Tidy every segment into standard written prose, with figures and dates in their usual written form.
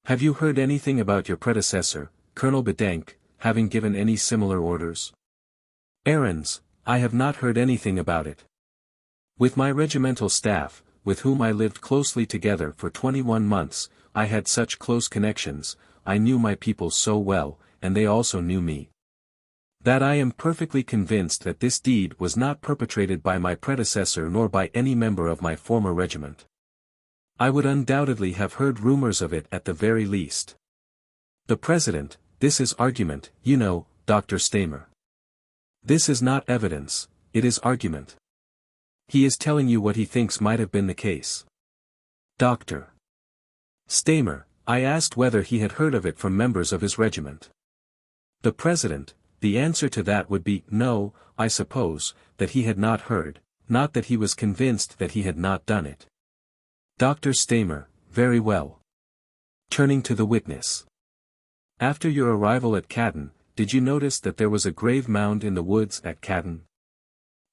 Have you heard anything about your predecessor, Colonel Bedenk, having given any similar orders? Ahrens, I have not heard anything about it. With my regimental staff, with whom I lived closely together for 21 months, I had such close connections, I knew my people so well, and they also knew me, that I am perfectly convinced that this deed was not perpetrated by my predecessor nor by any member of my former regiment. I would undoubtedly have heard rumors of it at the very least. The President, this is argument, you know, Dr. Stamer. This is not evidence, it is argument. He is telling you what he thinks might have been the case. Dr. Stamer, I asked whether he had heard of it from members of his regiment. The President, the answer to that would be, no, I suppose, that he had not heard, not that he was convinced that he had not done it. Dr. Stamer, very well. Turning to the witness. After your arrival at Caden, did you notice that there was a grave mound in the woods at Caden?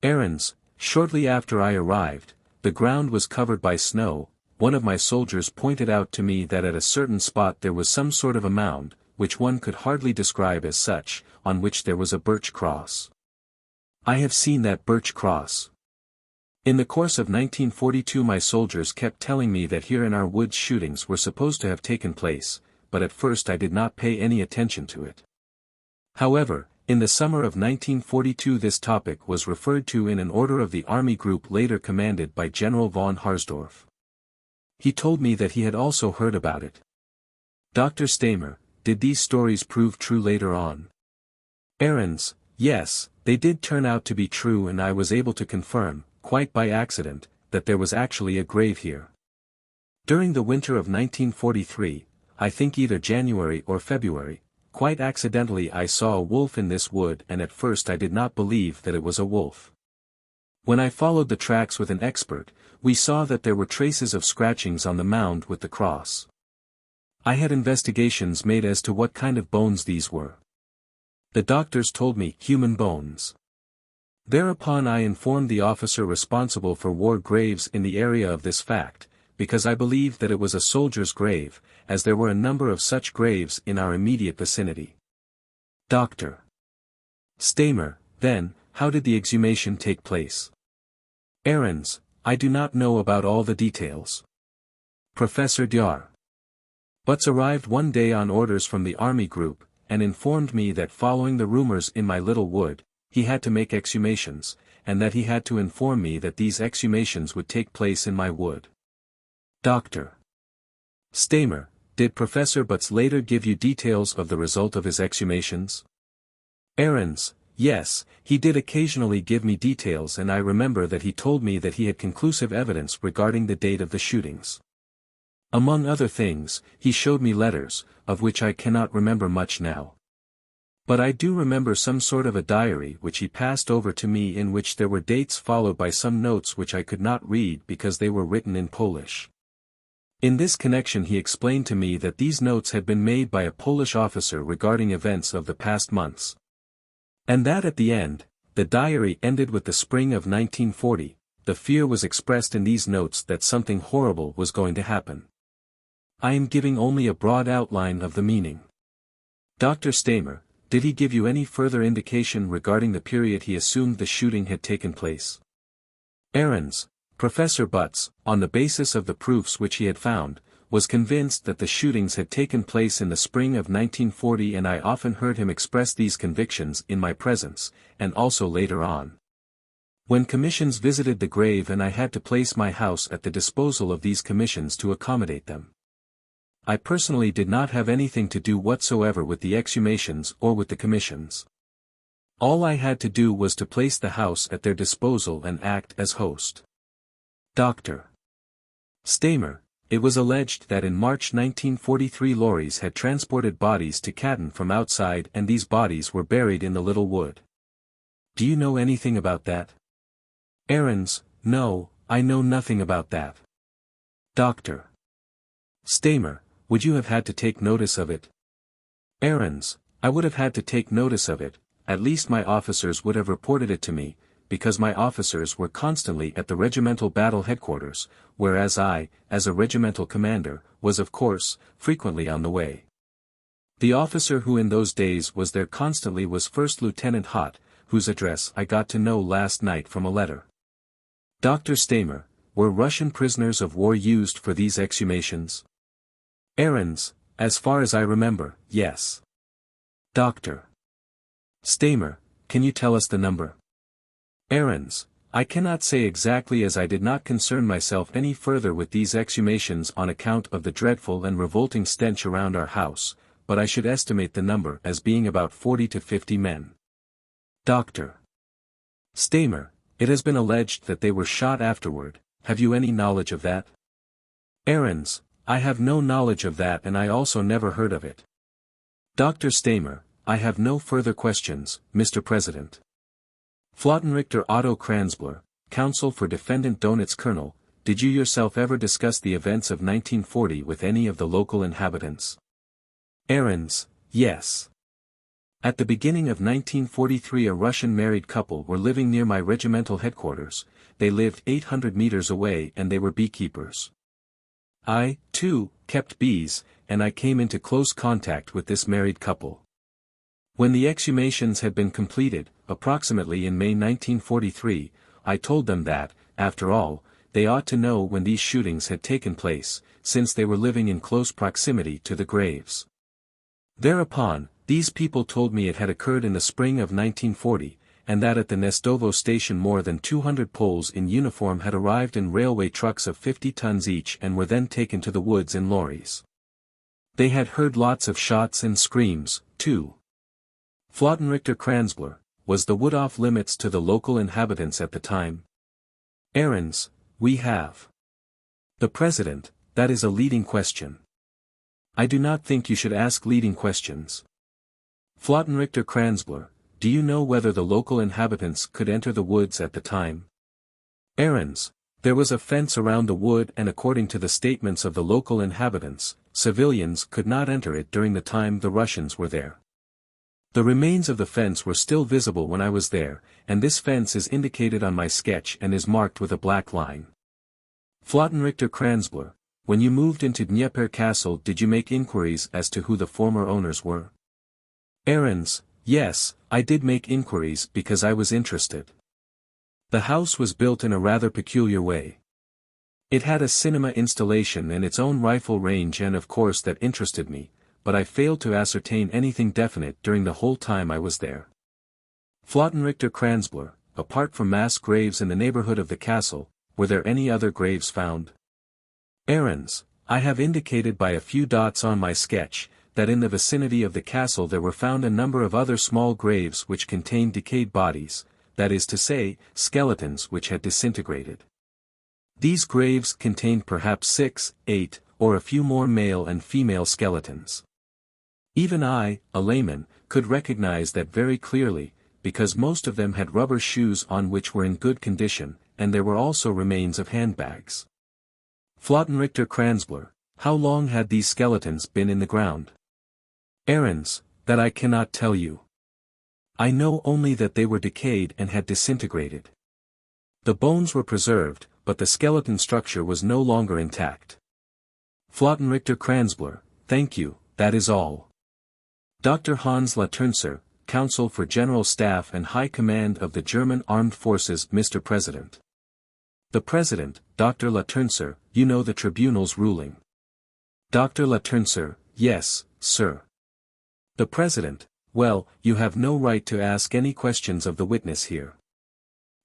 Ahrens, shortly after I arrived, the ground was covered by snow. One of my soldiers pointed out to me that at a certain spot there was some sort of a mound, which one could hardly describe as such, on which there was a birch cross. I have seen that birch cross. In the course of 1942 my soldiers kept telling me that here in our woods shootings were supposed to have taken place, but at first I did not pay any attention to it. However, in the summer of 1942 this topic was referred to in an order of the army group later commanded by General von Harsdorff. He told me that he had also heard about it. Dr. Stamer, did these stories prove true later on? Ahrens, yes, they did turn out to be true and I was able to confirm, quite by accident, that there was actually a grave here. During the winter of 1943, I think either January or February, quite accidentally I saw a wolf in this wood and at first I did not believe that it was a wolf. When I followed the tracks with an expert, we saw that there were traces of scratchings on the mound with the cross. I had investigations made as to what kind of bones these were. The doctors told me human bones. Thereupon I informed the officer responsible for war graves in the area of this fact, because I believed that it was a soldier's grave, as there were a number of such graves in our immediate vicinity. Dr. Stamer, then, how did the exhumation take place? Ahrens, I do not know about all the details. Professor Djar Butz arrived one day on orders from the army group, and informed me that following the rumors in my little wood, he had to make exhumations, and that he had to inform me that these exhumations would take place in my wood. Dr. Stamer, did Professor Butz later give you details of the result of his exhumations? Ahrens, yes, he did occasionally give me details and I remember that he told me that he had conclusive evidence regarding the date of the shootings. Among other things, he showed me letters, of which I cannot remember much now. But I do remember some sort of a diary which he passed over to me in which there were dates followed by some notes which I could not read because they were written in Polish. In this connection he explained to me that these notes had been made by a Polish officer regarding events of the past months. And that at the end, the diary ended with the spring of 1940, the fear was expressed in these notes that something horrible was going to happen. I am giving only a broad outline of the meaning. Dr. Stamer, did he give you any further indication regarding the period he assumed the shooting had taken place? Ahrens, Professor Butz, on the basis of the proofs which he had found, was convinced that the shootings had taken place in the spring of 1940 and I often heard him express these convictions in my presence, and also later on. When commissions visited the grave and I had to place my house at the disposal of these commissions to accommodate them. I personally did not have anything to do whatsoever with the exhumations or with the commissions. All I had to do was to place the house at their disposal and act as host. Dr. Stamer, it was alleged that in March 1943 lorries had transported bodies to Caden from outside and these bodies were buried in the little wood. Do you know anything about that? Ahrens, no, I know nothing about that. Dr. Stamer, would you have had to take notice of it? Ahrens, I would have had to take notice of it, at least my officers would have reported it to me, because my officers were constantly at the regimental battle headquarters, whereas I, as a regimental commander, was of course, frequently on the way. The officer who in those days was there constantly was First Lieutenant Hott, whose address I got to know last night from a letter. Dr. Stamer, were Russian prisoners of war used for these exhumations? Ahrens, as far as I remember, yes. Dr. Stamer, can you tell us the number? Ahrens, I cannot say exactly, as I did not concern myself any further with these exhumations on account of the dreadful and revolting stench around our house, but I should estimate the number as being about 40 to 50 men. Dr. Stamer, it has been alleged that they were shot afterward. Have you any knowledge of that? Ahrens, I have no knowledge of that, and I also never heard of it. Dr. Stamer, I have no further questions, Mr. President. Flottenrichter Otto Kranzbler, Counsel for Defendant Donitz. Colonel, did you yourself ever discuss the events of 1940 with any of the local inhabitants? Ahrens, yes. At the beginning of 1943 a Russian married couple were living near my regimental headquarters. They lived 800 meters away and they were beekeepers. I, too, kept bees, and I came into close contact with this married couple. When the exhumations had been completed, approximately in May 1943, I told them that, after all, they ought to know when these shootings had taken place, since they were living in close proximity to the graves. Thereupon, these people told me it had occurred in the spring of 1940, and that at the Nestovo station more than 200 Poles in uniform had arrived in railway trucks of 50 tons each and were then taken to the woods in lorries. They had heard lots of shots and screams, too. Flottenrichter Kranzbler, was the wood off limits to the local inhabitants at the time? Ahrens, we have. The President, that is a leading question. I do not think you should ask leading questions. Flottenrichter Kranzbler, do you know whether the local inhabitants could enter the woods at the time? Ahrens, there was a fence around the wood, and according to the statements of the local inhabitants, civilians could not enter it during the time the Russians were there. The remains of the fence were still visible when I was there, and this fence is indicated on my sketch and is marked with a black line. Flottenrichter Kranzbler, when you moved into Dnieper Castle, did you make inquiries as to who the former owners were? Ahrens, yes, I did make inquiries because I was interested. The house was built in a rather peculiar way. It had a cinema installation and its own rifle range, and of course that interested me, but I failed to ascertain anything definite during the whole time I was there. Flottenrichter Kranzbler, apart from mass graves in the neighborhood of the castle, were there any other graves found? Ahrens, I have indicated by a few dots on my sketch, that in the vicinity of the castle there were found a number of other small graves which contained decayed bodies, that is to say, skeletons which had disintegrated. These graves contained perhaps 6, 8, or a few more male and female skeletons. Even I, a layman, could recognize that very clearly, because most of them had rubber shoes on which were in good condition, and there were also remains of handbags. Flottenrichter Kranzbler, how long had these skeletons been in the ground? Ahrens, that I cannot tell you. I know only that they were decayed and had disintegrated. The bones were preserved, but the skeleton structure was no longer intact. Flottenrichter Kranzbler, thank you, that is all. Dr. Hans Laternser, Counsel for General Staff and High Command of the German Armed Forces. Mr. President. The President, Dr. Laternser, you know the tribunal's ruling. Dr. Laternser, yes, sir. The President, well, you have no right to ask any questions of the witness here.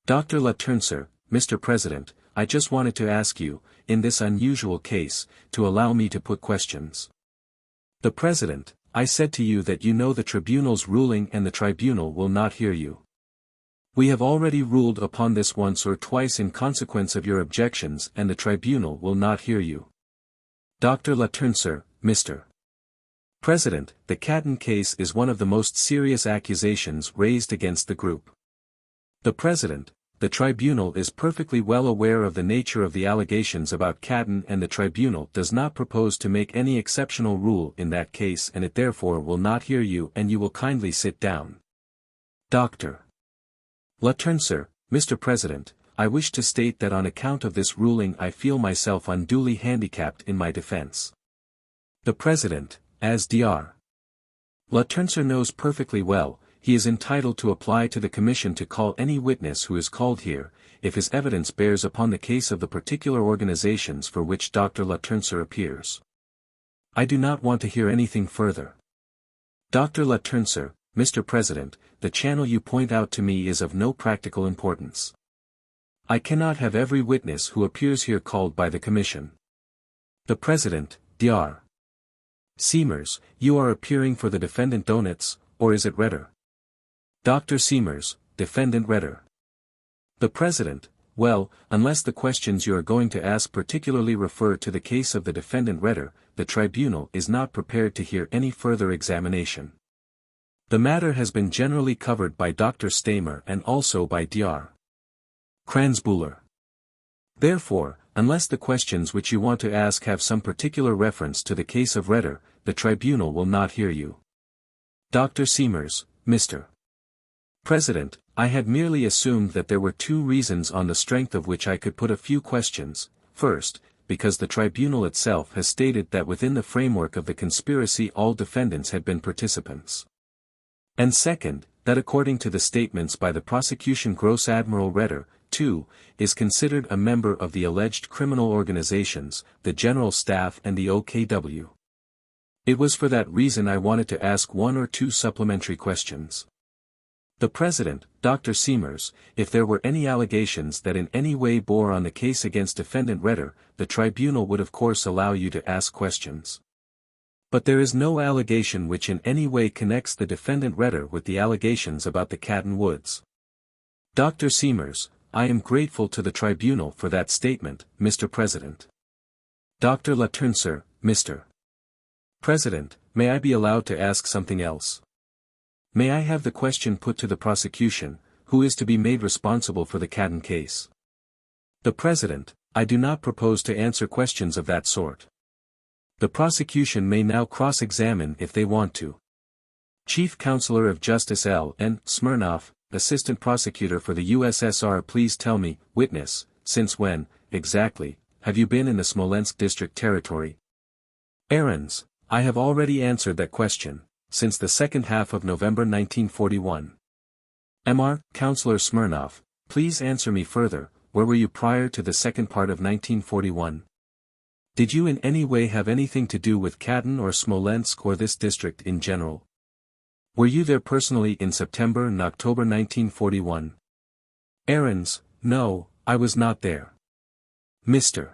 Dr. Laternser, Mr. President, I just wanted to ask you, in this unusual case, to allow me to put questions. The President, I said to you that you know the tribunal's ruling and the tribunal will not hear you. We have already ruled upon this once or twice in consequence of your objections, and the tribunal will not hear you. Dr. Laternser, Mr. President, the Catton case is one of the most serious accusations raised against the group. The President, the tribunal is perfectly well aware of the nature of the allegations about Catton, and the tribunal does not propose to make any exceptional rule in that case, and it therefore will not hear you, and you will kindly sit down. Dr. Laternser, Mr. President, I wish to state that on account of this ruling I feel myself unduly handicapped in my defense. The President, as Dr. Latencer knows perfectly well, he is entitled to apply to the Commission to call any witness who is called here, if his evidence bears upon the case of the particular organizations for which Dr. Latencer appears. I do not want to hear anything further. Dr. Latencer, Mr. President, the channel you point out to me is of no practical importance. I cannot have every witness who appears here called by the Commission. The President, Dr. Seamers, you are appearing for the defendant Donitz, or is it Redder? Dr. Seamers, defendant Redder. The President, well, unless the questions you are going to ask particularly refer to the case of the defendant Redder, the tribunal is not prepared to hear any further examination. The matter has been generally covered by Dr. Stamer and also by Dr. Kranzbuller. Therefore, unless the questions which you want to ask have some particular reference to the case of Redder, the tribunal will not hear you. Dr. Seamers, Mr. President, I had merely assumed that there were two reasons on the strength of which I could put a few questions. First, because the tribunal itself has stated that within the framework of the conspiracy all defendants had been participants. And second, that according to the statements by the prosecution Gross Admiral Redder, too, is considered a member of the alleged criminal organizations, the General Staff and the OKW. It was for that reason I wanted to ask one or two supplementary questions. The President, Dr. Seamers, if there were any allegations that in any way bore on the case against defendant Redder, the tribunal would of course allow you to ask questions. But there is no allegation which in any way connects the defendant Redder with the allegations about the Catton Woods. Dr. Seamers, I am grateful to the tribunal for that statement, Mr. President. Dr. Latencer, Mr. President, may I be allowed to ask something else? May I have the question put to the prosecution, who is to be made responsible for the Catton case? The President, I do not propose to answer questions of that sort. The prosecution may now cross-examine if they want to. Chief Counselor of Justice L. N. Smirnov, Assistant Prosecutor for the USSR, please tell me, witness, since when, exactly, have you been in the Smolensk District Territory? Ahrens, I have already answered that question, since the second half of November 1941. Mr. Counselor Smirnov, please answer me further, where were you prior to the second part of 1941? Did you in any way have anything to do with Catton or Smolensk or this district in general? Were you there personally in September and October 1941? Ahrens, no, I was not there. Mr.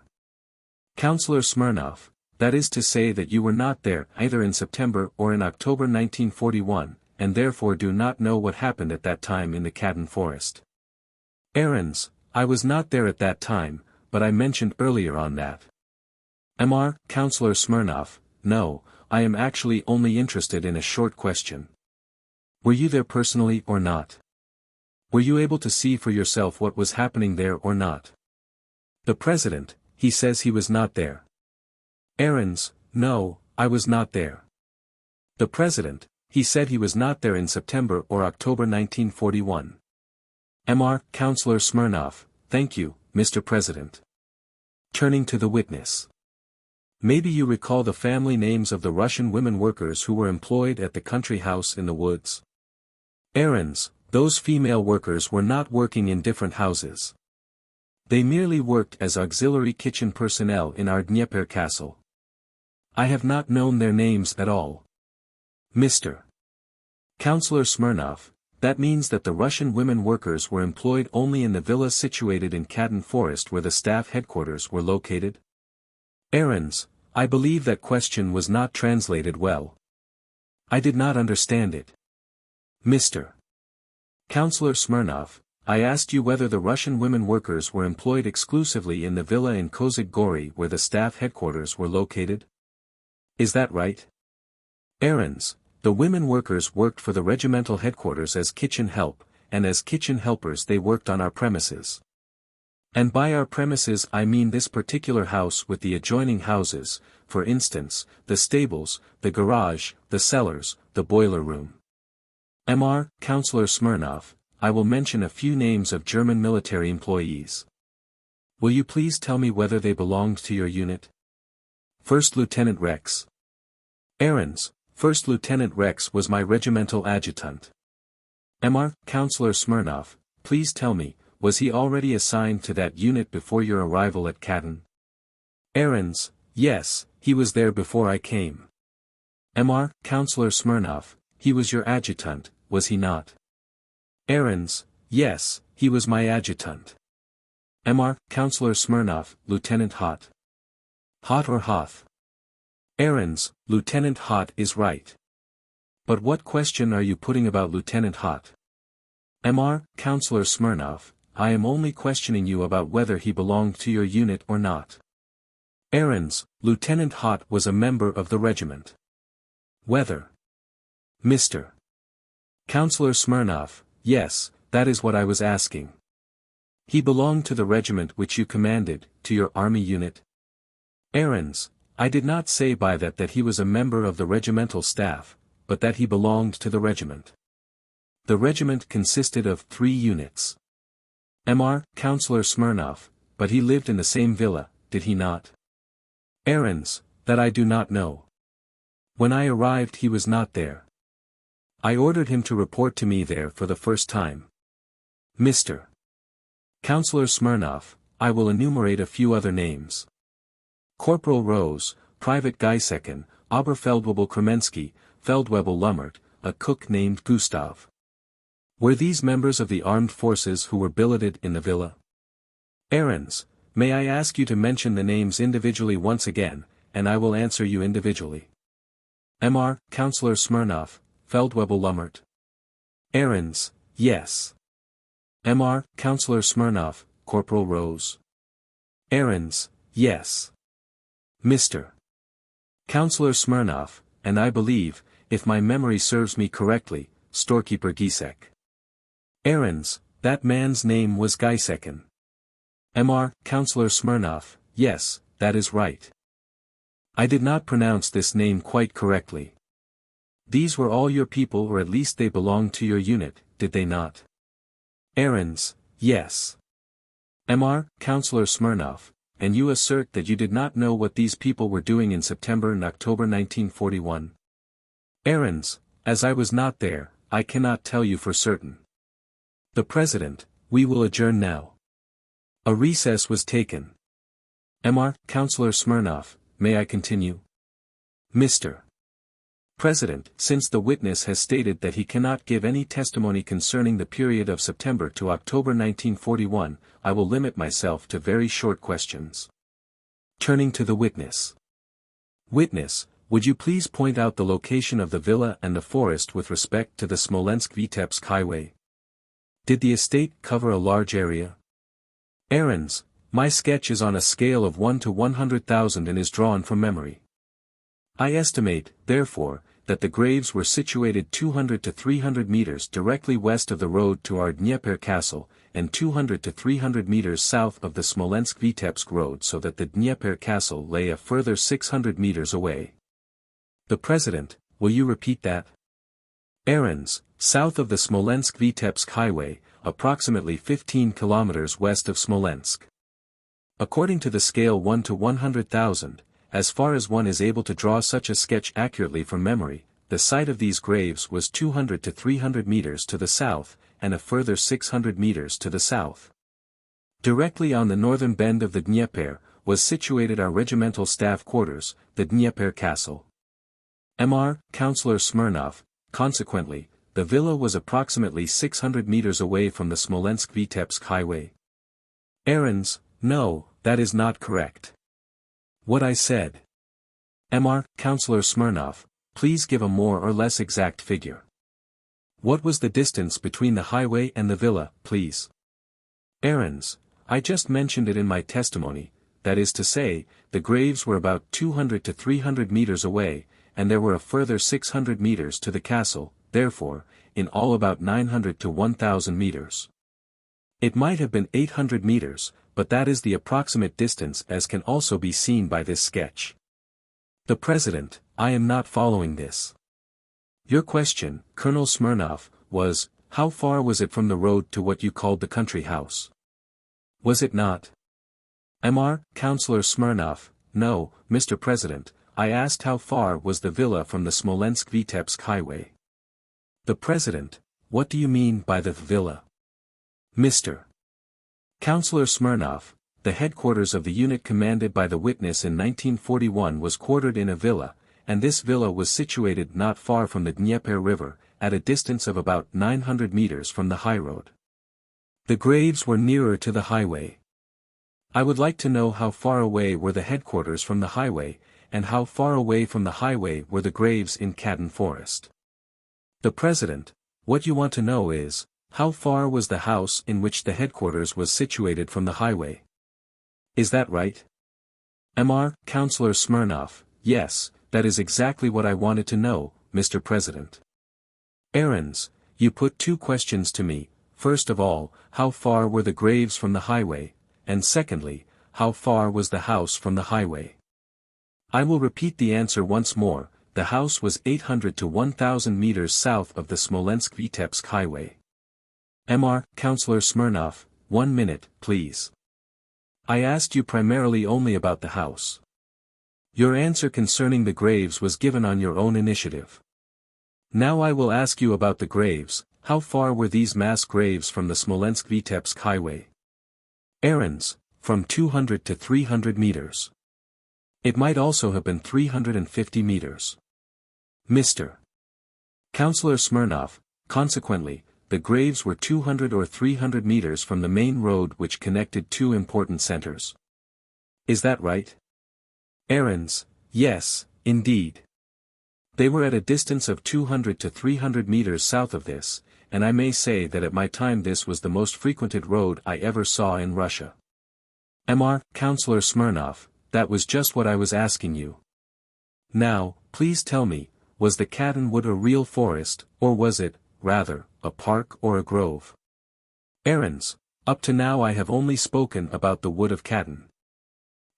Counselor Smirnov, that is to say that you were not there either in September or in October 1941, and therefore do not know what happened at that time in the Catton Forest. Ahrens, I was not there at that time, but I mentioned earlier on that. Mr. Counselor Smirnov, no, I am actually only interested in a short question. Were you there personally or not? Were you able to see for yourself what was happening there or not? The President, he says he was not there. Ahrens, no, I was not there. The President, he said he was not there in September or October 1941. Mr. Counselor Smirnov, thank you, Mr. President. Turning to the witness. Maybe you recall the family names of the Russian women workers who were employed at the country house in the woods? Ahrens, those female workers were not working in different houses. They merely worked as auxiliary kitchen personnel in our Dnieper castle. I have not known their names at all. Mr. Counselor Smirnov, that means that the Russian women workers were employed only in the villa situated in Catton Forest where the staff headquarters were located? Ahrens, I believe that question was not translated well. I did not understand it. Mr. Counselor Smirnov, I asked you whether the Russian women workers were employed exclusively in the villa in Kozak Gori where the staff headquarters were located? Is that right? Ahrens, the women workers worked for the regimental headquarters as kitchen help, and as kitchen helpers they worked on our premises. And by our premises I mean this particular house with the adjoining houses, for instance, the stables, the garage, the cellars, the boiler room. Mr. Counselor Smirnov, I will mention a few names of German military employees. Will you please tell me whether they belonged to your unit? First Lieutenant Rex. Ahrens, First Lieutenant Rex was my regimental adjutant. Mr. Counselor Smirnov, please tell me, was he already assigned to that unit before your arrival at Katyn? Ahrens, yes, he was there before I came. Mr. Counselor Smirnov, he was your adjutant, was he not? Ahrens, yes, he was my adjutant. Mr. Counselor Smirnov, Lieutenant Hott. Hott or Hoth? Ahrens, Lieutenant Hott is right. But what question are you putting about Lieutenant Hott? Mr. Counselor Smirnov, I am only questioning you about whether he belonged to your unit or not. Ahrens, Lieutenant Hott was a member of the regiment. Whether? Mr. Counselor Smirnov, yes, that is what I was asking. He belonged to the regiment which you commanded, to your army unit? Ahrens, I did not say by that he was a member of the regimental staff, but that he belonged to the regiment. The regiment consisted of 3 units. Mr. Counselor Smirnov, but he lived in the same villa, did he not? Ahrens, that I do not know. When I arrived he was not there. I ordered him to report to me there for the first time. Mr. Counselor Smirnov, I will enumerate a few other names. Corporal Rose, Private Geiseken, Oberfeldwebel Kremensky, Feldwebel Lummert, a cook named Gustav. Were these members of the armed forces who were billeted in the villa? Ahrens, may I ask you to mention the names individually once again, and I will answer you individually. Mr. Counselor Smirnov, Feldwebel Lummert. Ahrens, yes. Mr. Counselor Smirnov, Corporal Rose. Ahrens, yes. Mr. Counselor Smirnov, and I believe, if my memory serves me correctly, Storekeeper Gisek. Ahrens, that man's name was Geiseken. Mr. Counselor Smirnov, yes, that is right. I did not pronounce this name quite correctly. These were all your people, or at least they belonged to your unit, did they not? Ahrens, yes. Mr. Counselor Smirnov, and you assert that you did not know what these people were doing in September and October 1941? Ahrens, as I was not there, I cannot tell you for certain. The President, we will adjourn now. A recess was taken. Mr. Counselor Smirnov, may I continue? Mr. President, since the witness has stated that he cannot give any testimony concerning the period of September to October 1941, I will limit myself to very short questions. Turning to the witness. Witness, would you please point out the location of the villa and the forest with respect to the Smolensk-Vitebsk highway? Did the estate cover a large area? Ahrens, my sketch is on a scale of 1 to 100,000 and is drawn from memory. I estimate, therefore, that the graves were situated 200 to 300 meters directly west of the road to our Dnieper castle, and 200 to 300 meters south of the Smolensk-Vitebsk road, so that the Dnieper castle lay a further 600 meters away. The President, will you repeat that? Ahrens, south of the Smolensk-Vitebsk highway, approximately 15 kilometers west of Smolensk. According to the scale 1 to 100,000, as far as one is able to draw such a sketch accurately from memory, the site of these graves was 200 to 300 meters to the south, and a further 600 meters to the south. Directly on the northern bend of the Dnieper, was situated our regimental staff quarters, the Dnieper castle. Mr. Counselor Smirnov, consequently, the villa was approximately 600 meters away from the Smolensk-Vitebsk highway. Ahrens, no, that is not correct. What I said. Mr. Counselor Smirnov, please give a more or less exact figure. What was the distance between the highway and the villa, please? Ahrens, I just mentioned it in my testimony, that is to say, the graves were about 200 to 300 meters away, and there were a further 600 meters to the castle, therefore, in all about 900 to 1,000 meters. It might have been 800 meters, but that is the approximate distance as can also be seen by this sketch. The President, I am not following this. Your question, Colonel Smirnov, was, how far was it from the road to what you called the country house? Was it not? Mr. Counselor Smirnov, no, Mr. President, I asked how far was the villa from the Smolensk-Vitebsk highway. The President, what do you mean by the villa? Mr. Counselor Smirnov, the headquarters of the unit commanded by the witness in 1941 was quartered in a villa, and this villa was situated not far from the Dnieper River, at a distance of about 900 meters from the highroad. The graves were nearer to the highway. I would like to know how far away were the headquarters from the highway, and how far away from the highway were the graves in Cadden Forest. The President, what you want to know is, how far was the house in which the headquarters was situated from the highway? Is that right? Mr. Counselor Smirnov, yes, that is exactly what I wanted to know, Mr. President. Ahrens, you put two questions to me, first of all, how far were the graves from the highway, and secondly, how far was the house from the highway? I will repeat the answer once more, the house was 800 to 1,000 meters south of the Smolensk-Vitebsk highway. Mr. Counselor Smirnov, 1 minute, please. I asked you primarily only about the house. Your answer concerning the graves was given on your own initiative. Now I will ask you about the graves, how far were these mass graves from the Smolensk-Vitebsk highway? Ahrens, from 200 to 300 meters. It might also have been 350 meters. Mr. Counselor Smirnov, consequently, the graves were 200 or 300 meters from the main road which connected two important centers. Is that right? Ahrens, yes, indeed. They were at a distance of 200 to 300 meters south of this, and I may say that at my time this was the most frequented road I ever saw in Russia. Mr. Counselor Smirnov, that was just what I was asking you. Now, please tell me, was the Cadden Wood a real forest, or was it, rather, a park or a grove? Ahrens, up to now I have only spoken about the wood of Cadden.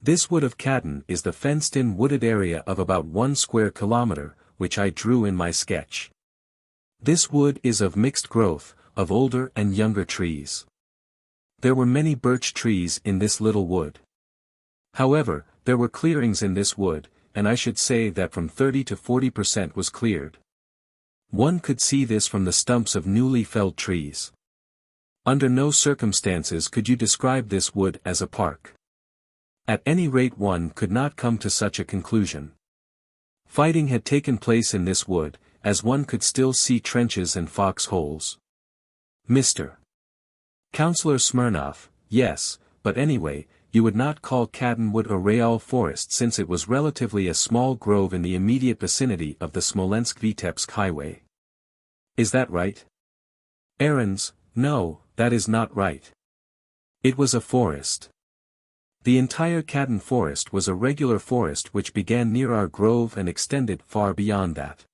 This wood of Cadden is the fenced-in wooded area of about 1 square kilometer, which I drew in my sketch. This wood is of mixed growth, of older and younger trees. There were many birch trees in this little wood. However, there were clearings in this wood, and I should say that from 30 to 40% was cleared. One could see this from the stumps of newly felled trees. Under no circumstances could you describe this wood as a park. At any rate one could not come to such a conclusion. Fighting had taken place in this wood, as one could still see trenches and foxholes. Mr. Counselor Smirnov, yes, but anyway, you would not call Cadden Wood a real forest since it was relatively a small grove in the immediate vicinity of the Smolensk-Vitebsk highway. Is that right? Ahrens, no, that is not right. It was a forest. The entire Cadden forest was a regular forest which began near our grove and extended far beyond that.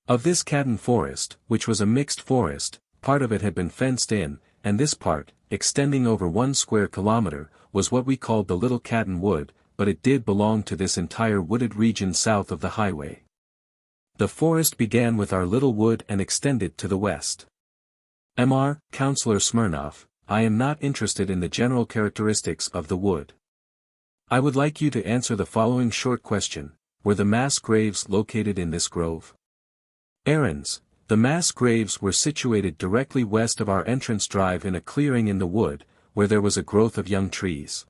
Of this Cadden forest, which was a mixed forest, part of it had been fenced in, and this part, extending over 1 square kilometer, was what we called the Little Cadden Wood, but it did belong to this entire wooded region south of the highway. The forest began with our little wood and extended to the west. Mr. Counselor Smirnov, I am not interested in the general characteristics of the wood. I would like you to answer the following short question, were the mass graves located in this grove? Ahrens, the mass graves were situated directly west of our entrance drive in a clearing in the wood, where there was a growth of young trees.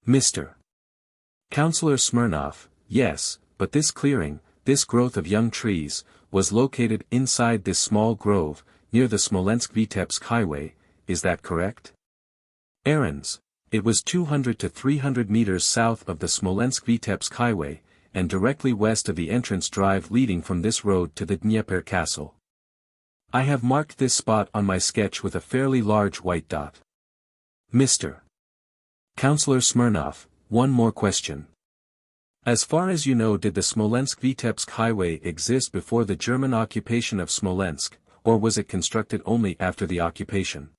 Mr. Counselor Smirnov, yes, but this clearing, this growth of young trees, was located inside this small grove, near the Smolensk-Vitebsk highway, is that correct? Ahrens, it was 200 to 300 meters south of the Smolensk-Vitebsk highway, and directly west of the entrance drive leading from this road to the Dnieper castle. I have marked this spot on my sketch with a fairly large white dot. Mr. Counselor Smirnov, one more question. As far as you know, did the Smolensk-Vitebsk highway exist before the German occupation of Smolensk, or was it constructed only after the occupation?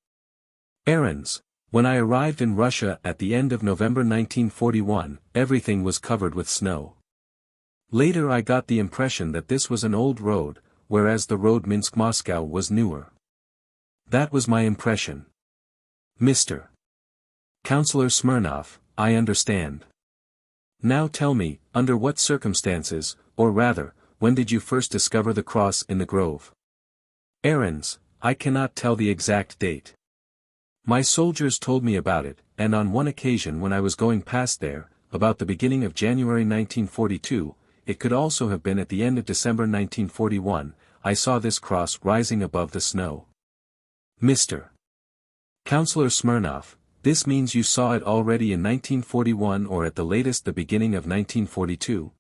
Ahrens, when I arrived in Russia at the end of November 1941, everything was covered with snow. Later I got the impression that this was an old road, whereas the road Minsk-Moscow was newer. That was my impression. Mr. Counselor Smirnov, I understand. Now tell me, under what circumstances, or rather, when did you first discover the cross in the grove? Ahrens, I cannot tell the exact date. My soldiers told me about it, and on one occasion when I was going past there, about the beginning of January 1942, it could also have been at the end of December 1941, I saw this cross rising above the snow. Mr. Counselor Smirnov, this means you saw it already in 1941 or at the latest the beginning of 1942.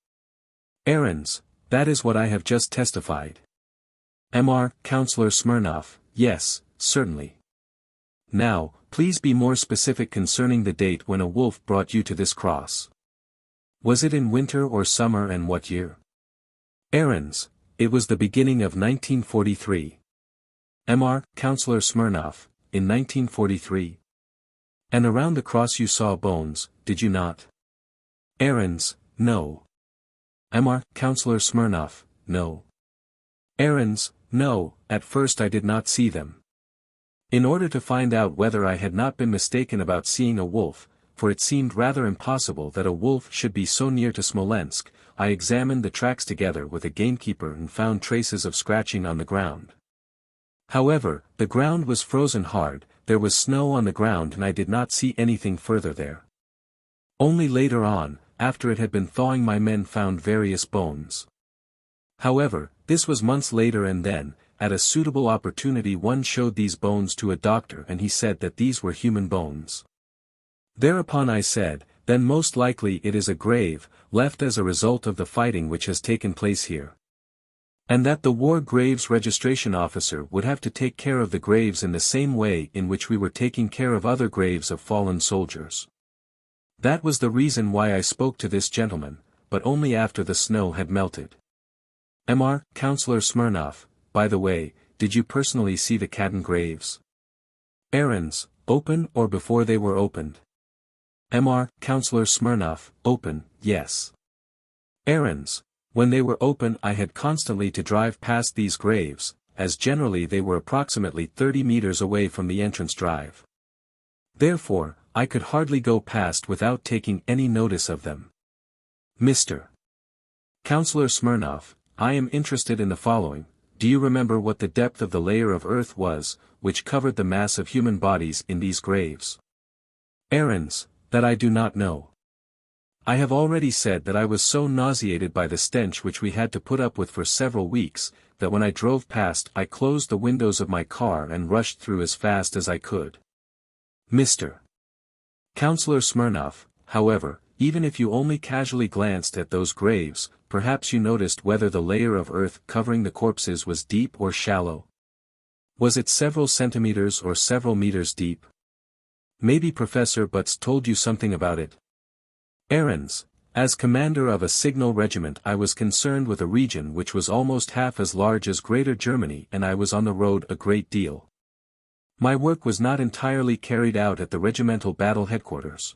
Ahrens, that is what I have just testified. Mr. Counselor Smirnov, yes, certainly. Now, please be more specific concerning the date when a wolf brought you to this cross. Was it in winter or summer and what year? Ahrens, it was the beginning of 1943. Mr. Counselor Smirnov, in 1943. And around the cross you saw bones, did you not? Ahrens, no. Mr. Counselor Smirnov, no. Ahrens, no, at first I did not see them. In order to find out whether I had not been mistaken about seeing a wolf, for it seemed rather impossible that a wolf should be so near to Smolensk, I examined the tracks together with a gamekeeper and found traces of scratching on the ground. However, the ground was frozen hard, there was snow on the ground and I did not see anything further there. Only later on, after it had been thawing, my men found various bones. However, this was months later and then, at a suitable opportunity one showed these bones to a doctor and he said that these were human bones. Thereupon I said, then most likely it is a grave, left as a result of the fighting which has taken place here. And that the War Graves Registration Officer would have to take care of the graves in the same way in which we were taking care of other graves of fallen soldiers. That was the reason why I spoke to this gentleman, but only after the snow had melted. Mr. Counselor Smirnov, by the way, did you personally see the Cadden graves? Ahrens, open or before they were opened? Mr. Counselor Smirnov, open, yes. Ahrens, when they were open I had constantly to drive past these graves, as generally they were approximately 30 meters away from the entrance drive. Therefore, I could hardly go past without taking any notice of them. Mr. Counselor Smirnov, I am interested in the following. Do you remember what the depth of the layer of earth was, which covered the mass of human bodies in these graves? Ahrens, that I do not know. I have already said that I was so nauseated by the stench which we had to put up with for several weeks, that when I drove past I closed the windows of my car and rushed through as fast as I could. Mr. Counselor Smirnov, however, even if you only casually glanced at those graves, perhaps you noticed whether the layer of earth covering the corpses was deep or shallow. Was it several centimeters or several meters deep? Maybe Professor Butz told you something about it. Ahrens, as commander of a signal regiment I was concerned with a region which was almost half as large as Greater Germany and I was on the road a great deal. My work was not entirely carried out at the regimental battle headquarters.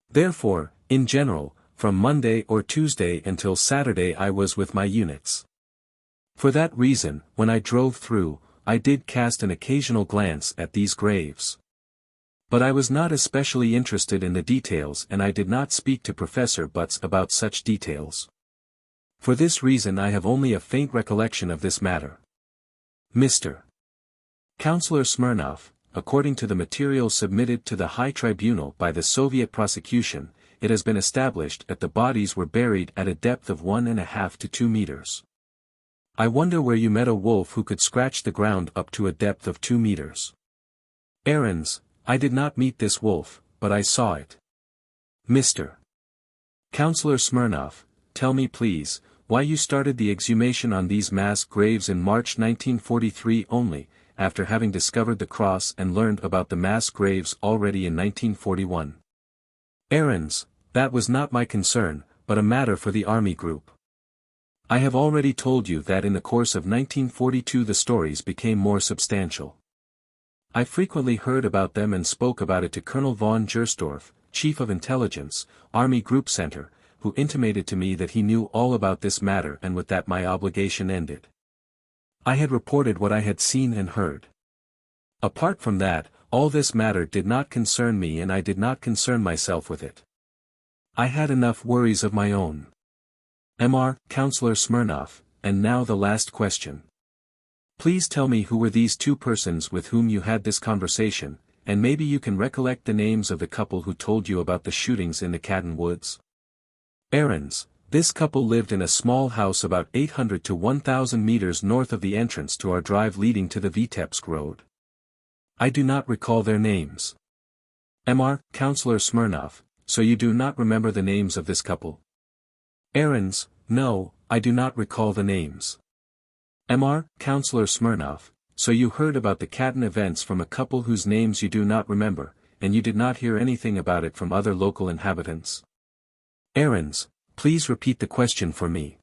Therefore, in general, from Monday or Tuesday until Saturday I was with my units. For that reason, when I drove through, I did cast an occasional glance at these graves. But I was not especially interested in the details and I did not speak to Professor Butz about such details. For this reason I have only a faint recollection of this matter. Mr. Counselor Smirnov, according to the material submitted to the High Tribunal by the Soviet prosecution, it has been established that the bodies were buried at a depth of 1.5 to 2 meters. I wonder where you met a wolf who could scratch the ground up to a depth of 2 meters. Ahrens, I did not meet this wolf, but I saw it. Mr. Counselor Smirnov, tell me please, why you started the exhumation on these mass graves in March 1943 only, after having discovered the cross and learned about the mass graves already in 1941. Ahrens, that was not my concern, but a matter for the army group. I have already told you that in the course of 1942 the stories became more substantial. I frequently heard about them and spoke about it to Colonel von Gersdorf, Chief of Intelligence, Army Group Center, who intimated to me that he knew all about this matter and with that my obligation ended. I had reported what I had seen and heard. Apart from that, all this matter did not concern me and I did not concern myself with it. I had enough worries of my own. Mr. Counselor Smirnov, and now the last question. Please tell me who were these two persons with whom you had this conversation, and maybe you can recollect the names of the couple who told you about the shootings in the Khaddin woods. Ahrens, this couple lived in a small house about 800 to 1,000 meters north of the entrance to our drive leading to the Vitebsk road. I do not recall their names. Mr. Counselor Smirnov, so you do not remember the names of this couple? Ahrens, no, I do not recall the names. Mr. Counselor Smirnov, so you heard about the Khaddin events from a couple whose names you do not remember, and you did not hear anything about it from other local inhabitants? Ahrens, please repeat the question for me.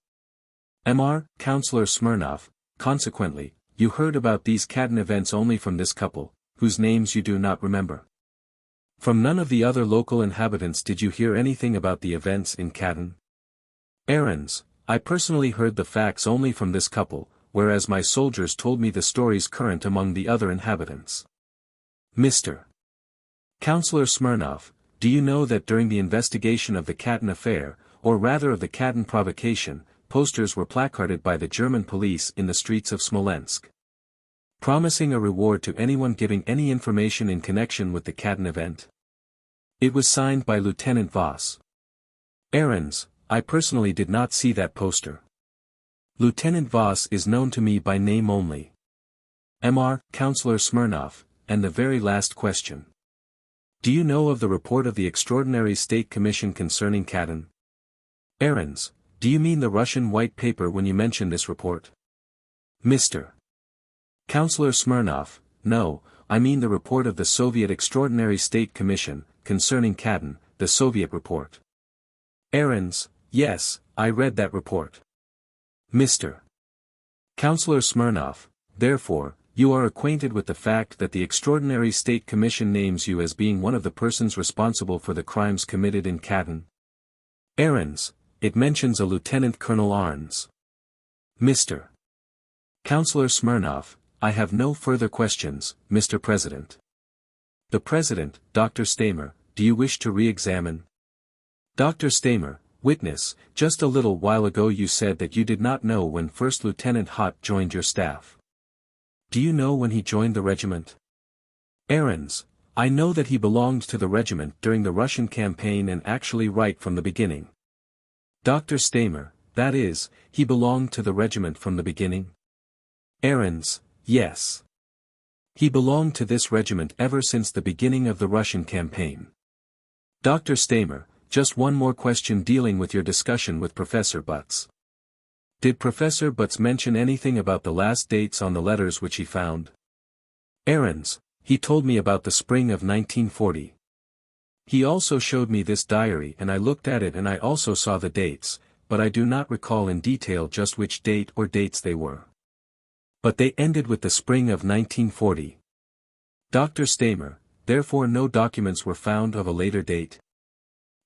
Mr. Counselor Smirnov, consequently, you heard about these Khaddin events only from this couple, whose names you do not remember. From none of the other local inhabitants did you hear anything about the events in Khaddin? Ahrens, I personally heard the facts only from this couple, whereas my soldiers told me the stories current among the other inhabitants. Mr. Counselor Smirnov, do you know that during the investigation of the Khaddin affair, or rather of the Khaddin provocation, posters were placarded by the German police in the streets of Smolensk, promising a reward to anyone giving any information in connection with the Khaddin event? It was signed by Lieutenant Voss. Ahrens, I personally did not see that poster. Lieutenant Voss is known to me by name only. Mr. Counselor Smirnov, and the very last question. Do you know of the report of the Extraordinary State Commission concerning Khaddin? Ahrens, do you mean the Russian white paper when you mention this report? Mr. Counselor Smirnov, no, I mean the report of the Soviet Extraordinary State Commission, concerning Khaddin, the Soviet report. Ahrens, yes, I read that report. Mr. Counselor Smirnov, therefore, you are acquainted with the fact that the Extraordinary State Commission names you as being one of the persons responsible for the crimes committed in Khaddin? Ahrens, it mentions a Lieutenant Colonel Arns. Mr. Counselor Smirnov, I have no further questions, Mr. President. The President, Dr. Stamer, do you wish to re-examine? Dr. Stamer, witness, just a little while ago you said that you did not know when First Lieutenant Hott joined your staff. Do you know when he joined the regiment? Ahrens, I know that he belonged to the regiment during the Russian campaign and actually right from the beginning. Dr. Stamer, that is, he belonged to the regiment from the beginning? Ahrens, yes. He belonged to this regiment ever since the beginning of the Russian campaign. Dr. Stamer, just one more question dealing with your discussion with Professor Butz. Did Professor Butz mention anything about the last dates on the letters which he found? Ahrens, he told me about the spring of 1940. He also showed me this diary and I looked at it and I also saw the dates, but I do not recall in detail just which date or dates they were. But they ended with the spring of 1940. Dr. Stamer, therefore no documents were found of a later date?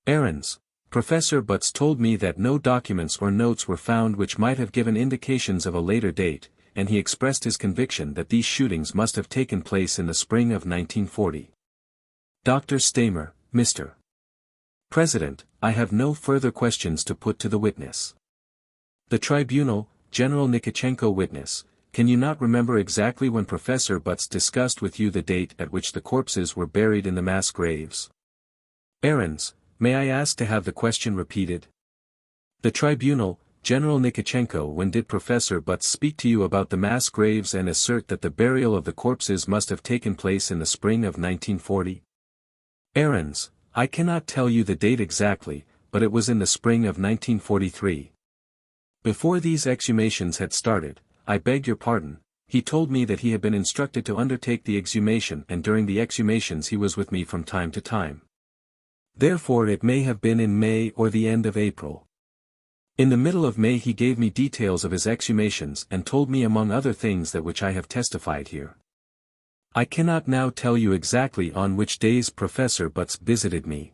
Ahrens, Professor Butz told me that no documents or notes were found which might have given indications of a later date, and he expressed his conviction that these shootings must have taken place in the spring of 1940. Dr. Stamer, Mr. President, I have no further questions to put to the witness. The tribunal, General Nikitchenko witness, can you not remember exactly when Professor Butz discussed with you the date at which the corpses were buried in the mass graves? Ahrens, may I ask to have the question repeated? The tribunal, General Nikitchenko, when did Professor Butz speak to you about the mass graves and assert that the burial of the corpses must have taken place in the spring of 1940? Ahrens, I cannot tell you the date exactly, but it was in the spring of 1943. Before these exhumations had started, I beg your pardon, he told me that he had been instructed to undertake the exhumation and during the exhumations he was with me from time to time. Therefore it may have been in May or the end of April. In the middle of May he gave me details of his exhumations and told me among other things that which I have testified here. I cannot now tell you exactly on which days Professor Butz visited me.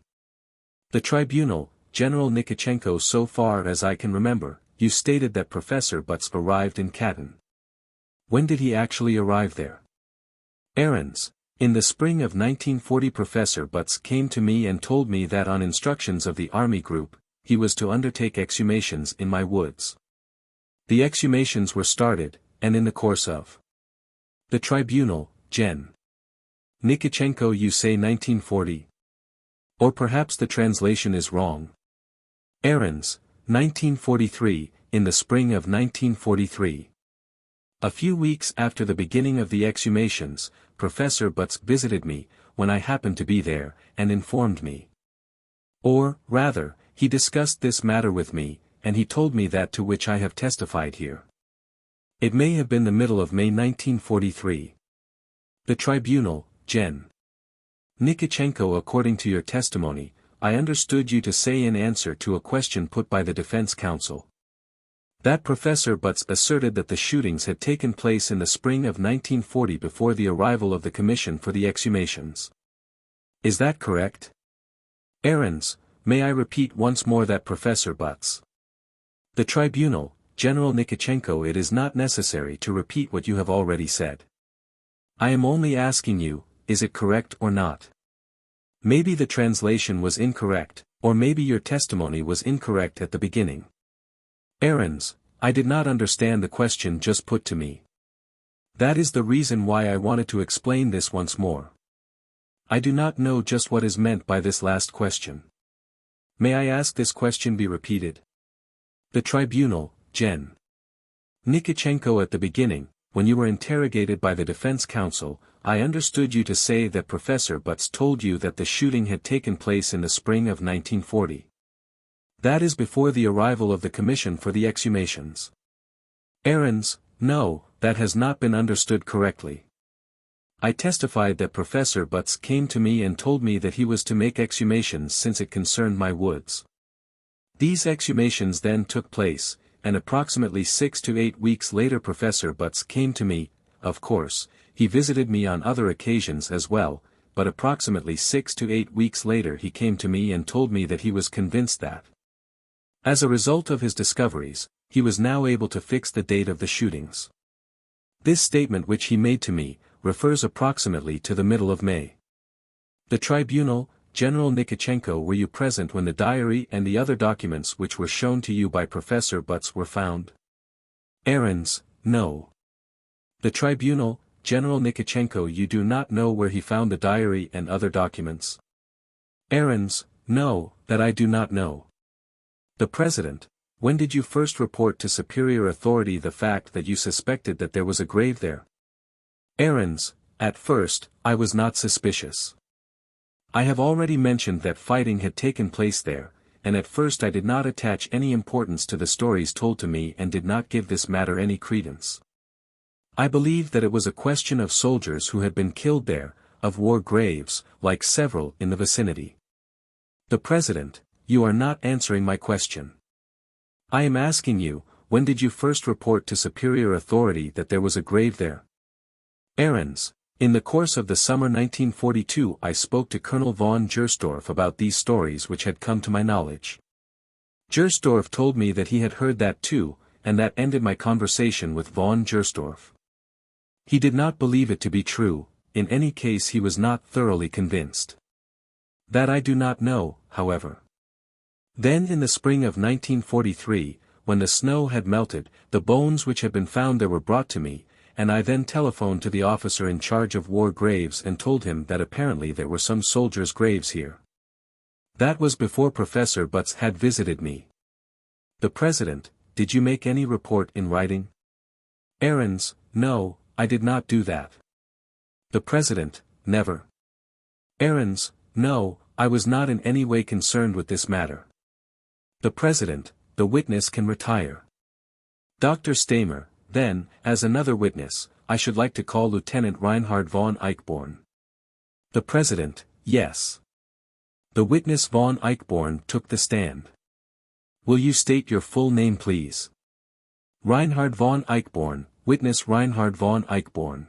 The tribunal, General Nikitchenko, so far as I can remember, you stated that Professor Butz arrived in Khaddin. When did he actually arrive there? Errands. In the spring of 1940 Professor Butz came to me and told me that on instructions of the Army Group, he was to undertake exhumations in my woods. The exhumations were started, and in the course of the tribunal, Gen. Nikitchenko, you say 1940? Or perhaps the translation is wrong. Errands, 1943, in the spring of 1943. A few weeks after the beginning of the exhumations, Professor Butz visited me, when I happened to be there, and informed me. Or, rather, he discussed this matter with me, and he told me that to which I have testified here. It may have been the middle of May 1943. The tribunal, Gen. Nikitchenko, according to your testimony, I understood you to say in answer to a question put by the defense counsel, that Professor Butz asserted that the shootings had taken place in the spring of 1940 before the arrival of the Commission for the Exhumations. Is that correct? Errands, may I repeat once more that Professor Butz. The tribunal, General Nikitchenko, it is not necessary to repeat what you have already said. I am only asking you, is it correct or not? Maybe the translation was incorrect, or maybe your testimony was incorrect at the beginning. Errands, I did not understand the question just put to me. That is the reason why I wanted to explain this once more. I do not know just what is meant by this last question. May I ask this question be repeated? The tribunal, Gen. Nikitchenko, at the beginning, when you were interrogated by the defense counsel, I understood you to say that Professor Butz told you that the shooting had taken place in the spring of 1940. That is before the arrival of the Commission for the Exhumations. Errands, no, that has not been understood correctly. I testified that Professor Butz came to me and told me that he was to make exhumations since it concerned my woods. These exhumations then took place, and approximately 6 to 8 weeks later Professor Butz came to me. Of course, he visited me on other occasions as well, but approximately 6 to 8 weeks later he came to me and told me that he was convinced that, as a result of his discoveries, he was now able to fix the date of the shootings. This statement which he made to me, refers approximately to the middle of May. The tribunal, General Nikitchenko, were you present when the diary and the other documents which were shown to you by Professor Butz were found? Errands, no. The tribunal, General Nikitchenko, you do not know where he found the diary and other documents? Errands, no, that I do not know. The President, when did you first report to superior authority the fact that you suspected that there was a grave there? Errands, at first, I was not suspicious. I have already mentioned that fighting had taken place there, and at first I did not attach any importance to the stories told to me and did not give this matter any credence. I believed that it was a question of soldiers who had been killed there, of war graves, like several in the vicinity. The President, you are not answering my question. I am asking you, when did you first report to superior authority that there was a grave there? Errands, in the course of the summer 1942 I spoke to Colonel von Gersdorf about these stories which had come to my knowledge. Gersdorf told me that he had heard that too, and that ended my conversation with von Gersdorf. He did not believe it to be true, in any case he was not thoroughly convinced. That I do not know, however. Then in the spring of 1943, when the snow had melted, the bones which had been found there were brought to me, and I then telephoned to the officer in charge of war graves and told him that apparently there were some soldiers' graves here. That was before Professor Butz had visited me. The President, did you make any report in writing? Errands, no, I did not do that. The President, never. Errands, no, I was not in any way concerned with this matter. The President, the witness can retire. Dr. Stamer, then, as another witness, I should like to call Lieutenant Reinhard von Eichborn. The President, yes. The witness von Eichborn took the stand. Will you state your full name please? Reinhard von Eichborn, witness Reinhard von Eichborn.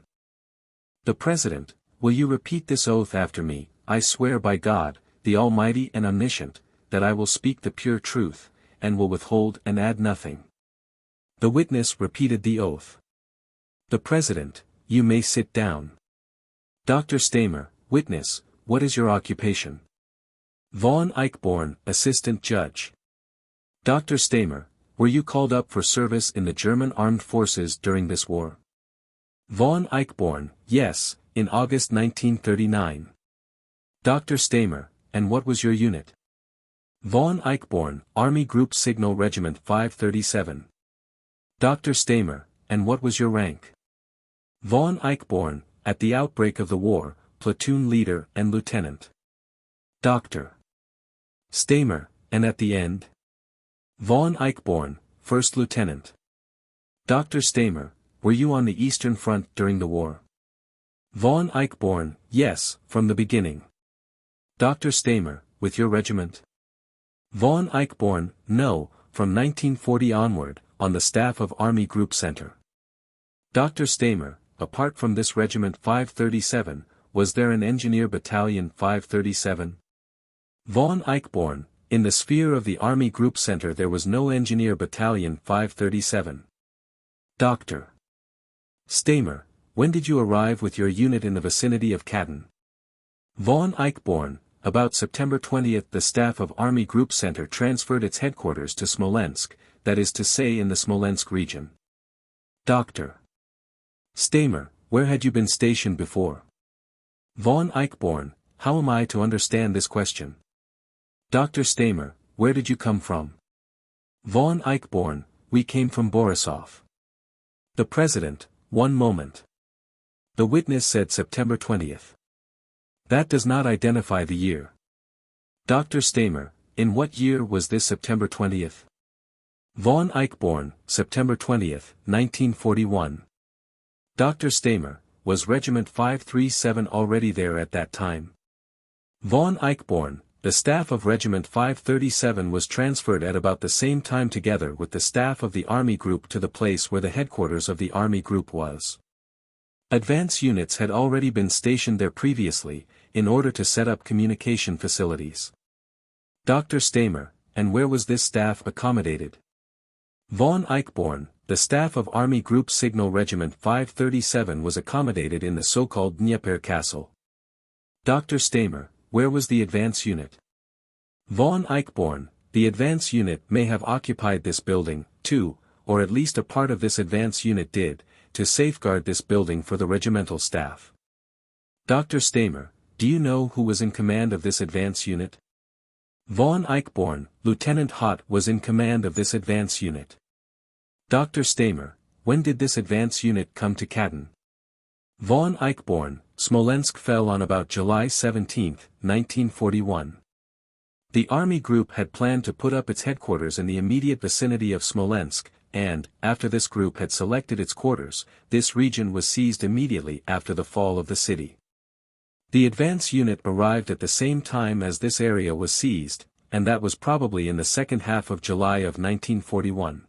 The President, will you repeat this oath after me? I swear by God, the Almighty and Omniscient, that I will speak the pure truth, and will withhold and add nothing. The witness repeated the oath. The President, you may sit down. Dr. Stamer, witness, what is your occupation? Von Eichborn, assistant judge. Dr. Stamer, were you called up for service in the German armed forces during this war? Von Eichborn, yes, in August 1939. Dr. Stamer, and what was your unit? Von Eichborn, Army Group Signal Regiment 537. Dr. Stamer, and what was your rank? Von Eichborn, at the outbreak of the war, platoon leader and lieutenant. Dr. Stamer, and at the end? Von Eichborn, first lieutenant. Dr. Stamer, were you on the Eastern Front during the war? Von Eichborn, yes, from the beginning. Dr. Stamer, with your regiment? Von Eichborn, no, from 1940 onward, on the staff of Army Group Center. Dr. Stamer, apart from this regiment 537, was there an engineer battalion 537? Von Eichborn, in the sphere of the Army Group Center there was no engineer battalion 537. Dr. Stamer, when did you arrive with your unit in the vicinity of Katten? Von Eichborn, about September 20th the staff of Army Group Center transferred its headquarters to Smolensk, that is to say in the Smolensk region. Dr. Stamer, where had you been stationed before? Von Eichborn, how am I to understand this question? Dr. Stamer, where did you come from? Von Eichborn, we came from Borisov. The President, one moment. The witness said September 20th. That does not identify the year. Dr. Stamer, in what year was this September 20th? Von Eichborn, September 20th, 1941. Dr. Stamer, was Regiment 537 already there at that time? Von Eichborn, the staff of Regiment 537 was transferred at about the same time together with the staff of the Army Group to the place where the headquarters of the Army Group was. Advance units had already been stationed there previously, in order to set up communication facilities. Dr. Stamer, and where was this staff accommodated? Von Eichborn, the staff of Army Group Signal Regiment 537 was accommodated in the so-called Dnieper Castle. Dr. Stamer, where was the advance unit? Von Eichborn, the advance unit may have occupied this building, too, or at least a part of this advance unit did, to safeguard this building for the regimental staff. Dr. Stamer, do you know who was in command of this advance unit? Von Eichborn, Lieutenant Hott was in command of this advance unit. Dr. Stamer, when did this advance unit come to Katten? Von Eichborn, Smolensk fell on about July 17, 1941. The Army Group had planned to put up its headquarters in the immediate vicinity of Smolensk, and, after this group had selected its quarters, this region was seized immediately after the fall of the city. The advance unit arrived at the same time as this area was seized, and that was probably in the second half of July of 1941.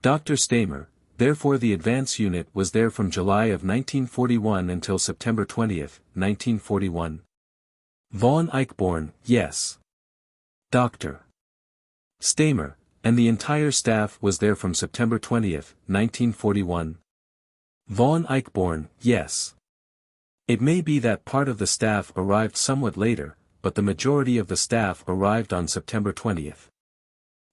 Dr. Stamer, therefore the advance unit was there from July of 1941 until September 20, 1941. Von Eichborn, yes. Dr. Stamer, and the entire staff was there from September 20, 1941. Von Eichborn, yes. It may be that part of the staff arrived somewhat later, but the majority of the staff arrived on September 20th.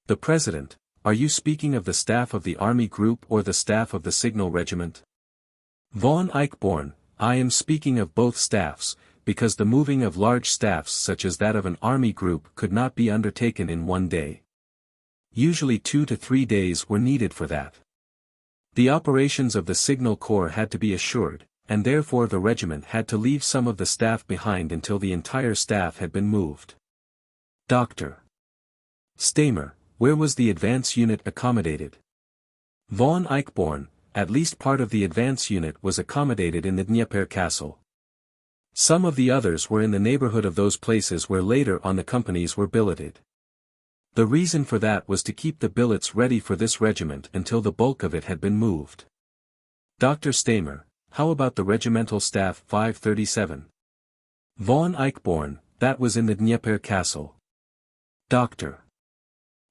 The President, are you speaking of the staff of the Army Group or the staff of the Signal Regiment? Von Eichborn, I am speaking of both staffs, because the moving of large staffs such as that of an Army Group could not be undertaken in one day. Usually 2 to 3 days were needed for that. The operations of the Signal Corps had to be assured, and therefore the regiment had to leave some of the staff behind until the entire staff had been moved. Dr. Stamer, where was the advance unit accommodated? Von Eichborn, at least part of the advance unit was accommodated in the Dnieper Castle. Some of the others were in the neighborhood of those places where later on the companies were billeted. The reason for that was to keep the billets ready for this regiment until the bulk of it had been moved. Dr. Stamer, how about the regimental staff 537? Von Eichborn, that was in the Dnieper Castle. Dr.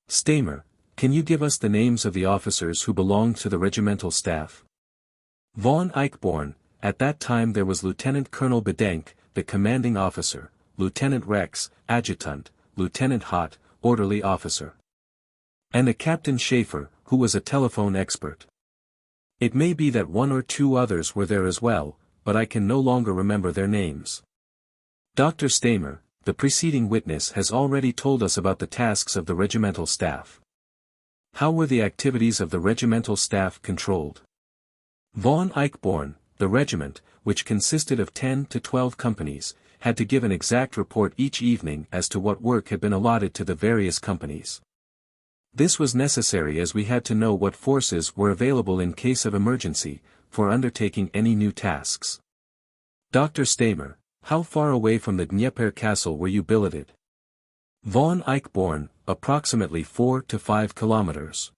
Stamer, can you give us the names of the officers who belonged to the regimental staff? Von Eichborn, at that time there was Lieutenant Colonel Bedenk, the commanding officer, Lieutenant Rex, adjutant, Lieutenant Hott, orderly officer, and a Captain Schaefer, who was a telephone expert. It may be that one or two others were there as well, but I can no longer remember their names. Dr. Stamer, the preceding witness, has already told us about the tasks of the regimental staff. How were the activities of the regimental staff controlled? Von Eichborn, the regiment, which consisted of 10 to 12 companies, had to give an exact report each evening as to what work had been allotted to the various companies. This was necessary as we had to know what forces were available in case of emergency, for undertaking any new tasks. Dr. Stamer, how far away from the Dnieper Castle were you billeted? Von Eichborn, approximately 4 to 5 kilometers.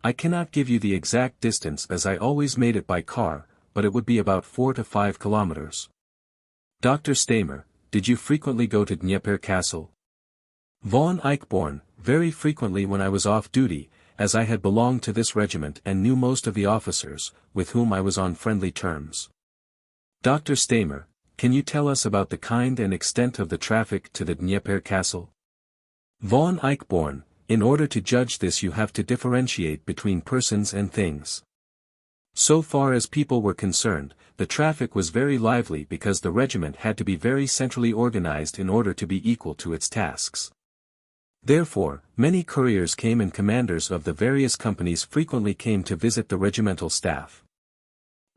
I cannot give you the exact distance as I always made it by car, but it would be about 4 to 5 kilometers. Dr. Stamer, did you frequently go to Dnieper Castle? Von Eichborn, very frequently when I was off duty, as I had belonged to this regiment and knew most of the officers, with whom I was on friendly terms. Dr. Stamer, can you tell us about the kind and extent of the traffic to the Dnieper Castle? Von Eichborn, in order to judge this you have to differentiate between persons and things. So far as people were concerned, the traffic was very lively because the regiment had to be very centrally organized in order to be equal to its tasks. Therefore, many couriers came and commanders of the various companies frequently came to visit the regimental staff.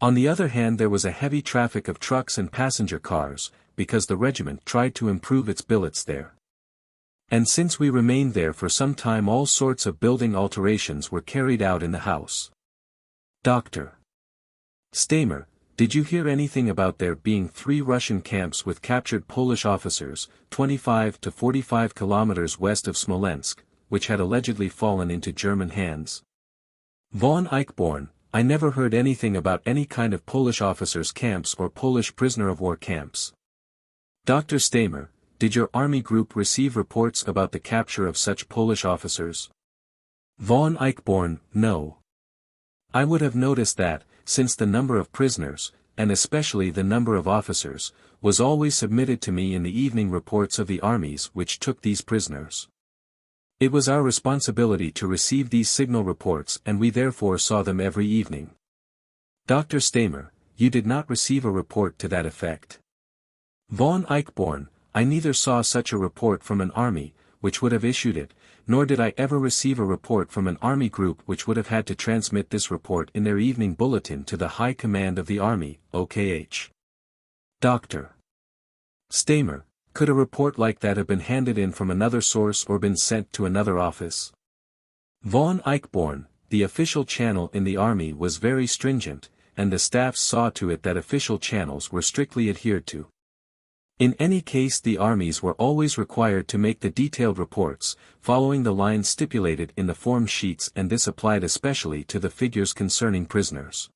On the other hand, there was a heavy traffic of trucks and passenger cars, because the regiment tried to improve its billets there. And since we remained there for some time, all sorts of building alterations were carried out in the house. Dr. Stamer, did you hear anything about there being 3 Russian camps with captured Polish officers, 25 to 45 kilometers west of Smolensk, which had allegedly fallen into German hands? Von Eichborn, I never heard anything about any kind of Polish officers' camps or Polish prisoner-of-war camps. Dr. Stamer, did your army group receive reports about the capture of such Polish officers? Von Eichborn, no. I would have noticed that, since the number of prisoners, and especially the number of officers, was always submitted to me in the evening reports of the armies which took these prisoners. It was our responsibility to receive these signal reports and we therefore saw them every evening. Dr. Stamer, you did not receive a report to that effect. Von Eichborn, I neither saw such a report from an army, which would have issued it, nor did I ever receive a report from an army group which would have had to transmit this report in their evening bulletin to the High Command of the Army, OKH. Dr. Stamer, could a report like that have been handed in from another source or been sent to another office? Von Eichborn, the official channel in the army was very stringent, and the staffs saw to it that official channels were strictly adhered to. In any case, the armies were always required to make the detailed reports, following the lines stipulated in the form sheets, and this applied especially to the figures concerning prisoners.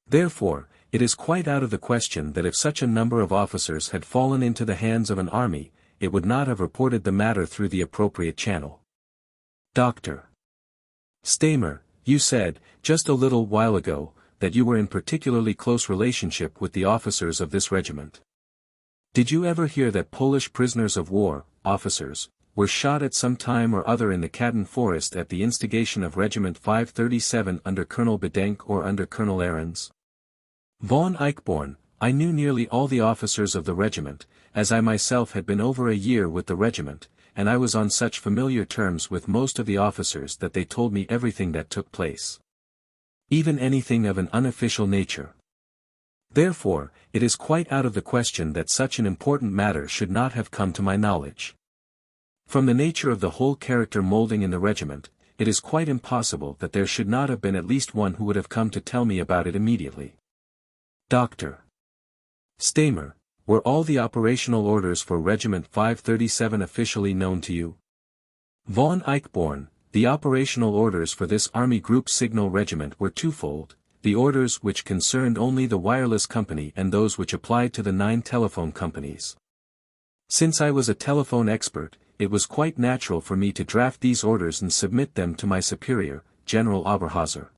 Therefore, it is quite out of the question that if such a number of officers had fallen into the hands of an army, it would not have reported the matter through the appropriate channel. Dr. Stamer, you said, just a little while ago, that you were in particularly close relationship with the officers of this regiment. Did you ever hear that Polish prisoners of war, officers, were shot at some time or other in the Khaddin Forest at the instigation of Regiment 537 under Colonel Bedenk or under Colonel Ahrens? Von Eichborn, I knew nearly all the officers of the regiment, as I myself had been over a year with the regiment, and I was on such familiar terms with most of the officers that they told me everything that took place. Even anything of an unofficial nature. Therefore, it is quite out of the question that such an important matter should not have come to my knowledge. From the nature of the whole character molding in the regiment, it is quite impossible that there should not have been at least one who would have come to tell me about it immediately. Dr. Stamer, were all the operational orders for Regiment 537 officially known to you? Von Eichborn, the operational orders for this Army Group Signal Regiment were twofold, the orders which concerned only the wireless company and those which applied to the 9 telephone companies. Since I was a telephone expert, it was quite natural for me to draft these orders and submit them to my superior, General Oberhauser.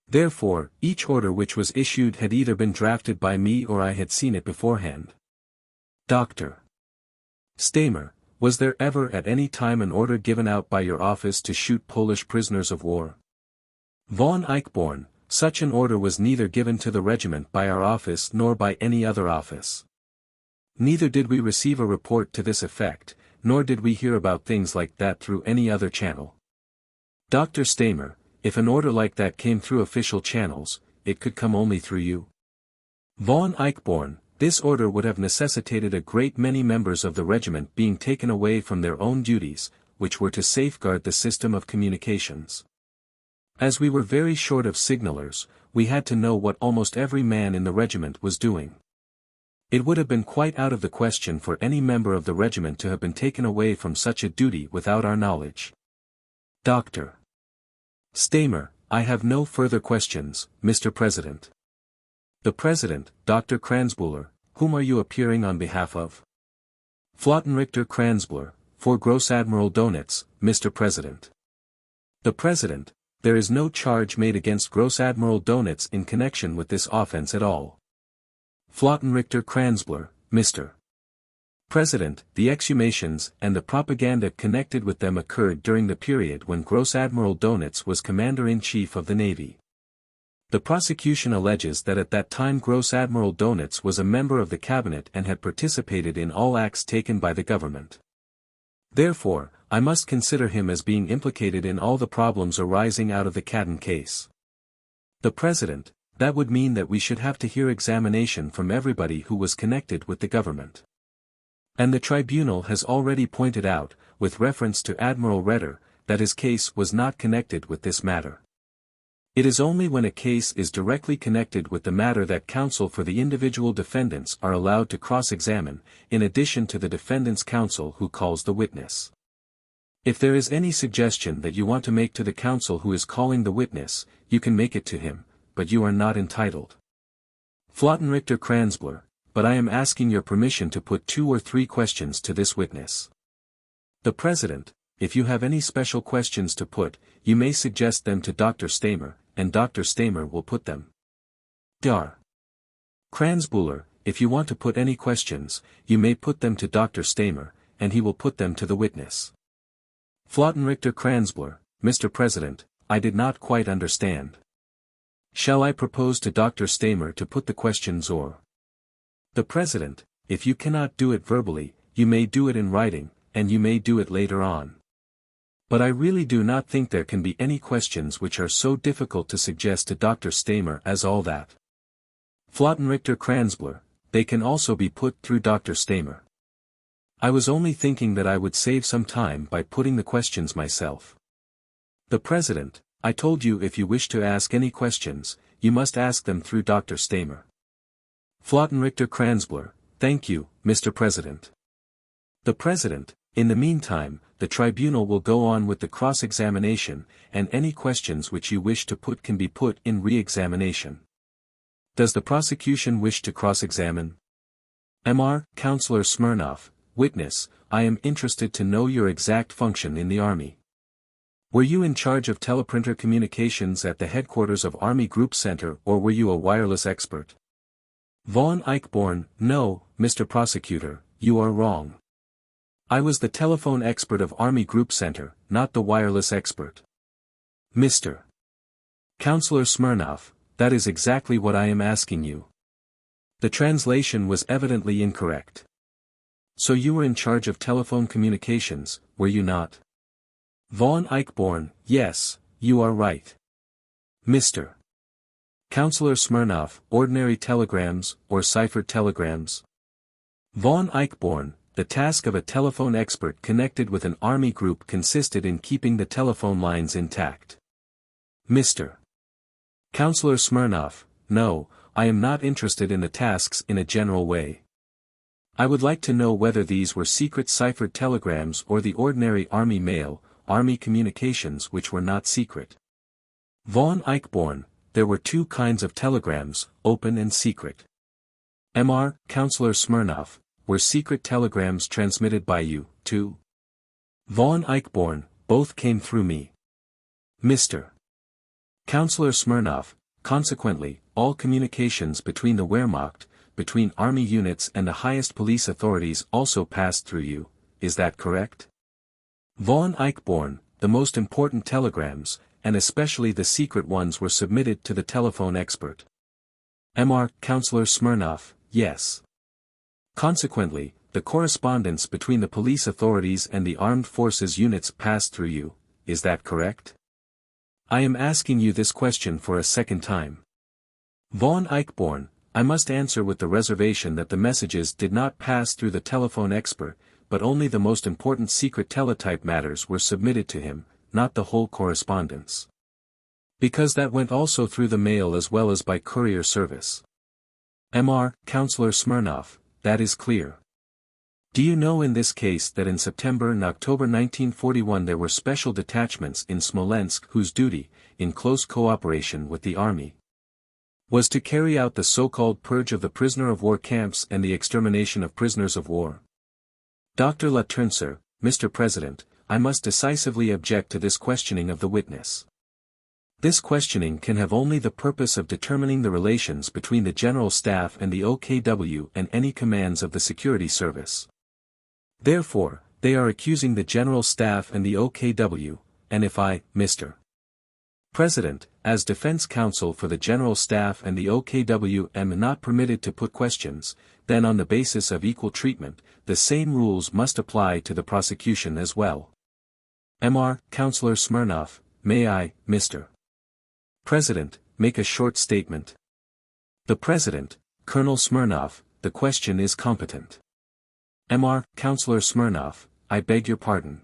Therefore, each order which was issued had either been drafted by me or I had seen it beforehand. Dr. Stamer, was there ever at any time an order given out by your office to shoot Polish prisoners of war? Von Eichborn, such an order was neither given to the regiment by our office nor by any other office. Neither did we receive a report to this effect, nor did we hear about things like that through any other channel. Dr. Stamer, if an order like that came through official channels, it could come only through you. Von Eichborn, this order would have necessitated a great many members of the regiment being taken away from their own duties, which were to safeguard the system of communications. As we were very short of signalers, we had to know what almost every man in the regiment was doing. It would have been quite out of the question for any member of the regiment to have been taken away from such a duty without our knowledge. Dr. Stamer, I have no further questions, Mr. President. The President, Dr. Kranzbühler, whom are you appearing on behalf of? Flottenrichter Kranzbühler, for Gross Admiral Donitz, Mr. President. The President, there is no charge made against Gross Admiral Donitz in connection with this offense at all. Flottenrichter Kranzbühler, Mr. President, the exhumations and the propaganda connected with them occurred during the period when Gross Admiral Donitz was Commander-in-Chief of the Navy. The prosecution alleges that at that time Gross Admiral Donitz was a member of the cabinet and had participated in all acts taken by the government. Therefore, I must consider him as being implicated in all the problems arising out of the Cadden case. The President, that would mean that we should have to hear examination from everybody who was connected with the government. And the tribunal has already pointed out, with reference to Admiral Redder, that his case was not connected with this matter. It is only when a case is directly connected with the matter that counsel for the individual defendants are allowed to cross-examine, in addition to the defendant's counsel who calls the witness. If there is any suggestion that you want to make to the counsel who is calling the witness, you can make it to him, but you are not entitled. Flottenrichter Kranzbühler, but I am asking your permission to put 2 or 3 questions to this witness. The President, if you have any special questions to put, you may suggest them to Dr. Stamer, and Dr. Stamer will put them. Dr. Kranzbühler, if you want to put any questions, you may put them to Dr. Stamer, and he will put them to the witness. Flottenrichter Kranzbühler, Mr. President, I did not quite understand. Shall I propose to Dr. Stamer to put the questions or? The President, if you cannot do it verbally, you may do it in writing, and you may do it later on. But I really do not think there can be any questions which are so difficult to suggest to Dr. Stamer as all that. Flottenrichter Kranzbühler, they can also be put through Dr. Stamer. I was only thinking that I would save some time by putting the questions myself. The President, I told you if you wish to ask any questions, you must ask them through Dr. Stamer. Flottenrichter Kranzbühler, thank you, Mr. President. The President, in the meantime, the tribunal will go on with the cross-examination, and any questions which you wish to put can be put in re-examination. Does the prosecution wish to cross-examine? Mr. Counselor Smirnov, witness, I am interested to know your exact function in the Army. Were you in charge of teleprinter communications at the headquarters of Army Group Center or were you a wireless expert? Von Eichborn, no, Mr. Prosecutor, you are wrong. I was the telephone expert of Army Group Center, not the wireless expert. Mr. Counselor Smirnov, that is exactly what I am asking you. The translation was evidently incorrect. So you were in charge of telephone communications, were you not? Von Eichborn, yes, you are right. Mr. Counselor Smirnov, ordinary telegrams, or ciphered telegrams? Von Eichborn, the task of a telephone expert connected with an army group consisted in keeping the telephone lines intact. Mr. Counselor Smirnov, no, I am not interested in the tasks in a general way. I would like to know whether these were secret ciphered telegrams or the ordinary army mail, army communications which were not secret. Von Eichborn, there were 2 kinds of telegrams, open and secret. Mr. Counselor Smirnov, were secret telegrams transmitted by you, too? Von Eichborn, both came through me. Mr. Counselor Smirnov, consequently, all communications between the Wehrmacht, between army units and the highest police authorities also passed through you, is that correct? Von Eichborn, the most important telegrams, and especially the secret ones were submitted to the telephone expert. Mr. Counselor Smirnov, yes. Consequently, the correspondence between the police authorities and the armed forces units passed through you, is that correct? I am asking you this question for a second time. Von Eichborn, I must answer with the reservation that the messages did not pass through the telephone expert, but only the most important secret teletype matters were submitted to him, not the whole correspondence. Because that went also through the mail as well as by courier service. Mr. Counselor Smirnov, that is clear. Do you know in this case that in September and October 1941 there were special detachments in Smolensk whose duty, in close cooperation with the army, was to carry out the so-called purge of the prisoner of war camps and the extermination of prisoners of war? Dr. Laternser, Mr. President, I must decisively object to this questioning of the witness. This questioning can have only the purpose of determining the relations between the General Staff and the OKW and any commands of the security service. Therefore, they are accusing the General Staff and the OKW, and if I, Mr. President, as defense counsel for the General Staff and the OKW am not permitted to put questions, then on the basis of equal treatment, the same rules must apply to the prosecution as well. Mr. Counselor Smirnov, may I, Mr. President, make a short statement? The President, Colonel Smirnov, the question is competent. Mr. Counselor Smirnov, I beg your pardon.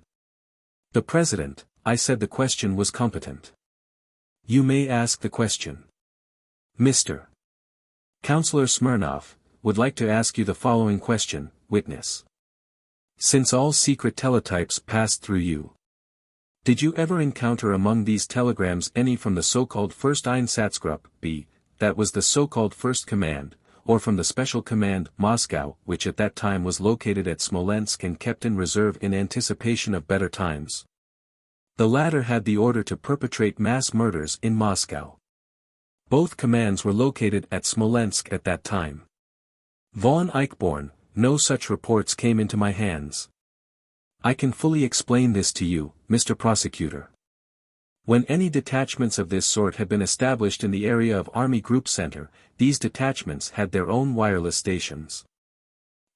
The President, I said the question was competent. You may ask the question. Mr. Counselor Smirnov, would like to ask you the following question, witness. Since all secret teletypes passed through you, did you ever encounter among these telegrams any from the so-called First Einsatzgruppe B, that was the so-called First Command, or from the Special Command Moscow, which at that time was located at Smolensk and kept in reserve in anticipation of better times? The latter had the order to perpetrate mass murders in Moscow. Both commands were located at Smolensk at that time. Von Eichborn, no such reports came into my hands. I can fully explain this to you, Mr. Prosecutor. When any detachments of this sort had been established in the area of Army Group Center, these detachments had their own wireless stations.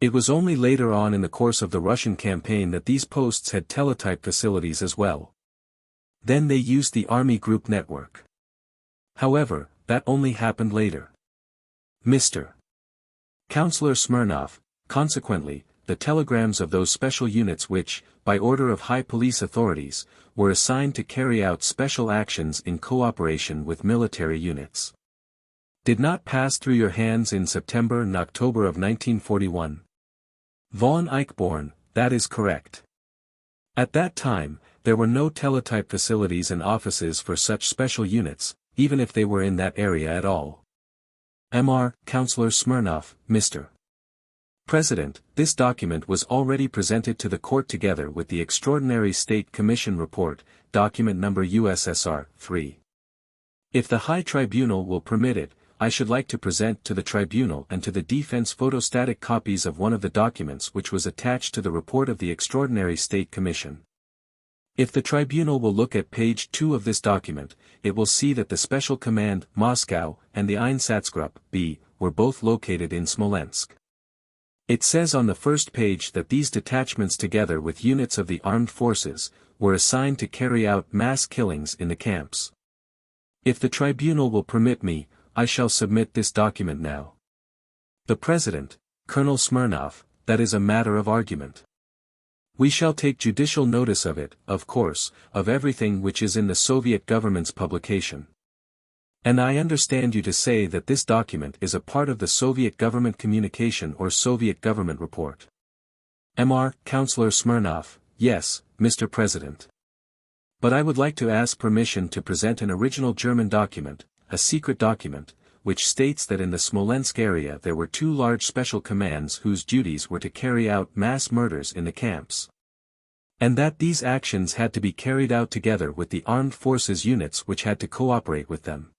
It was only later on in the course of the Russian campaign that these posts had teletype facilities as well. Then they used the Army Group network. However, that only happened later. Mr. Counselor Smirnov, consequently, the telegrams of those special units which, by order of high police authorities, were assigned to carry out special actions in cooperation with military units, did not pass through your hands in September and October of 1941. Von Eichborn, that is correct. At that time, there were no teletype facilities and offices for such special units, even if they were in that area at all. Mr. Counselor Smirnov, Mr. President, this document was already presented to the court together with the Extraordinary State Commission Report, document number USSR 3. If the High Tribunal will permit it, I should like to present to the Tribunal and to the defense photostatic copies of one of the documents which was attached to the report of the Extraordinary State Commission. If the Tribunal will look at page 2 of this document, it will see that the Special Command Moscow and the Einsatzgruppe B were both located in Smolensk. It says on the first page that these detachments together with units of the armed forces, were assigned to carry out mass killings in the camps. If the Tribunal will permit me, I shall submit this document now. The President, Colonel Smirnov, that is a matter of argument. We shall take judicial notice of it, of course, of everything which is in the Soviet government's publication. And I understand you to say that this document is a part of the Soviet government communication or Soviet government report. Mr. Counselor Smirnov, yes, Mr. President. But I would like to ask permission to present an original German document, a secret document, which states that in the Smolensk area there were two large special commands whose duties were to carry out mass murders in the camps. And that these actions had to be carried out together with the armed forces units which had to cooperate with them.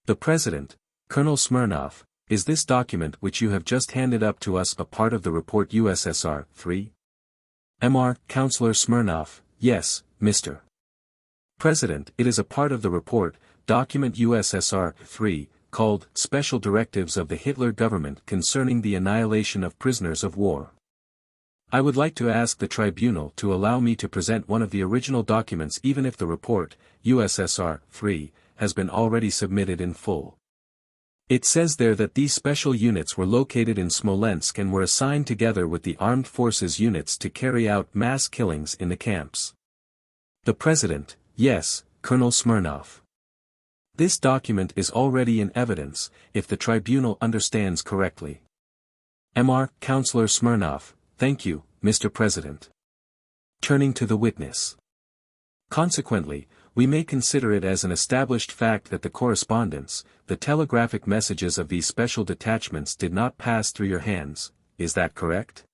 The President, Colonel Smirnov, is this document which you have just handed up to us a part of the report USSR 3? Mr. Counselor Smirnov, yes, Mr. President. It is a part of the report, document USSR 3, called Special Directives of the Hitler Government Concerning the Annihilation of Prisoners of War. I would like to ask the tribunal to allow me to present one of the original documents even if the report, USSR 3, has been already submitted in full. It says there that these special units were located in Smolensk and were assigned together with the armed forces units to carry out mass killings in the camps. The President, yes, Colonel Smirnov. This document is already in evidence, if the tribunal understands correctly. Mr. Counselor Smirnov, thank you, Mr. President. Turning to the witness. Consequently, we may consider it as an established fact that the correspondence, the telegraphic messages of these special detachments did not pass through your hands, is that correct?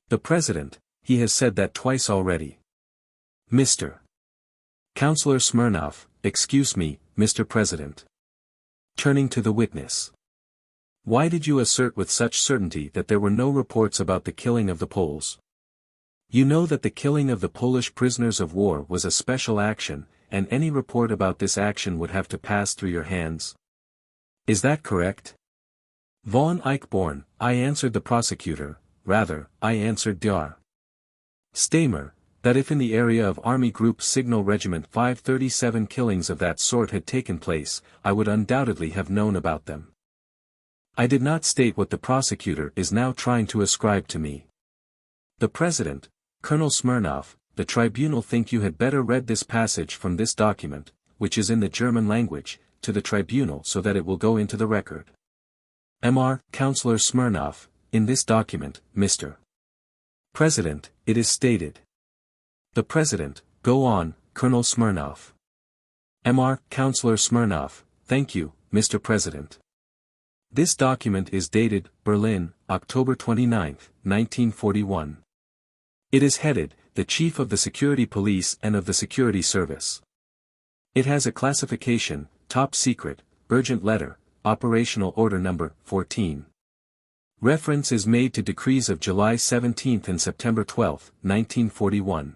The President, he has said that twice already. Mr. Counselor Smirnov, excuse me, Mr. President. Turning to the witness. Why did you assert with such certainty that there were no reports about the killing of the Poles? You know that the killing of the Polish prisoners of war was a special action, and any report about this action would have to pass through your hands. Is that correct? Von Eichborn, I answered the prosecutor, rather, I answered Dr. Stamer, that if in the area of Army Group Signal Regiment 537 killings of that sort had taken place, I would undoubtedly have known about them. I did not state what the prosecutor is now trying to ascribe to me. The President, Colonel Smirnov, the tribunal think you had better read this passage from this document, which is in the German language, to the tribunal so that it will go into the record. Mr. Counselor Smirnov, in this document, Mr. President, it is stated. The President, go on, Colonel Smirnov. Mr. Counselor Smirnov, thank you, Mr. President. This document is dated, Berlin, October 29, 1941. It is headed, the Chief of the Security Police and of the Security Service. It has a classification, Top Secret, Urgent Letter, Operational Order Number 14. Reference is made to decrees of July 17 and September 12, 1941.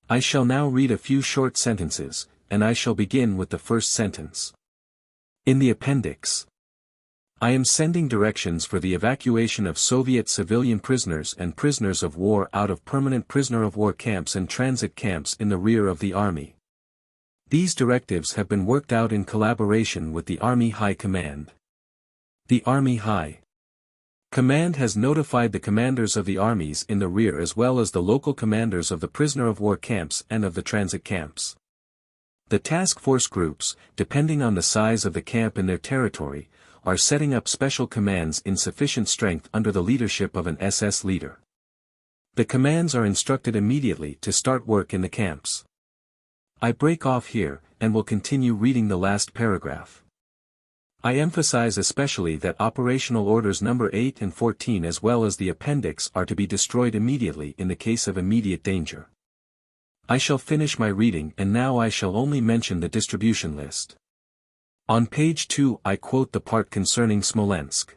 I shall now read a few short sentences, and I shall begin with the first sentence. In the appendix. I am sending directions for the evacuation of Soviet civilian prisoners and prisoners of war out of permanent prisoner of war camps and transit camps in the rear of the Army. These directives have been worked out in collaboration with the Army High Command. The Army High Command has notified the commanders of the armies in the rear as well as the local commanders of the prisoner of war camps and of the transit camps. The task force groups, depending on the size of the camp in their territory, are setting up special commands in sufficient strength under the leadership of an SS leader. The commands are instructed immediately to start work in the camps. I break off here, and will continue reading the last paragraph. I emphasize especially that Operational Orders Number 8 and 14 as well as the appendix are to be destroyed immediately in the case of immediate danger. I shall finish my reading and now I shall only mention the distribution list. On page 2 I quote the part concerning Smolensk.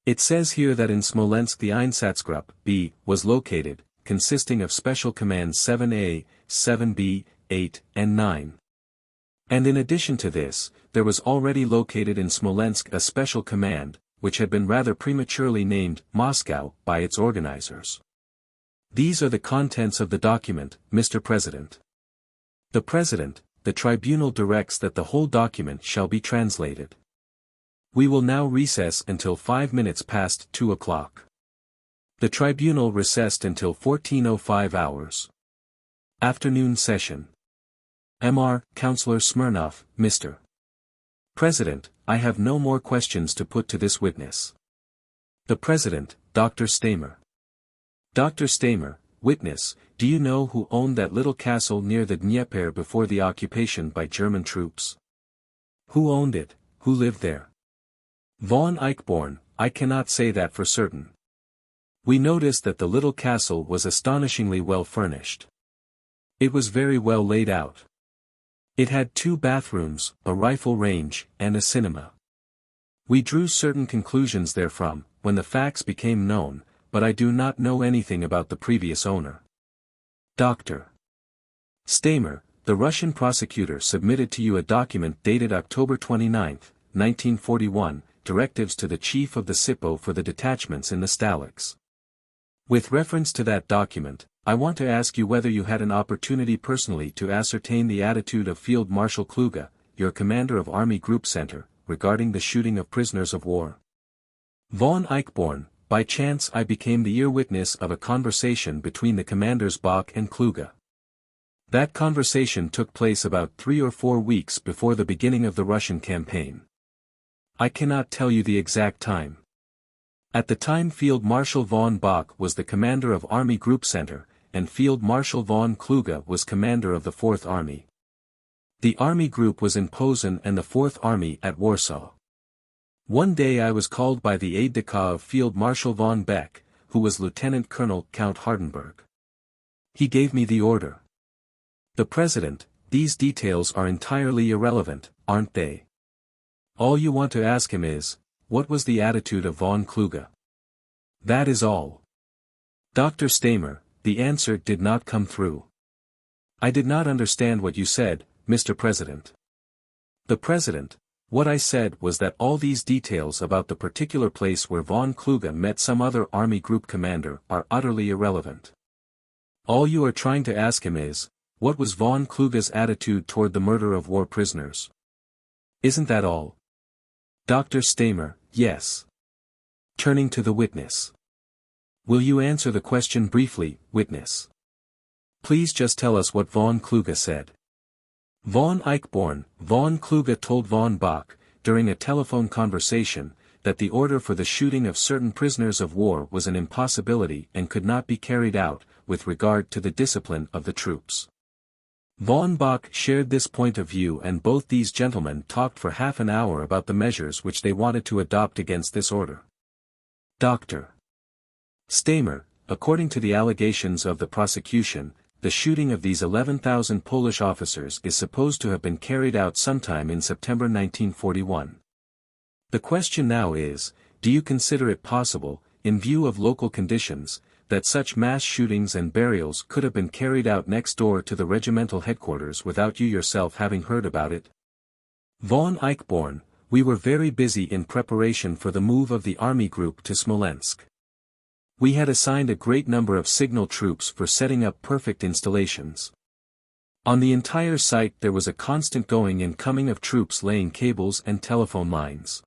It says here that in Smolensk the Einsatzgruppe B was located, consisting of Special Commands 7A, 7B, 8, and 9. And in addition to this, there was already located in Smolensk a special command, which had been rather prematurely named Moscow by its organizers. These are the contents of the document, Mr. President. The President, the tribunal directs that the whole document shall be translated. We will now recess until 5 minutes past 2 o'clock. The tribunal recessed until 14:05 hours. Afternoon session. Mr. Counselor Smirnov, Mr. President, I have no more questions to put to this witness. The President, Dr. Stamer. Dr. Stamer, witness, do you know who owned that little castle near the Dnieper before the occupation by German troops? Who owned it, who lived there? Von Eichborn, I cannot say that for certain. We noticed that the little castle was astonishingly well furnished. It was very well laid out. It had 2 bathrooms, a rifle range, and a cinema. We drew certain conclusions therefrom, when the facts became known, but I do not know anything about the previous owner. Dr. Stamer, the Russian prosecutor submitted to you a document dated October 29, 1941, directives to the chief of the SIPO for the detachments in the Staliks. With reference to that document, I want to ask you whether you had an opportunity personally to ascertain the attitude of Field Marshal Kluge, your commander of Army Group Center, regarding the shooting of prisoners of war. Von Eichborn, by chance I became the ear witness of a conversation between the commanders Bach and Kluge. That conversation took place about 3 or 4 weeks before the beginning of the Russian campaign. I cannot tell you the exact time. At the time Field Marshal von Bach was the commander of Army Group Center, and Field Marshal von Kluge was commander of the 4th Army. The Army Group was in Posen and the 4th Army at Warsaw. One day I was called by the aide-de-camp of Field Marshal von Beck, who was Lieutenant Colonel Count Hardenberg. He gave me the order. The President, these details are entirely irrelevant, aren't they? All you want to ask him is, what was the attitude of von Kluge? That is all. Dr. Stamer, the answer did not come through. I did not understand what you said, Mr. President. The President, what I said was that all these details about the particular place where von Kluge met some other Army Group commander are utterly irrelevant. All you are trying to ask him is, what was von Kluge's attitude toward the murder of war prisoners? Isn't that all? Dr. Stamer, yes. Turning to the witness. Will you answer the question briefly, witness? Please just tell us what von Kluge said. Von Eichborn, von Kluge told von Bach, during a telephone conversation, that the order for the shooting of certain prisoners of war was an impossibility and could not be carried out, with regard to the discipline of the troops. Von Bach shared this point of view and both these gentlemen talked for half an hour about the measures which they wanted to adopt against this order. Dr. Stamer, according to the allegations of the prosecution, the shooting of these 11,000 Polish officers is supposed to have been carried out sometime in September 1941. The question now is, do you consider it possible, in view of local conditions, that such mass shootings and burials could have been carried out next door to the regimental headquarters without you yourself having heard about it? Von Eichborn, we were very busy in preparation for the move of the Army Group to Smolensk. We had assigned a great number of signal troops for setting up perfect installations. On the entire site there was a constant going and coming of troops laying cables and telephone lines.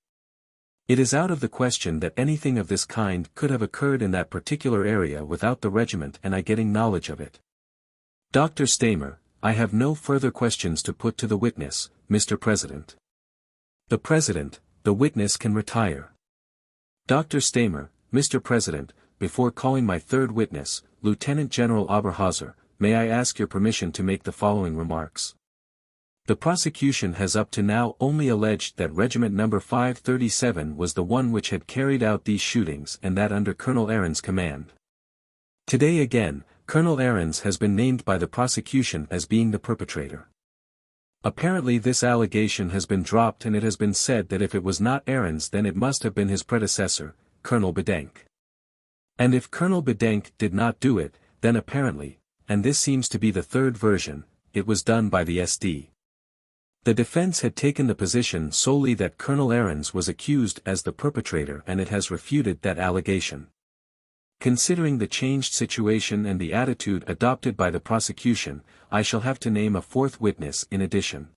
It is out of the question that anything of this kind could have occurred in that particular area without the regiment and I getting knowledge of it. Dr. Stamer, I have no further questions to put to the witness, Mr. President. The President, the witness can retire. Dr. Stamer, Mr. President, before calling my third witness, Lieutenant General Oberhauser, may I ask your permission to make the following remarks. The prosecution has up to now only alleged that Regiment No. 537 was the one which had carried out these shootings and that under Colonel Ahrens' command. Today again, Colonel Ahrens has been named by the prosecution as being the perpetrator. Apparently this allegation has been dropped and it has been said that if it was not Ahrens then it must have been his predecessor, Colonel Bedenk. And if Colonel Bedenk did not do it, then apparently, and this seems to be the third version, it was done by the SD. The defense had taken the position solely that Colonel Ahrens was accused as the perpetrator and it has refuted that allegation. Considering the changed situation and the attitude adopted by the prosecution, I shall have to name a fourth witness in addition.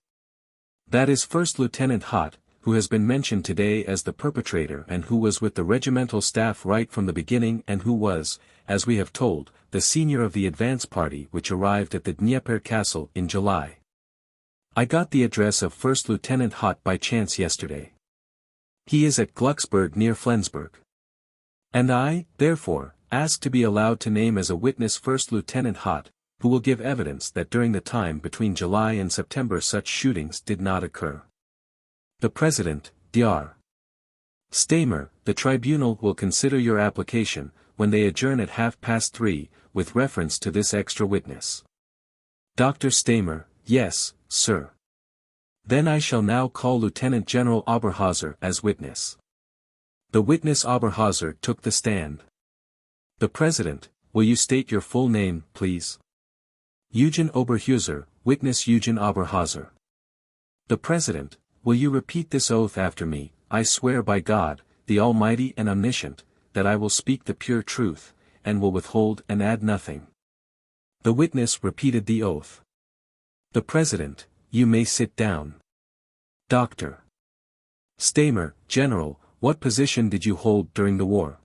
That is First Lieutenant Hott, who has been mentioned today as the perpetrator and who was with the regimental staff right from the beginning and who was, as we have told, the senior of the advance party which arrived at the Dnieper Castle in July. I got the address of First Lieutenant Hott by chance yesterday. He is at Glucksburg near Flensburg. And I, therefore, ask to be allowed to name as a witness First Lieutenant Hott, who will give evidence that during the time between July and September such shootings did not occur. The President, Dr. Stamer, the tribunal will consider your application, when they adjourn at 3:30, with reference to this extra witness. Dr. Stamer, yes, sir. Then I shall now call Lieutenant General Oberhauser as witness. The witness Oberhauser took the stand. The President, will you state your full name, please? Eugen Oberhauser, witness Eugen Oberhauser. The President, will you repeat this oath after me? I swear by God, the Almighty and Omniscient, that I will speak the pure truth, and will withhold and add nothing. The witness repeated the oath. The President, you may sit down. Dr. Staymer, General, what position did you hold during the war?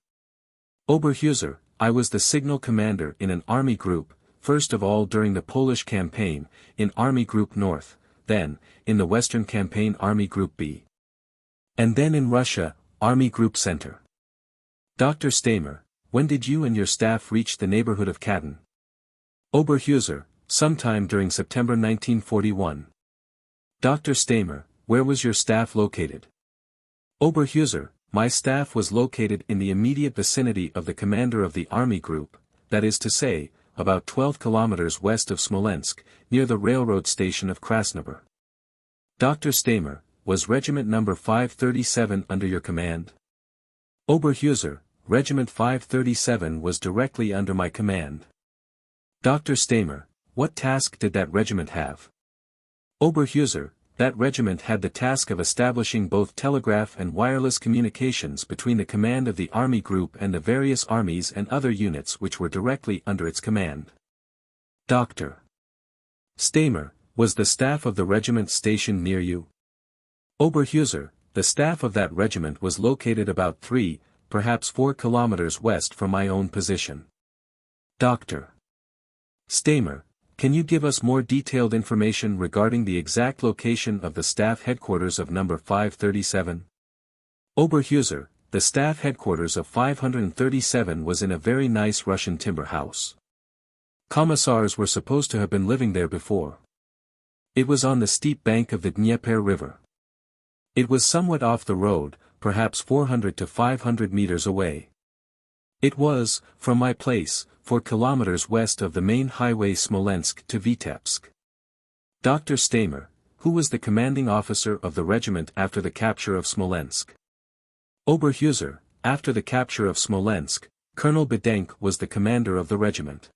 Oberhauser, I was the signal commander in an army group, first of all during the Polish campaign, in Army Group North, then, in the Western Campaign Army Group B. And then in Russia, Army Group Center. Dr. Staymer, when did you and your staff reach the neighborhood of Katyn? Oberhauser, sometime during September 1941. Dr. Staymer, where was your staff located? Oberhauser, my staff was located in the immediate vicinity of the commander of the army group, that is to say, about 12 kilometers west of Smolensk, near the railroad station of Krasnodar. Dr. Staymer, was Regiment No. 537 under your command? Oberhauser, Regiment 537 was directly under my command. Dr. Staymer, what task did that regiment have? Oberhauser, that regiment had the task of establishing both telegraph and wireless communications between the command of the army group and the various armies and other units which were directly under its command. Dr. Staymer, was the staff of the regiment stationed near you? Oberhauser, the staff of that regiment was located about 3, perhaps 4 kilometers west from my own position. Dr. Staymer, can you give us more detailed information regarding the exact location of the staff headquarters of No. 537? Oberhauser, the staff headquarters of 537 was in a very nice Russian timber house. Commissars were supposed to have been living there before. It was on the steep bank of the Dnieper River. It was somewhat off the road, perhaps 400 to 500 meters away. It was, from my place, 4 kilometers west of the main highway Smolensk to Vitebsk. Dr. Staymer, who was the commanding officer of the regiment after the capture of Smolensk? Oberhauser, after the capture of Smolensk, Colonel Bedenk was the commander of the regiment.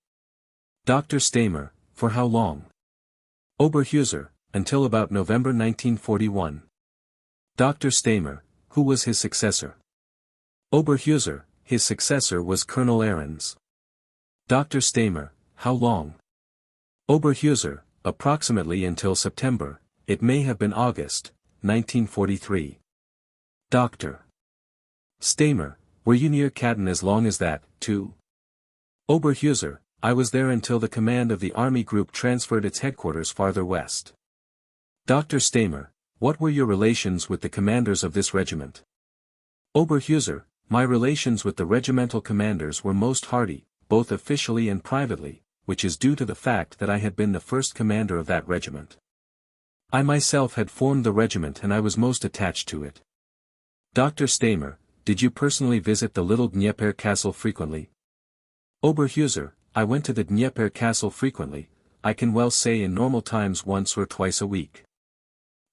Dr. Staymer, for how long? Oberhauser, until about November 1941. Dr. Staymer, who was his successor? Oberhauser, his successor was Colonel Ahrens. Dr. Staymer, how long? Oberhauser, approximately until September, it may have been August, 1943. Dr. Staymer, were you near Katyn as long as that, too? Oberhauser, I was there until the command of the army group transferred its headquarters farther west. Dr. Staymer, what were your relations with the commanders of this regiment? Oberhauser, my relations with the regimental commanders were most hearty, both officially and privately, which is due to the fact that I had been the first commander of that regiment. I myself had formed the regiment and I was most attached to it. Dr. Staymer, did you personally visit the little Dnieper castle frequently? Oberhauser, I went to the Dnieper castle frequently, I can well say in normal times once or twice a week.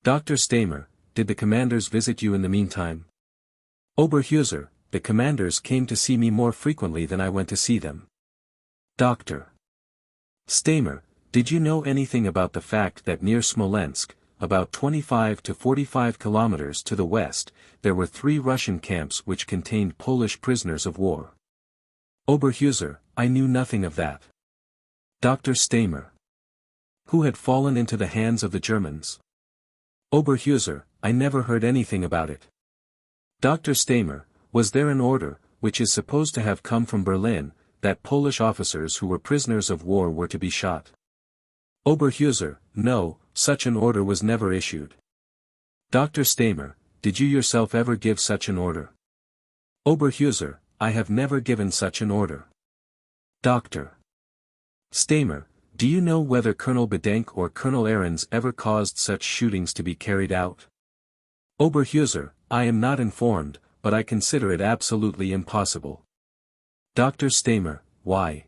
Dr. Staymer, did the commanders visit you in the meantime? Oberhauser, the commanders came to see me more frequently than I went to see them. Dr. Staymer, did you know anything about the fact that near Smolensk, about 25 to 45 kilometers to the west, there were 3 Russian camps which contained Polish prisoners of war? Oberhauser, I knew nothing of that. Dr. Staymer, who had fallen into the hands of the Germans? Oberhauser, I never heard anything about it. Dr. Staymer, was there an order, which is supposed to have come from Berlin, that Polish officers who were prisoners of war were to be shot? Oberhauser, no, such an order was never issued. Dr. Staymer, did you yourself ever give such an order? Oberhauser, I have never given such an order. Dr. Staymer, do you know whether Colonel Bedenk or Colonel Ahrens ever caused such shootings to be carried out? Oberhauser, I am not informed, but I consider it absolutely impossible. Dr. Staymer, why?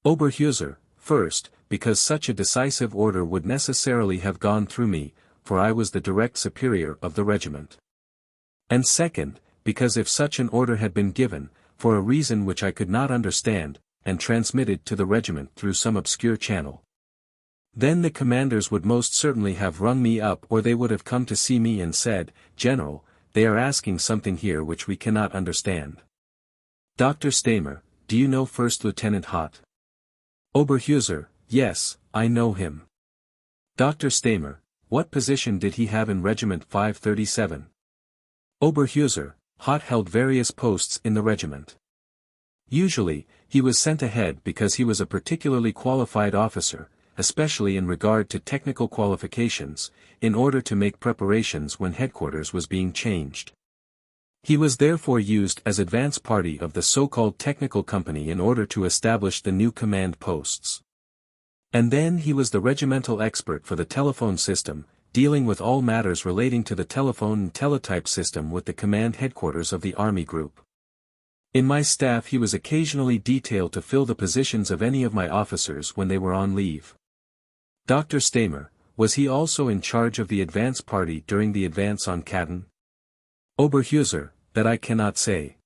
Oberhauser, first, because such a decisive order would necessarily have gone through me, for I was the direct superior of the regiment. And second, because if such an order had been given, for a reason which I could not understand, and transmitted to the regiment through some obscure channel, then the commanders would most certainly have rung me up, or they would have come to see me and said, "General, they are asking something here which we cannot understand." Dr. Stamer, do you know First Lieutenant Hott? Oberhuser, yes, I know him. Dr. Stamer, what position did he have in Regiment 537? Oberhuser, Hott held various posts in the regiment. Usually, he was sent ahead because he was a particularly qualified officer, especially in regard to technical qualifications, in order to make preparations when headquarters was being changed. He was therefore used as advance party of the so-called technical company in order to establish the new command posts. And then he was the regimental expert for the telephone system, dealing with all matters relating to the telephone and teletype system with the command headquarters of the Army Group. In my staff he was occasionally detailed to fill the positions of any of my officers when they were on leave. Dr. Stamer, was he also in charge of the advance party during the advance on Caden? Oberhuser, that I cannot say.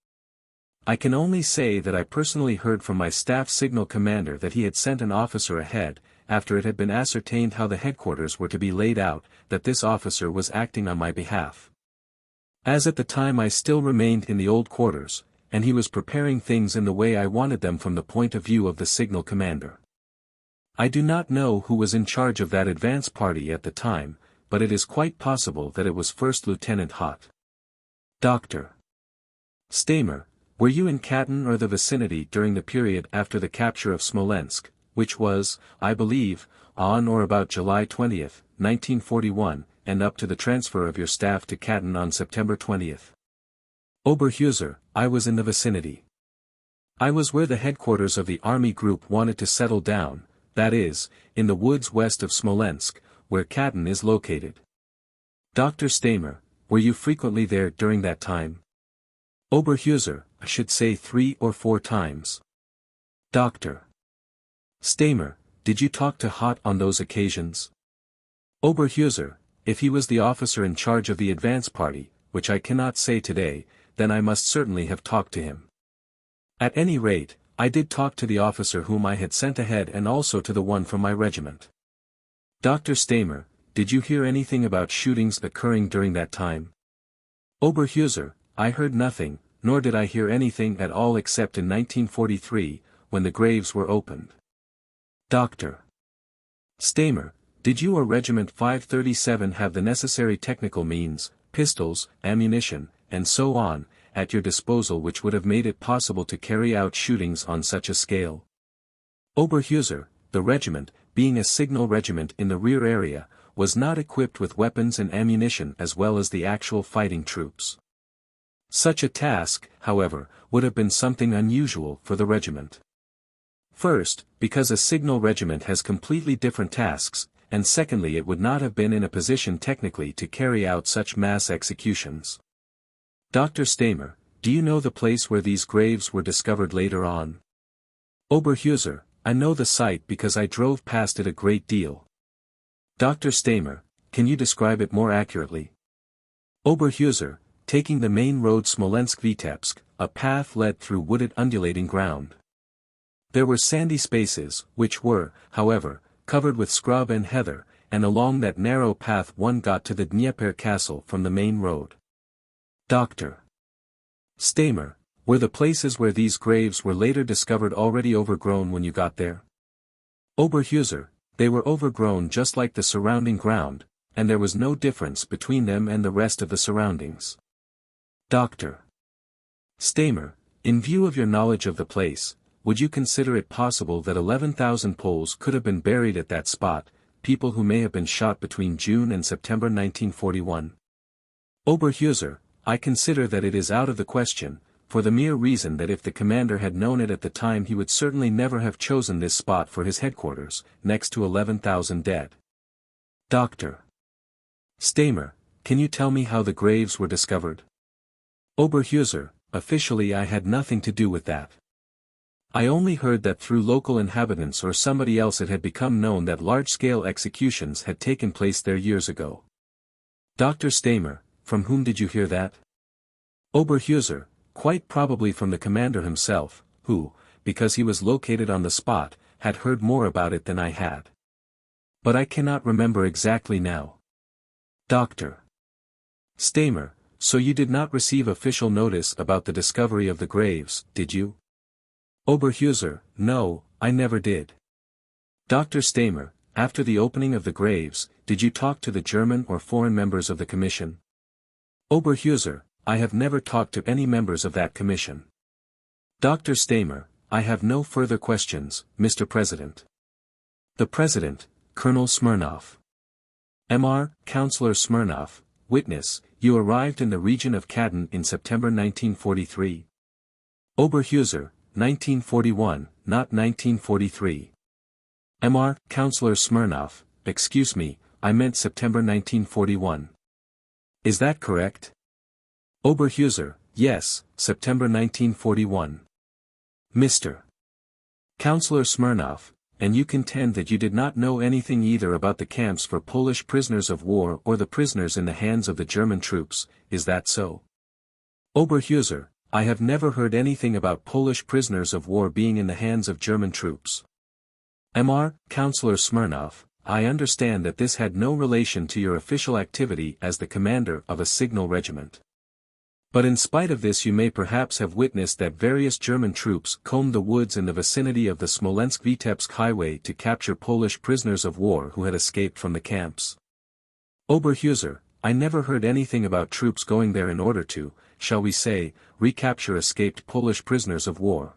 I can only say that I personally heard from my staff signal commander that he had sent an officer ahead, after it had been ascertained how the headquarters were to be laid out, that this officer was acting on my behalf. As at the time I still remained in the old quarters, and he was preparing things in the way I wanted them from the point of view of the signal commander. I do not know who was in charge of that advance party at the time, but it is quite possible that it was First Lieutenant Hott. Dr. Stamer, were you in Katyn or the vicinity during the period after the capture of Smolensk, which was, I believe, on or about July 20, 1941, and up to the transfer of your staff to Katyn on September 20? Oberhuser, I was in the vicinity. I was where the headquarters of the Army Group wanted to settle down, that is, in the woods west of Smolensk, where Katyn is located. Dr. Stamer, were you frequently there during that time? Oberhuser, I should say 3 or 4 times. Dr. Stamer, did you talk to Hott on those occasions? Oberhuser, if he was the officer in charge of the advance party, which I cannot say today, then I must certainly have talked to him. At any rate, I did talk to the officer whom I had sent ahead and also to the one from my regiment. Dr. Stamer, did you hear anything about shootings occurring during that time? Oberhuser, I heard nothing, nor did I hear anything at all except in 1943, when the graves were opened. Dr. Stamer, did you or Regiment 537 have the necessary technical means, pistols, ammunition, and so on, at your disposal which would have made it possible to carry out shootings on such a scale? Oberhuser, the regiment, being a signal regiment in the rear area, was not equipped with weapons and ammunition as well as the actual fighting troops. Such a task, however, would have been something unusual for the regiment. First, because a signal regiment has completely different tasks, and secondly it would not have been in a position technically to carry out such mass executions. Dr. Stamer, do you know the place where these graves were discovered later on? Oberhuser, I know the site because I drove past it a great deal. Dr. Stamer, can you describe it more accurately? Oberhuser, taking the main road Smolensk-Vitebsk, a path led through wooded undulating ground. There were sandy spaces, which were, however, covered with scrub and heather, and along that narrow path one got to the Dnieper castle from the main road. Dr. Stamer, were the places where these graves were later discovered already overgrown when you got there? Oberhuser, they were overgrown just like the surrounding ground, and there was no difference between them and the rest of the surroundings. Dr. Stamer, in view of your knowledge of the place, would you consider it possible that 11,000 Poles could have been buried at that spot, people who may have been shot between June and September 1941? Oberhuser, I consider that it is out of the question, for the mere reason that if the commander had known it at the time he would certainly never have chosen this spot for his headquarters, next to 11,000 dead. Dr. Stamer, can you tell me how the graves were discovered? Oberhuser, officially I had nothing to do with that. I only heard that through local inhabitants or somebody else it had become known that large-scale executions had taken place there years ago. Dr. Stamer, from whom did you hear that? Oberhuser, quite probably from the commander himself, who, because he was located on the spot, had heard more about it than I had. But I cannot remember exactly now. Dr. Stamer, so you did not receive official notice about the discovery of the graves, did you? Oberhuser, no, I never did. Dr. Stamer, after the opening of the graves, did you talk to the German or foreign members of the commission? Oberhuser, I have never talked to any members of that commission. Dr. Stamer, I have no further questions, Mr. President. The President, Colonel Smirnov. Mr. Counselor Smirnov, witness, you arrived in the region of Kladin in September 1943. Oberhuser, 1941, not 1943. Mr. Counselor Smirnov, excuse me, I meant September 1941. Is that correct? Oberhuser, yes, September 1941. Mr. Counselor Smirnov, and you contend that you did not know anything either about the camps for Polish prisoners of war or the prisoners in the hands of the German troops, is that so? Oberhuser, I have never heard anything about Polish prisoners of war being in the hands of German troops. Mr. Counselor Smirnov, I understand that this had no relation to your official activity as the commander of a signal regiment. But in spite of this you may perhaps have witnessed that various German troops combed the woods in the vicinity of the Smolensk-Vitebsk highway to capture Polish prisoners of war who had escaped from the camps. Oberhuser, I never heard anything about troops going there in order to, shall we say, recapture escaped Polish prisoners of war.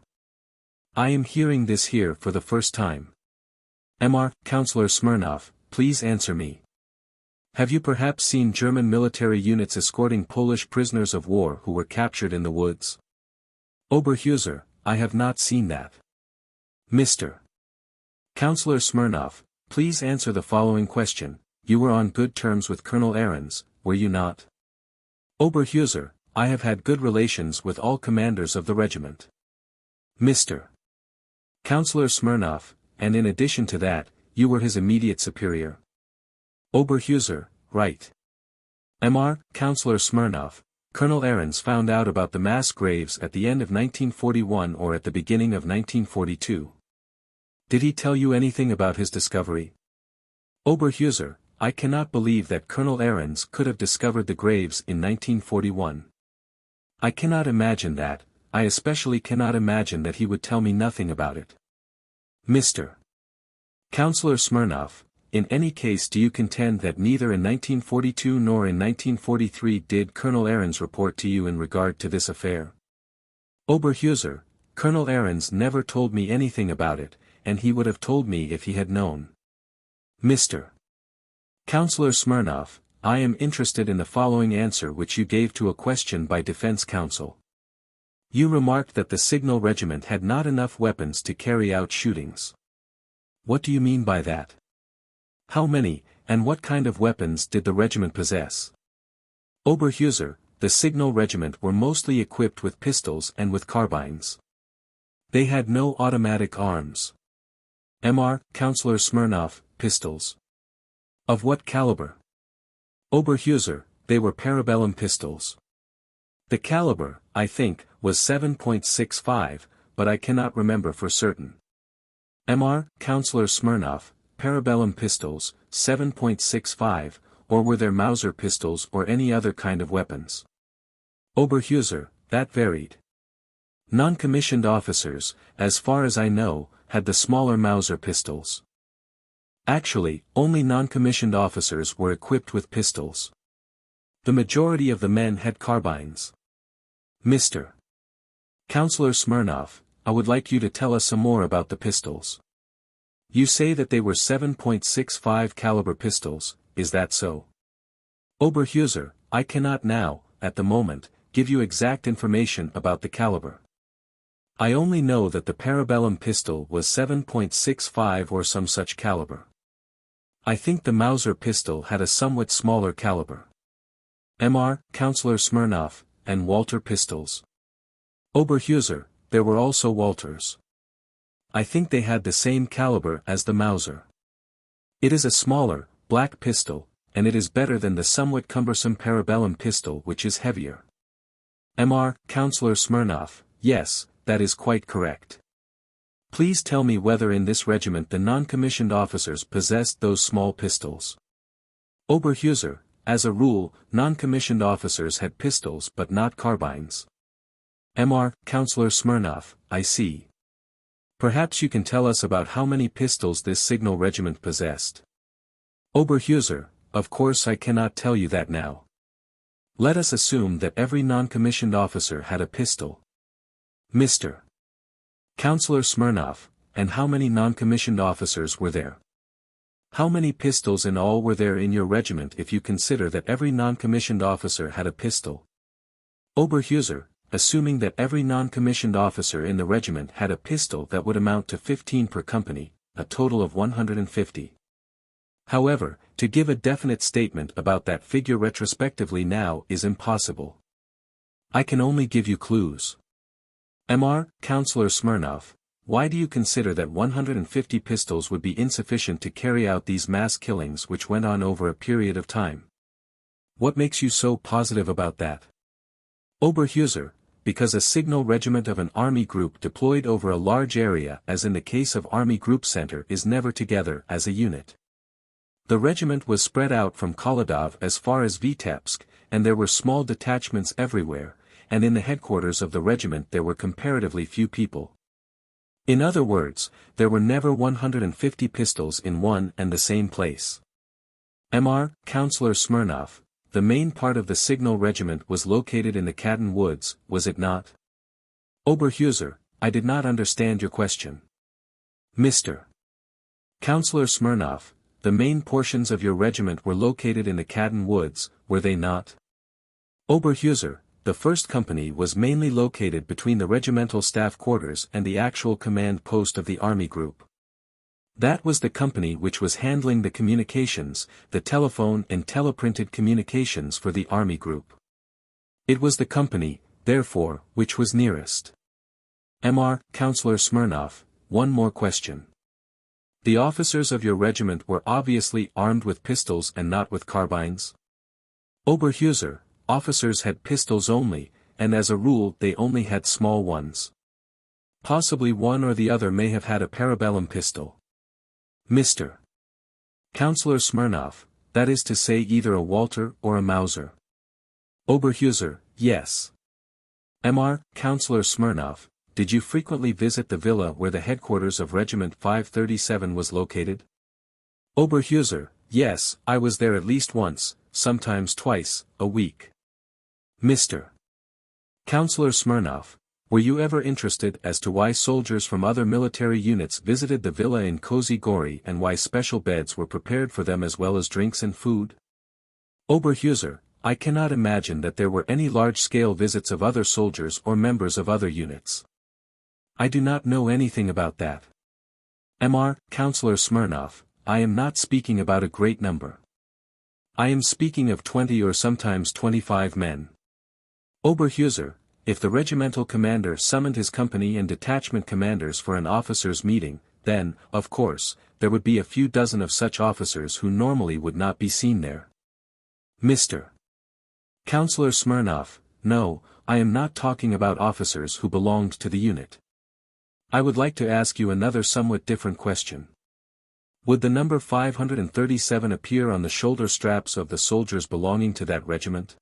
I am hearing this here for the first time. Mr. Counselor Smirnov, please answer me. Have you perhaps seen German military units escorting Polish prisoners of war who were captured in the woods? Oberhuser, I have not seen that. Mr. Counselor Smirnov, please answer the following question. You were on good terms with Colonel Ahrens, were you not? Oberhuser, I have had good relations with all commanders of the regiment. Mr. Counselor Smirnov, and in addition to that, you were his immediate superior. Oberhuser, right. Mr. Counselor Smirnov, Colonel Ahrens found out about the mass graves at the end of 1941 or at the beginning of 1942. Did he tell you anything about his discovery? Oberhuser, I cannot believe that Colonel Ahrens could have discovered the graves in 1941. I cannot imagine that, I especially cannot imagine that he would tell me nothing about it. Mr. Counselor Smirnov, in any case do you contend that neither in 1942 nor in 1943 did Colonel Ahrens report to you in regard to this affair? Oberhuser, Colonel Ahrens never told me anything about it, and he would have told me if he had known. Mr. Counselor Smirnov, I am interested in the following answer which you gave to a question by defense counsel. You remarked that the signal regiment had not enough weapons to carry out shootings. What do you mean by that? How many, and what kind of weapons did the regiment possess? Oberhuser, the signal regiment were mostly equipped with pistols and with carbines. They had no automatic arms. Mr. Counselor Smirnov, pistols. Of what caliber? Oberhuser, they were parabellum pistols. The caliber, I think, was 7.65, but I cannot remember for certain. Mr. Counselor Smirnov, parabellum pistols, 7.65, or were there Mauser pistols or any other kind of weapons? Oberhuser, that varied. Non-commissioned officers, as far as I know, had the smaller Mauser pistols. Actually, only non-commissioned officers were equipped with pistols. The majority of the men had carbines. Mr. Counselor Smirnov, I would like you to tell us some more about the pistols. You say that they were 7.65 caliber pistols, is that so? Oberhuser, I cannot now, at the moment, give you exact information about the caliber. I only know that the parabellum pistol was 7.65 or some such caliber. I think the Mauser pistol had a somewhat smaller caliber. Mr. Counselor Smirnov, and Walter pistols. Oberhuser, there were also Walters. I think they had the same caliber as the Mauser. It is a smaller, black pistol, and it is better than the somewhat cumbersome parabellum pistol which is heavier. Mr. Counselor Smirnov, yes, that is quite correct. Please tell me whether in this regiment the non-commissioned officers possessed those small pistols. Oberhuser, as a rule, non-commissioned officers had pistols but not carbines. Mr. Counselor Smirnov, I see. Perhaps you can tell us about how many pistols this signal regiment possessed. Oberhuser, of course I cannot tell you that now. Let us assume that every non-commissioned officer had a pistol. Mr. Counselor Smirnov, and how many non-commissioned officers were there? How many pistols in all were there in your regiment if you consider that every non-commissioned officer had a pistol? Oberhuser, assuming that every non-commissioned officer in the regiment had a pistol, that would amount to 15 per company, a total of 150. However, to give a definite statement about that figure retrospectively now is impossible. I can only give you clues. Mr. Counselor Smirnov, why do you consider that 150 pistols would be insufficient to carry out these mass killings which went on over a period of time? What makes you so positive about that? Oberhuser, because a signal regiment of an army group deployed over a large area, as in the case of Army Group Center, is never together as a unit. The regiment was spread out from Koledov as far as Vitebsk, and there were small detachments everywhere, and in the headquarters of the regiment there were comparatively few people. In other words, there were never 150 pistols in one and the same place. Mr. Counselor Smirnov, the main part of the signal regiment was located in the Khatin Woods, was it not? Oberhuser, I did not understand your question. Mr. Counselor Smirnov, the main portions of your regiment were located in the Khatin Woods, were they not? Oberhuser, the first company was mainly located between the regimental staff quarters and the actual command post of the army group. That was the company which was handling the communications, the telephone and teleprinted communications for the army group. It was the company, therefore, which was nearest. Mr. Counselor Smirnov, one more question. The officers of your regiment were obviously armed with pistols and not with carbines? Oberhuser, officers had pistols only, and as a rule they only had small ones. Possibly one or the other may have had a parabellum pistol. Mr. Counselor Smirnov, that is to say either a Walter or a Mauser. Oberhuser, yes. Mr. Counselor Smirnov, did you frequently visit the villa where the headquarters of Regiment 537 was located? Oberhuser, yes, I was there at least once, sometimes twice, a week. Mr. Counselor Smirnov, were you ever interested as to why soldiers from other military units visited the villa in Kozy Gori and why special beds were prepared for them as well as drinks and food? Oberhuser, I cannot imagine that there were any large-scale visits of other soldiers or members of other units. I do not know anything about that. Mr. Counselor Smirnov, I am not speaking about a great number. I am speaking of 20 or sometimes 25 men. Oberhuser, if the regimental commander summoned his company and detachment commanders for an officers' meeting, then, of course, there would be a few dozen of such officers who normally would not be seen there. Mr. Counselor Smirnov, no, I am not talking about officers who belonged to the unit. I would like to ask you another somewhat different question. Would the number 537 appear on the shoulder straps of the soldiers belonging to that regiment?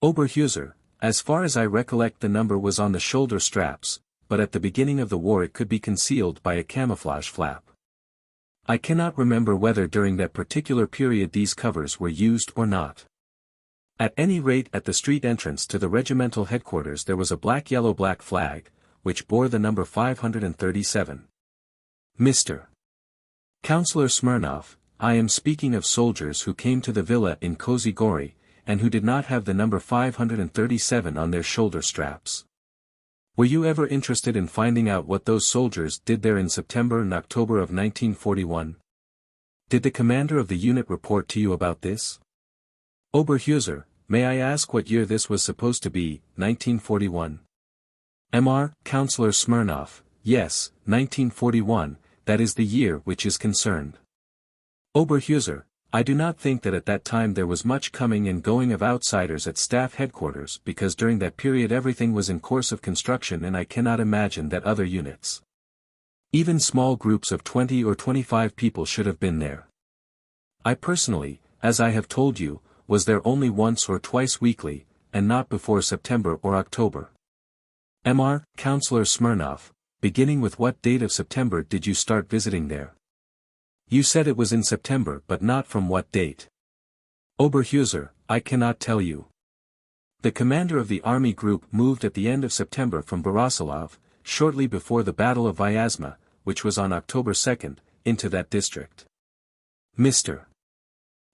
Oberhuser, as far as I recollect the number was on the shoulder straps, but at the beginning of the war it could be concealed by a camouflage flap. I cannot remember whether during that particular period these covers were used or not. At any rate, at the street entrance to the regimental headquarters there was a black-yellow-black flag, which bore the number 537. Mr. Counselor Smirnov, I am speaking of soldiers who came to the villa in Kozy Gori, and who did not have the number 537 on their shoulder straps. Were you ever interested in finding out what those soldiers did there in September and October of 1941? Did the commander of the unit report to you about this? Oberhuser, may I ask what year this was supposed to be, 1941? Mr. Counselor Smirnov, yes, 1941, that is the year which is concerned. Oberhuser, I do not think that at that time there was much coming and going of outsiders at staff headquarters because during that period everything was in course of construction and I cannot imagine that other units. Even small groups of 20 or 25 people should have been there. I personally, as I have told you, was there only once or twice weekly, and not before September or October. Mr. Counselor Smirnov, beginning with what date of September did you start visiting there? You said it was in September but not from what date. Oberhuser, I cannot tell you. The commander of the army group moved at the end of September from Borislav, shortly before the Battle of Vyazma, which was on October 2nd, into that district. Mr.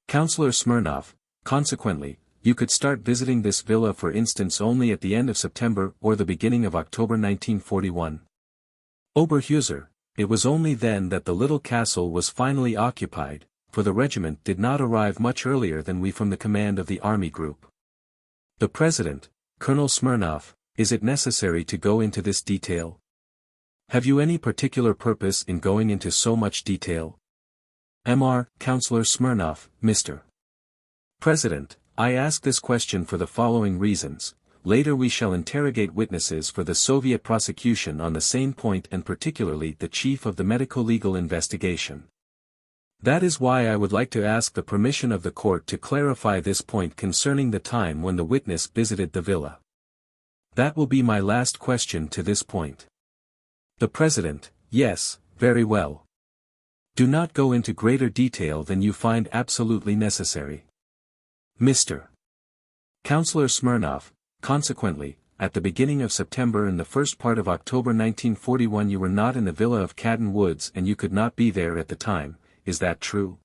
Counselor Smirnov, consequently, you could start visiting this villa for instance only at the end of September or the beginning of October 1941. Oberhuser, it was only then that the little castle was finally occupied, for the regiment did not arrive much earlier than we from the command of the army group. The President, Colonel Smirnov, is it necessary to go into this detail? Have you any particular purpose in going into so much detail? Mr. Counselor Smirnov, Mr. President, I ask this question for the following reasons. Later we shall interrogate witnesses for the Soviet prosecution on the same point and particularly the chief of the medico-legal investigation. That is why I would like to ask the permission of the court to clarify this point concerning the time when the witness visited the villa. That will be my last question to this point. The President, yes, very well. Do not go into greater detail than you find absolutely necessary. Mr. Counselor Smirnov, consequently, at the beginning of September and the first part of October 1941 you were not in the villa of Cadden Woods and you could not be there at the time, is that true?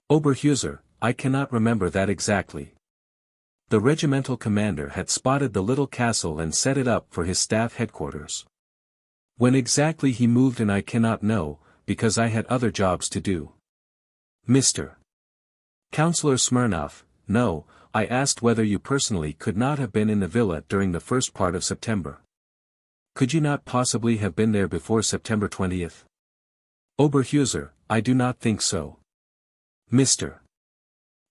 Oberhuser, I cannot remember that exactly. The regimental commander had spotted the little castle and set it up for his staff headquarters. When exactly he moved in I cannot know, because I had other jobs to do. Mr. Counselor Smirnov, no, I asked whether you personally could not have been in the villa during the first part of September. Could you not possibly have been there before September 20th? Oberhuser, I do not think so. Mr.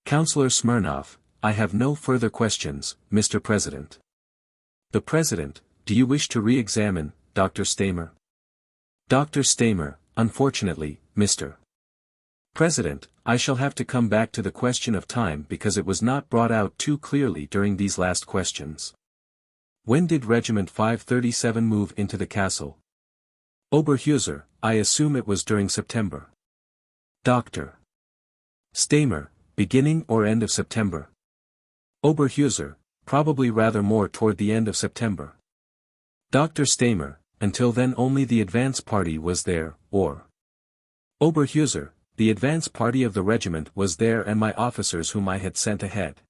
Counselor Smirnov, I have no further questions, Mr. President. The President, do you wish to re-examine, Dr. Stamer? Dr. Stamer, unfortunately, Mr. President, I shall have to come back to the question of time because it was not brought out too clearly during these last questions. When did Regiment 537 move into the castle? Oberhuser, I assume it was during September. Dr. Stamer, beginning or end of September? Oberhuser, probably rather more toward the end of September. Dr. Stamer, until then only the advance party was there, or? Oberhuser, the advance party of the regiment was there and my officers whom I had sent ahead.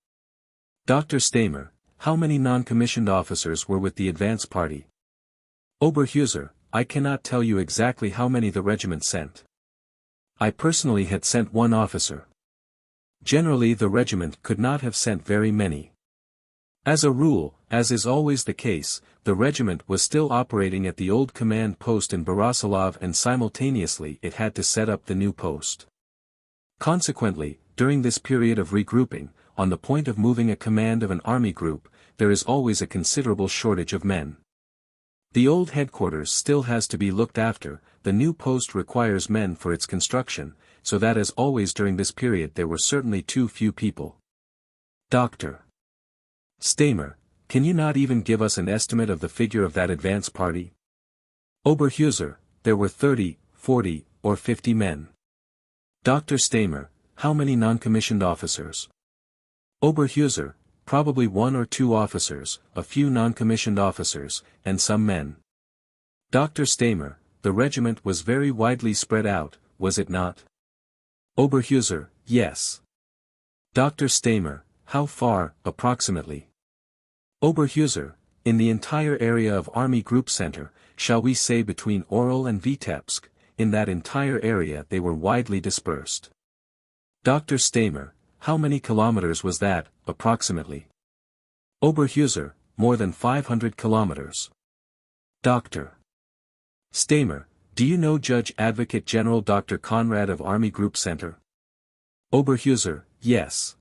Dr. Stamer, how many non-commissioned officers were with the advance party? Oberhuser, I cannot tell you exactly how many the regiment sent. I personally had sent one officer. Generally the regiment could not have sent very many. As a rule, as is always the case, the regiment was still operating at the old command post in Borislav and simultaneously it had to set up the new post. Consequently, during this period of regrouping, on the point of moving a command of an army group, there is always a considerable shortage of men. The old headquarters still has to be looked after, the new post requires men for its construction, so that as always during this period there were certainly too few people. Dr. Stamer, can you not even give us an estimate of the figure of that advance party? Oberhuser, there were 30, 40, or 50 men. Dr. Stamer, how many non-commissioned officers? Oberhuser, probably 1 or 2 officers, a few non-commissioned officers, and some men. Dr. Stamer, the regiment was very widely spread out, was it not? Oberhuser, yes. Dr. Stamer, how far, approximately? Oberhuser, in the entire area of Army Group Center, shall we say between Orel and Vitebsk, in that entire area they were widely dispersed. Dr. Stamer, how many kilometers was that, approximately? Oberhuser, more than 500 kilometers. Dr. Stamer, do you know Judge Advocate General Dr. Conrad of Army Group Center? Oberhuser, yes.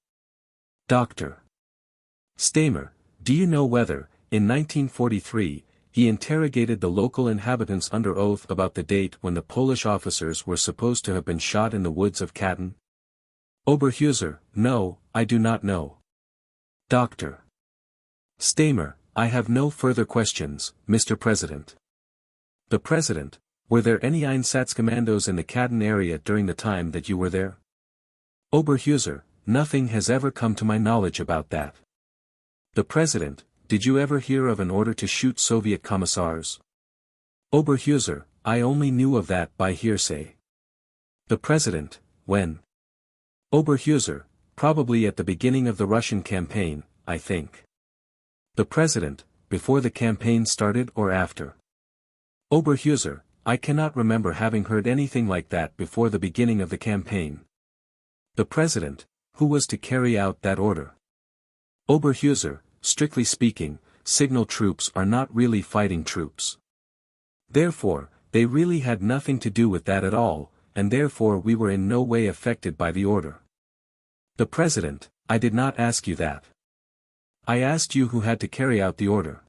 Dr. Stamer, do you know whether, in 1943, he interrogated the local inhabitants under oath about the date when the Polish officers were supposed to have been shot in the woods of Katyn? Oberhuser, no, I do not know. Dr. Stamer, I have no further questions, Mr. President. The President, were there any Einsatzkommandos in the Katyn area during the time that you were there? Oberhuser, nothing has ever come to my knowledge about that. The President, did you ever hear of an order to shoot Soviet commissars? Oberhuser, I only knew of that by hearsay. The President, when? Oberhuser, probably at the beginning of the Russian campaign, I think. The President, before the campaign started or after? Oberhuser, I cannot remember having heard anything like that before the beginning of the campaign. The President, who was to carry out that order? Oberhuser, strictly speaking, signal troops are not really fighting troops. Therefore, they really had nothing to do with that at all, and therefore we were in no way affected by the order. The President, I did not ask you that. I asked you who had to carry out the order.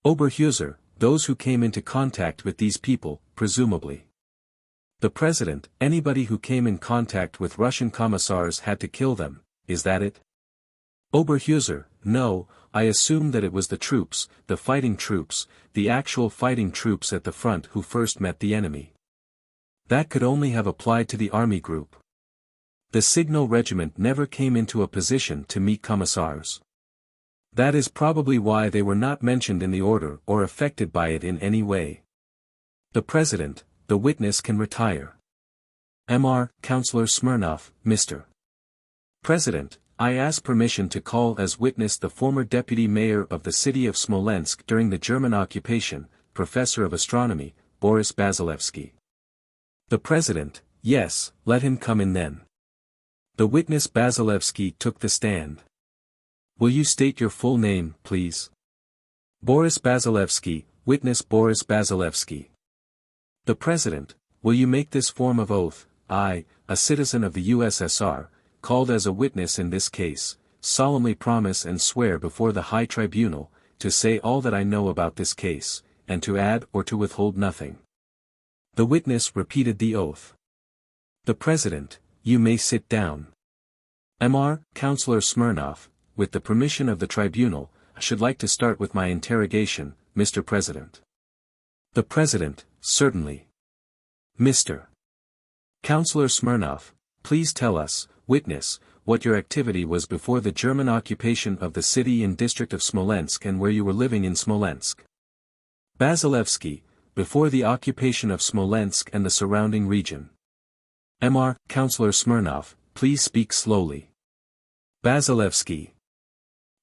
Oberhuser, those who came into contact with these people, presumably. The President, anybody who came in contact with Russian commissars had to kill them, is that it? Oberhuser, no, I assume that it was the troops, the fighting troops, the actual fighting troops at the front who first met the enemy. That could only have applied to the army group. The signal regiment never came into a position to meet commissars. That is probably why they were not mentioned in the order or affected by it in any way. The President, the witness can retire. Mr. Councillor Smirnov, Mr. President, I ask permission to call as witness the former deputy mayor of the city of Smolensk during the German occupation, professor of astronomy, Boris Basilevsky. The President, yes, let him come in then. The witness Basilevsky took the stand. Will you state your full name, please? Boris Basilevsky, witness Boris Basilevsky. The President, will you make this form of oath, I, a citizen of the USSR, called as a witness in this case, solemnly promise and swear before the High Tribunal, to say all that I know about this case, and to add or to withhold nothing. The witness repeated the oath. The President, you may sit down. Mr. Councillor Smirnov, with the permission of the tribunal, I should like to start with my interrogation, Mr. President. The President, certainly. Mr. Councillor Smirnov, please tell us, witness, what your activity was before the German occupation of the city and district of Smolensk and where you were living in Smolensk. Basilevsky, before the occupation of Smolensk and the surrounding region. Mr. Councillor Smirnov, please speak slowly. Basilevsky.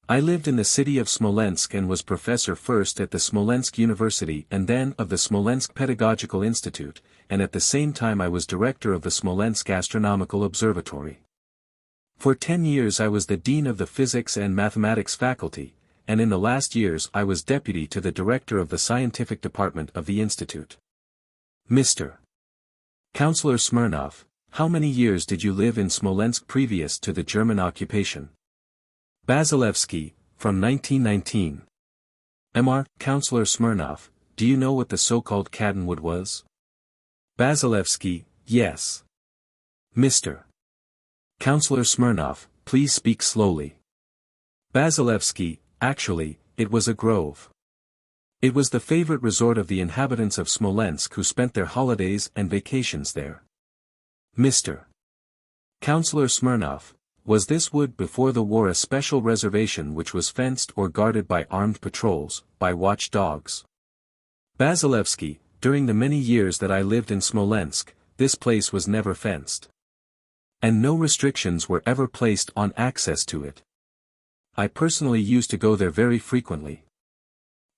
I lived in the city of Smolensk and was professor first at the Smolensk University and then of the Smolensk Pedagogical Institute, and at the same time I was director of the Smolensk Astronomical Observatory. For 10 years I was the dean of the Physics and Mathematics faculty, and in the last years I was deputy to the director of the scientific department of the institute. Mr. Councillor Smirnov, how many years did you live in Smolensk previous to the German occupation? Basilevsky, from 1919. Mr. Councillor Smirnov, do you know what the so-called Katyn was? Basilevsky, yes. Mr. Councillor Smirnov, please speak slowly. Basilevsky, actually, it was a grove. It was the favorite resort of the inhabitants of Smolensk who spent their holidays and vacations there. Mr. Councillor Smirnov, was this wood before the war a special reservation which was fenced or guarded by armed patrols, by watch dogs? Basilevsky, during the many years that I lived in Smolensk, this place was never fenced. And no restrictions were ever placed on access to it. I personally used to go there very frequently.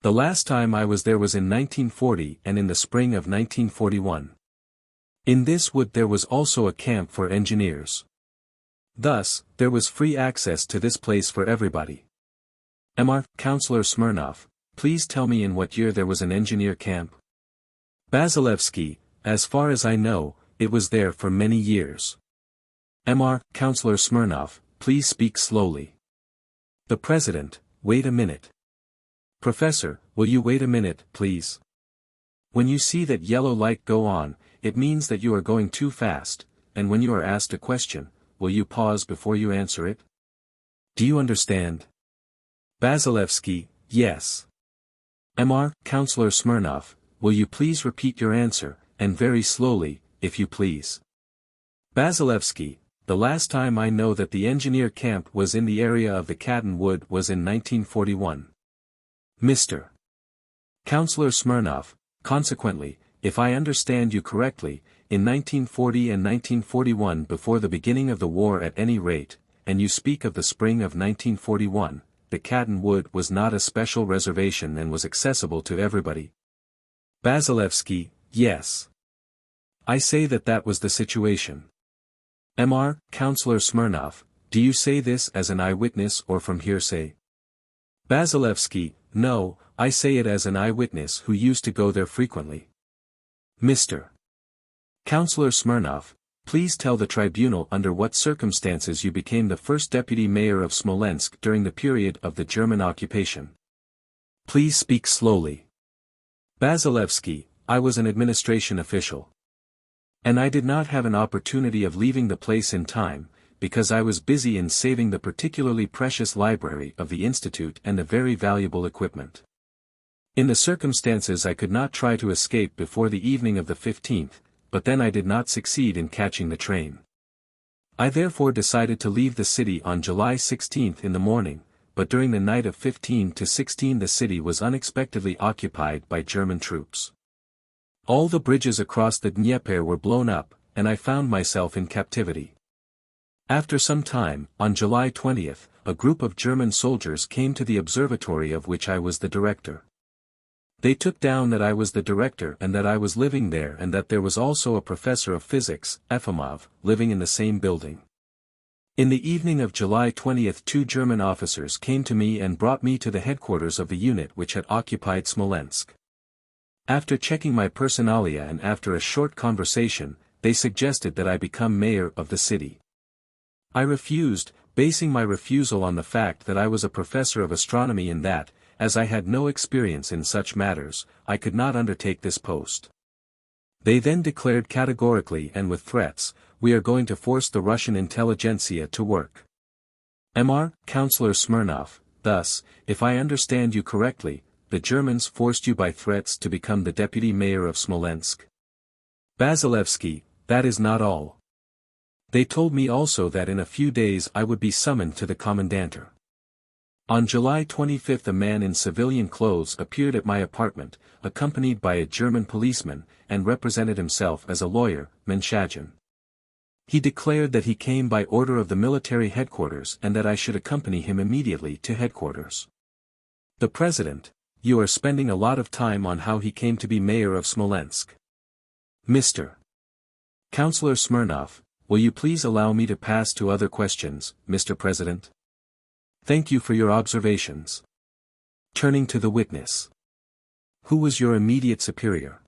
The last time I was there was in 1940 and in the spring of 1941. In this wood there was also a camp for engineers. Thus, there was free access to this place for everybody. Mr. Councillor Smirnov, please tell me in what year there was an engineer camp? Basilevsky, as far as I know, it was there for many years. Mr. Counselor Smirnov, please speak slowly. The President, wait a minute. Professor, will you wait a minute, please? When you see that yellow light go on, it means that you are going too fast, and when you are asked a question, will you pause before you answer it? Do you understand? Basilevsky, yes. Mr. Counselor Smirnov, will you please repeat your answer, and very slowly, if you please? Basilevsky, the last time I know that the engineer camp was in the area of the Catton Wood was in 1941. Mr. Counselor Smirnov, consequently, if I understand you correctly, in 1940 and 1941 before the beginning of the war at any rate, and you speak of the spring of 1941, the Catton Wood was not a special reservation and was accessible to everybody. Basilevsky, yes. I say that that was the situation. Mr. Counselor Smirnov, do you say this as an eyewitness or from hearsay? Basilevsky, no, I say it as an eyewitness who used to go there frequently. Mr. Counselor Smirnov, please tell the tribunal under what circumstances you became the first deputy mayor of Smolensk during the period of the German occupation. Please speak slowly. Basilevsky, I was an administration official. And I did not have an opportunity of leaving the place in time, because I was busy in saving the particularly precious library of the Institute and the very valuable equipment. In the circumstances I could not try to escape before the evening of the 15th, but then I did not succeed in catching the train. I therefore decided to leave the city on July 16th in the morning, but during the night of 15 to 16 the city was unexpectedly occupied by German troops. All the bridges across the Dnieper were blown up, and I found myself in captivity. After some time, on July 20th, a group of German soldiers came to the observatory of which I was the director. They took down that I was the director and that I was living there and that there was also a professor of physics, Efimov, living in the same building. In the evening of July 20th 2 German officers came to me and brought me to the headquarters of the unit which had occupied Smolensk. After checking my personalia and after a short conversation, they suggested that I become mayor of the city. I refused, basing my refusal on the fact that I was a professor of astronomy and that, as I had no experience in such matters, I could not undertake this post. They then declared categorically and with threats, we are going to force the Russian intelligentsia to work. Mr. Counselor Smirnov, thus, if I understand you correctly, the Germans forced you by threats to become the deputy mayor of Smolensk. Basilevsky, that is not all. They told me also that in a few days I would be summoned to the commandanter. On July 25th a man in civilian clothes appeared at my apartment, accompanied by a German policeman, and represented himself as a lawyer, Menshagin. He declared that he came by order of the military headquarters and that I should accompany him immediately to headquarters. The President, you are spending a lot of time on how he came to be mayor of Smolensk. Mr. Counselor Smirnov, will you please allow me to pass to other questions, Mr. President? Thank you for your observations. Turning to the witness. Who was your immediate superior?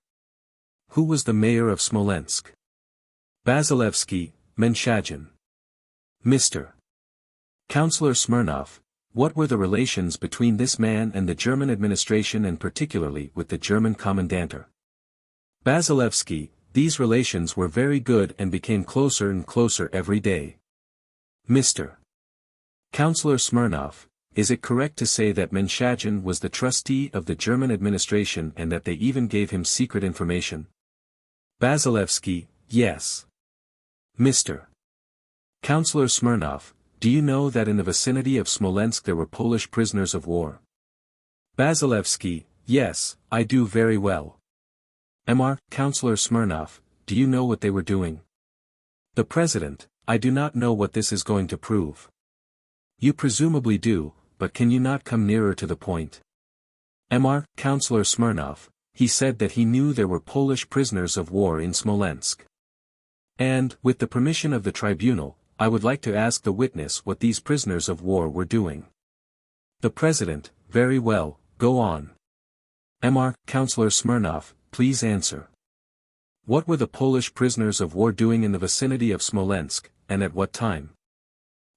Who was the mayor of Smolensk? Basilevsky, Menshagin. Mr. Counselor Smirnov, what were the relations between this man and the German administration and particularly with the German commandanter? Basilevsky, these relations were very good and became closer and closer every day. Mr. Counselor Smirnov, is it correct to say that Menshagin was the trustee of the German administration and that they even gave him secret information? Basilevsky, yes. Mr. Counselor Smirnov, do you know that in the vicinity of Smolensk there were Polish prisoners of war? Basilevsky, yes, I do very well. Mr. Counselor Smirnov, do you know what they were doing? The President, I do not know what this is going to prove. You presumably do, but can you not come nearer to the point? Mr. Counselor Smirnov, he said that he knew there were Polish prisoners of war in Smolensk. And, with the permission of the tribunal, I would like to ask the witness what these prisoners of war were doing. The President, very well, go on. Mr. Counselor Smirnov, please answer. What were the Polish prisoners of war doing in the vicinity of Smolensk, and at what time?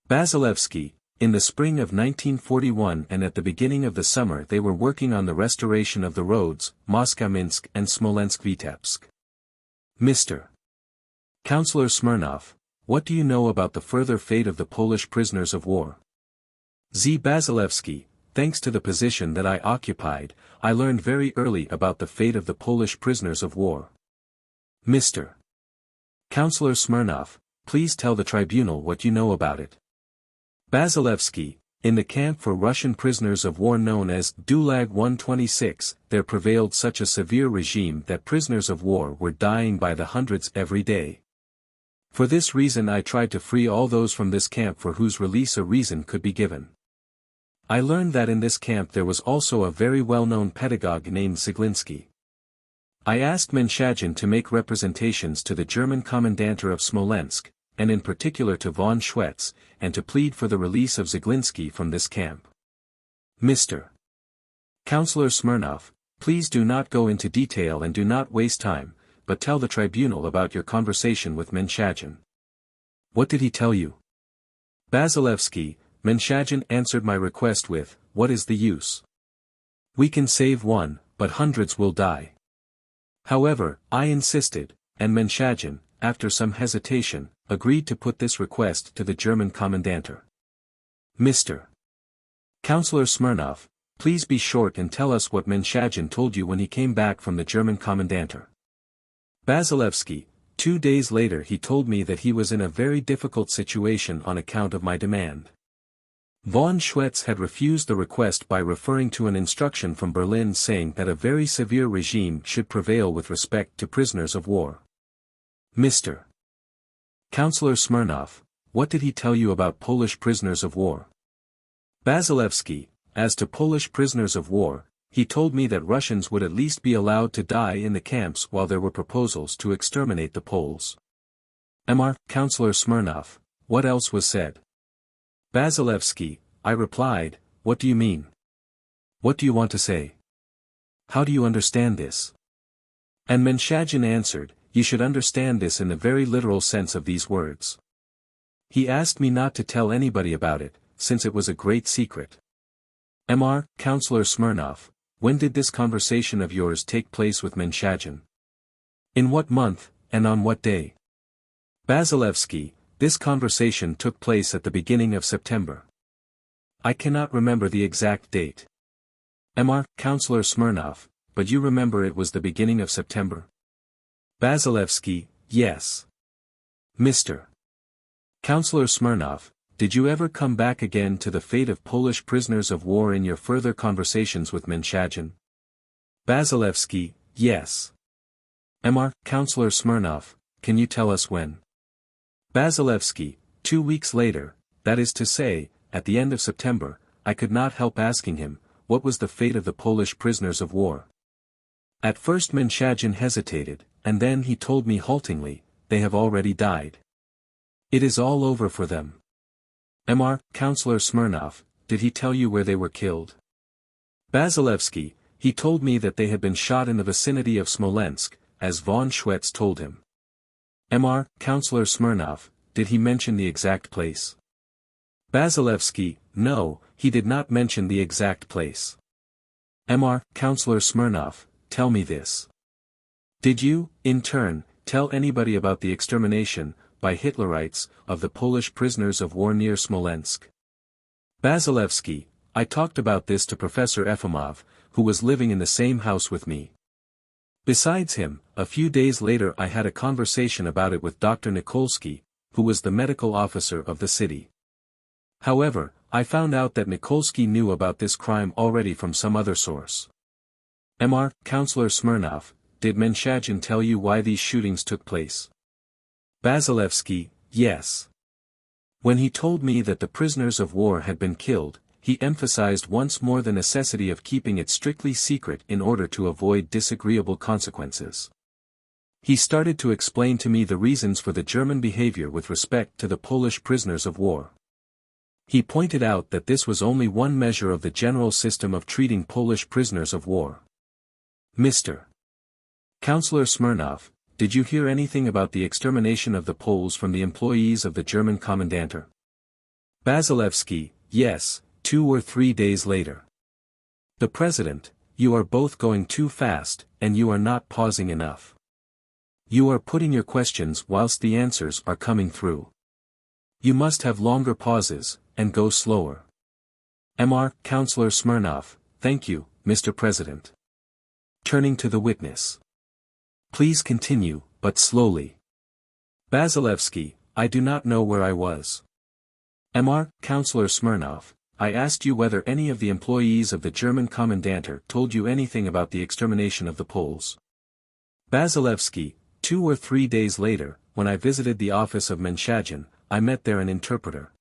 Basilevsky, in the spring of 1941 and at the beginning of the summer they were working on the restoration of the roads, Moscow-Minsk and Smolensk-Vitebsk. Mr. Counselor Smirnov, what do you know about the further fate of the Polish prisoners of war? Z. Basilevsky, thanks to the position that I occupied, I learned very early about the fate of the Polish prisoners of war. Mr. Counselor Smirnov, please tell the tribunal what you know about it. Basilevsky, in the camp for Russian prisoners of war known as Gulag 126, there prevailed such a severe regime that prisoners of war were dying by the hundreds every day. For this reason I tried to free all those from this camp for whose release a reason could be given. I learned that in this camp there was also a very well-known pedagogue named Ziglinski. I asked Menshagin to make representations to the German commandanter of Smolensk, and in particular to von Schwetz, and to plead for the release of Ziglinski from this camp. Mr. Counselor Smirnov, please do not go into detail and do not waste time, but tell the tribunal about your conversation with Menshagin. What did he tell you? Basilevsky, Menshagin answered my request with, what is the use? We can save one, but hundreds will die. However, I insisted, and Menshagin, after some hesitation, agreed to put this request to the German commandanter. Mr. Counselor Smirnov, please be short and tell us what Menshagin told you when he came back from the German commandanter. Basilevsky, 2 days later he told me that he was in a very difficult situation on account of my demand. Von Schwetz had refused the request by referring to an instruction from Berlin saying that a very severe regime should prevail with respect to prisoners of war. Mr. Counselor Smirnov, what did he tell you about Polish prisoners of war? Basilevsky, as to Polish prisoners of war, he told me that Russians would at least be allowed to die in the camps while there were proposals to exterminate the Poles. Mr. Counselor Smirnov, what else was said? Basilevsky, I replied, what do you mean? What do you want to say? How do you understand this? And Menshagin answered, you should understand this in the very literal sense of these words. He asked me not to tell anybody about it, since it was a great secret. Mr. Counselor Smirnov, when did this conversation of yours take place with Menshagin? In what month, and on what day? Basilevsky, this conversation took place at the beginning of September. I cannot remember the exact date. Mr. Counselor Smirnov, but you remember it was the beginning of September? Basilevsky, yes. Mr. Counselor Smirnov, did you ever come back again to the fate of Polish prisoners of war in your further conversations with Menshagin? Basilevsky, yes. Mr. Counselor Smirnov, can you tell us when? Basilevsky, 2 weeks later, that is to say, at the end of September, I could not help asking him, what was the fate of the Polish prisoners of war? At first Menshagin hesitated, and then he told me haltingly, they have already died. It is all over for them. Mr. Counselor Smirnov, did he tell you where they were killed? Basilevsky, he told me that they had been shot in the vicinity of Smolensk, as von Schwetz told him. Mr. Counselor Smirnov, did he mention the exact place? Basilevsky, no, he did not mention the exact place. Mr. Counselor Smirnov, tell me this. Did you, in turn, tell anybody about the extermination, by Hitlerites, of the Polish prisoners of war near Smolensk? Basilevsky, I talked about this to Professor Efimov, who was living in the same house with me. Besides him, a few days later I had a conversation about it with Dr. Nikolsky, who was the medical officer of the city. However, I found out that Nikolsky knew about this crime already from some other source. Mr. Counselor Smirnov, did Menshagin tell you why these shootings took place? Basilevsky, yes. When he told me that the prisoners of war had been killed, he emphasized once more the necessity of keeping it strictly secret in order to avoid disagreeable consequences. He started to explain to me the reasons for the German behavior with respect to the Polish prisoners of war. He pointed out that this was only one measure of the general system of treating Polish prisoners of war. Mr. Counselor Smirnov, did you hear anything about the extermination of the Poles from the employees of the German Kommandantur? Basilevsky, yes, 2 or 3 days later. The President, you are both going too fast, and you are not pausing enough. You are putting your questions whilst the answers are coming through. You must have longer pauses, and go slower. Mr. Councillor Smirnov, thank you, Mr. President. Turning to the witness. Please continue, but slowly. Basilevsky, I do not know where I was. Mr. Councillor Smirnov, I asked you whether any of the employees of the German Kommandantur told you anything about the extermination of the Poles. Basilevsky, 2 or 3 days later, when I visited the office of Menshagin, I met there an interpreter.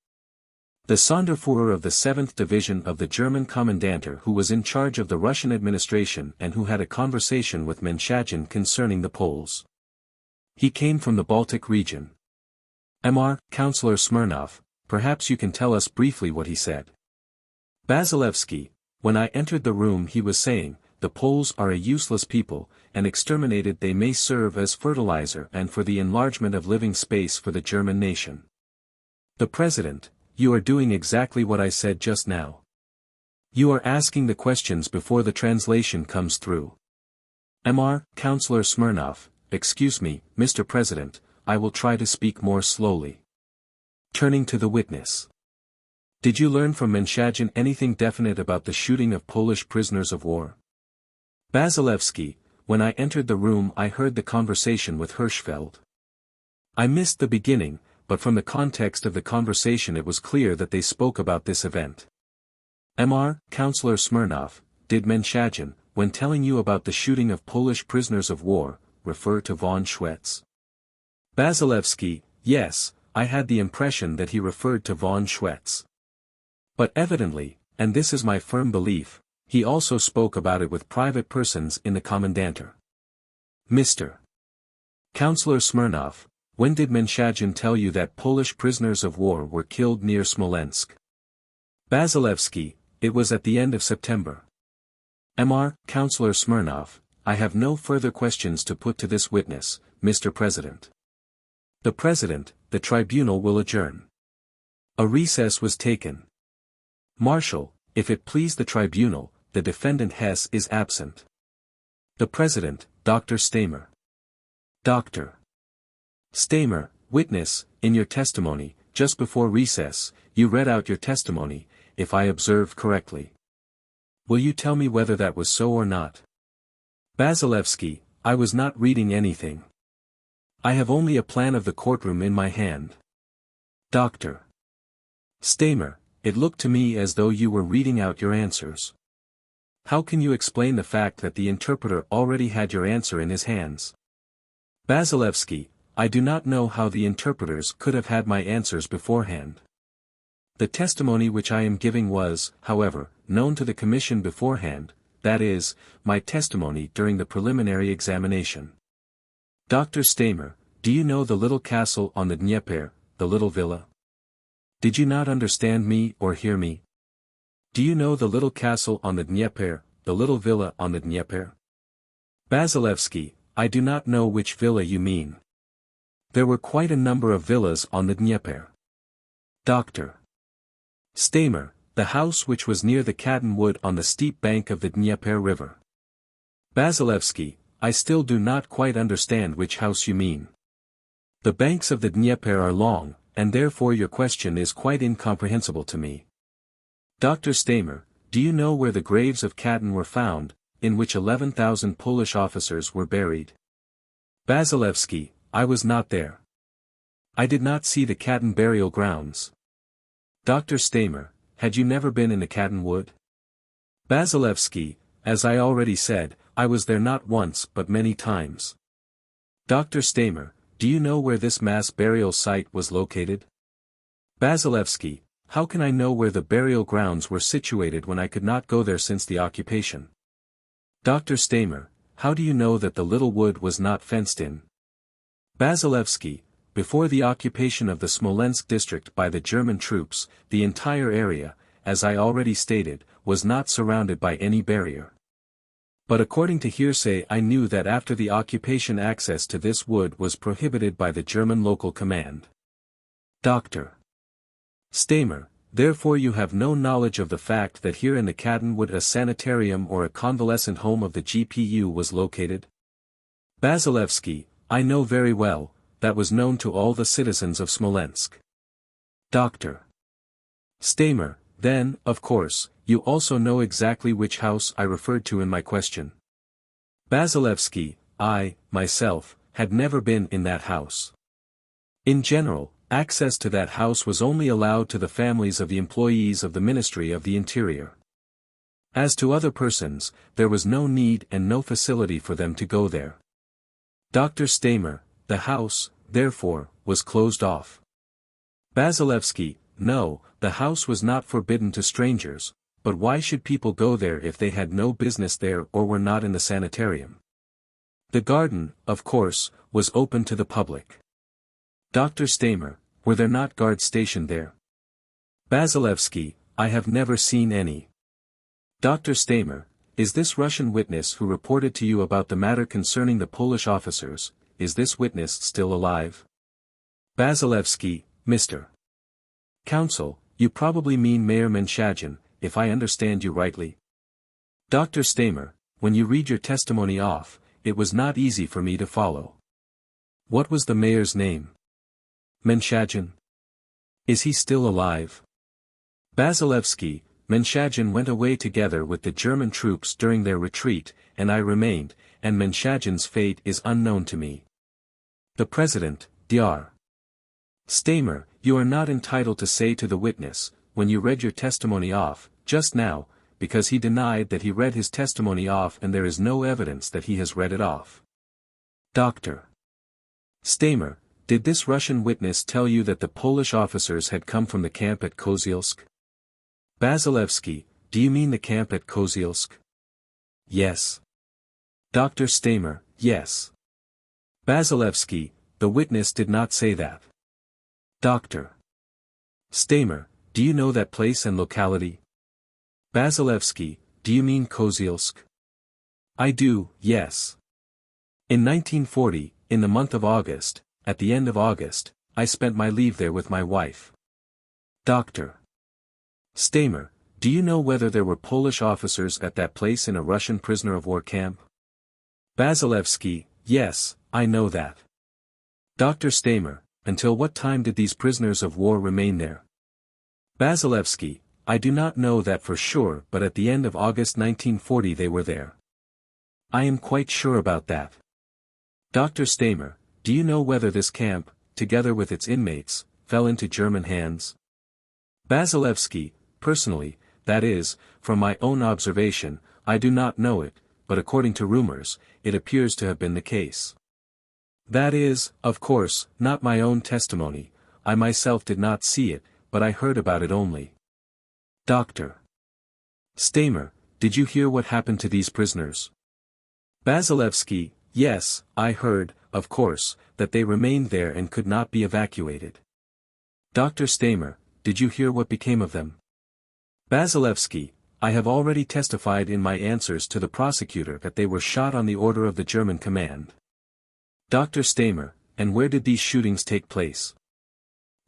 The Sonderführer of the 7th Division of the German Kommandantur who was in charge of the Russian administration and who had a conversation with Menshagin concerning the Poles. He came from the Baltic region. Mr. Councillor Smirnov, perhaps you can tell us briefly what he said. Basilevsky, when I entered the room he was saying, the Poles are a useless people, and exterminated they may serve as fertilizer and for the enlargement of living space for the German nation. The President, you are doing exactly what I said just now. You are asking the questions before the translation comes through. Mr. Councillor Smirnov, excuse me, Mr. President, I will try to speak more slowly. Turning to the witness. Did you learn from Menshagin anything definite about the shooting of Polish prisoners of war? Basilevsky, when I entered the room I heard the conversation with Hirschfeld. I missed the beginning, but from the context of the conversation it was clear that they spoke about this event. Mr. Councillor Smirnov, did Menshagin, when telling you about the shooting of Polish prisoners of war, refer to von Schwetz? Basilevsky, yes, I had the impression that he referred to von Schwetz. But evidently, and this is my firm belief, he also spoke about it with private persons in the Kommandantur. Mr. Councillor Smirnov, when did Menshagin tell you that Polish prisoners of war were killed near Smolensk? Basilevsky, it was at the end of September. Mr. Councillor Smirnov, I have no further questions to put to this witness, Mr. President. The President, the tribunal will adjourn. A recess was taken. Marshal, if it please the tribunal, the defendant Hess is absent. The President, Dr. Stamer. Dr. Stamer, witness, in your testimony, just before recess, you read out your testimony, if I observed correctly. Will you tell me whether that was so or not? Basilevsky, I was not reading anything. I have only a plan of the courtroom in my hand. Dr. Stamer, it looked to me as though you were reading out your answers. How can you explain the fact that the interpreter already had your answer in his hands? Basilevsky, I do not know how the interpreters could have had my answers beforehand. The testimony which I am giving was, however, known to the commission beforehand, that is, my testimony during the preliminary examination. Dr. Stamer, do you know the little castle on the Dnieper, the little villa? Did you not understand me or hear me? Do you know the little castle on the Dnieper, the little villa on the Dnieper? Basilevsky, I do not know which villa you mean. There were quite a number of villas on the Dnieper. Dr. Stamer, the house which was near the Cottonwood on the steep bank of the Dnieper River. Basilevsky, I still do not quite understand which house you mean. The banks of the Dnieper are long, and therefore your question is quite incomprehensible to me. Dr. Stamer, do you know where the graves of Katyn were found, in which 11,000 Polish officers were buried? Basilevsky, I was not there. I did not see the Katyn burial grounds. Dr. Stamer, had you never been in the Katyn Wood? Basilevsky, as I already said, I was there not once but many times. Dr. Stamer, do you know where this mass burial site was located? Basilevsky, how can I know where the burial grounds were situated when I could not go there since the occupation? Dr. Stamer, how do you know that the little wood was not fenced in? Basilevsky, before the occupation of the Smolensk district by the German troops, the entire area, as I already stated, was not surrounded by any barrier. But according to hearsay I knew that after the occupation access to this wood was prohibited by the German local command. Dr. Stamer, therefore you have no knowledge of the fact that here in the Cattenwood a sanitarium or a convalescent home of the GPU was located? Basilevsky, I know very well, that was known to all the citizens of Smolensk. Dr. Stamer, then, of course, you also know exactly which house I referred to in my question. Basilevsky, I, myself, had never been in that house. In general, access to that house was only allowed to the families of the employees of the Ministry of the Interior. As to other persons, there was no need and no facility for them to go there. Dr. Stamer, the house, therefore, was closed off. Basilevsky, no, the house was not forbidden to strangers, but why should people go there if they had no business there or were not in the sanitarium? The garden, of course, was open to the public. Dr. Stamer, were there not guards stationed there? Basilevsky, I have never seen any. Dr. Stamer, is this Russian witness who reported to you about the matter concerning the Polish officers, is this witness still alive? Basilevsky, Mr. Counsel, you probably mean Mayor Menshagin, if I understand you rightly. Dr. Stamer, when you read your testimony off, it was not easy for me to follow. What was the mayor's name? Menshagin. Is he still alive? Basilevsky, Menshagin went away together with the German troops during their retreat, and I remained, and Menshagin's fate is unknown to me. The President, Dr. Stamer, you are not entitled to say to the witness, when you read your testimony off, just now, because he denied that he read his testimony off and there is no evidence that he has read it off. Dr. Stamer, did this Russian witness tell you that the Polish officers had come from the camp at Kozielsk? Basilevsky, do you mean the camp at Kozielsk? Yes. Dr. Stamer, yes. Basilevsky, the witness did not say that. Dr. Stamer, do you know that place and locality? Basilevsky, do you mean Kozielsk? I do, yes. In 1940, in the month of August, at the end of August, I spent my leave there with my wife. Dr. Stamer, do you know whether there were Polish officers at that place in a Russian prisoner of war camp? Basilevsky, yes, I know that. Dr. Stamer, until what time did these prisoners of war remain there? Basilevsky, I do not know that for sure, but at the end of August 1940 they were there. I am quite sure about that. Dr. Stamer, do you know whether this camp, together with its inmates, fell into German hands? Basilevsky, personally, that is, from my own observation, I do not know it, but according to rumors, it appears to have been the case. That is, of course, not my own testimony, I myself did not see it, but I heard about it only. Dr. Stamer, did you hear what happened to these prisoners? Basilevsky, yes, I heard, of course, that they remained there and could not be evacuated. Dr. Stamer, did you hear what became of them? Basilevsky, I have already testified in my answers to the prosecutor that they were shot on the order of the German command. Dr. Stamer, and where did these shootings take place?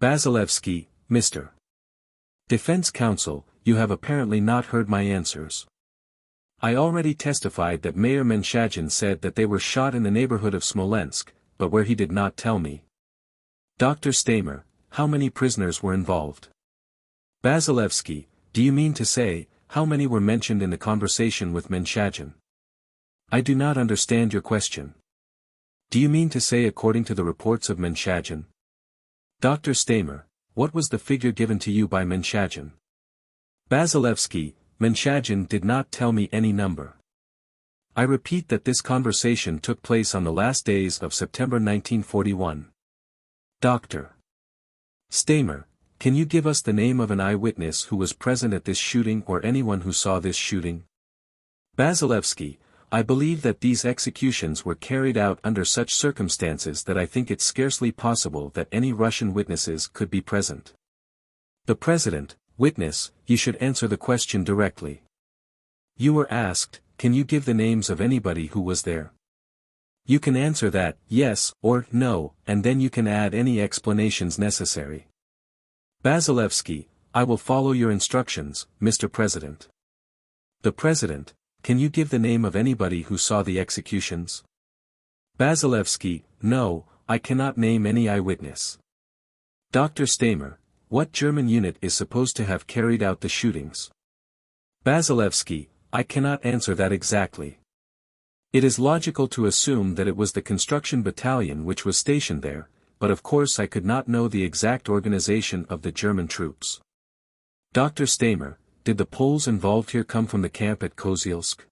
Basilevsky, Mr. Defense Counsel, you have apparently not heard my answers. I already testified that Mayor Menshagin said that they were shot in the neighborhood of Smolensk, but where he did not tell me. Dr. Stamer, how many prisoners were involved? Basilevsky, do you mean to say, how many were mentioned in the conversation with Menshagin? I do not understand your question. Do you mean to say according to the reports of Menshagin? Dr. Stamer, what was the figure given to you by Menshagin? Basilevsky, Menshagin did not tell me any number. I repeat that this conversation took place on the last days of September 1941. Dr. Stamer, can you give us the name of an eyewitness who was present at this shooting or anyone who saw this shooting? Basilevsky, I believe that these executions were carried out under such circumstances that I think it scarcely possible that any Russian witnesses could be present. The President, witness, you should answer the question directly. You were asked, can you give the names of anybody who was there? You can answer that, yes, or no, and then you can add any explanations necessary. Basilevsky, I will follow your instructions, Mr. President. The President, can you give the name of anybody who saw the executions? Basilevsky, no, I cannot name any eyewitness. Dr. Stamer, what German unit is supposed to have carried out the shootings? Basilevsky, I cannot answer that exactly. It is logical to assume that it was the construction battalion which was stationed there, but of course I could not know the exact organization of the German troops. Dr. Stamer, did the Poles involved here come from the camp at Kozielsk?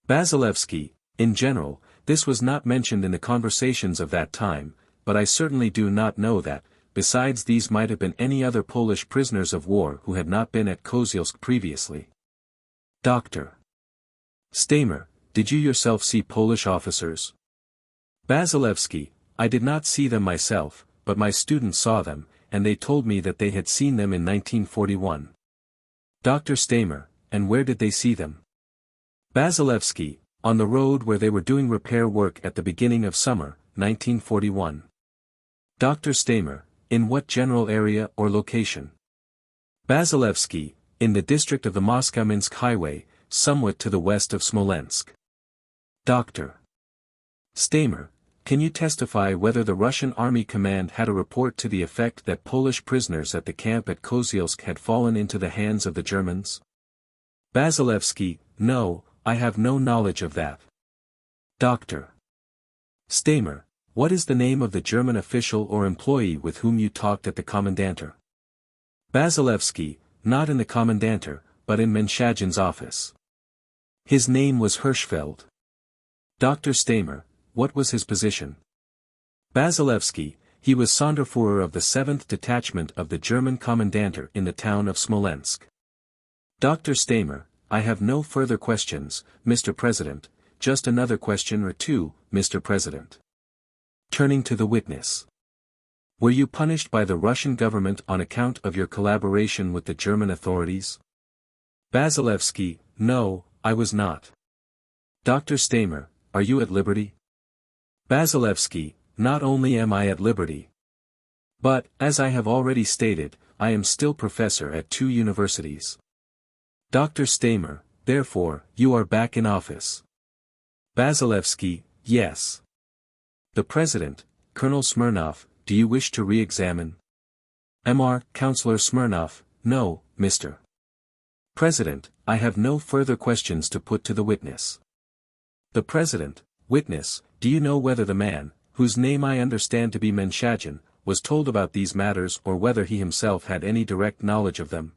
Basilevsky, in general, this was not mentioned in the conversations of that time, but I certainly do not know that. Besides, these might have been any other Polish prisoners of war who had not been at Kozielsk previously. Dr. Stamer, did you yourself see Polish officers? Basilevsky, I did not see them myself, but my students saw them, and they told me that they had seen them in 1941. Dr. Stamer, and where did they see them? Basilevsky, on the road where they were doing repair work at the beginning of summer, 1941. Dr. Stamer, in what general area or location? Basilevsky, in the district of the Moscow-Minsk highway, somewhat to the west of Smolensk. Dr. Stamer, can you testify whether the Russian Army Command had a report to the effect that Polish prisoners at the camp at Kozielsk had fallen into the hands of the Germans? Basilevsky, no, I have no knowledge of that. Dr. Stamer, what is the name of the German official or employee with whom you talked at the Kommandantur? Basilevsky, not in the Kommandantur, but in Menshagin's office. His name was Hirschfeld. Dr. Stamer, what was his position? Basilevsky, he was Sonderführer of the 7th Detachment of the German Kommandantur in the town of Smolensk. Dr. Stamer, I have no further questions, Mr. President, just another question or two, Mr. President. Turning to the witness. Were you punished by the Russian government on account of your collaboration with the German authorities? Basilevsky, no, I was not. Dr. Stamer, are you at liberty? Basilevsky, not only am I at liberty, but, as I have already stated, I am still professor at 2 universities. Dr. Stamer, therefore, you are back in office. Basilevsky, yes. The President, Colonel Smirnov, do you wish to re-examine? Mr. Counselor Smirnov, no, Mr. President, I have no further questions to put to the witness. The President, witness, do you know whether the man, whose name I understand to be Menshagin, was told about these matters or whether he himself had any direct knowledge of them?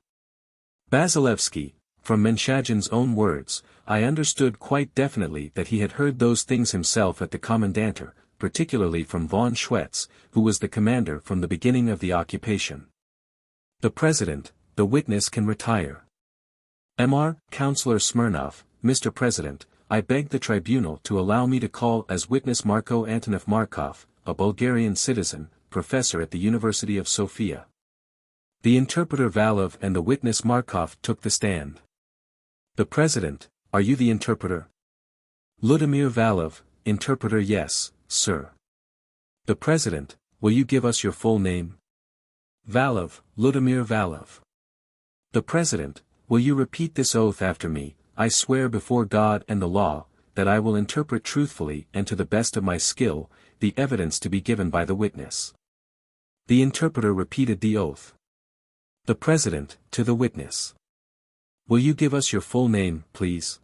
Basilevsky, from Menshagin's own words, I understood quite definitely that he had heard those things himself at the Kommandantur, particularly from von Schwetz, who was the commander from the beginning of the occupation. The President, the witness can retire. Mr. Counselor Smirnov, Mr. President, I beg the tribunal to allow me to call as witness Marko Antonov Markov, a Bulgarian citizen, professor at the University of Sofia. The interpreter Valov and the witness Markov took the stand. The President, are you the interpreter? Ludimir Valov, interpreter yes, sir. The President, will you give us your full name? Valov, Ludimir Valov. The President, will you repeat this oath after me? I swear before God and the law, that I will interpret truthfully and to the best of my skill, the evidence to be given by the witness. The interpreter repeated the oath. The President, to the witness. Will you give us your full name, please?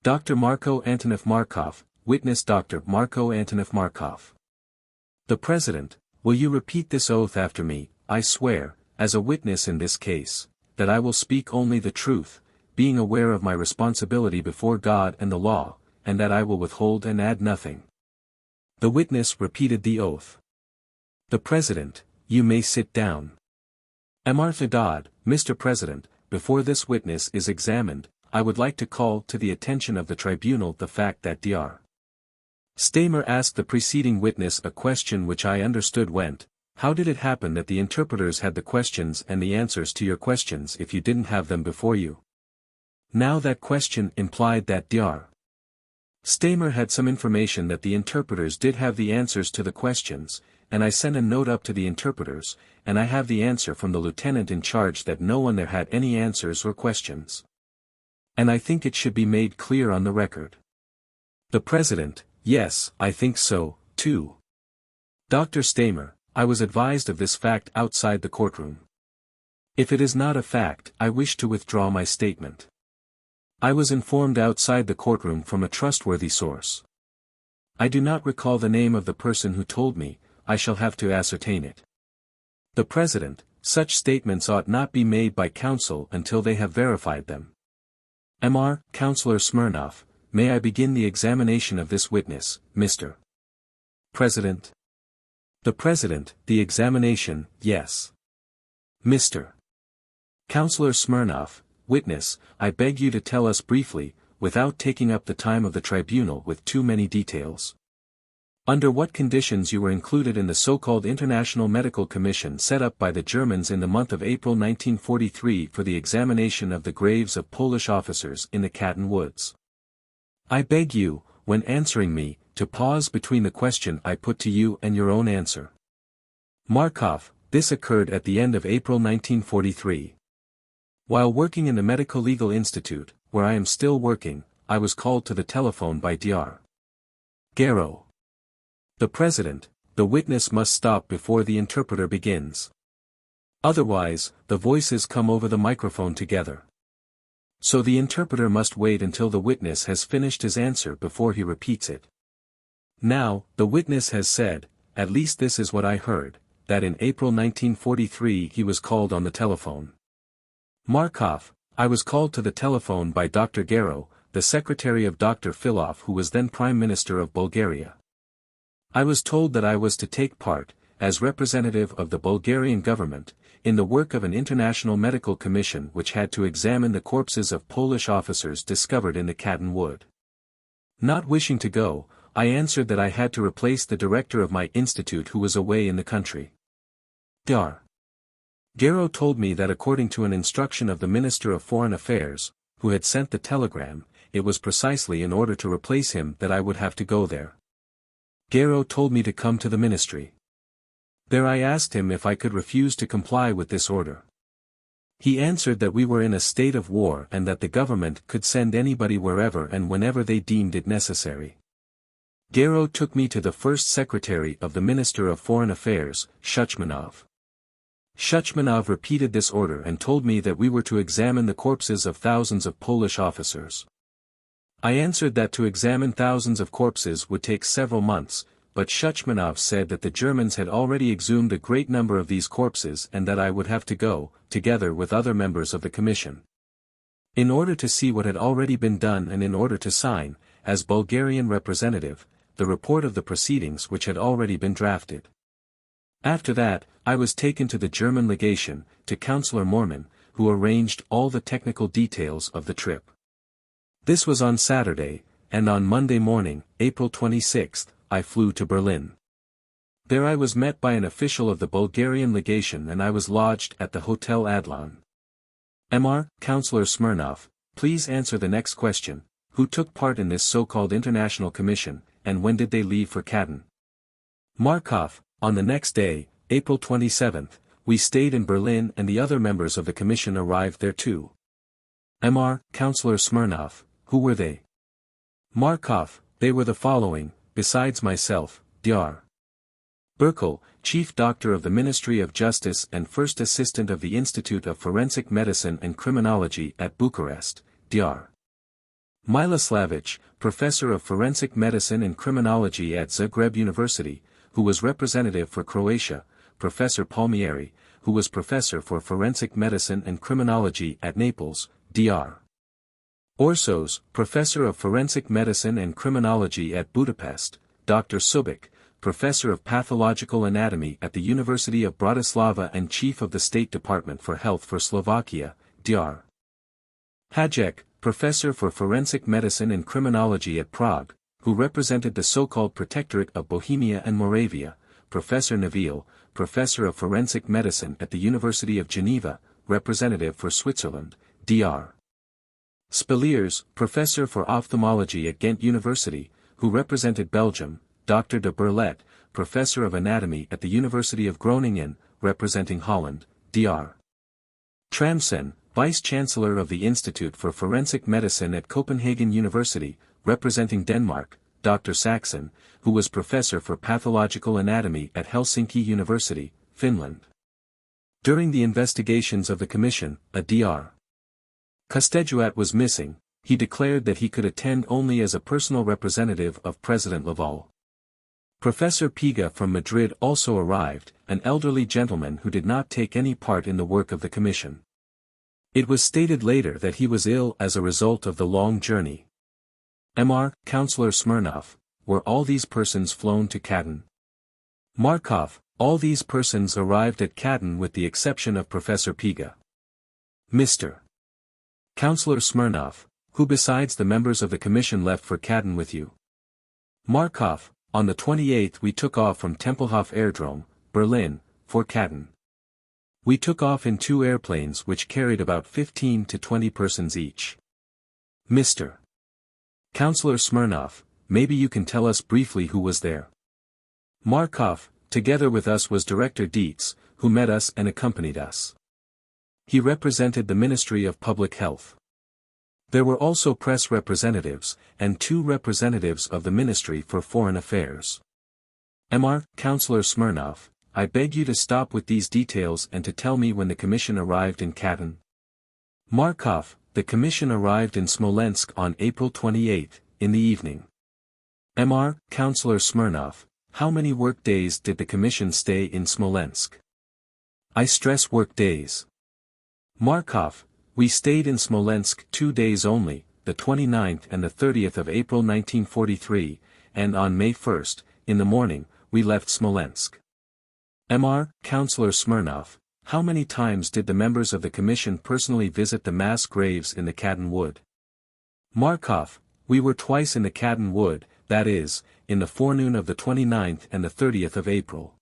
Dr. Marko Antonov Markov, witness Dr. Marko Antonov Markov. The President, will you repeat this oath after me? I swear, as a witness in this case, that I will speak only the truth, being aware of my responsibility before God and the law, and that I will withhold and add nothing. The witness repeated the oath. The President, you may sit down. Mr. Dodd, Mr. President, before this witness is examined, I would like to call to the attention of the tribunal the fact that Dr. Stamer asked the preceding witness a question which I understood went, how did it happen that the interpreters had the questions and the answers to your questions if you didn't have them before you? Now that question implied that Dr. Stamer had some information that the interpreters did have the answers to the questions, and I sent a note up to the interpreters, and I have the answer from the lieutenant in charge that no one there had any answers or questions. And I think it should be made clear on the record. The President: yes, I think so, too. Dr. Stamer: I was advised of this fact outside the courtroom. If it is not a fact, I wish to withdraw my statement. I was informed outside the courtroom from a trustworthy source. I do not recall the name of the person who told me. I shall have to ascertain it. The President: such statements ought not be made by counsel until they have verified them. Mr. Counselor Smirnov: may I begin the examination of this witness, Mr. President? The President: the examination, yes. Mr. Counselor Smirnov: witness, I beg you to tell us briefly, without taking up the time of the tribunal with too many details. Under what conditions you were included in the so-called International Medical Commission set up by the Germans in the month of April 1943 for the examination of the graves of Polish officers in the Katyn Woods. I beg you, when answering me, to pause between the question I put to you and your own answer. Markov: this occurred at the end of April 1943. While working in the Medical Legal Institute, where I am still working, I was called to the telephone by Dr. Gero. The President: the witness must stop before the interpreter begins. Otherwise, the voices come over the microphone together. So the interpreter must wait until the witness has finished his answer before he repeats it. Now, the witness has said, at least this is what I heard, that in April 1943 he was called on the telephone. Markov: I was called to the telephone by Dr. Gero, the secretary of Dr. Filov, who was then Prime Minister of Bulgaria. I was told that I was to take part, as representative of the Bulgarian government, in the work of an international medical commission which had to examine the corpses of Polish officers discovered in the Katyn Wood. Not wishing to go, I answered that I had to replace the director of my institute who was away in the country. Dr. Gero told me that according to an instruction of the Minister of Foreign Affairs, who had sent the telegram, it was precisely in order to replace him that I would have to go there. Gero told me to come to the ministry. There I asked him if I could refuse to comply with this order. He answered that we were in a state of war and that the government could send anybody wherever and whenever they deemed it necessary. Gero took me to the first secretary of the Minister of Foreign Affairs, Shuchmanov. Shuchmanov repeated this order and told me that we were to examine the corpses of thousands of Polish officers. I answered that to examine thousands of corpses would take several months, but Shuchmanov said that the Germans had already exhumed a great number of these corpses and that I would have to go, together with other members of the commission, in order to see what had already been done and in order to sign, as Bulgarian representative, the report of the proceedings which had already been drafted. After that, I was taken to the German legation, to Councillor Morman, who arranged all the technical details of the trip. This was on Saturday, and on Monday morning, April 26, I flew to Berlin. There I was met by an official of the Bulgarian legation and I was lodged at the Hotel Adlon. Mr. Counselor Smirnov, please answer the next question: who took part in this so-called international commission, and when did they leave for Katyn? Markov: on the next day, April 27, we stayed in Berlin and the other members of the commission arrived there too. Mr. Counselor Smirnov: who were they? Markov: they were the following, besides myself, Dr. Burkel, Chief Doctor of the Ministry of Justice and First Assistant of the Institute of Forensic Medicine and Criminology at Bucharest, Dr. Miloslavich, Professor of Forensic Medicine and Criminology at Zagreb University, who was representative for Croatia, Professor Palmieri, who was Professor for Forensic Medicine and Criminology at Naples, Dr. Orsos, Professor of Forensic Medicine and Criminology at Budapest, Dr. Subik, Professor of Pathological Anatomy at the University of Bratislava and Chief of the State Department for Health for Slovakia, Dr. Hajek, Professor for Forensic Medicine and Criminology at Prague, who represented the so-called Protectorate of Bohemia and Moravia, Professor Neville, Professor of Forensic Medicine at the University of Geneva, representative for Switzerland, Dr. Speliers, professor for ophthalmology at Ghent University, who represented Belgium, Dr. de Berlet, professor of anatomy at the University of Groningen, representing Holland, Dr. Tramsen, vice-chancellor of the Institute for Forensic Medicine at Copenhagen University, representing Denmark, Dr. Saxon, who was professor for pathological anatomy at Helsinki University, Finland. During the investigations of the commission, a Dr. Castejuat was missing. He declared that he could attend only as a personal representative of President Laval. Professor Piga from Madrid also arrived, an elderly gentleman who did not take any part in the work of the commission. It was stated later that he was ill as a result of the long journey. Mr. Councillor Smirnov, were all these persons flown to Katan? Markov, all these persons arrived at Katan with the exception of Professor Piga. Mr. Councillor Smirnov, who besides the members of the commission left for Katan with you? Markov, on the 28th we took off from Tempelhof Airdrome, Berlin, for Katan. We took off in 2 airplanes which carried about 15 to 20 persons each. Mr. Councillor Smirnov, maybe you can tell us briefly who was there. Markov, together with us was Director Dietz, who met us and accompanied us. He represented the Ministry of Public Health. There were also press representatives, and 2 representatives of the Ministry for Foreign Affairs. Mr. Councillor Smirnov, I beg you to stop with these details and to tell me when the commission arrived in Katan. Markov, the commission arrived in Smolensk on April 28, in the evening. Mr. Councillor Smirnov, how many work days did the commission stay in Smolensk? I stress work days. Markov, we stayed in Smolensk 2 days only, the 29th and the 30th of April 1943, and on May 1, in the morning, we left Smolensk. Mr. Councillor Smirnov, how many times did the members of the commission personally visit the mass graves in the Katan Wood? Markov, we were twice in the Katan Wood, that is, in the forenoon of the 29th and the 30th of April.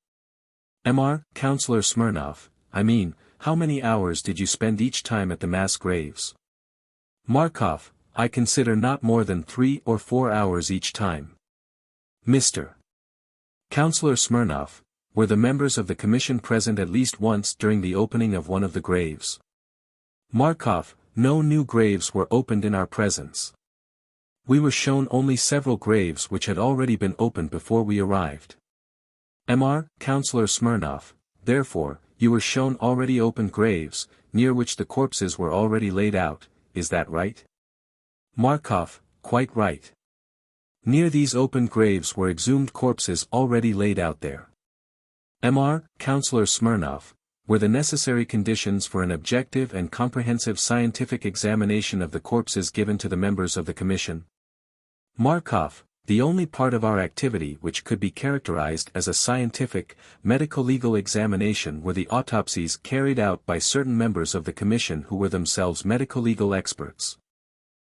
Mr. Councillor Smirnov, I mean, how many hours did you spend each time at the mass graves? Markov, I consider not more than 3 or 4 hours each time. Mr. Councillor Smirnov, were the members of the commission present at least once during the opening of one of the graves? Markov, no new graves were opened in our presence. We were shown only several graves which had already been opened before we arrived. Mr. Councillor Smirnov, therefore, you were shown already opened graves, near which the corpses were already laid out, is that right? Markov, quite right. Near these opened graves were exhumed corpses already laid out there. Mr. Councillor Smirnov, were the necessary conditions for an objective and comprehensive scientific examination of the corpses given to the members of the commission? Markov, the only part of our activity which could be characterized as a scientific, medico-legal examination were the autopsies carried out by certain members of the commission who were themselves medico-legal experts.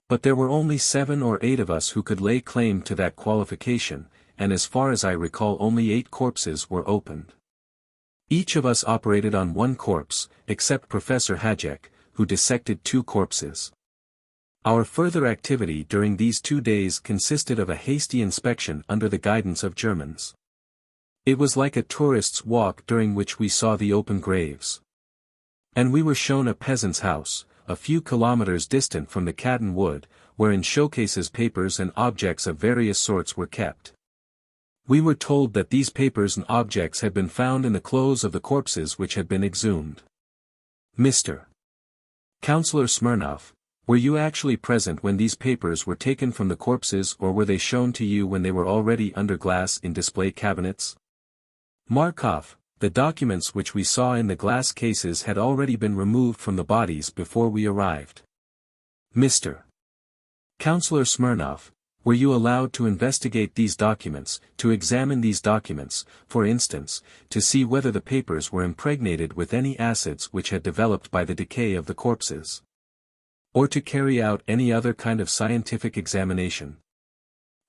But there were only 7 or 8 of us who could lay claim to that qualification, and as far as I recall only 8 corpses were opened. Each of us operated on 1 corpse, except Professor Hajek, who dissected 2 corpses. Our further activity during these 2 days consisted of a hasty inspection under the guidance of Germans. It was like a tourist's walk during which we saw the open graves. And we were shown a peasant's house, a few kilometers distant from the Katan Wood, where in showcases papers and objects of various sorts were kept. We were told that these papers and objects had been found in the clothes of the corpses which had been exhumed. Mr. Councillor Smirnov, were you actually present when these papers were taken from the corpses or were they shown to you when they were already under glass in display cabinets? Markov, the documents which we saw in the glass cases had already been removed from the bodies before we arrived. Mr. Councillor Smirnov, were you allowed to investigate these documents, to examine these documents, for instance, to see whether the papers were impregnated with any acids which had developed by the decay of the corpses? Or to carry out any other kind of scientific examination?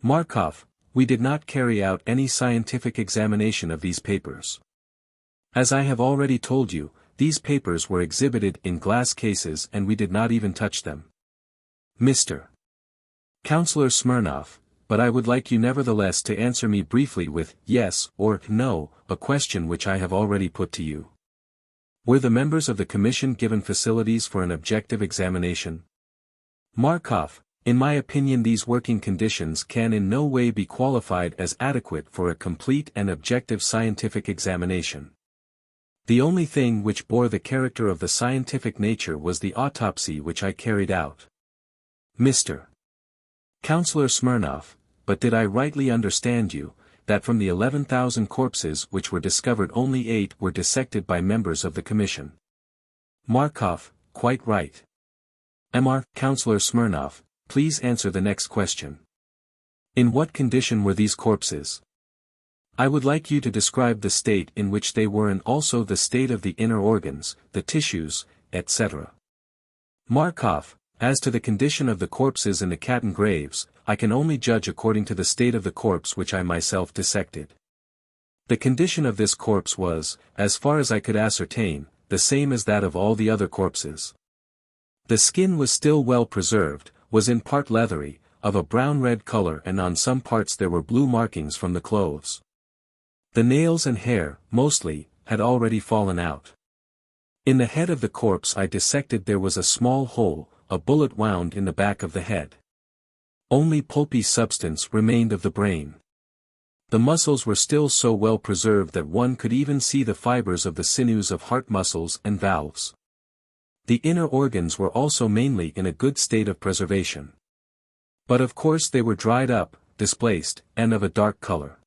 Markov, we did not carry out any scientific examination of these papers. As I have already told you, these papers were exhibited in glass cases and we did not even touch them. Mr. Counselor Smirnov, but I would like you nevertheless to answer me briefly with yes or no, a question which I have already put to you. Were the members of the Commission given facilities for an objective examination? Markov, in my opinion these working conditions can in no way be qualified as adequate for a complete and objective scientific examination. The only thing which bore the character of the scientific nature was the autopsy which I carried out. Mr. Counselor Smirnov, but did I rightly understand you, that from the 11,000 corpses which were discovered only 8 were dissected by members of the Commission? Markov, quite right. Mr. Counselor Smirnov, please answer the next question. In what condition were these corpses? I would like you to describe the state in which they were and also the state of the inner organs, the tissues, etc. Markov, as to the condition of the corpses in the Katyn graves, I can only judge according to the state of the corpse which I myself dissected. The condition of this corpse was, as far as I could ascertain, the same as that of all the other corpses. The skin was still well preserved, was in part leathery, of a brown-red color and on some parts there were blue markings from the clothes. The nails and hair, mostly, had already fallen out. In the head of the corpse I dissected there was a small hole, a bullet wound in the back of the head. Only pulpy substance remained of the brain. The muscles were still so well preserved that one could even see the fibers of the sinews of heart muscles and valves. The inner organs were also mainly in a good state of preservation. But of course they were dried up, displaced, and of a dark color.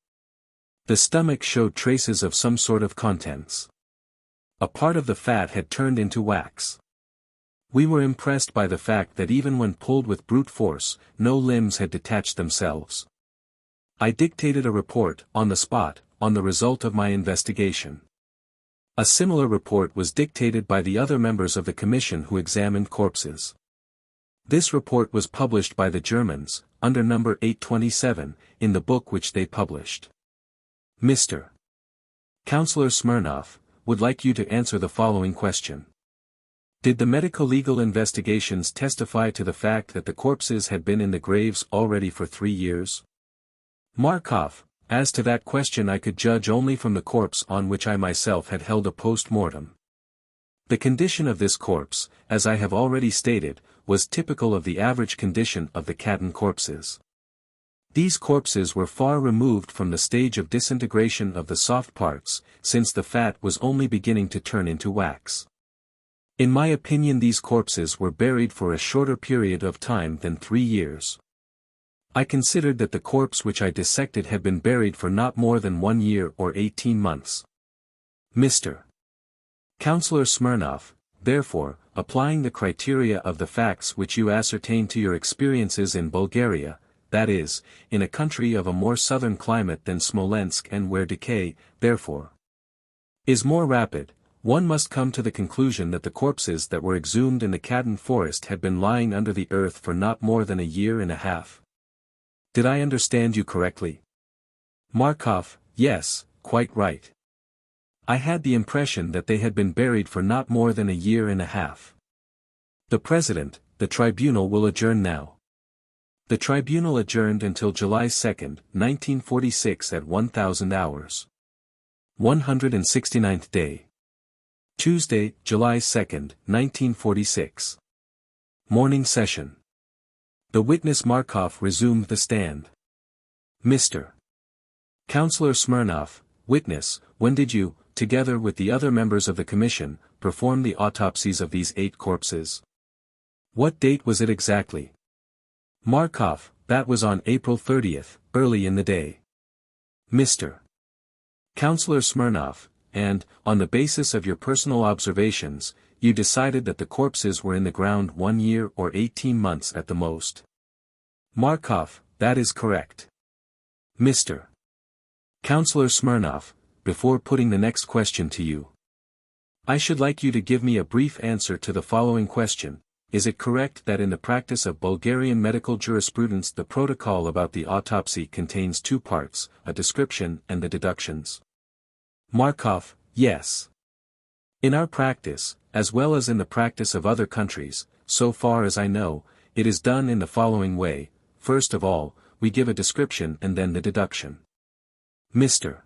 The stomach showed traces of some sort of contents. A part of the fat had turned into wax. We were impressed by the fact that even when pulled with brute force, no limbs had detached themselves. I dictated a report, on the spot, on the result of my investigation. A similar report was dictated by the other members of the commission who examined corpses. This report was published by the Germans, under number 827, in the book which they published. Mr. Counselor Smirnov, would like you to answer the following question. Did the medico-legal investigations testify to the fact that the corpses had been in the graves already for 3 years? Markov, as to that question I could judge only from the corpse on which I myself had held a post-mortem. The condition of this corpse, as I have already stated, was typical of the average condition of the Katyn corpses. These corpses were far removed from the stage of disintegration of the soft parts, since the fat was only beginning to turn into wax. In my opinion these corpses were buried for a shorter period of time than 3 years. I considered that the corpse which I dissected had been buried for not more than 1 year or 18 months. Mr. Counselor Smirnov, therefore, applying the criteria of the facts which you ascertained to your experiences in Bulgaria, that is, in a country of a more southern climate than Smolensk and where decay, therefore, is more rapid, one must come to the conclusion that the corpses that were exhumed in the Katyn forest had been lying under the earth for not more than 1.5 years. Did I understand you correctly? Markov, yes, quite right. I had the impression that they had been buried for not more than 1.5 years. The President, the tribunal will adjourn now. The tribunal adjourned until July 2, 1946 at 1000 hours. 169th day. Tuesday, July 2, 1946. Morning session. The witness Markov resumed the stand. Mr. Counselor Smirnov, witness, when did you, together with the other members of the commission, perform the autopsies of these 8 corpses? What date was it exactly? Markov, that was on April 30th, early in the day. Mr. Counselor Smirnov, and, on the basis of your personal observations, you decided that the corpses were in the ground 1 year or 18 months at the most. Markov, that is correct. Mr. Counselor Smirnov, before putting the next question to you, I should like you to give me a brief answer to the following question. Is it correct that in the practice of Bulgarian medical jurisprudence the protocol about the autopsy contains 2 parts, a description and the deductions? Markov, yes. In our practice, as well as in the practice of other countries, so far as I know, it is done in the following way: first of all, we give a description and then the deduction. Mr.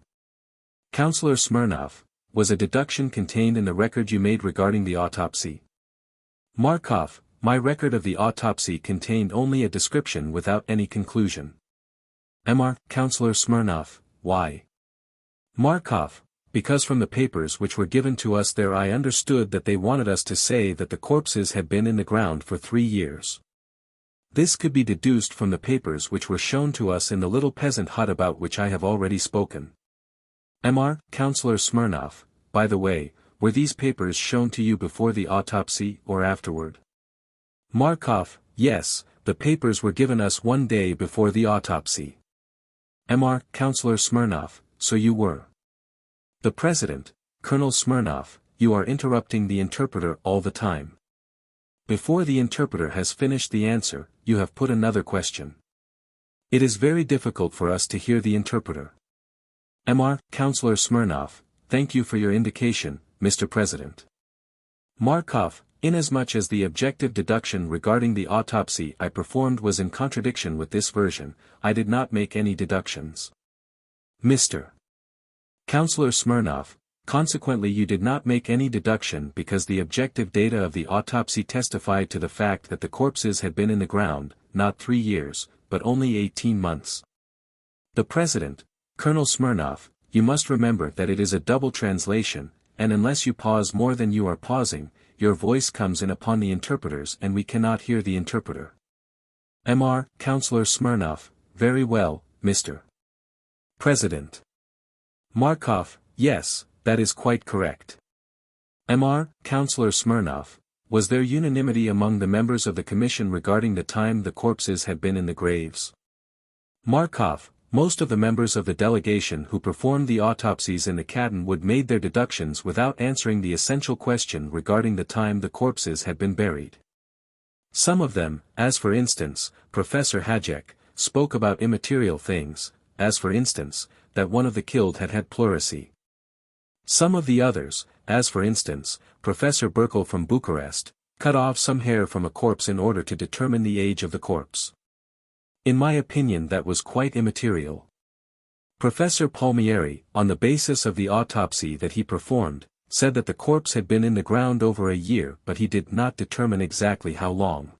Counselor Smirnov, was a deduction contained in the record you made regarding the autopsy? Markov, my record of the autopsy contained only a description without any conclusion. Mr. Counselor Smirnov, why? Markov, because from the papers which were given to us there I understood that they wanted us to say that the corpses had been in the ground for 3 years. This could be deduced from the papers which were shown to us in the little peasant hut about which I have already spoken. Mr. Counselor Smirnov, by the way, were these papers shown to you before the autopsy or afterward? Markov, yes, the papers were given us 1 day before the autopsy. Mr. Counselor Smirnov, so you were. The President, Colonel Smirnov, you are interrupting the interpreter all the time. Before the interpreter has finished the answer, you have put another question. It is very difficult for us to hear the interpreter. Mr. Counselor Smirnov, thank you for your indication, Mr. President. Markov, inasmuch as the objective deduction regarding the autopsy I performed was in contradiction with this version, I did not make any deductions. Mr. Counselor Smirnov, consequently you did not make any deduction because the objective data of the autopsy testified to the fact that the corpses had been in the ground, not 3 years, but only 18 months. The President, Colonel Smirnov, you must remember that it is a double translation, and unless you pause more than you are pausing, your voice comes in upon the interpreters and we cannot hear the interpreter. Mr. Counselor Smirnov, very well, Mr. President. Markov, yes, that is quite correct. Mr. Counselor Smirnov, was there unanimity among the members of the commission regarding the time the corpses had been in the graves? Markov, most of the members of the delegation who performed the autopsies in the Cottonwood made their deductions without answering the essential question regarding the time the corpses had been buried. Some of them, as for instance, Professor Hajek, spoke about immaterial things, as for instance, that one of the killed had had pleurisy. Some of the others, as for instance, Professor Burkel from Bucharest, cut off some hair from a corpse in order to determine the age of the corpse. In my opinion that was quite immaterial. Professor Palmieri, on the basis of the autopsy that he performed, said that the corpse had been in the ground over a year but he did not determine exactly how long.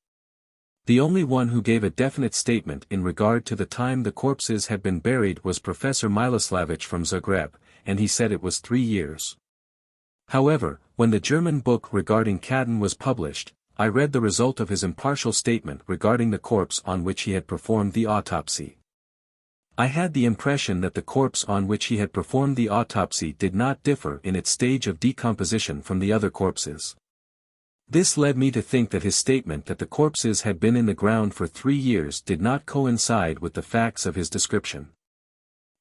The only one who gave a definite statement in regard to the time the corpses had been buried was Professor Miloslavich from Zagreb, and he said it was 3 years. However, when the German book regarding Cadden was published, I read the result of his impartial statement regarding the corpse on which he had performed the autopsy. I had the impression that the corpse on which he had performed the autopsy did not differ in its stage of decomposition from the other corpses. This led me to think that his statement that the corpses had been in the ground for 3 years did not coincide with the facts of his description.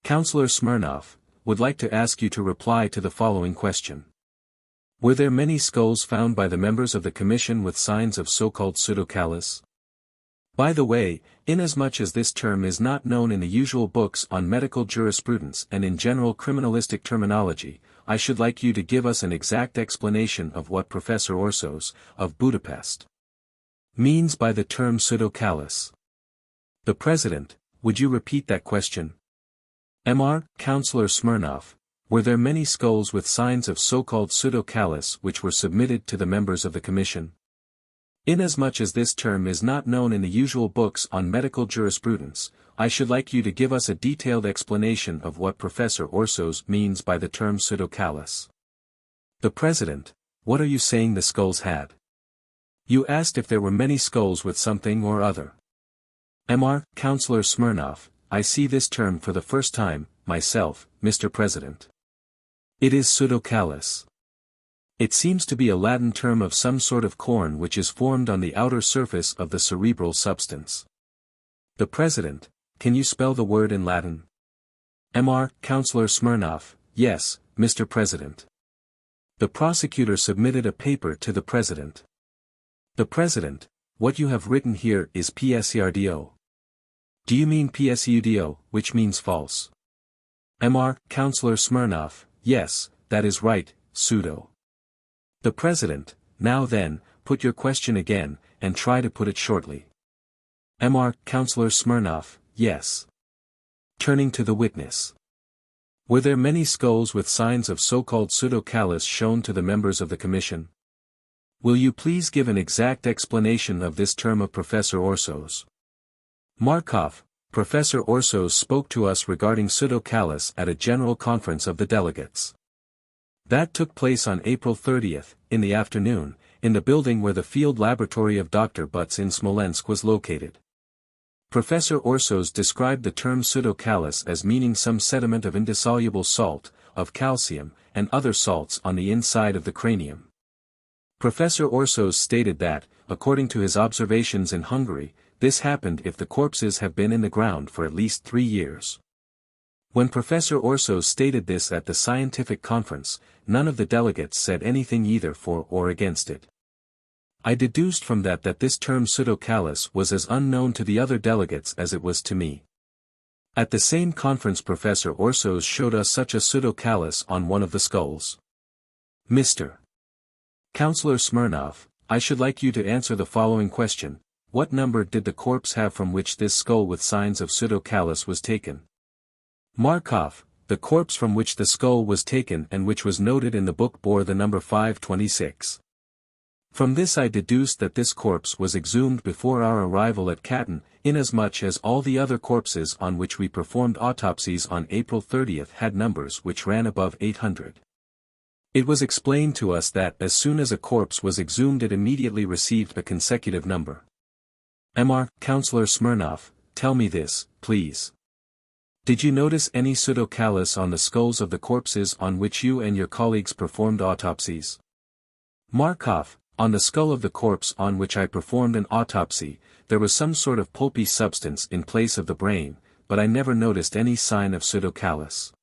Counselor Smirnov, would like to ask you to reply to the following question. Were there many skulls found by the members of the commission with signs of so-called pseudocallus? By the way, inasmuch as this term is not known in the usual books on medical jurisprudence and in general criminalistic terminology, I should like you to give us an exact explanation of what Professor Orsos, of Budapest, means by the term pseudocallus. The President, would you repeat that question? Mr. Counselor Smirnov, were there many skulls with signs of so-called pseudocallus which were submitted to the members of the commission? Inasmuch as this term is not known in the usual books on medical jurisprudence, I should like you to give us a detailed explanation of what Professor Orsos means by the term pseudocallus. The President, what are you saying the skulls had? You asked if there were many skulls with something or other. Mr. Counselor Smirnov, I see this term for the first time, myself, Mr. President. It is pseudocallus. It seems to be a Latin term of some sort of corn which is formed on the outer surface of the cerebral substance. The President, can you spell the word in Latin? Mr. Counselor Smirnov, yes, Mr. President. The prosecutor submitted a paper to the President. The President, what you have written here is PSERDO. Do you mean PSEUDO, which means false? Mr. Counselor Smirnov, yes, that is right, pseudo. The President, now then, put your question again, and try to put it shortly. Mr. Counselor Smirnov, yes. Turning to the witness. Were there many skulls with signs of so-called pseudocallus shown to the members of the commission? Will you please give an exact explanation of this term of Professor Orsos? Markov, Professor Orsos spoke to us regarding pseudocallus at a general conference of the delegates. That took place on April 30th, in the afternoon, in the building where the field laboratory of Dr. Butz in Smolensk was located. Professor Orsos described the term pseudocallus as meaning some sediment of indissoluble salt, of calcium, and other salts on the inside of the cranium. Professor Orsos stated that, according to his observations in Hungary, this happened if the corpses have been in the ground for at least 3 years. When Professor Orsos stated this at the scientific conference, none of the delegates said anything either for or against it. I deduced from that this term pseudocallus was as unknown to the other delegates as it was to me. At the same conference Professor Orsos showed us such a pseudocallus on one of the skulls. Mr. Counselor Smirnov, I should like you to answer the following question: what number did the corpse have from which this skull with signs of pseudocallus was taken? Markov, the corpse from which the skull was taken and which was noted in the book bore the number 526. From this I deduced that this corpse was exhumed before our arrival at Katyn, inasmuch as all the other corpses on which we performed autopsies on April 30th had numbers which ran above 800. It was explained to us that as soon as a corpse was exhumed it immediately received a consecutive number. Mr. Counselor Smirnov, tell me this, please. Did you notice any pseudocallus on the skulls of the corpses on which you and your colleagues performed autopsies? Markov, on the skull of the corpse on which I performed an autopsy, there was some sort of pulpy substance in place of the brain, but I never noticed any sign of pseudocallus.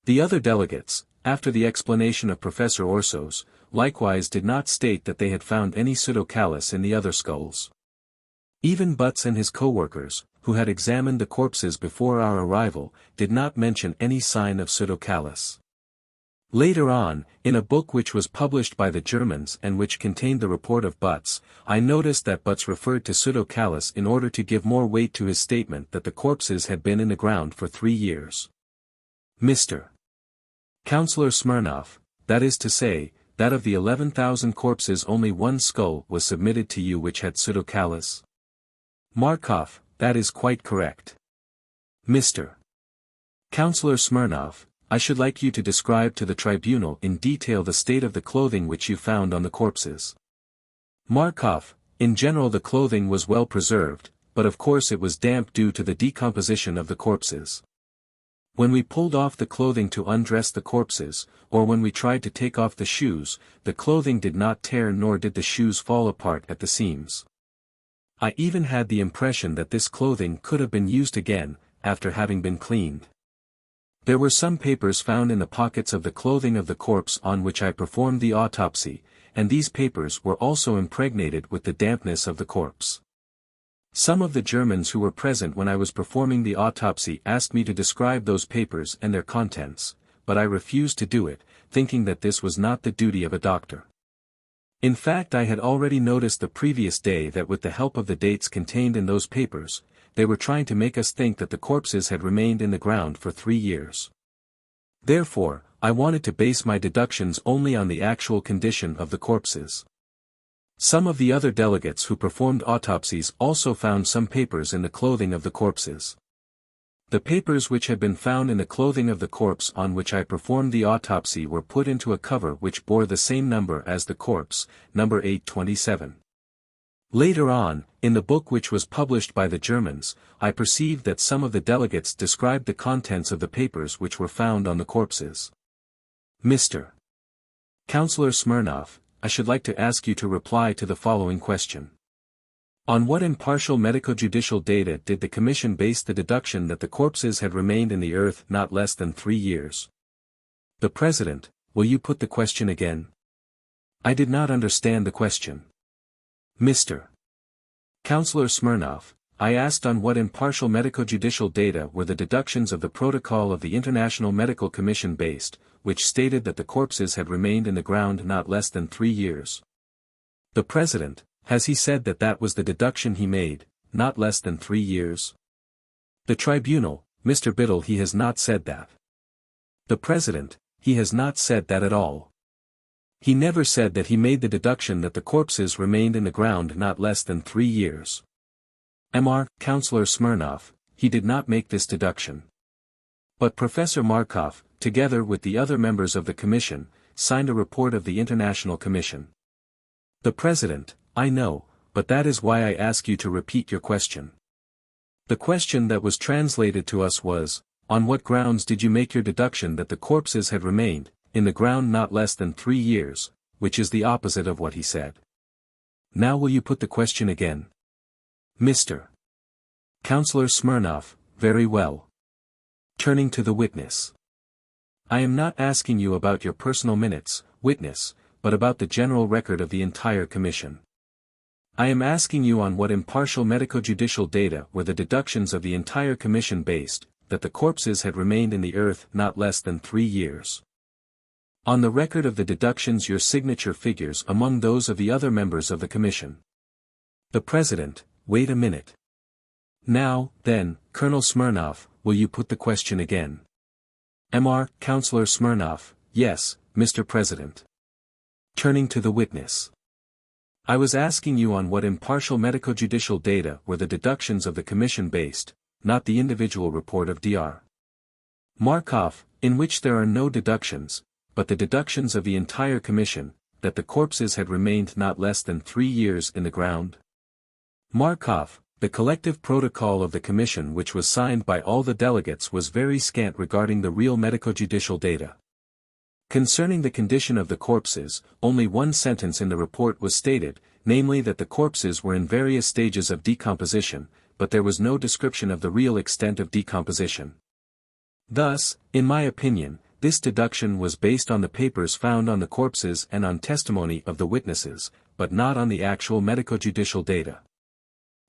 The other delegates, after the explanation of Professor Orsos, likewise did not state that they had found any pseudocallus in the other skulls. Even Butz and his co-workers, who had examined the corpses before our arrival, did not mention any sign of pseudocallus. Later on, in a book which was published by the Germans and which contained the report of Butz, I noticed that Butz referred to pseudocallus in order to give more weight to his statement that the corpses had been in the ground for 3 years. Mr. Counselor Smirnov, that is to say, that of the 11,000 corpses only one skull was submitted to you which had pseudocallus? Markov, that is quite correct. Mr. Counselor Smirnov, I should like you to describe to the tribunal in detail the state of the clothing which you found on the corpses. Markov, in general the clothing was well preserved, but of course it was damp due to the decomposition of the corpses. When we pulled off the clothing to undress the corpses, or when we tried to take off the shoes, the clothing did not tear nor did the shoes fall apart at the seams. I even had the impression that this clothing could have been used again, after having been cleaned. There were some papers found in the pockets of the clothing of the corpse on which I performed the autopsy, and these papers were also impregnated with the dampness of the corpse. Some of the Germans who were present when I was performing the autopsy asked me to describe those papers and their contents, but I refused to do it, thinking that this was not the duty of a doctor. In fact, I had already noticed the previous day that with the help of the dates contained in those papers, they were trying to make us think that the corpses had remained in the ground for 3 years. Therefore, I wanted to base my deductions only on the actual condition of the corpses. Some of the other delegates who performed autopsies also found some papers in the clothing of the corpses. The papers which had been found in the clothing of the corpse on which I performed the autopsy were put into a cover which bore the same number as the corpse, number 827. Later on, in the book which was published by the Germans, I perceived that some of the delegates described the contents of the papers which were found on the corpses. Mr. Counselor Smirnov, I should like to ask you to reply to the following question. On what impartial medico-judicial data did the Commission base the deduction that the corpses had remained in the earth not less than 3 years? The President, will you put the question again? I did not understand the question. Mr. Counselor Smirnov, I asked on what impartial medico-judicial data were the deductions of the protocol of the International Medical Commission based, which stated that the corpses had remained in the ground not less than 3 years. The President, has he said that that was the deduction he made? not less than 3 years? The tribunal, Mr. Biddle, he has not said that. The President, he has not said that at all. He never said that he made the deduction that the corpses remained in the ground not less than 3 years. Mr. Councillor Smirnov, he did not make this deduction. But Professor Markov, together with the other members of the Commission, signed a report of the International Commission. The President, I know, but that is why I ask you to repeat your question. The question that was translated to us was, on what grounds did you make your deduction that the corpses had remained in the ground not less than 3 years, which is the opposite of what he said. Now will you put the question again? Mr. Councillor Smirnov, very well. Turning to the witness. I am not asking you about your personal minutes, witness, but about the general record of the entire Commission. I am asking you on what impartial medico-judicial data were the deductions of the entire Commission based, that the corpses had remained in the earth not less than 3 years. On the record of the deductions your signature figures among those of the other members of the Commission. The President, wait a minute. Now, then, Colonel Smirnov, will you put the question again? Mr. Councillor Smirnov, yes, Mr. President. Turning to the witness. I was asking you on what impartial medico-judicial data were the deductions of the Commission based, not the individual report of Dr. Markov, in which there are no deductions, but the deductions of the entire Commission, that the corpses had remained not less than 3 years in the ground. Markov, the collective protocol of the Commission which was signed by all the delegates was very scant regarding the real medico-judicial data. Concerning the condition of the corpses, only one sentence in the report was stated, namely that the corpses were in various stages of decomposition, but there was no description of the real extent of decomposition. Thus, in my opinion, this deduction was based on the papers found on the corpses and on testimony of the witnesses, but not on the actual medico-judicial data.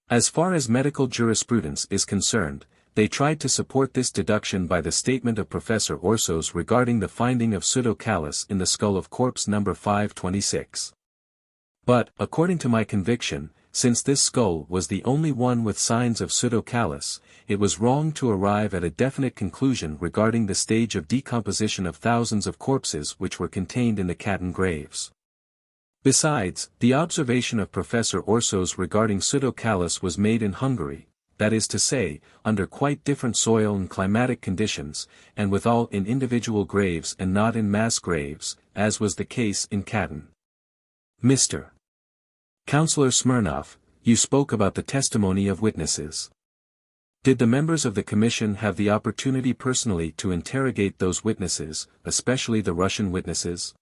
As far as medical jurisprudence is concerned, they tried to support this deduction by the statement of Professor Orsos regarding the finding of pseudocallus in the skull of corpse number 526. But, according to my conviction, since this skull was the only one with signs of pseudocallus, it was wrong to arrive at a definite conclusion regarding the stage of decomposition of thousands of corpses which were contained in the Katyn graves. Besides, the observation of Professor Orsos regarding pseudocallus was made in Hungary, that is to say, under quite different soil and climatic conditions, and withal in individual graves and not in mass graves, as was the case in Katyn. Mr. Councillor Smirnov, you spoke about the testimony of witnesses. Did the members of the Commission have the opportunity personally to interrogate those witnesses, especially the Russian witnesses?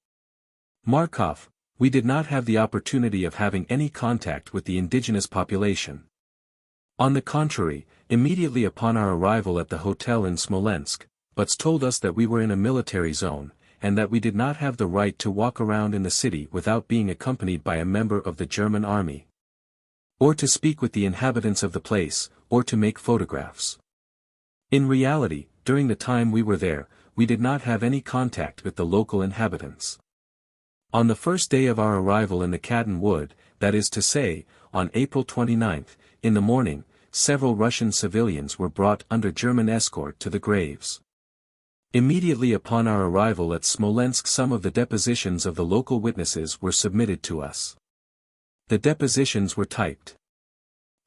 Markov, we did not have the opportunity of having any contact with the indigenous population. On the contrary, immediately upon our arrival at the hotel in Smolensk, Butz told us that we were in a military zone, and that we did not have the right to walk around in the city without being accompanied by a member of the German army. Or to speak with the inhabitants of the place, or to make photographs. In reality, during the time we were there, we did not have any contact with the local inhabitants. On the first day of our arrival in the Katyn wood, that is to say, on April 29th, in the morning, several Russian civilians were brought under German escort to the graves. Immediately upon our arrival at Smolensk, some of the depositions of the local witnesses were submitted to us. The depositions were typed.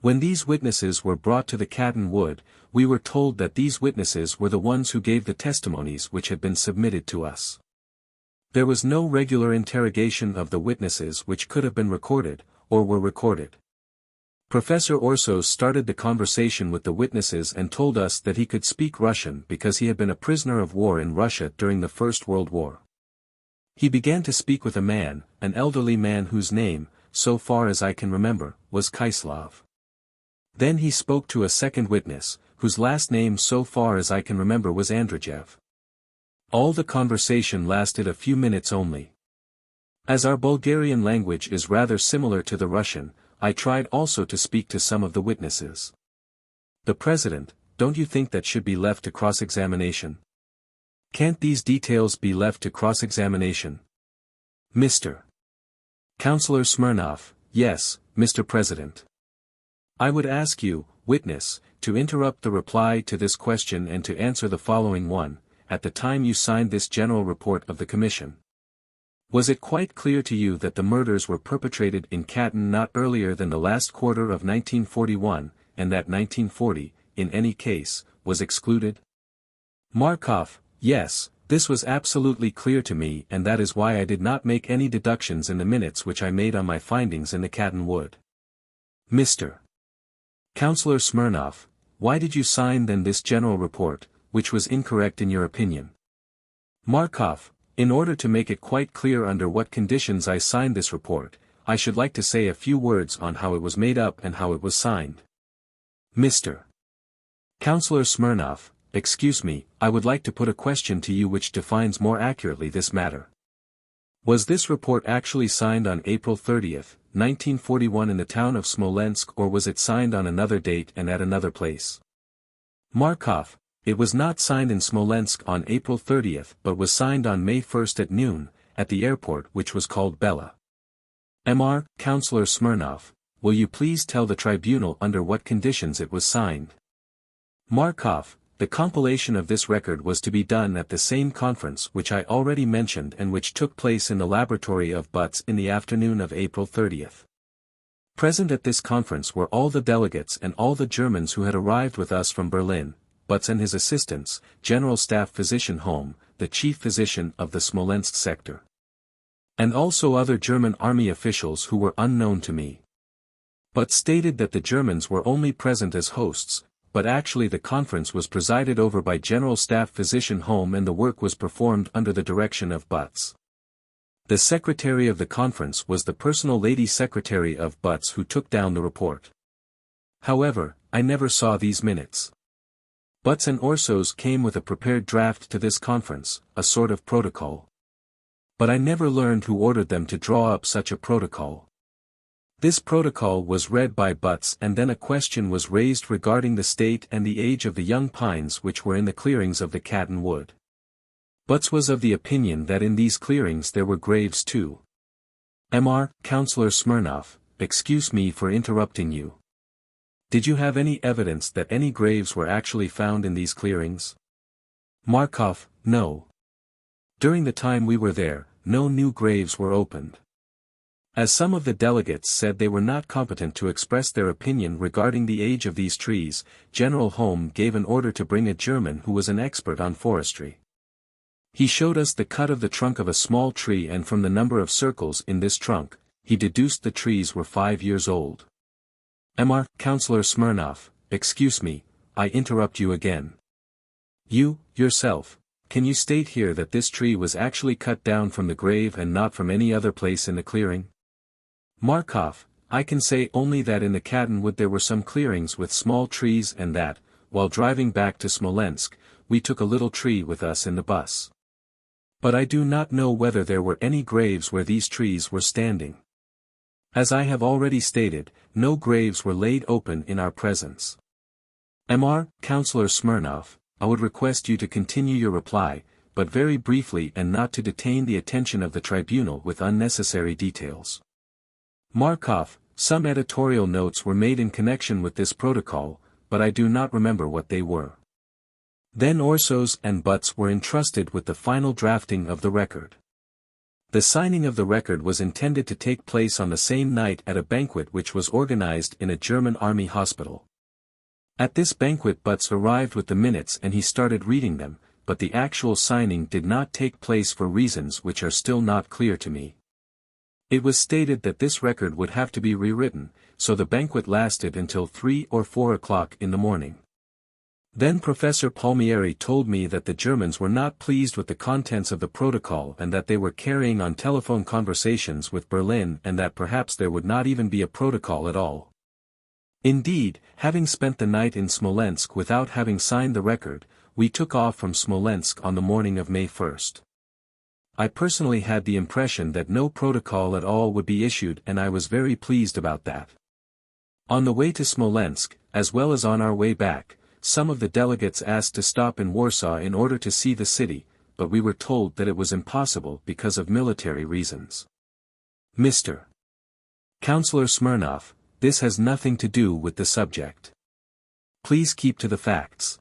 When these witnesses were brought to the Katyn wood, we were told that these witnesses were the ones who gave the testimonies which had been submitted to us. There was no regular interrogation of the witnesses which could have been recorded, or were recorded. Professor Orsos started the conversation with the witnesses and told us that he could speak Russian because he had been a prisoner of war in Russia during the First World War. He began to speak with a man, an elderly man whose name, so far as I can remember, was Kislov. Then he spoke to a second witness, whose last name so far as I can remember was Androjev. All the conversation lasted a few minutes only. As our Bulgarian language is rather similar to the Russian, I tried also to speak to some of the witnesses. The President, don't you think that should be left to cross-examination? Can't these details be left to cross-examination? Mr. Councillor Smirnov, yes, Mr. President. I would ask you, witness, to interrupt the reply to this question and to answer the following one. At the time you signed this general report of the Commission, was it quite clear to you that the murders were perpetrated in Katyn not earlier than the last quarter of 1941, and that 1940, in any case, was excluded? Markov: yes, this was absolutely clear to me, and that is why I did not make any deductions in the minutes which I made on my findings in the Katyn wood. Mr. Councillor Smirnov: why did you sign then this general report, which was incorrect in your opinion? Markov: in order to make it quite clear under what conditions I signed this report, I should like to say a few words on how it was made up and how it was signed. Mr. Councillor Smirnov: excuse me, I would like to put a question to you which defines more accurately this matter. Was this report actually signed on April 30th, 1941 in the town of Smolensk, or was it signed on another date and at another place? Markov: it was not signed in Smolensk on April 30th but was signed on May 1st at noon, at the airport which was called Bela. Mr. Councillor Smirnov: will you please tell the tribunal under what conditions it was signed? Markov: the compilation of this record was to be done at the same conference which I already mentioned and which took place in the laboratory of Butz in the afternoon of April 30th. Present at this conference were all the delegates and all the Germans who had arrived with us from Berlin, Butz and his assistants, General Staff Physician Holm, the chief physician of the Smolensk sector, and also other German army officials who were unknown to me. Butz stated that the Germans were only present as hosts, but actually the conference was presided over by General Staff Physician Holm and the work was performed under the direction of Butz. The secretary of the conference was the personal lady secretary of Butz who took down the report. However, I never saw these minutes. Butz and Orsos came with a prepared draft to this conference, a sort of protocol. But I never learned who ordered them to draw up such a protocol. This protocol was read by Butz and then a question was raised regarding the state and the age of the young pines which were in the clearings of the Katyn wood. Butz was of the opinion that in these clearings there were graves too. Mr. Councillor Smirnov: excuse me for interrupting you. Did you have any evidence that any graves were actually found in these clearings? Markov: no. During the time we were there, no new graves were opened. As some of the delegates said they were not competent to express their opinion regarding the age of these trees, General Holm gave an order to bring a German who was an expert on forestry. He showed us the cut of the trunk of a small tree and from the number of circles in this trunk, he deduced the trees were 5 years old. Mr. Councillor Smirnov: excuse me, I interrupt you again. You, yourself, can you state here that this tree was actually cut down from the grave and not from any other place in the clearing? Markov: I can say only that in the Katyn wood there were some clearings with small trees and that, while driving back to Smolensk, we took a little tree with us in the bus. But I do not know whether there were any graves where these trees were standing. As I have already stated, no graves were laid open in our presence. Mr. Councillor Smirnov: I would request you to continue your reply, but very briefly and not to detain the attention of the tribunal with unnecessary details. Markov: some editorial notes were made in connection with this protocol, but I do not remember what they were. Then Orsos and Butz were entrusted with the final drafting of the record. The signing of the record was intended to take place on the same night at a banquet which was organized in a German army hospital. At this banquet Butz arrived with the minutes and he started reading them, but the actual signing did not take place for reasons which are still not clear to me. It was stated that this record would have to be rewritten, so the banquet lasted until 3 or 4 o'clock in the morning. Then Professor Palmieri told me that the Germans were not pleased with the contents of the protocol and that they were carrying on telephone conversations with Berlin and that perhaps there would not even be a protocol at all. Indeed, having spent the night in Smolensk without having signed the record, we took off from Smolensk on the morning of May 1st. I personally had the impression that no protocol at all would be issued and I was very pleased about that. On the way to Smolensk, as well as on our way back, some of the delegates asked to stop in Warsaw in order to see the city, but we were told that it was impossible because of military reasons. Mr. Councillor Smirnov: this has nothing to do with the subject. Please keep to the facts.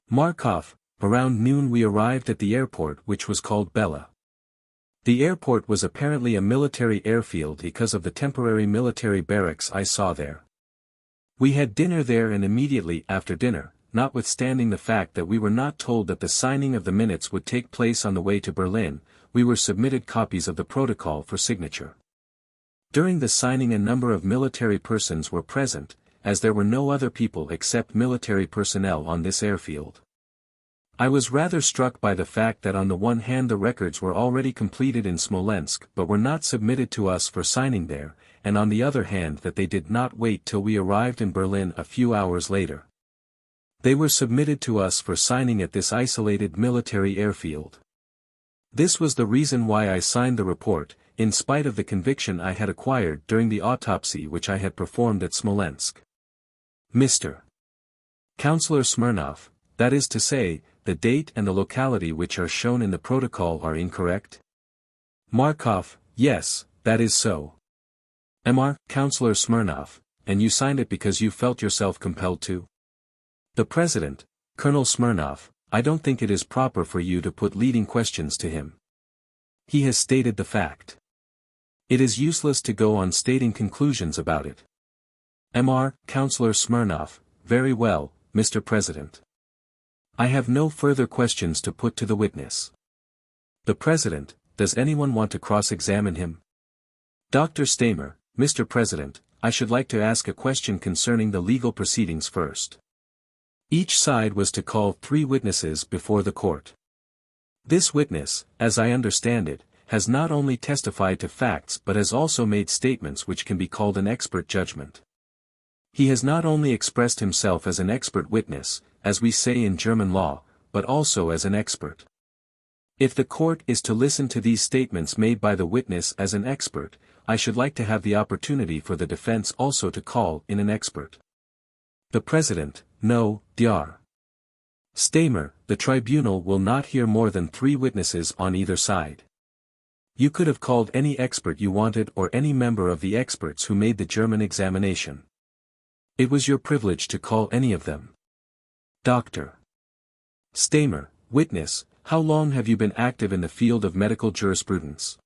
Markov, around noon we arrived at the airport which was called Bella. The airport was apparently a military airfield because of the temporary military barracks I saw there. We had dinner there, and immediately after dinner, notwithstanding the fact that we were not told that the signing of the minutes would take place on the way to Berlin, we were submitted copies of the protocol for signature. During the signing a number of military persons were present, as there were no other people except military personnel on this airfield. I was rather struck by the fact that on the one hand the records were already completed in Smolensk but were not submitted to us for signing there, and on the other hand that they did not wait till we arrived in Berlin a few hours later. They were submitted to us for signing at this isolated military airfield. This was the reason why I signed the report, in spite of the conviction I had acquired during the autopsy which I had performed at Smolensk. Mr. Counselor Smirnov, that is to say, the date and the locality which are shown in the protocol are incorrect? Markov, yes, that is so. Mr. Counselor Smirnov, and you signed it because you felt yourself compelled to? The President, Colonel Smirnov, I don't think it is proper for you to put leading questions to him. He has stated the fact. It is useless to go on stating conclusions about it. Mr. Counselor Smirnov, very well, Mr. President. I have no further questions to put to the witness. The President, does anyone want to cross-examine him? Dr. Stamer, Mr. President, I should like to ask a question concerning the legal proceedings first. Each side was to call 3 witnesses before the court. This witness, as I understand it, has not only testified to facts but has also made statements which can be called an expert judgment. He has not only expressed himself as an expert witness, as we say in German law, but also as an expert. If the court is to listen to these statements made by the witness as an expert, I should like to have the opportunity for the defense also to call in an expert. The President, no, Dr. Stamer, the tribunal will not hear more than 3 witnesses on either side. You could have called any expert you wanted or any member of the experts who made the German examination. It was your privilege to call any of them. Dr. Stamer, witness, how long have you been active in the field of medical jurisprudence?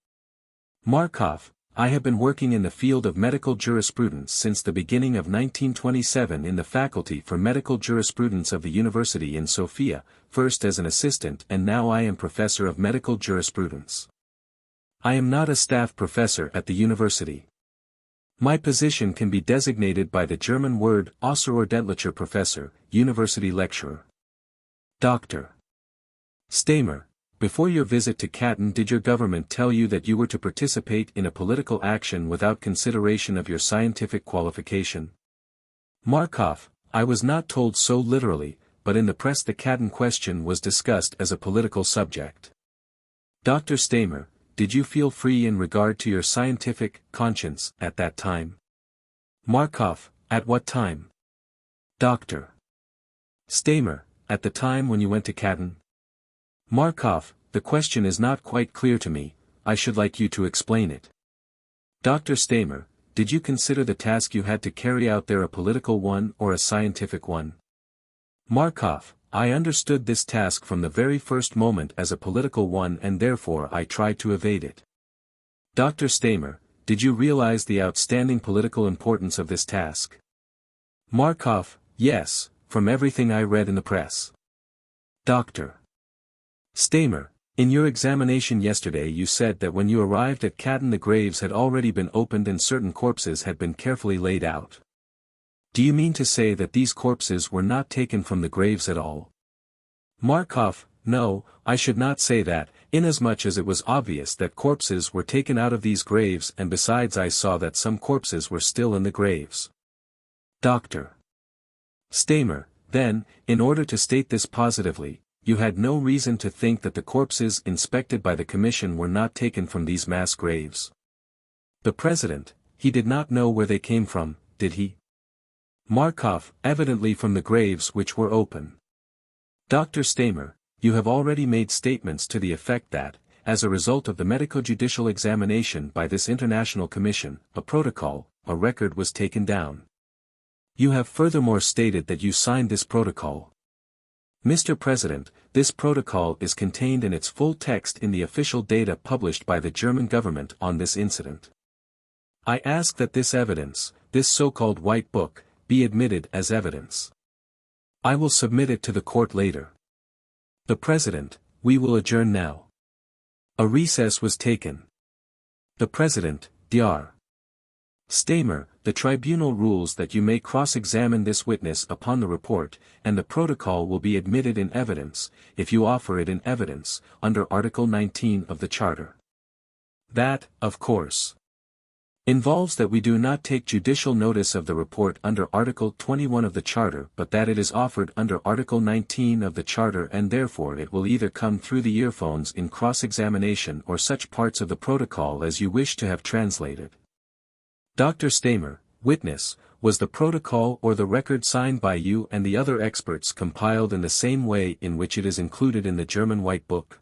Markov, I have been working in the field of medical jurisprudence since the beginning of 1927 in the Faculty for Medical Jurisprudence of the University in Sofia, first as an assistant and now I am Professor of Medical Jurisprudence. I am not a staff professor at the university. My position can be designated by the German word Außerordentlicher Professor, University Lecturer. Dr. Stamer, before your visit to Katyn did your government tell you that you were to participate in a political action without consideration of your scientific qualification? Markov, I was not told so literally, but in the press the Katyn question was discussed as a political subject. Dr. Stamer, did you feel free in regard to your scientific conscience at that time? Markov, at what time? Dr. Stamer, at the time when you went to Katyn? Markov, the question is not quite clear to me, I should like you to explain it. Dr. Stamer, did you consider the task you had to carry out there a political one or a scientific one? Markov, I understood this task from the very first moment as a political one and therefore I tried to evade it. Dr. Stamer, did you realize the outstanding political importance of this task? Markov, yes, from everything I read in the press. Dr. Stamer, in your examination yesterday you said that when you arrived at Katyn the graves had already been opened and certain corpses had been carefully laid out. Do you mean to say that these corpses were not taken from the graves at all? Markov, no, I should not say that, inasmuch as it was obvious that corpses were taken out of these graves and besides I saw that some corpses were still in the graves. Dr. Stamer, then, in order to state this positively, you had no reason to think that the corpses inspected by the Commission were not taken from these mass graves. The President, he did not know where they came from, did he? Markov, evidently from the graves which were open. Dr. Stamer, you have already made statements to the effect that, as a result of the medico-judicial examination by this international commission, a protocol, a record was taken down. You have furthermore stated that you signed this protocol. Mr. President, this protocol is contained in its full text in the official data published by the German government on this incident. I ask that this evidence, this so-called White Book, be admitted as evidence. I will submit it to the court later. The President, we will adjourn now. A recess was taken. The President, Dr. Stamer, the tribunal rules that you may cross-examine this witness upon the report, and the protocol will be admitted in evidence, if you offer it in evidence, under Article 19 of the Charter. That, of course, involves that we do not take judicial notice of the report under Article 21 of the Charter but that it is offered under Article 19 of the Charter and therefore it will either come through the earphones in cross-examination or such parts of the protocol as you wish to have translated. Dr. Stamer, witness, was the protocol or the record signed by you and the other experts compiled in the same way in which it is included in the German White Book?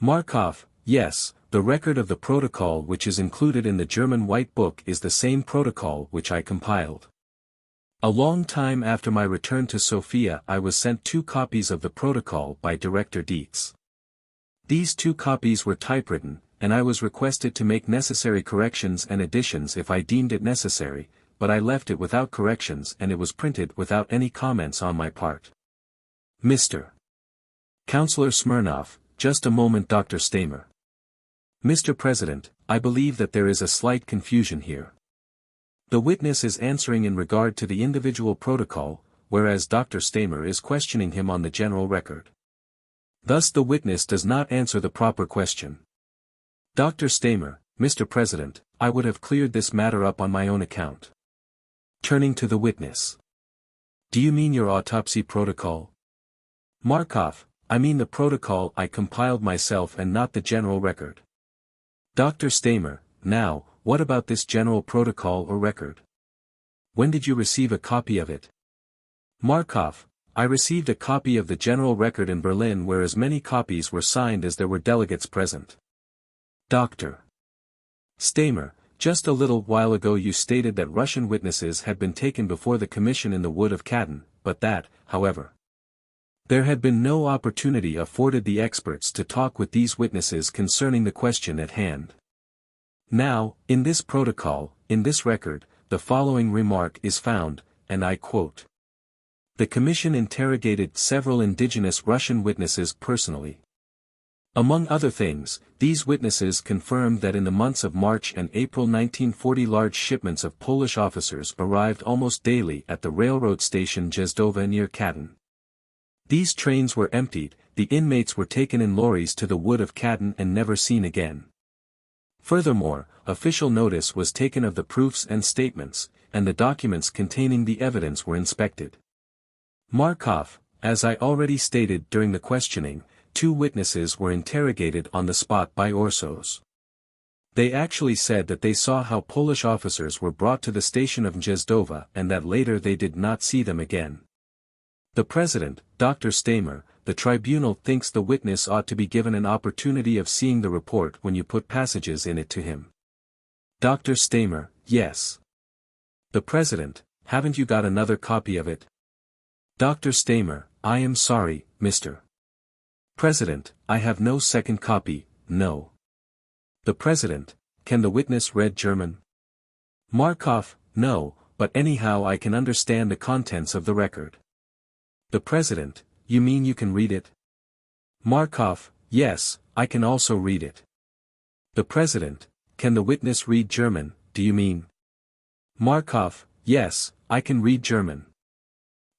Markov, yes, the record of the protocol which is included in the German White Book is the same protocol which I compiled. A long time after my return to Sofia I was sent 2 copies of the protocol by Director Dietz. These 2 copies were typewritten, and I was requested to make necessary corrections and additions if I deemed it necessary, but I left it without corrections and it was printed without any comments on my part. Mr. Counselor Smirnov, just a moment. Dr. Stamer. Mr. President, I believe that there is a slight confusion here. The witness is answering in regard to the individual protocol, whereas Dr. Stamer is questioning him on the general record. Thus the witness does not answer the proper question. Dr. Stamer, Mr. President, I would have cleared this matter up on my own account. Turning to the witness. Do you mean your autopsy protocol? Markov, I mean the protocol I compiled myself and not the general record. Dr. Stamer, now, what about this general protocol or record? When did you receive a copy of it? Markov, I received a copy of the general record in Berlin where as many copies were signed as there were delegates present. Dr. Stamer, just a little while ago you stated that Russian witnesses had been taken before the commission in the wood of Katan, but that, however, there had been no opportunity afforded the experts to talk with these witnesses concerning the question at hand. Now, in this protocol, in this record, the following remark is found, and I quote. The commission interrogated several indigenous Russian witnesses personally. Among other things, these witnesses confirmed that in the months of March and April 1940 large shipments of Polish officers arrived almost daily at the railroad station Jezdova near Katan. These trains were emptied, the inmates were taken in lorries to the wood of Katan and never seen again. Furthermore, official notice was taken of the proofs and statements, and the documents containing the evidence were inspected. Markov, as I already stated during the questioning, 2 witnesses were interrogated on the spot by Orsos. They actually said that they saw how Polish officers were brought to the station of Jezdova and that later they did not see them again. The President, Dr. Stamer, the tribunal thinks the witness ought to be given an opportunity of seeing the report when you put passages in it to him. Dr. Stamer, yes. The President, haven't you got another copy of it? Dr. Stamer, I am sorry, Mr. President, I have no second copy, no. The President, can the witness read German? Markov, no, but anyhow I can understand the contents of the record. The President, you mean you can read it? Markov, yes, I can also read it. The President, can the witness read German, do you mean? Markov, yes, I can read German.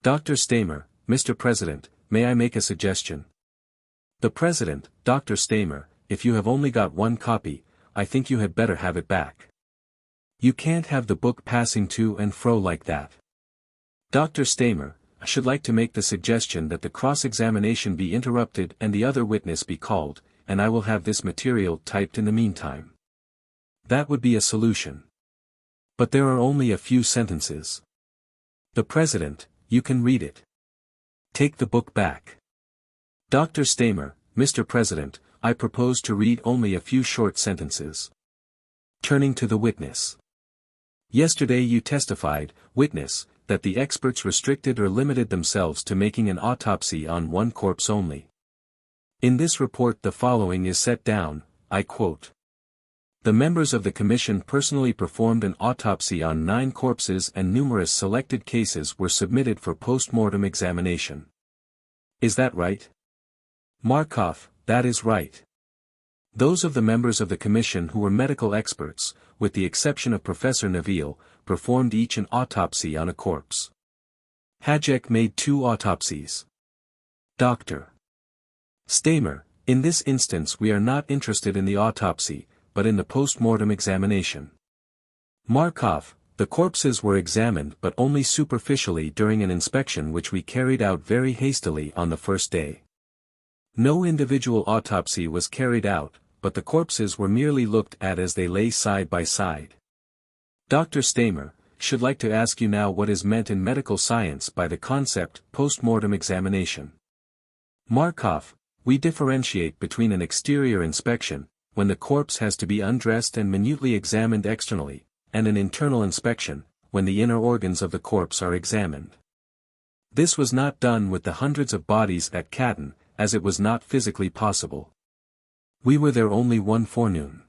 Dr. Stamer, Mr. President, may I make a suggestion? The President, Dr. Stamer, if you have only got 1 copy, I think you had better have it back. You can't have the book passing to and fro like that. Dr. Stamer, I should like to make the suggestion that the cross-examination be interrupted and the other witness be called, and I will have this material typed in the meantime. That would be a solution. But there are only a few sentences. The President, you can read it. Take the book back. Dr. Stamer, Mr. President, I propose to read only a few short sentences. Turning to the witness. Yesterday you testified, witness, that the experts restricted or limited themselves to making an autopsy on one corpse only. In this report the following is set down, I quote. The members of the commission personally performed an autopsy on 9 corpses and numerous selected cases were submitted for post-mortem examination. Is that right? Markov, that is right. Those of the members of the commission who were medical experts, with the exception of Professor Neville, performed each an autopsy on a corpse. Hajek made 2 autopsies. Dr. Stamer, in this instance we are not interested in the autopsy, but in the post-mortem examination. Markov, the corpses were examined but only superficially during an inspection which we carried out very hastily on the first day. No individual autopsy was carried out, but the corpses were merely looked at as they lay side by side. Dr. Stamer, should like to ask you now what is meant in medical science by the concept post-mortem examination. Markov, we differentiate between an exterior inspection, when the corpse has to be undressed and minutely examined externally, and an internal inspection, when the inner organs of the corpse are examined. This was not done with the hundreds of bodies at Katyn, as it was not physically possible. We were there only one forenoon.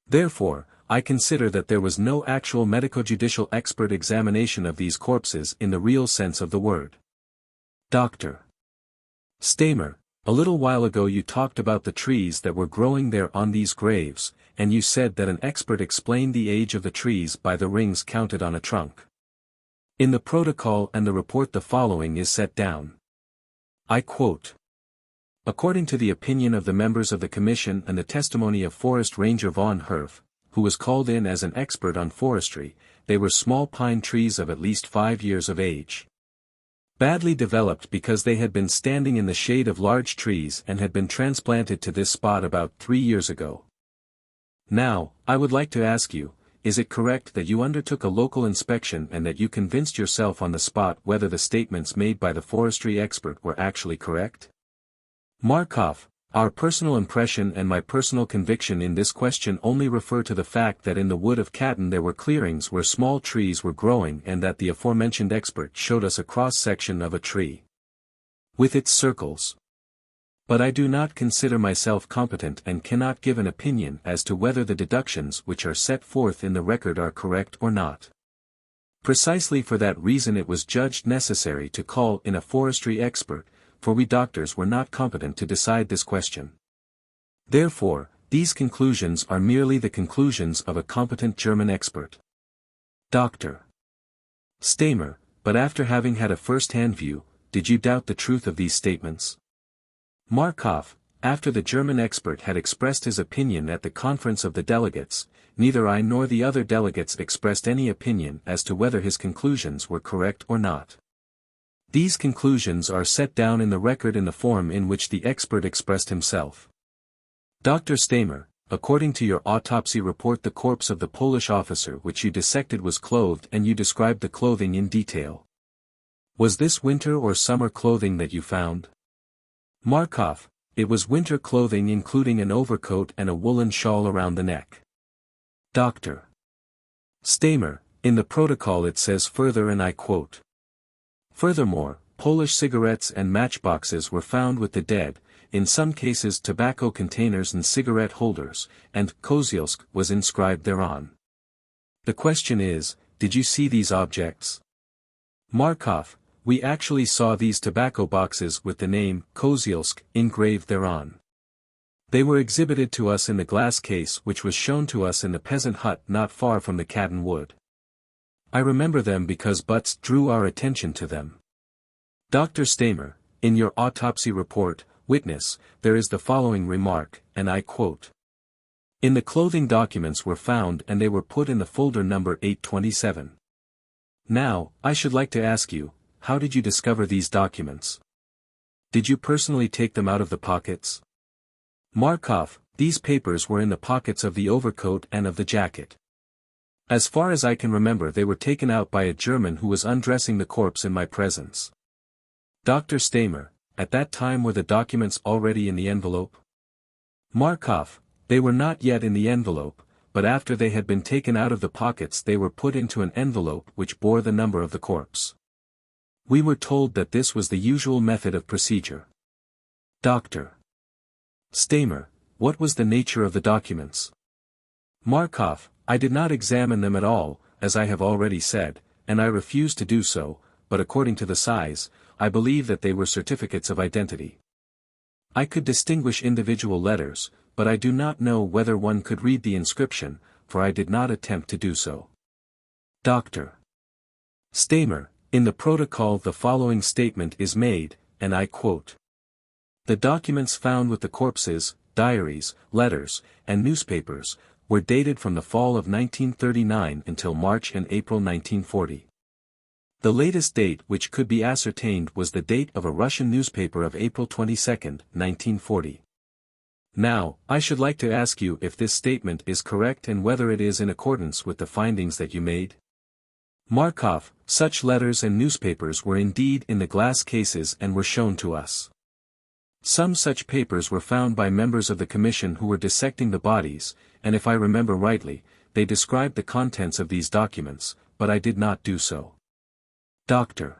Therefore, I consider that there was no actual medico-judicial expert examination of these corpses in the real sense of the word. Dr. Stamer, a little while ago you talked about the trees that were growing there on these graves, and you said that an expert explained the age of the trees by the rings counted on a trunk. In the protocol and the report the following is set down. I quote. According to the opinion of the members of the commission and the testimony of Forest Ranger von Herf, who was called in as an expert on forestry, they were small pine trees of at least 5 years of age. Badly developed because they had been standing in the shade of large trees and had been transplanted to this spot about 3 years ago. Now, I would like to ask you, is it correct that you undertook a local inspection and that you convinced yourself on the spot whether the statements made by the forestry expert were actually correct? Markov, our personal impression and my personal conviction in this question only refer to the fact that in the wood of Katyn there were clearings where small trees were growing and that the aforementioned expert showed us a cross-section of a tree with its circles. But I do not consider myself competent and cannot give an opinion as to whether the deductions which are set forth in the record are correct or not. Precisely for that reason it was judged necessary to call in a forestry expert, for we doctors were not competent to decide this question. Therefore, these conclusions are merely the conclusions of a competent German expert. Dr. Stamer, but after having had a first-hand view, did you doubt the truth of these statements? Markov, after the German expert had expressed his opinion at the conference of the delegates, neither I nor the other delegates expressed any opinion as to whether his conclusions were correct or not. These conclusions are set down in the record in the form in which the expert expressed himself. Dr. Stamer, according to your autopsy report the corpse of the Polish officer which you dissected was clothed and you described the clothing in detail. Was this winter or summer clothing that you found? Markov, it was winter clothing including an overcoat and a woolen shawl around the neck. Dr. Stamer, in the protocol it says further and I quote. Furthermore, Polish cigarettes and matchboxes were found with the dead, in some cases tobacco containers and cigarette holders, and Kozielsk was inscribed thereon. The question is, did you see these objects? Markov, we actually saw these tobacco boxes with the name Kozielsk engraved thereon. They were exhibited to us in the glass case which was shown to us in the peasant hut not far from the Katyn wood. I remember them because Butz drew our attention to them. Dr. Stamer, in your autopsy report, witness, there is the following remark, and I quote. In the clothing documents were found and they were put in the folder number 827. Now, I should like to ask you, how did you discover these documents? Did you personally take them out of the pockets? Markov, these papers were in the pockets of the overcoat and of the jacket. As far as I can remember they were taken out by a German who was undressing the corpse in my presence. Dr. Stamer, at that time were the documents already in the envelope? Markov, they were not yet in the envelope, but after they had been taken out of the pockets they were put into an envelope which bore the number of the corpse. We were told that this was the usual method of procedure. Dr. Stamer, what was the nature of the documents? Markov, I did not examine them at all, as I have already said, and I refuse to do so, but according to the size, I believe that they were certificates of identity. I could distinguish individual letters, but I do not know whether one could read the inscription, for I did not attempt to do so. Dr. Stamer, in the protocol the following statement is made, and I quote. The documents found with the corpses, diaries, letters, and newspapers, were dated from the fall of 1939 until March and April 1940. The latest date which could be ascertained was the date of a Russian newspaper of April 22, 1940. Now, I should like to ask you if this statement is correct and whether it is in accordance with the findings that you made. Markov, such letters and newspapers were indeed in the glass cases and were shown to us. Some such papers were found by members of the commission who were dissecting the bodies, and if I remember rightly, they described the contents of these documents, but I did not do so. Dr.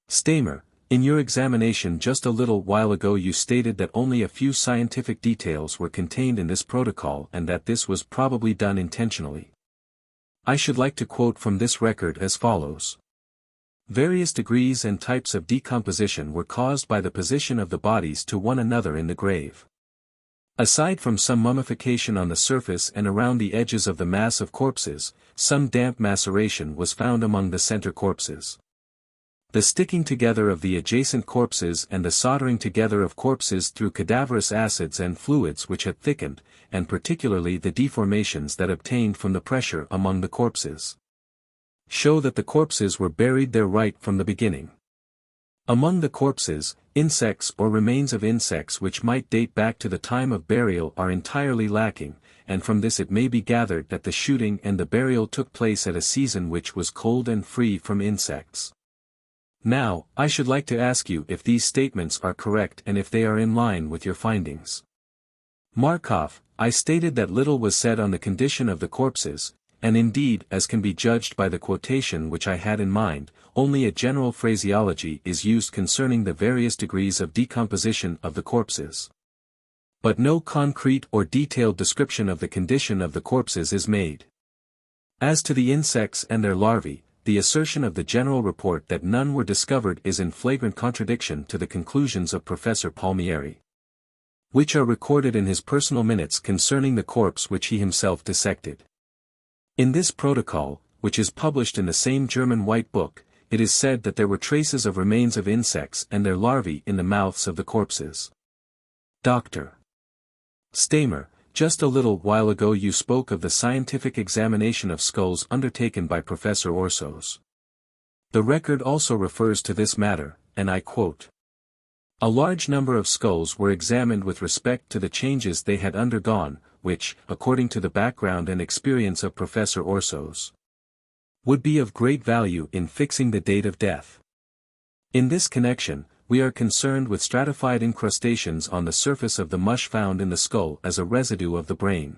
Stamer, in your examination just a little while ago you stated that only a few scientific details were contained in this protocol and that this was probably done intentionally. I should like to quote from this record as follows. Various degrees and types of decomposition were caused by the position of the bodies to one another in the grave. Aside from some mummification on the surface and around the edges of the mass of corpses, some damp maceration was found among the center corpses. The sticking together of the adjacent corpses and the soldering together of corpses through cadaverous acids and fluids which had thickened, and particularly the deformations that obtained from the pressure among the corpses, show that the corpses were buried there right from the beginning. Among the corpses, insects or remains of insects which might date back to the time of burial are entirely lacking, and from this it may be gathered that the shooting and the burial took place at a season which was cold and free from insects. Now, I should like to ask you if these statements are correct and if they are in line with your findings. Markov, I stated that little was said on the condition of the corpses, and indeed, as can be judged by the quotation which I had in mind, only a general phraseology is used concerning the various degrees of decomposition of the corpses. But no concrete or detailed description of the condition of the corpses is made. As to the insects and their larvae, the assertion of the general report that none were discovered is in flagrant contradiction to the conclusions of Professor Palmieri, which are recorded in his personal minutes concerning the corpse which he himself dissected. In this protocol, which is published in the same German White Book, it is said that there were traces of remains of insects and their larvae in the mouths of the corpses. Dr. Stamer, just a little while ago you spoke of the scientific examination of skulls undertaken by Professor Orsos. The record also refers to this matter, and I quote. A large number of skulls were examined with respect to the changes they had undergone, which, according to the background and experience of Professor Orsos, would be of great value in fixing the date of death. In this connection, we are concerned with stratified incrustations on the surface of the mush found in the skull as a residue of the brain.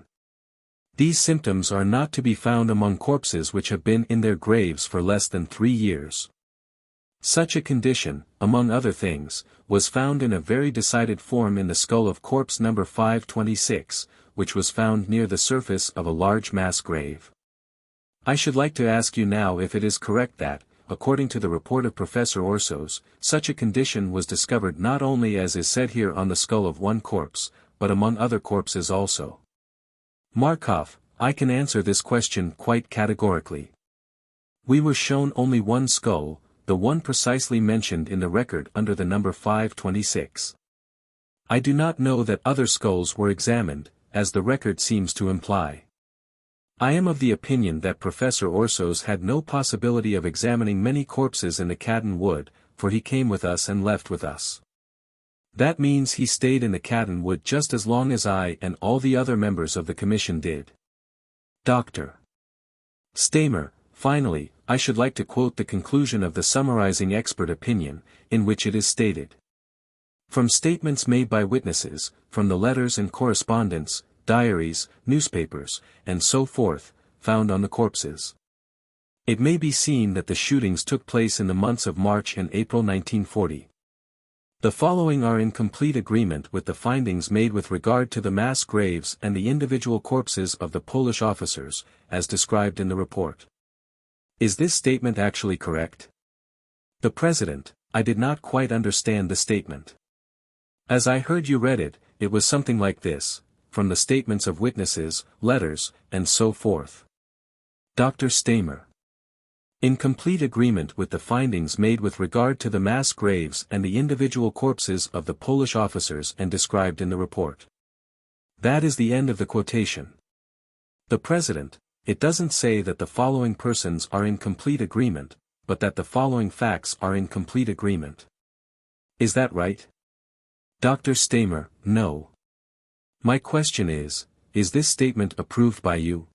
These symptoms are not to be found among corpses which have been in their graves for less than 3 years. Such a condition, among other things, was found in a very decided form in the skull of corpse number 526, which was found near the surface of a large mass grave. I should like to ask you now if it is correct that, according to the report of Professor Orsos, such a condition was discovered not only as is said here on the skull of one corpse, but among other corpses also. Markov, I can answer this question quite categorically. We were shown only one skull, the one precisely mentioned in the record under the number 526. I do not know that other skulls were examined, as the record seems to imply. I am of the opinion that Professor Orsos had no possibility of examining many corpses in the Cadden Wood, for he came with us and left with us. That means he stayed in the Cadden Wood just as long as I and all the other members of the commission did. Dr. Stamer, finally, I should like to quote the conclusion of the summarizing expert opinion, in which it is stated. From statements made by witnesses, from the letters and correspondence, diaries, newspapers, and so forth, found on the corpses. It may be seen that the shootings took place in the months of March and April 1940. The following are in complete agreement with the findings made with regard to the mass graves and the individual corpses of the Polish officers, as described in the report. Is this statement actually correct? The President: I did not quite understand the statement. As I heard you read it, it was something like this: from the statements of witnesses, letters, and so forth. Dr. Stamer: in complete agreement with the findings made with regard to the mass graves and the individual corpses of the Polish officers and described in the report. That is the end of the quotation. The President: it doesn't say that the following persons are in complete agreement, but that the following facts are in complete agreement. Is that right? Dr. Stamer: no. My question is this statement approved by you?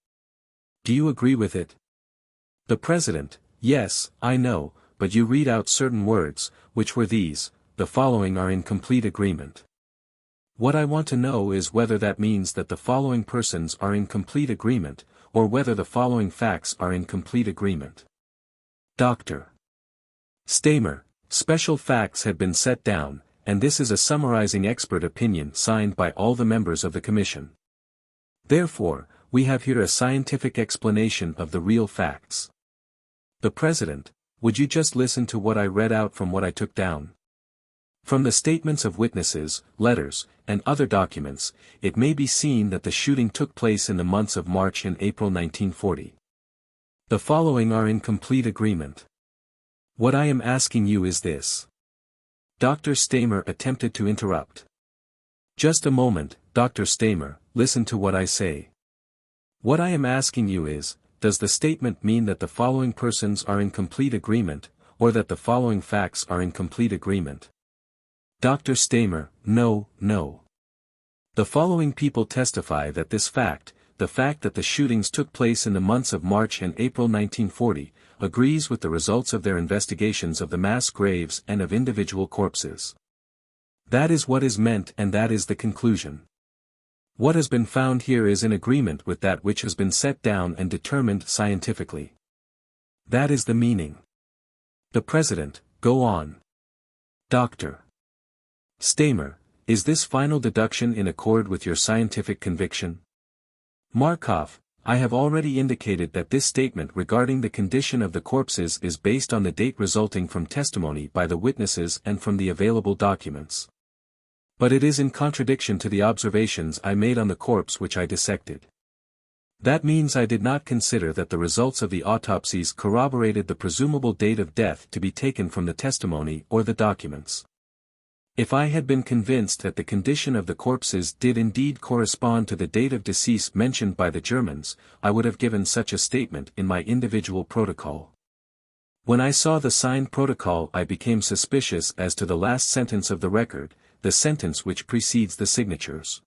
Do you agree with it? The President: yes, I know, but you read out certain words, which were these: the following are in complete agreement. What I want to know is whether that means that the following persons are in complete agreement, or whether the following facts are in complete agreement. Dr. Stamer: special facts had been set down, and this is a summarizing expert opinion signed by all the members of the Commission. Therefore, we have here a scientific explanation of the real facts. The President: would you just listen to what I read out from what I took down? From the statements of witnesses, letters, and other documents, it may be seen that the shooting took place in the months of March and April 1940. The following are in complete agreement. What I am asking you is this. Dr. Stamer attempted to interrupt. Just a moment, Dr. Stamer, listen to what I say. What I am asking you is, does the statement mean that the following persons are in complete agreement, or that the following facts are in complete agreement? Dr. Stamer: no. The following people testify that this fact, the fact that the shootings took place in the months of March and April 1940, agrees with the results of their investigations of the mass graves and of individual corpses. That is what is meant, and that is the conclusion. What has been found here is in agreement with that which has been set down and determined scientifically. That is the meaning. The President: go on. Dr. Stamer: is this final deduction in accord with your scientific conviction? Markov: I have already indicated that this statement regarding the condition of the corpses is based on the date resulting from testimony by the witnesses and from the available documents. But it is in contradiction to the observations I made on the corpse which I dissected. That means I did not consider that the results of the autopsies corroborated the presumable date of death to be taken from the testimony or the documents. If I had been convinced that the condition of the corpses did indeed correspond to the date of decease mentioned by the Germans, I would have given such a statement in my individual protocol. When I saw the signed protocol, I became suspicious as to the last sentence of the record, the sentence which precedes the signatures.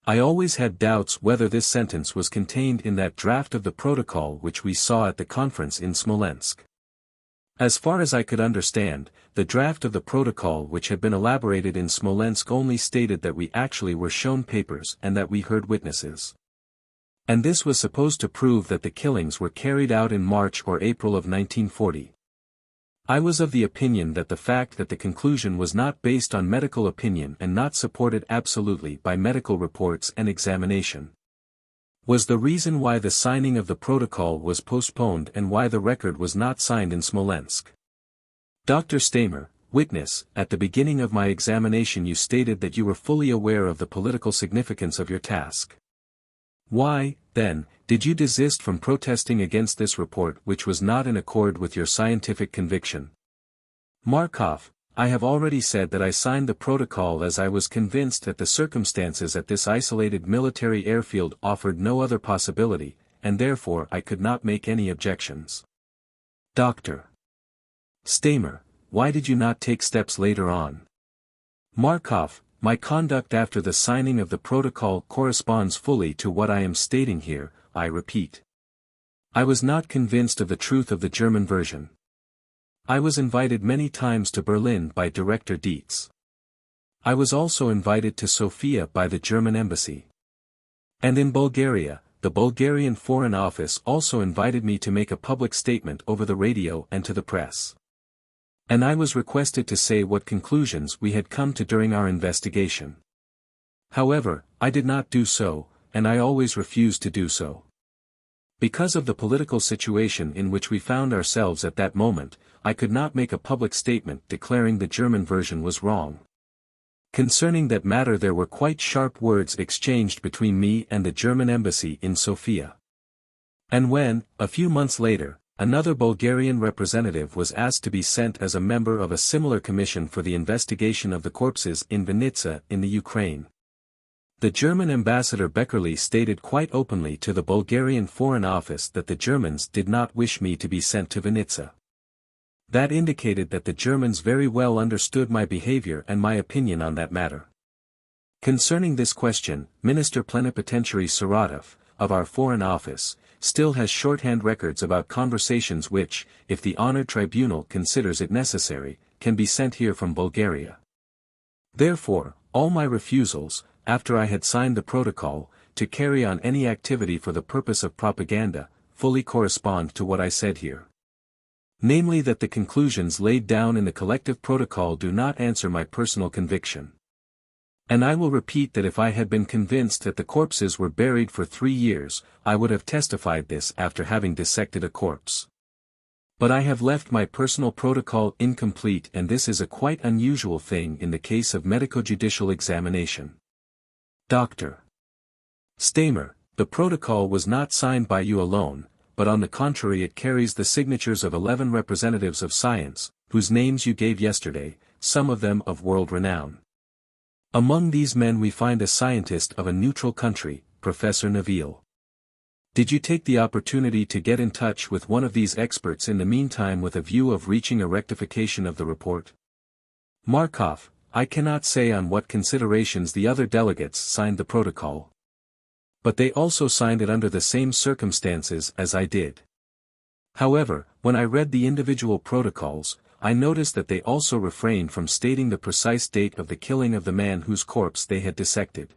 I always had doubts whether this sentence was contained in that draft of the protocol which we saw at the conference in Smolensk. As far as I could understand, the draft of the protocol which had been elaborated in Smolensk only stated that we actually were shown papers and that we heard witnesses. And this was supposed to prove that the killings were carried out in March or April of 1940. I was of the opinion that the fact that the conclusion was not based on medical opinion and not supported absolutely by medical reports and examination was the reason why the signing of the protocol was postponed and why the record was not signed in Smolensk. Dr. Stamer: witness: at the beginning of my examination you stated that you were fully aware of the political significance of your task. Why, then, did you desist from protesting against this report which was not in accord with your scientific conviction? Markov: I have already said that I signed the protocol as I was convinced that the circumstances at this isolated military airfield offered no other possibility, and therefore I could not make any objections. Dr. Stamer: why did you not take steps later on? Markov: my conduct after the signing of the protocol corresponds fully to what I am stating here, I repeat. I was not convinced of the truth of the German version. I was invited many times to Berlin by Director Dietz. I was also invited to Sofia by the German embassy. And in Bulgaria, the Bulgarian Foreign Office also invited me to make a public statement over the radio and to the press. And I was requested to say what conclusions we had come to during our investigation. However, I did not do so, and I always refused to do so. Because of the political situation in which we found ourselves at that moment, I could not make a public statement declaring the German version was wrong. Concerning that matter there were quite sharp words exchanged between me and the German embassy in Sofia. And when, a few months later, another Bulgarian representative was asked to be sent as a member of a similar commission for the investigation of the corpses in Vinica in the Ukraine, the German ambassador Beckerle stated quite openly to the Bulgarian Foreign Office that the Germans did not wish me to be sent to Vinica. That indicated that the Germans very well understood my behavior and my opinion on that matter. Concerning this question, Minister Plenipotentiary Saratov, of our Foreign Office, still has shorthand records about conversations which, if the honored tribunal considers it necessary, can be sent here from Bulgaria. Therefore, all my refusals, after I had signed the protocol, to carry on any activity for the purpose of propaganda, fully correspond to what I said here. Namely that the conclusions laid down in the collective protocol do not answer my personal conviction. And I will repeat that if I had been convinced that the corpses were buried for 3 years, I would have testified this after having dissected a corpse. But I have left my personal protocol incomplete, and this is a quite unusual thing in the case of medico-judicial examination. Dr. Stamer, the protocol was not signed by you alone, but on the contrary it carries the signatures of 11 representatives of science, whose names you gave yesterday, some of them of world renown. Among these men we find a scientist of a neutral country, Professor Neville. Did you take the opportunity to get in touch with one of these experts in the meantime with a view of reaching a rectification of the report? Markov, I cannot say on what considerations the other delegates signed the protocol. But they also signed it under the same circumstances as I did. However, when I read the individual protocols, I noticed that they also refrained from stating the precise date of the killing of the man whose corpse they had dissected.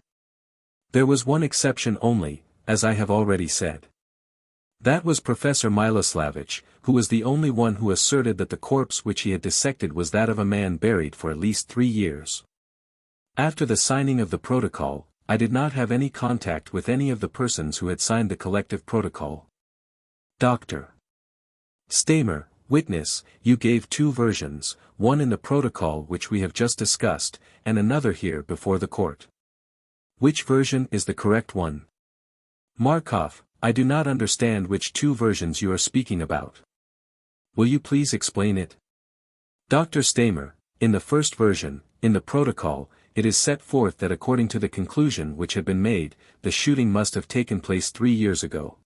There was one exception only, as I have already said. That was Professor Miloslavich, who was the only one who asserted that the corpse which he had dissected was that of a man buried for at least 3 years. After the signing of the protocol, I did not have any contact with any of the persons who had signed the collective protocol. Dr. Stamer, witness, you gave 2 versions, one in the protocol which we have just discussed, and another here before the court. Which version is the correct one? Markov, I do not understand which 2 versions you are speaking about. Will you please explain it? Dr. Stamer, in the first version, in the protocol, it is set forth that according to the conclusion which had been made, the shooting must have taken place 3 years ago.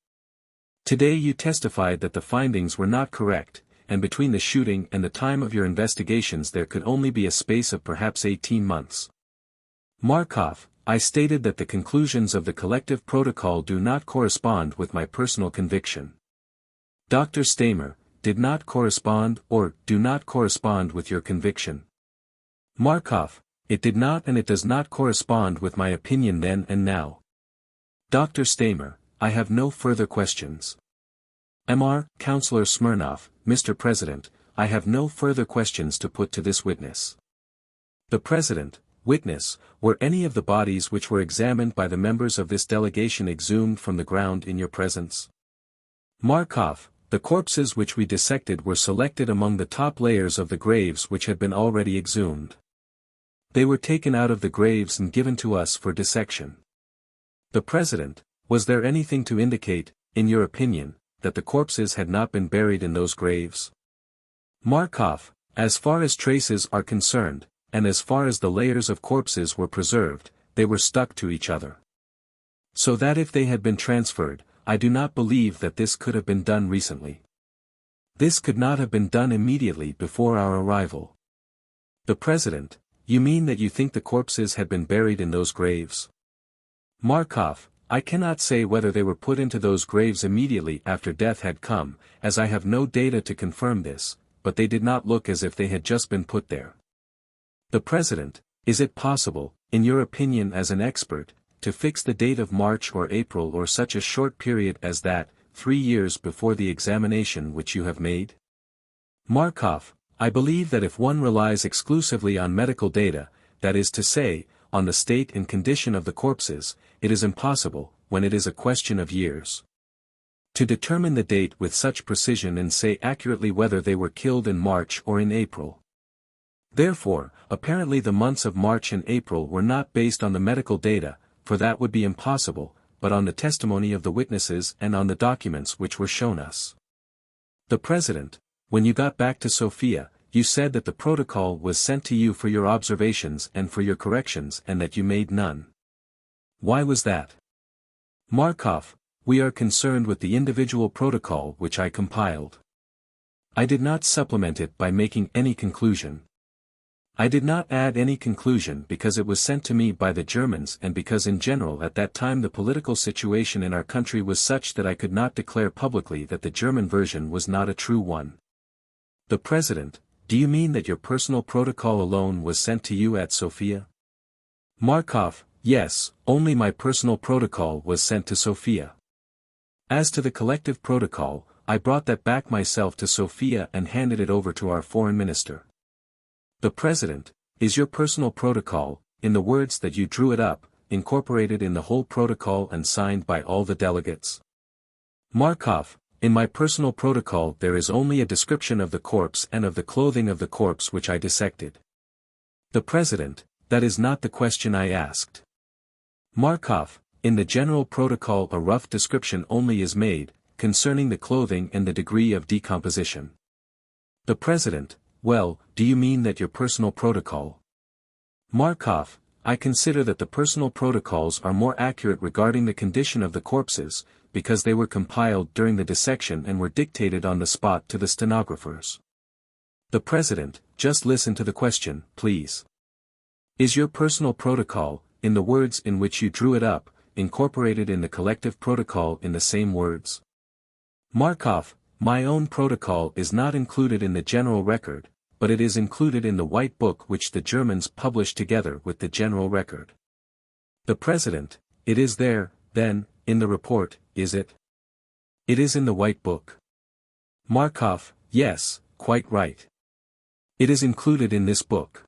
Today you testified that the findings were not correct, and between the shooting and the time of your investigations there could only be a space of perhaps 18 months. Markov, I stated that the conclusions of the collective protocol do not correspond with my personal conviction. Dr. Stamer, did not correspond or do not correspond with your conviction. Markov, it did not and it does not correspond with my opinion then and now. Dr. Stamer, I have no further questions. Mr. Councillor Smirnov, Mr. President, I have no further questions to put to this witness. The President, witness, were any of the bodies which were examined by the members of this delegation exhumed from the ground in your presence? Markov, the corpses which we dissected were selected among the top layers of the graves which had been already exhumed. They were taken out of the graves and given to us for dissection. The President, was there anything to indicate, in your opinion, that the corpses had not been buried in those graves? Markov, as far as traces are concerned, and as far as the layers of corpses were preserved, they were stuck to each other. So that if they had been transferred, I do not believe that this could have been done recently. This could not have been done immediately before our arrival. The President, you mean that you think the corpses had been buried in those graves? Markov, I cannot say whether they were put into those graves immediately after death had come, as I have no data to confirm this, but they did not look as if they had just been put there. The President, is it possible, in your opinion as an expert, to fix the date of March or April or such a short period as that, 3 years before the examination which you have made? Markov, I believe that if one relies exclusively on medical data, that is to say, on the state and condition of the corpses, it is impossible, when it is a question of years, to determine the date with such precision and say accurately whether they were killed in March or in April. Therefore, apparently the months of March and April were not based on the medical data, for that would be impossible, but on the testimony of the witnesses and on the documents which were shown us. The President, when you got back to Sofia, you said that the protocol was sent to you for your observations and for your corrections and that you made none. Why was that? Markov, we are concerned with the individual protocol which I compiled. I did not supplement it by making any conclusion. I did not add any conclusion because it was sent to me by the Germans and because in general at that time the political situation in our country was such that I could not declare publicly that the German version was not a true one. The President, do you mean that your personal protocol alone was sent to you at Sofia? Markov, yes, only my personal protocol was sent to Sofia. As to the collective protocol, I brought that back myself to Sofia and handed it over to our foreign minister. The President, is your personal protocol, in the words that you drew it up, incorporated in the whole protocol and signed by all the delegates? Markov, in my personal protocol there is only a description of the corpse and of the clothing of the corpse which I dissected. The President, that is not the question I asked. Markov, in the general protocol a rough description only is made, concerning the clothing and the degree of decomposition. The President, well, do you mean that your personal protocol? Markov, I consider that the personal protocols are more accurate regarding the condition of the corpses, because they were compiled during the dissection and were dictated on the spot to the stenographers. The President, just listen to the question, please. Is your personal protocol, in the words in which you drew it up, incorporated in the collective protocol in the same words? Markov, my own protocol is not included in the general record, but it is included in the white book which the Germans published together with the general record. The President, it is there, then, in the report, is it? It is in the white book. Markov, yes, quite right. It is included in this book.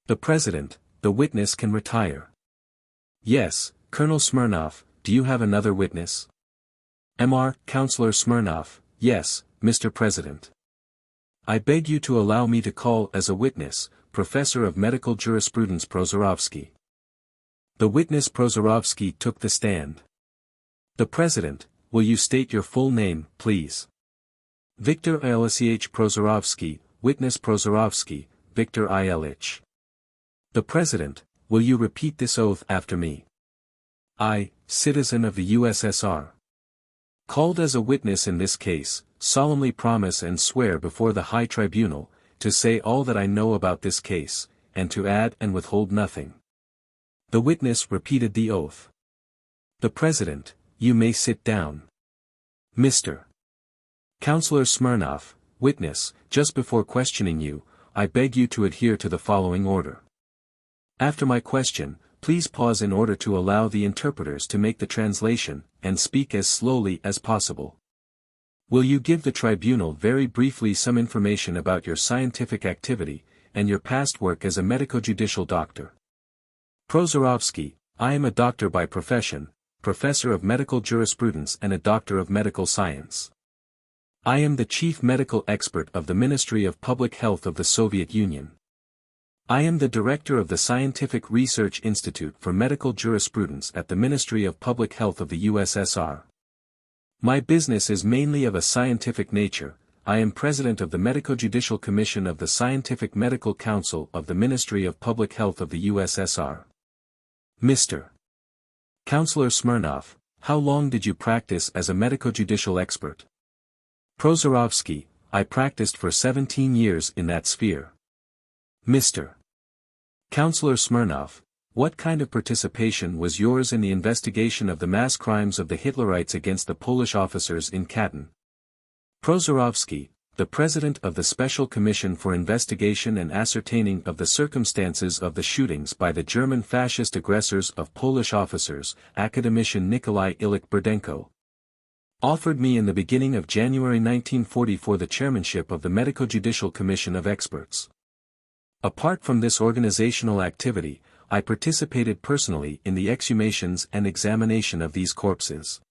The President, the witness can retire. Yes, Colonel Smirnov, do you have another witness? Mr. Counselor Smirnov, yes, Mr. President. I beg you to allow me to call as a witness, Professor of Medical Jurisprudence Prozorovsky. The witness Prozorovsky took the stand. The President, will you state your full name, please? Viktor Ilyich Prozorovsky, witness Prozorovsky, Viktor Ilyich. The President, will you repeat this oath after me? I, citizen of the USSR. Called as a witness in this case, solemnly promise and swear before the High Tribunal, to say all that I know about this case, and to add and withhold nothing. The witness repeated the oath. The President, you may sit down. Mr. Counselor Smirnov, witness, just before questioning you, I beg you to adhere to the following order. After my question, please pause in order to allow the interpreters to make the translation, and speak as slowly as possible. Will you give the tribunal very briefly some information about your scientific activity, and your past work as a medico-judicial doctor? Prozorovsky, I am a doctor by profession, professor of medical jurisprudence and a doctor of medical science. I am the chief medical expert of the Ministry of Public Health of the Soviet Union. I am the director of the Scientific Research Institute for Medical Jurisprudence at the Ministry of Public Health of the USSR. My business is mainly of a scientific nature. I am president of the Medico-Judicial Commission of the Scientific Medical Council of the Ministry of Public Health of the USSR. Mr. Counselor Smirnov, how long did you practice as a medico-judicial expert? Prozorovsky, I practiced for 17 years in that sphere. Mr. Counselor Smirnov, what kind of participation was yours in the investigation of the mass crimes of the Hitlerites against the Polish officers in Katyn? Prozorovsky, the President of the Special Commission for Investigation and Ascertaining of the Circumstances of the Shootings by the German fascist aggressors of Polish officers, Academician Nikolai Ilich Burdenko, offered me in the beginning of January 1944 the chairmanship of the Medico-Judicial Commission of Experts. Apart from this organizational activity, I participated personally in the exhumations and examination of these corpses.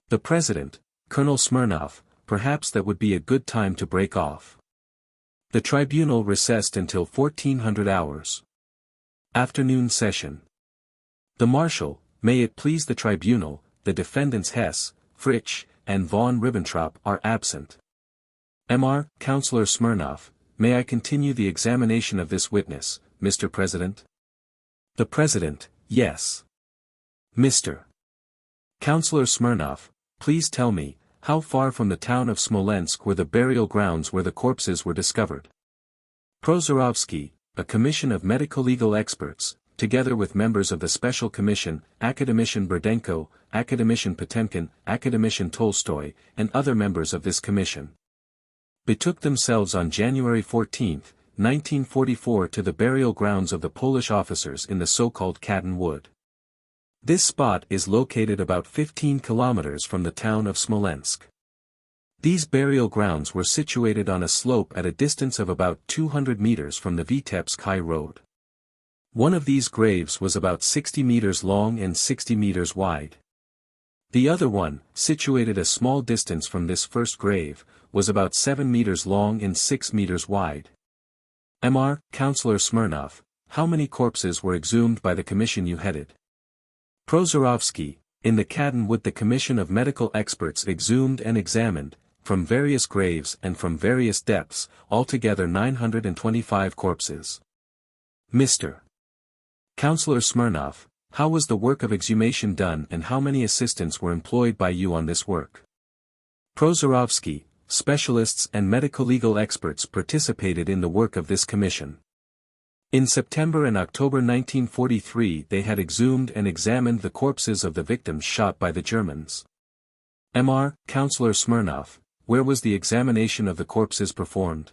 The President, Colonel Smirnov, perhaps that would be a good time to break off. The tribunal recessed until 1400 hours. Afternoon session. The Marshal, may it please the tribunal, the defendants Hess, Fritsch, and von Ribbentrop are absent. Mr. Councillor Smirnov, may I continue the examination of this witness, Mr. President? The President, yes. Mr. Councillor Smirnov, please tell me, how far from the town of Smolensk were the burial grounds where the corpses were discovered? Prozorovsky, a commission of medico-legal experts, together with members of the Special Commission, Academician Burdenko, Academician Potemkin, Academician Tolstoy, and other members of this commission, betook themselves on January 14, 1944 to the burial grounds of the Polish officers in the so-called Katyn Wood. This spot is located about 15 kilometers from the town of Smolensk. These burial grounds were situated on a slope at a distance of about 200 meters from the Vitebsk High Road. One of these graves was about 60 meters long and 60 meters wide. The other one, situated a small distance from this first grave, was about 7 meters long and 6 meters wide. Mr. Councillor Smirnov, how many corpses were exhumed by the commission you headed? Prozorovsky, in the Katyn Wood the commission of medical experts exhumed and examined, from various graves and from various depths, altogether 925 corpses. Mr. Councillor Smirnov, how was the work of exhumation done and how many assistants were employed by you on this work? Prozorovsky, specialists and medico-legal experts participated in the work of this commission. In September and October 1943 they had exhumed and examined the corpses of the victims shot by the Germans. Mr. Councillor Smirnov, where was the examination of the corpses performed?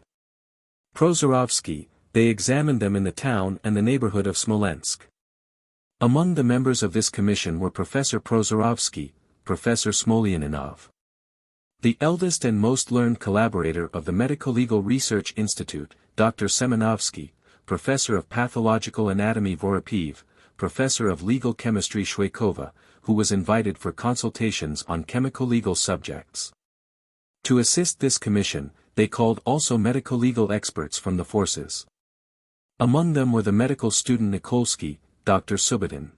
Prozorovsky, they examined them in the town and the neighborhood of Smolensk. Among the members of this commission were Professor Prozorovsky, Professor Smolyaninov, the eldest and most learned collaborator of the Medico-Legal Research Institute, Dr. Semenovsky, Professor of Pathological Anatomy Voropiv, Professor of Legal Chemistry Shweikova, who was invited for consultations on chemico-legal subjects. To assist this commission, they called also medico-legal experts from the forces. Among them were the medical student Nikolsky, Dr. Subotin.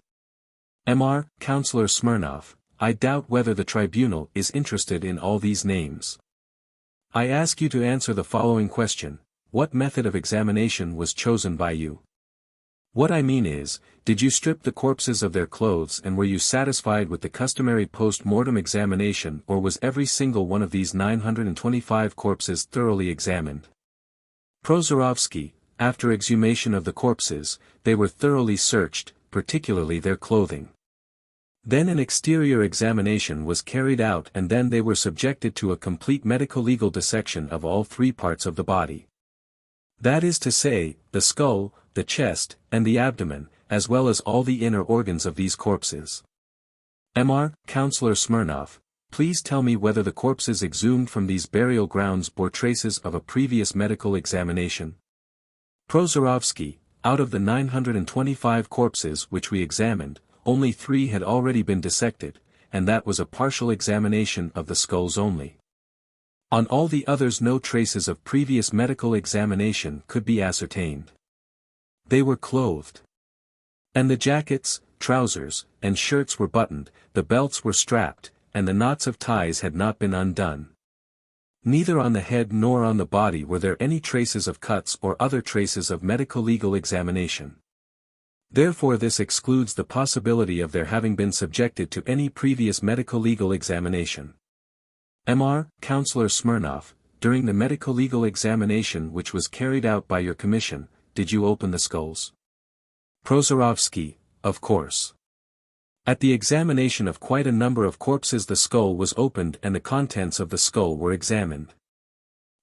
Mr. Councillor Smirnov, I doubt whether the tribunal is interested in all these names. I ask you to answer the following question. What method of examination was chosen by you? What I mean is, did you strip the corpses of their clothes and were you satisfied with the customary post-mortem examination or was every single one of these 925 corpses thoroughly examined? Prozorovsky, after exhumation of the corpses, they were thoroughly searched, particularly their clothing. Then an exterior examination was carried out and then they were subjected to a complete medico-legal dissection of all three parts of the body. That is to say, the skull, the chest, and the abdomen, as well as all the inner organs of these corpses. Mr. Councillor Smirnov, please tell me whether the corpses exhumed from these burial grounds bore traces of a previous medical examination. Prozorovsky, out of the 925 corpses which we examined, only 3 had already been dissected, and that was a partial examination of the skulls only. On all the others no traces of previous medical examination could be ascertained. They were clothed. And the jackets, trousers, and shirts were buttoned, the belts were strapped, and the knots of ties had not been undone. Neither on the head nor on the body were there any traces of cuts or other traces of medico-legal examination. Therefore this excludes the possibility of their having been subjected to any previous medico-legal examination. Mr. Councillor Smirnov, during the medico-legal examination which was carried out by your commission, did you open the skulls? Prozorovsky, of course. At the examination of quite a number of corpses the skull was opened and the contents of the skull were examined.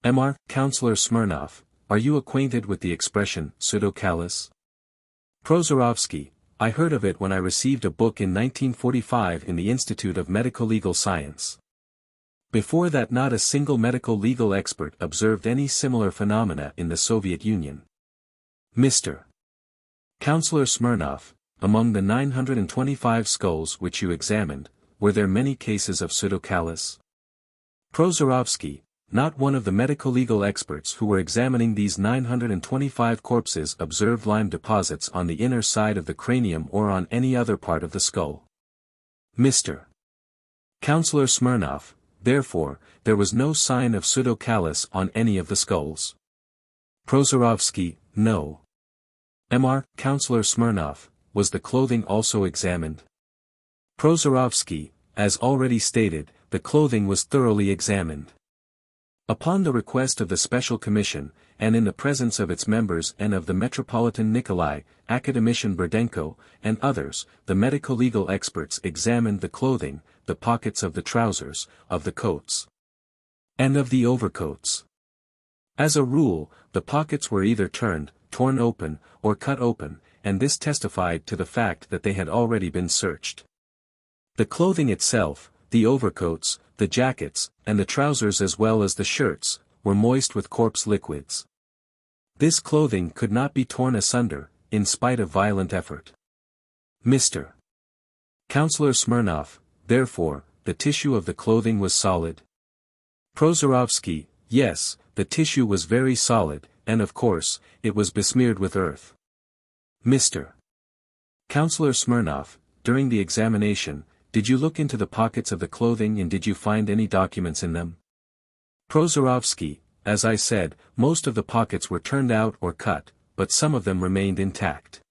Mr. Counselor Smirnov, are you acquainted with the expression, pseudocallus? Prozorovsky, I heard of it when I received a book in 1945 in the Institute of Medical Legal Science. Before that not a single medical legal expert observed any similar phenomena in the Soviet Union. Mr. Counselor Smirnov, among the 925 skulls which you examined, were there many cases of pseudocallus? Prozorovsky, not one of the medical legal experts who were examining these 925 corpses observed lime deposits on the inner side of the cranium or on any other part of the skull. Mr. Counselor Smirnov, therefore, there was no sign of pseudocallus on any of the skulls. Prozorovsky, no. Mr. Counselor Smirnov, was the clothing also examined? Prozorovsky, as already stated, the clothing was thoroughly examined. Upon the request of the Special Commission, and in the presence of its members and of the Metropolitan Nikolai, Academician Burdenko, and others, the medical legal experts examined the clothing, the pockets of the trousers, of the coats, and of the overcoats. As a rule, the pockets were either turned, torn open, or cut open, and this testified to the fact that they had already been searched. The clothing itself, the overcoats, the jackets, and the trousers as well as the shirts, were moist with corpse liquids. This clothing could not be torn asunder, in spite of violent effort. Mr. Counselor Smirnov, therefore, the tissue of the clothing was solid? Prozorovsky, yes, the tissue was very solid, and of course, it was besmeared with earth. Mr. Counselor Smirnov, during the examination, did you look into the pockets of the clothing and did you find any documents in them? Prozorovsky, as I said, most of the pockets were turned out or cut, but some of them remained intact.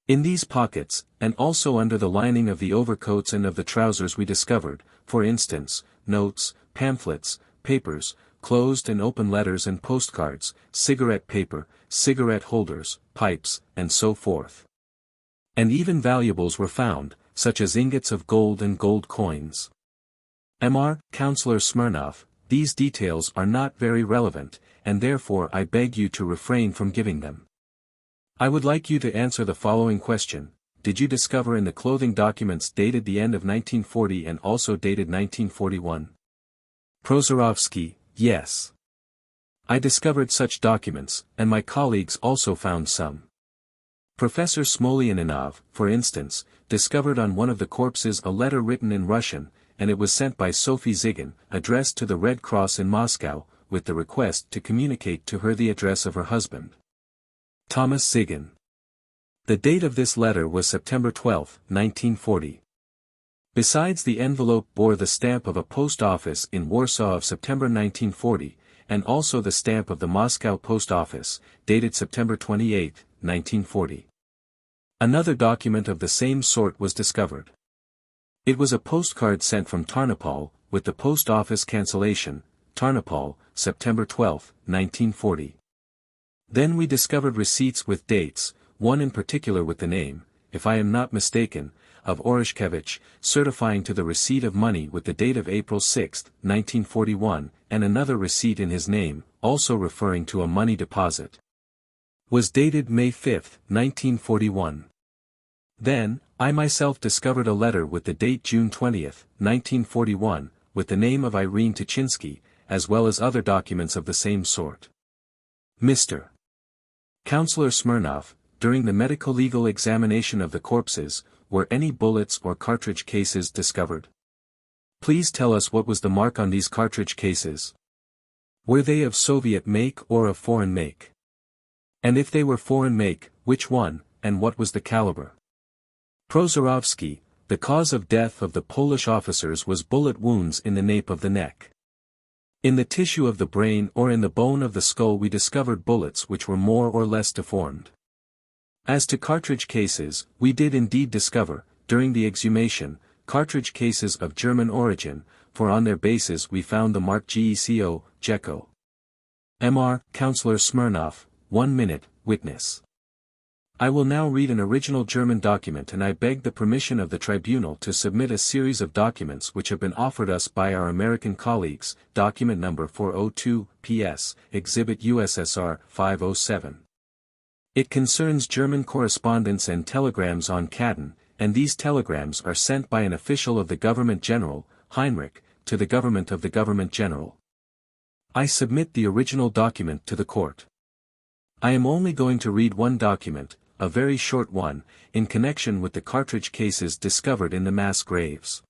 In these pockets, and also under the lining of the overcoats and of the trousers we discovered, for instance, notes, pamphlets, papers, closed and open letters and postcards, cigarette paper, cigarette holders, pipes, and so forth. And even valuables were found, such as ingots of gold and gold coins. Mr. Counselor Smirnov, these details are not very relevant, and therefore I beg you to refrain from giving them. I would like you to answer the following question: did you discover in the clothing documents dated the end of 1940 and also dated 1941? Prozorovsky, yes. I discovered such documents, and my colleagues also found some. Professor Smolyanov, for instance, discovered on one of the corpses a letter written in Russian, and it was sent by Sophie Zigan, addressed to the Red Cross in Moscow, with the request to communicate to her the address of her husband, Thomas Zigan. The date of this letter was September 12, 1940. Besides, the envelope bore the stamp of a post office in Warsaw of September 1940, and also the stamp of the Moscow post office, dated September 28, 1940. Another document of the same sort was discovered. It was a postcard sent from Tarnopol, with the post office cancellation, Tarnopol, September 12, 1940. Then we discovered receipts with dates, one in particular with the name, if I am not mistaken, of Oreshkevich, certifying to the receipt of money with the date of April 6, 1941, and another receipt in his name, also referring to a money deposit, was dated May 5, 1941. Then, I myself discovered a letter with the date June 20, 1941, with the name of Irene Tuchinski, as well as other documents of the same sort. Mr. Counselor Smirnov, during the medical legal examination of the corpses, were any bullets or cartridge cases discovered? Please tell us what was the mark on these cartridge cases. Were they of Soviet make or of foreign make? And if they were foreign make, which one, and what was the caliber? Prozorovsky, the cause of death of the Polish officers was bullet wounds in the nape of the neck. In the tissue of the brain or in the bone of the skull we discovered bullets which were more or less deformed. As to cartridge cases, we did indeed discover, during the exhumation, cartridge cases of German origin, for on their bases we found the mark GECO, Gecko. Mr. Counselor Smirnov, 1 minute, witness. I will now read an original German document, and I beg the permission of the tribunal to submit a series of documents which have been offered us by our American colleagues, document number 402, PS, Exhibit USSR 507. It concerns German correspondence and telegrams on Kärnten, and these telegrams are sent by an official of the Government General, Heinrich, to the government of the Government General. I submit the original document to the court. I am only going to read one document, a very short one, in connection with the cartridge cases discovered in the mass graves.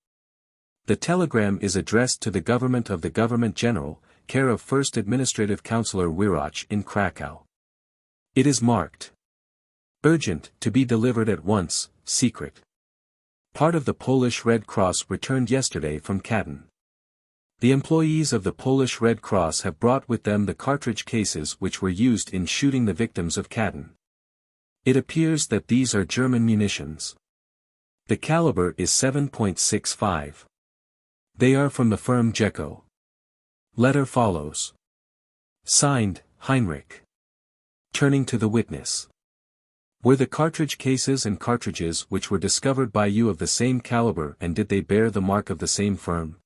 The telegram is addressed to the government of the Government General, care of First Administrative Councillor Wirach in Krakow. It is marked urgent, to be delivered at once, secret. Part of the Polish Red Cross returned yesterday from Kärnten. The employees of the Polish Red Cross have brought with them the cartridge cases which were used in shooting the victims of Kärnten. It appears that these are German munitions. The caliber is 7.65. They are from the firm Jeco. Letter follows. Signed, Heinrich. Turning to the witness. Were the cartridge cases and cartridges which were discovered by you of the same caliber, and did they bear the mark of the same firm?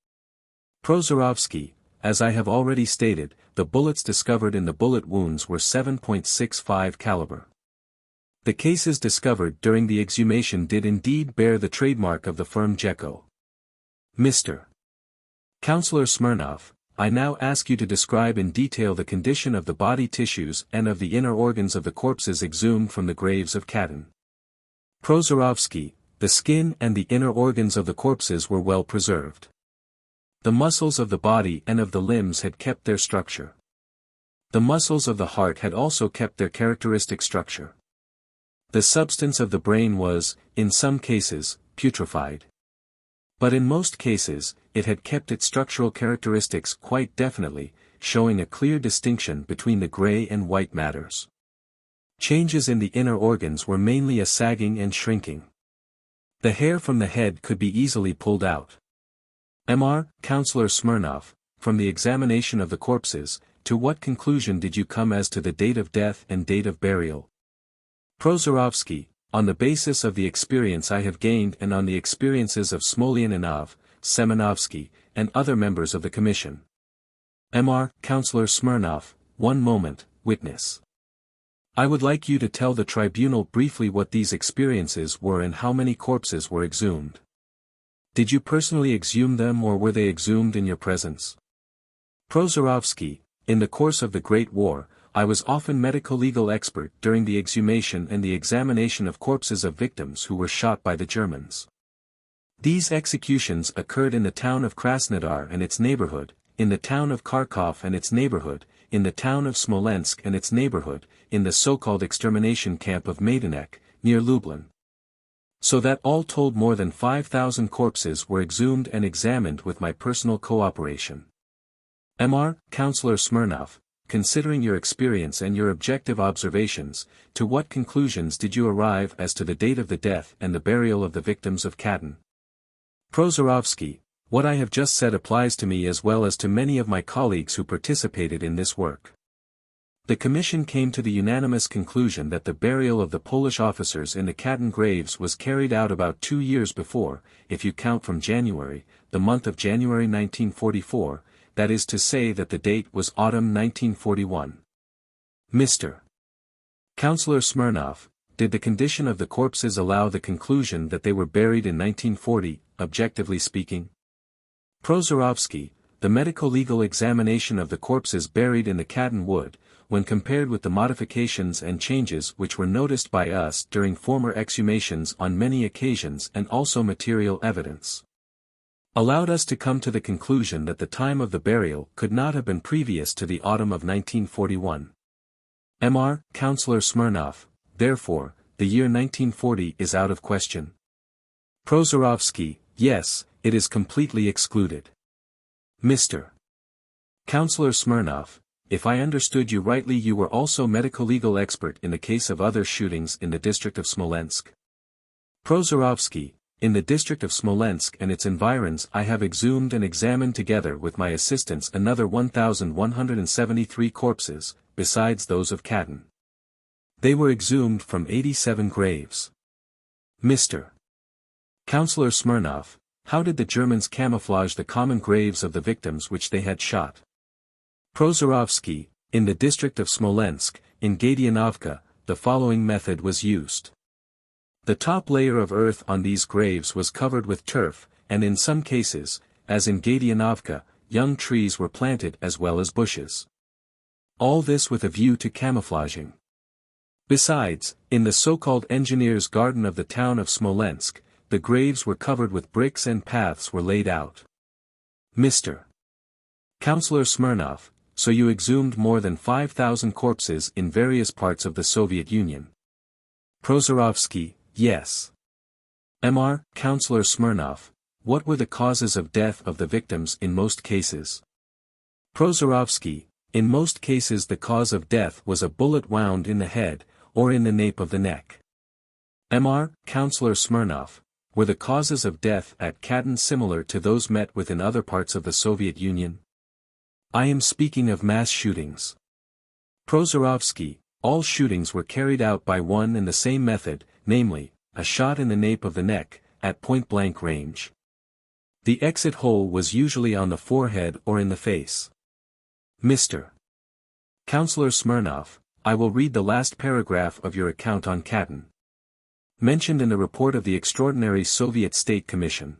Prozorovsky, as I have already stated, the bullets discovered in the bullet wounds were 7.65 caliber. The cases discovered during the exhumation did indeed bear the trademark of the firm Jeco. Mr. Councillor Smirnov, I now ask you to describe in detail the condition of the body tissues and of the inner organs of the corpses exhumed from the graves of Kärnten. Prozorovsky, the skin and the inner organs of the corpses were well preserved. The muscles of the body and of the limbs had kept their structure. The muscles of the heart had also kept their characteristic structure. The substance of the brain was, in some cases, putrefied. But in most cases, it had kept its structural characteristics quite definitely, showing a clear distinction between the gray and white matters. Changes in the inner organs were mainly a sagging and shrinking. The hair from the head could be easily pulled out. Mr. Councillor Smirnov, from the examination of the corpses, to what conclusion did you come as to the date of death and date of burial? Prozorovsky, on the basis of the experience I have gained and on the experiences of Smolyanov, Semenovsky, and other members of the commission. Mr. Councillor Smirnov, one moment, witness. I would like you to tell the tribunal briefly what these experiences were and how many corpses were exhumed. Did you personally exhume them, or were they exhumed in your presence? Prozorovsky, in the course of the Great War, I was often medico-legal expert during the exhumation and the examination of corpses of victims who were shot by the Germans. These executions occurred in the town of Krasnodar and its neighborhood, in the town of Kharkov and its neighborhood, in the town of Smolensk and its neighborhood, in the so-called extermination camp of Majdanek, near Lublin. So that all told more than 5,000 corpses were exhumed and examined with my personal cooperation. Mr. Councillor Smirnov, considering your experience and your objective observations, to what conclusions did you arrive as to the date of the death and the burial of the victims of Kärnten? Prozorovsky, what I have just said applies to me as well as to many of my colleagues who participated in this work. The Commission came to the unanimous conclusion that the burial of the Polish officers in the Kärnten graves was carried out about 2 years before, if you count from January, the month of January 1944, that is to say that the date was autumn 1941. Mr. Councillor Smirnov, did the condition of the corpses allow the conclusion that they were buried in 1940, objectively speaking? Prozorovsky, the medico-legal examination of the corpses buried in the Kärnten would, when compared with the modifications and changes which were noticed by us during former exhumations on many occasions and also material evidence, allowed us to come to the conclusion that the time of the burial could not have been previous to the autumn of 1941. Mr. Councillor Smirnov, therefore, the year 1940 is out of question. Prozorovsky, yes, it is completely excluded. Mr. Councillor Smirnov, if I understood you rightly, you were also medico-legal expert in the case of other shootings in the district of Smolensk. Prozorovsky, in the district of Smolensk and its environs I have exhumed and examined together with my assistants another 1,173 corpses, besides those of Kärnten. They were exhumed from 87 graves. Mr. Counselor Smirnov, how did the Germans camouflage the common graves of the victims which they had shot? Prozorovsky, in the district of Smolensk, in Gadianovka, the following method was used. The top layer of earth on these graves was covered with turf, and in some cases, as in Gadianovka, young trees were planted as well as bushes. All this with a view to camouflaging. Besides, in the so-called engineer's garden of the town of Smolensk, the graves were covered with bricks and paths were laid out. Mr. Counselor Smirnov, so you exhumed more than 5,000 corpses in various parts of the Soviet Union. Prozorovsky, yes. Mr. Counselor Smirnov, what were the causes of death of the victims in most cases? Prozorovsky, in most cases the cause of death was a bullet wound in the head, or in the nape of the neck. Mr. Counselor Smirnov, were the causes of death at Katyn similar to those met with in other parts of the Soviet Union? I am speaking of mass shootings. Prozorovsky, all shootings were carried out by one and the same method, namely, a shot in the nape of the neck, at point-blank range. The exit hole was usually on the forehead or in the face. Mr. Counselor Smirnov, I will read the last paragraph of your account on Katyn. Mentioned in the report of the Extraordinary Soviet State Commission.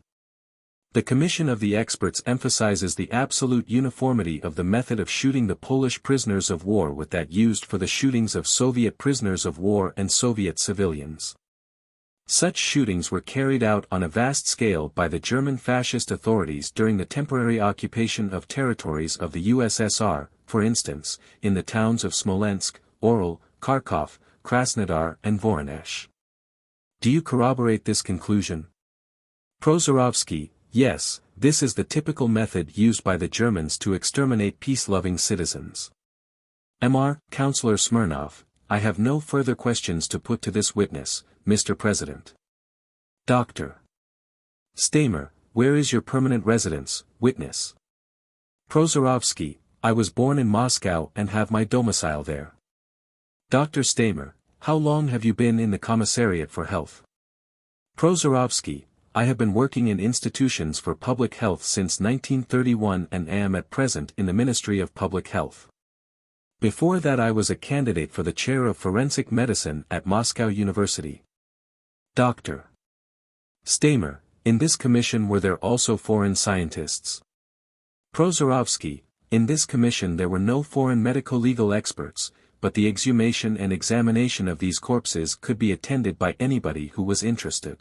The Commission of the Experts emphasizes the absolute uniformity of the method of shooting the Polish prisoners of war with that used for the shootings of Soviet prisoners of war and Soviet civilians. Such shootings were carried out on a vast scale by the German fascist authorities during the temporary occupation of territories of the USSR, for instance, in the towns of Smolensk, Orel, Kharkov, Krasnodar and Voronezh. Do you corroborate this conclusion? Prozorovsky, yes, this is the typical method used by the Germans to exterminate peace-loving citizens. Mr. Counselor Smirnov, I have no further questions to put to this witness, Mr. President. Dr. Stamer, where is your permanent residence, witness? Prozorovsky, I was born in Moscow and have my domicile there. Dr. Stamer, how long have you been in the Commissariat for Health? Prozorovsky, I have been working in institutions for public health since 1931 and am at present in the Ministry of Public Health. Before that I was a candidate for the chair of forensic medicine at Moscow University. Dr. Stamer, in this commission were there also foreign scientists? Prozorovsky, in this commission there were no foreign medico-legal experts, but the exhumation and examination of these corpses could be attended by anybody who was interested.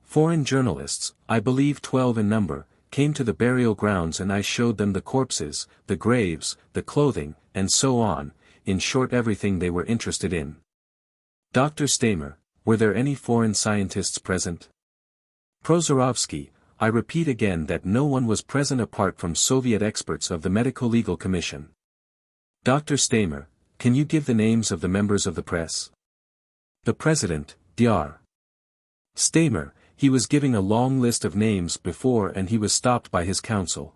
Foreign journalists, I believe 12 in number, came to the burial grounds and I showed them the corpses, the graves, the clothing, and so on, in short everything they were interested in. Dr. Stamer, were there any foreign scientists present? Prozorovsky, I repeat again that no one was present apart from Soviet experts of the Medico-Legal Commission. Dr. Stamer, can you give the names of the members of the press? The President, Dr. Stamer, he was giving a long list of names before and he was stopped by his counsel.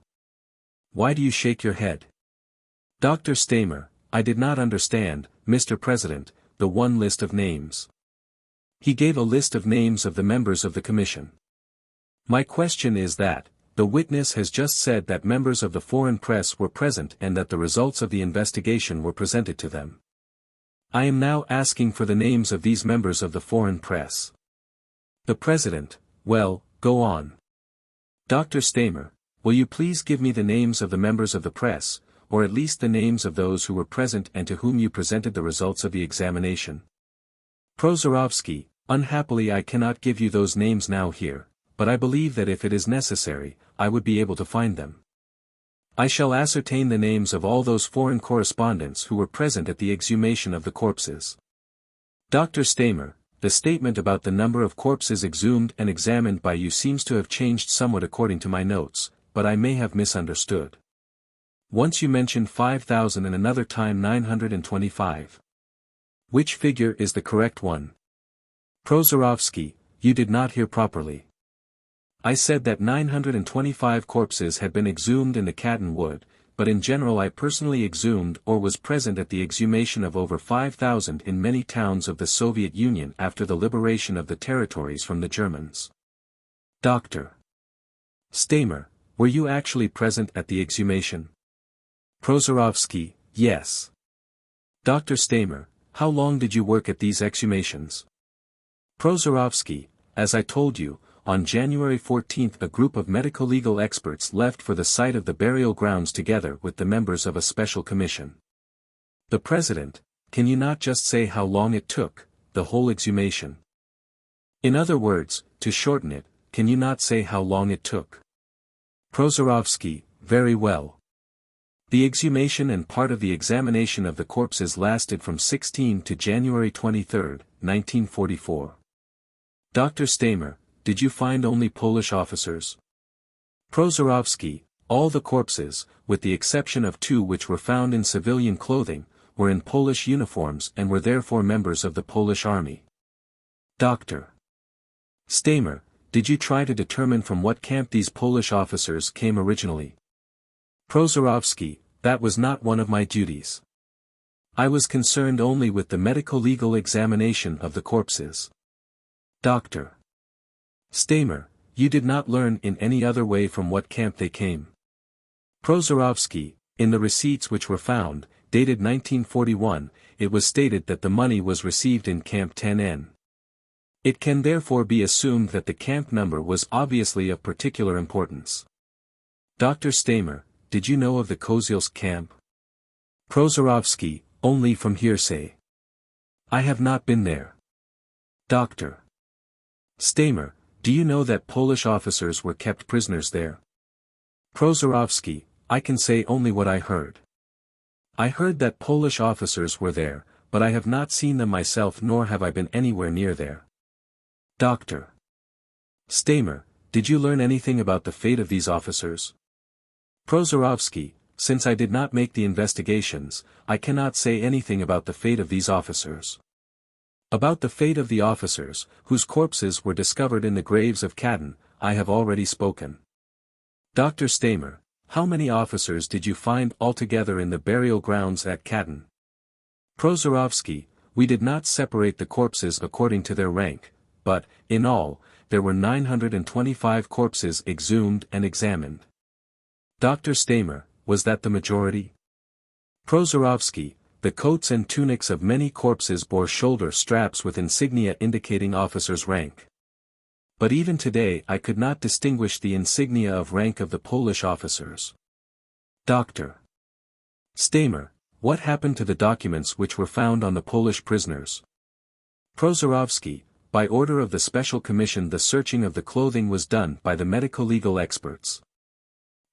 Why do you shake your head? Dr. Stamer, I did not understand, Mr. President, the one list of names. He gave a list of names of the members of the commission. My question is that, the witness has just said that members of the foreign press were present and that the results of the investigation were presented to them. I am now asking for the names of these members of the foreign press. The President, well, go on. Dr. Stamer, will you please give me the names of the members of the press, or at least the names of those who were present and to whom you presented the results of the examination? Prozorovsky, unhappily I cannot give you those names now here, but I believe that if it is necessary, I would be able to find them. I shall ascertain the names of all those foreign correspondents who were present at the exhumation of the corpses. Dr. Stamer, the statement about the number of corpses exhumed and examined by you seems to have changed somewhat according to my notes, but I may have misunderstood. Once you mentioned 5,000 and another time 925. Which figure is the correct one? Prozorovsky, you did not hear properly. I said that 925 corpses had been exhumed in the Katyn wood, but in general I personally exhumed or was present at the exhumation of over 5,000 in many towns of the Soviet Union after the liberation of the territories from the Germans. Dr. Stamer, were you actually present at the exhumation? Prozorovsky, yes. Dr. Stamer, how long did you work at these exhumations? Prozorovsky, as I told you, on January 14 a group of medico-legal experts left for the site of the burial grounds together with the members of a special commission. The President, can you not just say how long it took, the whole exhumation? In other words, to shorten it, can you not say how long it took? Prozorovsky, very well. The exhumation and part of the examination of the corpses lasted from 16 to January 23, 1944. Dr. Stamer, did you find only Polish officers? Prozorovsky, all the corpses, with the exception of 2 which were found in civilian clothing, were in Polish uniforms and were therefore members of the Polish army. Dr. Stamer, did you try to determine from what camp these Polish officers came originally? Prozorovsky, that was not one of my duties. I was concerned only with the medico-legal examination of the corpses. Dr. Stamer, you did not learn in any other way from what camp they came. Prozorovsky, in the receipts which were found, dated 1941, it was stated that the money was received in Camp 10N. It can therefore be assumed that the camp number was obviously of particular importance. Dr. Stamer, did you know of the Kozielsk camp? Prozorovsky, only from hearsay. I have not been there. Dr. Stamer, do you know that Polish officers were kept prisoners there? Prozorovsky, I can say only what I heard. I heard that Polish officers were there, but I have not seen them myself nor have I been anywhere near there. Dr. Stamer, did you learn anything about the fate of these officers? Prozorovsky, since I did not make the investigations, I cannot say anything about the fate of these officers. About the fate of the officers, whose corpses were discovered in the graves of Kladin, I have already spoken. Dr. Stamer, how many officers did you find altogether in the burial grounds at Kladin? Prozorovsky, we did not separate the corpses according to their rank, but, in all, there were 925 corpses exhumed and examined. Dr. Stamer, was that the majority? Prozorovsky, the coats and tunics of many corpses bore shoulder straps with insignia indicating officers' rank. But even today I could not distinguish the insignia of rank of the Polish officers. Dr. Stamer, what happened to the documents which were found on the Polish prisoners? Prozorovsky, by order of the Special Commission the searching of the clothing was done by the medico-legal experts.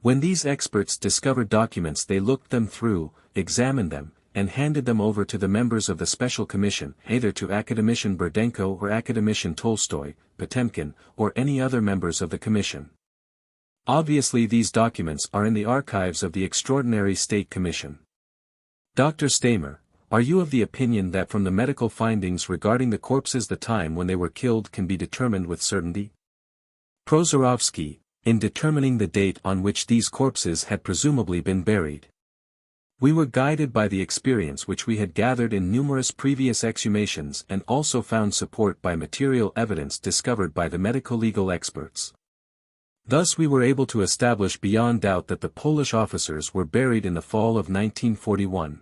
When these experts discovered documents they looked them through, examined them, and handed them over to the members of the Special Commission, either to Academician Burdenko or Academician Tolstoy, Potemkin, or any other members of the Commission. Obviously these documents are in the archives of the Extraordinary State Commission. Dr. Stamer, are you of the opinion that from the medical findings regarding the corpses the time when they were killed can be determined with certainty? Prozorovsky, in determining the date on which these corpses had presumably been buried, we were guided by the experience which we had gathered in numerous previous exhumations and also found support by material evidence discovered by the medico-legal experts. Thus we were able to establish beyond doubt that the Polish officers were buried in the fall of 1941.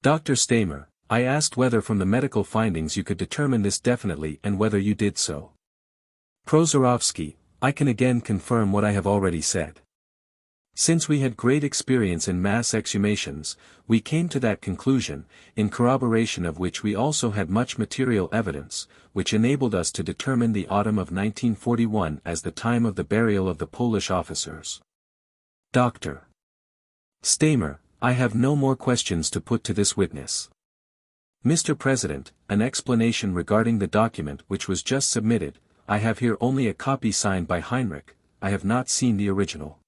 Dr. Stamer, I asked whether from the medical findings you could determine this definitely and whether you did so. Prozorovsky, I can again confirm what I have already said. Since we had great experience in mass exhumations, we came to that conclusion, in corroboration of which we also had much material evidence, which enabled us to determine the autumn of 1941 as the time of the burial of the Polish officers. Dr. Stamer, I have no more questions to put to this witness. Mr. President, an explanation regarding the document which was just submitted. I have here only a copy signed by Heinrich, I have not seen the original.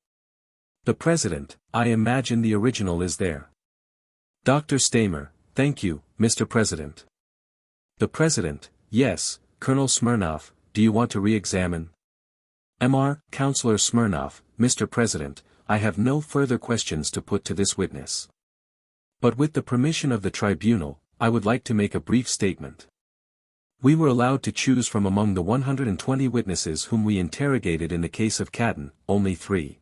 The President, I imagine the original is there. Dr. Stamer, thank you, Mr. President. The President, yes, Colonel Smirnov, do you want to re-examine? Mr. Counselor Smirnov, Mr. President, I have no further questions to put to this witness. But with the permission of the tribunal, I would like to make a brief statement. We were allowed to choose from among the 120 witnesses whom we interrogated in the case of Catton, only 3.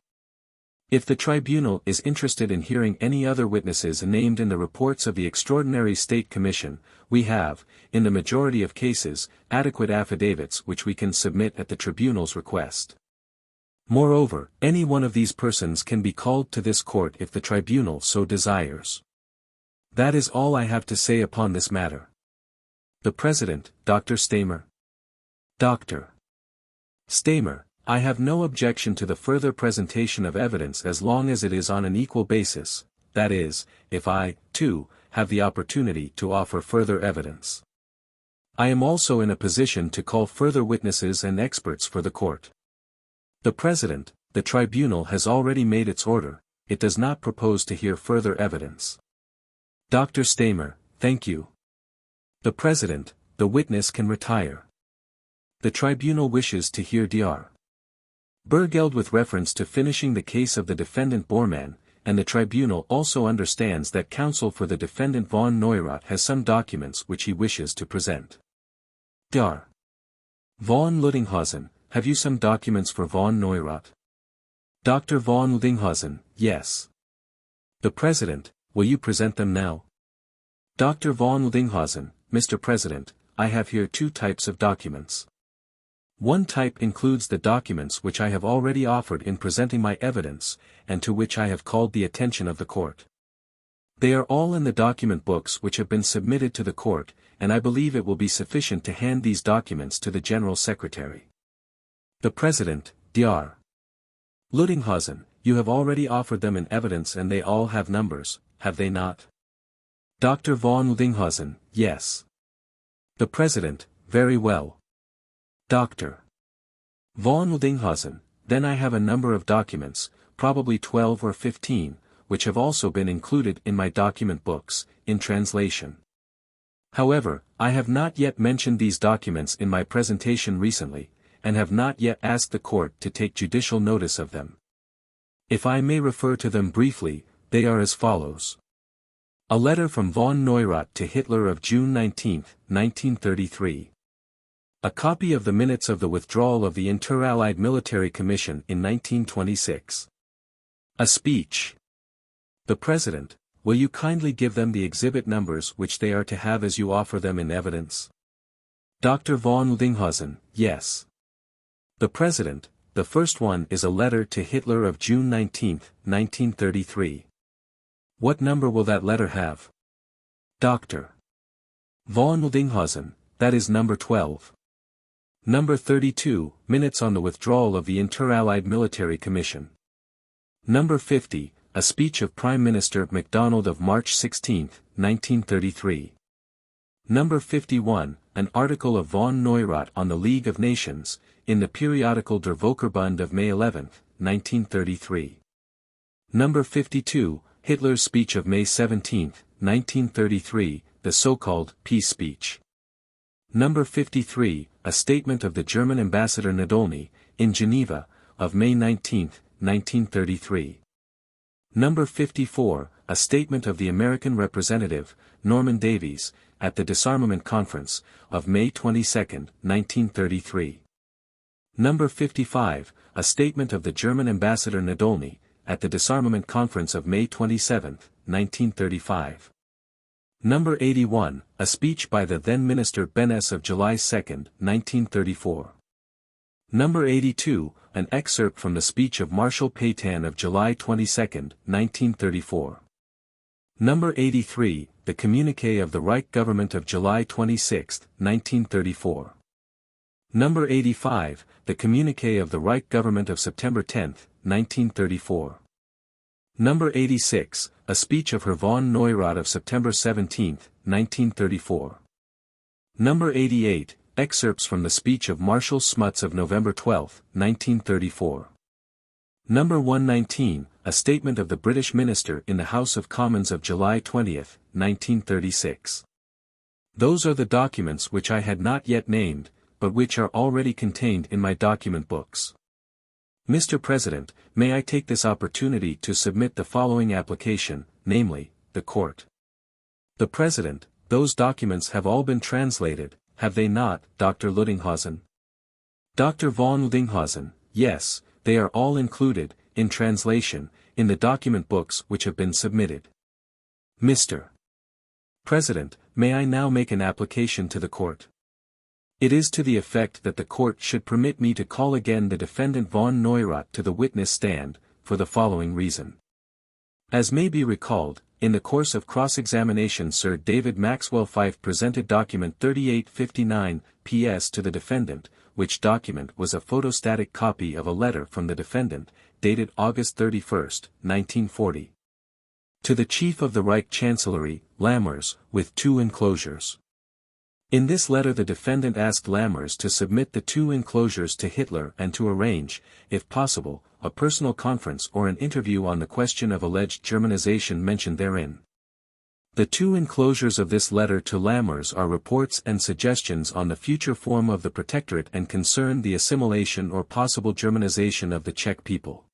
If the tribunal is interested in hearing any other witnesses named in the reports of the Extraordinary State Commission, we have, in the majority of cases, adequate affidavits which we can submit at the tribunal's request. Moreover, any one of these persons can be called to this court if the tribunal so desires. That is all I have to say upon this matter. The President, Dr. Stamer. Dr. Stamer, I have no objection to the further presentation of evidence as long as it is on an equal basis, that is, if I, too, have the opportunity to offer further evidence. I am also in a position to call further witnesses and experts for the court. The President, the tribunal has already made its order, it does not propose to hear further evidence. Dr. Stamer, thank you. The President, the witness can retire. The tribunal wishes to hear Dr. Bergeld with reference to finishing the case of the defendant Bormann, and the tribunal also understands that counsel for the defendant von Neurath has some documents which he wishes to present. Dr. von Ludinghausen, have you some documents for von Neurath? Dr. von Ludinghausen, yes. The President, will you present them now? Dr. von Ludinghausen, Mr. President, I have here 2 types of documents. One type includes the documents which I have already offered in presenting my evidence, and to which I have called the attention of the court. They are all in the document books which have been submitted to the court, and I believe it will be sufficient to hand these documents to the General Secretary. The President, Dr. Ludinghausen, you have already offered them in evidence and they all have numbers, have they not? Dr. von Ludinghausen, yes. The President, very well. Dr. von Ludinghausen, then I have a number of documents, probably 12 or 15, which have also been included in my document books, in translation. However, I have not yet mentioned these documents in my presentation recently, and have not yet asked the court to take judicial notice of them. If I may refer to them briefly, they are as follows. A letter from von Neurath to Hitler of June 19, 1933. A copy of the minutes of the withdrawal of the Inter-Allied Military Commission in 1926. A speech. The President, will you kindly give them the exhibit numbers which they are to have as you offer them in evidence? Dr. von Ludinghausen, yes. The President, the first one is a letter to Hitler of June 19, 1933. What number will that letter have? Dr. von Ludinghausen, that is number 12. Number 32, Minutes on the Withdrawal of the Inter-Allied Military Commission. Number 50, A Speech of Prime Minister MacDonald of March 16, 1933. Number 51, An Article of von Neurath on the League of Nations, in the periodical Der Völkerbund of May 11, 1933. Number 52, Hitler's speech of May 17, 1933, the so-called peace speech. Number 53, a statement of the German ambassador Nadolny, in Geneva, of May 19, 1933. Number 54, a statement of the American representative, Norman Davies, at the Disarmament Conference, of May 22, 1933. Number 55, a statement of the German ambassador Nadolny, at the Disarmament Conference of May 27, 1935. Number 81, a speech by the then Minister Benes of July 2, 1934. Number 82, an excerpt from the speech of Marshal Pétain of July 22, 1934. Number 83, the communiqué of the Reich government of July 26, 1934. Number 85, the communiqué of the Reich government of September 10, 1934. Number 86, a speech of Herr von Neurath of September 17, 1934. Number 88, excerpts from the speech of Marshal Smuts of November 12, 1934. Number 119, a statement of the British Minister in the House of Commons of July 20, 1936. Those are the documents which I had not yet named, but which are already contained in my document books. Mr. President, may I take this opportunity to submit the following application, namely, the Court. The President, those documents have all been translated, have they not, Dr. Ludinghausen? Dr. von Ludinghausen, yes, they are all included, in translation, in the document books which have been submitted. Mr. President, may I now make an application to the Court? It is to the effect that the Court should permit me to call again the defendant von Neurath to the witness stand, for the following reason. As may be recalled, in the course of cross-examination Sir David Maxwell Fyfe presented document 3859, PS to the defendant, which document was a photostatic copy of a letter from the defendant, dated August 31, 1940. To the Chief of the Reich Chancellery, Lammers, with 2 enclosures. In this letter the defendant asked Lammers to submit the 2 enclosures to Hitler and to arrange, if possible, a personal conference or an interview on the question of alleged Germanization mentioned therein. The 2 enclosures of this letter to Lammers are reports and suggestions on the future form of the Protectorate and concern the assimilation or possible Germanization of the Czech people.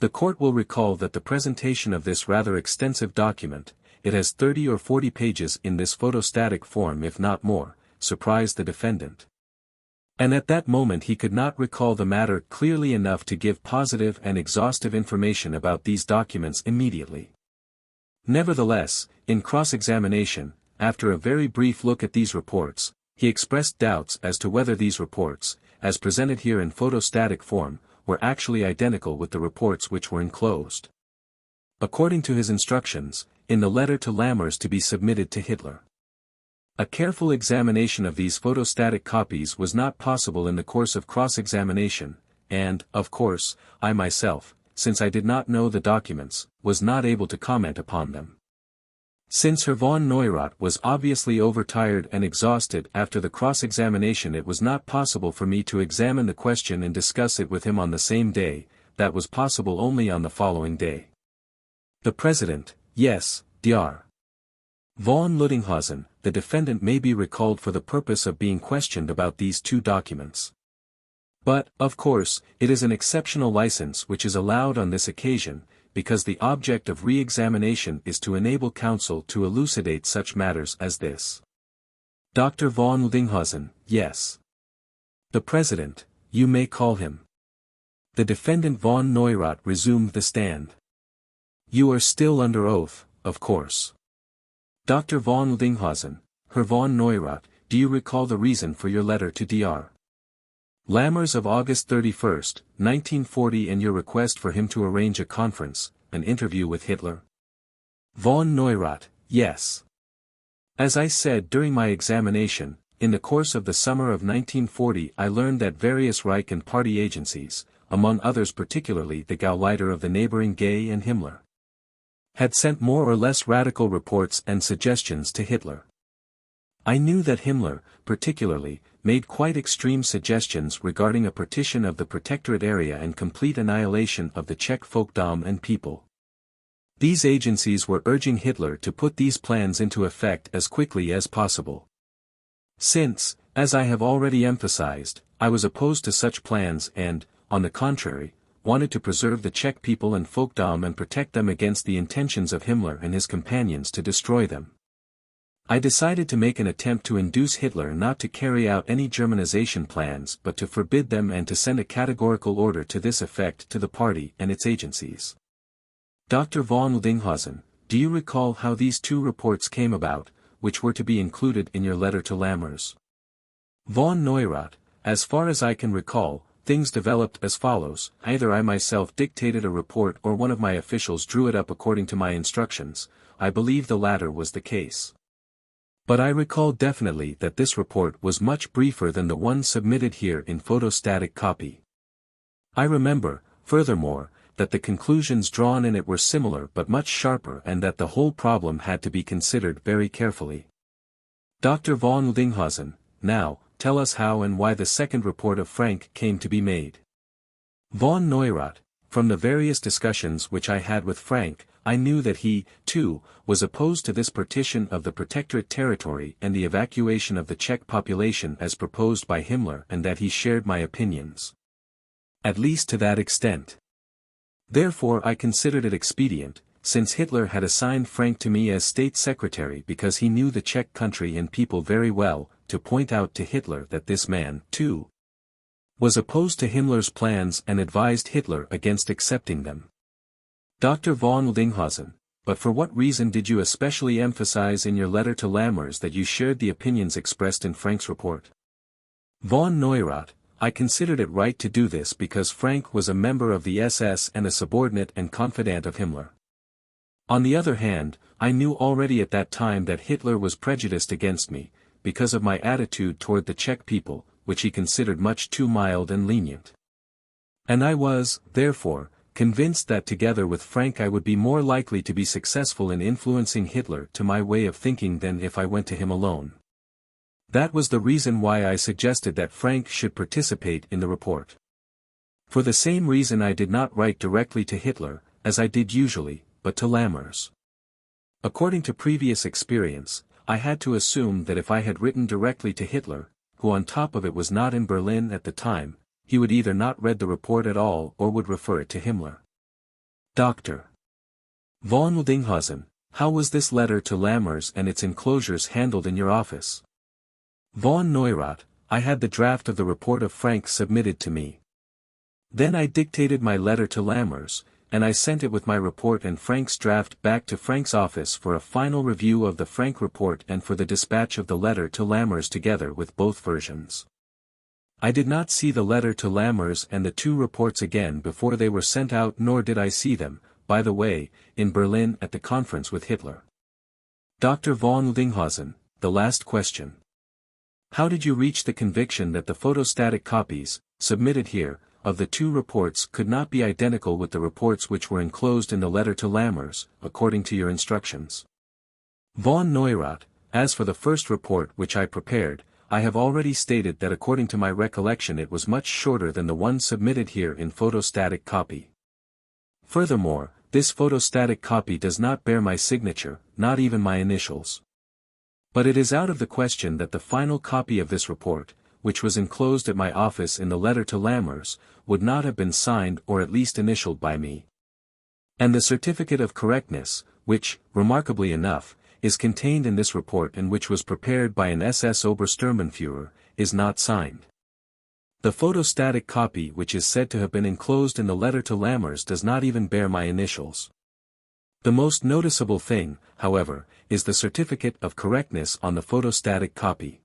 The Court will recall that the presentation of this rather extensive document, it has 30 or 40 pages in this photostatic form if not more, surprised the defendant. And at that moment he could not recall the matter clearly enough to give positive and exhaustive information about these documents immediately. Nevertheless, in cross-examination, after a very brief look at these reports, he expressed doubts as to whether these reports, as presented here in photostatic form, were actually identical with the reports which were enclosed. According to his instructions, in the letter to Lammers to be submitted to Hitler. A careful examination of these photostatic copies was not possible in the course of cross-examination, and, of course, I myself, since I did not know the documents, was not able to comment upon them. Since Herr von Neurath was obviously overtired and exhausted after the cross-examination, it was not possible for me to examine the question and discuss it with him on the same day, that was possible only on the following day. The President, yes, Dr. von Ludinghausen, the defendant may be recalled for the purpose of being questioned about these 2 documents. But, of course, it is an exceptional license which is allowed on this occasion, because the object of re-examination is to enable counsel to elucidate such matters as this. Dr. von Ludinghausen, yes. The President, you may call him. The defendant von Neurath resumed the stand. You are still under oath, of course. Dr. von Ludinghausen, Herr von Neurath, do you recall the reason for your letter to Dr. Lammers of August 31, 1940 and your request for him to arrange a conference, an interview with Hitler? Von Neurath, yes. As I said during my examination, in the course of the summer of 1940 I learned that various Reich and party agencies, among others particularly the Gauleiter of the neighboring Gay and Himmler, had sent more or less radical reports and suggestions to Hitler. I knew that Himmler, particularly, made quite extreme suggestions regarding a partition of the Protectorate area and complete annihilation of the Czech folkdom and people. These agencies were urging Hitler to put these plans into effect as quickly as possible. Since, as I have already emphasized, I was opposed to such plans and, on the contrary, wanted to preserve the Czech people and folkdom and protect them against the intentions of Himmler and his companions to destroy them, I decided to make an attempt to induce Hitler not to carry out any Germanization plans but to forbid them and to send a categorical order to this effect to the party and its agencies. Dr. von Ludinghausen, do you recall how these 2 reports came about, which were to be included in your letter to Lammers? Von Neurath, as far as I can recall, things developed as follows: either I myself dictated a report or one of my officials drew it up according to my instructions. I believe the latter was the case. But I recall definitely that this report was much briefer than the one submitted here in photostatic copy. I remember, furthermore, that the conclusions drawn in it were similar but much sharper and that the whole problem had to be considered very carefully. Dr. von Ludinghausen, now, tell us how and why the second report of Frank came to be made. Von Neurath, from the various discussions which I had with Frank, I knew that he, too, was opposed to this partition of the Protectorate territory and the evacuation of the Czech population as proposed by Himmler and that he shared my opinions. at least to that extent. Therefore I considered it expedient, since Hitler had assigned Frank to me as State Secretary because he knew the Czech country and people very well, to point out to Hitler that this man, too, was opposed to Himmler's plans and advised Hitler against accepting them. Dr. von Wildinghausen, but for what reason did you especially emphasize in your letter to Lammers that you shared the opinions expressed in Frank's report? Von Neurath, I considered it right to do this because Frank was a member of the SS and a subordinate and confidant of Himmler. On the other hand, I knew already at that time that Hitler was prejudiced against me, because of my attitude toward the Czech people, which he considered much too mild and lenient. And I was, therefore, convinced that together with Frank I would be more likely to be successful in influencing Hitler to my way of thinking than if I went to him alone. That was the reason why I suggested that Frank should participate in the report. For the same reason I did not write directly to Hitler, as I did usually, but to Lammers. According to previous experience, I had to assume that if I had written directly to Hitler, who on top of it was not in Berlin at the time, he would either not read the report at all or would refer it to Himmler. Dr. von Wildinghausen, how was this letter to Lammers and its enclosures handled in your office? Von Neurath, I had the draft of the report of Frank submitted to me. Then I dictated my letter to Lammers, and I sent it with my report and Frank's draft back to Frank's office for a final review of the Frank report and for the dispatch of the letter to Lammers together with both versions. I did not see the letter to Lammers and the two reports again before they were sent out, nor did I see them, by the way, in Berlin at the conference with Hitler. Dr. von Wildinghausen, the last question. How did you reach the conviction that the photostatic copies, submitted here, of the two reports could not be identical with the reports which were enclosed in the letter to Lammers, according to your instructions? Von Neurath, as for the first report which I prepared, I have already stated that according to my recollection it was much shorter than the one submitted here in photostatic copy. Furthermore, this photostatic copy does not bear my signature, not even my initials. But it is out of the question that the final copy of this report, which was enclosed at my office in the letter to Lammers, would not have been signed or at least initialed by me. And the certificate of correctness, which, remarkably enough, is contained in this report and which was prepared by an SS Obersturmbannführer, is not signed. The photostatic copy which is said to have been enclosed in the letter to Lammers does not even bear my initials. The most noticeable thing, however, is the certificate of correctness on the photostatic copy.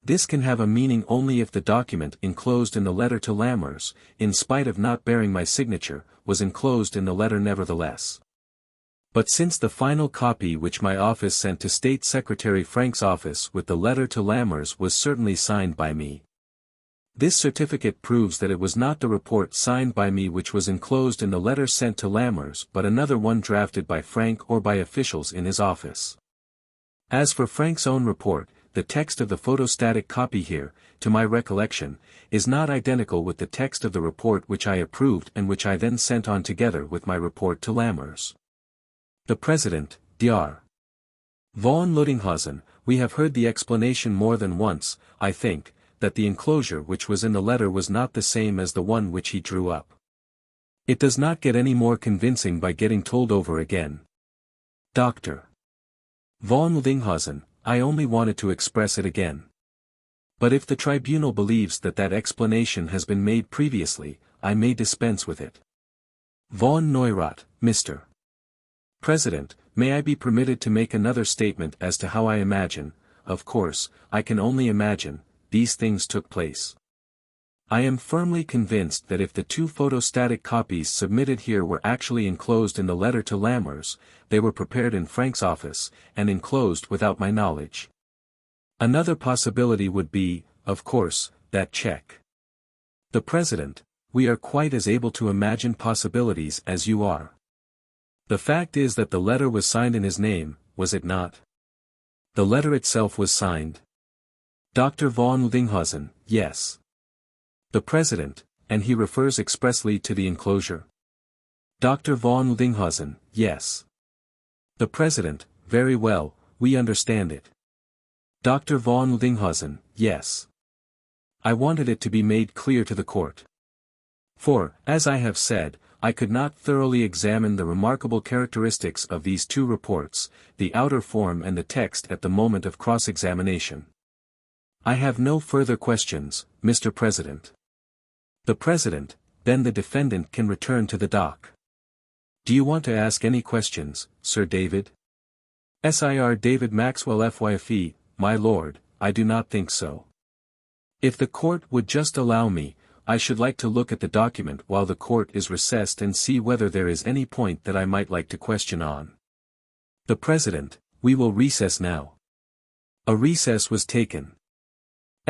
This can have a meaning only if the document enclosed in the letter to Lammers, in spite of not bearing my signature, was enclosed in the letter nevertheless. But since the final copy which my office sent to State Secretary Frank's office with the letter to Lammers was certainly signed by me, this certificate proves that it was not the report signed by me which was enclosed in the letter sent to Lammers but another one drafted by Frank or by officials in his office. As for Frank's own report, the text of the photostatic copy here, to my recollection, is not identical with the text of the report which I approved and which I then sent on together with my report to Lammers. The President, Dr. von Wildinghausen, we have heard the explanation more than once, I think, that the enclosure which was in the letter was not the same as the one which he drew up. It does not get any more convincing by getting told over again. Dr. von Wildinghausen, I only wanted to express it again. But if the tribunal believes that that explanation has been made previously, I may dispense with it. Von Neurath, Mr. President, may I be permitted to make another statement as to how I imagine, of course, I can only imagine, these things took place. I am firmly convinced that if the two photostatic copies submitted here were actually enclosed in the letter to Lammers, they were prepared in Frank's office, and enclosed without my knowledge. Another possibility would be, of course, that Czech. The President, we are quite as able to imagine possibilities as you are. The fact is that the letter was signed in his name, was it not? The letter itself was signed. Dr. von Wildinghausen, yes. The President, and he refers expressly to the enclosure. Dr. von Wildinghausen, yes. The President, very well, we understand it. Dr. von Wildinghausen, yes. I wanted it to be made clear to the court. For, as I have said, I could not thoroughly examine the remarkable characteristics of these two reports, the outer form and the text at the moment of cross-examination. I have no further questions, Mr. President. The President, then the defendant can return to the dock. Do you want to ask any questions, Sir David? Sir David Maxwell FYFE, my lord, I do not think so. If the court would just allow me, I should like to look at the document while the court is recessed and see whether there is any point that I might like to question on. The President, we will recess now. A recess was taken.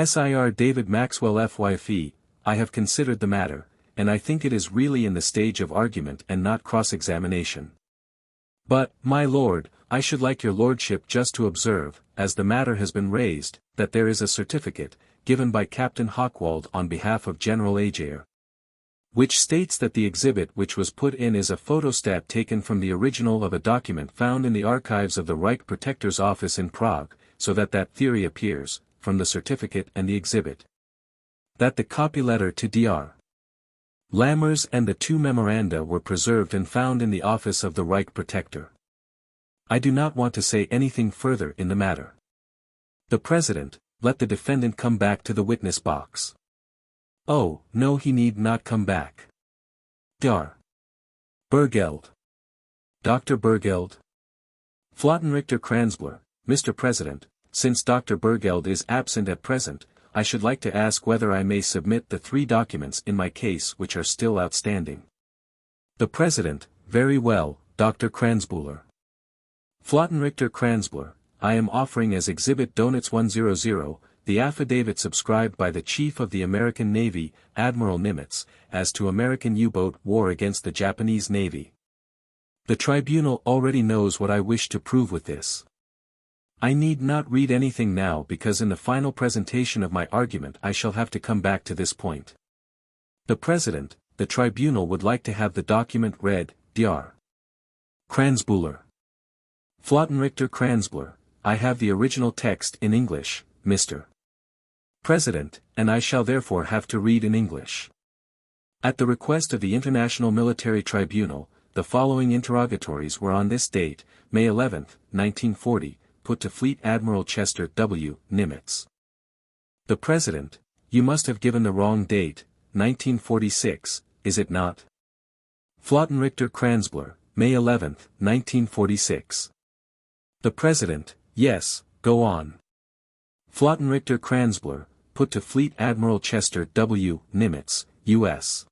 Sir David Maxwell FYFE, I have considered the matter, and I think it is really in the stage of argument and not cross-examination. But, my lord, I should like your lordship just to observe, as the matter has been raised, that there is a certificate, given by Captain Hochwald on behalf of General Ager, which states that the exhibit which was put in is a photostat taken from the original of a document found in the archives of the Reich Protector's office in Prague, so that theory appears, from the certificate and the exhibit, that the copy letter to Dr. Lammers and the two memoranda were preserved and found in the office of the Reich Protector. I do not want to say anything further in the matter. The President, let the defendant come back to the witness box. Oh, no, he need not come back. Dr. Bergeld. Dr. Bergeld. Flottenrichter Kranzbler, Mr. President, since Dr. Bergeld is absent at present, I should like to ask whether I may submit the 3 documents in my case which are still outstanding. The President, very well, Dr. Kranzbler. Flottenrichter Kranzbler, I am offering as Exhibit Donitz 100, the affidavit subscribed by the Chief of the American Navy, Admiral Nimitz, as to American U-boat war against the Japanese Navy. The tribunal already knows what I wish to prove with this. I need not read anything now because in the final presentation of my argument I shall have to come back to this point. The President, the tribunal would like to have the document read, Dr. Kranzbler. Flottenrichter Kranzbler, I have the original text in English, Mr. President, and I shall therefore have to read in English. At the request of the International Military Tribunal, the following interrogatories were on this date, May 11, 1940, put to Fleet Admiral Chester W. Nimitz. The President, you must have given the wrong date, 1946, is it not? Flottenrichter Kranzbler, May 11, 1946. The President, yes, go on. Flottenrichter Kranzbler, put to Fleet Admiral Chester W. Nimitz, U.S.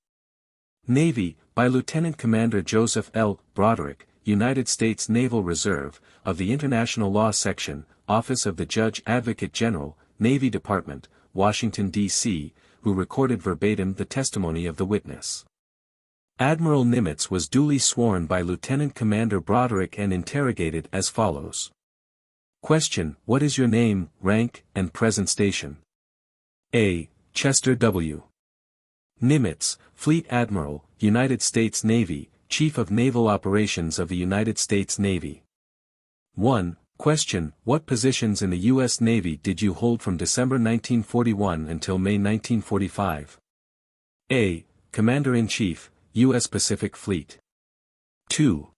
Navy, by Lieutenant Commander Joseph L. Broderick, United States Naval Reserve, of the International Law Section, Office of the Judge Advocate General, Navy Department, Washington, D.C., who recorded verbatim the testimony of the witness. Admiral Nimitz was duly sworn by Lieutenant Commander Broderick and interrogated as follows. Question: What is your name, rank, and present station? A. Chester W. Nimitz, Fleet Admiral, United States Navy, Chief of Naval Operations of the United States Navy. 1. Question: What positions in the U.S. Navy did you hold from December 1941 until May 1945? A. Commander-in-Chief, U.S. Pacific Fleet. 2.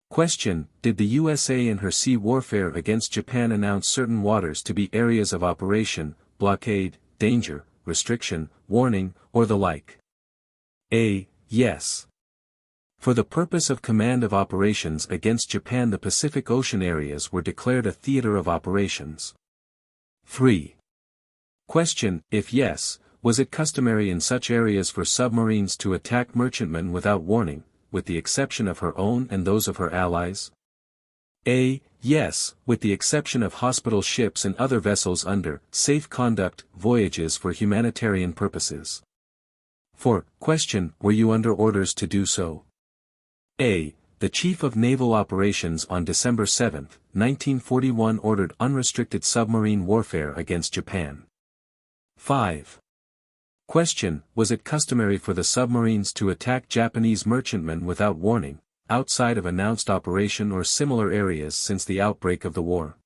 Question: Did the USA in her sea warfare against Japan announce certain waters to be areas of operation, blockade, danger, restriction, warning, or the like? A. Yes. For the purpose of command of operations against Japan, the Pacific Ocean areas were declared a theater of operations. 3. Question: If yes, was it customary in such areas for submarines to attack merchantmen without warning, with the exception of her own and those of her allies? A. Yes, with the exception of hospital ships and other vessels under safe conduct voyages for humanitarian purposes. 4. Question: Were you under orders to do so? A. The Chief of Naval Operations on December 7, 1941 ordered unrestricted submarine warfare against Japan. 5. Question: Was it customary for the submarines to attack Japanese merchantmen without warning, outside of announced operation or similar areas since the outbreak of the war?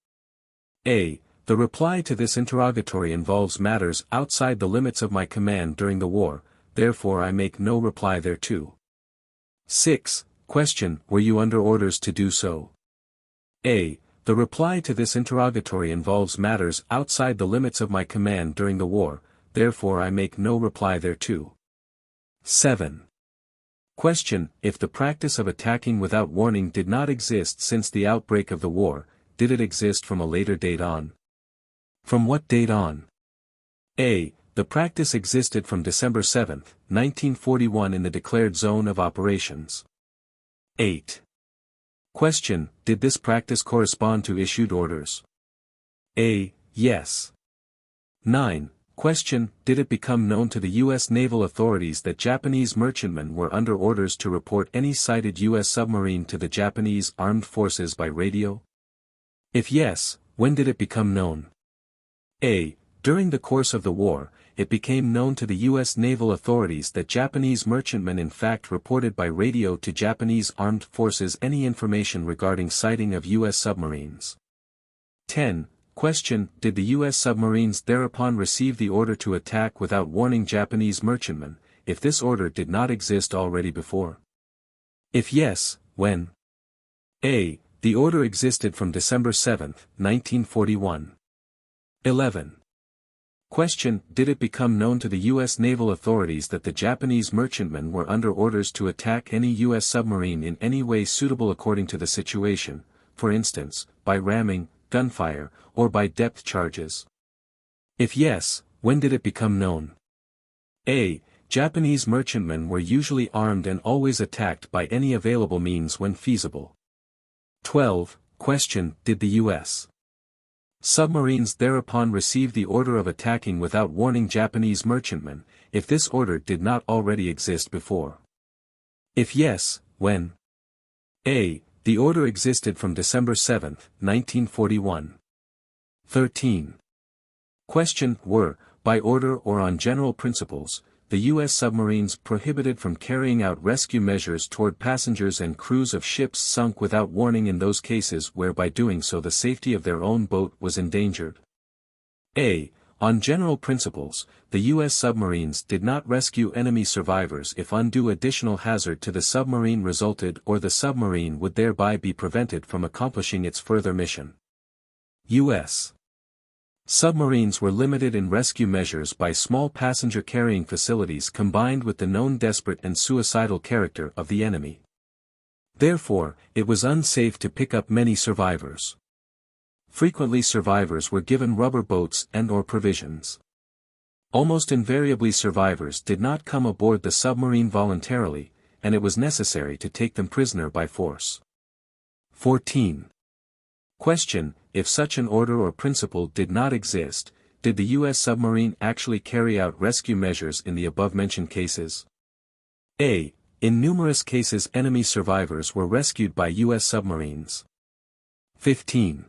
A. The reply to this interrogatory involves matters outside the limits of my command during the war, therefore I make no reply thereto. 6. Question, were you under orders to do so? A. The reply to this interrogatory involves matters outside the limits of my command during the war, therefore I make no reply thereto. 7. Question, if the practice of attacking without warning did not exist since the outbreak of the war, did it exist from a later date on? From what date on? A. The practice existed from December 7, 1941 in the declared zone of operations. 8. Question, did this practice correspond to issued orders? A. Yes. 9. Question, did it become known to the U.S. naval authorities that Japanese merchantmen were under orders to report any sighted U.S. submarine to the Japanese armed forces by radio? If yes, when did it become known? A. During the course of the war, it became known to the U.S. naval authorities that Japanese merchantmen in fact reported by radio to Japanese armed forces any information regarding sighting of U.S. submarines. 10. Question, did the U.S. submarines thereupon receive the order to attack without warning Japanese merchantmen, if this order did not exist already before? If yes, when? A. The order existed from December 7, 1941. 11. Question, did it become known to the U.S. naval authorities that the Japanese merchantmen were under orders to attack any U.S. submarine in any way suitable according to the situation, for instance, by ramming, gunfire, or by depth charges? If yes, when did it become known? A. Japanese merchantmen were usually armed and always attacked by any available means when feasible. 12. Question, did the U.S. submarines thereupon receive the order of attacking without warning Japanese merchantmen, if this order did not already exist before? If yes, when? A. The order existed from December 7, 1941. 13. Question, were, by order or on general principles, the U.S. submarines prohibited from carrying out rescue measures toward passengers and crews of ships sunk without warning in those cases where by doing so the safety of their own boat was endangered? A. On general principles, the U.S. submarines did not rescue enemy survivors if undue additional hazard to the submarine resulted or the submarine would thereby be prevented from accomplishing its further mission. U.S. submarines were limited in rescue measures by small passenger-carrying facilities combined with the known desperate and suicidal character of the enemy. Therefore, it was unsafe to pick up many survivors. Frequently survivors were given rubber boats and/or provisions. Almost invariably survivors did not come aboard the submarine voluntarily, and it was necessary to take them prisoner by force. 14. Question, if such an order or principle did not exist, did the U.S. submarine actually carry out rescue measures in the above-mentioned cases? A. In numerous cases enemy survivors were rescued by U.S. submarines. 15.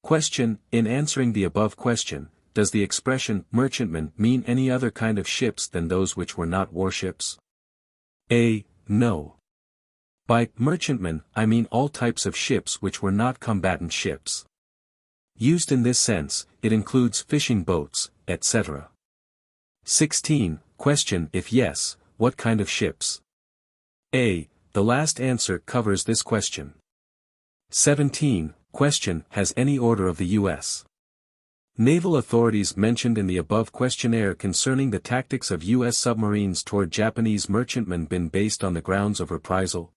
Question, in answering the above question, does the expression merchantmen mean any other kind of ships than those which were not warships? A. No. By merchantmen, I mean all types of ships which were not combatant ships. Used in this sense, it includes fishing boats, etc. 16. Question, if yes, what kind of ships? A. The last answer covers this question. 17. Question, has any order of the U.S. naval authorities mentioned in the above questionnaire concerning the tactics of U.S. submarines toward Japanese merchantmen been based on the grounds of reprisal?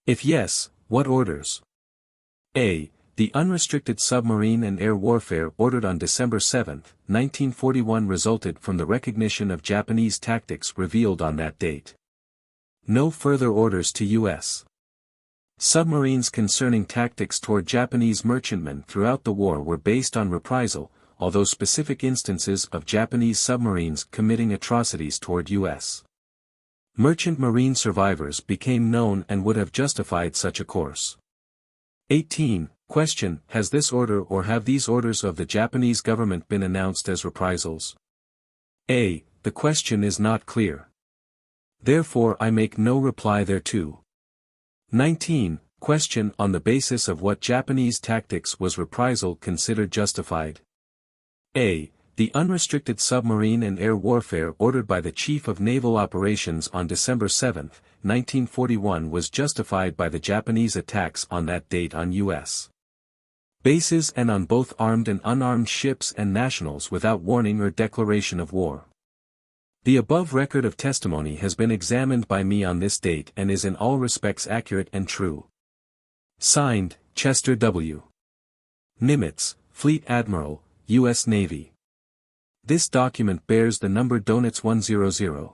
If yes, what orders? A. The unrestricted submarine and air warfare ordered on December 7, 1941 resulted from the recognition of Japanese tactics revealed on that date. No further orders to U.S. submarines concerning tactics toward Japanese merchantmen throughout the war were based on reprisal, although specific instances of Japanese submarines committing atrocities toward U.S. merchant marine survivors became known and would have justified such a course. 18. Question, has this order or have these orders of the Japanese government been announced as reprisals? A. The question is not clear. Therefore I make no reply thereto. 19. Question, on the basis of what Japanese tactics was reprisal considered justified? A. The unrestricted submarine and air warfare ordered by the Chief of Naval Operations on December 7, 1941 was justified by the Japanese attacks on that date on U.S. bases and on both armed and unarmed ships and nationals without warning or declaration of war. The above record of testimony has been examined by me on this date and is in all respects accurate and true. Signed, Chester W. Nimitz, Fleet Admiral, U.S. Navy. This document bears the number Donitz 100.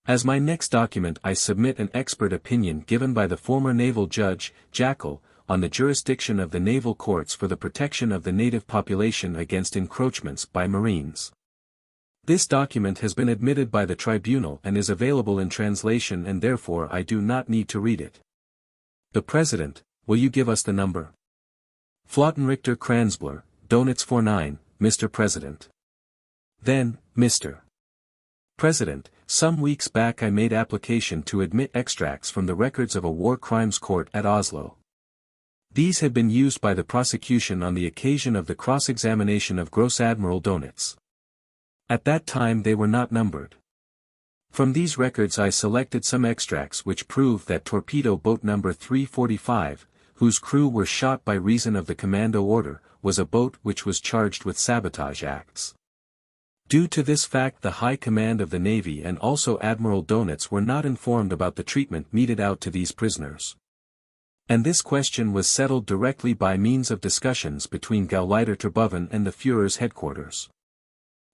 As my next document I submit an expert opinion given by the former naval judge, Jackal, on the jurisdiction of the naval courts for the protection of the native population against encroachments by Marines. This document has been admitted by the tribunal and is available in translation and therefore I do not need to read it. The President, will you give us the number? Flottenrichter Kranzbler, Donitz 49, Mr. President. Then, Mr. President, some weeks back I made application to admit extracts from the records of a war crimes court at Oslo. These had been used by the prosecution on the occasion of the cross-examination of Gross Admiral Donitz. At that time they were not numbered. From these records I selected some extracts which prove that torpedo boat number 345, whose crew were shot by reason of the commando order, was a boat which was charged with sabotage acts. Due to this fact the High Command of the Navy and also Admiral Donitz were not informed about the treatment meted out to these prisoners. And this question was settled directly by means of discussions between Gauleiter Terboven and the Führer's headquarters.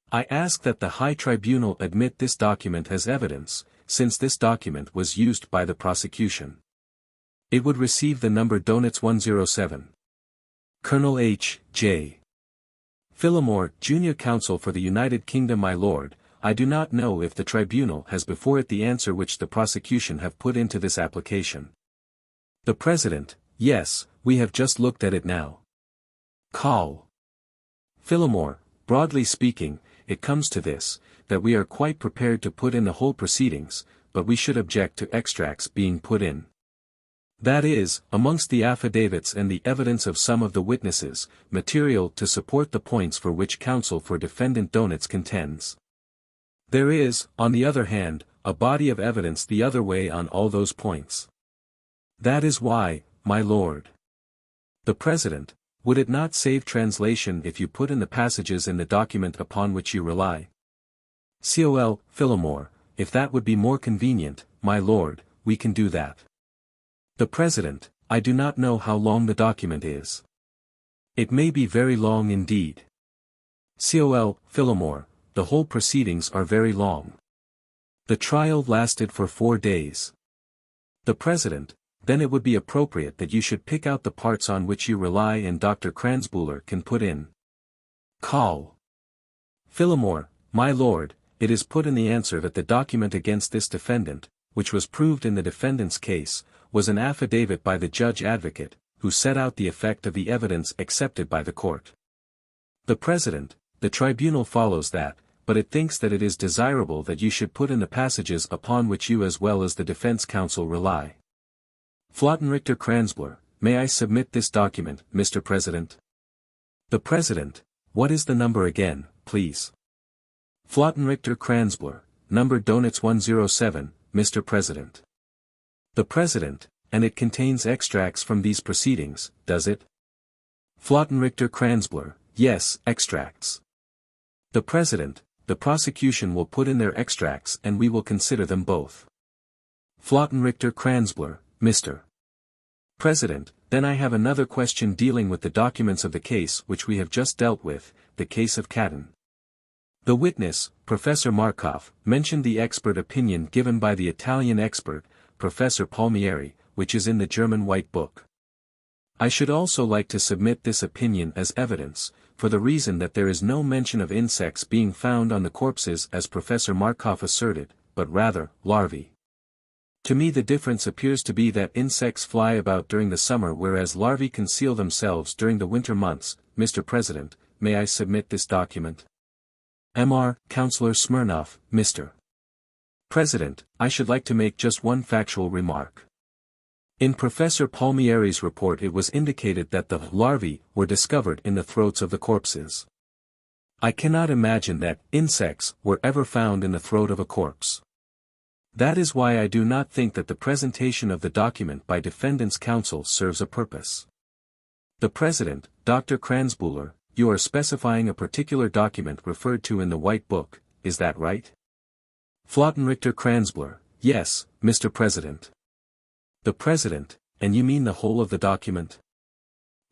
I ask that the High Tribunal admit this document as evidence, since this document was used by the prosecution. It would receive the number Donitz 107. Colonel H. J. Phillimore, Junior Counsel for the United Kingdom. My Lord, I do not know if the tribunal has before it the answer which the prosecution have put into this application. The President, yes, we have just looked at it now. Call. Phillimore, broadly speaking, it comes to this, that we are quite prepared to put in the whole proceedings, but we should object to extracts being put in. That is, amongst the affidavits and the evidence of some of the witnesses, material to support the points for which counsel for defendant Donitz contends. There is, on the other hand, a body of evidence the other way on all those points. That is why, my lord. The President, would it not save translation if you put in the passages in the document upon which you rely? Col. Phillimore, if that would be more convenient, my lord, we can do that. The President, I do not know how long the document is. It may be very long indeed. Col. Phillimore, the whole proceedings are very long. The trial lasted for 4 days. The President, then it would be appropriate that you should pick out the parts on which you rely and Dr. Kranzbuller can put in. Call. Phillimore, my lord, it is put in the answer that the document against this defendant, which was proved in the defendant's case, was an affidavit by the judge advocate, who set out the effect of the evidence accepted by the court. The President, the tribunal follows that, but it thinks that it is desirable that you should put in the passages upon which you as well as the defense counsel rely. Flottenrichter Kranzbler, may I submit this document, Mr. President? The President, what is the number again, please? Flottenrichter Kranzbler, number Donitz 107, Mr. President. The President, and it contains extracts from these proceedings, does it? Flottenrichter Kranzbler, yes, extracts. The President, the prosecution will put in their extracts and we will consider them both. Flottenrichter Kranzbler, Mr. President, then I have another question dealing with the documents of the case which we have just dealt with, the case of Catton. The witness, Professor Markov, mentioned the expert opinion given by the Italian expert, Professor Palmieri, which is in the German White Book. I should also like to submit this opinion as evidence, for the reason that there is no mention of insects being found on the corpses as Professor Markov asserted, but rather, larvae. To me the difference appears to be that insects fly about during the summer whereas larvae conceal themselves during the winter months. Mr. President, may I submit this document? Mr. Counselor Smirnov, Mr. President, I should like to make just one factual remark. In Professor Palmieri's report it was indicated that the larvae were discovered in the throats of the corpses. I cannot imagine that insects were ever found in the throat of a corpse. That is why I do not think that the presentation of the document by defendant's counsel serves a purpose. The President, Dr. Kranzbuller, you are specifying a particular document referred to in the White Book, is that right? Flottenrichter Kranzbuller, yes, Mr. President. The President, and you mean the whole of the document?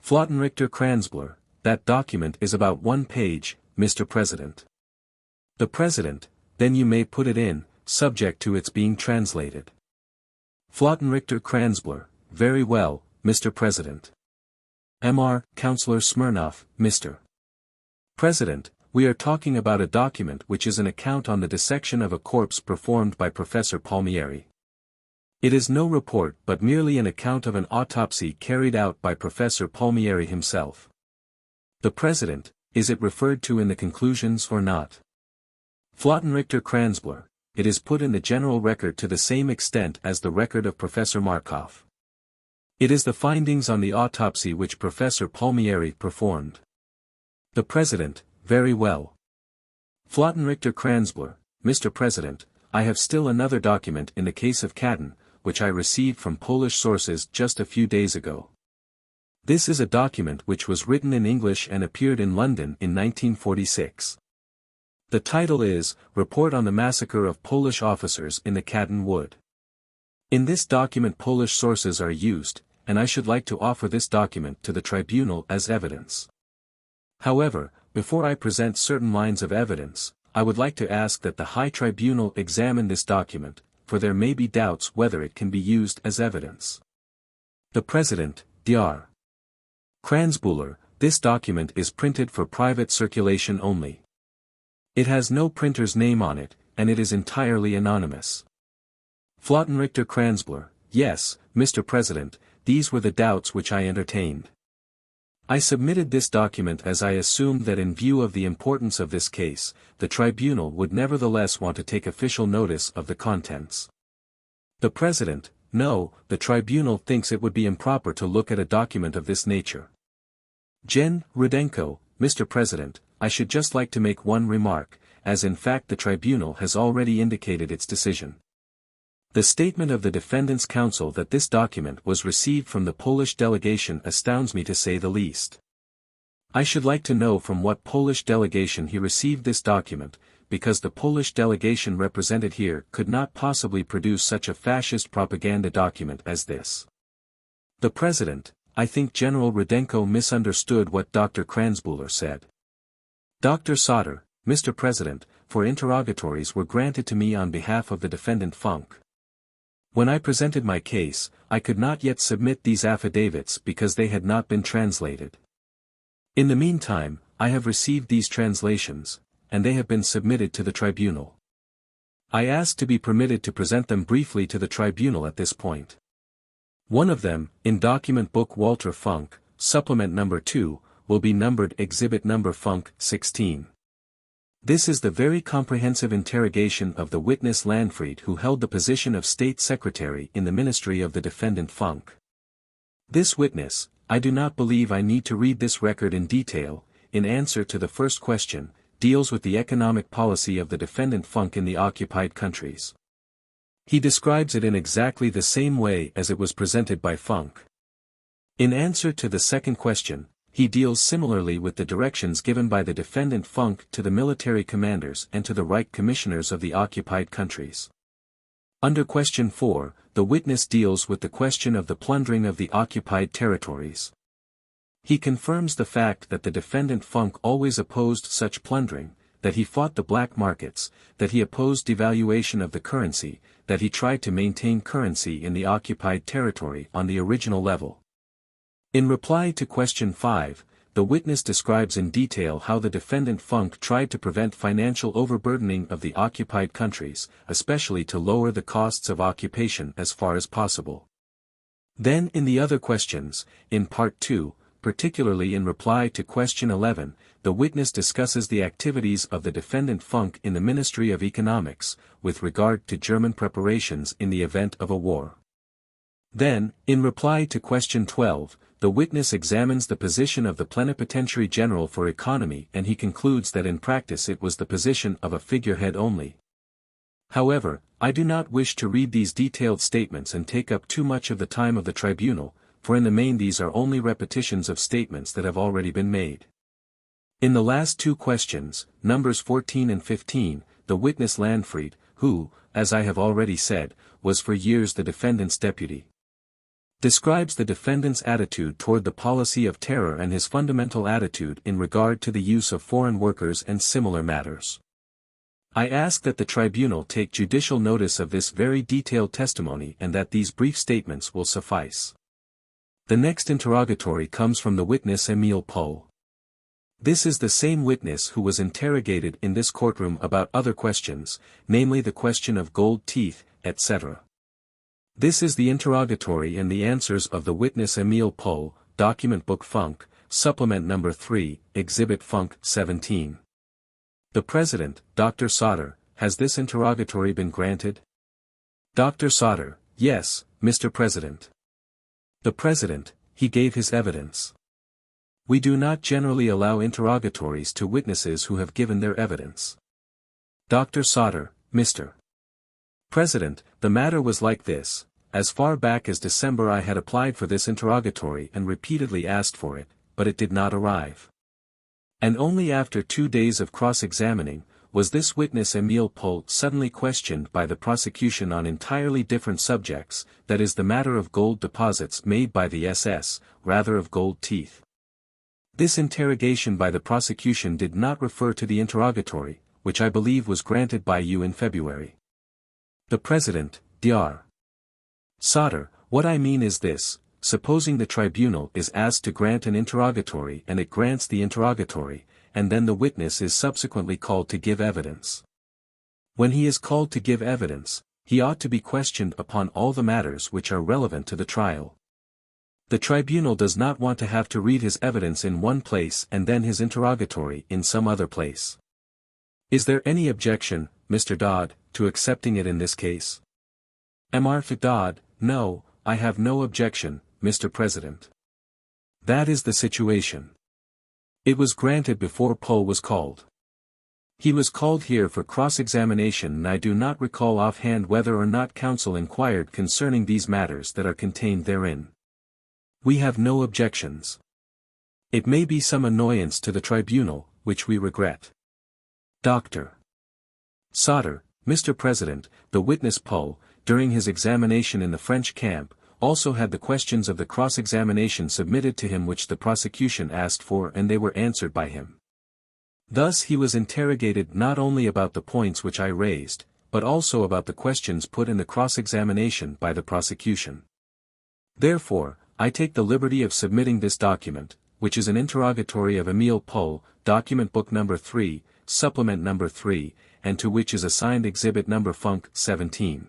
Flottenrichter Kranzbuller, that document is about 1 page, Mr. President. The President, then you may put it in, subject to its being translated. Flottenrichter Kranzbuller, very well, Mr. President. Mr. Counselor Smirnov, Mr. President, we are talking about a document which is an account on the dissection of a corpse performed by Professor Palmieri. It is no report but merely an account of an autopsy carried out by Professor Palmieri himself. The President, is it referred to in the conclusions or not? Flottenrichter Kranzbuller, it is put in the general record to the same extent as the record of Professor Markov. It is the findings on the autopsy which Professor Palmieri performed. The President, very well. Flottenrichter Kranzbuller, Mr. President, I have still another document in the case of Katten, which I received from Polish sources just a few days ago. This is a document which was written in English and appeared in London in 1946. The title is, Report on the Massacre of Polish Officers in the Katten Wood. In this document Polish sources are used, and I should like to offer this document to the tribunal as evidence. However, before I present certain lines of evidence, I would like to ask that the High Tribunal examine this document, for there may be doubts whether it can be used as evidence. The President, Dr. Kranzbuller, this document is printed for private circulation only. It has no printer's name on it, and it is entirely anonymous. Flottenrichter Kranzbuller, yes, Mr. President, these were the doubts which I entertained. I submitted this document as I assumed that in view of the importance of this case, the tribunal would nevertheless want to take official notice of the contents. The President, no, the tribunal thinks it would be improper to look at a document of this nature. Gen. Rudenko, Mr. President, I should just like to make one remark, as in fact the tribunal has already indicated its decision. The statement of the defendant's counsel that this document was received from the Polish delegation astounds me to say the least. I should like to know from what Polish delegation he received this document, because the Polish delegation represented here could not possibly produce such a fascist propaganda document as this. The President, I think General Rudenko misunderstood what Dr. Kranzbuller said. Dr. Sauter, Mr. President, for interrogatories were granted to me on behalf of the defendant Funk. When I presented my case, I could not yet submit these affidavits because they had not been translated. In the meantime, I have received these translations, and they have been submitted to the tribunal. I ask to be permitted to present them briefly to the tribunal at this point. One of them, in document book Walter Funk, supplement number 2, will be numbered Exhibit number Funk 16. This is the very comprehensive interrogation of the witness Landfried who held the position of State Secretary in the ministry of the defendant Funk. This witness, I do not believe I need to read this record in detail, in answer to the first question, deals with the economic policy of the defendant Funk in the occupied countries. He describes it in exactly the same way as it was presented by Funk. In answer to the second question, he deals similarly with the directions given by the defendant Funk to the military commanders and to the Reich commissioners of the occupied countries. Under question 4, the witness deals with the question of the plundering of the occupied territories. He confirms the fact that the defendant Funk always opposed such plundering, that he fought the black markets, that he opposed devaluation of the currency, that he tried to maintain currency in the occupied territory on the original level. In reply to question 5, the witness describes in detail how the defendant Funk tried to prevent financial overburdening of the occupied countries, especially to lower the costs of occupation as far as possible. Then in the other questions, in part 2, particularly in reply to question 11, the witness discusses the activities of the defendant Funk in the Ministry of Economics, with regard to German preparations in the event of a war. Then, in reply to question 12, the witness examines the position of the plenipotentiary general for economy and he concludes that in practice it was the position of a figurehead only. However, I do not wish to read these detailed statements and take up too much of the time of the tribunal, for in the main these are only repetitions of statements that have already been made. In the last two questions, numbers 14 and 15, the witness Landfried, who, as I have already said, was for years the defendant's deputy, describes the defendant's attitude toward the policy of terror and his fundamental attitude in regard to the use of foreign workers and similar matters. I ask that the tribunal take judicial notice of this very detailed testimony and that these brief statements will suffice. The next interrogatory comes from the witness Emil Pohl. This is the same witness who was interrogated in this courtroom about other questions, namely the question of gold teeth, etc. This is the interrogatory and the answers of the witness Emil Pohl, Document Book Funk, Supplement No. 3, Exhibit Funk 17. The President, Dr. Sauter, has this interrogatory been granted? Dr. Sauter, yes, Mr. President. The President, he gave his evidence. We do not generally allow interrogatories to witnesses who have given their evidence. Dr. Sauter, Mr. President, the matter was like this. As far back as December I had applied for this interrogatory and repeatedly asked for it, but it did not arrive. And only after 2 days of cross-examining, was this witness Emil Pohl suddenly questioned by the prosecution on entirely different subjects, that is the matter of gold deposits made by the SS, rather of gold teeth. This interrogation by the prosecution did not refer to the interrogatory, which I believe was granted by you in February. The President, Dr. Sauter, what I mean is this. Supposing the tribunal is asked to grant an interrogatory and it grants the interrogatory, and then the witness is subsequently called to give evidence. When he is called to give evidence, he ought to be questioned upon all the matters which are relevant to the trial. The tribunal does not want to have to read his evidence in one place and then his interrogatory in some other place. Is there any objection, Mr. Dodd, to accepting it in this case? Mr. Dodd, no, I have no objection, Mr. President. That is the situation. It was granted before Pohl was called. He was called here for cross-examination and I do not recall offhand whether or not counsel inquired concerning these matters that are contained therein. We have no objections. It may be some annoyance to the tribunal, which we regret. Dr. Sauter, Mr. President, the witness Pohl, during his examination in the French camp, also had the questions of the cross-examination submitted to him which the prosecution asked for and they were answered by him. Thus he was interrogated not only about the points which I raised, but also about the questions put in the cross-examination by the prosecution. Therefore, I take the liberty of submitting this document, which is an interrogatory of Emil Pohl, Document Book No. 3, Supplement No. 3, and to which is assigned Exhibit No. Funk 17.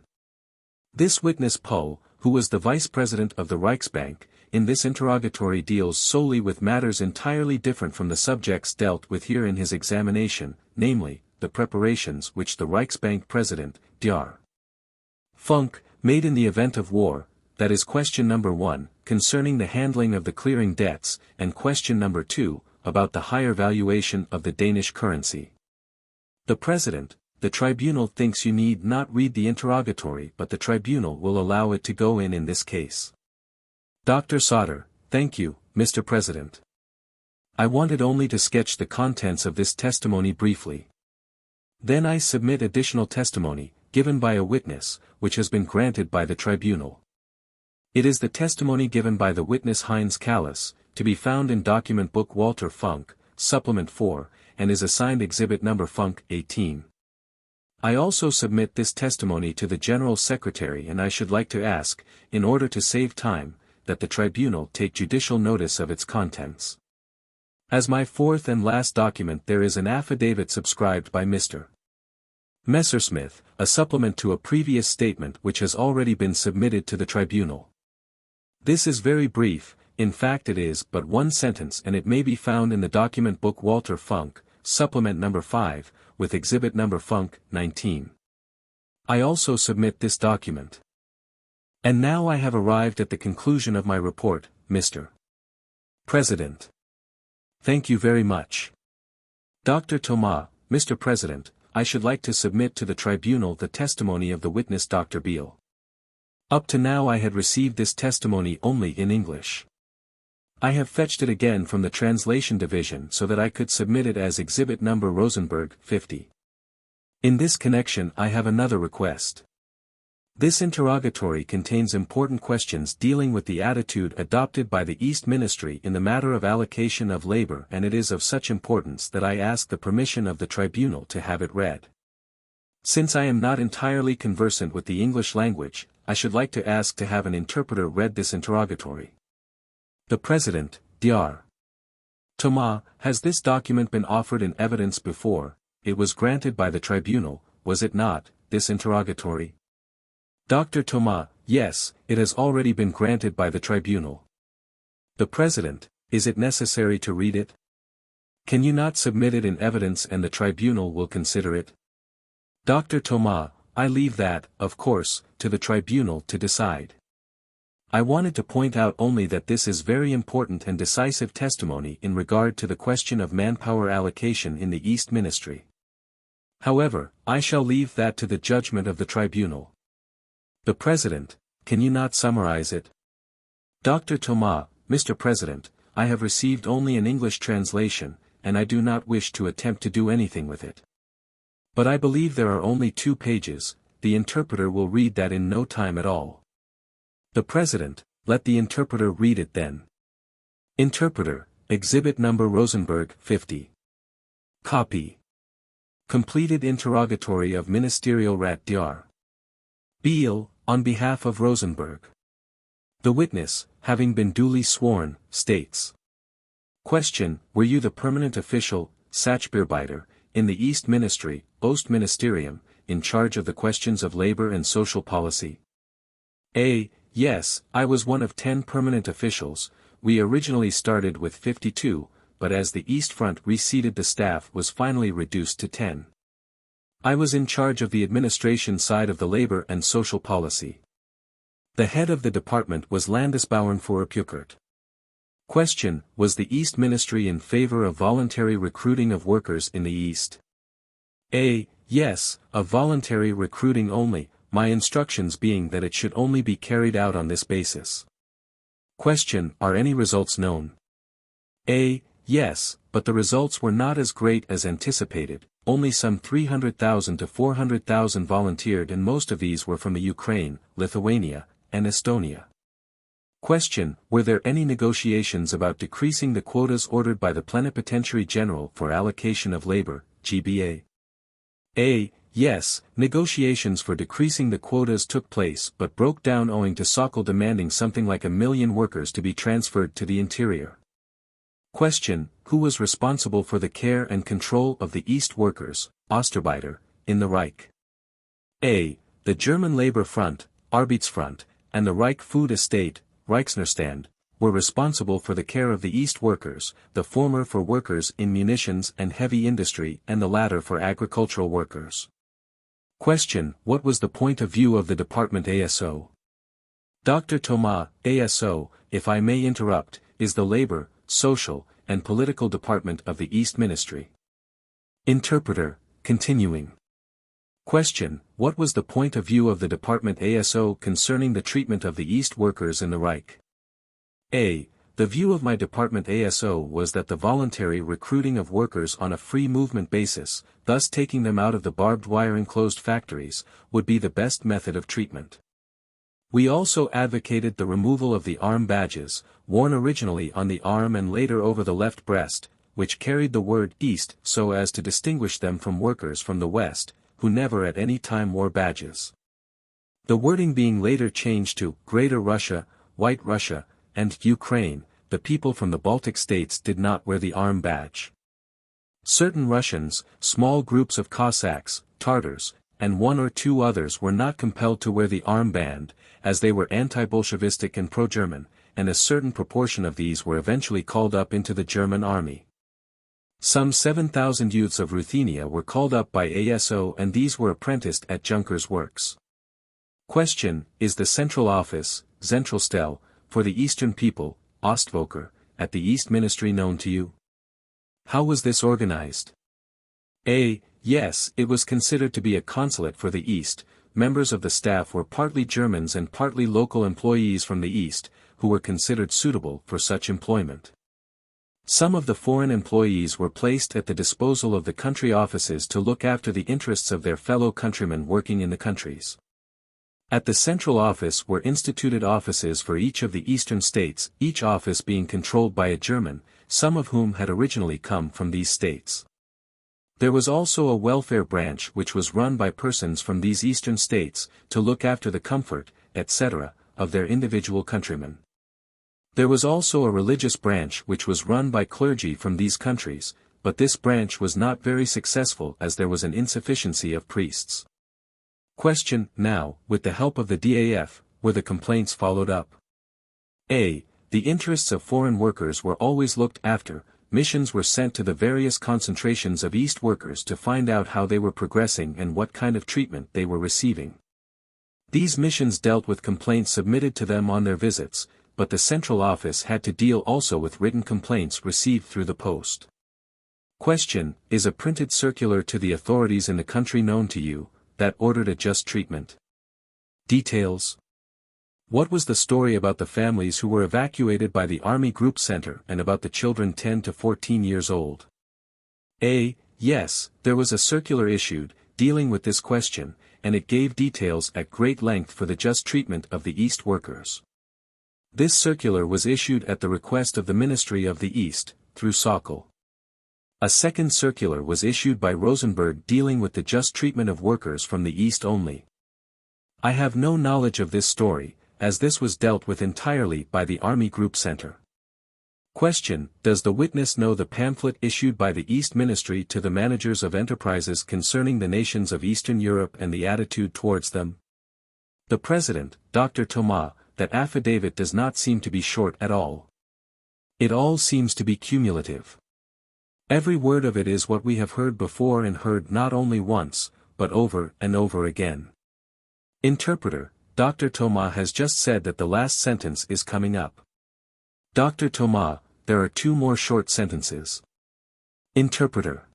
This witness Pohl, who was the Vice President of the Reichsbank, in this interrogatory deals solely with matters entirely different from the subjects dealt with here in his examination, namely, the preparations which the Reichsbank President, Dr. Funk, made in the event of war, that is question number 1, concerning the handling of the clearing debts, and question number 2, about the higher valuation of the Danish currency. The President, the tribunal thinks you need not read the interrogatory but the tribunal will allow it to go in this case. Dr. Sauter, thank you, Mr. President. I wanted only to sketch the contents of this testimony briefly. Then I submit additional testimony, given by a witness, which has been granted by the tribunal. It is the testimony given by the witness Heinz Kallis, to be found in Document Book Walter Funk, Supplement 4, and is assigned Exhibit No. Funk 18. I also submit this testimony to the General Secretary and I should like to ask, in order to save time, that the tribunal take judicial notice of its contents. As my fourth and last document there is an affidavit subscribed by Mr. Messersmith, a supplement to a previous statement which has already been submitted to the tribunal. This is very brief, in fact it is but one sentence and it may be found in the Document Book Walter Funk, Supplement No. 5, with Exhibit No. Funk 19. I also submit this document. And now I have arrived at the conclusion of my report, Mr. President. Thank you very much. Dr. Thomas, Mr. President, I should like to submit to the tribunal the testimony of the witness Dr. Beale. Up to now I had received this testimony only in English. I have fetched it again from the translation division so that I could submit it as exhibit number Rosenberg 50. In this connection I have another request. This interrogatory contains important questions dealing with the attitude adopted by the East Ministry in the matter of allocation of labor, and it is of such importance that I ask the permission of the tribunal to have it read. Since I am not entirely conversant with the English language, I should like to ask to have an interpreter read this interrogatory. The President, Dr. Thomas, has this document been offered in evidence before? It was granted by the tribunal, was it not, this interrogatory? Dr. Thomas, yes, it has already been granted by the tribunal. The President, is it necessary to read it? Can you not submit it in evidence and the tribunal will consider it? Dr. Thomas, I leave that, of course, to the tribunal to decide. I wanted to point out only that this is very important and decisive testimony in regard to the question of manpower allocation in the East Ministry. However, I shall leave that to the judgment of the tribunal. The President, can you not summarize it? Dr. Thomas, Mr. President, I have received only an English translation, and I do not wish to attempt to do anything with it. But I believe there are only 2 pages, the interpreter will read that in no time at all. The President, let the interpreter read it then. Interpreter, exhibit number Rosenberg 50. Copy. Completed interrogatory of Ministerial Rat Dr. Beale, on behalf of Rosenberg. The witness, having been duly sworn, states. Question, were you the permanent official, Sachbearbeiter, in the East Ministry, Ostministerium, in charge of the questions of labor and social policy? A. Yes, I was one of 10 permanent officials. We originally started with 52, but as the East Front receded the staff was finally reduced to 10. I was in charge of the administration side of the labor and social policy. The head of the department was Landesbauernführer. Question, was the East Ministry in favor of voluntary recruiting of workers in the East? A. Yes, of voluntary recruiting only, my instructions being that it should only be carried out on this basis. Question, are any results known? A. Yes, but the results were not as great as anticipated, only some 300,000 to 400,000 volunteered and most of these were from the Ukraine, Lithuania, and Estonia. Question, were there any negotiations about decreasing the quotas ordered by the Plenipotentiary General for allocation of labor, GBA? A. Yes, negotiations for decreasing the quotas took place but broke down owing to Sokol demanding something like 1 million workers to be transferred to the interior. Question, who was responsible for the care and control of the East workers, Ostarbeiter, in the Reich? A. The German Labor Front, Arbeitsfront, and the Reich Food Estate, Reichsnurstand, were responsible for the care of the East workers, the former for workers in munitions and heavy industry and the latter for agricultural workers. Question, what was the point of view of the department ASO? Dr. Thomas, ASO, if I may interrupt, is the labor, social, and political department of the East Ministry. Interpreter, continuing. Question, what was the point of view of the department ASO concerning the treatment of the East workers in the Reich? A. The view of my department ASO was that the voluntary recruiting of workers on a free movement basis, thus taking them out of the barbed wire enclosed factories, would be the best method of treatment. We also advocated the removal of the arm badges, worn originally on the arm and later over the left breast, which carried the word East so as to distinguish them from workers from the West, who never at any time wore badges. The wording being later changed to Greater Russia, White Russia, and Ukraine, the people from the Baltic states did not wear the arm badge. Certain Russians, small groups of Cossacks, Tartars, and 1 or 2 others were not compelled to wear the armband, as they were anti-Bolshevistic and pro-German, and a certain proportion of these were eventually called up into the German army. Some 7,000 youths of Ruthenia were called up by ASO and these were apprenticed at Junkers works. Question, is the central office, Zentralstelle, for the Eastern people, Ostvoker, at the East Ministry known to you? How was this organized? A. Yes, it was considered to be a consulate for the East. Members of the staff were partly Germans and partly local employees from the East, who were considered suitable for such employment. Some of the foreign employees were placed at the disposal of the country offices to look after the interests of their fellow countrymen working in the countries. At the central office were instituted offices for each of the eastern states, each office being controlled by a German, some of whom had originally come from these states. There was also a welfare branch which was run by persons from these eastern states, to look after the comfort, etc., of their individual countrymen. There was also a religious branch which was run by clergy from these countries, but this branch was not very successful as there was an insufficiency of priests. Question: Now, with the help of the DAF, were the complaints followed up? A. The interests of foreign workers were always looked after. Missions were sent to the various concentrations of East workers to find out how they were progressing and what kind of treatment they were receiving. These missions dealt with complaints submitted to them on their visits, but the central office had to deal also with written complaints received through the post. Question: Is a printed circular to the authorities in the country known to you, that ordered a just treatment? Details. What was the story about the families who were evacuated by the Army Group Center and about the children 10 to 14 years old? A. Yes, there was a circular issued, dealing with this question, and it gave details at great length for the just treatment of the East workers. This circular was issued at the request of the Ministry of the East, through Sokol. A second circular was issued by Rosenberg dealing with the just treatment of workers from the East only. I have no knowledge of this story, as this was dealt with entirely by the Army Group Center. Question: Does the witness know the pamphlet issued by the East Ministry to the managers of enterprises concerning the nations of Eastern Europe and the attitude towards them? The President, Dr. Thomas, that affidavit does not seem to be short at all. It all seems to be cumulative. Every word of it is what we have heard before and heard not only once, but over and over again. Interpreter: Dr. Thomas has just said that the last sentence is coming up. Dr. Thomas, there are two more short sentences. Interpreter: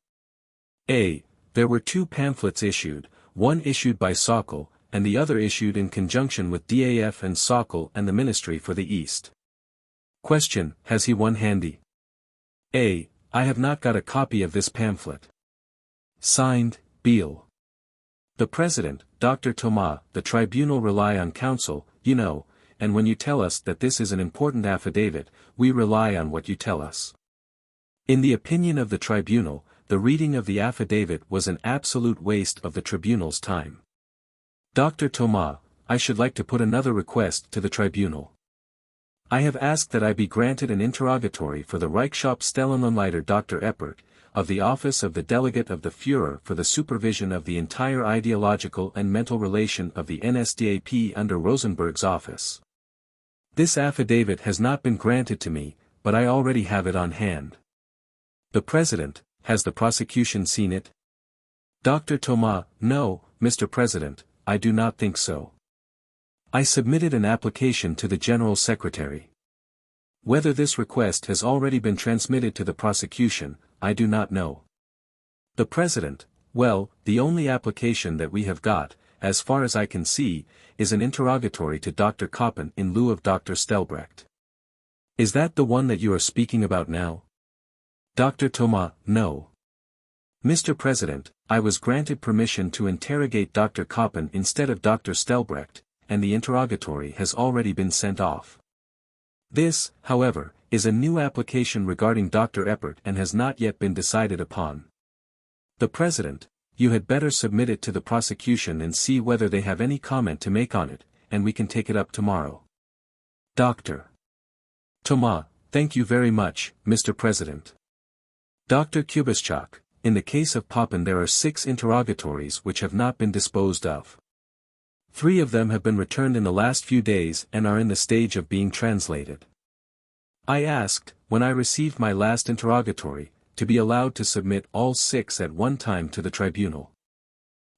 A. There were two pamphlets issued, one issued by Sokol, and the other issued in conjunction with DAF and Sokol and the Ministry for the East. Question: Has he one handy? A. I have not got a copy of this pamphlet. Signed, Beale. The President, Dr. Thomas, the tribunal rely on counsel, you know, and when you tell us that this is an important affidavit, we rely on what you tell us. In the opinion of the tribunal, the reading of the affidavit was an absolute waste of the tribunal's time. Dr. Thomas, I should like to put another request to the tribunal. I have asked that I be granted an interrogatory for the Reichshauptstellenleiter Dr. Eppert, of the office of the Delegate of the Führer for the supervision of the entire ideological and mental relation of the NSDAP under Rosenberg's office. This affidavit has not been granted to me, but I already have it on hand. The President: Has the prosecution seen it? Dr. Thomas: No, Mr. President, I do not think so. I submitted an application to the General Secretary. Whether this request has already been transmitted to the prosecution, I do not know. The President: Well, the only application that we have got, as far as I can see, is an interrogatory to Dr. Koppen in lieu of Dr. Stelbrecht. Is that the one that you are speaking about now? Dr. Thomas: No. Mr. President, I was granted permission to interrogate Dr. Koppen instead of Dr. Stelbrecht, and the interrogatory has already been sent off. This, however, is a new application regarding Dr. Eppert and has not yet been decided upon. The President: You had better submit it to the prosecution and see whether they have any comment to make on it, and we can take it up tomorrow. Dr. Thomas: Thank you very much, Mr. President. Dr. Kubischak: In the case of Poppen there are 6 interrogatories which have not been disposed of. 3 of them have been returned in the last few days and are in the stage of being translated. I asked, when I received my last interrogatory, to be allowed to submit all 6 at one time to the tribunal.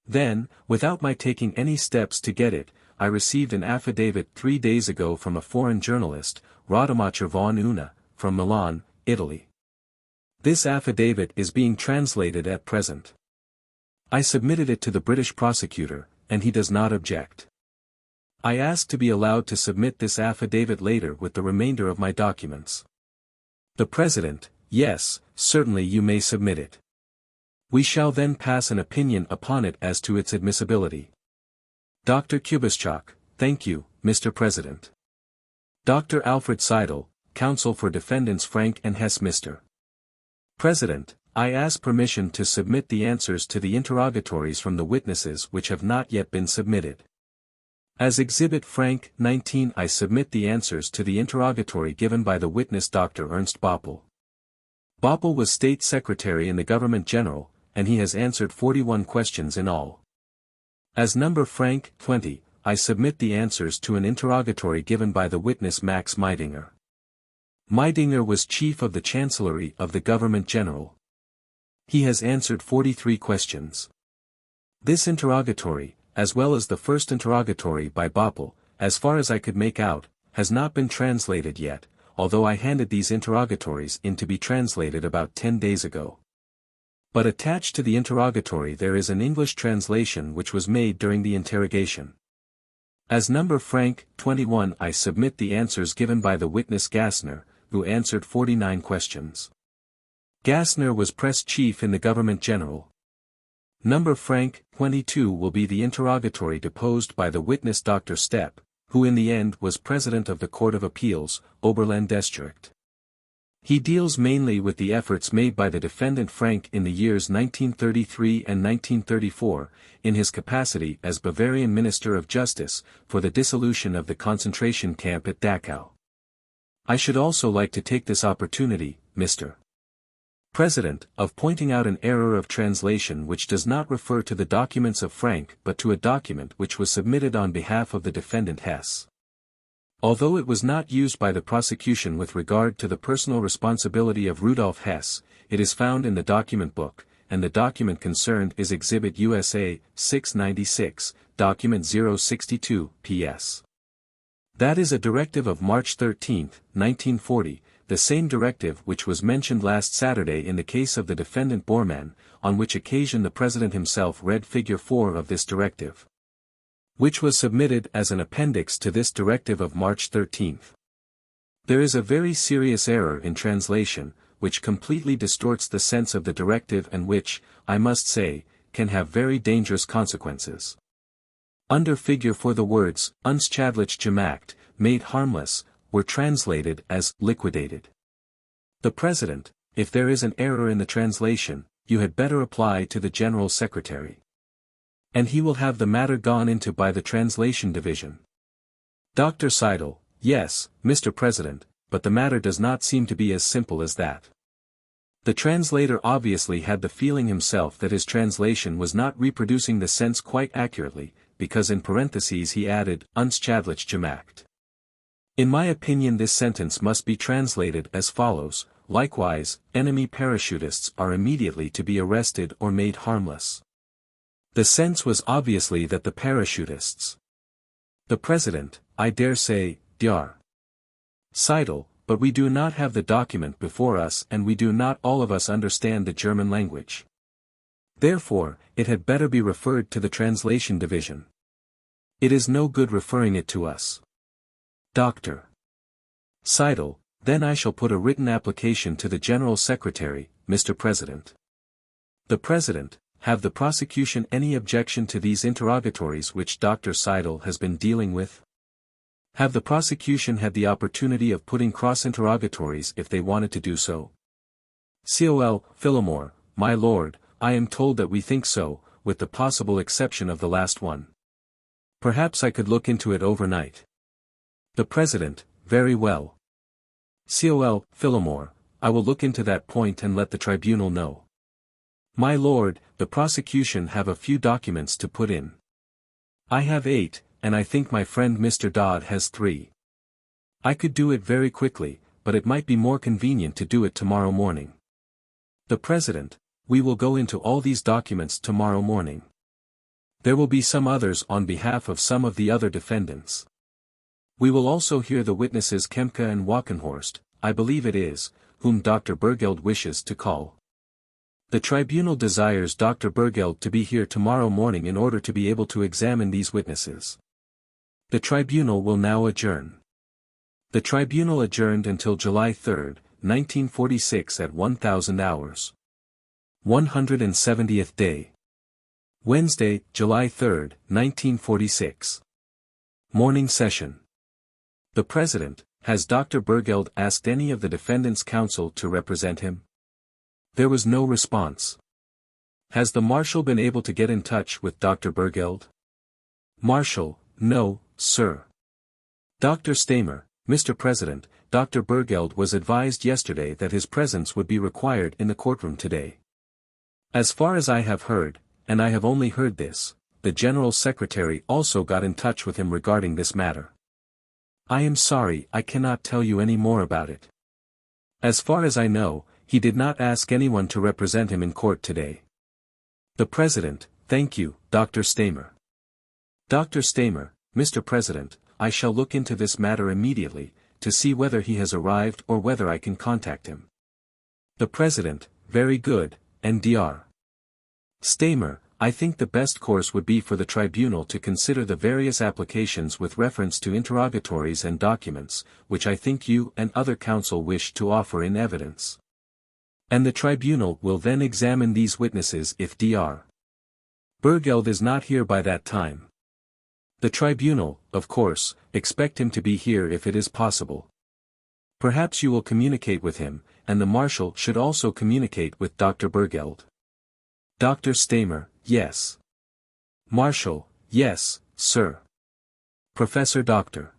Then, without my taking any steps to get it, I received an affidavit 3 days ago from a foreign journalist, Rademacher von Una, from Milan, Italy. This affidavit is being translated at present. I submitted it to the British prosecutor, and he does not object. I ask to be allowed to submit this affidavit later with the remainder of my documents. The President: Yes, certainly you may submit it. We shall then pass an opinion upon it as to its admissibility. Dr. Kubischak: Thank you, Mr. President. Dr. Alfred Seidel, Counsel for Defendants Frank and Hess. Mr. President, I ask permission to submit the answers to the interrogatories from the witnesses which have not yet been submitted. As Exhibit Frank 19, I submit the answers to the interrogatory given by the witness Dr. Ernst Boppel. Boppel was State Secretary in the Government General, and he has answered 41 questions in all. As number Frank 20, I submit the answers to an interrogatory given by the witness Max Meidinger. Meidinger was Chief of the Chancellery of the Government General. He has answered 43 questions. This interrogatory, as well as the first interrogatory by Boppel, as far as I could make out, has not been translated yet, although I handed these interrogatories in to be translated about 10 days ago. But attached to the interrogatory there is an English translation which was made during the interrogation. As number Frank 21, I submit the answers given by the witness Gassner, who answered 49 questions. Gassner was press chief in the Government General. Number Frank 22 will be the interrogatory deposed by the witness Dr. Stepp, who in the end was President of the Court of Appeals, Oberland District. He deals mainly with the efforts made by the defendant Frank in the years 1933 and 1934, in his capacity as Bavarian Minister of Justice, for the dissolution of the concentration camp at Dachau. I should also like to take this opportunity, Mr. President, of pointing out an error of translation which does not refer to the documents of Frank but to a document which was submitted on behalf of the defendant Hess. Although it was not used by the prosecution with regard to the personal responsibility of Rudolf Hess, it is found in the document book, and the document concerned is Exhibit USA 696, Document 062, P.S. That is a directive of March 13, 1940, the same directive which was mentioned last Saturday in the case of the defendant Bormann, on which occasion the President himself read Figure 4 of this directive, which was submitted as an appendix to this directive of March 13. There is a very serious error in translation, which completely distorts the sense of the directive and which, I must say, can have very dangerous consequences. Under Figure 4 the words, unschadlich gemacht, made harmless, were translated as liquidated. The President, if there is an error in the translation, you had better apply to the General Secretary. And he will have the matter gone into by the Translation Division. Dr. Seidel: Yes, Mr. President, but the matter does not seem to be as simple as that. The translator obviously had the feeling himself that his translation was not reproducing the sense quite accurately, because in parentheses he added, unschadlich gemacht. In my opinion this sentence must be translated as follows: likewise, enemy parachutists are immediately to be arrested or made harmless. The sense was obviously that the parachutists. The President: I dare say, Dr. Seidel, but we do not have the document before us and we do not all of us understand the German language. Therefore, it had better be referred to the Translation Division. It is no good referring it to us. Dr. Seidel: Then I shall put a written application to the General Secretary, Mr. President. The President: Have the prosecution any objection to these interrogatories which Dr. Seidel has been dealing with? Have the prosecution had the opportunity of putting cross-interrogatories if they wanted to do so? Col. Phillimore: My lord, I am told that we think so, with the possible exception of the last one. Perhaps I could look into it overnight. The President: Very well. Col. Phillimore: I will look into that point and let the tribunal know. My lord, the prosecution have a few documents to put in. I have 8, and I think my friend Mr. Dodd has 3. I could do it very quickly, but it might be more convenient to do it tomorrow morning. The President: We will go into all these documents tomorrow morning. There will be some others on behalf of some of the other defendants. We will also hear the witnesses Kempka and Wackenhorst, I believe it is, whom Dr. Bergeld wishes to call. The tribunal desires Dr. Bergeld to be here tomorrow morning in order to be able to examine these witnesses. The tribunal will now adjourn. The tribunal adjourned until July 3, 1946 at 1000 hours. 170th day. Wednesday, July 3, 1946. Morning session. The President, has Dr. Bergeld asked any of the defendant's counsel to represent him? There was no response. Has the Marshal been able to get in touch with Dr. Bergeld? Marshal: No, sir. Dr. Stamer: Mr. President, Dr. Bergeld was advised yesterday that his presence would be required in the courtroom today. As far as I have heard, and I have only heard this, the General Secretary also got in touch with him regarding this matter. I am sorry I cannot tell you any more about it. As far as I know, he did not ask anyone to represent him in court today. The President: Thank you, Dr. Stamer. Dr. Stamer: Mr. President, I shall look into this matter immediately, to see whether he has arrived or whether I can contact him. The President: Very good, and Dr. Stamer, I think the best course would be for the tribunal to consider the various applications with reference to interrogatories and documents, which I think you and other counsel wish to offer in evidence. And the tribunal will then examine these witnesses if Dr. Bergeld is not here by that time. The tribunal, of course, expect him to be here if it is possible. Perhaps you will communicate with him, and the Marshal should also communicate with Dr. Bergeld. Dr. Stamer: Yes. Marshal: Yes, sir. Professor Dr.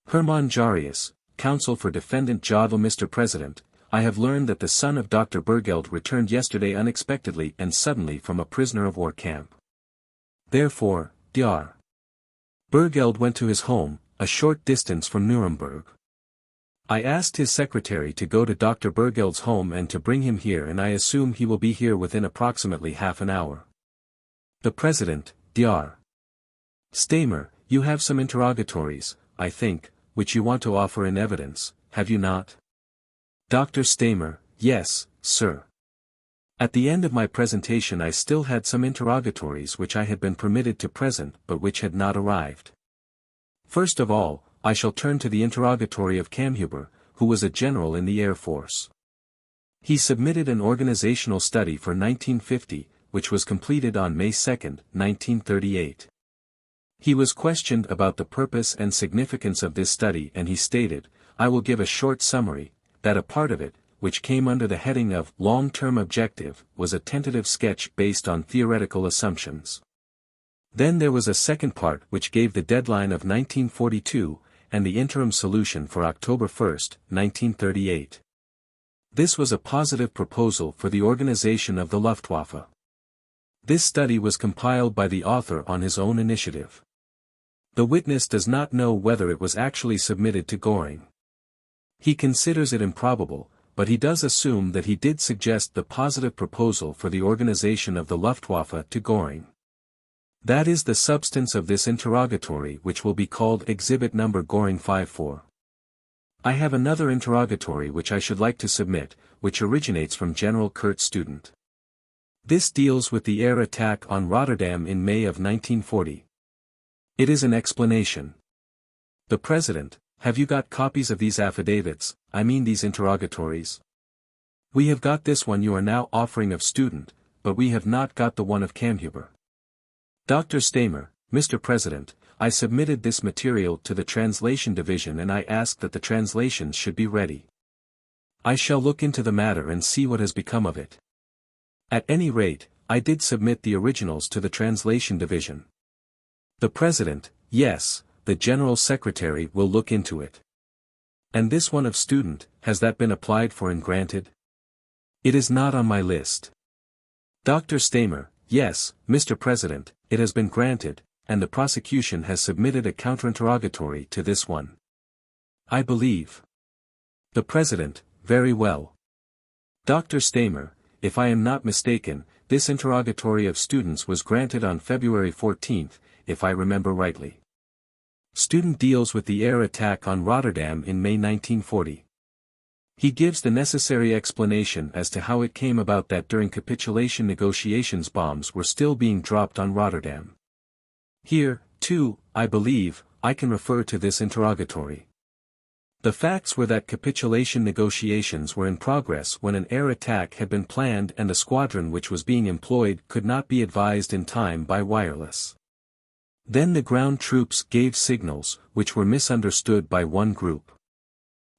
Hermann Jarius, counsel for defendant Jodl: Mr. President, I have learned that the son of Dr. Bergeld returned yesterday unexpectedly and suddenly from a prisoner of war camp. Therefore, Dr. Bergeld went to his home, a short distance from Nuremberg. I asked his secretary to go to Dr. Bergeld's home and to bring him here, and I assume he will be here within approximately half an hour. The President: Dr. Stamer, you have some interrogatories, I think, which you want to offer in evidence, have you not? Dr. Stamer: Yes, sir. At the end of my presentation I still had some interrogatories which I had been permitted to present but which had not arrived. First of all, I shall turn to the interrogatory of Kamhuber, who was a general in the Air Force. He submitted an organizational study for 1950, which was completed on May 2, 1938. He was questioned about the purpose and significance of this study, and he stated, I will give a short summary, that a part of it, which came under the heading of long-term objective, was a tentative sketch based on theoretical assumptions. Then there was a second part which gave the deadline of 1942, and the interim solution for October 1, 1938. This was a positive proposal for the organization of the Luftwaffe. This study was compiled by the author on his own initiative. The witness does not know whether it was actually submitted to Göring. He considers it improbable, but he does assume that he did suggest the positive proposal for the organization of the Luftwaffe to Göring. That is the substance of this interrogatory, which will be called Exhibit Number Göring 54. I have another interrogatory which I should like to submit, which originates from General Kurt Student. This deals with the air attack on Rotterdam in May of 1940. It is an explanation. The President: Have you got copies of these affidavits, I mean these interrogatories? We have got this one you are now offering of Student, but we have not got the one of Kamhuber. Dr. Stamer: Mr. President, I submitted this material to the translation division and I asked that the translations should be ready. I shall look into the matter and see what has become of it. At any rate, I did submit the originals to the translation division. The President: Yes, the General Secretary will look into it. And this one of Student, has that been applied for and granted? It is not on my list. Dr. Stamer: Yes, Mr. President, it has been granted, and the prosecution has submitted a counterinterrogatory to this one. I believe. The President: Very well. Dr. Stamer: If I am not mistaken, this interrogatory of Students was granted on February 14, if I remember rightly. Student deals with the air attack on Rotterdam in May 1940. He gives the necessary explanation as to how it came about that during capitulation negotiations bombs were still being dropped on Rotterdam. Here, too, I believe, I can refer to this interrogatory. The facts were that capitulation negotiations were in progress when an air attack had been planned and the squadron which was being employed could not be advised in time by wireless. Then the ground troops gave signals, which were misunderstood by one group.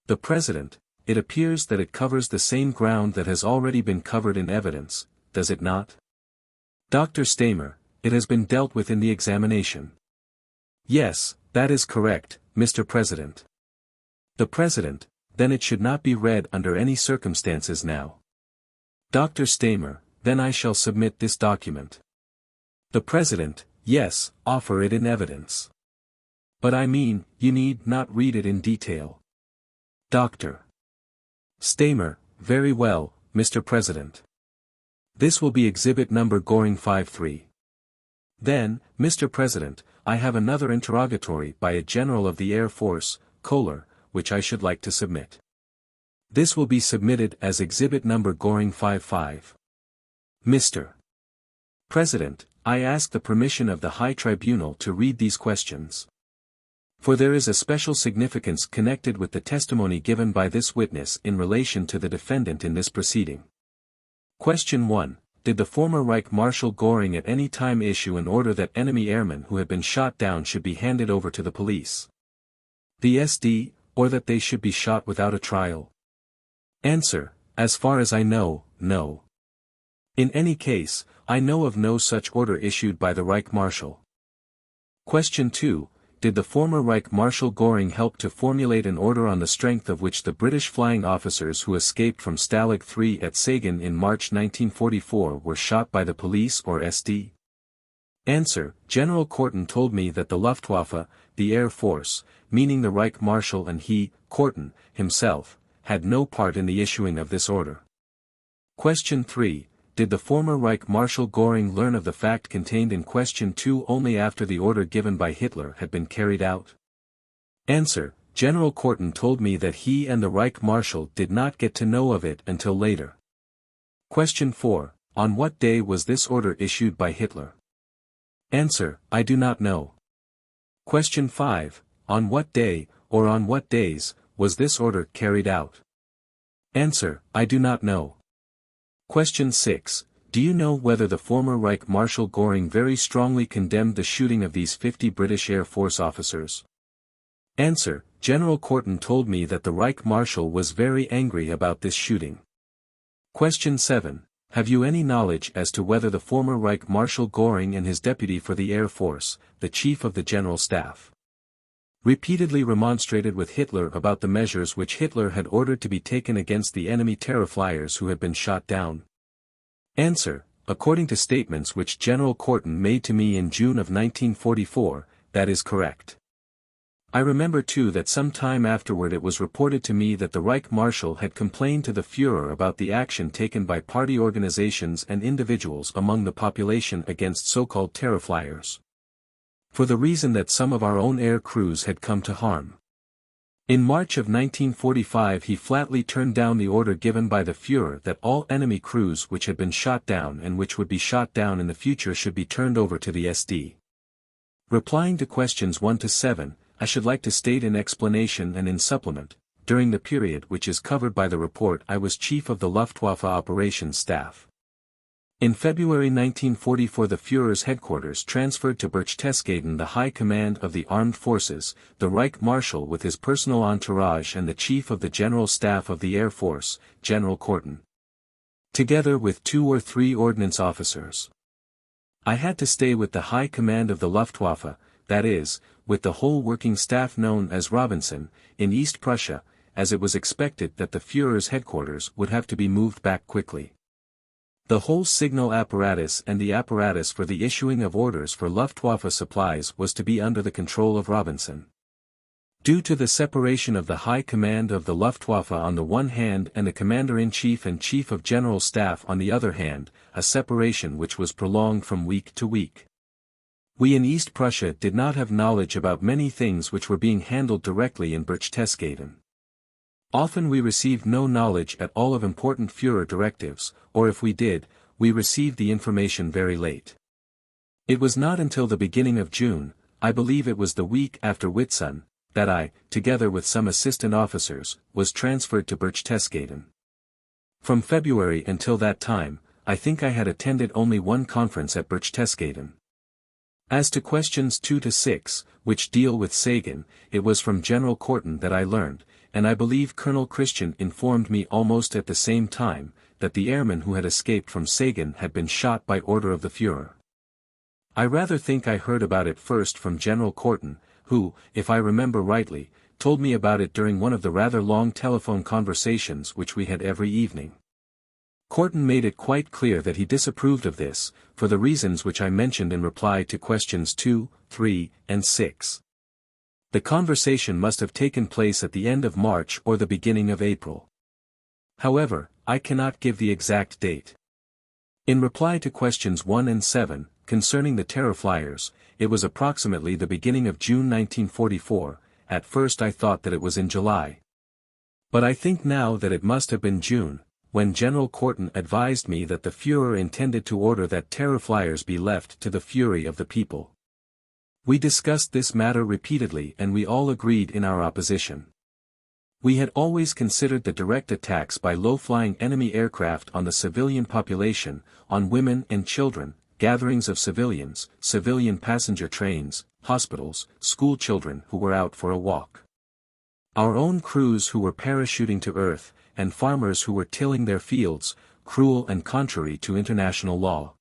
The President, it appears that it covers the same ground that has already been covered in evidence, does it not? Dr. Stamer, it has been dealt with in the examination. Yes, that is correct, Mr. President. The President, then it should not be read under any circumstances now. Dr. Stamer, then I shall submit this document. The President, yes, offer it in evidence. But I mean, you need not read it in detail. Dr. Stamer, very well, Mr. President. This will be exhibit number Goring 53. Then, Mr. President, I have another interrogatory by a general of the Air Force, Kohler, which I should like to submit. This will be submitted as exhibit number Goring 55. Mr. President, I ask the permission of the High Tribunal to read these questions. For there is a special significance connected with the testimony given by this witness in relation to the defendant in this proceeding. Question 1. Did the former Reich Marshal Göring at any time issue an order that enemy airmen who had been shot down should be handed over to the police? The SD, or that they should be shot without a trial? Answer. As far as I know, no. In any case, I know of no such order issued by the Reich Marshal. Question 2. Did the former Reich Marshal Göring help to formulate an order on the strength of which the British flying officers who escaped from Stalag 3 at Sagan in March 1944 were shot by the police or SD? Answer. General Korten told me that the Luftwaffe, the Air Force, meaning the Reich Marshal and he, Korten, himself, had no part in the issuing of this order. Question 3. Did the former Reich Marshal Göring learn of the fact contained in question 2 only after the order given by Hitler had been carried out? Answer. General Korten told me that he and the Reich Marshal did not get to know of it until later. Question 4. On what day was this order issued by Hitler? Answer. I do not know. Question 5. On what day, or on what days, was this order carried out? Answer. I do not know. Question 6. Do you know whether the former Reich Marshal Göring very strongly condemned the shooting of these 50 British Air Force officers? Answer. General Korten told me that the Reich Marshal was very angry about this shooting. Question 7. Have you any knowledge as to whether the former Reich Marshal Göring and his deputy for the Air Force, the Chief of the General Staff, repeatedly remonstrated with Hitler about the measures which Hitler had ordered to be taken against the enemy terror flyers who had been shot down? Answer. According to statements which General Korten made to me in June of 1944, that is correct. I remember too that some time afterward it was reported to me that the Reich Marshal had complained to the Führer about the action taken by party organizations and individuals among the population against so-called terror flyers, for the reason that some of our own air crews had come to harm. In March of 1945 he flatly turned down the order given by the Führer that all enemy crews which had been shot down and which would be shot down in the future should be turned over to the SD. Replying to questions 1 to 7, I should like to state in explanation and in supplement, during the period which is covered by the report I was chief of the Luftwaffe operations staff. In February 1944 the Führer's headquarters transferred to Berchtesgaden the high command of the armed forces, the Reich Marshal with his personal entourage and the Chief of the General Staff of the Air Force, General Korten, together with 2 or 3 ordnance officers. I had to stay with the high command of the Luftwaffe, that is, with the whole working staff known as Robinson, in East Prussia, as it was expected that the Führer's headquarters would have to be moved back quickly. The whole signal apparatus and the apparatus for the issuing of orders for Luftwaffe supplies was to be under the control of Robinson. Due to the separation of the High Command of the Luftwaffe on the one hand and the Commander-in-Chief and Chief of General Staff on the other hand, a separation which was prolonged from week to week, we in East Prussia did not have knowledge about many things which were being handled directly in Berchtesgaden. Often we received no knowledge at all of important Führer directives, or if we did, we received the information very late. It was not until the beginning of June, I believe it was the week after Whitsun, that I, together with some assistant officers, was transferred to Berchtesgaden. From February until that time, I think I had attended only one conference at Berchtesgaden. As to questions 2 to 6, which deal with Sagan, it was from General Korten that I learned, and I believe Colonel Christian informed me almost at the same time, that the airman who had escaped from Sagan had been shot by order of the Führer. I rather think I heard about it first from General Korten, who, if I remember rightly, told me about it during one of the rather long telephone conversations which we had every evening. Korten made it quite clear that he disapproved of this, for the reasons which I mentioned in reply to questions 2, 3, and 6. The conversation must have taken place at the end of March or the beginning of April. However, I cannot give the exact date. In reply to questions 1 and 7, concerning the terror flyers, it was approximately the beginning of June 1944, at first I thought that it was in July. But I think now that it must have been June, when General Korten advised me that the Führer intended to order that terror flyers be left to the fury of the people. We discussed this matter repeatedly and we all agreed in our opposition. We had always considered the direct attacks by low-flying enemy aircraft on the civilian population, on women and children, gatherings of civilians, civilian passenger trains, hospitals, school children who were out for a walk. Our own crews who were parachuting to earth, and farmers who were tilling their fields, cruel and contrary to international law.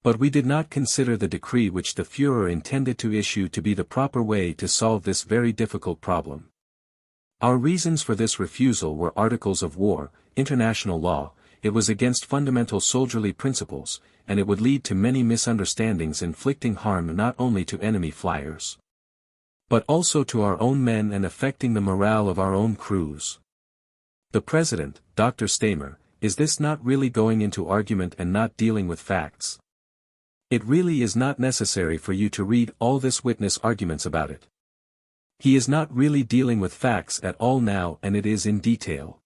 But we did not consider the decree which the Führer intended to issue to be the proper way to solve this very difficult problem. Our reasons for this refusal were articles of war, international law, it was against fundamental soldierly principles, and it would lead to many misunderstandings inflicting harm not only to enemy flyers, but also to our own men and affecting the morale of our own crews. The President, Dr. Stamer, is this not really going into argument and not dealing with facts? It really is not necessary for you to read all this witness arguments about it. He is not really dealing with facts at all now and it is in detail.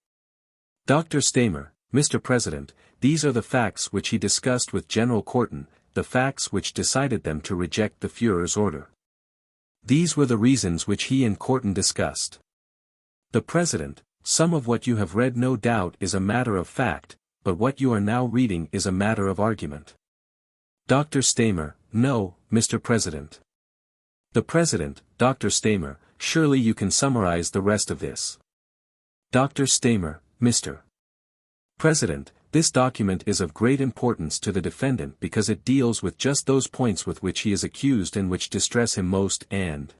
Dr. Stamer, Mr. President, these are the facts which he discussed with General Korten, the facts which decided them to reject the Führer's order. These were the reasons which he and Korten discussed. The President, some of what you have read no doubt is a matter of fact, but what you are now reading is a matter of argument. Dr. Stamer, no, Mr. President. The President, Dr. Stamer, surely you can summarize the rest of this. Dr. Stamer, Mr. President, this document is of great importance to the defendant because it deals with just those points with which he is accused and which distress him most and.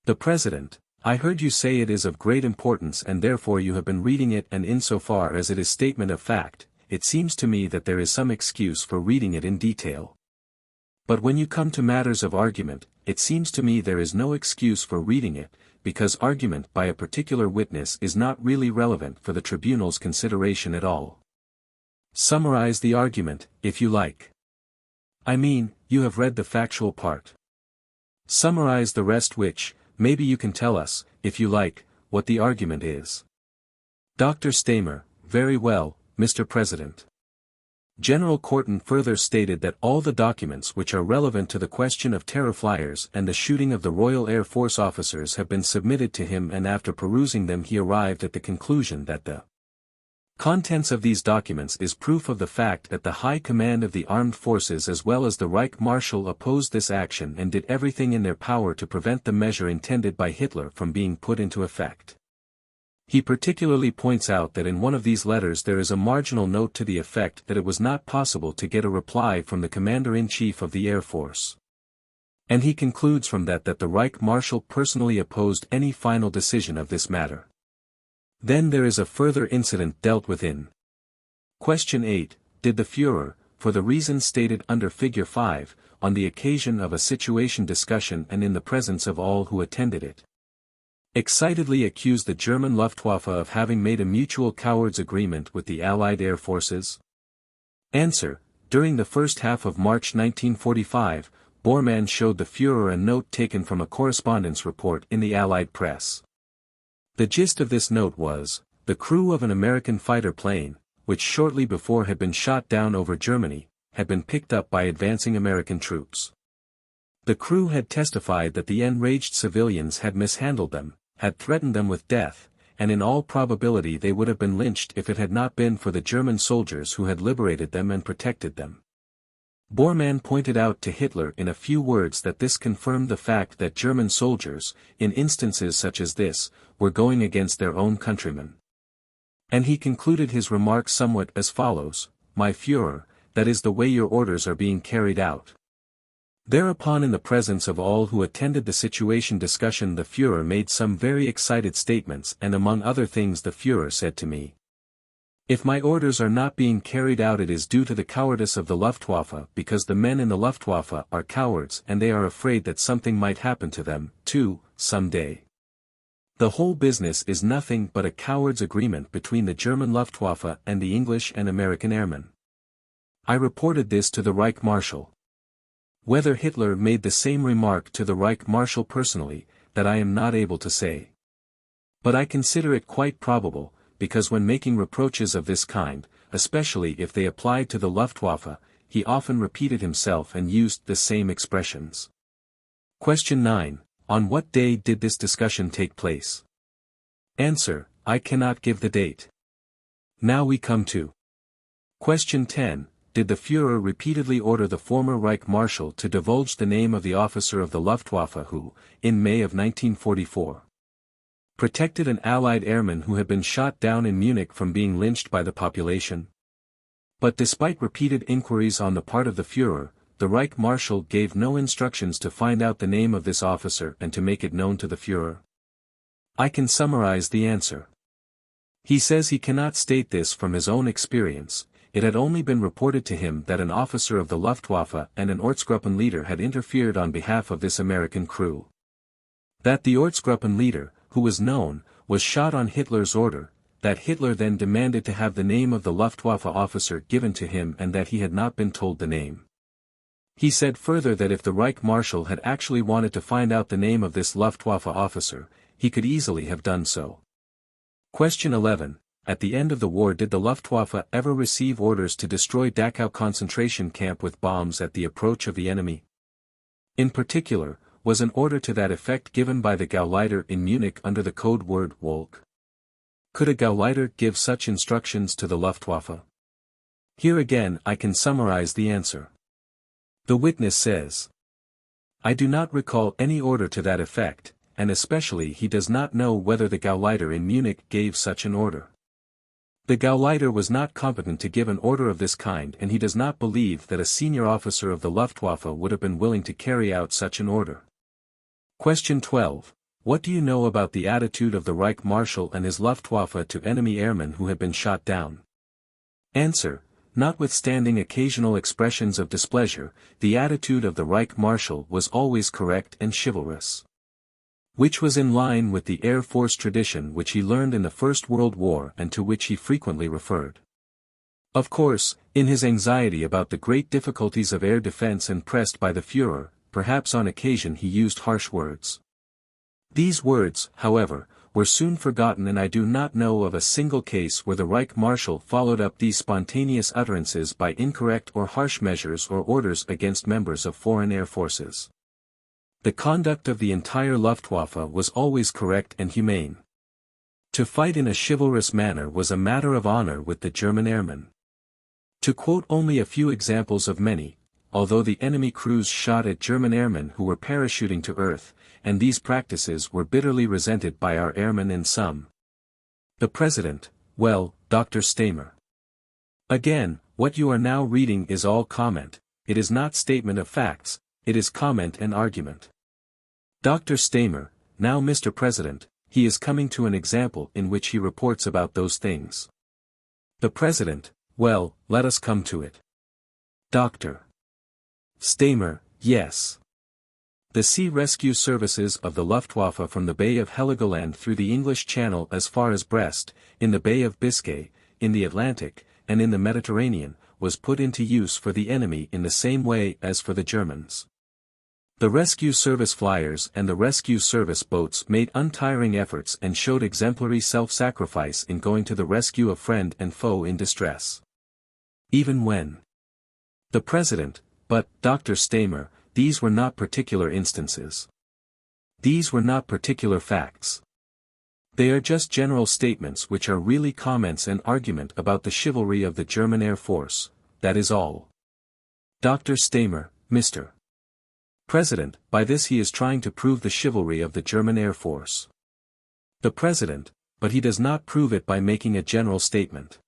The President, I heard you say it is of great importance and therefore you have been reading it and insofar as it is statement of fact, it seems to me that there is some excuse for reading it in detail. But when you come to matters of argument, it seems to me there is no excuse for reading it, because argument by a particular witness is not really relevant for the tribunal's consideration at all. Summarize the argument, if you like. I mean, you have read the factual part. Summarize the rest which, maybe you can tell us, if you like, what the argument is. Dr. Stamer, very well, Mr. President. General Korten further stated that all the documents which are relevant to the question of terror flyers and the shooting of the Royal Air Force officers have been submitted to him and after perusing them he arrived at the conclusion that the contents of these documents is proof of the fact that the High Command of the Armed Forces as well as the Reich Marshal opposed this action and did everything in their power to prevent the measure intended by Hitler from being put into effect. He particularly points out that in one of these letters there is a marginal note to the effect that it was not possible to get a reply from the Commander-in-Chief of the Air Force. And he concludes from that the Reich Marshal personally opposed any final decision of this matter. Then there is a further incident dealt with in Question 8, did the Führer, for the reasons stated under Figure 5, on the occasion of a situation discussion and in the presence of all who attended it, excitedly accuse the German Luftwaffe of having made a mutual cowards agreement with the Allied air forces? Answer, during the first half of March 1945, Bormann showed the Führer a note taken from a correspondence report in the Allied press. The gist of this note was, the crew of an American fighter plane, which shortly before had been shot down over Germany, had been picked up by advancing American troops. The crew had testified that the enraged civilians had mishandled them, had threatened them with death, and in all probability they would have been lynched if it had not been for the German soldiers who had liberated them and protected them. Bormann pointed out to Hitler in a few words that this confirmed the fact that German soldiers, in instances such as this, were going against their own countrymen. And he concluded his remarks somewhat as follows: "My Führer, that is the way your orders are being carried out." Thereupon, in the presence of all who attended the situation discussion, the Führer made some very excited statements, and among other things the Führer said to me, "If my orders are not being carried out, it is due to the cowardice of the Luftwaffe, because the men in the Luftwaffe are cowards and they are afraid that something might happen to them, too, some day. The whole business is nothing but a coward's agreement between the German Luftwaffe and the English and American airmen." I reported this to the Reich Marshal. Whether Hitler made the same remark to the Reich Marshal personally, that I am not able to say. But I consider it quite probable, because when making reproaches of this kind, especially if they applied to the Luftwaffe, he often repeated himself and used the same expressions. Question 9. On what day did this discussion take place? Answer: I cannot give the date. Now we come to Question 10. Did the Führer repeatedly order the former Reich Marshal to divulge the name of the officer of the Luftwaffe who, in May of 1944, protected an Allied airman who had been shot down in Munich from being lynched by the population? But despite repeated inquiries on the part of the Führer, the Reich Marshal gave no instructions to find out the name of this officer and to make it known to the Führer. I can summarize the answer. He says he cannot state this from his own experience. It had only been reported to him that an officer of the Luftwaffe and an Ortsgruppen leader had interfered on behalf of this American crew. That the Ortsgruppen leader, who was known, was shot on Hitler's order, that Hitler then demanded to have the name of the Luftwaffe officer given to him and that he had not been told the name. He said further that if the Reich Marshal had actually wanted to find out the name of this Luftwaffe officer, he could easily have done so. Question 11. At the end of the war, did the Luftwaffe ever receive orders to destroy Dachau concentration camp with bombs at the approach of the enemy? In particular, was an order to that effect given by the Gauleiter in Munich under the code word Wolk? Could a Gauleiter give such instructions to the Luftwaffe? Here again I can summarize the answer. The witness says, "I do not recall any order to that effect, and especially he does not know whether the Gauleiter in Munich gave such an order. The Gauleiter was not competent to give an order of this kind, and he does not believe that a senior officer of the Luftwaffe would have been willing to carry out such an order." Question 12. What do you know about the attitude of the Reich Marshal and his Luftwaffe to enemy airmen who had been shot down? Answer: Notwithstanding occasional expressions of displeasure, the attitude of the Reich Marshal was always correct and chivalrous, which was in line with the Air Force tradition which he learned in the First World War and to which he frequently referred. Of course, in his anxiety about the great difficulties of air defense and pressed by the Führer, perhaps on occasion he used harsh words. These words, however, were soon forgotten, and I do not know of a single case where the Reich Marshal followed up these spontaneous utterances by incorrect or harsh measures or orders against members of foreign air forces. The conduct of the entire Luftwaffe was always correct and humane. To fight in a chivalrous manner was a matter of honor with the German airmen. To quote only a few examples of many, although the enemy crews shot at German airmen who were parachuting to earth, and these practices were bitterly resented by our airmen and some. The President, well, Dr. Stamer. Again, what you are now reading is all comment, it is not statement of facts, it is comment and argument. Dr. Stamer, now Mr. President, he is coming to an example in which he reports about those things. The President, well, let us come to it. Dr. Stamer, yes. The sea rescue services of the Luftwaffe from the Bay of Heligoland through the English Channel as far as Brest, in the Bay of Biscay, in the Atlantic, and in the Mediterranean, was put into use for the enemy in the same way as for the Germans. The rescue service flyers and the rescue service boats made untiring efforts and showed exemplary self-sacrifice in going to the rescue of friend and foe in distress. Even when the President, but, Dr. Stamer, these were not particular instances. These were not particular facts. They are just general statements which are really comments and argument about the chivalry of the German Air Force, that is all. Dr. Stamer, Mr. President, by this he is trying to prove the chivalry of the German Air Force. The President, but he does not prove it by making a general statement.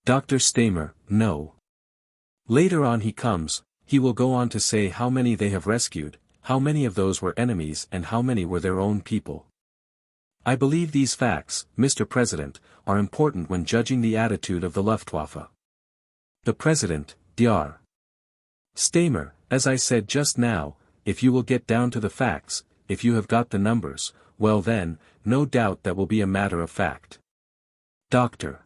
Dr. Stamer, no. Later on he will go on to say how many they have rescued, how many of those were enemies and how many were their own people. I believe these facts, Mr. President, are important when judging the attitude of the Luftwaffe. The President, Dr. Stamer, as I said just now, if you will get down to the facts, if you have got the numbers, well then, no doubt that will be a matter of fact. Dr.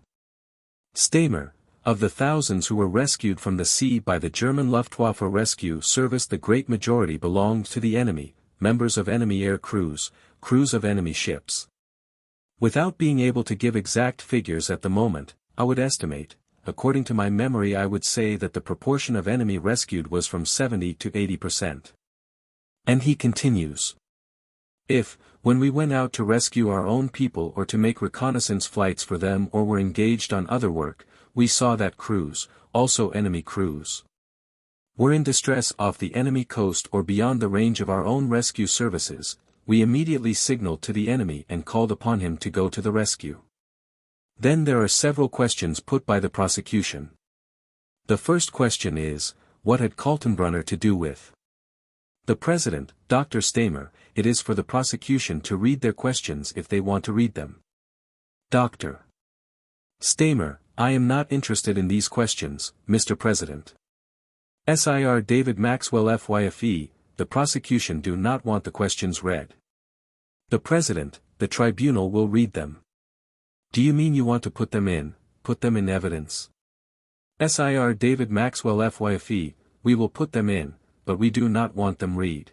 Stamer, of the thousands who were rescued from the sea by the German Luftwaffe rescue service, the great majority belonged to the enemy, members of enemy air crews, crews of enemy ships. Without being able to give exact figures at the moment, I would estimate, according to my memory I would say that the proportion of enemy rescued was from 70 to 80%. And he continues. If, when we went out to rescue our own people or to make reconnaissance flights for them or were engaged on other work, we saw that crews, also enemy crews, were in distress off the enemy coast or beyond the range of our own rescue services, we immediately signaled to the enemy and called upon him to go to the rescue. Then there are several questions put by the prosecution. The first question is, what had Kaltenbrunner to do with? The President, Dr. Stamer, it is for the prosecution to read their questions if they want to read them. Dr. Stamer, I am not interested in these questions, Mr. President. Sir David Maxwell FYFE, the prosecution do not want the questions read. The President, the tribunal will read them. Do you mean you want to put them in evidence? Sir David Maxwell FYFE, we will put them in, but we do not want them read.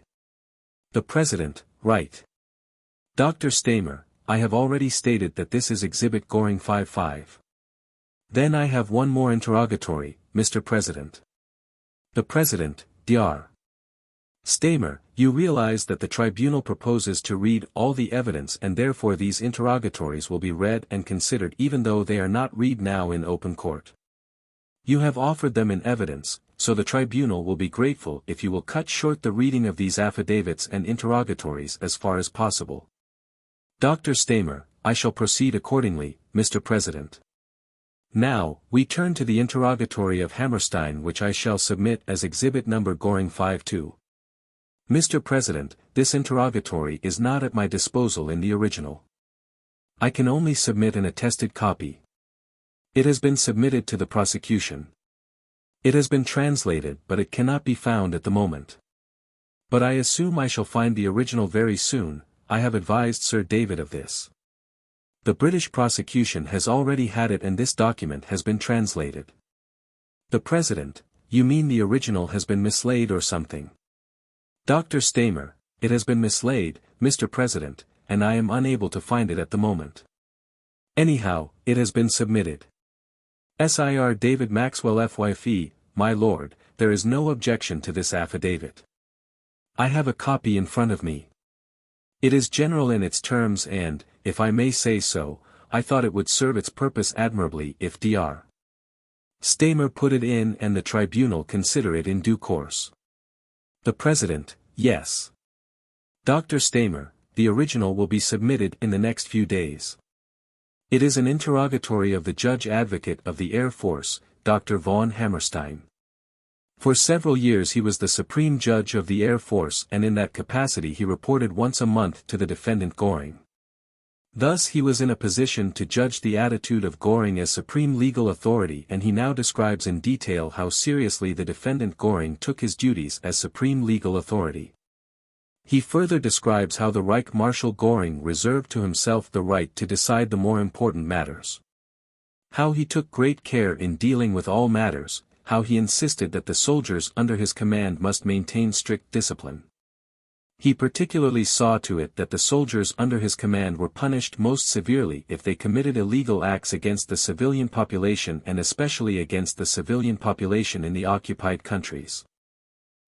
The President, right. Dr. Stamer, I have already stated that this is Exhibit Goring 55. Then I have one more interrogatory, Mr. President. The President, Dr. Stamer, you realize that the tribunal proposes to read all the evidence and therefore these interrogatories will be read and considered even though they are not read now in open court. You have offered them in evidence, so the tribunal will be grateful if you will cut short the reading of these affidavits and interrogatories as far as possible. Dr. Stamer, I shall proceed accordingly, Mr. President. Now, we turn to the interrogatory of Hammerstein which I shall submit as Exhibit Number Goring 52. Mr. President, this interrogatory is not at my disposal in the original. I can only submit an attested copy. It has been submitted to the prosecution. It has been translated but it cannot be found at the moment. But I assume I shall find the original very soon, I have advised Sir David of this. The British prosecution has already had it and this document has been translated. The President, you mean the original has been mislaid or something? Dr. Stamer, it has been mislaid, Mr. President, and I am unable to find it at the moment. Anyhow, it has been submitted. Sir David Maxwell FYFE, my lord, there is no objection to this affidavit. I have a copy in front of me. It is general in its terms and, if I may say so, I thought it would serve its purpose admirably if Dr. Stamer put it in and the tribunal consider it in due course. The President, yes. Dr. Stamer, the original will be submitted in the next few days. It is an interrogatory of the Judge Advocate of the Air Force, Dr. von Hammerstein. For several years he was the Supreme Judge of the Air Force and in that capacity he reported once a month to the defendant Göring. Thus he was in a position to judge the attitude of Göring as supreme legal authority and he now describes in detail how seriously the defendant Göring took his duties as supreme legal authority. He further describes how the Reich Marshal Göring reserved to himself the right to decide the more important matters. How he took great care in dealing with all matters, how he insisted that the soldiers under his command must maintain strict discipline. He particularly saw to it that the soldiers under his command were punished most severely if they committed illegal acts against the civilian population and especially against the civilian population in the occupied countries.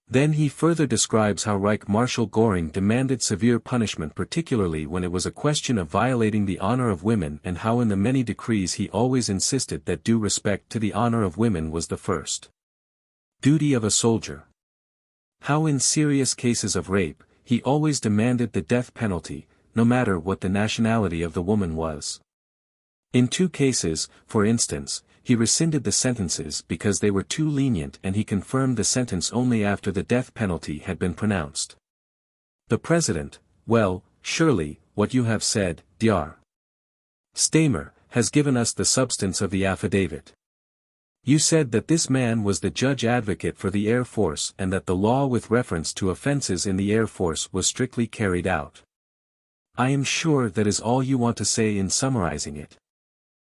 Then he further describes how Reich Marshal Göring demanded severe punishment particularly when it was a question of violating the honor of women and how in the many decrees he always insisted that due respect to the honor of women was the first duty of a soldier. How in serious cases of rape, he always demanded the death penalty, no matter what the nationality of the woman was. In 2 cases, for instance, he rescinded the sentences because they were too lenient and he confirmed the sentence only after the death penalty had been pronounced. The President, well, surely, what you have said, Dr. Stamer, has given us the substance of the affidavit. You said that this man was the judge advocate for the Air Force and that the law with reference to offenses in the Air Force was strictly carried out. I am sure that is all you want to say in summarizing it.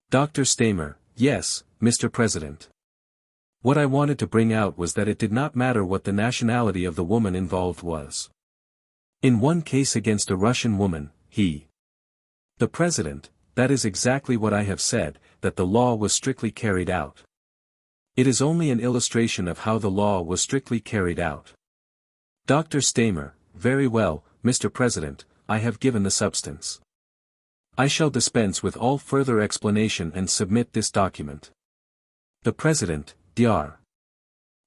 Dr. Stamer, yes, Mr. President. What I wanted to bring out was that it did not matter what the nationality of the woman involved was. In one case against a Russian woman, The President, that is exactly what I have said, that the law was strictly carried out. It is only an illustration of how the law was strictly carried out. Dr. Stamer, very well, Mr. President, I have given the substance. I shall dispense with all further explanation and submit this document. The President, Dr.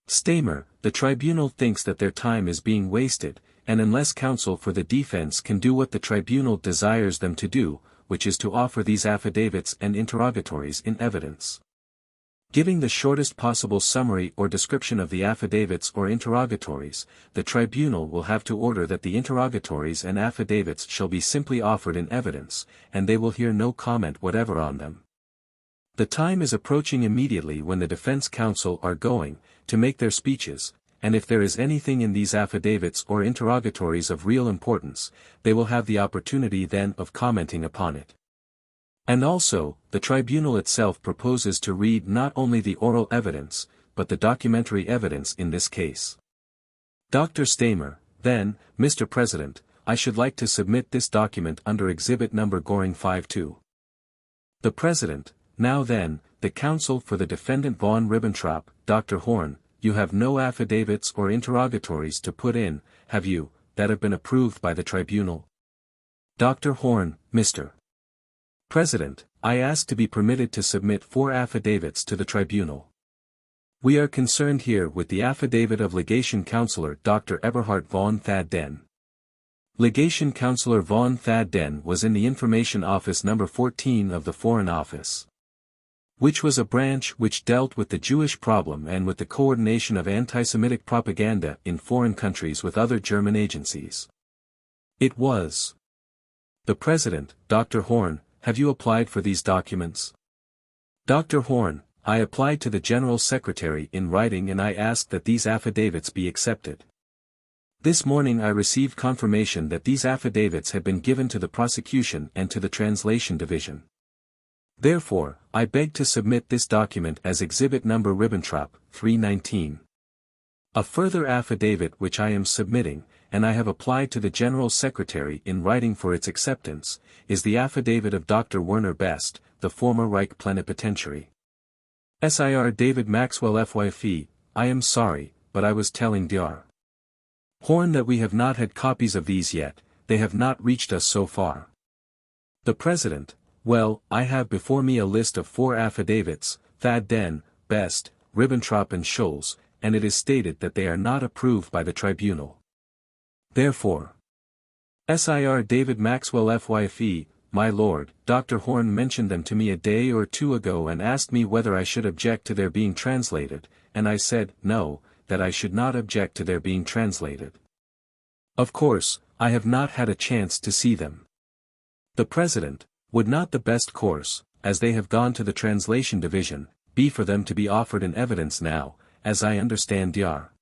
Stamer, the tribunal thinks that their time is being wasted, and unless counsel for the defense can do what the tribunal desires them to do, which is to offer these affidavits and interrogatories in evidence. Giving the shortest possible summary or description of the affidavits or interrogatories, the tribunal will have to order that the interrogatories and affidavits shall be simply offered in evidence, and they will hear no comment whatever on them. The time is approaching immediately when the defense counsel are going to make their speeches, and if there is anything in these affidavits or interrogatories of real importance, they will have the opportunity then of commenting upon it. And also, the tribunal itself proposes to read not only the oral evidence, but the documentary evidence in this case. Dr. Stamer, then, Mr. President, I should like to submit this document under Exhibit Number Göring 5-2. The President, now then, the counsel for the defendant von Ribbentrop, Dr. Horn, you have no affidavits or interrogatories to put in, have you, that have been approved by the tribunal? Dr. Horn, Mr. President, I ask to be permitted to submit 4 affidavits to the tribunal. We are concerned here with the affidavit of Legation Counselor Dr. Eberhard von Thadden. Legation Counselor von Thadden was in the Information Office No. 14 of the Foreign Office, which was a branch which dealt with the Jewish problem and with the coordination of anti-Semitic propaganda in foreign countries with other German agencies. It was. The President, Dr. Horn, have you applied for these documents? Dr. Horn, I applied to the General Secretary in writing and I asked that these affidavits be accepted. This morning I received confirmation that these affidavits had been given to the prosecution and to the translation division. Therefore, I beg to submit this document as Exhibit Number Ribbentrop, 319. A further affidavit which I am submitting, and I have applied to the General Secretary in writing for its acceptance, is the affidavit of Dr. Werner Best, the former Reich plenipotentiary. Sir David Maxwell FYFE, I am sorry, but I was telling Dr. Horn that we have not had copies of these yet, they have not reached us so far. The President, well, I have before me a list of 4 affidavits, Thadden, Best, Ribbentrop and Scholz, and it is stated that they are not approved by the tribunal. Therefore, Sir David Maxwell FYFE, my lord, Dr. Horn mentioned them to me a day or 2 ago and asked me whether I should object to their being translated, and I said, no, that I should not object to their being translated. Of course, I have not had a chance to see them. The President, would not the best course, as they have gone to the translation division, be for them to be offered in evidence now, as I understand Dr.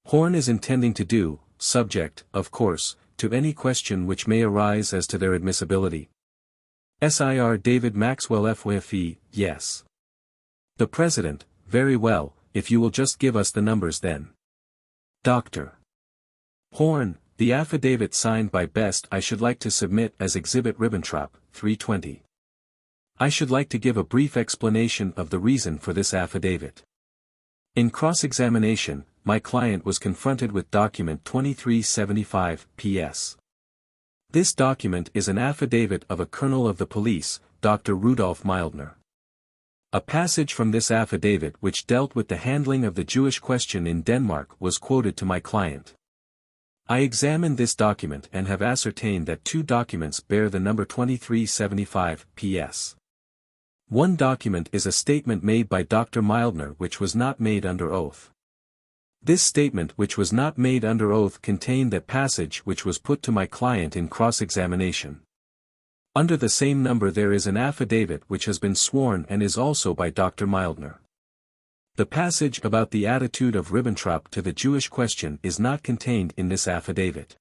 Horn is intending to do, subject, of course, to any question which may arise as to their admissibility? Sir David Maxwell FYFE, yes. The President, very well, if you will just give us the numbers then. Dr. Horn, The affidavit signed by Best I should like to submit as Exhibit Ribbentrop, 320. I should like to give a brief explanation of the reason for this affidavit. In cross-examination, my client was confronted with document 2375, PS. This document is an affidavit of a colonel of the police, Dr. Rudolf Mildner. A passage from this affidavit which dealt with the handling of the Jewish question in Denmark was quoted to my client. I examined this document and have ascertained that two documents bear the number 2375, PS. One document is a statement made by Dr. Mildner which was not made under oath. This statement which was not made under oath contained that passage which was put to my client in cross-examination. Under the same number there is an affidavit which has been sworn and is also by Dr. Mildner. The passage about the attitude of Ribbentrop to the Jewish question is not contained in this affidavit.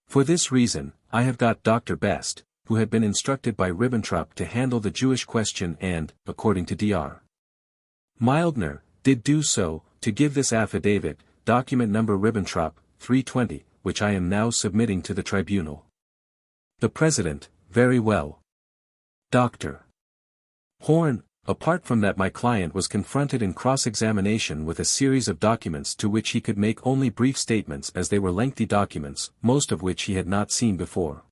For this reason, I have got Dr. Best, who had been instructed by Ribbentrop to handle the Jewish question and, according to Dr. Mildner, did do so, to give this affidavit, document number Ribbentrop, 320, which I am now submitting to the tribunal. The President, very well. Dr. Horn, apart from that my client was confronted in cross-examination with a series of documents to which he could make only brief statements as they were lengthy documents, most of which he had not seen before.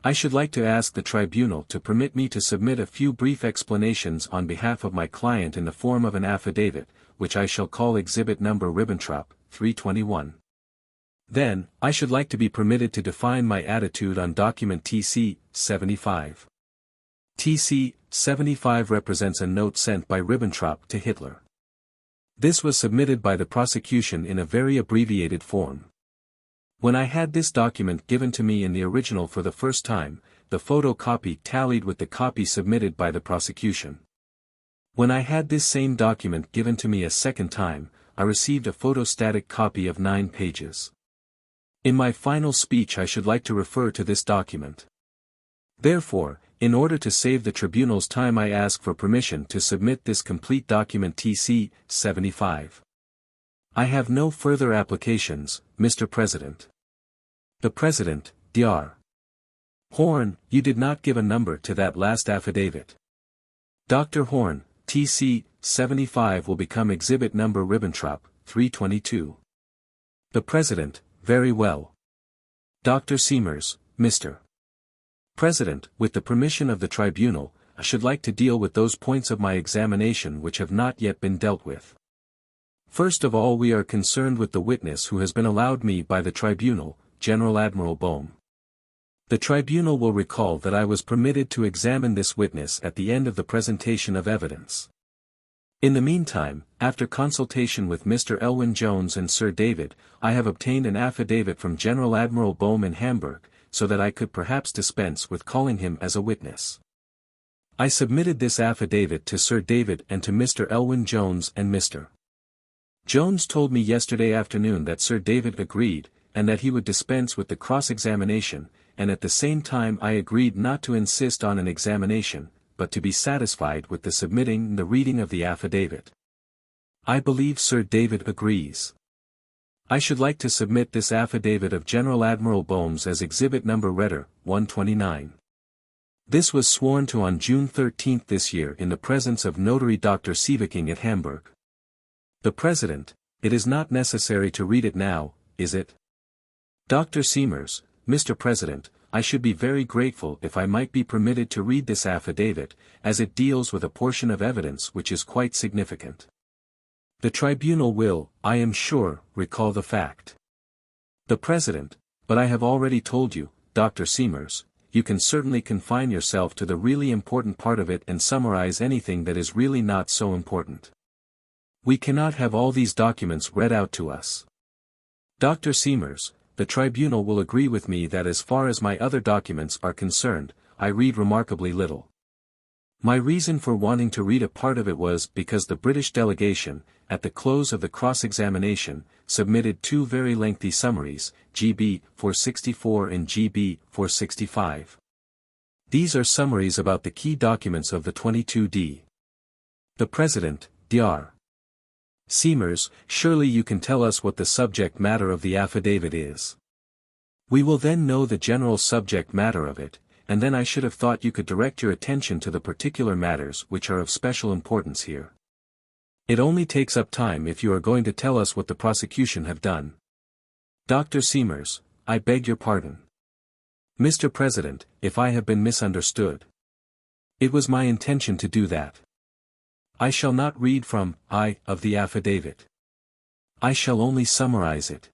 I should like to ask the tribunal to permit me to submit a few brief explanations on behalf of my client in the form of an affidavit, which I shall call Exhibit Number Ribbentrop, 321. Then, I should like to be permitted to define my attitude on document TC 75. TC 75 represents a note sent by Ribbentrop to Hitler. This was submitted by the prosecution in a very abbreviated form. When I had this document given to me in the original for the first time, the photocopy tallied with the copy submitted by the prosecution. When I had this same document given to me a second time, I received a photostatic copy of 9 pages. In my final speech I should like to refer to this document. Therefore, in order to save the tribunal's time I ask for permission to submit this complete document TC 75. I have no further applications, Mr. President. The President, Dr. Horn, you did not give a number to that last affidavit. Dr. Horn, TC 75 will become Exhibit Number Ribbentrop, 322. The President, very well. Dr. Siemers, Mr. President, with the permission of the tribunal, I should like to deal with those points of my examination which have not yet been dealt with. First of all we are concerned with the witness who has been allowed me by the tribunal, General Admiral Bohm. The tribunal will recall that I was permitted to examine this witness at the end of the presentation of evidence. In the meantime, after consultation with Mr. Elwyn Jones and Sir David, I have obtained an affidavit from General Admiral Bohm in Hamburg, so that I could perhaps dispense with calling him as a witness. I submitted this affidavit to Sir David and to Mr. Elwyn Jones and Mr. Jones told me yesterday afternoon that Sir David agreed, and that he would dispense with the cross-examination, and at the same time I agreed not to insist on an examination, but to be satisfied with the submitting the reading of the affidavit. I believe Sir David agrees. I should like to submit this affidavit of General Admiral Bohm's as Exhibit Number Redder, 129. This was sworn to on June 13 this year in the presence of Notary Dr. Sieveking at Hamburg. The President, it is not necessary to read it now, is it? Dr. Siemers, Mr. President, I should be very grateful if I might be permitted to read this affidavit, as it deals with a portion of evidence which is quite significant. The tribunal will, I am sure, recall the fact. The President, but I have already told you, Dr. Siemers, you can certainly confine yourself to the really important part of it and summarize anything that is really not so important. We cannot have all these documents read out to us. Dr. Siemers, the tribunal will agree with me that as far as my other documents are concerned, I read remarkably little. My reason for wanting to read a part of it was because the British delegation, at the close of the cross-examination, submitted 2 very lengthy summaries, GB 464 and GB 465. These are summaries about the key documents of the 22D. The President, Dr. Siemers, surely you can tell us what the subject matter of the affidavit is. We will then know the general subject matter of it, and then I should have thought you could direct your attention to the particular matters which are of special importance here. It only takes up time if you are going to tell us what the prosecution have done. Dr. Siemers, I beg your pardon. Mr. President, if I have been misunderstood. It was my intention to do that. I shall not read from of the affidavit. I shall only summarize it.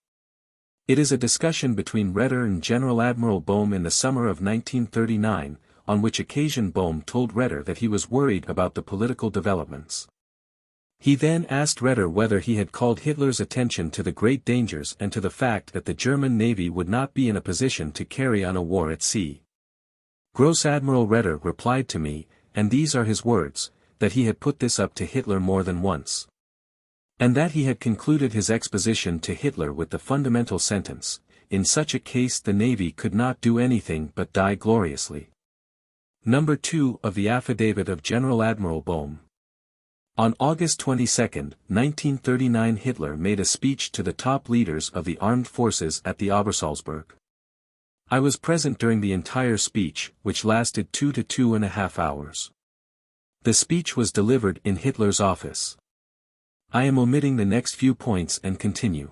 It is a discussion between Raeder and General Admiral Bohm in the summer of 1939, on which occasion Bohm told Raeder that he was worried about the political developments. He then asked Raeder whether he had called Hitler's attention to the great dangers and to the fact that the German navy would not be in a position to carry on a war at sea. Gross Admiral Raeder replied to me, and these are his words, that he had put this up to Hitler more than once. And that he had concluded his exposition to Hitler with the fundamental sentence, in such a case the navy could not do anything but die gloriously. Number 2 of the affidavit of General Admiral Bohm. On August 22, 1939 Hitler made a speech to the top leaders of the armed forces at the Obersalzberg. I was present during the entire speech, which lasted 2 to 2.5 hours. The speech was delivered in Hitler's office. I am omitting the next few points and continue.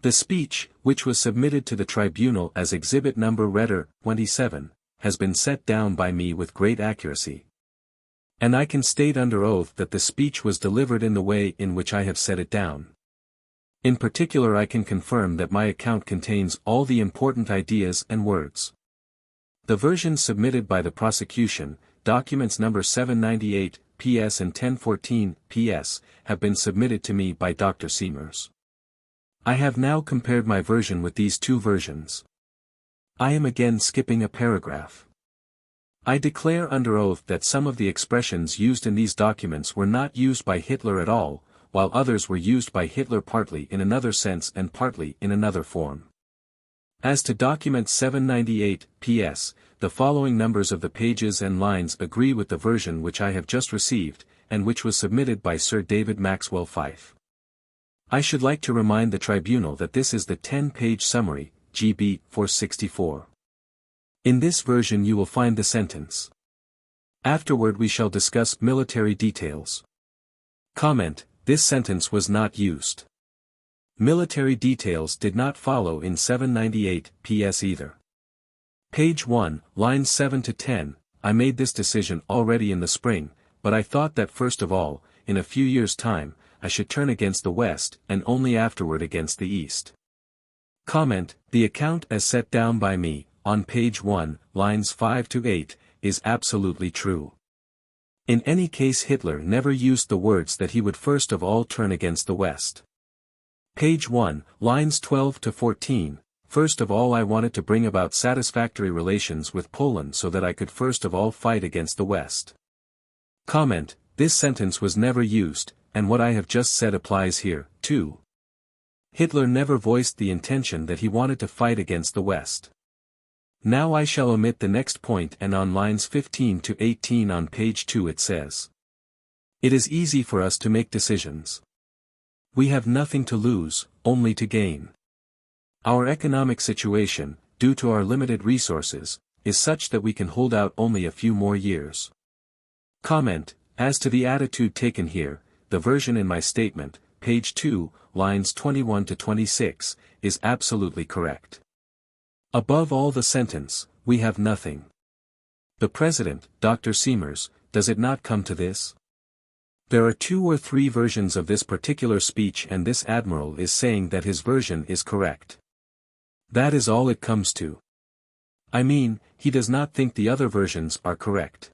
The speech, which was submitted to the tribunal as exhibit number Raeder 27, has been set down by me with great accuracy. And I can state under oath that the speech was delivered in the way in which I have set it down. In particular I can confirm that my account contains all the important ideas and words. The versions submitted by the prosecution, documents number 798, PS and 1014, PS, have been submitted to me by Dr. Siemers. I have now compared my version with these two versions. I am again skipping a paragraph. I declare under oath that some of the expressions used in these documents were not used by Hitler at all, while others were used by Hitler partly in another sense and partly in another form. As to document 798, PS, the following numbers of the pages and lines agree with the version which I have just received, and which was submitted by Sir David Maxwell Fyfe. I should like to remind the tribunal that this is the 10-page summary, GB 464. In this version you will find the sentence. Afterward we shall discuss military details. Comment, this sentence was not used. Military details did not follow in 798, PS either. Page 1, lines 7 to 10, I made this decision already in the spring, but I thought that first of all, in a few years' time, I should turn against the West and only afterward against the East. Comment, the account as set down by me, on page 1, lines 5 to 8, is absolutely true. In any case Hitler never used the words that he would first of all turn against the West. Page 1, lines 12 to 14, first of all I wanted to bring about satisfactory relations with Poland so that I could first of all fight against the West. Comment, this sentence was never used, and what I have just said applies here, too. Hitler never voiced the intention that he wanted to fight against the West. Now I shall omit the next point, and on lines 15 to 18 on page 2 it says. It is easy for us to make decisions. We have nothing to lose, only to gain. Our economic situation, due to our limited resources, is such that we can hold out only a few more years. Comment, as to the attitude taken here, the version in my statement, page 2, lines 21 to 26, is absolutely correct. Above all the sentence, we have nothing. The President, Dr. Siemers, does it not come to this? There are 2 or 3 versions of this particular speech and this admiral is saying that his version is correct. That is all it comes to. I mean, he does not think the other versions are correct.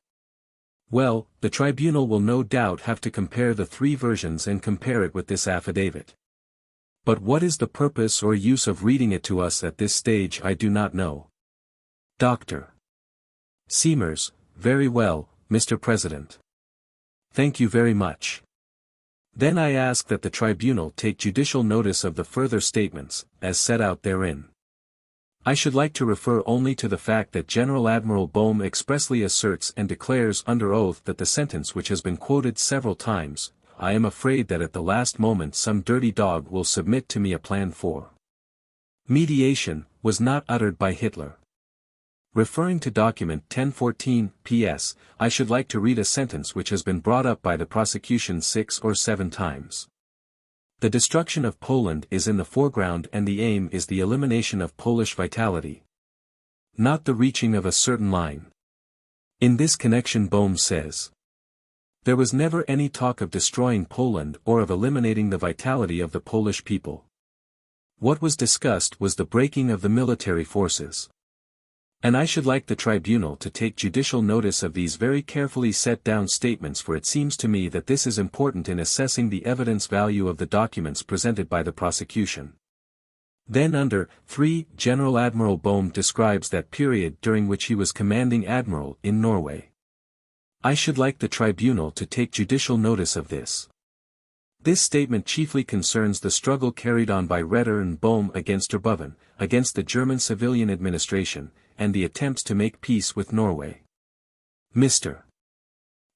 Well, the tribunal will no doubt have to compare the 3 versions and compare it with this affidavit. But what is the purpose or use of reading it to us at this stage I do not know. Dr. Siemers, very well, Mr. President. Thank you very much. Then I ask that the tribunal take judicial notice of the further statements, as set out therein. I should like to refer only to the fact that General Admiral Bohm expressly asserts and declares under oath that the sentence which has been quoted several times, I am afraid that at the last moment some dirty dog will submit to me a plan for Mediation was not uttered by Hitler. Referring to document 1014, P.S., I should like to read a sentence which has been brought up by the prosecution 6 or 7 times. The destruction of Poland is in the foreground and the aim is the elimination of Polish vitality, not the reaching of a certain line. In this connection Bohm says, there was never any talk of destroying Poland or of eliminating the vitality of the Polish people. What was discussed was the breaking of the military forces. And I should like the tribunal to take judicial notice of these very carefully set down statements, for it seems to me that this is important in assessing the evidence value of the documents presented by the prosecution. Then under 3, General Admiral Bohm describes that period during which he was commanding admiral in Norway. I should like the tribunal to take judicial notice of this. This statement chiefly concerns the struggle carried on by Raeder and Bohm against Terboven, against the German civilian administration, and the attempts to make peace with Norway. Mr.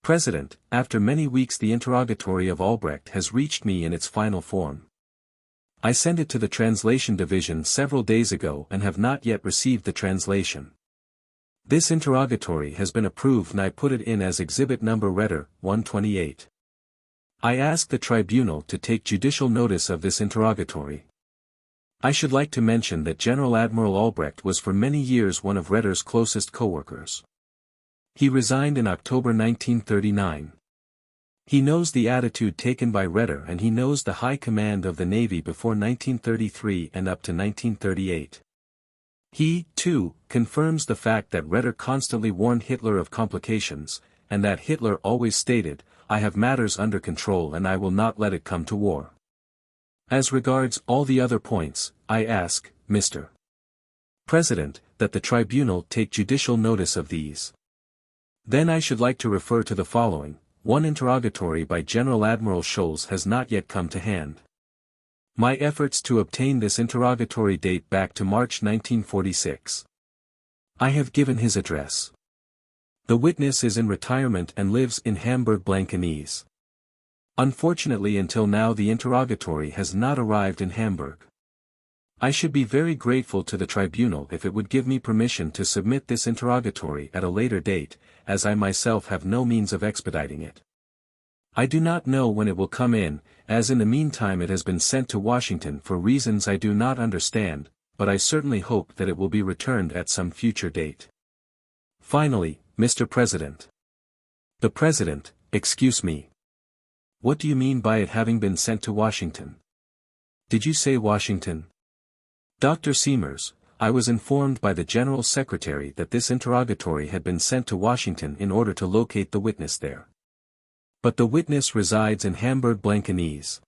President, after many weeks the interrogatory of Albrecht has reached me in its final form. I sent it to the translation division several days ago and have not yet received the translation. This interrogatory has been approved and I put it in as exhibit number Raeder 128. I ask the tribunal to take judicial notice of this interrogatory. I should like to mention that General Admiral Albrecht was for many years one of Raeder's closest co-workers. He resigned in October 1939. He knows the attitude taken by Raeder and he knows the high command of the Navy before 1933 and up to 1938. He, too, confirms the fact that Raeder constantly warned Hitler of complications, and that Hitler always stated, "I have matters under control and I will not let it come to war." As regards all the other points, I ask, Mr. President, that the tribunal take judicial notice of these. Then I should like to refer to the following. One interrogatory by General Admiral Scholz has not yet come to hand. My efforts to obtain this interrogatory date back to March 1946. I have given his address. The witness is in retirement and lives in Hamburg-Blankenese. Unfortunately until now the interrogatory has not arrived in Hamburg. I should be very grateful to the tribunal if it would give me permission to submit this interrogatory at a later date, as I myself have no means of expediting it. I do not know when it will come in, as in the meantime it has been sent to Washington for reasons I do not understand, but I certainly hope that it will be returned at some future date. Finally, Mr. President. The President, excuse me. What do you mean by it having been sent to Washington? Did you say Washington? Dr. Siemers, I was informed by the General Secretary that this interrogatory had been sent to Washington in order to locate the witness there. But the witness resides in Hamburg-Blankenese.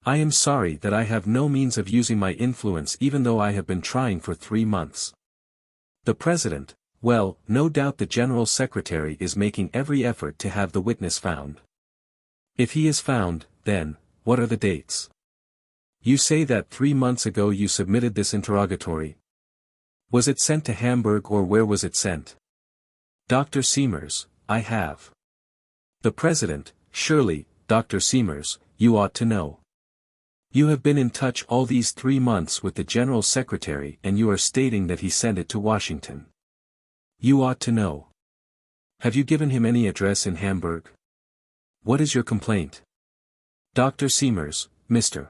I am sorry that I have no means of using my influence even though I have been trying for 3 months. The President, well, no doubt the General Secretary is making every effort to have the witness found. If he is found, then, what are the dates? You say that 3 months ago you submitted this interrogatory. Was it sent to Hamburg or where was it sent? Dr. Siemers, I have. The President, surely, Dr. Siemers, you ought to know. You have been in touch all these 3 months with the General Secretary and you are stating that he sent it to Washington. You ought to know. Have you given him any address in Hamburg? What is your complaint? Dr. Siemers, Mr.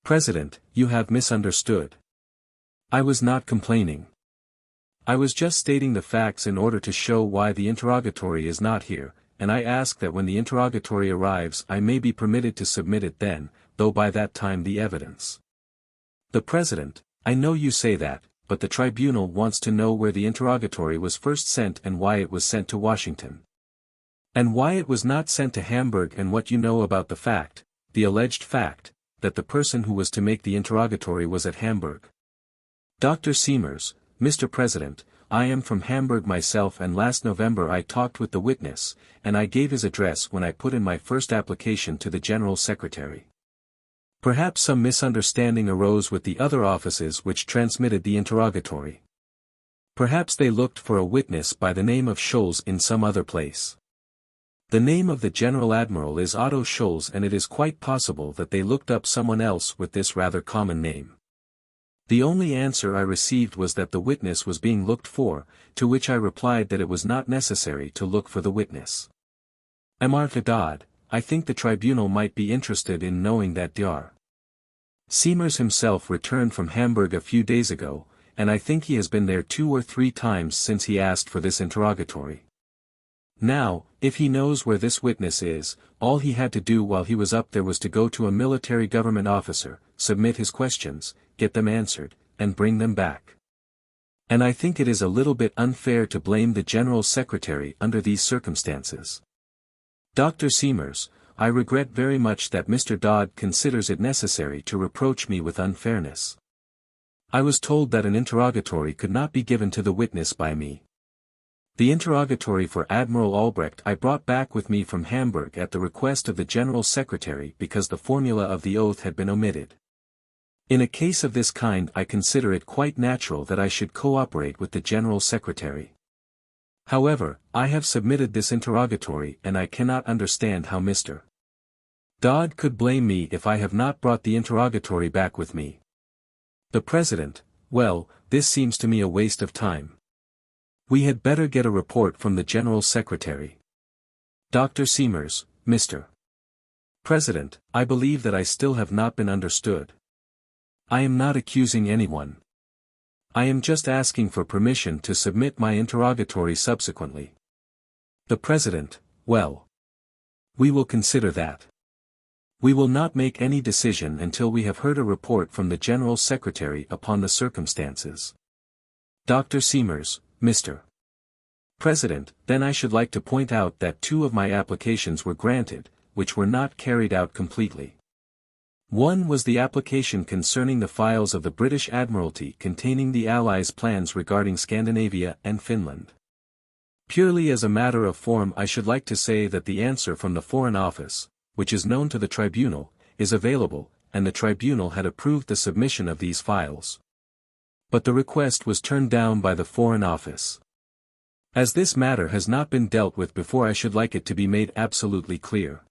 President, you have misunderstood. I was not complaining. I was just stating the facts in order to show why the interrogatory is not here, and I ask that when the interrogatory arrives I may be permitted to submit it then, though by that time the evidence. The President, I know you say that, but the tribunal wants to know where the interrogatory was first sent and why it was sent to Washington. And why it was not sent to Hamburg and what you know about the fact, the alleged fact, that the person who was to make the interrogatory was at Hamburg. Dr. Siemers, Mr. President, I am from Hamburg myself and last November I talked with the witness, and I gave his address when I put in my first application to the General Secretary. Perhaps some misunderstanding arose with the other offices which transmitted the interrogatory. Perhaps they looked for a witness by the name of Scholz in some other place. The name of the General Admiral is Otto Scholz and it is quite possible that they looked up someone else with this rather common name. The only answer I received was that the witness was being looked for, to which I replied that it was not necessary to look for the witness. To God, I think the tribunal might be interested in knowing that Dr. Siemers himself returned from Hamburg a few days ago, and I think he has been there 2 or 3 times since he asked for this interrogatory. Now, if he knows where this witness is, all he had to do while he was up there was to go to a military government officer, submit his questions, get them answered, and bring them back. And I think it is a little bit unfair to blame the General Secretary under these circumstances. Dr. Siemers, I regret very much that Mr. Dodd considers it necessary to reproach me with unfairness. I was told that an interrogatory could not be given to the witness by me. The interrogatory for Admiral Albrecht I brought back with me from Hamburg at the request of the General Secretary because the formula of the oath had been omitted. In a case of this kind I consider it quite natural that I should cooperate with the General Secretary. However, I have submitted this interrogatory and I cannot understand how Mr. Dodd could blame me if I have not brought the interrogatory back with me. The President, well, this seems to me a waste of time. We had better get a report from the General Secretary. Dr. Siemers, Mr. President, I believe that I still have not been understood. I am not accusing anyone. I am just asking for permission to submit my interrogatory subsequently. The President, well. We will consider that. We will not make any decision until we have heard a report from the General Secretary upon the circumstances. Dr. Siemers, Mr. President, then I should like to point out that 2 of my applications were granted, which were not carried out completely. One was the application concerning the files of the British Admiralty containing the Allies' plans regarding Scandinavia and Finland. Purely as a matter of form I should like to say that the answer from the Foreign Office, which is known to the tribunal, is available, and the tribunal had approved the submission of these files. But the request was turned down by the Foreign Office. As this matter has not been dealt with before I should like it to be made absolutely clear.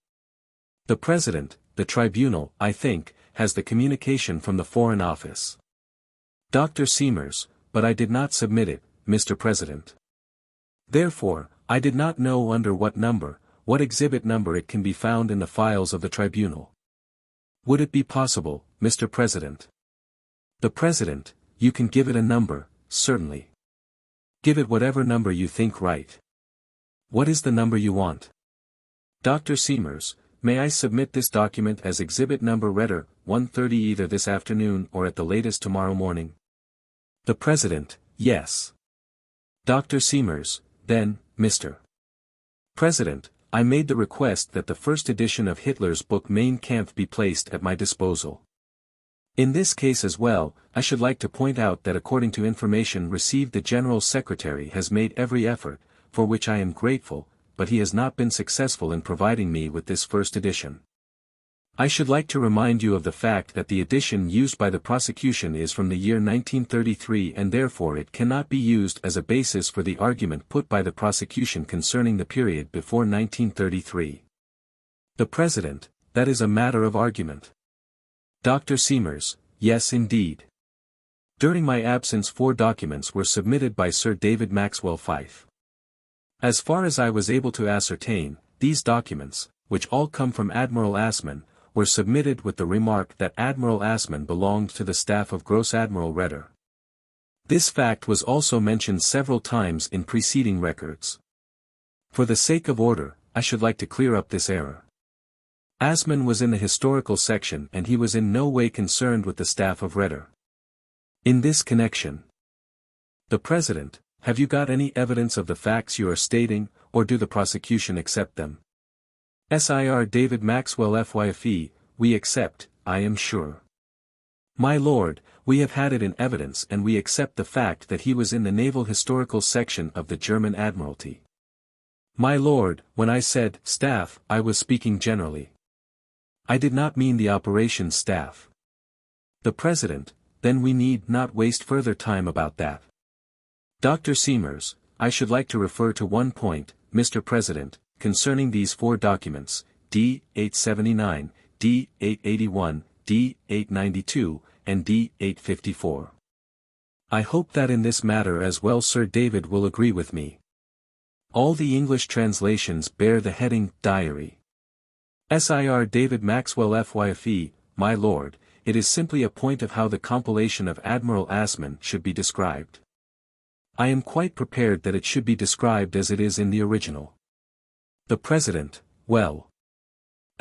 The President, the tribunal, I think, has the communication from the Foreign Office. Dr. Siemers, but I did not submit it, Mr. President. Therefore, I did not know under what exhibit number it can be found in the files of the tribunal. Would it be possible, Mr. President? The President, you can give it a number, certainly. Give it whatever number you think right. What is the number you want? Dr. Siemers, may I submit this document as exhibit number Retter 130 either this afternoon or at the latest tomorrow morning? The President, yes. Dr. Siemers, then, Mr. President, I made the request that the first edition of Hitler's book Mein Kampf be placed at my disposal. In this case as well, I should like to point out that according to information received the General Secretary has made every effort, for which I am grateful, but he has not been successful in providing me with this first edition. I should like to remind you of the fact that the edition used by the prosecution is from the year 1933 and therefore it cannot be used as a basis for the argument put by the prosecution concerning the period before 1933. The President, that is a matter of argument. Dr. Siemers, yes indeed. During my absence 4 documents were submitted by Sir David Maxwell Fyfe. As far as I was able to ascertain, these documents, which all come from Admiral Assmann, were submitted with the remark that Admiral Assmann belonged to the staff of Gross Admiral Retter. This fact was also mentioned several times in preceding records. For the sake of order, I should like to clear up this error. Assmann was in the historical section and he was in no way concerned with the staff of Retter. In this connection, the President, have you got any evidence of the facts you are stating, or do the prosecution accept them? Sir David Maxwell Fyfe, we accept, I am sure. My lord, we have had it in evidence and we accept the fact that he was in the naval historical section of the German Admiralty. My lord, when I said staff, I was speaking generally. I did not mean the operations staff. The President, then we need not waste further time about that. Dr. Siemers, I should like to refer to one point, Mr. President, concerning these 4 documents, D. 879, D. 881, D. 892, and D. 854. I hope that in this matter as well Sir David will agree with me. All the English translations bear the heading, Diary. Sir David Maxwell FYFE, my lord, it is simply a point of how the compilation of Admiral Assmann should be described. I am quite prepared that it should be described as it is in the original. The President, well.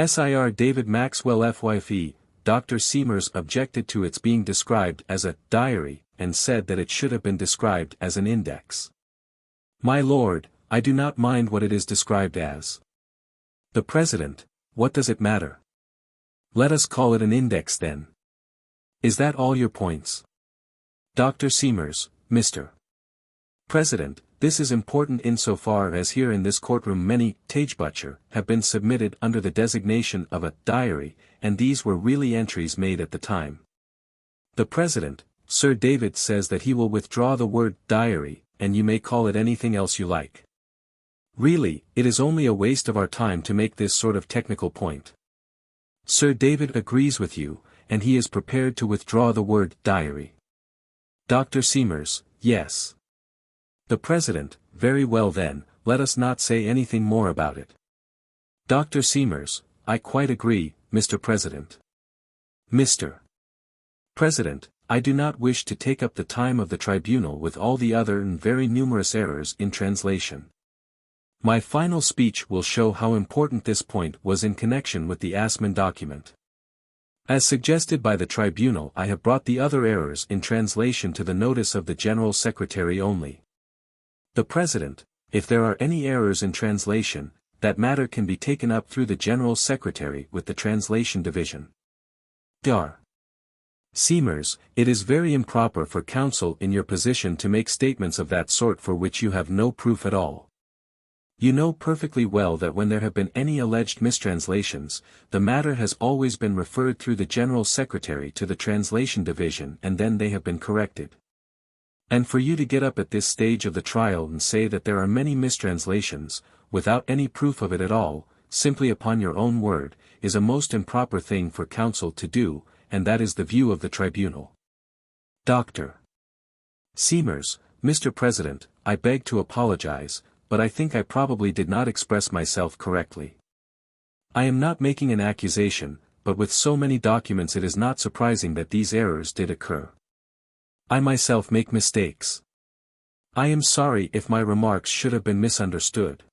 Sir David Maxwell FYFE, Dr. Seamers objected to its being described as a diary, and said that it should have been described as an index. My lord, I do not mind what it is described as. The President, what does it matter? Let us call it an index then. Is that all your points? Dr. Seamers, Mr. President, this is important insofar as here in this courtroom many Tagebücher have been submitted under the designation of a diary, and these were really entries made at the time. The President, Sir David says that he will withdraw the word diary, and you may call it anything else you like. Really, it is only a waste of our time to make this sort of technical point. Sir David agrees with you, and he is prepared to withdraw the word diary. Dr. Seamers, yes. The President, very well then, let us not say anything more about it. Dr. Seamers, I quite agree, Mr. President. Mr. President, I do not wish to take up the time of the tribunal with all the other and very numerous errors in translation. My final speech will show how important this point was in connection with the Assmann document. As suggested by the tribunal, I have brought the other errors in translation to the notice of the General Secretary only. The President, if there are any errors in translation, that matter can be taken up through the General Secretary with the Translation Division. Dr. Seamers, it is very improper for counsel in your position to make statements of that sort for which you have no proof at all. You know perfectly well that when there have been any alleged mistranslations, the matter has always been referred through the General Secretary to the Translation Division and then they have been corrected. And for you to get up at this stage of the trial and say that there are many mistranslations, without any proof of it at all, simply upon your own word, is a most improper thing for counsel to do, and that is the view of the tribunal. Dr. Seamers, Mr. President, I beg to apologize, but I think I probably did not express myself correctly. I am not making an accusation, but with so many documents it is not surprising that these errors did occur. I myself make mistakes. I am sorry if my remarks should have been misunderstood.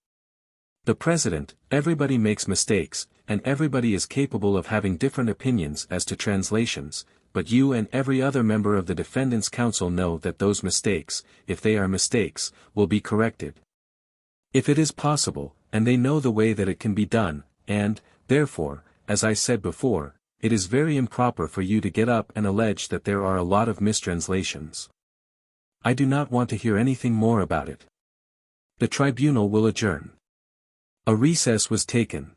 The President, everybody makes mistakes, and everybody is capable of having different opinions as to translations, but you and every other member of the Defendant's Counsel know that those mistakes, if they are mistakes, will be corrected. If it is possible, and they know the way that it can be done, and, therefore, as I said before, it is very improper for you to get up and allege that there are a lot of mistranslations. I do not want to hear anything more about it. The tribunal will adjourn. A recess was taken.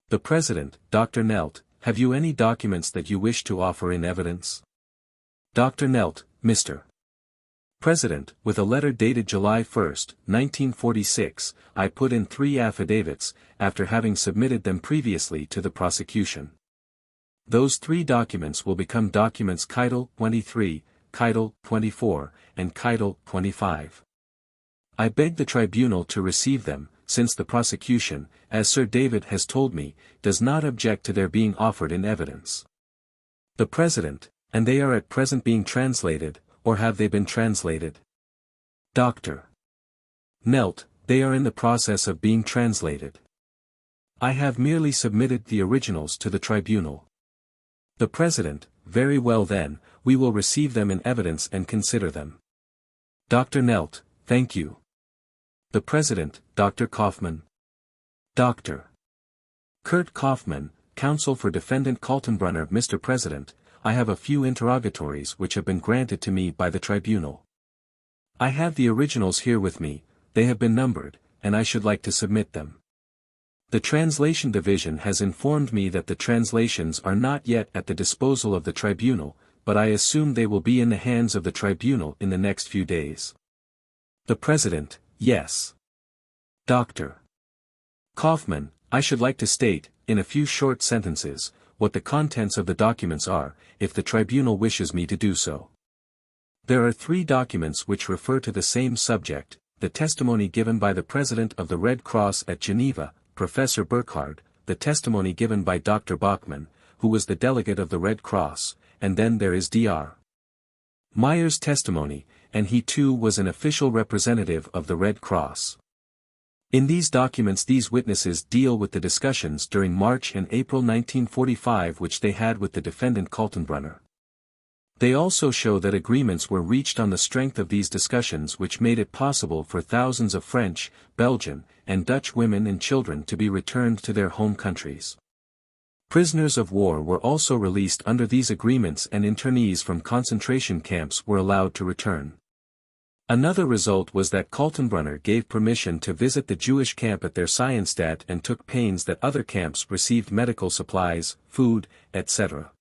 The President, Dr. Nelt, have you any documents that you wish to offer in evidence? Dr. Nelt, Mr. President, with a letter dated July 1, 1946, I put in 3 affidavits, after having submitted them previously to the prosecution. Those 3 documents will become documents Keitel 23, Keitel 24, and Keitel 25. I beg the tribunal to receive them, since the prosecution, as Sir David has told me, does not object to their being offered in evidence. The President, and they are at present being translated, or have they been translated? Dr. Nelt, they are in the process of being translated. I have merely submitted the originals to the tribunal. The President, very well then, we will receive them in evidence and consider them. Dr. Nelt, thank you. The President, Dr. Kaufmann. Dr. Kurt Kaufmann, Counsel for Defendant Kaltenbrunner. Mr. President, I have a few interrogatories which have been granted to me by the tribunal. I have the originals here with me, they have been numbered, and I should like to submit them. The Translation Division has informed me that the translations are not yet at the disposal of the tribunal, but I assume they will be in the hands of the tribunal in the next few days. The President, yes. Dr. Kaufmann, I should like to state, in a few short sentences, what the contents of the documents are, if the tribunal wishes me to do so. There are 3 documents which refer to the same subject: the testimony given by the president of the Red Cross at Geneva, Professor Burkhardt, the testimony given by Dr. Bachmann, who was the delegate of the Red Cross, and then there is Dr. Meyer's testimony, and he too was an official representative of the Red Cross. In these documents these witnesses deal with the discussions during March and April 1945 which they had with the defendant Kaltenbrunner. They also show that agreements were reached on the strength of these discussions which made it possible for thousands of French, Belgian, and Dutch women and children to be returned to their home countries. Prisoners of war were also released under these agreements and internees from concentration camps were allowed to return. Another result was that Kaltenbrunner gave permission to visit the Jewish camp at their Scienstadt and took pains that other camps received medical supplies, food, etc.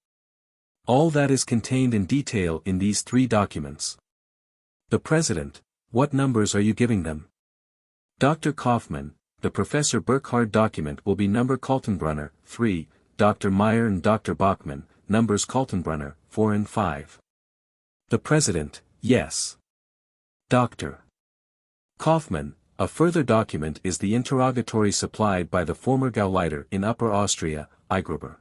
All that is contained in detail in these 3 documents. The President: what numbers are you giving them? Dr. Kaufmann: the Professor Burkhardt document will be number Kaltenbrunner, 3, Dr. Meyer and Dr. Bachmann, numbers Kaltenbrunner, 4 and 5. The President: yes. Dr. Kaufmann: a further document is the interrogatory supplied by the former Gauleiter in Upper Austria, Eigruber.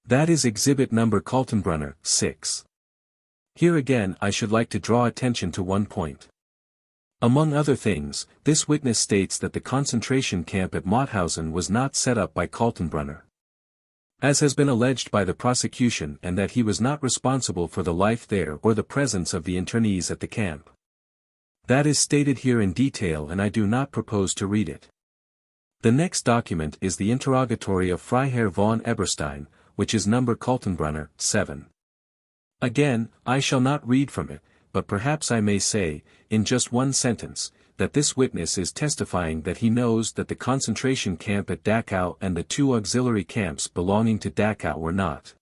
That is exhibit number Kaltenbrunner, 6. Here again I should like to draw attention to one point. Among other things, this witness states that the concentration camp at Mauthausen was not set up by Kaltenbrunner, as has been alleged by the prosecution, and that he was not responsible for the life there or the presence of the internees at the camp. That is stated here in detail and I do not propose to read it. The next document is the interrogatory of Freiherr von Eberstein, which is number Kaltenbrunner, 7. Again, I shall not read from it, but perhaps I may say, in just one sentence, that this witness is testifying that he knows that the concentration camp at Dachau and the 2 auxiliary camps belonging to Dachau were not,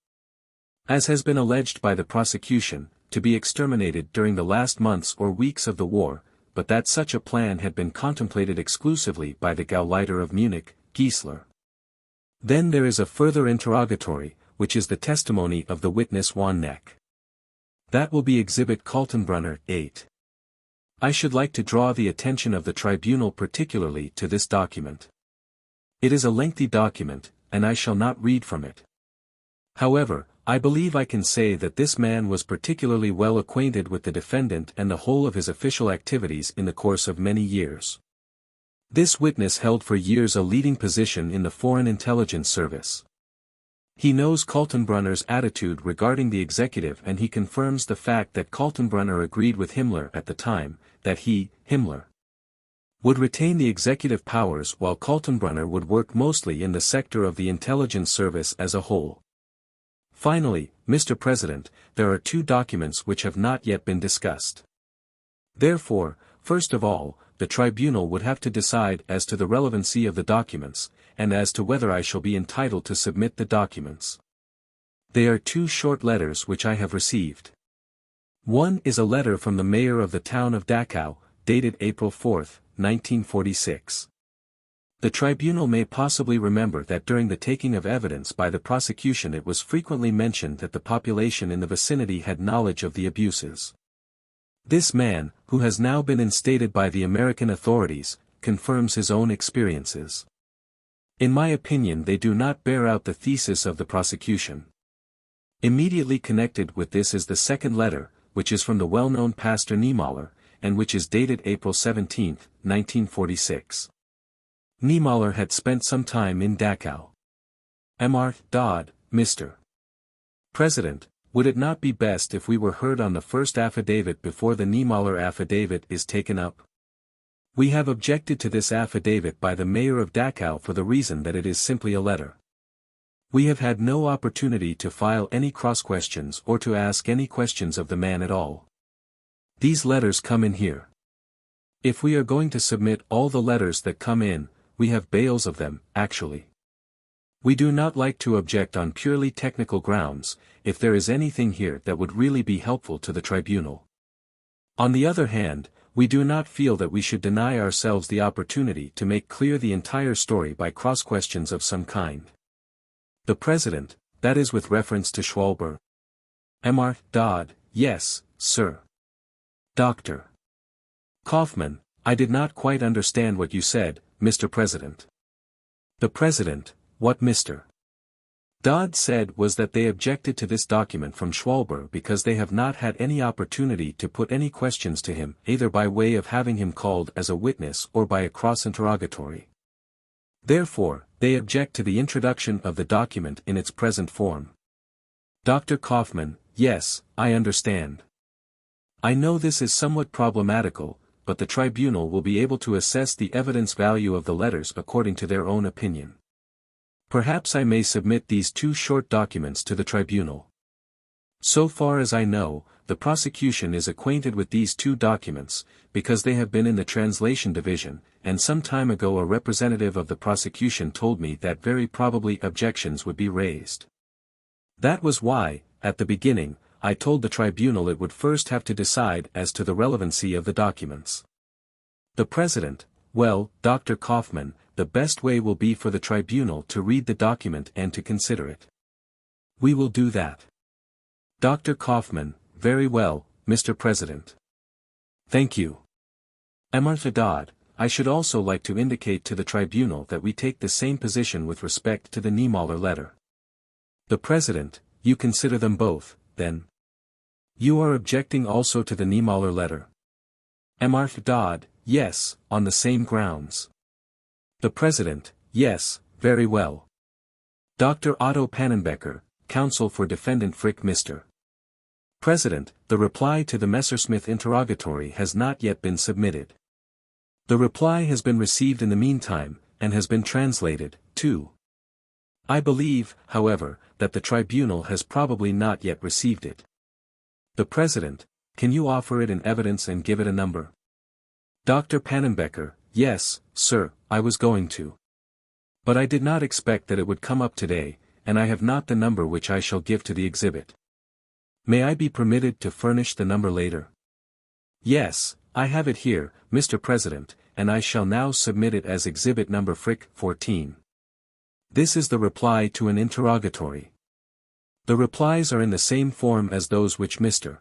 as has been alleged by the prosecution, to be exterminated during the last months or weeks of the war, but that such a plan had been contemplated exclusively by the Gauleiter of Munich, Giesler. Then there is a further interrogatory, which is the testimony of the witness Wanneck. That will be exhibit Kaltenbrunner, 8. I should like to draw the attention of the tribunal particularly to this document. It is a lengthy document, and I shall not read from it. However, I believe I can say that this man was particularly well acquainted with the defendant and the whole of his official activities in the course of many years. This witness held for years a leading position in the Foreign Intelligence Service. He knows Kaltenbrunner's attitude regarding the executive and he confirms the fact that Kaltenbrunner agreed with Himmler at the time, that he, Himmler, would retain the executive powers while Kaltenbrunner would work mostly in the sector of the intelligence service as a whole. Finally, Mr. President, there are 2 documents which have not yet been discussed. Therefore, first of all, the tribunal would have to decide as to the relevancy of the documents, and as to whether I shall be entitled to submit the documents. They are 2 short letters which I have received. One is a letter from the mayor of the town of Dachau, dated April 4, 1946. The tribunal may possibly remember that during the taking of evidence by the prosecution it was frequently mentioned that the population in the vicinity had knowledge of the abuses. This man, who has now been instated by the American authorities, confirms his own experiences. In my opinion they do not bear out the thesis of the prosecution. Immediately connected with this is the second letter, which is from the well-known pastor Niemöller, and which is dated April 17, 1946. Niemöller had spent some time in Dachau. Mr. Dodd, Mr. President, would it not be best if we were heard on the first affidavit before the Niemöller affidavit is taken up? We have objected to this affidavit by the mayor of Dachau for the reason that it is simply a letter. We have had no opportunity to file any cross-questions or to ask any questions of the man at all. These letters come in here. If we are going to submit all the letters that come in, we have bales of them, actually. We do not like to object on purely technical grounds, if there is anything here that would really be helpful to the tribunal. On the other hand, we do not feel that we should deny ourselves the opportunity to make clear the entire story by cross-questions of some kind. The President, that is with reference to Schwalber. Mr. Dodd, yes, sir. Dr. Kaufman, I did not quite understand what you said, Mr. President. The President, what Mr. Dodd said was that they objected to this document from Schwalber because they have not had any opportunity to put any questions to him, either by way of having him called as a witness or by a cross-interrogatory. Therefore, they object to the introduction of the document in its present form. Dr. Kaufman, yes, I understand. I know this is somewhat problematical, but the tribunal will be able to assess the evidence value of the letters according to their own opinion. Perhaps I may submit these two short documents to the tribunal. So far as I know, the prosecution is acquainted with these two documents, because they have been in the translation division, and some time ago a representative of the prosecution told me that very probably objections would be raised. That was why, at the beginning, I told the tribunal it would first have to decide as to the relevancy of the documents. The President, well, Dr. Kaufman, the best way will be for the tribunal to read the document and to consider it. We will do that. Dr. Kaufman, very well, Mr. President. Thank you. Mr. Dodd, I should also like to indicate to the tribunal that we take the same position with respect to the Niemöller letter. The President, you consider them both, then. You are objecting also to the Niemöller letter. Mr. Dodd, yes, on the same grounds. The President, yes, very well. Dr. Otto Pannenbecker, Counsel for Defendant Frick Mr. President, the reply to the Messerschmitt interrogatory has not yet been submitted. The reply has been received in the meantime, and has been translated, too. I believe, however, that the tribunal has probably not yet received it. The President, can you offer it in evidence and give it a number? Dr. Pannenbecker, yes, sir, I was going to. But I did not expect that it would come up today, and I have not the number which I shall give to the exhibit. May I be permitted to furnish the number later? Yes, I have it here, Mr. President, and I shall now submit it as exhibit number Frick 14. This is the reply to an interrogatory. The replies are in the same form as those which Mr.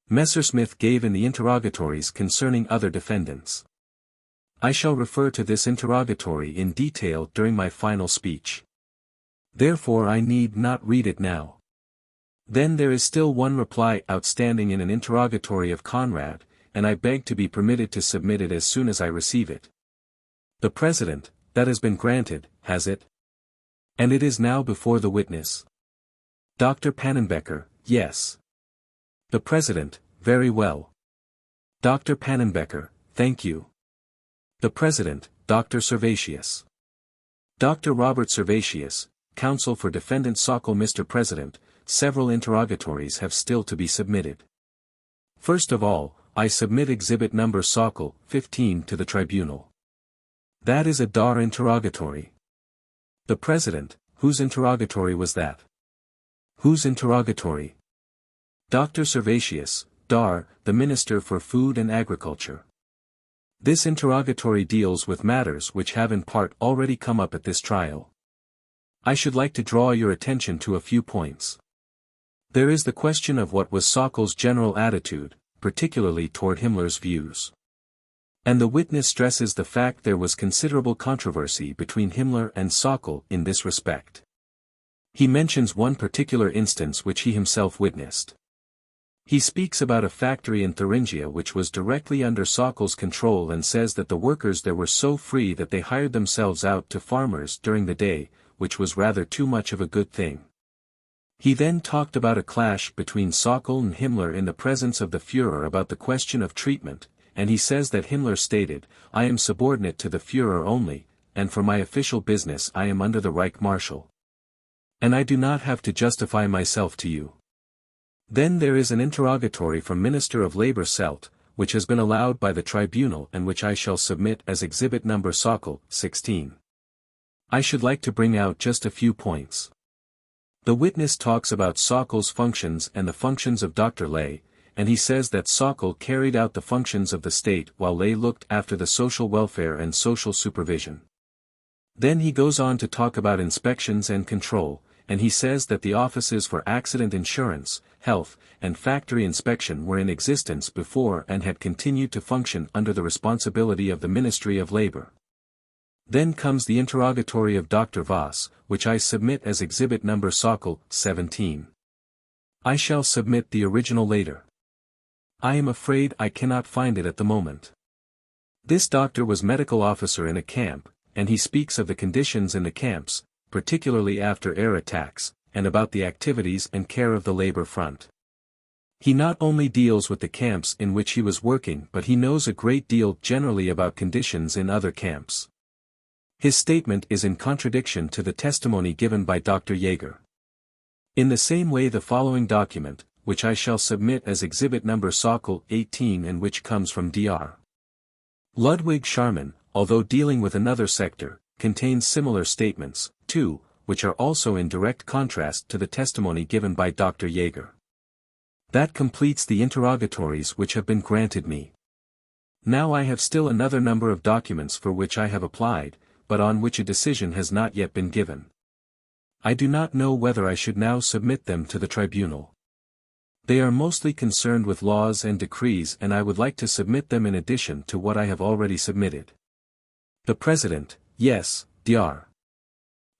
Messerschmitt gave in the interrogatories concerning other defendants. I shall refer to this interrogatory in detail during my final speech. Therefore I need not read it now. Then there is still one reply outstanding in an interrogatory of Conrad, and I beg to be permitted to submit it as soon as I receive it. The President, that has been granted, has it? And it is now before the witness. Dr. Pannenbecker, yes. The President, very well. Dr. Pannenbecker, thank you. The President, Dr. Servatius. Dr. Robert Servatius, Counsel for Defendant Sokol. Mr. President, several interrogatories have still to be submitted. First of all, I submit exhibit number Sokol 15 to the tribunal. That is a Dar interrogatory. The President, whose interrogatory was that? Whose interrogatory? Dr. Servatius, Dar, the Minister for Food and Agriculture. This interrogatory deals with matters which have in part already come up at this trial. I should like to draw your attention to a few points. There is the question of what was Sokol's general attitude, particularly toward Himmler's views. And the witness stresses the fact there was considerable controversy between Himmler and Sokol in this respect. He mentions one particular instance which he himself witnessed. He speaks about a factory in Thuringia which was directly under Sokol's control and says that the workers there were so free that they hired themselves out to farmers during the day, which was rather too much of a good thing. He then talked about a clash between Sokol and Himmler in the presence of the Führer about the question of treatment, and he says that Himmler stated, "I am subordinate to the Führer only, and for my official business I am under the Reich Marshal. And I do not have to justify myself to you." Then there is an interrogatory from Minister of Labor Selt, which has been allowed by the tribunal and which I shall submit as exhibit number Sokol 16. I should like to bring out just a few points. The witness talks about Sokol's functions and the functions of Dr. Ley, and he says that Sokol carried out the functions of the state while Ley looked after the social welfare and social supervision. Then he goes on to talk about inspections and control, and he says that the offices for accident insurance, health, and factory inspection were in existence before and had continued to function under the responsibility of the Ministry of Labor. Then comes the interrogatory of Dr. Voss, which I submit as exhibit number Sokol 17. I shall submit the original later. I am afraid I cannot find it at the moment. This doctor was medical officer in a camp, and he speaks of the conditions in the camps, particularly after air attacks, and about the activities and care of the labor front. He not only deals with the camps in which he was working, but he knows a great deal generally about conditions in other camps. His statement is in contradiction to the testimony given by Dr. Jaeger. In the same way, the following document, which I shall submit as exhibit number Sokol 18 and which comes from Dr. Ludwig Scharman, although dealing with another sector, contains similar statements, too, which are also in direct contrast to the testimony given by Dr. Jaeger. That completes the interrogatories which have been granted me. Now I have still another number of documents for which I have applied, but on which a decision has not yet been given. I do not know whether I should now submit them to the tribunal. They are mostly concerned with laws and decrees, and I would like to submit them in addition to what I have already submitted. The President: Yes, Dr.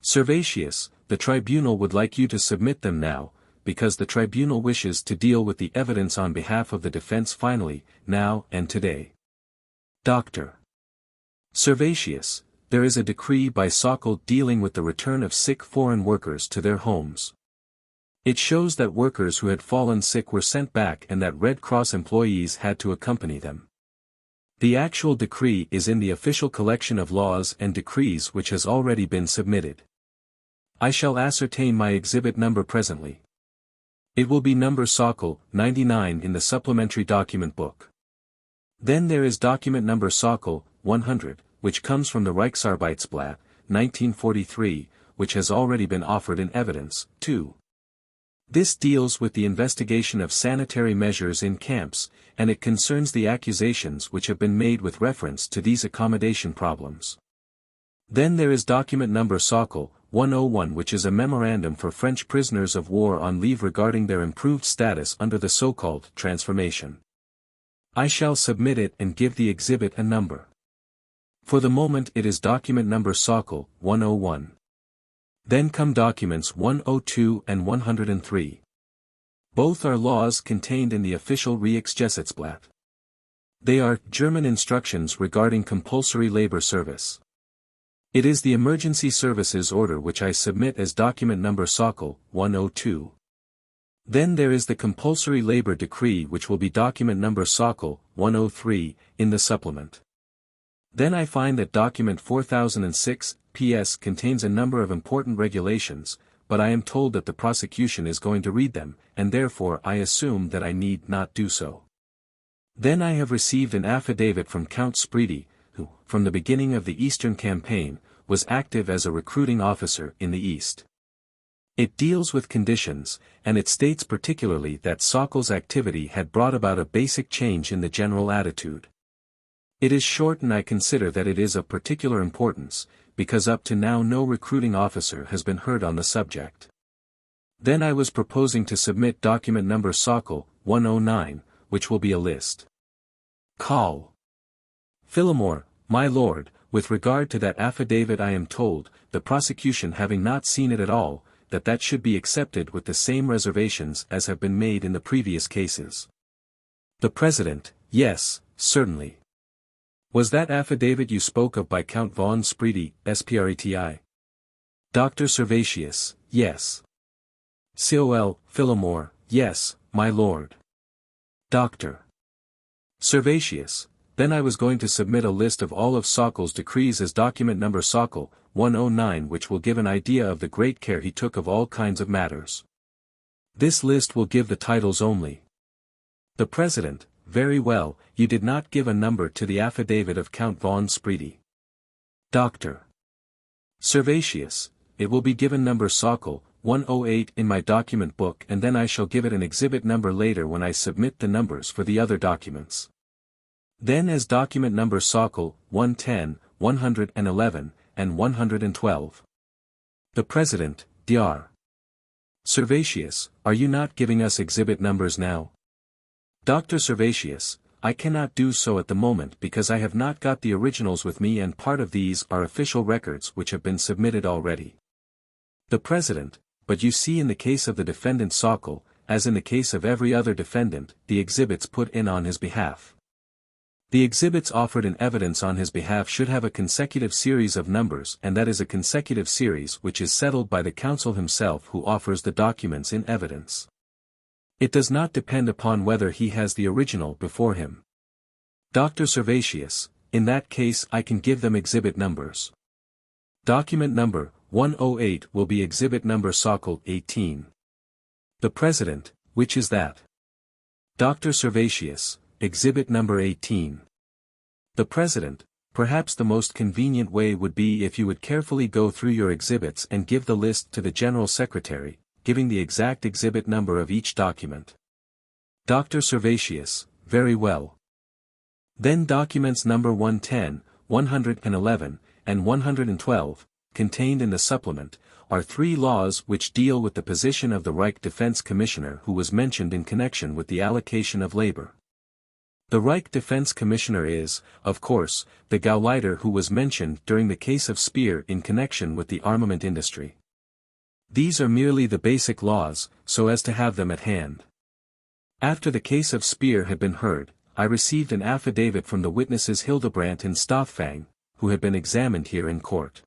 Servatius, the tribunal would like you to submit them now, because the tribunal wishes to deal with the evidence on behalf of the defense finally, now and today. Dr. Servatius, there is a decree by Sokol dealing with the return of sick foreign workers to their homes. It shows that workers who had fallen sick were sent back and that Red Cross employees had to accompany them. The actual decree is in the official collection of laws and decrees which has already been submitted. I shall ascertain my exhibit number presently. It will be number Sokol 99 in the supplementary document book. Then there is document number Sokol 100, which comes from the Reichsarbeitsblatt, 1943, which has already been offered in evidence, too. This deals with the investigation of sanitary measures in camps, and it concerns the accusations which have been made with reference to these accommodation problems. Then there is document number Sokol 101, which is a memorandum for French prisoners of war on leave regarding their improved status under the so-called transformation. I shall submit it and give the exhibit a number. For the moment it is document number Sokol 101. Then come documents 102 and 103. Both are laws contained in the official Reichsgesetzblatt. They are German instructions regarding compulsory labor service. It is the emergency services order which I submit as document number Sokol 102. Then there is the compulsory labor decree, which will be document number Sokol 103 in the supplement. Then I find that document 4006 PS contains a number of important regulations, but I am told that the prosecution is going to read them, and therefore I assume that I need not do so. Then I have received an affidavit from Count Spreedy, who, from the beginning of the Eastern Campaign, was active as a recruiting officer in the East. It deals with conditions, and it states particularly that Sokol's activity had brought about a basic change in the general attitude. It is short, and I consider that it is of particular importance, because up to now no recruiting officer has been heard on the subject. Then I was proposing to submit document number Sokol 109, which will be a list. Call. Phillimore, my lord, with regard to that affidavit, I am told, the prosecution having not seen it at all, that should be accepted with the same reservations as have been made in the previous cases. The President: Yes, certainly. Was that affidavit you spoke of by Count von Spreedy, SPRETI? Dr. Servatius: Yes. Col. Phillimore: Yes, my lord. Dr. Servatius: Then I was going to submit a list of all of Sokol's decrees as document number Sokol 109, which will give an idea of the great care he took of all kinds of matters. This list will give the titles only. The President: Very well, you did not give a number to the affidavit of Count von Spreedy. Dr. Servatius: It will be given number Sokol 108 in my document book, and then I shall give it an exhibit number later when I submit the numbers for the other documents. Then as document number Sokol 110, 111, and 112. The President: Dr. Servatius, are you not giving us exhibit numbers now? Dr. Servatius, I cannot do so at the moment because I have not got the originals with me, and part of these are official records which have been submitted already. The President, but you see, in the case of the defendant Sokol, as in the case of every other defendant, the exhibits put in on his behalf. The exhibits offered in evidence on his behalf should have a consecutive series of numbers, and that is a consecutive series which is settled by the counsel himself who offers the documents in evidence. It does not depend upon whether he has the original before him. Dr. Servatius, in that case I can give them exhibit numbers. Document number 108 will be exhibit number Sokol 18. The President, which is that? Dr. Servatius, exhibit number 18. The President, perhaps the most convenient way would be if you would carefully go through your exhibits and give the list to the General Secretary, giving the exact exhibit number of each document. Dr. Servatius, very well. Then documents number 110, 111, and 112, contained in the supplement, are three laws which deal with the position of the Reich Defense Commissioner who was mentioned in connection with the allocation of labor. The Reich Defense Commissioner is, of course, the Gauleiter who was mentioned during the case of Speer in connection with the armament industry. These are merely the basic laws, so as to have them at hand. After the case of Speer had been heard, I received an affidavit from the witnesses Hildebrandt and Stoffang, who had been examined here in court.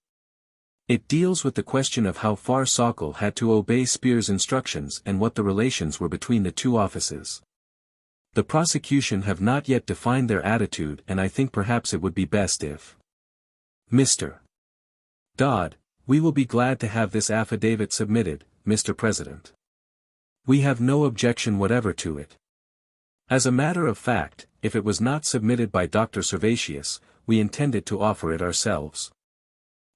It deals with the question of how far Sokol had to obey Speer's instructions and what the relations were between the two offices. The prosecution have not yet defined their attitude, and I think perhaps it would be best if Mr. Dodd, we will be glad to have this affidavit submitted, Mr. President. We have no objection whatever to it. As a matter of fact, if it was not submitted by Dr. Servatius, we intended to offer it ourselves.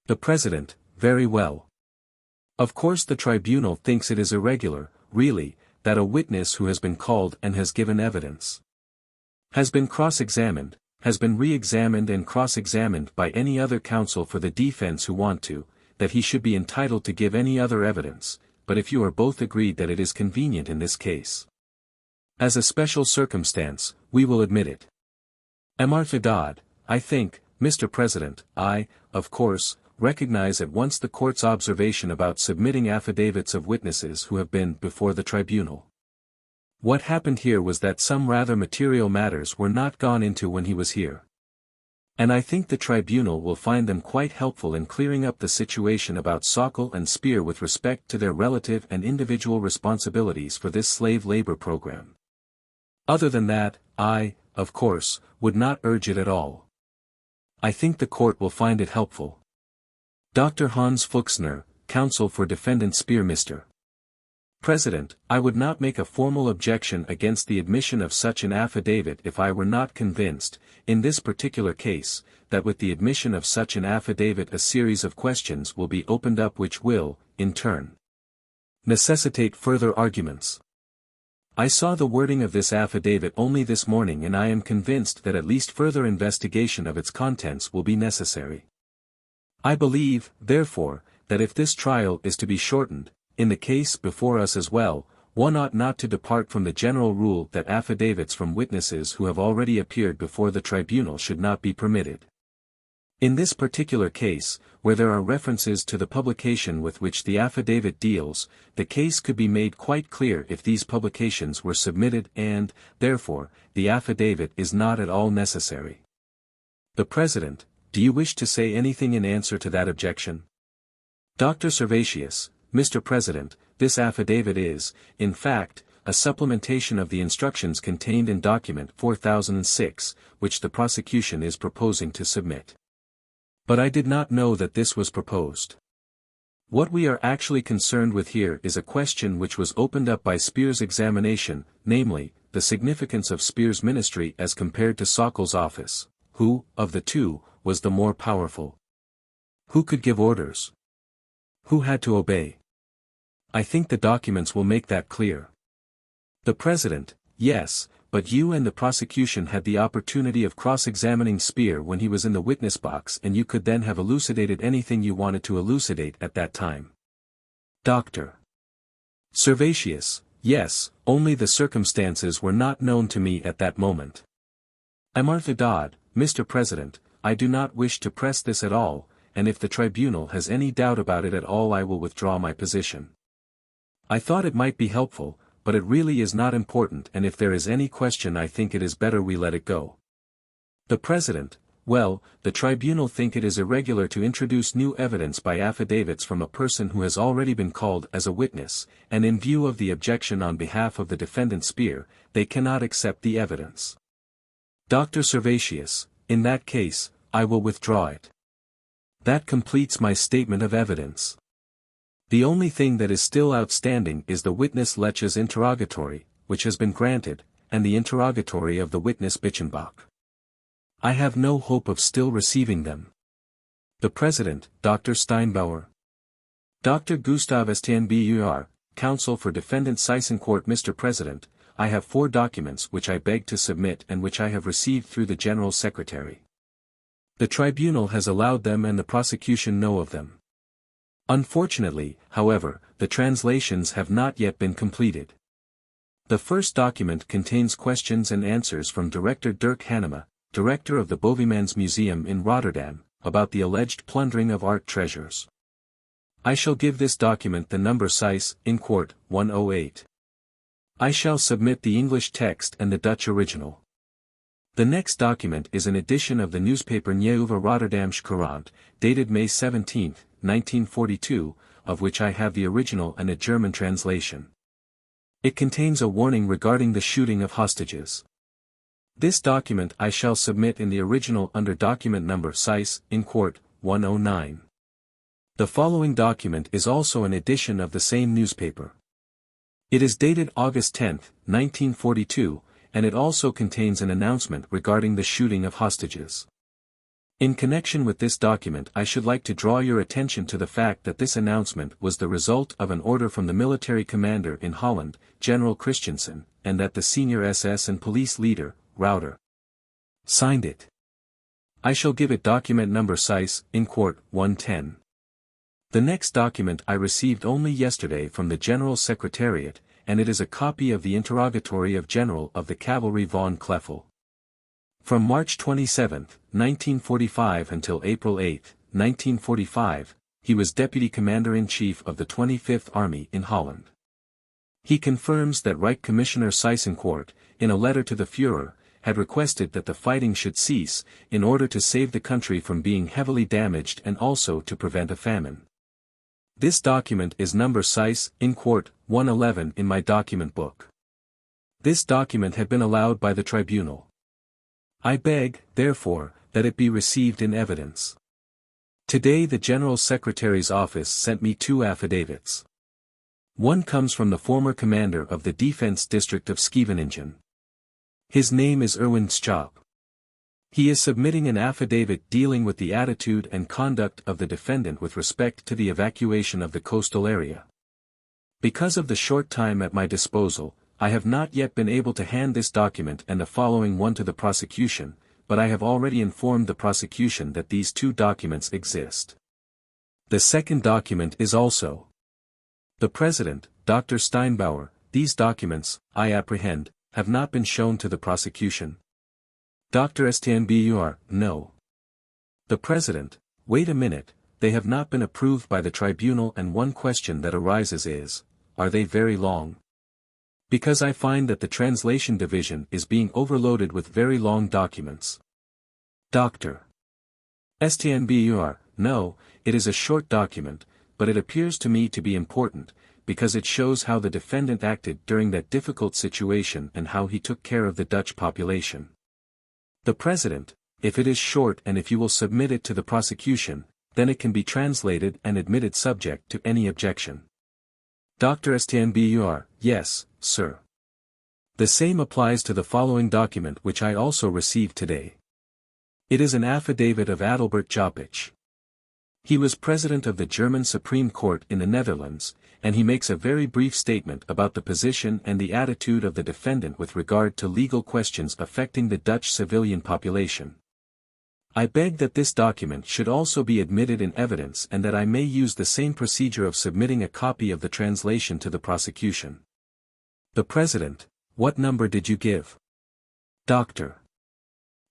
The President, very well. Of course the tribunal thinks it is irregular, really, that a witness who has been called and has given evidence, has been cross-examined, has been re-examined and cross-examined by any other counsel for the defense who want to, that he should be entitled to give any other evidence, but if you are both agreed that it is convenient in this case, as a special circumstance, we will admit it. Martha Dodd, I think, Mr. President, I, of course, recognize at once the court's observation about submitting affidavits of witnesses who have been before the tribunal. What happened here was that some rather material matters were not gone into when he was here. And I think the tribunal will find them quite helpful in clearing up the situation about Sokol and Speer with respect to their relative and individual responsibilities for this slave labor program. Other than that, I, of course, would not urge it at all. I think the court will find it helpful. Dr. Hans Fuchsner, counsel for defendant Speer. Mr. President, I would not make a formal objection against the admission of such an affidavit if I were not convinced, in this particular case, that with the admission of such an affidavit a series of questions will be opened up which will, in turn, necessitate further arguments. I saw the wording of this affidavit only this morning, and I am convinced that at least further investigation of its contents will be necessary. I believe, therefore, that if this trial is to be shortened, in the case before us as well, one ought not to depart from the general rule that affidavits from witnesses who have already appeared before the tribunal should not be permitted. In this particular case, where there are references to the publication with which the affidavit deals, the case could be made quite clear if these publications were submitted and, therefore, the affidavit is not at all necessary. The President, do you wish to say anything in answer to that objection? Dr. Servatius, Mr. President, this affidavit is, in fact, a supplementation of the instructions contained in document 4006, which the prosecution is proposing to submit. But I did not know that this was proposed. What we are actually concerned with here is a question which was opened up by Speer's examination, namely, the significance of Speer's ministry as compared to Sokol's office. Who, of the two, was the more powerful? Who could give orders? Who had to obey? I think the documents will make that clear. The President, yes, but you and the prosecution had the opportunity of cross-examining Speer when he was in the witness box, and you could then have elucidated anything you wanted to elucidate at that time. Dr. Servatius: yes, only the circumstances were not known to me at that moment. Martha Dodd: Mr. President, I do not wish to press this at all, and if the tribunal has any doubt about it at all I will withdraw my position. I thought it might be helpful, but it really is not important, and if there is any question I think it is better we let it go. The President: well, the tribunal think it is irregular to introduce new evidence by affidavits from a person who has already been called as a witness, and in view of the objection on behalf of the defendant Speer, they cannot accept the evidence. Dr. Servatius: in that case, I will withdraw it. That completes my statement of evidence. The only thing that is still outstanding is the witness Leche's interrogatory, which has been granted, and the interrogatory of the witness Bitchenbach. I have no hope of still receiving them. The President: Dr. Steinbauer. Dr. Gustav Estienne Bur, Counsel for Defendant Seisencourt. Mr. President, I have 4 documents which I beg to submit and which I have received through the General Secretary. The tribunal has allowed them and the prosecution know of them. Unfortunately, however, the translations have not yet been completed. The first document contains questions and answers from Director Dirk Hannema, director of the Bovemans Museum in Rotterdam, about the alleged plundering of art treasures. I shall give this document the number Seyss, in Court, 108. I shall submit the English text and the Dutch original. The next document is an edition of the newspaper Nieuwe Rotterdamsche Courant, dated May 17, 1942, of which I have the original and a German translation. It contains a warning regarding the shooting of hostages. This document I shall submit in the original under document number Seyss, in Court, 109. The following document is also an edition of the same newspaper. It is dated August 10, 1942, and it also contains an announcement regarding the shooting of hostages. In connection with this document I should like to draw your attention to the fact that this announcement was the result of an order from the military commander in Holland, General Christensen, and that the senior SS and police leader, Rauter, signed it. I shall give it document number Seyss, in Court, 110. The next document I received only yesterday from the General Secretariat, and it is a copy of the interrogatory of General of the Cavalry von Kleffel. From March 27, 1945 until April 8, 1945, he was Deputy Commander-in-Chief of the 25th Army in Holland. He confirms that Reich Commissioner Seisencourt, in a letter to the Führer, had requested that the fighting should cease, in order to save the country from being heavily damaged and also to prevent a famine. This document is number Seyss, in Court, 111 in my document book. This document had been allowed by the tribunal. I beg, therefore, that it be received in evidence. Today the General Secretary's office sent me 2 affidavits. One comes from the former commander of the Defense District of Scheveningen. His name is Erwin Schop. He is submitting an affidavit dealing with the attitude and conduct of the defendant with respect to the evacuation of the coastal area. Because of the short time at my disposal, I have not yet been able to hand this document and the following one to the prosecution, but I have already informed the prosecution that these 2 documents exist. The second document is also. The President, Dr. Steinbauer, these documents, I apprehend, have not been shown to the prosecution. Dr. Estienne Bur, no. The President, wait a minute, they have not been approved by the tribunal, and one question that arises is, are they very long? Because I find that the translation division is being overloaded with very long documents. Dr. Estienne Bur, no, it is a short document, but it appears to me to be important, because it shows how the defendant acted during that difficult situation and how he took care of the Dutch population. The President, if it is short and if you will submit it to the prosecution, then it can be translated and admitted subject to any objection. Dr. Estienne Bur, yes, sir. The same applies to the following document which I also received today. It is an affidavit of Adalbert Joppich. He was president of the German Supreme Court in the Netherlands, and he makes a very brief statement about the position and the attitude of the defendant with regard to legal questions affecting the Dutch civilian population. I beg that this document should also be admitted in evidence and that I may use the same procedure of submitting a copy of the translation to the prosecution. The President, what number did you give? Dr.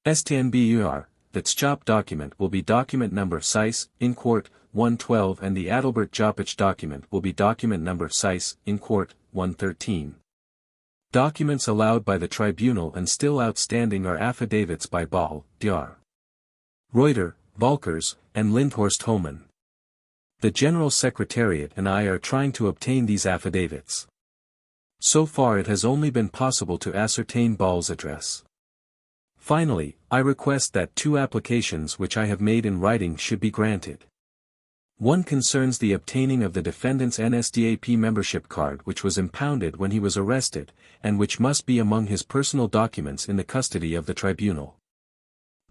STNBUR, that SCHOP document will be document number SICE, in court, 112 and the Adalbert Joppich document will be document number SICE, in court, 113. Documents allowed by the tribunal and still outstanding are affidavits by Ball, Dr. Reuter, Volkers, and Lindhorst Hohmann. The General Secretariat and I are trying to obtain these affidavits. So far it has only been possible to ascertain Ball's address. Finally, I request that 2 applications which I have made in writing should be granted. One concerns the obtaining of the defendant's NSDAP membership card which was impounded when he was arrested, and which must be among his personal documents in the custody of the tribunal.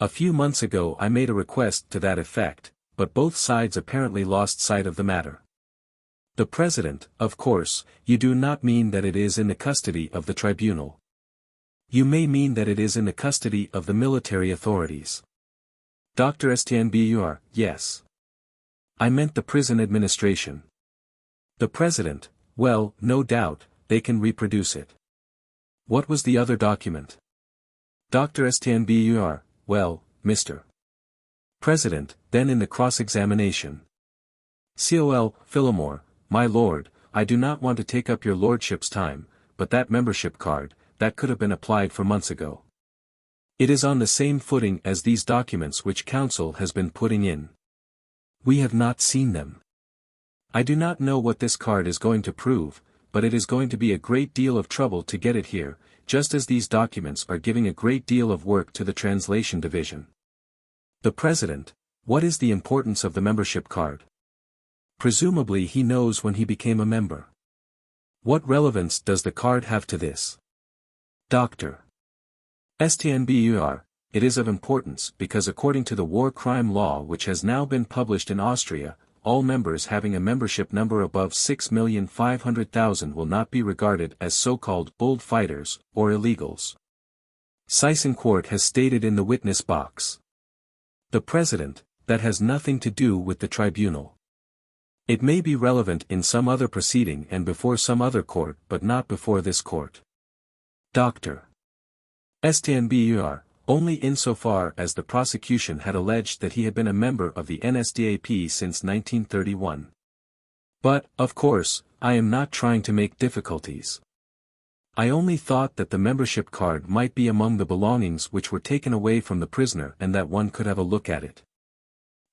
A few months ago I made a request to that effect, but both sides apparently lost sight of the matter. The President, of course, you do not mean that it is in the custody of the tribunal. You may mean that it is in the custody of the military authorities. Dr. STNBUR, yes. I meant the prison administration. The President, well, no doubt, they can reproduce it. What was the other document? Dr. STNBUR, well, Mr. President, then in the cross-examination. COL, Phillimore, my lord, I do not want to take up your lordship's time, but that membership card, that could have been applied for months ago. It is on the same footing as these documents which counsel has been putting in. We have not seen them. I do not know what this card is going to prove, but it is going to be a great deal of trouble to get it here, just as these documents are giving a great deal of work to the translation division. The President, what is the importance of the membership card? Presumably he knows when he became a member. What relevance does the card have to this? Dr. STNBUR, it is of importance because according to the war crime law which has now been published in Austria, all members having a membership number above 6,500,000 will not be regarded as so-called bold fighters, or illegals. Seyssen Court has stated in the witness box. The President, that has nothing to do with the tribunal. It may be relevant in some other proceeding and before some other court but not before this court. Dr. STNBUR, only insofar as the prosecution had alleged that he had been a member of the NSDAP since 1931. But, of course, I am not trying to make difficulties. I only thought that the membership card might be among the belongings which were taken away from the prisoner and that one could have a look at it.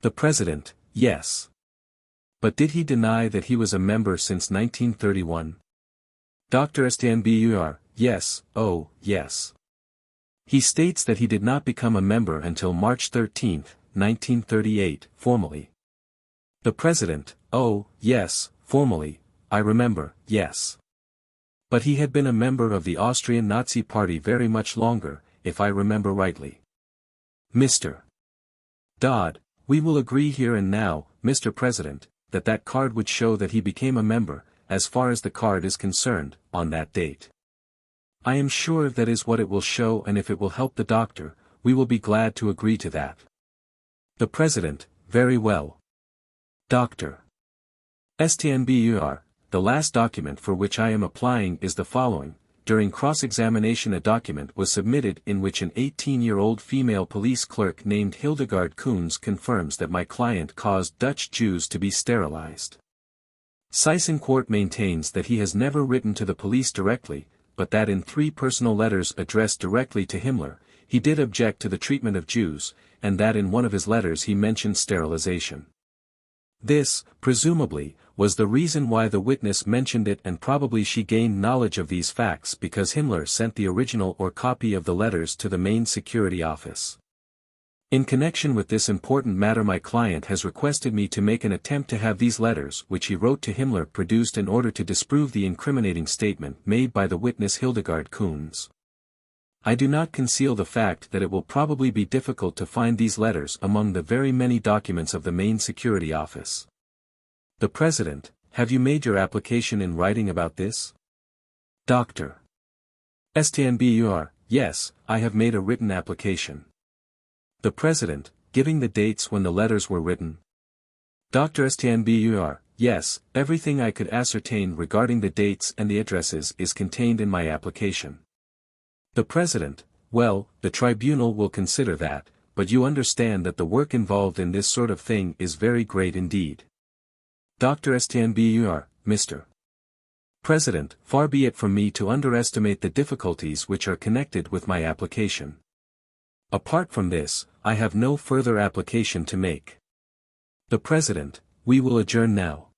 The President, yes. But did he deny that he was a member since 1931? Dr. STNBUR, yes, oh, yes. He states that he did not become a member until March 13, 1938, formally. The President, oh, yes, formally, I remember, yes. But he had been a member of the Austrian Nazi Party very much longer, if I remember rightly. Mr. Dodd, we will agree here and now, Mr. President, that that card would show that he became a member, as far as the card is concerned, on that date. I am sure that is what it will show, and if it will help the doctor, we will be glad to agree to that. The President, very well. Dr. STNBUR, the last document for which I am applying is the following. During cross-examination a document was submitted in which an 18-year-old female police clerk named Hildegard Kunz confirms that my client caused Dutch Jews to be sterilized. Seyssen Court maintains that he has never written to the police directly, but that in 3 personal letters addressed directly to Himmler, he did object to the treatment of Jews, and that in one of his letters he mentioned sterilization. This, presumably, was the reason why the witness mentioned it, and probably she gained knowledge of these facts because Himmler sent the original or copy of the letters to the main security office. In connection with this important matter my client has requested me to make an attempt to have these letters which he wrote to Himmler produced in order to disprove the incriminating statement made by the witness Hildegard Kunz. I do not conceal the fact that it will probably be difficult to find these letters among the very many documents of the main security office. The President, have you made your application in writing about this? Dr. STNBUR, yes, I have made a written application. The President, giving the dates when the letters were written? Dr. Stnbur, yes, everything I could ascertain regarding the dates and the addresses is contained in my application. The President, well, the tribunal will consider that, but you understand that the work involved in this sort of thing is very great indeed. Dr. Stnbur, Mr. President, far be it from me to underestimate the difficulties which are connected with my application. Apart from this, I have no further application to make. The President, we will adjourn now.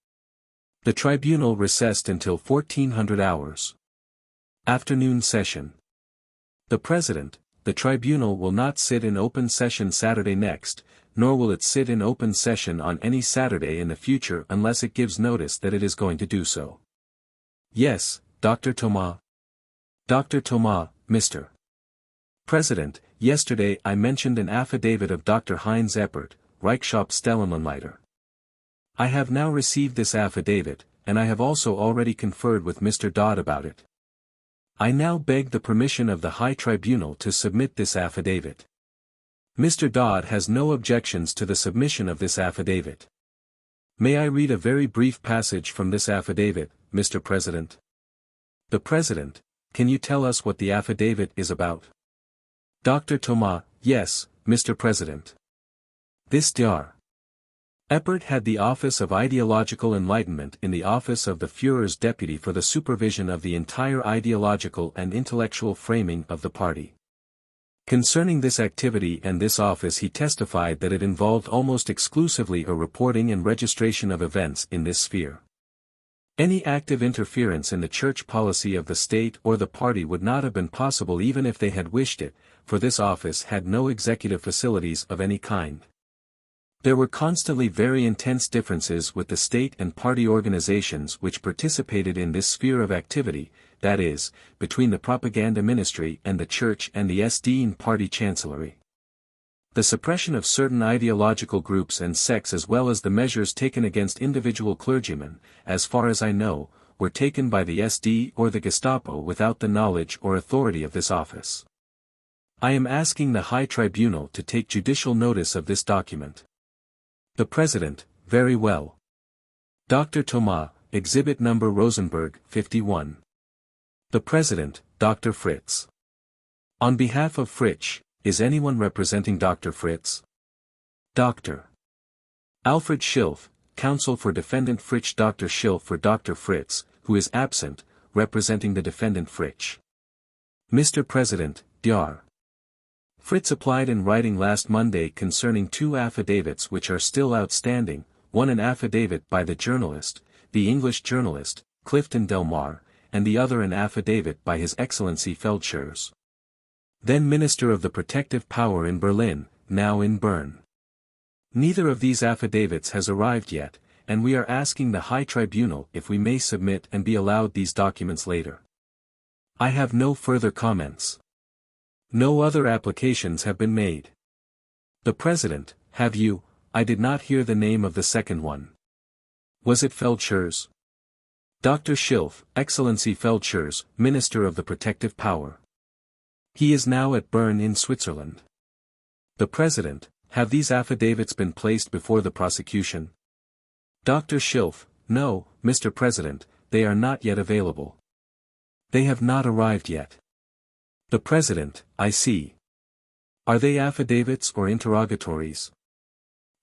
The tribunal recessed until 1400 hours. Afternoon session. The President, the tribunal will not sit in open session Saturday next, nor will it sit in open session on any Saturday in the future unless it gives notice that it is going to do so. Yes, Dr. Thomas. Dr. Thomas, Mr. President, yesterday I mentioned an affidavit of Dr. Heinz Eppert, Reichshauptstellenanleiter. I have now received this affidavit, and I have also already conferred with Mr. Dodd about it. I now beg the permission of the High Tribunal to submit this affidavit. Mr. Dodd has no objections to the submission of this affidavit. May I read a very brief passage from this affidavit, Mr. President? The President, can you tell us what the affidavit is about? Dr. Thomas, yes, Mr. President. This Dr. Eppert had the office of ideological enlightenment in the office of the Führer's deputy for the supervision of the entire ideological and intellectual framing of the party. Concerning this activity and this office he testified that it involved almost exclusively a reporting and registration of events in this sphere. Any active interference in the church policy of the state or the party would not have been possible even if they had wished it, for this office had no executive facilities of any kind. There were constantly very intense differences with the state and party organizations which participated in this sphere of activity, that is, between the propaganda ministry and the church and the SD party chancellery. The suppression of certain ideological groups and sects as well as the measures taken against individual clergymen, as far as I know, were taken by the SD or the Gestapo without the knowledge or authority of this office. I am asking the High Tribunal to take judicial notice of this document. The President, very well. Dr. Thomas, Exhibit No. Rosenberg, 51. The President, Dr. Fritz. On behalf of Fritz, is anyone representing Dr. Fritz? Dr. Alfred Schilf, Counsel for Defendant Fritz. Dr. Schilf for Dr. Fritz, who is absent, representing the defendant Fritz. Mr. President, Dr. Fritz applied in writing last Monday concerning two affidavits which are still outstanding, one an affidavit by the journalist, the English journalist, Clifton Delmar, and the other an affidavit by His Excellency Feldschers, then Minister of the Protective Power in Berlin, now in Bern. Neither of these affidavits has arrived yet, and we are asking the High Tribunal if we may submit and be allowed these documents later. I have no further comments. No other applications have been made. The President, have you? I did not hear the name of the second one. Was it Feldschers? Dr. Schilf, Excellency Feldschers, Minister of the Protective Power. He is now at Bern in Switzerland. The President, have these affidavits been placed before the prosecution? Dr. Schilf, no, Mr. President, they are not yet available. They have not arrived yet. The President, I see. Are they affidavits or interrogatories?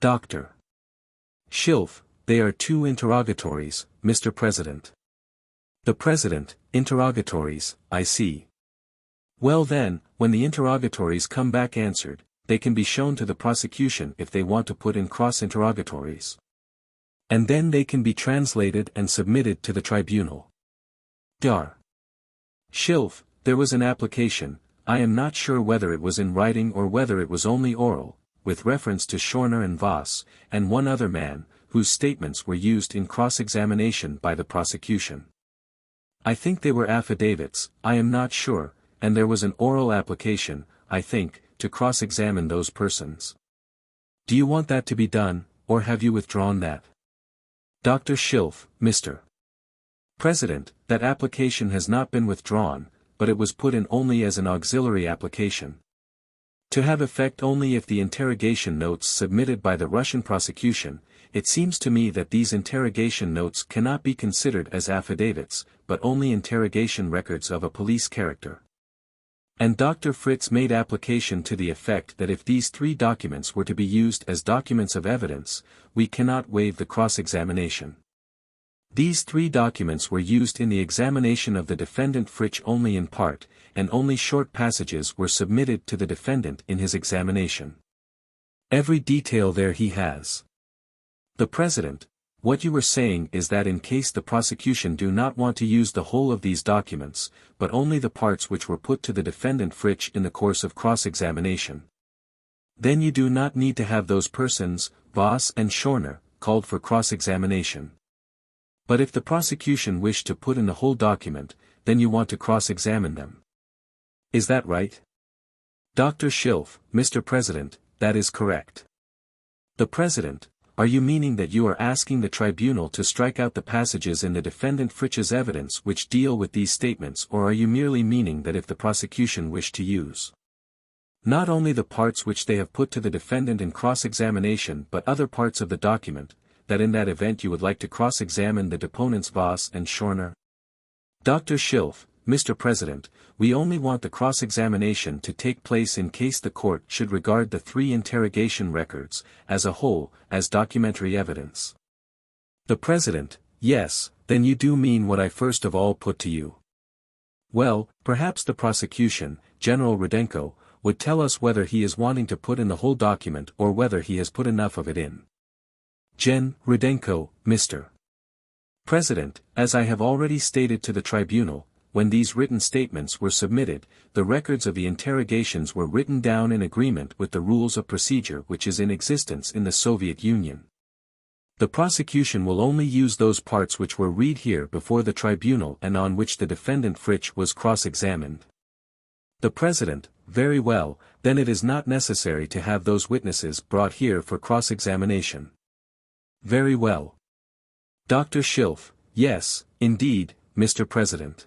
Dr. Schilf, they are two interrogatories, Mr. President. The President, interrogatories, I see. Well then, when the interrogatories come back answered, they can be shown to the prosecution if they want to put in cross-interrogatories. And then they can be translated and submitted to the tribunal. Dr. Schilf, there was an application, I am not sure whether it was in writing or whether it was only oral, with reference to Schorner and Voss, and one other man, whose statements were used in cross-examination by the prosecution. I think they were affidavits, I am not sure, and there was an oral application, I think, to cross-examine those persons. Do you want that to be done, or have you withdrawn that? Dr. Schilf, Mr. President, that application has not been withdrawn, but it was put in only as an auxiliary application. To have effect only if the interrogation notes submitted by the Russian prosecution, it seems to me that these interrogation notes cannot be considered as affidavits, but only interrogation records of a police character. And Dr. Fritz made application to the effect that if these three documents were to be used as documents of evidence, we cannot waive the cross-examination. These three documents were used in the examination of the defendant Fritsch only in part, and only short passages were submitted to the defendant in his examination. Every detail there he has. The President, what you were saying is that in case the prosecution do not want to use the whole of these documents, but only the parts which were put to the defendant Fritsch in the course of cross-examination, then you do not need to have those persons, Voss and Schorner, called for cross-examination. But if the prosecution wish to put in the whole document, then you want to cross-examine them. Is that right? Dr. Schilf, Mr. President, that is correct. The President, are you meaning that you are asking the tribunal to strike out the passages in the defendant Fritsch's evidence which deal with these statements, or are you merely meaning that if the prosecution wish to use not only the parts which they have put to the defendant in cross-examination but other parts of the document, that in that event you would like to cross-examine the deponents Voss and Schorner? Dr. Schilf, Mr. President, we only want the cross-examination to take place in case the court should regard the three interrogation records, as a whole, as documentary evidence. The President, yes, then you do mean what I first of all put to you. Well, perhaps the prosecution, General Rudenko, would tell us whether he is wanting to put in the whole document or whether he has put enough of it in. Gen. Rudenko, Mr. President, as I have already stated to the tribunal, when these written statements were submitted, the records of the interrogations were written down in agreement with the rules of procedure which is in existence in the Soviet Union. The prosecution will only use those parts which were read here before the tribunal and on which the defendant Fritsch was cross-examined. The President, very well, then it is not necessary to have those witnesses brought here for cross-examination. Very well. Dr. Schilf, yes, indeed, Mr. President.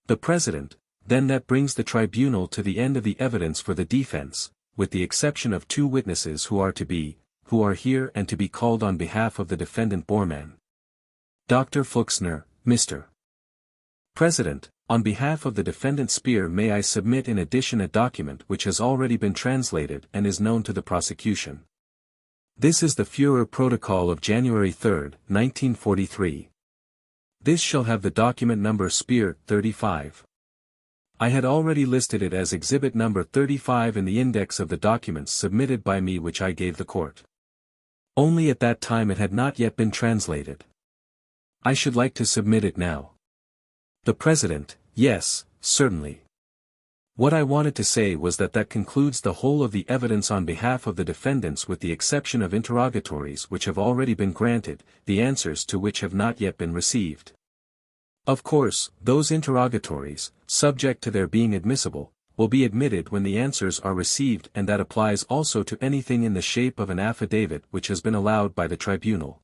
The President, then that brings the tribunal to the end of the evidence for the defense, with the exception of two witnesses who are here and to be called on behalf of the defendant Bormann. Dr. Fuchsner, Mr. President, on behalf of the defendant Speer may I submit in addition a document which has already been translated and is known to the prosecution. This is the Führer Protocol of January 3, 1943. This shall have the document number Speer 35. I had already listed it as exhibit number 35 in the index of the documents submitted by me which I gave the court. Only at that time it had not yet been translated. I should like to submit it now. The President, yes, certainly. What I wanted to say was that concludes the whole of the evidence on behalf of the defendants with the exception of interrogatories which have already been granted, the answers to which have not yet been received. Of course, those interrogatories, subject to their being admissible, will be admitted when the answers are received, and that applies also to anything in the shape of an affidavit which has been allowed by the tribunal.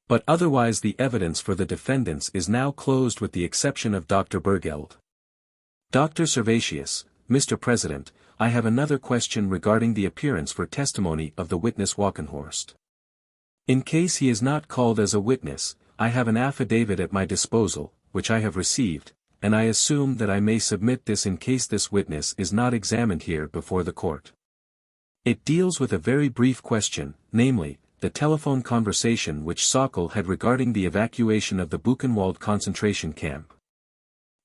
But otherwise the evidence for the defendants is now closed with the exception of Dr. Bergeld. Dr. Servatius, Mr. President, I have another question regarding the appearance for testimony of the witness Walkenhorst. In case he is not called as a witness, I have an affidavit at my disposal, which I have received, and I assume that I may submit this in case this witness is not examined here before the court. It deals with a very brief question, namely, the telephone conversation which Sokol had regarding the evacuation of the Buchenwald concentration camp.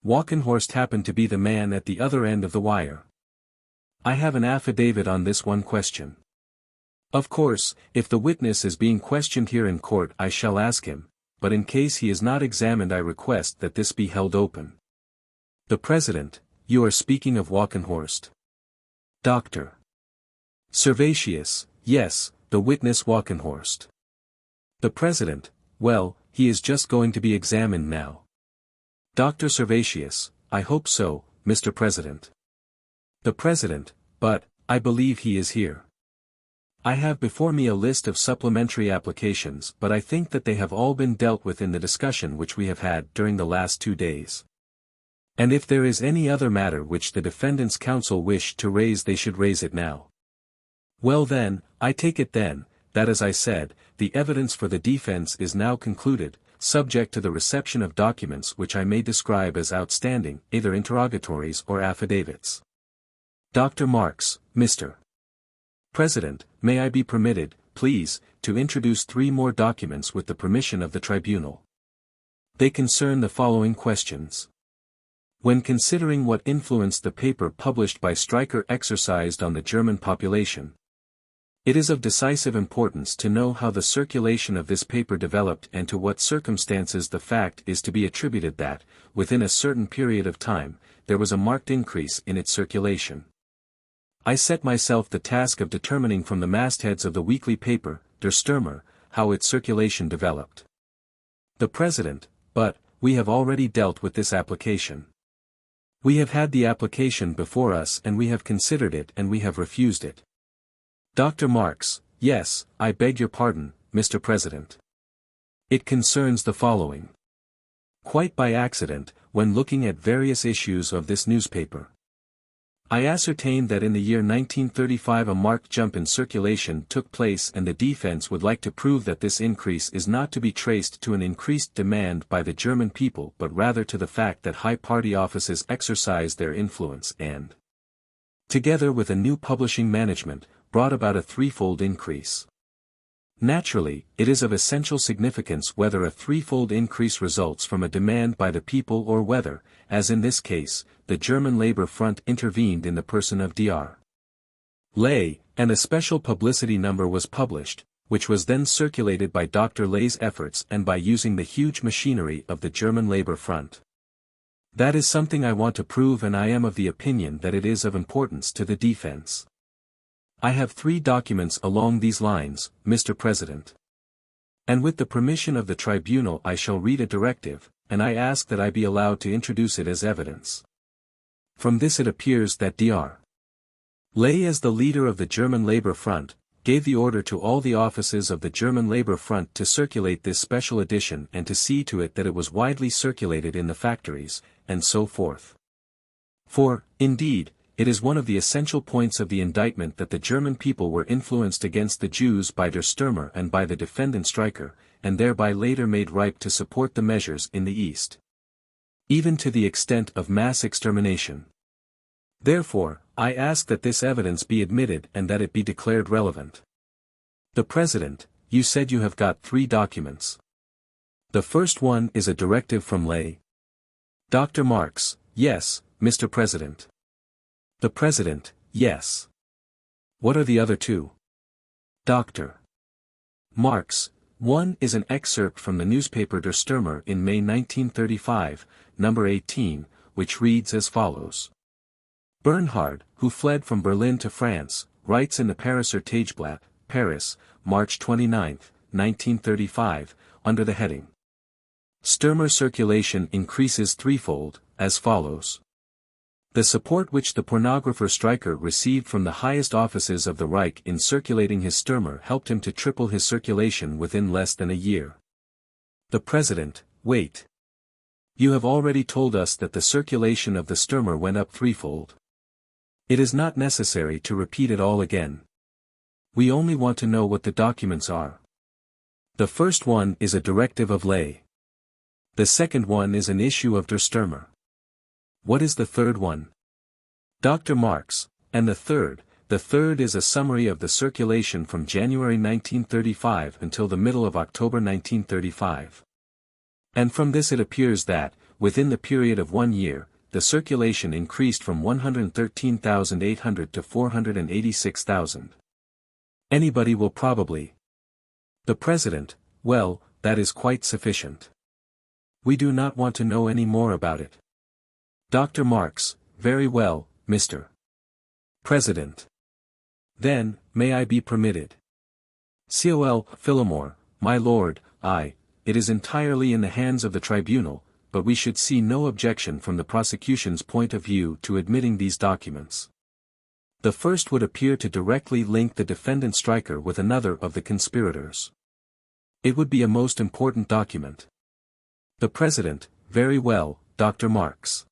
Walkenhorst happened to be the man at the other end of the wire. I have an affidavit on this one question. Of course, if the witness is being questioned here in court I shall ask him, but in case he is not examined I request that this be held open. The President, you are speaking of Walkenhorst. Dr. Servatius, yes, the witness Walkenhorst. The President, well, he is just going to be examined now. Dr. Servatius, I hope so, Mr. President. The President, but, I believe he is here. I have before me a list of supplementary applications but I think that they have all been dealt with in the discussion which we have had during the last 2 days. And if there is any other matter which the defendant's counsel wish to raise, they should raise it now. Well then, I take it then, that as I said, the evidence for the defense is now concluded, subject to the reception of documents which I may describe as outstanding, either interrogatories or affidavits. Dr. Marx, Mr. President, may I be permitted, please, to introduce 3 more documents with the permission of the tribunal. They concern the following questions. When considering what influence the paper published by Streicher exercised on the German population, it is of decisive importance to know how the circulation of this paper developed and to what circumstances the fact is to be attributed that, within a certain period of time, there was a marked increase in its circulation. I set myself the task of determining from the mastheads of the weekly paper, Der Stürmer, how its circulation developed. The President, but, we have already dealt with this application. We have had the application before us and we have considered it and we have refused it. Dr. Marx, yes, I beg your pardon, Mr. President. It concerns the following. Quite by accident, when looking at various issues of this newspaper, I ascertained that in the year 1935 a marked jump in circulation took place, and the defense would like to prove that this increase is not to be traced to an increased demand by the German people but rather to the fact that high party offices exercised their influence and, together with a new publishing management, brought about a threefold increase. Naturally, it is of essential significance whether a threefold increase results from a demand by the people or whether, as in this case, the German Labor Front intervened in the person of Dr. Ley, and a special publicity number was published, which was then circulated by Dr. Ley's efforts and by using the huge machinery of the German Labor Front. That is something I want to prove, and I am of the opinion that it is of importance to the defense. I have 3 documents along these lines, Mr. President. And with the permission of the tribunal I shall read a directive, and I ask that I be allowed to introduce it as evidence. From this it appears that Dr. Ley, as the leader of the German Labor Front, gave the order to all the offices of the German Labor Front to circulate this special edition and to see to it that it was widely circulated in the factories, and so forth. For, indeed, it is one of the essential points of the indictment that the German people were influenced against the Jews by Der Stürmer and by the defendant Streicher, and thereby later made ripe to support the measures in the East, even to the extent of mass extermination. Therefore, I ask that this evidence be admitted and that it be declared relevant. The President, you said you have got 3 documents. The first one is a directive from Ley. Dr. Marx, yes, Mr. President. The President, yes. What are the other 2? Dr. Marx, one is an excerpt from the newspaper Der Stürmer in May 1935, number 18, which reads as follows. Bernhard, who fled from Berlin to France, writes in the Pariser Tageblatt, Paris, March 29, 1935, under the heading Stürmer circulation increases threefold, as follows. The support which the pornographer Streicher received from the highest offices of the Reich in circulating his Stürmer helped him to triple his circulation within less than a year. The President, wait. You have already told us that the circulation of the Stürmer went up threefold. It is not necessary to repeat it all again. We only want to know what the documents are. The first one is a directive of Ley. The second one is an issue of Der Stürmer. What is the third one? Dr. Marx, and the third is a summary of the circulation from January 1935 until the middle of October 1935. And from this it appears that, within the period of 1 year, the circulation increased from 113,800 to 486,000. Anybody will probably. The President, well, that is quite sufficient. We do not want to know any more about it. Dr. Marx, very well, Mr. President. Then, may I be permitted? Col. Phillimore, my lord, it is entirely in the hands of the tribunal, but we should see no objection from the prosecution's point of view to admitting these documents. The first would appear to directly link the defendant Streicher with another of the conspirators. It would be a most important document. The President, very well, Dr. Marx.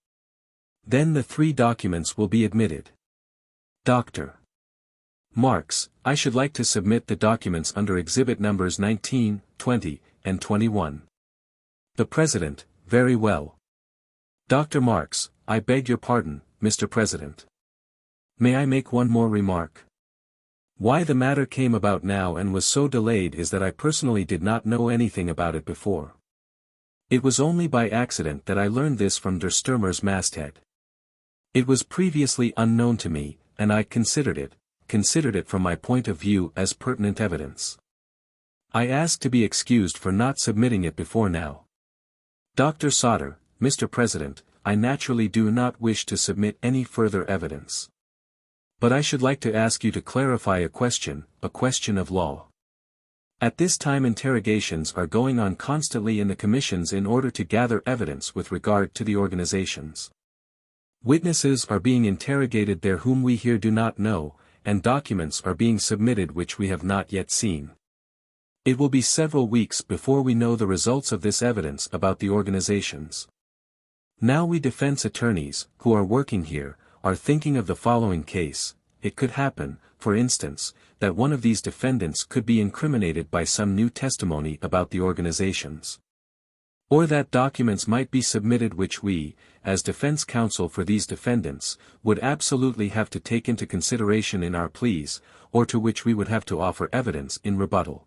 Then the 3 documents will be admitted. Dr. Marks, I should like to submit the documents under exhibit numbers 19, 20, and 21. The President, very well. Dr. Marks, I beg your pardon, Mr. President. May I make one more remark? Why the matter came about now and was so delayed is that I personally did not know anything about it before. It was only by accident that I learned this from Der Stürmer's masthead. It was previously unknown to me, and I considered it from my point of view as pertinent evidence. I ask to be excused for not submitting it before now. Dr. Sauter, Mr. President, I naturally do not wish to submit any further evidence. But I should like to ask you to clarify a question of law. At this time interrogations are going on constantly in the commissions in order to gather evidence with regard to the organizations. Witnesses are being interrogated there whom we here do not know, and documents are being submitted which we have not yet seen. It will be several weeks before we know the results of this evidence about the organizations. Now we defense attorneys, who are working here, are thinking of the following case. It could happen, for instance, that one of these defendants could be incriminated by some new testimony about the organizations. Or that documents might be submitted which we, as defense counsel for these defendants, would absolutely have to take into consideration in our pleas, or to which we would have to offer evidence in rebuttal.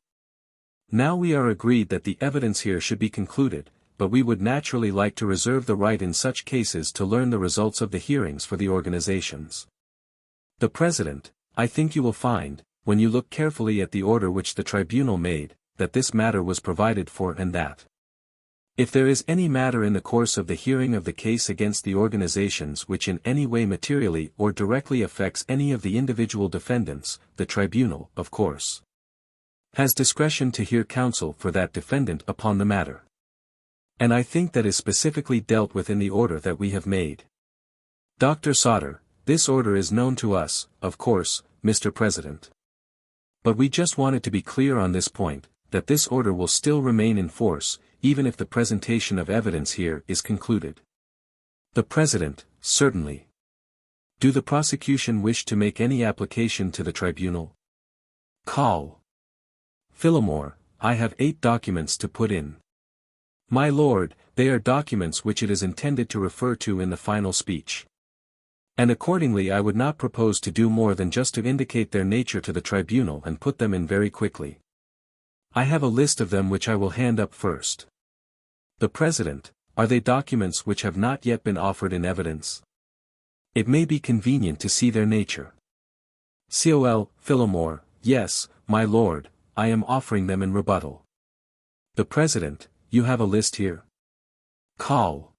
Now we are agreed that the evidence here should be concluded, but we would naturally like to reserve the right in such cases to learn the results of the hearings for the organizations. The President, I think you will find, when you look carefully at the order which the tribunal made, that this matter was provided for and that. If there is any matter in the course of the hearing of the case against the organizations which in any way materially or directly affects any of the individual defendants, the tribunal, of course, has discretion to hear counsel for that defendant upon the matter. And I think that is specifically dealt with in the order that we have made. Dr. Sauter, this order is known to us, of course, Mr. President. But we just wanted to be clear on this point, that this order will still remain in force, even if the presentation of evidence here is concluded. The President, certainly. Do the prosecution wish to make any application to the tribunal? Call. Phillimore, I have 8 documents to put in. My lord, they are documents which it is intended to refer to in the final speech. And accordingly I would not propose to do more than just to indicate their nature to the tribunal and put them in very quickly. I have a list of them which I will hand up first. The President, are they documents which have not yet been offered in evidence? It may be convenient to see their nature. Col. Phillimore, yes, my lord, I am offering them in rebuttal. The President, you have a list here? Col.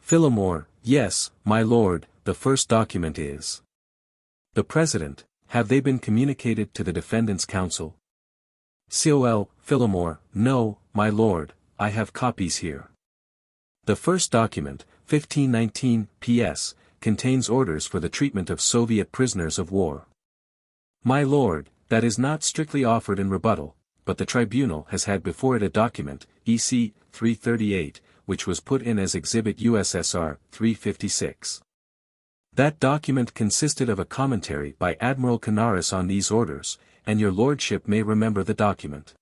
Phillimore, yes, my lord, the first document is. The President, have they been communicated to the defendant's counsel? Col. Phillimore, no, my lord, I have copies here. The first document, 1519, P.S., contains orders for the treatment of Soviet prisoners of war. My lord, that is not strictly offered in rebuttal, but the tribunal has had before it a document, EC 338, which was put in as Exhibit USSR 356. That document consisted of a commentary by Admiral Canaris on these orders, and your lordship may remember the document.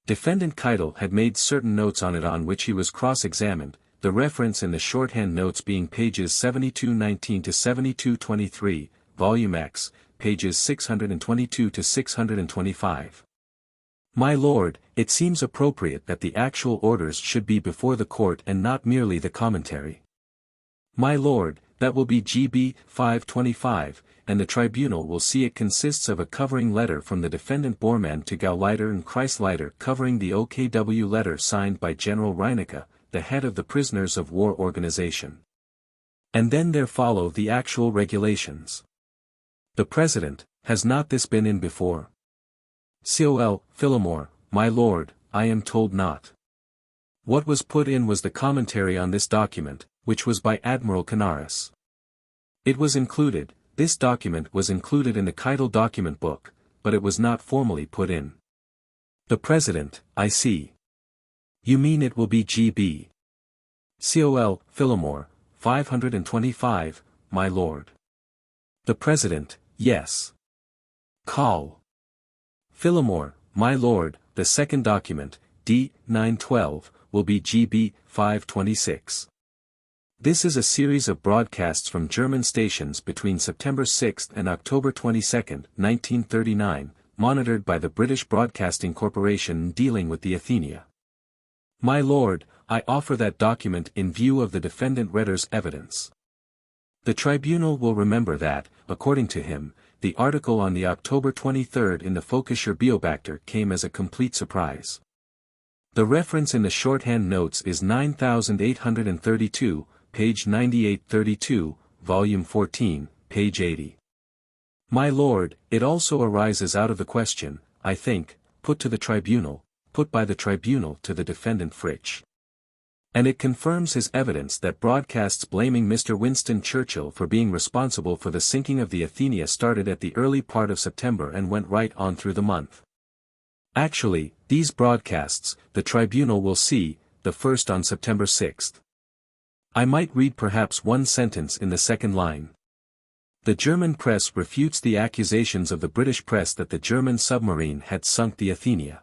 Defendant Keitel had made certain notes on it on which he was cross-examined, the reference in the shorthand notes being pages 7219 to 7223, Volume X, pages 622 to 625. My lord, it seems appropriate that the actual orders should be before the court and not merely the commentary. My lord, that will be GB 525, and the tribunal will see it consists of a covering letter from the defendant Bormann to Gauleiter and Kreisleiter covering the OKW letter signed by General Reinecke, the head of the Prisoners of War Organization. And then there follow the actual regulations. The President, has not this been in before? Col. Phillimore, my lord, I am told not. What was put in was the commentary on this document, which was by Admiral Canaris. It was included, this document was included in the Keitel document book, but it was not formally put in. The President, I see. You mean it will be GB. Col. Phillimore, 525, my lord. The President, yes. Call. Phillimore, my lord, the second document, D. 912, will be GB 526. This is a series of broadcasts from German stations between September 6 and October 22, 1939, monitored by the British Broadcasting Corporation dealing with the Athenia. My lord, I offer that document in view of the defendant Retter's evidence. The tribunal will remember that, according to him, the article on the October 23 in the Völkischer Beobachter came as a complete surprise. The reference in the shorthand notes is 9832, page 9832, volume 14, page 80. My lord, it also arises out of the question, I think, put by the tribunal to the defendant Fritsch. And it confirms his evidence that broadcasts blaming Mr. Winston Churchill for being responsible for the sinking of the Athenia started at the early part of September and went right on through the month. Actually, these broadcasts, the tribunal will see, the first on September 6. I might read perhaps one sentence in the second line. The German press refutes the accusations of the British press that the German submarine had sunk the Athenia.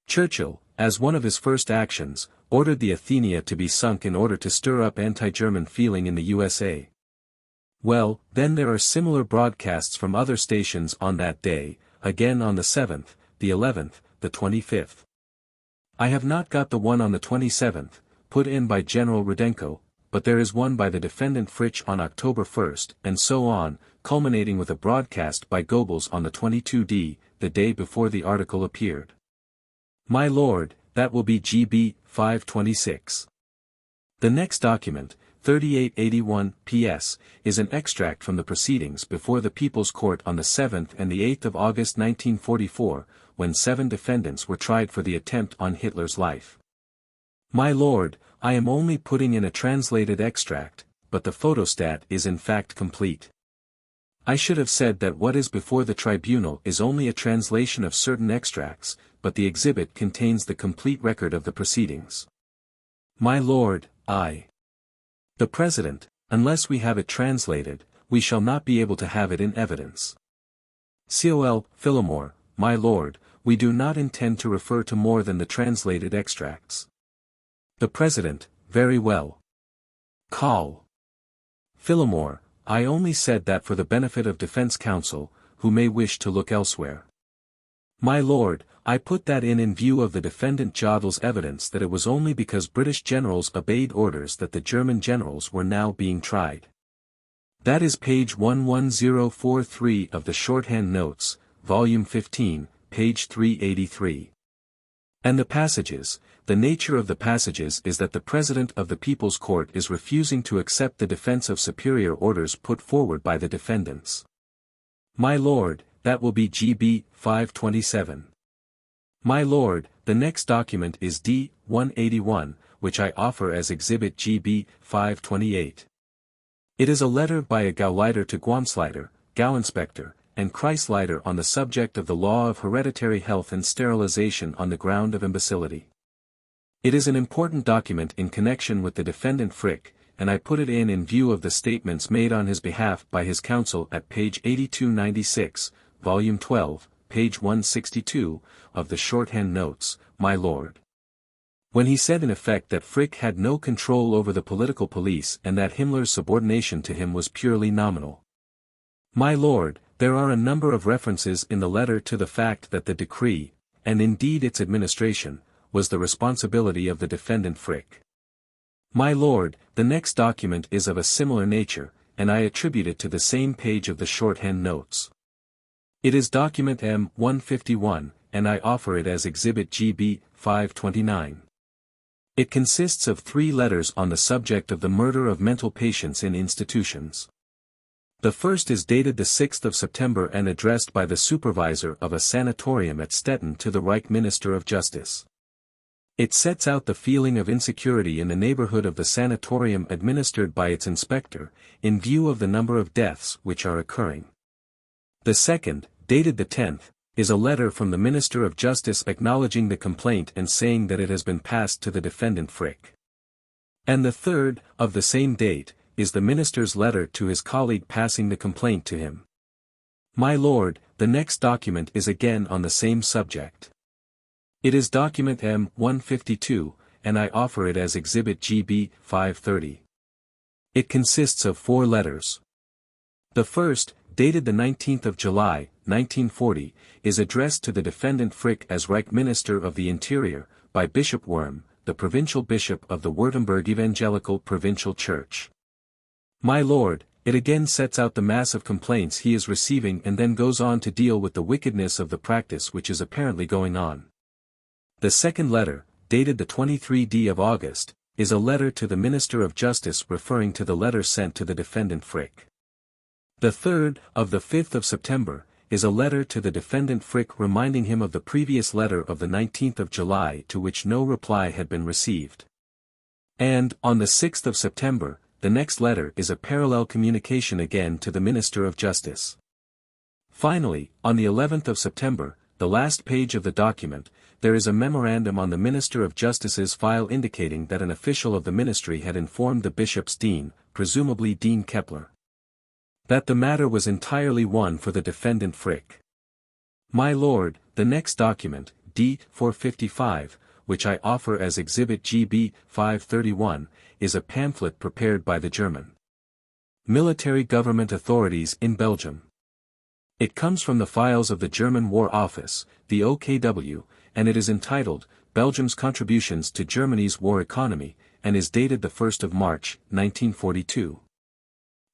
Churchill, as one of his first actions, ordered the Athenia to be sunk in order to stir up anti-German feeling in the USA. Well, then there are similar broadcasts from other stations on that day, again on the 7th, the 11th, the 25th. I have not got the one on the 27th, put in by General Rudenko, but there is one by the defendant Fritsch on October 1, and so on, culminating with a broadcast by Goebbels on the 22d, the day before the article appeared. My lord, that will be GB 526. The next document, 3881 PS, is an extract from the proceedings before the People's Court on the 7th and the 8th of August 1944, when 7 defendants were tried for the attempt on Hitler's life. My lord, I am only putting in a translated extract, but the photostat is in fact complete. I should have said that what is before the tribunal is only a translation of certain extracts, but the exhibit contains the complete record of the proceedings. My lord, the President, unless we have it translated, we shall not be able to have it in evidence. Col. Phillimore, my lord, we do not intend to refer to more than the translated extracts. The President, very well. Col. Phillimore, I only said that for the benefit of defense counsel, who may wish to look elsewhere. My lord, I put that in view of the defendant Jodel's evidence that it was only because British generals obeyed orders that the German generals were now being tried. That is page 11043 of the shorthand notes, volume 15, page 383. And the passages, the nature of the passages is that the President of the People's Court is refusing to accept the defense of superior orders put forward by the defendants. My lord, that will be GB 527. My lord, the next document is D. 181, which I offer as Exhibit GB 528. It is a letter by a Gauleiter to Gauamsleiter, Gauinspector, and Kreisleiter on the subject of the law of hereditary health and sterilization on the ground of imbecility. It is an important document in connection with the defendant Frick, and I put it in view of the statements made on his behalf by his counsel at page 8296, volume 12, page 162, of the shorthand notes, my lord. When he said in effect that Frick had no control over the political police and that Himmler's subordination to him was purely nominal. My lord, there are a number of references in the letter to the fact that the decree, and indeed its administration, was the responsibility of the defendant Frick. My lord, the next document is of a similar nature, and I attribute it to the same page of the shorthand notes. It is document M151, and I offer it as Exhibit GB 529. It consists of 3 letters on the subject of the murder of mental patients in institutions. The first is dated the 6th of September and addressed by the supervisor of a sanatorium at Stettin to the Reich Minister of Justice. It sets out the feeling of insecurity in the neighborhood of the sanatorium administered by its inspector, in view of the number of deaths which are occurring. The second, dated the 10th, is a letter from the Minister of Justice acknowledging the complaint and saying that it has been passed to the defendant Frick. And the third, of the same date, is the minister's letter to his colleague passing the complaint to him. My lord, the next document is again on the same subject. It is document M-152, and I offer it as Exhibit GB 530. It consists of 4 letters. The first, dated the 19th of July, 1940, is addressed to the defendant Frick as Reich Minister of the Interior, by Bishop Wurm, the provincial bishop of the Württemberg Evangelical Provincial Church. My lord, it again sets out the mass of complaints he is receiving and then goes on to deal with the wickedness of the practice which is apparently going on. The second letter, dated the 23d of August, is a letter to the Minister of Justice referring to the letter sent to the defendant Frick. The third, of the 5th of September, is a letter to the defendant Frick reminding him of the previous letter of the 19th of July to which no reply had been received. And, on the 6th of September, the next letter is a parallel communication again to the Minister of Justice. Finally, on the 11th of September, the last page of the document, there is a memorandum on the Minister of Justice's file indicating that an official of the ministry had informed the bishop's dean, presumably Dean Kepler, that the matter was entirely one for the defendant Frick. My lord, the next document, D. 455, which I offer as Exhibit GB 531, is a pamphlet prepared by the German military government authorities in Belgium. It comes from the files of the German War Office, the OKW, and it is entitled, Belgium's Contributions to Germany's War Economy, and is dated the 1st of March, 1942.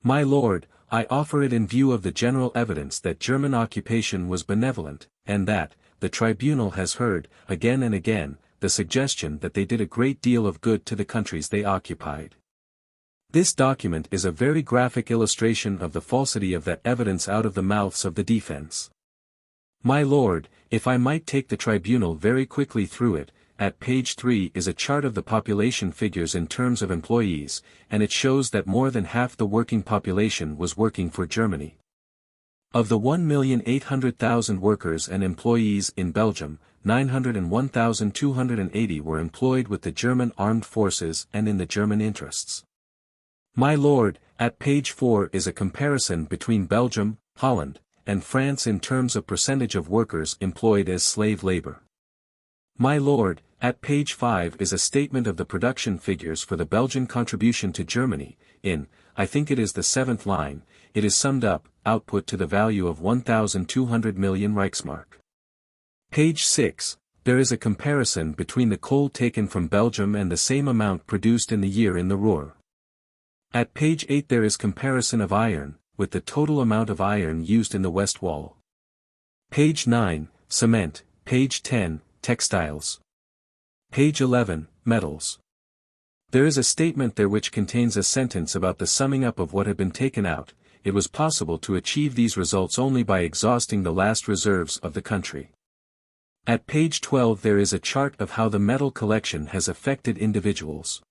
My lord, I offer it in view of the general evidence that German occupation was benevolent, and that, the tribunal has heard, again and again, the suggestion that they did a great deal of good to the countries they occupied. This document is a very graphic illustration of the falsity of that evidence out of the mouths of the defense. My lord, if I might take the tribunal very quickly through it, at page 3 is a chart of the population figures in terms of employees, and it shows that more than half the working population was working for Germany. Of the 1,800,000 workers and employees in Belgium, 901,280 were employed with the German armed forces and in the German interests. My lord, at page 4 is a comparison between Belgium, Holland, and France in terms of percentage of workers employed as slave labor. My lord, at page 5 is a statement of the production figures for the Belgian contribution to Germany. In, I think it is the 7th line, it is summed up, output to the value of 1,200 million Reichsmark. Page 6, there is a comparison between the coal taken from Belgium and the same amount produced in the year in the Ruhr. At page 8 there is comparison of iron, with the total amount of iron used in the West Wall. Page 9, cement, page 10, textiles. Page 11, metals. There is a statement there which contains a sentence about the summing up of what had been taken out. It was possible to achieve these results only by exhausting the last reserves of the country. At page 12 there is a chart of how the metal collection has affected individuals.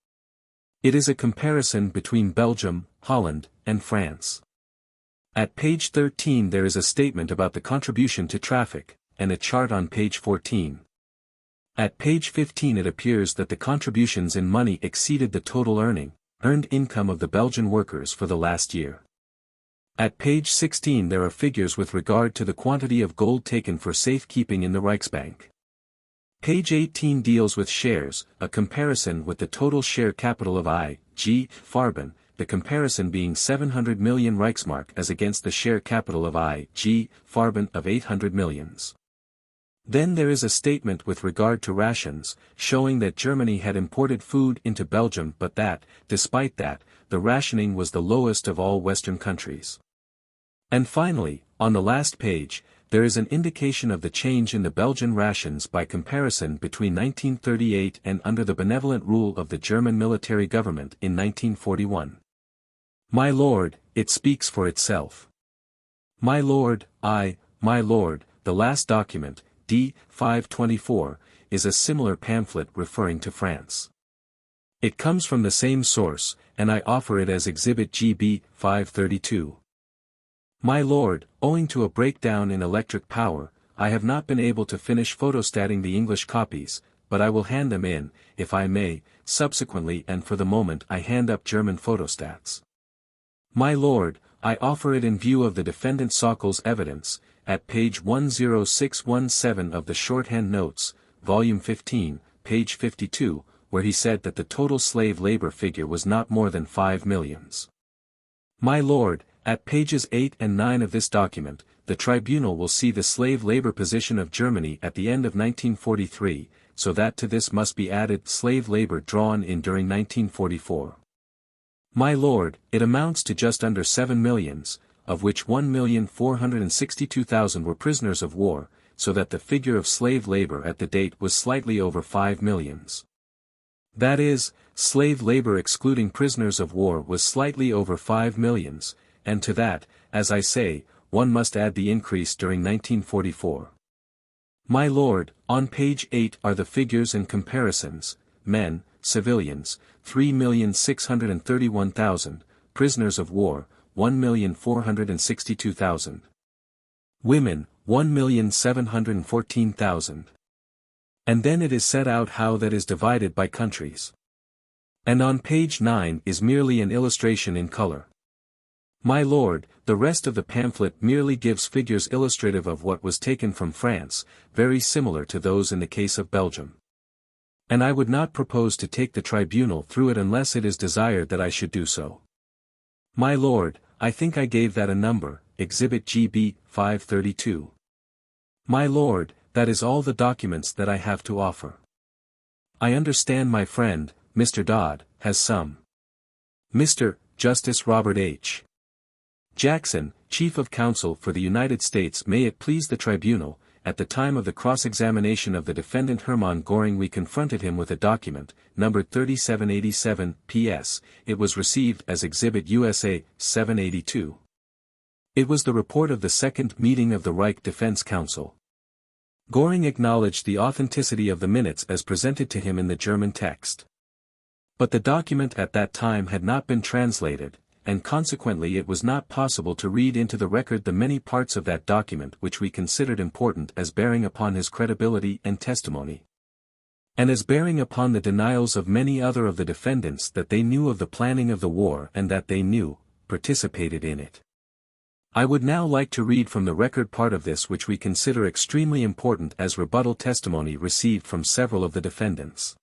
It is a comparison between Belgium, Holland, and France. At page 13 there is a statement about the contribution to traffic, and a chart on page 14. At page 15 it appears that the contributions in money exceeded the total earned income of the Belgian workers for the last year. At page 16 there are figures with regard to the quantity of gold taken for safekeeping in the Reichsbank. Page 18 deals with shares, a comparison with the total share capital of I.G. Farben, the comparison being 700 million Reichsmark as against the share capital of I.G. Farben of 800 millions. Then there is a statement with regard to rations, showing that Germany had imported food into Belgium but that, despite that, the rationing was the lowest of all Western countries. And finally, on the last page, there is an indication of the change in the Belgian rations by comparison between 1938 and under the benevolent rule of the German military government in 1941. My lord, it speaks for itself. My lord, the last document, D. 524, is a similar pamphlet referring to France. It comes from the same source, and I offer it as Exhibit GB 532. My lord, owing to a breakdown in electric power, I have not been able to finish photostating the English copies, but I will hand them in, if I may, subsequently, and for the moment I hand up German photostats. My lord, I offer it in view of the defendant Sokol's evidence, at page 10617 of the shorthand notes, volume 15, page 52, where he said that the total slave labor figure was not more than 5 millions. My lord, at pages 8 and 9 of this document, the tribunal will see the slave labor position of Germany at the end of 1943, so that to this must be added slave labor drawn in during 1944. My lord, it amounts to just under 7 millions, of which 1,462,000 were prisoners of war, so that the figure of slave labor at the date was slightly over 5 millions. That is, slave labor excluding prisoners of war was slightly over 5 millions, and to that, as I say, one must add the increase during 1944. My lord, on page 8 are the figures and comparisons: men, civilians, 3,631,000, prisoners of war, 1,462,000. Women, 1,714,000. And then it is set out how that is divided by countries. And on page 9 is merely an illustration in color. My lord, the rest of the pamphlet merely gives figures illustrative of what was taken from France, very similar to those in the case of Belgium. And I would not propose to take the tribunal through it unless it is desired that I should do so. My lord, I think I gave that a number, Exhibit GB, 532. My lord, that is all the documents that I have to offer. I understand my friend, Mr. Dodd, has some. Mr. Justice Robert H. Jackson, Chief of Counsel for the United States. May it please the tribunal, at the time of the cross-examination of the defendant Hermann Göring we confronted him with a document, numbered 3787, P.S., it was received as Exhibit USA, 782. It was the report of the second meeting of the Reich Defense Council. Göring acknowledged the authenticity of the minutes as presented to him in the German text. But the document at that time had not been translated, and consequently it was not possible to read into the record the many parts of that document which we considered important as bearing upon his credibility and testimony, and as bearing upon the denials of many other of the defendants that they knew of the planning of the war and that they participated in it. I would now like to read from the record part of this which we consider extremely important as rebuttal testimony received from several of the defendants.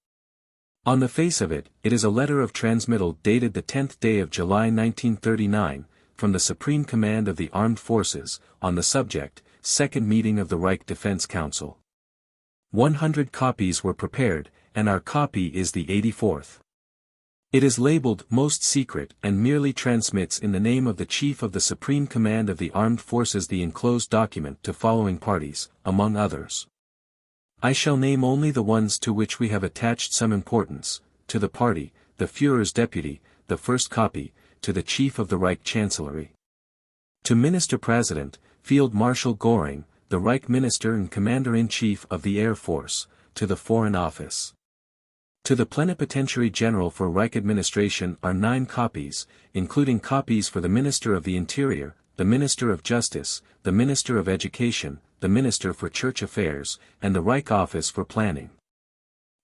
On the face of it, it is a letter of transmittal dated the 10th day of July 1939, from the Supreme Command of the Armed Forces, on the subject, Second Meeting of the Reich Defense Council. 100 copies were prepared, and our copy is the 84th. It is labeled Most Secret and merely transmits in the name of the Chief of the Supreme Command of the Armed Forces the enclosed document to following parties, among others. I shall name only the ones to which we have attached some importance: to the party, the Führer's deputy, the first copy, to the Chief of the Reich Chancellery. To Minister-President, Field Marshal Göring, the Reich Minister and Commander-in-Chief of the Air Force, to the Foreign Office. To the Plenipotentiary General for Reich Administration are 9 copies, including copies for the Minister of the Interior, the Minister of Justice, the Minister of Education, the Minister for Church Affairs, and the Reich Office for Planning.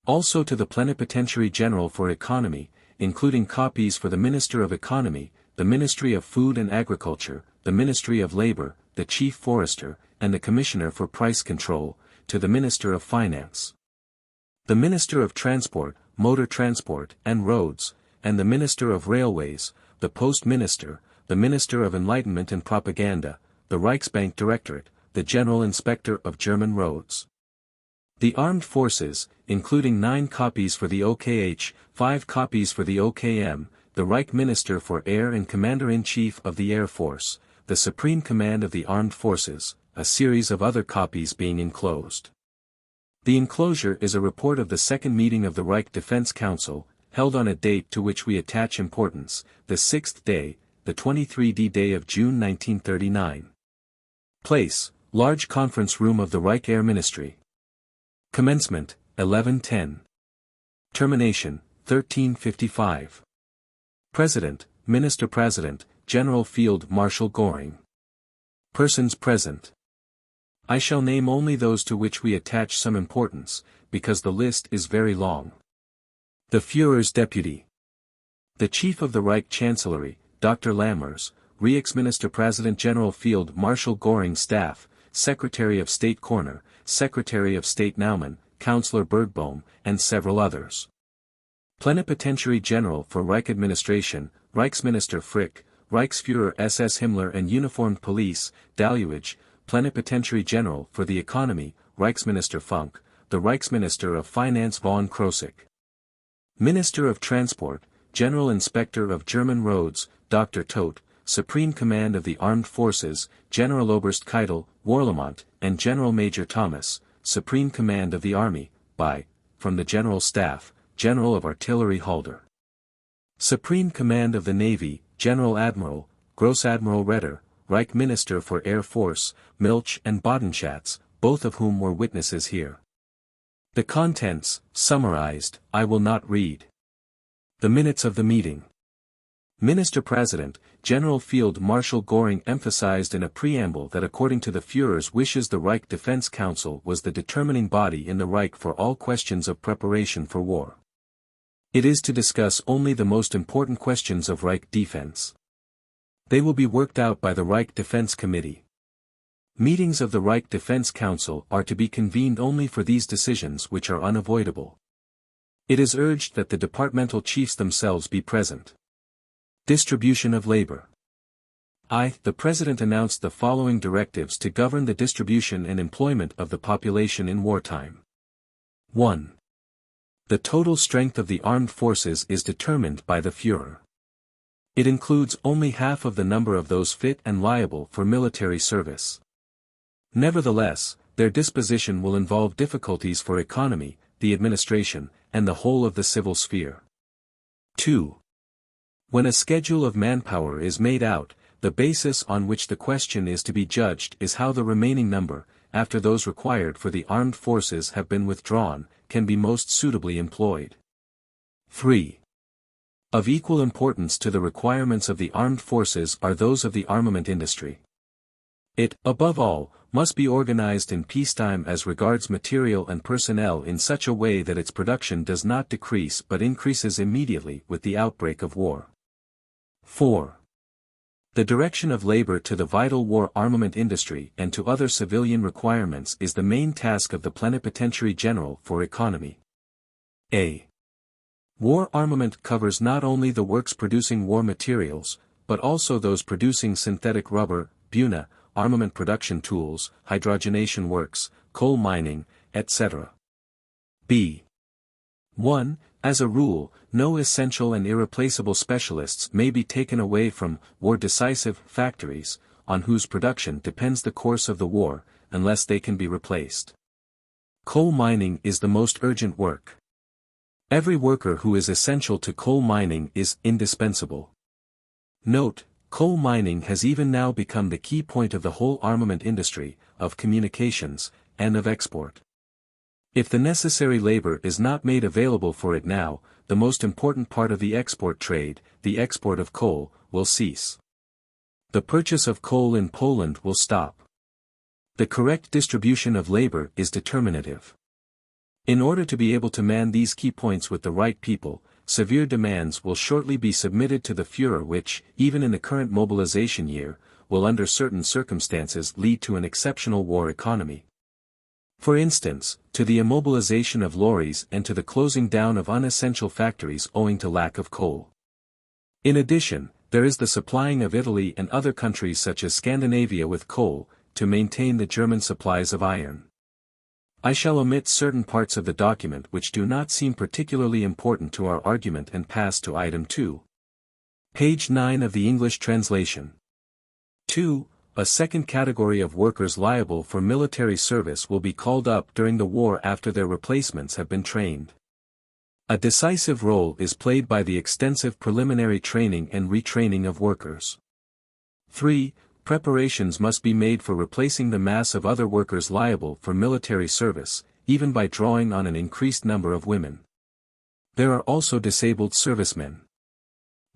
Also to the Plenipotentiary General for Economy, including copies for the Minister of Economy, the Ministry of Food and Agriculture, the Ministry of Labor, the Chief Forester, and the Commissioner for Price Control, to the Minister of Finance. The Minister of Transport, Motor Transport, and Roads, and the Minister of Railways, the Post Minister, the Minister of Enlightenment and Propaganda, the Reichsbank Directorate, the General Inspector of German Roads. The Armed Forces, including 9 copies for the OKH, 5 copies for the OKM, the Reich Minister for Air and Commander-in-Chief of the Air Force, the Supreme Command of the Armed Forces, a series of other copies being enclosed. The enclosure is a report of the second meeting of the Reich Defense Council, held on a date to which we attach importance, the 6th day, the 23d day of June 1939. Place, large conference room of the Reich Air Ministry. Commencement, 11:10. Termination, 13:55. President, Minister-President, General Field Marshal Göring. Persons present. I shall name only those to which we attach some importance, because the list is very long. The Führer's deputy. The chief of the Reich Chancellery, Dr. Lammers, Reichsminister-President General Field Marshal Göring's staff, Secretary of State Korner, Secretary of State Naumann, Councillor Bergbohm, and several others. Plenipotentiary General for Reich Administration, Reichsminister Frick, Reichsführer SS Himmler and Uniformed Police, Daluege, Plenipotentiary General for the Economy, Reichsminister Funk, the Reichsminister of Finance von Krosigk. Minister of Transport, General Inspector of German Roads, Dr. Todt, Supreme Command of the Armed Forces, Generaloberst Keitel, Warlimont, and General Major Thomas, Supreme Command of the Army, from the General Staff, General of Artillery Halder. Supreme Command of the Navy, General Admiral, Gross Admiral Redder, Reich Minister for Air Force, Milch and Bodenschatz, both of whom were witnesses here. The contents, summarized, I will not read. The minutes of the meeting. Minister-President, General Field Marshal Göring emphasized in a preamble that according to the Führer's wishes the Reich Defense Council was the determining body in the Reich for all questions of preparation for war. It is to discuss only the most important questions of Reich defense. They will be worked out by the Reich Defense Committee. Meetings of the Reich Defense Council are to be convened only for these decisions which are unavoidable. It is urged that the departmental chiefs themselves be present. Distribution of labor. The President announced the following directives to govern the distribution and employment of the population in wartime. 1. The total strength of the armed forces is determined by the Führer. It includes only half of the number of those fit and liable for military service. Nevertheless, their disposition will involve difficulties for economy, the administration, and the whole of the civil sphere. 2. When a schedule of manpower is made out, the basis on which the question is to be judged is how the remaining number, after those required for the armed forces have been withdrawn, can be most suitably employed. 3. Of equal importance to the requirements of the armed forces are those of the armament industry. It, above all, must be organized in peacetime as regards material and personnel in such a way that its production does not decrease but increases immediately with the outbreak of war. 4. The direction of labor to the vital war armament industry and to other civilian requirements is the main task of the Plenipotentiary General for Economy. A. War armament covers not only the works producing war materials, but also those producing synthetic rubber, Buna, armament production tools, hydrogenation works, coal mining, etc. B. 1. As a rule, no essential and irreplaceable specialists may be taken away from war-decisive factories, on whose production depends the course of the war, unless they can be replaced. Coal mining is the most urgent work. Every worker who is essential to coal mining is indispensable. Note, coal mining has even now become the key point of the whole armament industry, of communications, and of export. If the necessary labor is not made available for it now, the most important part of the export trade, the export of coal, will cease. The purchase of coal in Poland will stop. The correct distribution of labor is determinative. In order to be able to man these key points with the right people, severe demands will shortly be submitted to the Führer which, even in the current mobilization year, will under certain circumstances lead to an exceptional war economy. For instance, to the immobilization of lorries and to the closing down of unessential factories owing to lack of coal. In addition, there is the supplying of Italy and other countries such as Scandinavia with coal, to maintain the German supplies of iron. I shall omit certain parts of the document which do not seem particularly important to our argument and pass to item 2. Page 9 of the English translation. 2. A second category of workers liable for military service will be called up during the war after their replacements have been trained. A decisive role is played by the extensive preliminary training and retraining of workers. 3. Preparations must be made for replacing the mass of other workers liable for military service, even by drawing on an increased number of women. There are also disabled servicemen.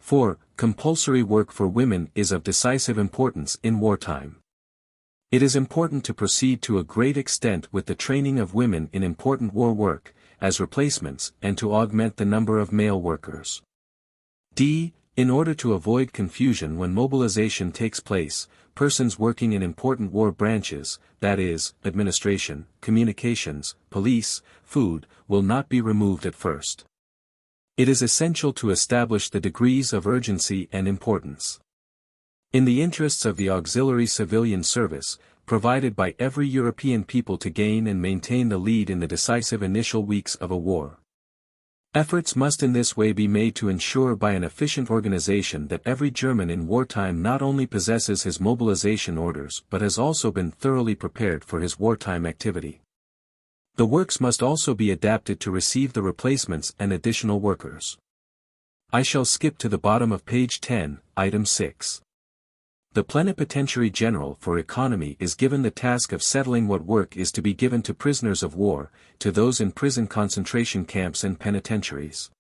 4. Compulsory work for women is of decisive importance in wartime. It is important to proceed to a great extent with the training of women in important war work, as replacements, and to augment the number of male workers. D. In order to avoid confusion when mobilization takes place, persons working in important war branches, that is, administration, communications, police, food, will not be removed at first. It is essential to establish the degrees of urgency and importance. In the interests of the auxiliary civilian service, provided by every European people to gain and maintain the lead in the decisive initial weeks of a war. Efforts must in this way be made to ensure by an efficient organization that every German in wartime not only possesses his mobilization orders but has also been thoroughly prepared for his wartime activity. The works must also be adapted to receive the replacements and additional workers. I shall skip to the bottom of page 10, item 6. The Plenipotentiary General for Economy is given the task of settling what work is to be given to prisoners of war, to those in prison concentration camps and penitentiaries.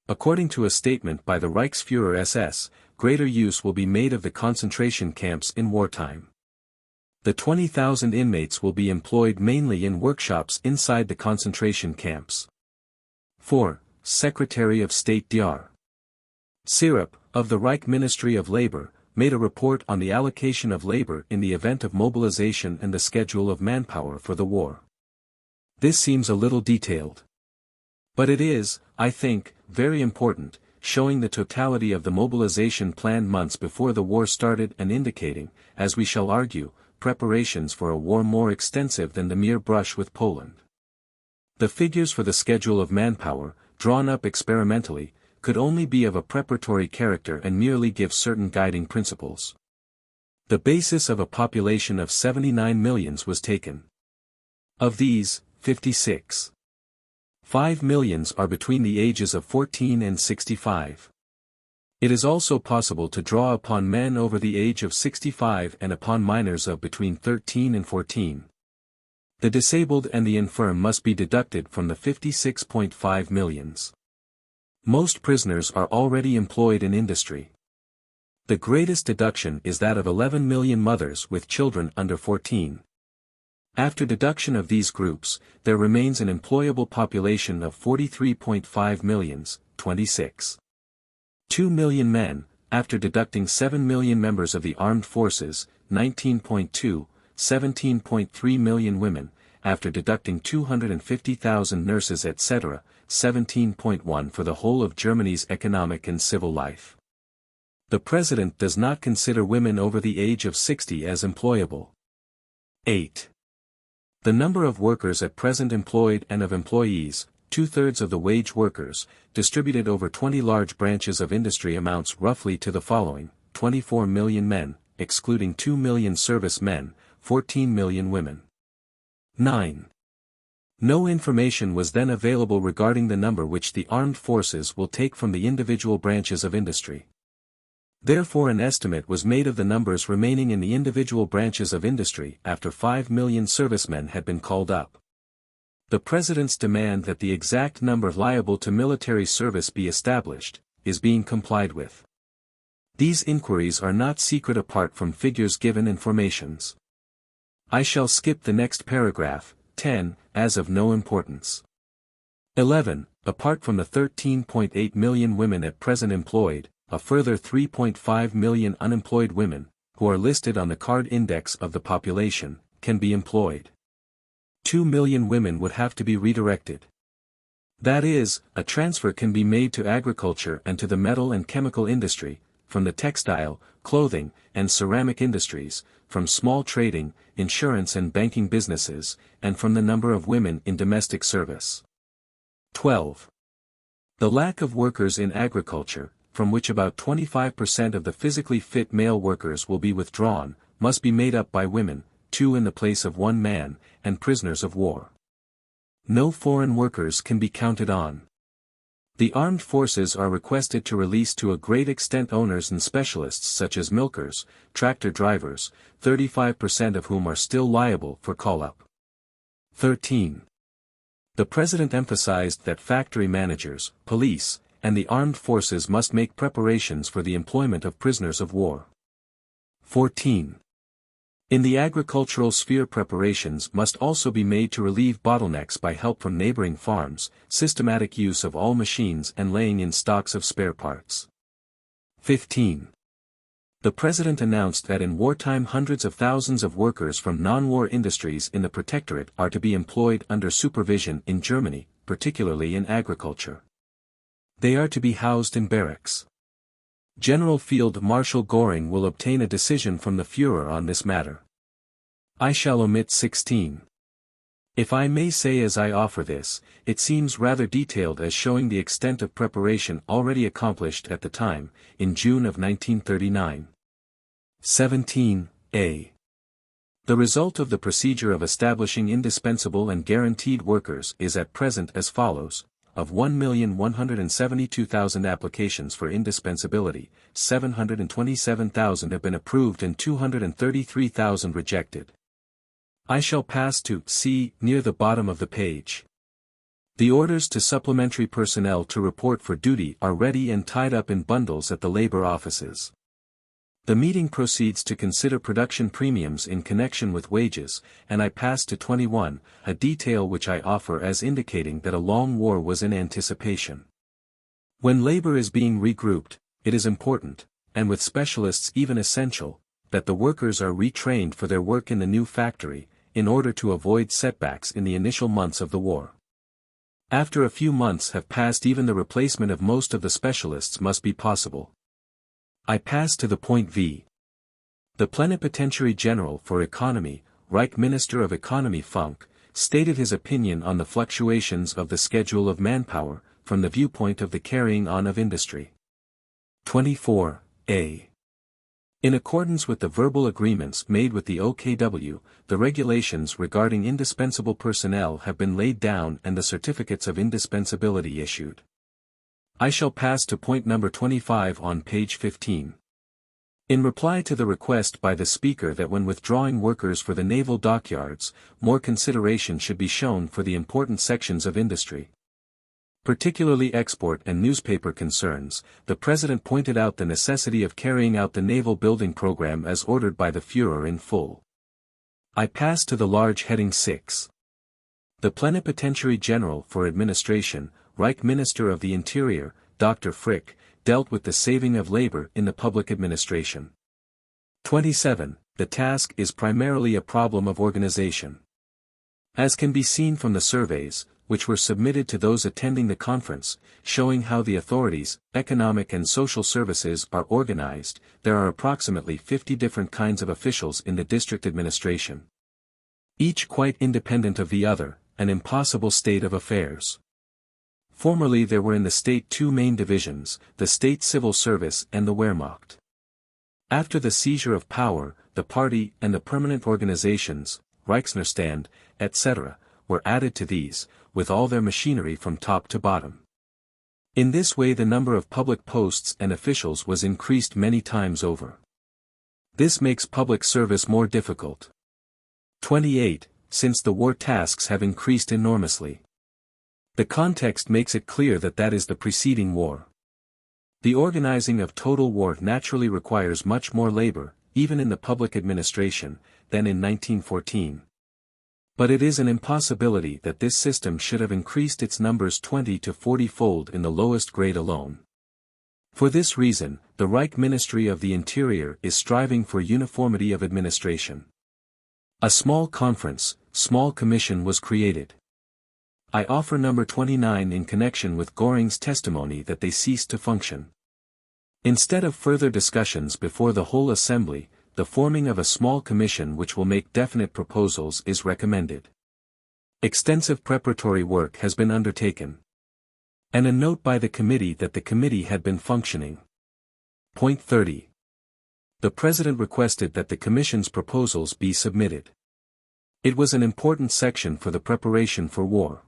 According to a statement by the Reichsführer SS, greater use will be made of the concentration camps in wartime. The 20,000 inmates will be employed mainly in workshops inside the concentration camps. 4. Secretary of State Dr. Syrup, of the Reich Ministry of Labor, made a report on the allocation of labor in the event of mobilization and the schedule of manpower for the war. This seems a little detailed. But it is, I think, very important, showing the totality of the mobilization planned months before the war started and indicating, as we shall argue, preparations for a war more extensive than the mere brush with Poland. The figures for the schedule of manpower, drawn up experimentally, could only be of a preparatory character and merely give certain guiding principles. The basis of a population of 79 millions was taken. Of these, 56.5 millions are between the ages of 14 and 65. It is also possible to draw upon men over the age of 65 and upon minors of between 13 and 14. The disabled and the infirm must be deducted from the 56.5 millions. Most prisoners are already employed in industry. The greatest deduction is that of 11 million mothers with children under 14. After deduction of these groups, there remains an employable population of 43.5 millions, 26.2 million men, after deducting 7 million members of the armed forces, 19.2, 17.3 million women, after deducting 250,000 nurses etc., 17.1 for the whole of Germany's economic and civil life. The President does not consider women over the age of 60 as employable. 8. The number of workers at present employed and of employees, 2/3 of the wage workers, distributed over 20 large branches of industry amounts roughly to the following: 24 million men, excluding 2 million service men, 14 million women. 9. No information was then available regarding the number which the armed forces will take from the individual branches of industry. Therefore an estimate was made of the numbers remaining in the individual branches of industry after 5 million servicemen had been called up. The President's demand that the exact number liable to military service be established, is being complied with. These inquiries are not secret apart from figures given in formations. I shall skip the next paragraph, 10, as of no importance. 11. Apart from the 13.8 million women at present employed, a further 3.5 million unemployed women, who are listed on the card index of the population, can be employed. 2 million women would have to be redirected. That is, a transfer can be made to agriculture and to the metal and chemical industry, from the textile, clothing, and ceramic industries, from small trading, insurance and banking businesses, and from the number of women in domestic service. 12. The lack of workers in agriculture, from which about 25% of the physically fit male workers will be withdrawn, must be made up by women, 2 in the place of 1 man, and prisoners of war. No foreign workers can be counted on. The armed forces are requested to release to a great extent owners and specialists such as milkers, tractor drivers, 35% of whom are still liable for call-up. 13. The President emphasized that factory managers, police, and the armed forces must make preparations for the employment of prisoners of war. 14. In the agricultural sphere, preparations must also be made to relieve bottlenecks by help from neighboring farms, systematic use of all machines and laying in stocks of spare parts. 15. The President announced that in wartime hundreds of thousands of workers from non-war industries in the Protectorate are to be employed under supervision in Germany, particularly in agriculture. They are to be housed in barracks. General Field Marshal Göring will obtain a decision from the Führer on this matter. I shall omit 16. If I may say as I offer this, it seems rather detailed as showing the extent of preparation already accomplished at the time, in June of 1939. 17a. The result of the procedure of establishing indispensable and guaranteed workers is at present as follows. Of 1,172,000 applications for indispensability, 727,000 have been approved and 233,000 rejected. I shall pass to C near the bottom of the page. The orders to supplementary personnel to report for duty are ready and tied up in bundles at the labor offices. The meeting proceeds to consider production premiums in connection with wages, and I pass to 21, a detail which I offer as indicating that a long war was in anticipation. When labor is being regrouped, it is important, and with specialists even essential, that the workers are retrained for their work in the new factory, in order to avoid setbacks in the initial months of the war. After a few months have passed, even the replacement of most of the specialists must be possible. I pass to the point V. The Plenipotentiary General for Economy, Reich Minister of Economy Funk, stated his opinion on the fluctuations of the schedule of manpower, from the viewpoint of the carrying on of industry. 24a. In accordance with the verbal agreements made with the OKW, the regulations regarding indispensable personnel have been laid down and the certificates of indispensability issued. I shall pass to point number 25 on page 15. In reply to the request by the Speaker that when withdrawing workers for the naval dockyards, more consideration should be shown for the important sections of industry, particularly export and newspaper concerns, the President pointed out the necessity of carrying out the naval building program as ordered by the Führer in full. I pass to the large heading 6. The Plenipotentiary General for Administration, Reich Minister of the Interior, Dr. Frick, dealt with the saving of labor in the public administration. 27. The task is primarily a problem of organization. As can be seen from the surveys, which were submitted to those attending the conference, showing how the authorities, economic and social services are organized, there are approximately 50 different kinds of officials in the district administration. Each quite independent of the other, an impossible state of affairs. Formerly there were in the state two main divisions, the state civil service and the Wehrmacht. After the seizure of power, the party and the permanent organizations, Reichsnotstand, etc., were added to these, with all their machinery from top to bottom. In this way the number of public posts and officials was increased many times over. This makes public service more difficult. 28. Since the war tasks have increased enormously. The context makes it clear that that is the preceding war. The organizing of total war naturally requires much more labor, even in the public administration, than in 1914. But it is an impossibility that this system should have increased its numbers 20 to 40-fold in the lowest grade alone. For this reason, the Reich Ministry of the Interior is striving for uniformity of administration. A small commission was created. I offer number 29 in connection with Göring's testimony that they ceased to function. Instead of further discussions before the whole assembly, the forming of a small commission which will make definite proposals is recommended. Extensive preparatory work has been undertaken. And a note by the committee that the committee had been functioning. Point 30. The President requested that the Commission's proposals be submitted. It was an important section for the preparation for war.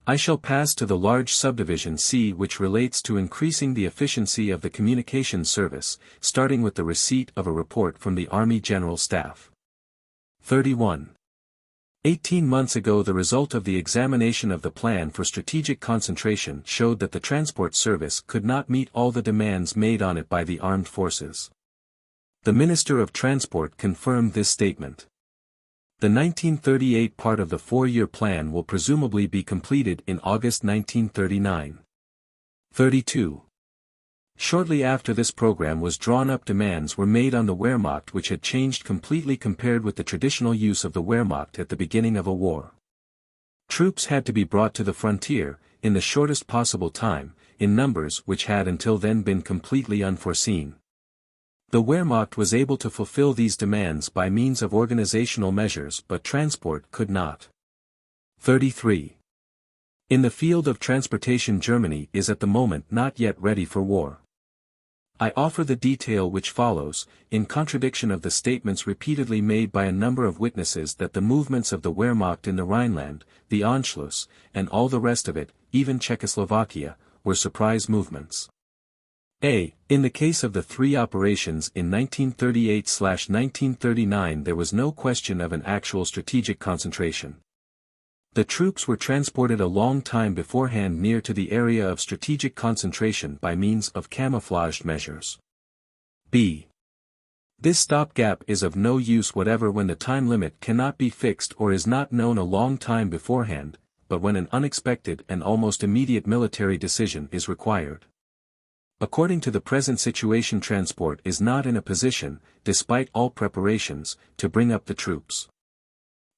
I shall pass to the large subdivision C, which relates to increasing the efficiency of the communication service, starting with the receipt of a report from the Army General Staff. 31. 18 months ago the result of the examination of the plan for strategic concentration showed that the transport service could not meet all the demands made on it by the armed forces. The Minister of Transport confirmed this statement. The 1938 part of the four-year plan will presumably be completed in August 1939. 32. Shortly after this program was drawn up, demands were made on the Wehrmacht, which had changed completely compared with the traditional use of the Wehrmacht at the beginning of a war. Troops had to be brought to the frontier, in the shortest possible time, in numbers which had until then been completely unforeseen. The Wehrmacht was able to fulfill these demands by means of organizational measures, but transport could not. 33. In the field of transportation, Germany is at the moment not yet ready for war. I offer the detail which follows, in contradiction of the statements repeatedly made by a number of witnesses that the movements of the Wehrmacht in the Rhineland, the Anschluss, and all the rest of it, even Czechoslovakia, were surprise movements. A. In the case of the three operations in 1938–1939, there was no question of an actual strategic concentration. The troops were transported a long time beforehand near to the area of strategic concentration by means of camouflaged measures. B. This stopgap is of no use whatever when the time limit cannot be fixed or is not known a long time beforehand, but when an unexpected and almost immediate military decision is required. According to the present situation, transport is not in a position, despite all preparations, to bring up the troops.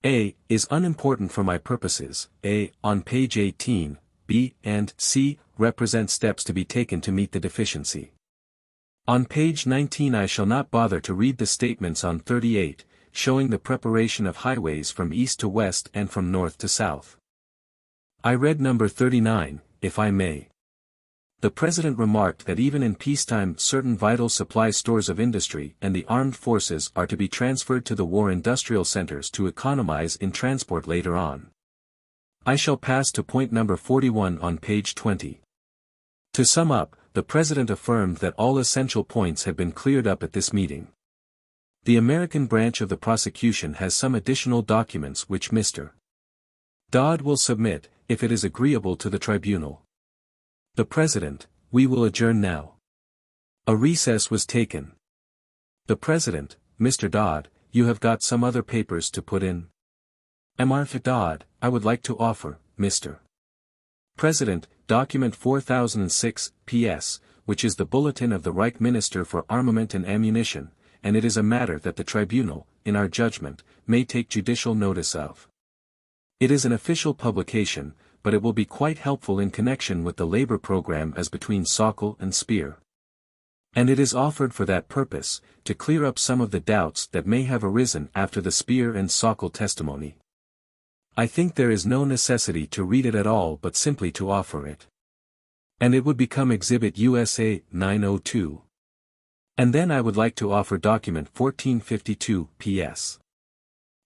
A. is unimportant for my purposes. A. on page 18, B and C represent steps to be taken to meet the deficiency. On page 19 I shall not bother to read the statements on 38, showing the preparation of highways from east to west and from north to south. I read number 39, if I may. The President remarked that even in peacetime certain vital supply stores of industry and the armed forces are to be transferred to the war industrial centers to economize in transport later on. I shall pass to point number 41 on page 20. To sum up, the President affirmed that all essential points had been cleared up at this meeting. The American branch of the prosecution has some additional documents which Mr. Dodd will submit, if it is agreeable to the tribunal. The President, we will adjourn now. A recess was taken. The President, Mr. Dodd, you have got some other papers to put in. Mr. Dodd, I would like to offer, Mr. President, document 4006, P.S., which is the bulletin of the Reich Minister for Armament and Ammunition, and it is a matter that the tribunal, in our judgment, may take judicial notice of. It is an official publication, but it will be quite helpful in connection with the labor program as between Sokol and Speer. And it is offered for that purpose, to clear up some of the doubts that may have arisen after the Speer and Sokol testimony. I think there is no necessity to read it at all but simply to offer it. And it would become Exhibit USA 902. And then I would like to offer document 1452, P.S.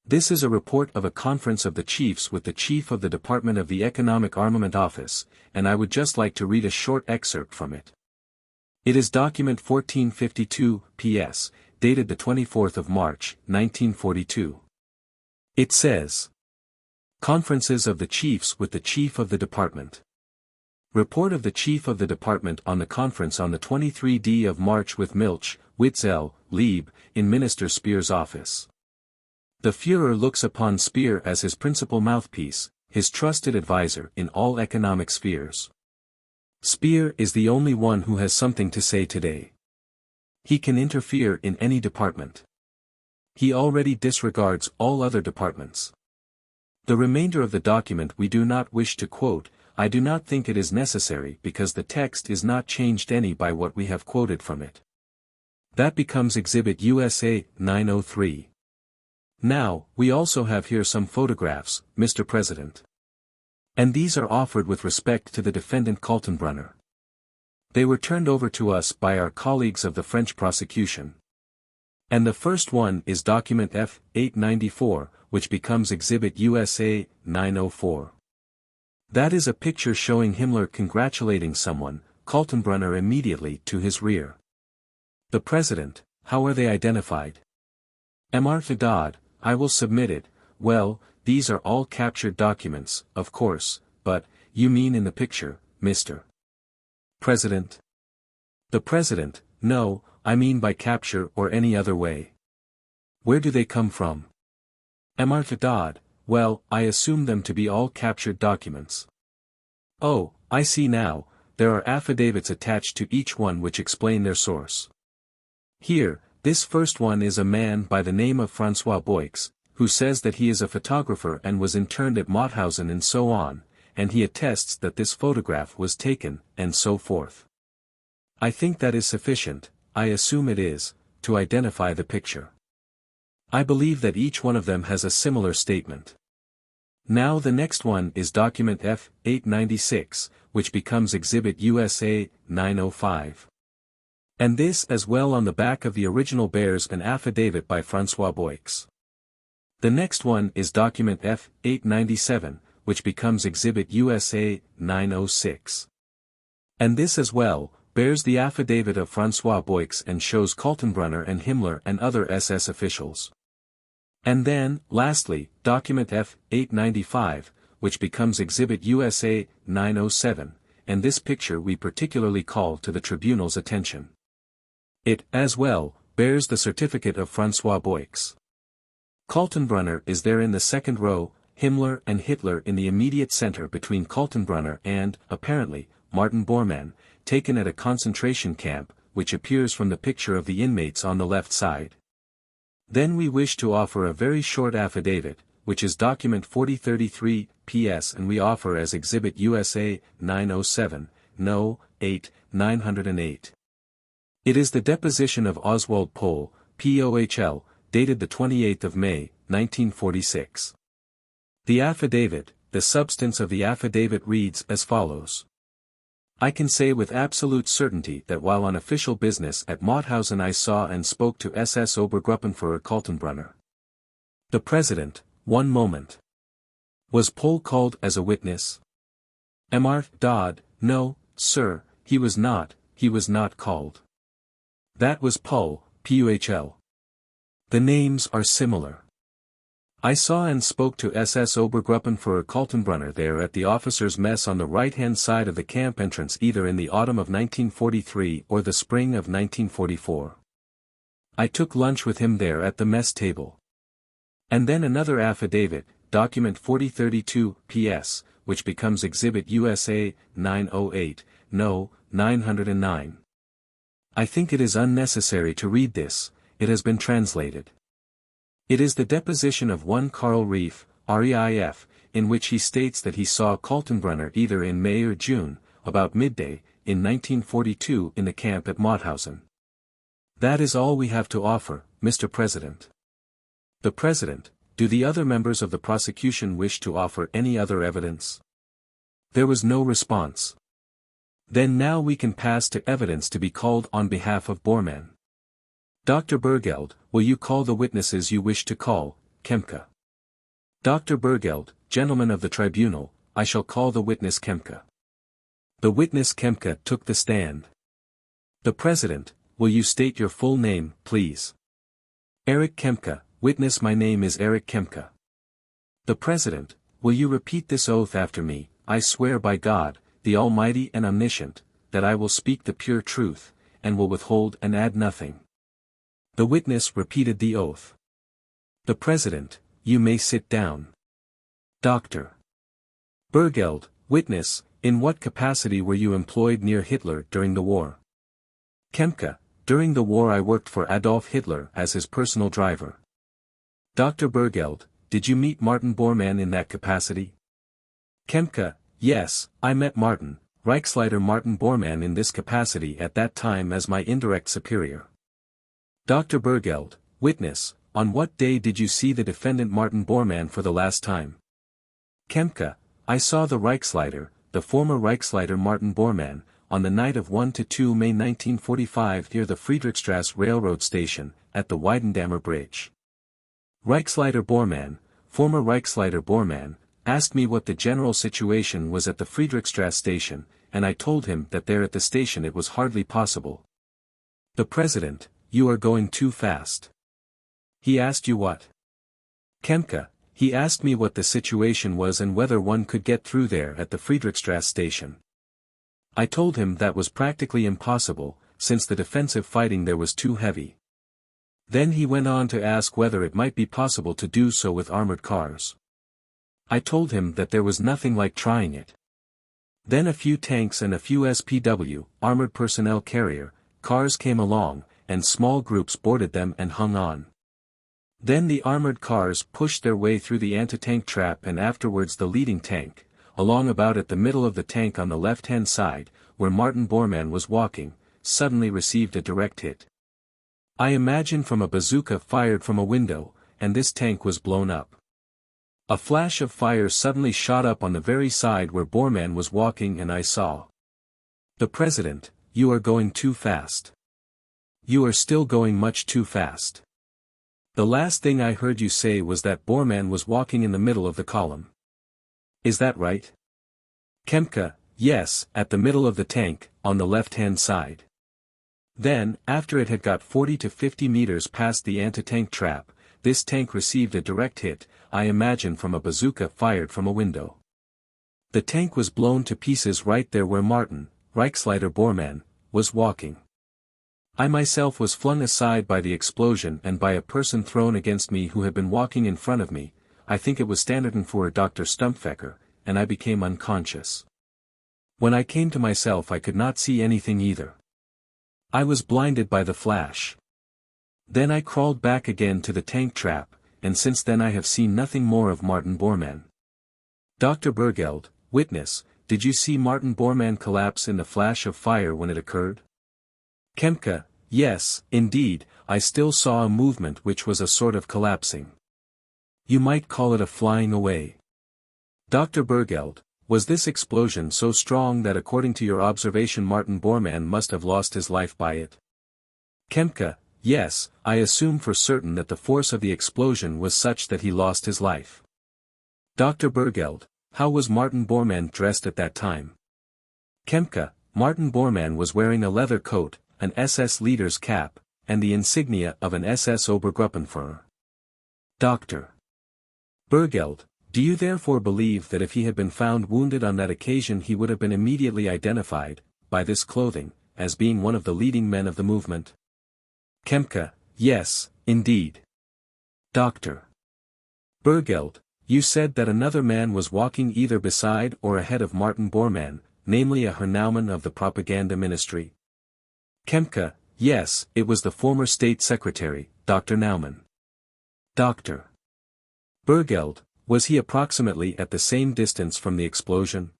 This is a report of a conference of the chiefs with the chief of the Department of the Economic Armament Office, and I would just like to read a short excerpt from it. It is document 1452, P.S., dated the 24th of March, 1942. It says, Conferences of the Chiefs with the Chief of the Department. Report of the Chief of the Department on the conference on the 23d of March with Milch, Witzel, Lieb, in Minister Speer's office. The Führer looks upon Speer as his principal mouthpiece, his trusted advisor in all economic spheres. Speer is the only one who has something to say today. He can interfere in any department. He already disregards all other departments. The remainder of the document we do not wish to quote. I do not think it is necessary because the text is not changed any by what we have quoted from it. That becomes Exhibit USA 903. Now, we also have here some photographs, Mr. President. And these are offered with respect to the defendant Kaltenbrunner. They were turned over to us by our colleagues of the French prosecution. And the first one is document F-894, which becomes Exhibit USA 904. That is a picture showing Himmler congratulating someone, Kaltenbrunner immediately to his rear. The President, how are they identified? Mr. Dodd, I will submit it. Well, these are all captured documents, of course, but, you mean in the picture, Mr. President? The President, no, I mean by capture or any other way. Where do they come from? Dodd, well, I assume them to be all captured documents. Oh, I see now, there are affidavits attached to each one which explain their source. Here, this first one is a man by the name of François Boix, who says that he is a photographer and was interned at Mauthausen and so on, and he attests that this photograph was taken, and so forth. I think that is sufficient, I assume it is, to identify the picture. I believe that each one of them has a similar statement. Now the next one is document F-896, which becomes Exhibit USA 905. And this as well on the back of the original bears an affidavit by François Boix. The next one is document F-897, which becomes Exhibit USA 906. And this as well, bears the affidavit of François Boix and shows Kaltenbrunner and Himmler and other SS officials. And then, lastly, document F-895, which becomes Exhibit USA 907, and this picture we particularly call to the tribunal's attention. It, as well, bears the certificate of François Boix. Kaltenbrunner is there in the second row, Himmler and Hitler in the immediate center between Kaltenbrunner and, apparently, Martin Bormann, taken at a concentration camp, which appears from the picture of the inmates on the left side. Then we wish to offer a very short affidavit, which is document 4033, PS, and we offer as Exhibit USA 907, No. 8, 908. It is the deposition of Oswald Pohl, POHL, dated the 28th of May, 1946. The affidavit, the substance of the affidavit reads as follows. I can say with absolute certainty that while on official business at Mauthausen I saw and spoke to SS Obergruppenführer Kaltenbrunner. The President, one moment. Was Pohl called as a witness? Dodd, no, sir, he was not called. That was Pohl, PUHL. The names are similar. I saw and spoke to SS Obergruppenführer Kaltenbrunner there at the officers' mess on the right-hand side of the camp entrance either in the autumn of 1943 or the spring of 1944. I took lunch with him there at the mess table. And then another affidavit, document 4032, PS, which becomes Exhibit USA 908, No. 909. I think it is unnecessary to read this, it has been translated. It is the deposition of one Karl Reif, REIF, in which he states that he saw Kaltenbrunner either in May or June, about midday, in 1942 in the camp at Mauthausen. That is all we have to offer, Mr. President. The President, do the other members of the prosecution wish to offer any other evidence? There was no response. Then now we can pass to evidence to be called on behalf of Bormann. Dr. Bergeld, will you call the witnesses you wish to call, Kemke? Dr. Bergeld, gentlemen of the tribunal, I shall call the witness Kemke. The witness Kemke took the stand. The President, will you state your full name, please? Erich Kemke, witness my name is Erich Kemke. The President, will you repeat this oath after me, I swear by God, the Almighty and Omniscient, that I will speak the pure truth, and will withhold and add nothing. The witness repeated the oath. The President, you may sit down. Dr. Bergeld, witness, in what capacity were you employed near Hitler during the war? Kemke, during the war I worked for Adolf Hitler as his personal driver. Dr. Bergeld, did you meet Martin Bormann in that capacity? Kemke, yes, I met Reichsleiter Martin Bormann in this capacity at that time as my indirect superior. Dr. Bergeld, witness, on what day did you see the defendant Martin Bormann for the last time? Kemke, I saw the Reichsleiter, the former Reichsleiter Martin Bormann, on the night of 1 to 2 May 1945 near the Friedrichstrasse railroad station, at the Weidendammer Bridge. Reichsleiter Bormann, former Reichsleiter Bormann, asked me what the general situation was at the Friedrichstrasse station, and I told him that there at the station it was hardly possible. The President, you are going too fast. He asked you what? Kemke, he asked me what the situation was and whether one could get through there at the Friedrichstrasse station. I told him that was practically impossible, since the defensive fighting there was too heavy. Then he went on to ask whether it might be possible to do so with armored cars. I told him that there was nothing like trying it. Then a few tanks and a few SPW, armored personnel carrier, cars came along, and small groups boarded them and hung on. Then the armored cars pushed their way through the anti-tank trap, and afterwards the leading tank, along about at the middle of the tank on the left-hand side, where Martin Bormann was walking, suddenly received a direct hit. I imagine from a bazooka fired from a window, and this tank was blown up. A flash of fire suddenly shot up on the very side where Bormann was walking, and I saw. The President, you are going too fast. You are still going much too fast. The last thing I heard you say was that Bormann was walking in the middle of the column. Is that right? Kempka, yes, at the middle of the tank, on the left-hand side. Then, after it had got 40 to 50 meters past the anti-tank trap, this tank received a direct hit, I imagine from a bazooka fired from a window. The tank was blown to pieces right there where Martin, Reichsleiter Bormann, was walking. I myself was flung aside by the explosion and by a person thrown against me who had been walking in front of me. I think it was Standartenführer Dr. Stumpfecker, and I became unconscious. When I came to myself I could not see anything either. I was blinded by the flash. Then I crawled back again to the tank trap, and since then I have seen nothing more of Martin Bormann. Dr. Bergeld, witness, did you see Martin Bormann collapse in the flash of fire when it occurred? Kempka, yes, indeed, I still saw a movement which was a sort of collapsing. You might call it a flying away. Dr. Bergeld, was this explosion so strong that according to your observation Martin Bormann must have lost his life by it? Kempka, yes, I assume for certain that the force of the explosion was such that he lost his life. Dr. Bergeld, how was Martin Bormann dressed at that time? Kempka, Martin Bormann was wearing a leather coat, an SS leader's cap, and the insignia of an SS Obergruppenführer. Dr. Bergeld, do you therefore believe that if he had been found wounded on that occasion he would have been immediately identified, by this clothing, as being one of the leading men of the movement? Kempka, yes, indeed. Dr. Bergeld, you said that another man was walking either beside or ahead of Martin Bormann, namely a Herr Naumann of the propaganda ministry. Kempka, yes, it was the former state secretary, Dr. Naumann. Dr. Bergeld, was he approximately at the same distance from the explosion?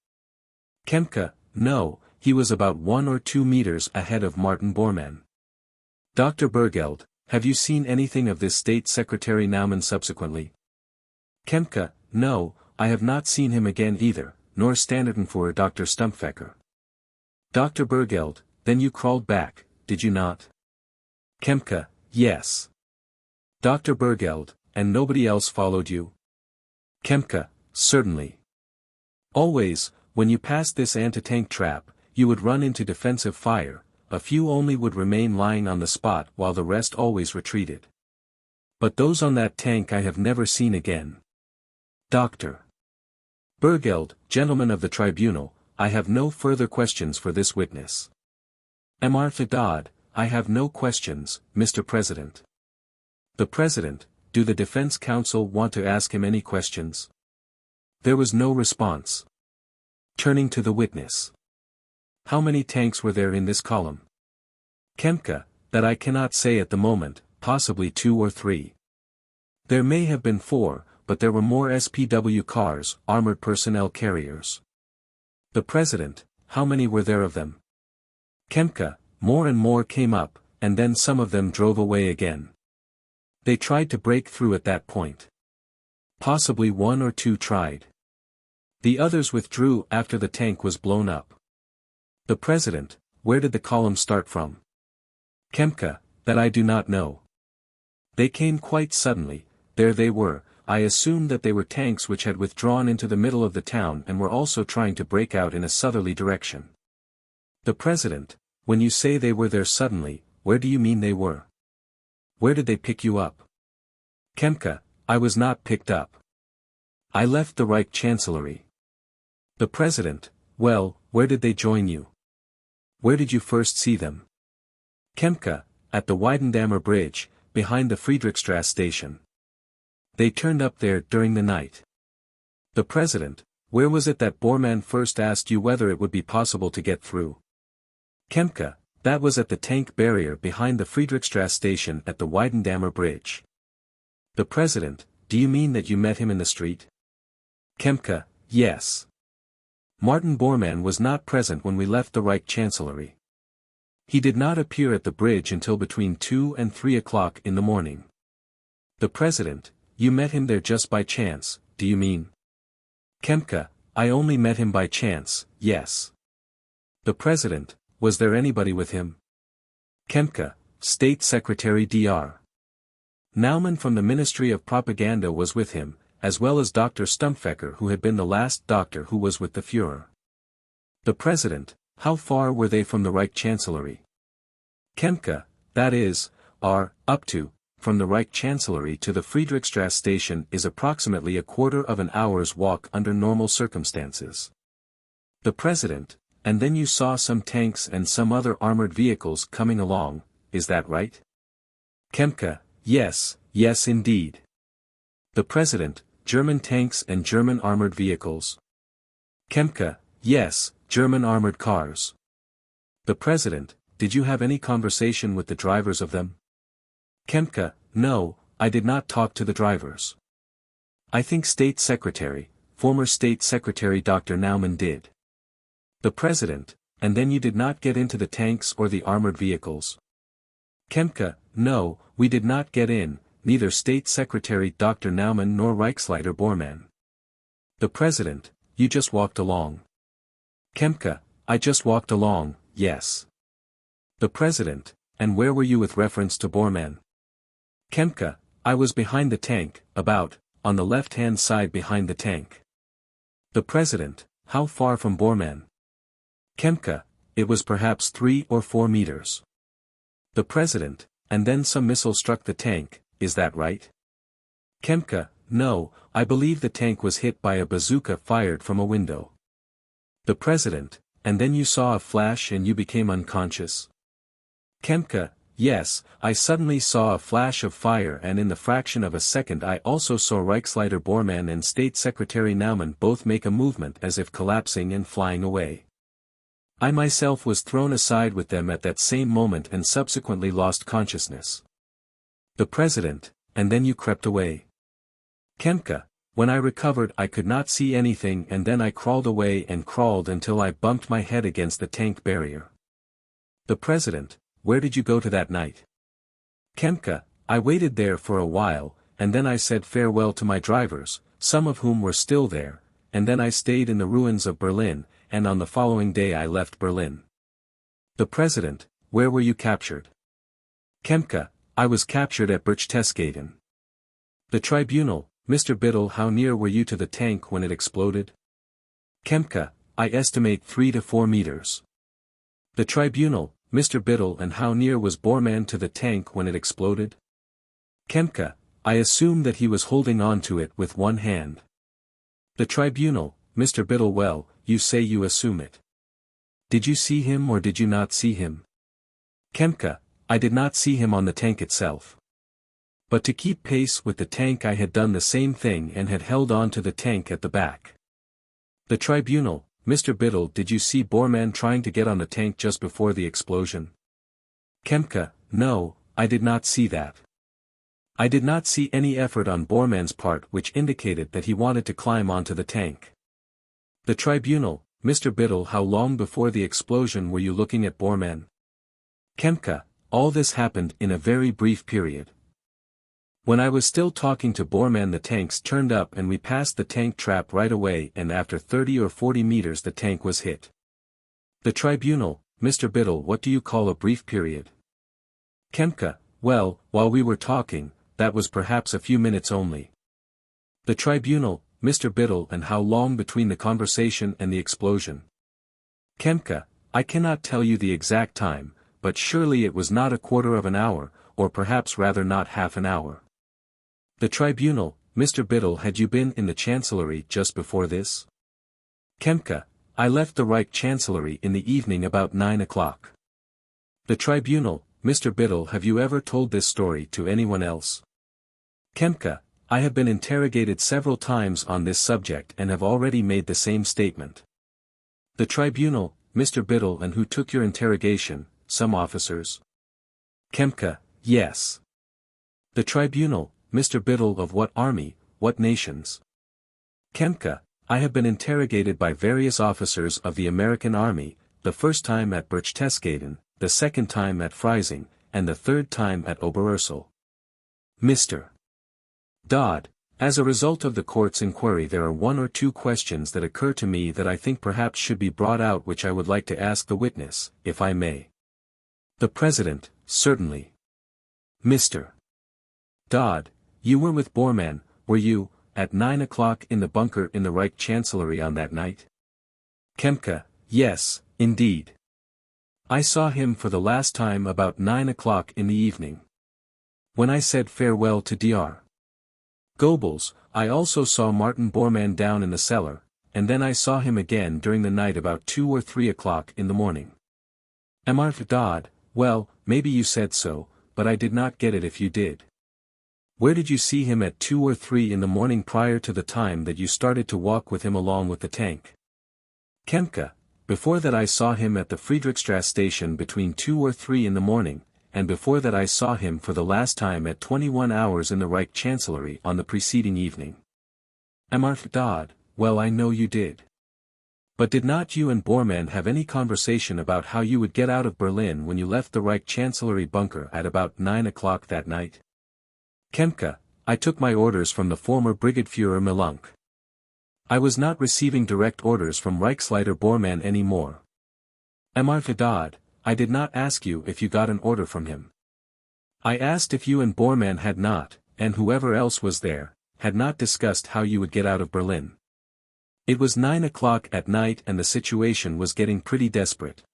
Kempka, no, he was about 1 or 2 meters ahead of Martin Bormann. Dr. Bergeld, have you seen anything of this State Secretary Naumann subsequently? Kempka, no, I have not seen him again either, nor Standartenführer Dr. Stumpfecker. Dr. Bergeld, then you crawled back, did you not? Kempka, yes. Dr. Bergeld, and nobody else followed you? Kempka, certainly. Always, when you passed this anti-tank trap, you would run into defensive fire, a few only would remain lying on the spot while the rest always retreated. But those on that tank I have never seen again. Dr. Bergeld, gentlemen of the tribunal, I have no further questions for this witness. Martha Dodd, I have no questions, Mr. President. The President, do the defense counsel want to ask him any questions? There was no response. Turning to the witness. How many tanks were there in this column? Kempka, that I cannot say at the moment, possibly 2 or 3. There may have been 4, but there were more SPW cars, armored personnel carriers. The President, how many were there of them? Kempka, more and more came up, and then some of them drove away again. They tried to break through at that point. Possibly 1 or 2 tried. The others withdrew after the tank was blown up. The President, where did the column start from? Kempka, that I do not know. They came quite suddenly, there they were, I assume that they were tanks which had withdrawn into the middle of the town and were also trying to break out in a southerly direction. The President, when you say they were there suddenly, where do you mean they were? Where did they pick you up? Kempka, I was not picked up. I left the Reich Chancellery. The President, well, where did they join you? Where did you first see them? Kempka, at the Weidendammer Bridge, behind the Friedrichstrasse station. They turned up there during the night. The President, where was it that Bormann first asked you whether it would be possible to get through? Kempka, that was at the tank barrier behind the Friedrichstrasse station at the Weidendammer Bridge. The President, do you mean that you met him in the street? Kempka, yes. Martin Bormann was not present when we left the Reich Chancellery. He did not appear at the bridge until between 2 and 3 o'clock in the morning. The President, you met him there just by chance, do you mean? Kempka, I only met him by chance, yes. The President, was there anybody with him? Kempka, State Secretary Dr. Naumann from the Ministry of Propaganda was with him, as well as Dr. Stumpfecker, who had been the last doctor who was with the Führer. The President, how far were they from the Reich Chancellery? Kempka, that is, up to, from the Reich Chancellery to the Friedrichstrasse station is approximately a quarter of an hour's walk under normal circumstances. The President, and then you saw some tanks and some other armored vehicles coming along, is that right? Kempka, yes, yes indeed. The President, German tanks and German armored vehicles? Kempka, yes, German armored cars. The President, did you have any conversation with the drivers of them? Kempka, no, I did not talk to the drivers. I think former State Secretary Dr. Naumann did. The President, and then you did not get into the tanks or the armored vehicles? Kempka, no, we did not get in, neither State Secretary Dr. Naumann nor Reichsleiter Bormann. The President, you just walked along. Kempka, I just walked along, yes. The President, and where were you with reference to Bormann? Kempka, I was behind the tank, on the left-hand side behind the tank. The President, how far from Bormann? Kempka, it was perhaps 3 or 4 meters. The President, and then some missile struck the tank, is that right? Kempka, no, I believe the tank was hit by a bazooka fired from a window. The President, and then you saw a flash and you became unconscious? Kempka, yes, I suddenly saw a flash of fire and in the fraction of a second I also saw Reichsleiter Bormann and State Secretary Naumann both make a movement as if collapsing and flying away. I myself was thrown aside with them at that same moment and subsequently lost consciousness. The President, and then you crept away? Kempka, when I recovered I could not see anything and then I crawled away and crawled until I bumped my head against the tank barrier. The President, where did you go to that night? Kempka, I waited there for a while, and then I said farewell to my drivers, some of whom were still there, and then I stayed in the ruins of Berlin, and on the following day I left Berlin. The President, where were you captured? Kempka, I was captured at Berchtesgaden. The Tribunal, Mr. Biddle, how near were you to the tank when it exploded? Kempka, I estimate 3 to 4 meters. The Tribunal, Mr. Biddle, and how near was Bormann to the tank when it exploded? Kempka, I assume that he was holding on to it with one hand. The Tribunal, Mr. Biddle, well, you say you assume it. Did you see him or did you not see him? Kempka, I did not see him on the tank itself. But to keep pace with the tank I had done the same thing and had held on to the tank at the back. The Tribunal, Mr. Biddle, did you see Bormann trying to get on the tank just before the explosion? Kempka, no, I did not see that. I did not see any effort on Bormann's part which indicated that he wanted to climb onto the tank. The Tribunal, Mr. Biddle, how long before the explosion were you looking at Bormann? Kempka, all this happened in a very brief period. When I was still talking to Bormann the tanks turned up and we passed the tank trap right away and after 30 or 40 meters the tank was hit. The Tribunal, Mr. Biddle, what do you call a brief period? Kempka, well, while we were talking, that was perhaps a few minutes only. The Tribunal, Mr. Biddle, and how long between the conversation and the explosion? Kempka, I cannot tell you the exact time, but surely it was not a quarter of an hour, or perhaps rather not half an hour. The Tribunal, Mr. Biddle, had you been in the Chancellery just before this? Kempka, I left the Reich Chancellery in the evening about 9 o'clock. The Tribunal, Mr. Biddle, have you ever told this story to anyone else? Kempka, I have been interrogated several times on this subject and have already made the same statement. The tribunal, Mr. Biddle, and who took your interrogation, some officers? Kempka, yes. The tribunal, Mr. Biddle, of what army, what nations? Kempka, I have been interrogated by various officers of the American Army, the first time at Berchtesgaden, the second time at Freising, and the third time at Oberursel. Mr. Dodd, as a result of the court's inquiry, there are one or two questions that occur to me that I think perhaps should be brought out, which I would like to ask the witness, if I may. The President, certainly. Mr. Dodd, you were with Bormann, were you, at 9 o'clock in the bunker in the Reich Chancellery on that night? Kempka, yes, indeed. I saw him for the last time about 9 o'clock in the evening. When I said farewell to Dr. Goebbels, I also saw Martin Bormann down in the cellar, and then I saw him again during the night about 2 or 3 o'clock in the morning. Mr. Dodd, well, maybe you said so, but I did not get it if you did. Where did you see him at 2 or 3 in the morning prior to the time that you started to walk with him along with the tank? Kempka, before that I saw him at the Friedrichstrasse station between 2 or 3 in the morning, and before that I saw him for the last time at 21 hours in the Reich Chancellery on the preceding evening. Mr. Dodd, well, I know you did. But did not you and Bormann have any conversation about how you would get out of Berlin when you left the Reich Chancellery bunker at about 9 o'clock that night? Kempka, I took my orders from the former Brigadefuhrer Malunk. I was not receiving direct orders from Reichsleiter Bormann anymore. Mr. Dodd, I did not ask you if you got an order from him. I asked if you and Bormann had not, and whoever else was there, had not discussed how you would get out of Berlin. It was 9 o'clock at night and the situation was getting pretty desperate.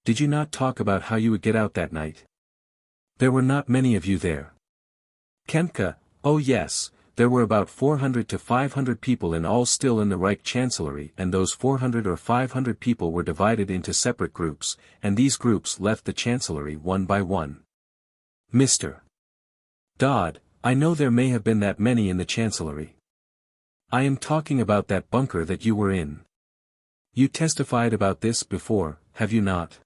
Did you not talk about how you would get out that night? There were not many of you there. Kempka, oh yes, there were about 400 to 500 people in all still in the Reich Chancellery, and those 400 or 500 people were divided into separate groups, and these groups left the Chancellery one by one. Mr. Dodd, I know there may have been that many in the Chancellery. I am talking about that bunker that you were in. You testified about this before, have you not?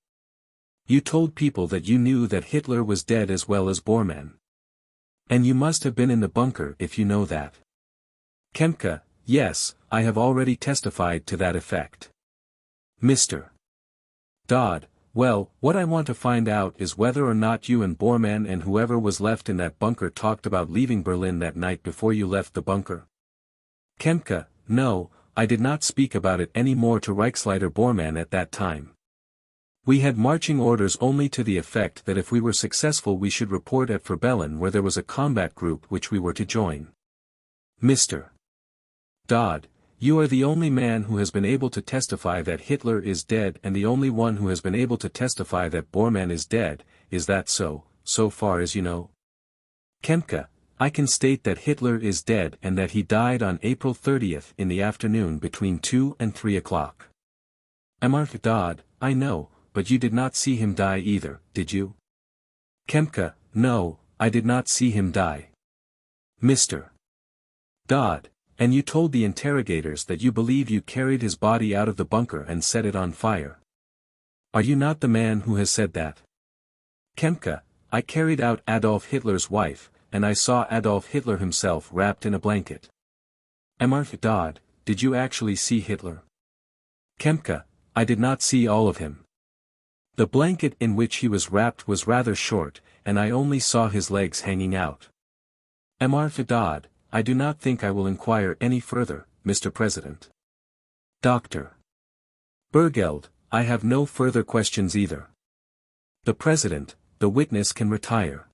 You told people that you knew that Hitler was dead as well as Bormann. And you must have been in the bunker if you know that. Kempka, yes, I have already testified to that effect. Mr. Dodd, well, what I want to find out is whether or not you and Bormann and whoever was left in that bunker talked about leaving Berlin that night before you left the bunker. Kempka, no, I did not speak about it any more to Reichsleiter Bormann at that time. We had marching orders only to the effect that if we were successful we should report at Froebelen where there was a combat group which we were to join. Mr. Dodd, you are the only man who has been able to testify that Hitler is dead and the only one who has been able to testify that Bormann is dead, is that so far as you know? Kempka, I can state that Hitler is dead and that he died on April 30th in the afternoon between 2 and 3 o'clock. Mr. Dodd, I know. But you did not see him die either, did you? Kempka, no, I did not see him die. Mr. Dodd, and you told the interrogators that you believe you carried his body out of the bunker and set it on fire. Are you not the man who has said that? Kempka, I carried out Adolf Hitler's wife, and I saw Adolf Hitler himself wrapped in a blanket. Mr. Dodd, did you actually see Hitler? Kempka, I did not see all of him. The blanket in which he was wrapped was rather short, and I only saw his legs hanging out. Mr. Dodd, I do not think I will inquire any further, Mr. President. Dr. Bergeld, I have no further questions either. The President, the witness can retire.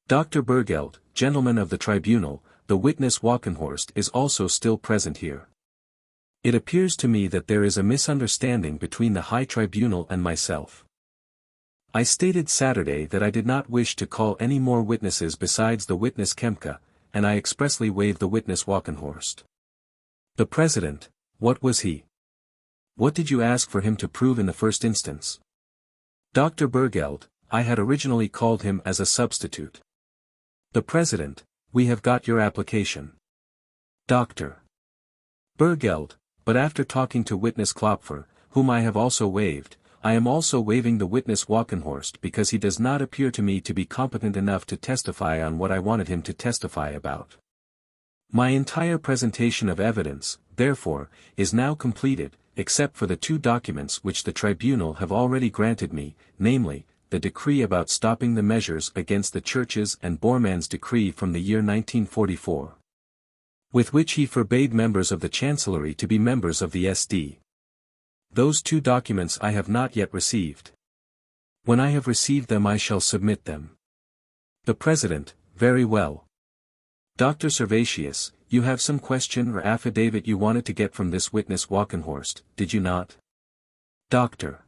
Dr. Bergeld, gentlemen of the tribunal, the witness Walkenhorst is also still present here. It appears to me that there is a misunderstanding between the High Tribunal and myself. I stated Saturday that I did not wish to call any more witnesses besides the witness Kempka, and I expressly waived the witness Walkenhorst. The President, what was he? What did you ask for him to prove in the first instance? Dr. Bergeld, I had originally called him as a substitute. The President, we have got your application. Dr. Bergeld, but after talking to witness Klopfer, whom I have also waived, I am also waiving the witness Walkenhorst because he does not appear to me to be competent enough to testify on what I wanted him to testify about. My entire presentation of evidence, therefore, is now completed, except for the two documents which the tribunal have already granted me, namely, the decree about stopping the measures against the churches and Bormann's decree from the year 1944. With which he forbade members of the Chancellery to be members of the SD. Those two documents I have not yet received. When I have received them I shall submit them. The President, very well. Dr. Servatius, you have some question or affidavit you wanted to get from this witness Walkenhorst, did you not? Dr.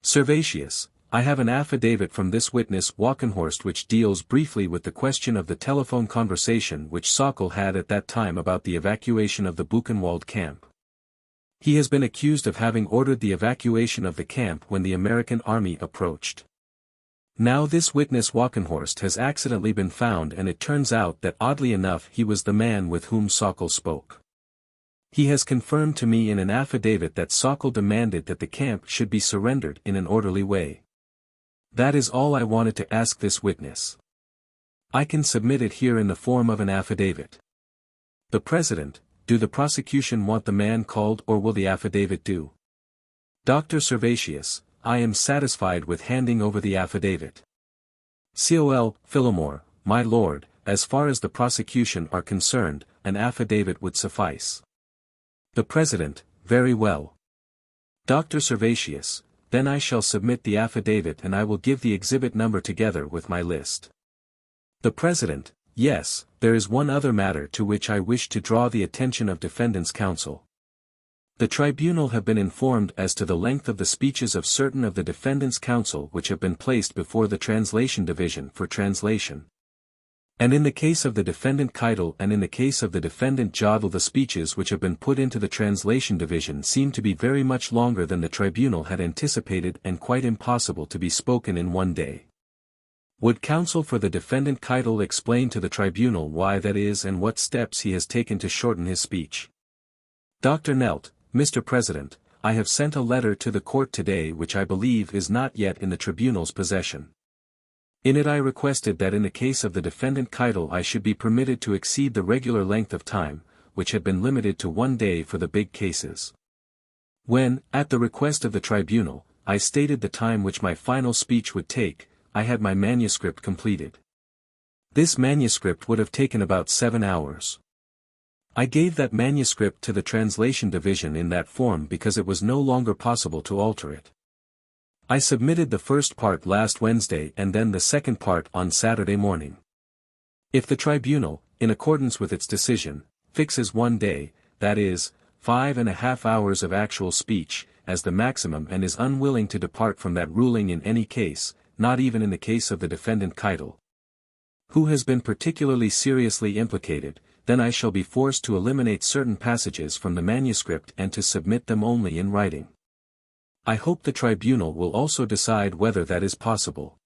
Servatius, I have an affidavit from this witness Walkenhorst which deals briefly with the question of the telephone conversation which Sokol had at that time about the evacuation of the Buchenwald camp. He has been accused of having ordered the evacuation of the camp when the American army approached. Now this witness Walkenhorst has accidentally been found and it turns out that oddly enough he was the man with whom Sokol spoke. He has confirmed to me in an affidavit that Sokol demanded that the camp should be surrendered in an orderly way. That is all I wanted to ask this witness. I can submit it here in the form of an affidavit. The President, do the prosecution want the man called or will the affidavit do? Dr. Servatius, I am satisfied with handing over the affidavit. Col. Philomore, my lord, as far as the prosecution are concerned, an affidavit would suffice. The President, very well. Dr. Servatius, then I shall submit the affidavit and I will give the exhibit number together with my list. The President, yes, there is one other matter to which I wish to draw the attention of Defendant's Counsel. The tribunal have been informed as to the length of the speeches of certain of the Defendant's Counsel which have been placed before the Translation Division for translation. And in the case of the Defendant Keitel and in the case of the Defendant Jodl the speeches which have been put into the Translation Division seem to be very much longer than the tribunal had anticipated and quite impossible to be spoken in one day. Would counsel for the Defendant Keitel explain to the tribunal why that is and what steps he has taken to shorten his speech? Dr. Nelt, Mr. President, I have sent a letter to the court today which I believe is not yet in the tribunal's possession. In it I requested that in the case of the Defendant Keitel I should be permitted to exceed the regular length of time, which had been limited to 1 day for the big cases. When, at the request of the tribunal, I stated the time which my final speech would take, I had my manuscript completed. This manuscript would have taken about 7 hours. I gave that manuscript to the Translation Division in that form because it was no longer possible to alter it. I submitted the first part last Wednesday and then the second part on Saturday morning. If the tribunal, in accordance with its decision, fixes 1 day, that is, 5.5 hours of actual speech, as the maximum and is unwilling to depart from that ruling in any case, not even in the case of the Defendant Keitel, who has been particularly seriously implicated, then I shall be forced to eliminate certain passages from the manuscript and to submit them only in writing. I hope the tribunal will also decide whether that is possible.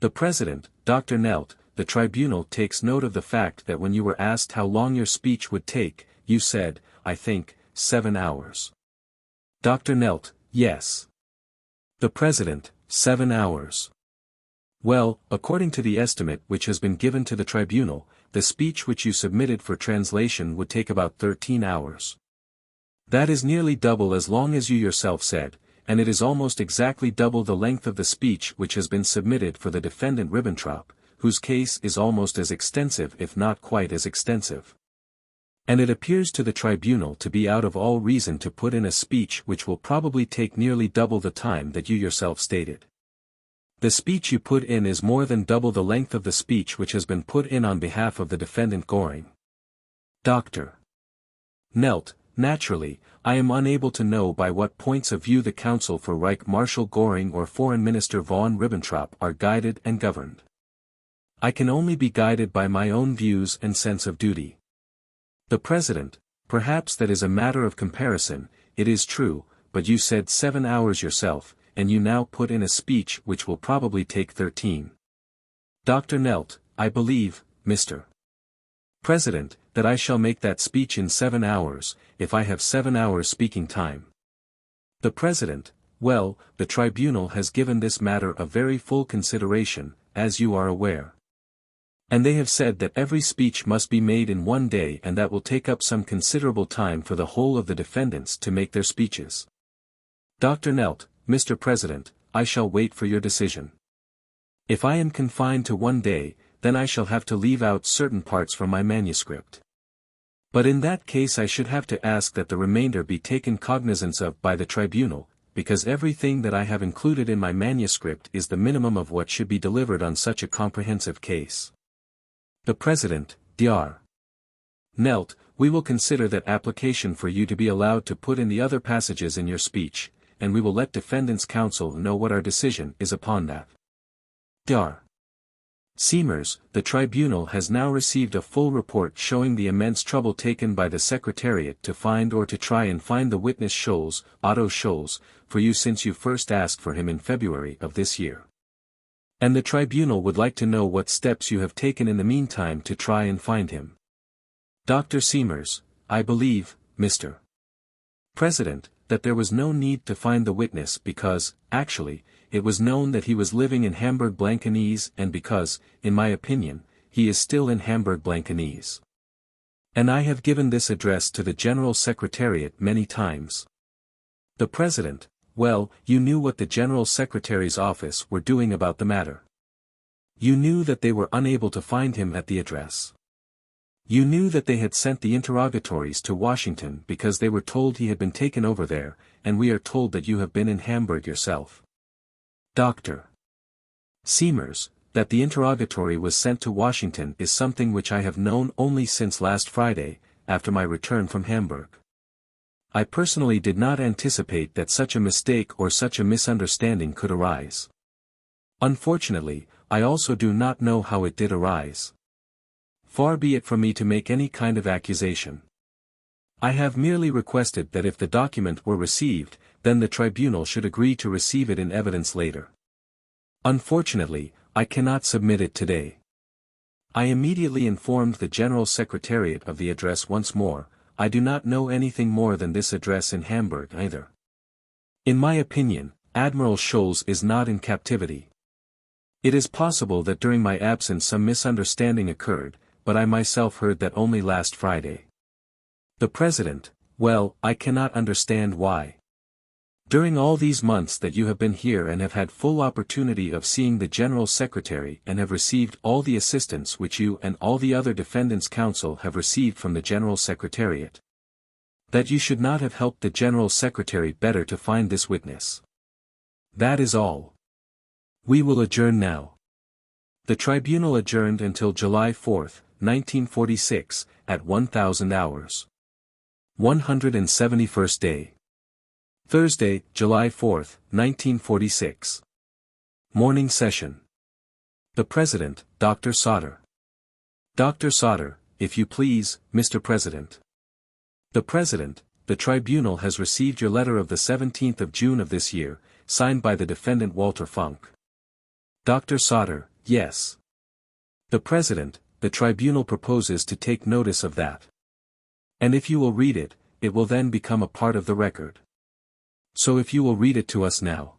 The President, Dr. Nelt, the tribunal takes note of the fact that when you were asked how long your speech would take, you said, I think, 7 hours. Dr. Nelt, yes. The President, 7 hours. Well, according to the estimate which has been given to the tribunal, the speech which you submitted for translation would take about 13 hours. That is nearly double as long as you yourself said, and it is almost exactly double the length of the speech which has been submitted for the Defendant Ribbentrop, whose case is almost as extensive if not quite as extensive. And it appears to the tribunal to be out of all reason to put in a speech which will probably take nearly double the time that you yourself stated. The speech you put in is more than double the length of the speech which has been put in on behalf of the Defendant Göring. Dr. Nelt, naturally, I am unable to know by what points of view the counsel for Reich Marshal Göring or Foreign Minister von Ribbentrop are guided and governed. I can only be guided by my own views and sense of duty. The President, perhaps that is a matter of comparison, it is true, but you said 7 hours yourself, and you now put in a speech which will probably take 13. Dr. Knelt, I believe, Mr. President, that I shall make that speech in 7 hours, if I have 7 hours speaking time. The President, well, the tribunal has given this matter a very full consideration, as you are aware. And they have said that every speech must be made in 1 day, and that will take up some considerable time for the whole of the defendants to make their speeches. Dr. Knelt, Mr. President, I shall wait for your decision. If I am confined to 1 day, then I shall have to leave out certain parts from my manuscript. But in that case I should have to ask that the remainder be taken cognizance of by the tribunal, because everything that I have included in my manuscript is the minimum of what should be delivered on such a comprehensive case. The President, Dr. Knelt, we will consider that application for you to be allowed to put in the other passages in your speech, and we will let defendants' counsel know what our decision is upon that. Dr. Seamers, the tribunal has now received a full report showing the immense trouble taken by the Secretariat to find or to try and find the witness Scholz, Otto Scholz, for you since you first asked for him in February of this year. And the tribunal would like to know what steps you have taken in the meantime to try and find him. Dr. Seamers, I believe, Mr. President, that there was no need to find the witness because, actually, it was known that he was living in Hamburg-Blankenese and because, in my opinion, he is still in Hamburg-Blankenese. And I have given this address to the General Secretariat many times. The President, well, you knew what the General Secretary's office were doing about the matter. You knew that they were unable to find him at the address. You knew that they had sent the interrogatories to Washington because they were told he had been taken over there, and we are told that you have been in Hamburg yourself. Dr. Seamers, that the interrogatory was sent to Washington is something which I have known only since last Friday, after my return from Hamburg. I personally did not anticipate that such a mistake or such a misunderstanding could arise. Unfortunately, I also do not know how it did arise. Far be it from me to make any kind of accusation. I have merely requested that if the document were received, then the tribunal should agree to receive it in evidence later. Unfortunately, I cannot submit it today. I immediately informed the General Secretariat of the address once more. I do not know anything more than this address in Hamburg either. In my opinion, Admiral Scholz is not in captivity. It is possible that during my absence some misunderstanding occurred, but I myself heard that only last Friday. The President, well, I cannot understand why. During all these months that you have been here and have had full opportunity of seeing the General Secretary and have received all the assistance which you and all the other defendants' counsel have received from the General Secretariat, that you should not have helped the General Secretary better to find this witness. That is all. We will adjourn now. The tribunal adjourned until July 4, 1946, at 1000 hours. 171st day. Thursday, July 4, 1946. Morning session. The President, Dr. Sauter. Dr. Sauter, if you please, Mr. President. The President, the tribunal has received your letter of the 17th of June of this year, signed by the defendant Walter Funk. Dr. Sauter, yes. The President, the tribunal proposes to take notice of that. And if you will read it, it will then become a part of the record. So if you will read it to us now.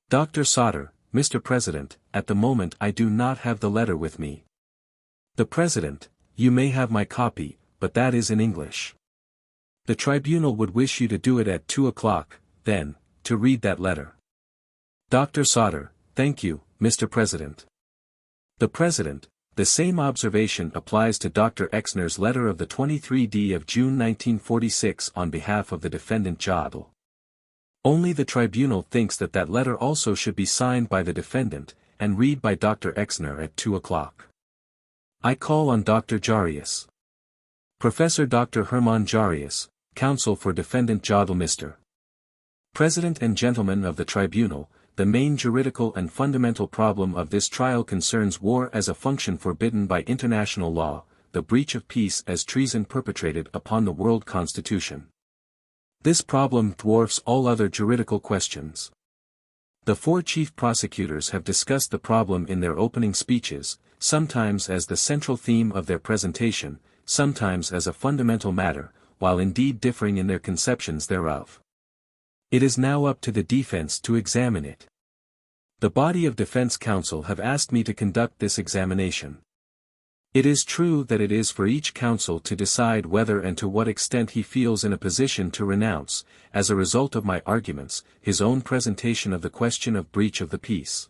Dr. Sauter, Mr. President, at the moment I do not have the letter with me. The President, you may have my copy, but that is in English. The tribunal would wish you to do it at 2 o'clock, then, to read that letter. Dr. Sauter, thank you, Mr. President. The President, the same observation applies to Dr. Exner's letter of the 23d of June 1946 on behalf of the defendant Jodl. Only the tribunal thinks that that letter also should be signed by the defendant, and read by Dr. Exner at 2 o'clock. I call on Dr. Jarius. Professor Dr. Hermann Jarius, Counsel for Defendant Jodl. Mr. President and Gentlemen of the Tribunal, the main juridical and fundamental problem of this trial concerns war as a function forbidden by international law, the breach of peace as treason perpetrated upon the world constitution. This problem dwarfs all other juridical questions. The four chief prosecutors have discussed the problem in their opening speeches, sometimes as the central theme of their presentation, sometimes as a fundamental matter, while indeed differing in their conceptions thereof. It is now up to the defense to examine it. The body of defense counsel have asked me to conduct this examination. It is true that it is for each counsel to decide whether and to what extent he feels in a position to renounce, as a result of my arguments, his own presentation of the question of breach of the peace.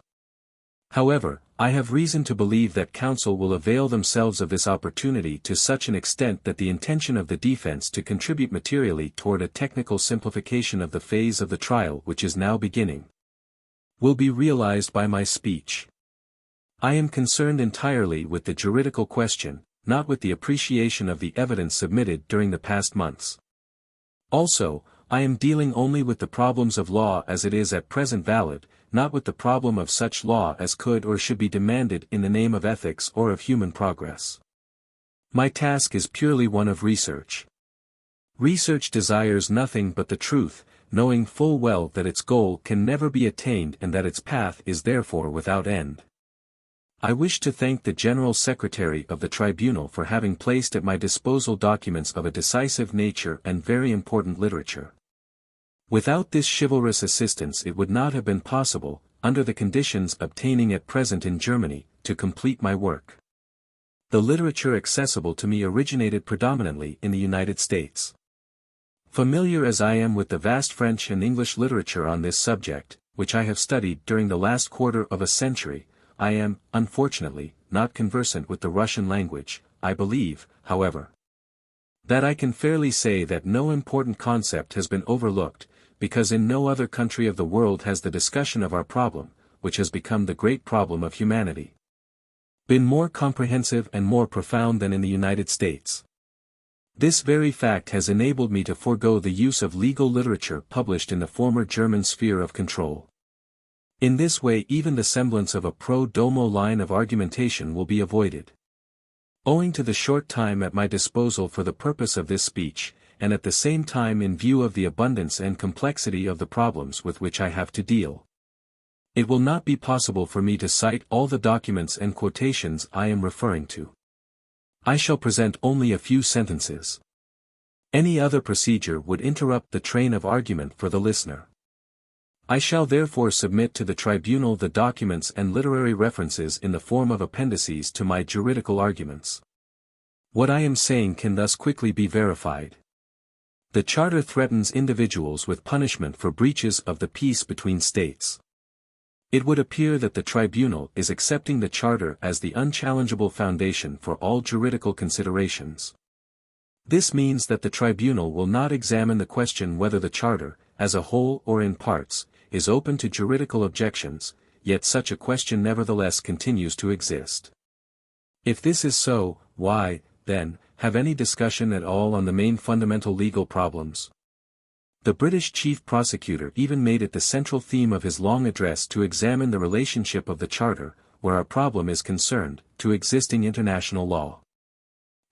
However, I have reason to believe that counsel will avail themselves of this opportunity to such an extent that the intention of the defense to contribute materially toward a technical simplification of the phase of the trial which is now beginning will be realized by my speech. I am concerned entirely with the juridical question, not with the appreciation of the evidence submitted during the past months. Also, I am dealing only with the problems of law as it is at present valid, not with the problem of such law as could or should be demanded in the name of ethics or of human progress. My task is purely one of research. Research desires nothing but the truth, knowing full well that its goal can never be attained and that its path is therefore without end. I wish to thank the General Secretary of the Tribunal for having placed at my disposal documents of a decisive nature and very important literature. Without this chivalrous assistance it would not have been possible, under the conditions obtaining at present in Germany, to complete my work. The literature accessible to me originated predominantly in the United States. Familiar as I am with the vast French and English literature on this subject, which I have studied during the last quarter of a century, I am, unfortunately, not conversant with the Russian language. I believe, however, that I can fairly say that no important concept has been overlooked, because in no other country of the world has the discussion of our problem, which has become the great problem of humanity, been more comprehensive and more profound than in the United States. This very fact has enabled me to forego the use of legal literature published in the former German sphere of control. In this way even the semblance of a pro domo line of argumentation will be avoided. Owing to the short time at my disposal for the purpose of this speech, and at the same time in view of the abundance and complexity of the problems with which I have to deal, it will not be possible for me to cite all the documents and quotations I am referring to. I shall present only a few sentences. Any other procedure would interrupt the train of argument for the listener. I shall therefore submit to the tribunal the documents and literary references in the form of appendices to my juridical arguments. What I am saying can thus quickly be verified. The Charter threatens individuals with punishment for breaches of the peace between states. It would appear that the tribunal is accepting the Charter as the unchallengeable foundation for all juridical considerations. This means that the tribunal will not examine the question whether the Charter, as a whole or in parts, is open to juridical objections, yet such a question nevertheless continues to exist. If this is so, why, then, have any discussion at all on the main fundamental legal problems? The British chief prosecutor even made it the central theme of his long address to examine the relationship of the Charter, where our problem is concerned, to existing international law.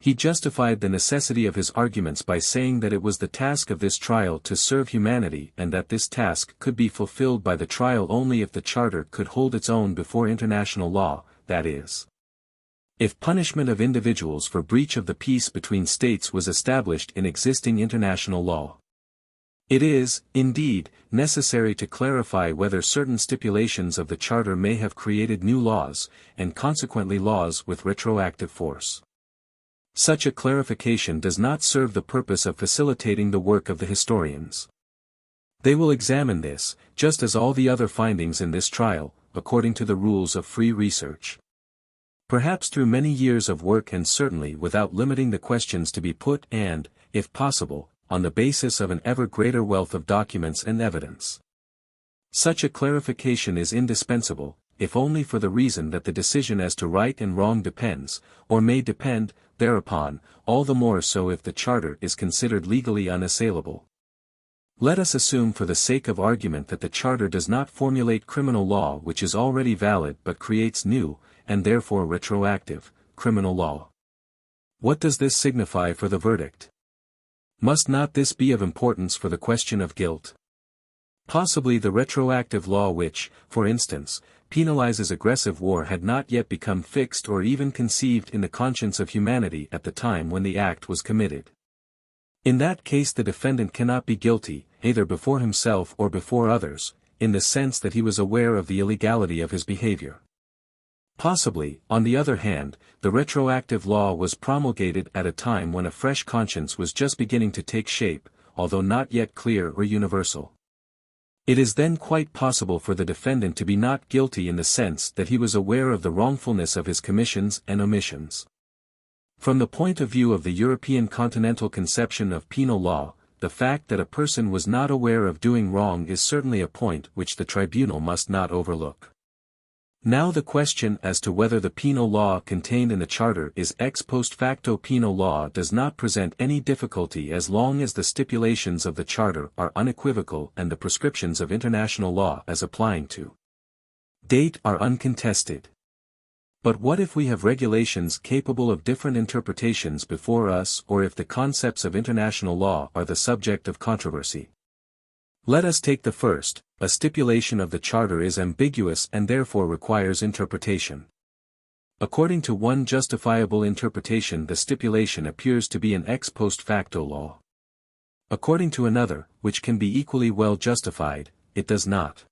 He justified the necessity of his arguments by saying that it was the task of this trial to serve humanity and that this task could be fulfilled by the trial only if the Charter could hold its own before international law, that is, if punishment of individuals for breach of the peace between states was established in existing international law. It is, indeed, necessary to clarify whether certain stipulations of the Charter may have created new laws, and consequently laws with retroactive force. Such a clarification does not serve the purpose of facilitating the work of the historians. They will examine this, just as all the other findings in this trial, according to the rules of free research. Perhaps through many years of work and certainly without limiting the questions to be put and, if possible, on the basis of an ever greater wealth of documents and evidence. Such a clarification is indispensable, if only for the reason that the decision as to right and wrong depends, or may depend, thereupon, all the more so if the Charter is considered legally unassailable. Let us assume for the sake of argument that the Charter does not formulate criminal law which is already valid but creates new, and therefore retroactive, criminal law. What does this signify for the verdict? Must not this be of importance for the question of guilt? Possibly the retroactive law which, for instance, penalizes aggressive war had not yet become fixed or even conceived in the conscience of humanity at the time when the act was committed. In that case the defendant cannot be guilty, either before himself or before others, in the sense that he was aware of the illegality of his behavior. Possibly, on the other hand, the retroactive law was promulgated at a time when a fresh conscience was just beginning to take shape, although not yet clear or universal. It is then quite possible for the defendant to be not guilty in the sense that he was aware of the wrongfulness of his commissions and omissions. From the point of view of the European continental conception of penal law, the fact that a person was not aware of doing wrong is certainly a point which the tribunal must not overlook. Now the question as to whether the penal law contained in the Charter is ex post facto penal law does not present any difficulty as long as the stipulations of the Charter are unequivocal and the prescriptions of international law as applying to date are uncontested. But what if we have regulations capable of different interpretations before us, or if the concepts of international law are the subject of controversy? Let us take the first. A stipulation of the Charter is ambiguous and therefore requires interpretation. According to one justifiable interpretation, the stipulation appears to be an ex post facto law. According to another, which can be equally well justified, it does not.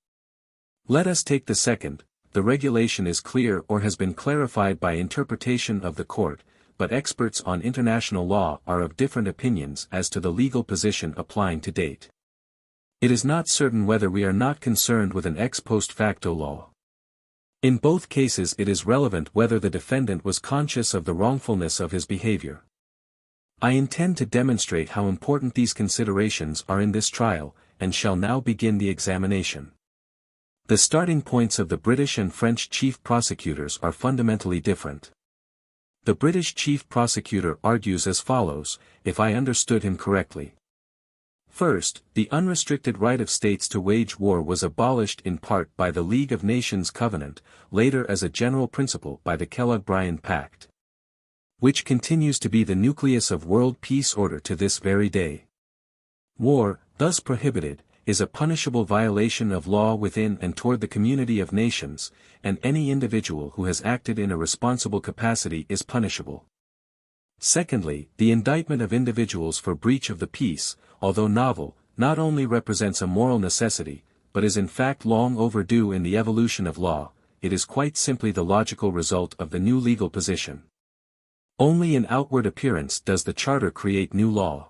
Let us take the second. The regulation is clear or has been clarified by interpretation of the court, but experts on international law are of different opinions as to the legal position applying to date. It is not certain whether we are not concerned with an ex post facto law. In both cases it is relevant whether the defendant was conscious of the wrongfulness of his behavior. I intend to demonstrate how important these considerations are in this trial, and shall now begin the examination. The starting points of the British and French chief prosecutors are fundamentally different. The British chief prosecutor argues as follows, if I understood him correctly. First, the unrestricted right of states to wage war was abolished in part by the League of Nations Covenant, later as a general principle by the Kellogg-Briand Pact, which continues to be the nucleus of world peace order to this very day. War, thus prohibited, is a punishable violation of law within and toward the community of nations, and any individual who has acted in a responsible capacity is punishable. Secondly, the indictment of individuals for breach of the peace, although novel, not only represents a moral necessity, but is in fact long overdue in the evolution of law. It is quite simply the logical result of the new legal position. Only in outward appearance does the Charter create new law.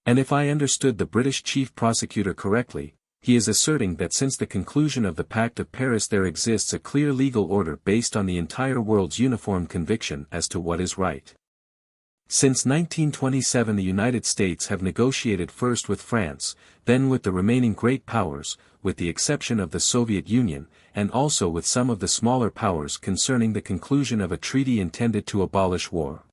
And if I understood the British chief prosecutor correctly, he is asserting that since the conclusion of the Pact of Paris there exists a clear legal order based on the entire world's uniform conviction as to what is right. Since 1927 the United States have negotiated first with France, then with the remaining great powers, with the exception of the Soviet Union, and also with some of the smaller powers concerning the conclusion of a treaty intended to abolish war.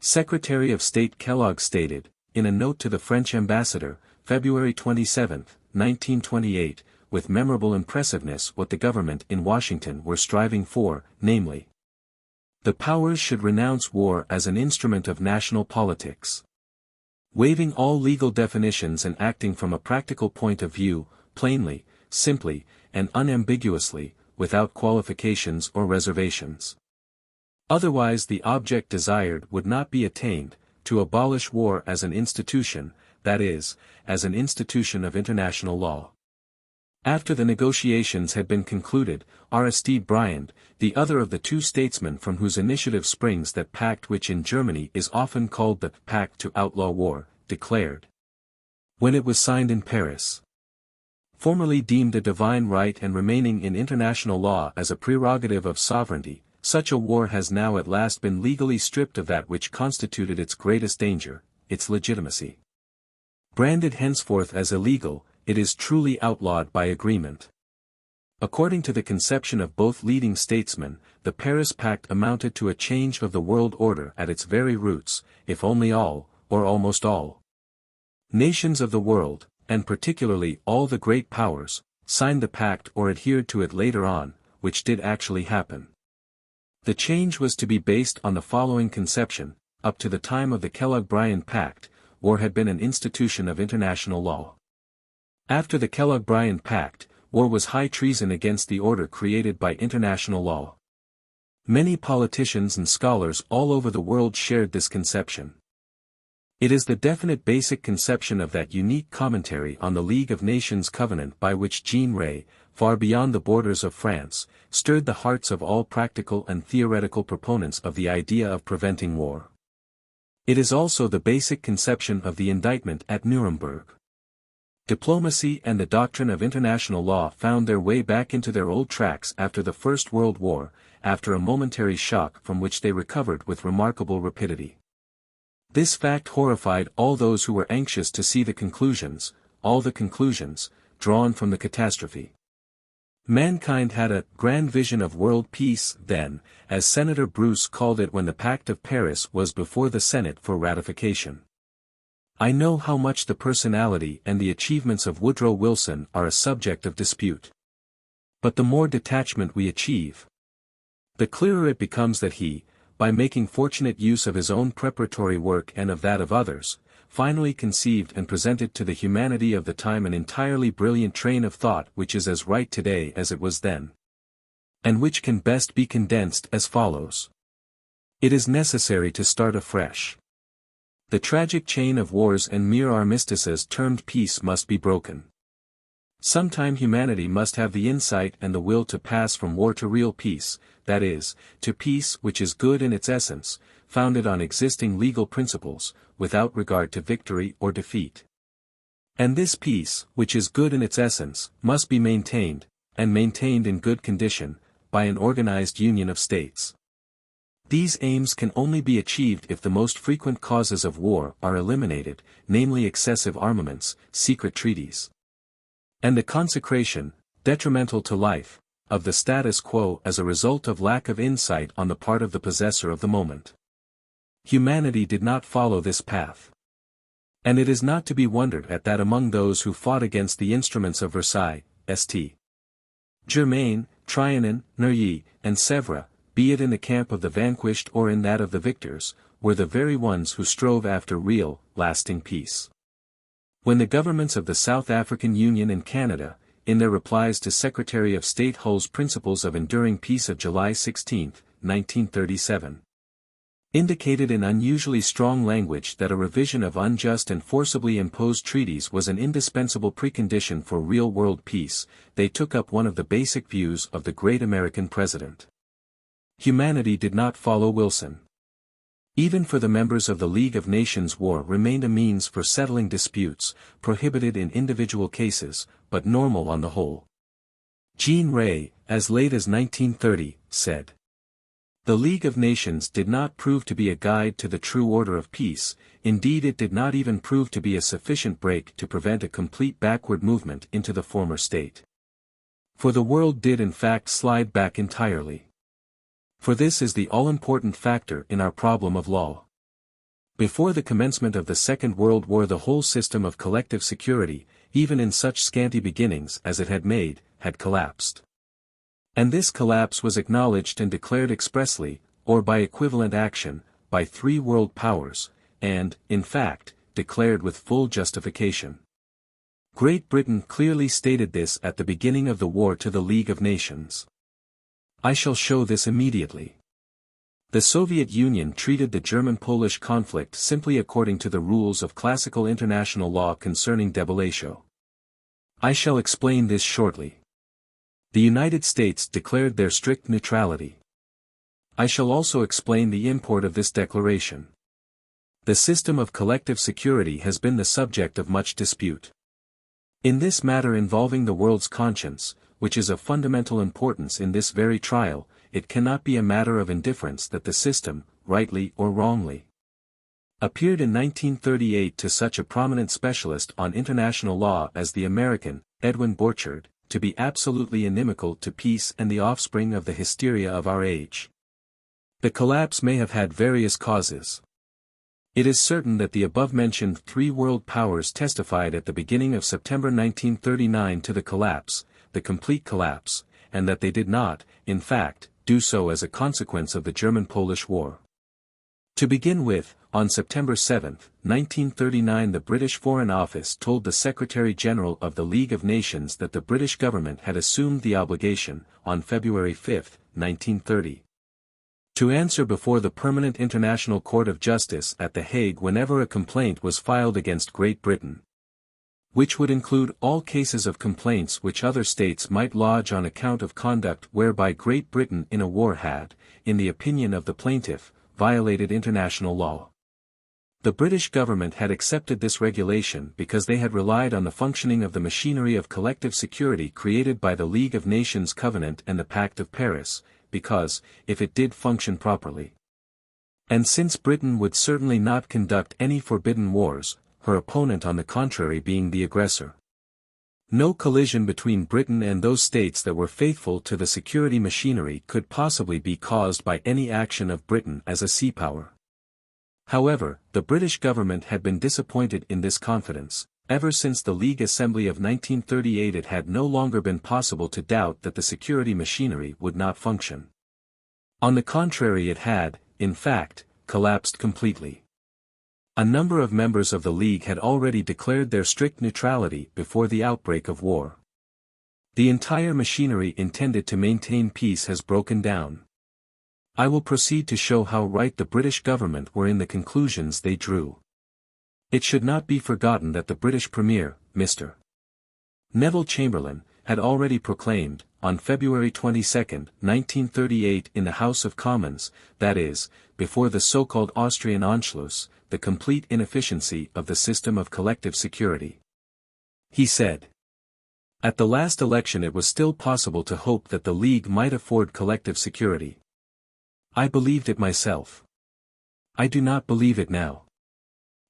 Secretary of State Kellogg stated, in a note to the French ambassador, February 27, 1928, with memorable impressiveness what the government in Washington were striving for, namely, the powers should renounce war as an instrument of national politics. Waiving all legal definitions and acting from a practical point of view, plainly, simply, and unambiguously, without qualifications or reservations. Otherwise the object desired would not be attained, to abolish war as an institution, that is, as an institution of international law. After the negotiations had been concluded, Aristide Briand, the other of the two statesmen from whose initiative springs that pact which in Germany is often called the Pact to Outlaw War, declared, when it was signed in Paris, formerly deemed a divine right and remaining in international law as a prerogative of sovereignty, such a war has now at last been legally stripped of that which constituted its greatest danger, its legitimacy. Branded henceforth as illegal, it is truly outlawed by agreement. According to the conception of both leading statesmen, the Paris Pact amounted to a change of the world order at its very roots, if only all, or almost all, nations of the world, and particularly all the great powers, signed the pact or adhered to it later on, which did actually happen. The change was to be based on the following conception: up to the time of the Kellogg-Briand Pact, war had been an institution of international law. After the Kellogg-Briand Pact, war was high treason against the order created by international law. Many politicians and scholars all over the world shared this conception. It is the definite basic conception of that unique commentary on the League of Nations covenant by which Jean Rey, far beyond the borders of France, stirred the hearts of all practical and theoretical proponents of the idea of preventing war. It is also the basic conception of the indictment at Nuremberg. Diplomacy and the doctrine of international law found their way back into their old tracks after the First World War, after a momentary shock from which they recovered with remarkable rapidity. This fact horrified all those who were anxious to see the conclusions, all the conclusions, drawn from the catastrophe. Mankind had a grand vision of world peace then, as Senator Bruce called it when the Pact of Paris was before the Senate for ratification. I know how much the personality and the achievements of Woodrow Wilson are a subject of dispute. But the more detachment we achieve, the clearer it becomes that he, by making fortunate use of his own preparatory work and of that of others, finally conceived and presented to the humanity of the time an entirely brilliant train of thought which is as right today as it was then, and which can best be condensed as follows. It is necessary to start afresh. The tragic chain of wars and mere armistices termed peace must be broken. Sometime humanity must have the insight and the will to pass from war to real peace, that is, to peace which is good in its essence, founded on existing legal principles, without regard to victory or defeat. And this peace, which is good in its essence, must be maintained, and maintained in good condition, by an organized union of states. These aims can only be achieved if the most frequent causes of war are eliminated, namely excessive armaments, secret treaties, and the consecration, detrimental to life, of the status quo as a result of lack of insight on the part of the possessor of the moment. Humanity did not follow this path. And it is not to be wondered at that among those who fought against the instruments of Versailles, St. Germain, Trianon, Neuilly, and Sèvres, be it in the camp of the vanquished or in that of the victors, were the very ones who strove after real, lasting peace. When the governments of the South African Union and Canada, in their replies to Secretary of State Hull's Principles of Enduring Peace of July 16, 1937, indicated in unusually strong language that a revision of unjust and forcibly imposed treaties was an indispensable precondition for real-world peace, they took up one of the basic views of the great American president. Humanity did not follow Wilson. Even for the members of the League of Nations, war remained a means for settling disputes, prohibited in individual cases, but normal on the whole. Jean Rey, as late as 1930, said, "The League of Nations did not prove to be a guide to the true order of peace, indeed it did not even prove to be a sufficient break to prevent a complete backward movement into the former state. For the world did in fact slide back entirely. For this is the all-important factor in our problem of law. Before the commencement of the Second World War the whole system of collective security, even in such scanty beginnings as it had made, had collapsed. And this collapse was acknowledged and declared expressly, or by equivalent action, by three world powers, and, in fact, declared with full justification. Great Britain clearly stated this at the beginning of the war to the League of Nations. I shall show this immediately. The Soviet Union treated the German-Polish conflict simply according to the rules of classical international law concerning debillatio. I shall explain this shortly. The United States declared their strict neutrality. I shall also explain the import of this declaration. The system of collective security has been the subject of much dispute. In this matter involving the world's conscience, which is of fundamental importance in this very trial, it cannot be a matter of indifference that the system, rightly or wrongly, appeared in 1938 to such a prominent specialist on international law as the American, Edwin Borchard, to be absolutely inimical to peace and the offspring of the hysteria of our age. The collapse may have had various causes. It is certain that the above-mentioned three world powers testified at the beginning of September 1939 to the collapse, the complete collapse, and that they did not, in fact, do so as a consequence of the German-Polish War. To begin with, on September 7, 1939 the British Foreign Office told the Secretary-General of the League of Nations that the British government had assumed the obligation, on February 5, 1930, to answer before the Permanent International Court of Justice at The Hague whenever a complaint was filed against Great Britain, which would include all cases of complaints which other states might lodge on account of conduct whereby Great Britain in a war had, in the opinion of the plaintiff, violated international law. The British government had accepted this regulation because they had relied on the functioning of the machinery of collective security created by the League of Nations Covenant and the Pact of Paris, because, if it did function properly, and since Britain would certainly not conduct any forbidden wars, her opponent on the contrary being the aggressor, no collision between Britain and those states that were faithful to the security machinery could possibly be caused by any action of Britain as a sea power. However, the British government had been disappointed in this confidence. Ever since the League Assembly of 1938 it had no longer been possible to doubt that the security machinery would not function. On the contrary, it had, in fact, collapsed completely. A number of members of the League had already declared their strict neutrality before the outbreak of war. The entire machinery intended to maintain peace has broken down. I will proceed to show how right the British government were in the conclusions they drew. It should not be forgotten that the British Premier, Mr. Neville Chamberlain, had already proclaimed, on February 22, 1938 in the House of Commons, that is, before the so-called Austrian Anschluss, the complete inefficiency of the system of collective security. He said, "At the last election it was still possible to hope that the League might afford collective security. I believed it myself. I do not believe it now.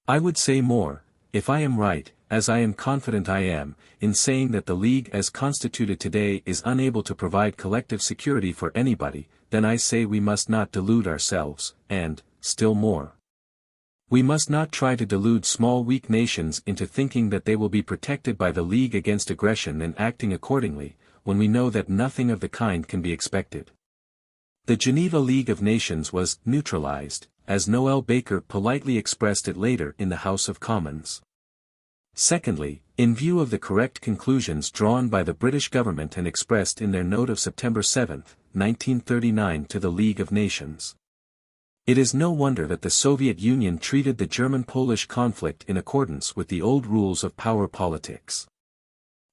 I would say more, if I am right, as I am confident I am, in saying that the League as constituted today is unable to provide collective security for anybody, then I say we must not delude ourselves, and, still more, we must not try to delude small weak nations into thinking that they will be protected by the League against aggression and acting accordingly, when we know that nothing of the kind can be expected." The Geneva League of Nations was neutralized, as Noel Baker politely expressed it later in the House of Commons. Secondly, in view of the correct conclusions drawn by the British government and expressed in their note of September 7, 1939 to the League of Nations, it is no wonder that the Soviet Union treated the German-Polish conflict in accordance with the old rules of power politics.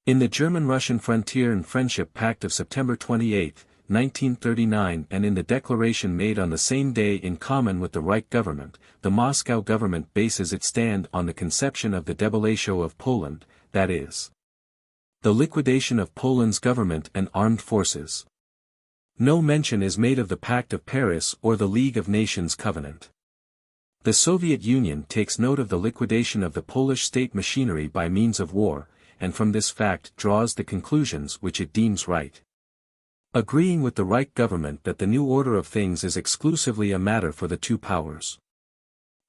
In the German-Russian Frontier and Friendship Pact of September 28, 1939 and in the declaration made on the same day in common with the Reich government, the Moscow government bases its stand on the conception of the debilitio of Poland, that is, the liquidation of Poland's government and armed forces. No mention is made of the Pact of Paris or the League of Nations Covenant. The Soviet Union takes note of the liquidation of the Polish state machinery by means of war, and from this fact draws the conclusions which it deems right, agreeing with the Reich government that the new order of things is exclusively a matter for the two powers.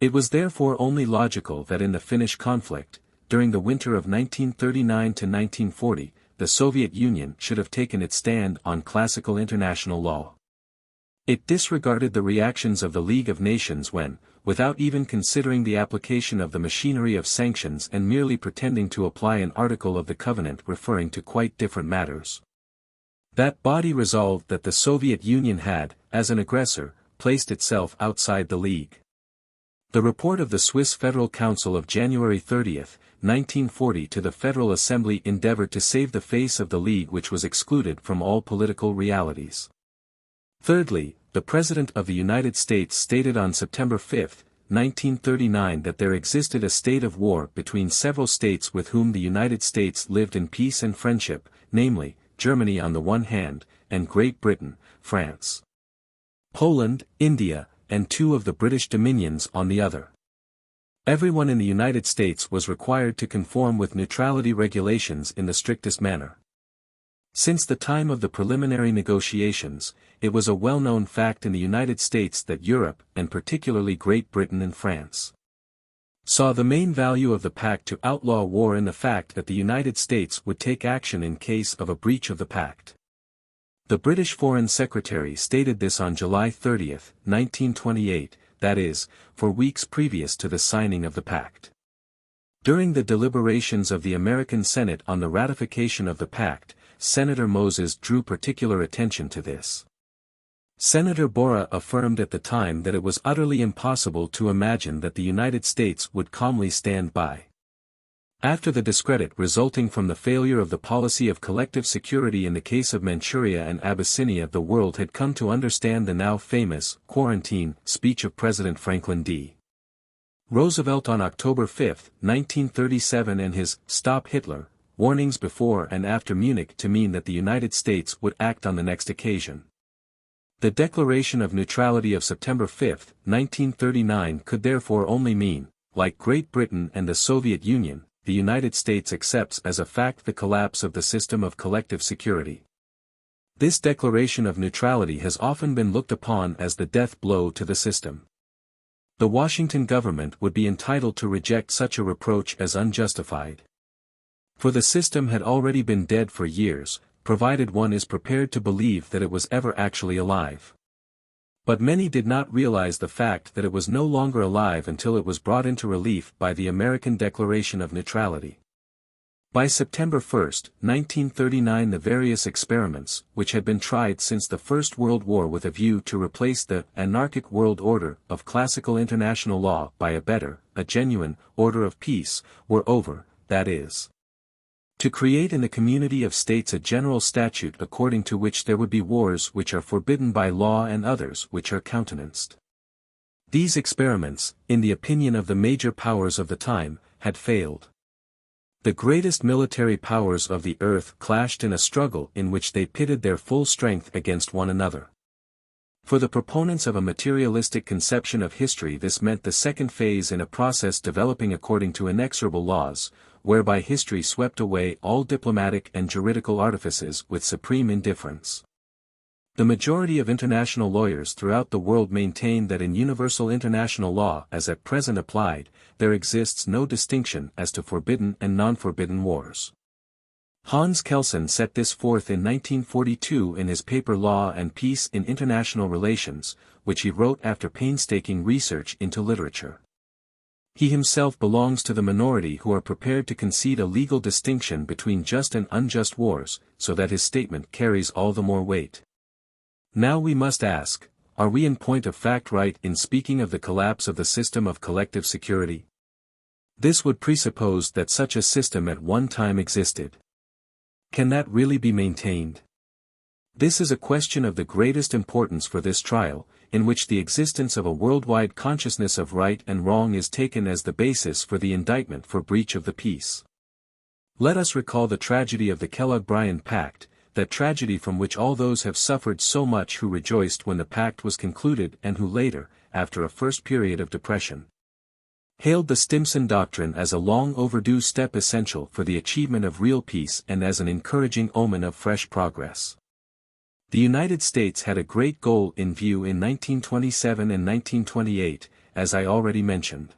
It was therefore only logical that in the Finnish conflict, during the winter of 1939 to 1940, the Soviet Union should have taken its stand on classical international law. It disregarded the reactions of the League of Nations when, without even considering the application of the machinery of sanctions and merely pretending to apply an article of the Covenant referring to quite different matters, that body resolved that the Soviet Union had, as an aggressor, placed itself outside the League. The report of the Swiss Federal Council of January 30, 1940 to the Federal Assembly endeavored to save the face of the League, which was excluded from all political realities. Thirdly, the President of the United States stated on September 5, 1939 that there existed a state of war between several states with whom the United States lived in peace and friendship, namely, Germany on the one hand, and Great Britain, France, Poland, India, and two of the British dominions on the other. Everyone in the United States was required to conform with neutrality regulations in the strictest manner. Since the time of the preliminary negotiations, it was a well-known fact in the United States that Europe, and particularly Great Britain and France, saw the main value of the pact to outlaw war in the fact that the United States would take action in case of a breach of the pact. The British Foreign Secretary stated this on July 30, 1928, that is, for weeks previous to the signing of the pact. During the deliberations of the American Senate on the ratification of the pact, Senator Moses drew particular attention to this. Senator Borah affirmed at the time that it was utterly impossible to imagine that the United States would calmly stand by. After the discredit resulting from the failure of the policy of collective security in the case of Manchuria and Abyssinia, the world had come to understand the now famous quarantine speech of President Franklin D. Roosevelt on October 5, 1937, and his "Stop Hitler" warnings before and after Munich to mean that the United States would act on the next occasion. The Declaration of Neutrality of September 5, 1939 could therefore only mean, like Great Britain and the Soviet Union, the United States accepts as a fact the collapse of the system of collective security. This declaration of neutrality has often been looked upon as the death blow to the system. The Washington government would be entitled to reject such a reproach as unjustified. For the system had already been dead for years, provided one is prepared to believe that it was ever actually alive. But many did not realize the fact that it was no longer alive until it was brought into relief by the American Declaration of Neutrality. By September 1, 1939, the various experiments, which had been tried since the First World War with a view to replace the anarchic world order of classical international law by a better, a genuine, order of peace, were over, that is, to create in the community of states a general statute according to which there would be wars which are forbidden by law and others which are countenanced. These experiments, in the opinion of the major powers of the time, had failed. The greatest military powers of the earth clashed in a struggle in which they pitted their full strength against one another. For the proponents of a materialistic conception of history, this meant the second phase in a process developing according to inexorable laws, whereby history swept away all diplomatic and juridical artifices with supreme indifference. The majority of international lawyers throughout the world maintain that in universal international law as at present applied, there exists no distinction as to forbidden and non-forbidden wars. Hans Kelsen set this forth in 1942 in his paper Law and Peace in International Relations, which he wrote after painstaking research into literature. He himself belongs to the minority who are prepared to concede a legal distinction between just and unjust wars, so that his statement carries all the more weight. Now we must ask, are we in point of fact right in speaking of the collapse of the system of collective security? This would presuppose that such a system at one time existed. Can that really be maintained? This is a question of the greatest importance for this trial, in which the existence of a worldwide consciousness of right and wrong is taken as the basis for the indictment for breach of the peace. Let us recall the tragedy of the Kellogg-Briand Pact, that tragedy from which all those have suffered so much who rejoiced when the pact was concluded and who later, after a first period of depression, hailed the Stimson Doctrine as a long overdue step essential for the achievement of real peace and as an encouraging omen of fresh progress. The United States had a great goal in view in 1927 and 1928, as I already mentioned.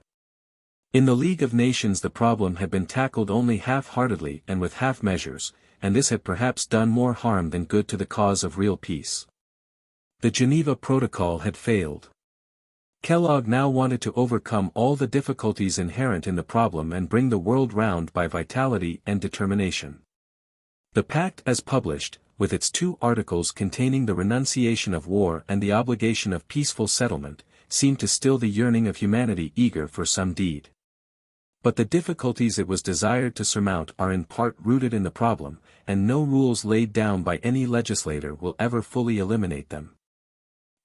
In the League of Nations the problem had been tackled only half-heartedly and with half measures, and this had perhaps done more harm than good to the cause of real peace. The Geneva Protocol had failed. Kellogg now wanted to overcome all the difficulties inherent in the problem and bring the world round by vitality and determination. The pact as published, with its 2 articles containing the renunciation of war and the obligation of peaceful settlement, seemed to still the yearning of humanity eager for some deed. But the difficulties it was desired to surmount are in part rooted in the problem, and no rules laid down by any legislator will ever fully eliminate them.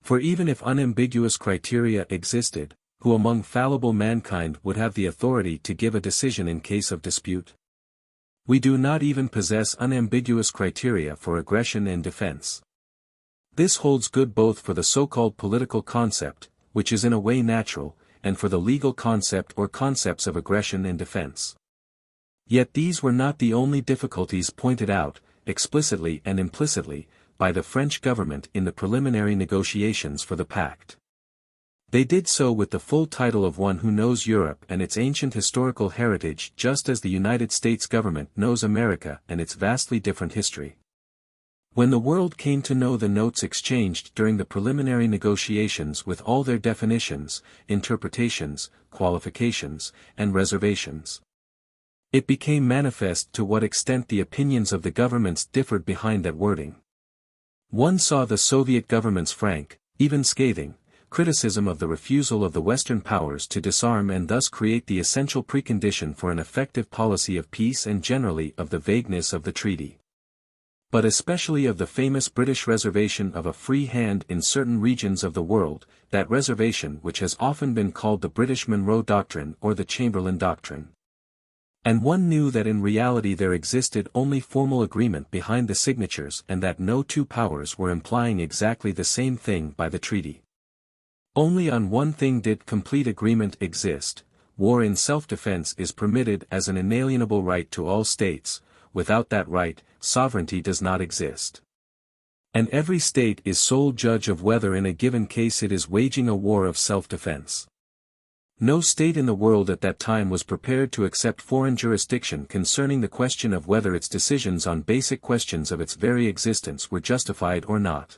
For even if unambiguous criteria existed, who among fallible mankind would have the authority to give a decision in case of dispute? We do not even possess unambiguous criteria for aggression and defense. This holds good both for the so-called political concept, which is in a way natural, and for the legal concept or concepts of aggression and defense. Yet these were not the only difficulties pointed out, explicitly and implicitly, by the French government in the preliminary negotiations for the pact. They did so with the full title of one who knows Europe and its ancient historical heritage just as the United States government knows America and its vastly different history. When the world came to know the notes exchanged during the preliminary negotiations with all their definitions, interpretations, qualifications, and reservations, it became manifest to what extent the opinions of the governments differed behind that wording. One saw the Soviet government's frank, even scathing, criticism of the refusal of the Western powers to disarm and thus create the essential precondition for an effective policy of peace and generally of the vagueness of the treaty. But especially of the famous British reservation of a free hand in certain regions of the world, that reservation which has often been called the British Monroe Doctrine or the Chamberlain Doctrine. And one knew that in reality there existed only formal agreement behind the signatures and that no two powers were implying exactly the same thing by the treaty. Only on one thing did complete agreement exist: war in self-defense is permitted as an inalienable right to all states. Without that right, sovereignty does not exist. And every state is sole judge of whether in a given case it is waging a war of self-defense. No state in the world at that time was prepared to accept foreign jurisdiction concerning the question of whether its decisions on basic questions of its very existence were justified or not.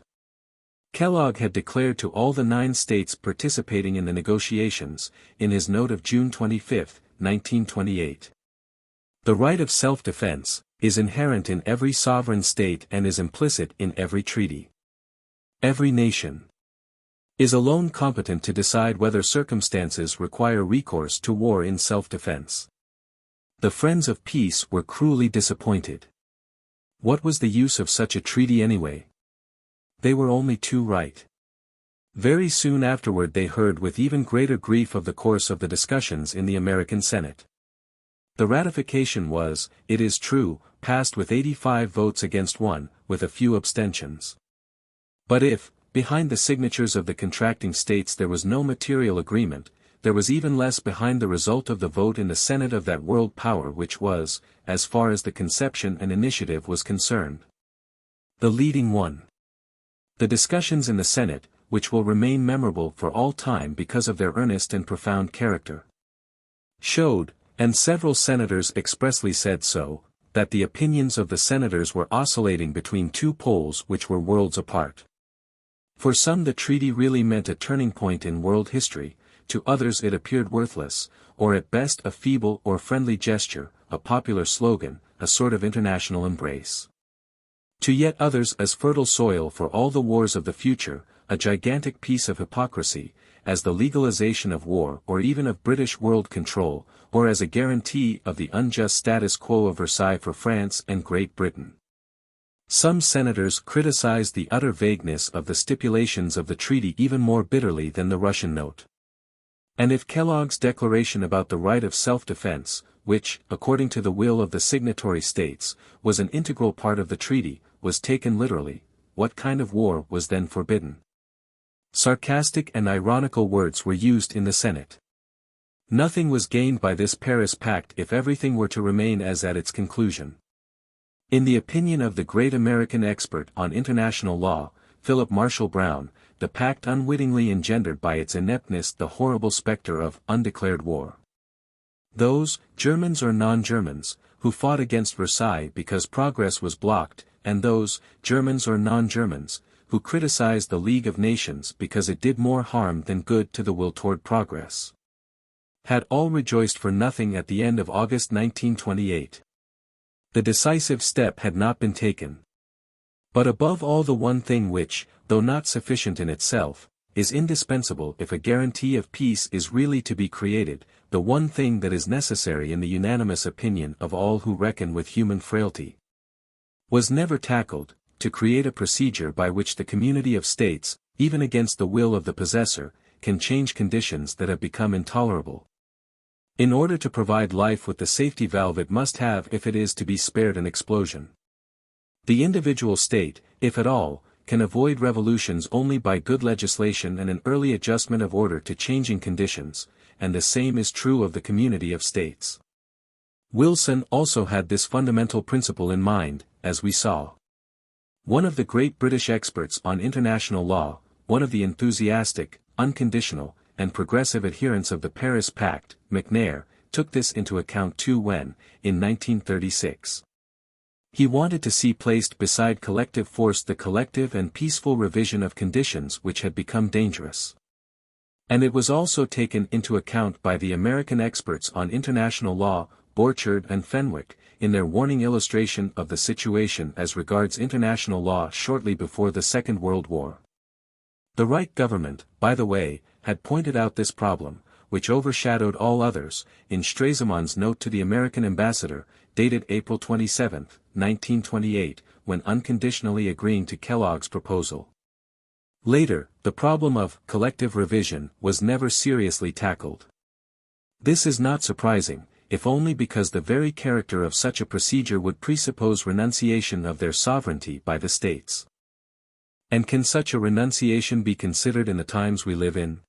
Kellogg had declared to all the 9 states participating in the negotiations, in his note of June 25, 1928. The right of self-defense is inherent in every sovereign state and is implicit in every treaty. Every nation is alone competent to decide whether circumstances require recourse to war in self-defense. The friends of peace were cruelly disappointed. What was the use of such a treaty anyway? They were only too right. Very soon afterward they heard with even greater grief of the course of the discussions in the American Senate. The ratification was, it is true, passed with 85 votes against 1, with a few abstentions. But if, behind the signatures of the contracting states there was no material agreement, there was even less behind the result of the vote in the Senate of that world power which was, as far as the conception and initiative was concerned, the leading one. The discussions in the Senate, which will remain memorable for all time because of their earnest and profound character, showed, and several senators expressly said so, that the opinions of the senators were oscillating between 2 poles which were worlds apart. For some the treaty really meant a turning point in world history, to others it appeared worthless, or at best a feeble or friendly gesture, a popular slogan, a sort of international embrace. To yet others as fertile soil for all the wars of the future, a gigantic piece of hypocrisy, as the legalization of war or even of British world control, or as a guarantee of the unjust status quo of Versailles for France and Great Britain. Some senators criticized the utter vagueness of the stipulations of the treaty even more bitterly than the Russian note. And if Kellogg's declaration about the right of self-defense, which, according to the will of the signatory states, was an integral part of the treaty, was taken literally, what kind of war was then forbidden? Sarcastic and ironical words were used in the Senate. Nothing was gained by this Paris Pact if everything were to remain as at its conclusion. In the opinion of the great American expert on international law, Philip Marshall Brown, the pact unwittingly engendered by its ineptness the horrible specter of undeclared war. Those, Germans or non-Germans, who fought against Versailles because progress was blocked, and those, Germans or non-Germans, who criticized the League of Nations because it did more harm than good to the will toward progress, had all rejoiced for nothing at the end of August 1928. The decisive step had not been taken. But above all the one thing which, though not sufficient in itself, is indispensable if a guarantee of peace is really to be created, the one thing that is necessary in the unanimous opinion of all who reckon with human frailty, was never tackled, to create a procedure by which the community of states, even against the will of the possessor, can change conditions that have become intolerable. In order to provide life with the safety valve it must have if it is to be spared an explosion. The individual state, if at all, can avoid revolutions only by good legislation and an early adjustment of order to changing conditions, and the same is true of the community of states. Wilson also had this fundamental principle in mind, as we saw. One of the great British experts on international law, one of the enthusiastic, unconditional, and progressive adherents of the Paris Pact, McNair, took this into account too when, in 1936, He wanted to see placed beside collective force the collective and peaceful revision of conditions which had become dangerous. And it was also taken into account by the American experts on international law, Borchard and Fenwick, in their warning illustration of the situation as regards international law shortly before the Second World War. The Reich government, by the way, had pointed out this problem, which overshadowed all others, in Stresemann's note to the American ambassador, dated April 27, 1928, when unconditionally agreeing to Kellogg's proposal. Later, the problem of collective revision was never seriously tackled. This is not surprising, if only because the very character of such a procedure would presuppose renunciation of their sovereignty by the states. And can such a renunciation be considered in the times we live in?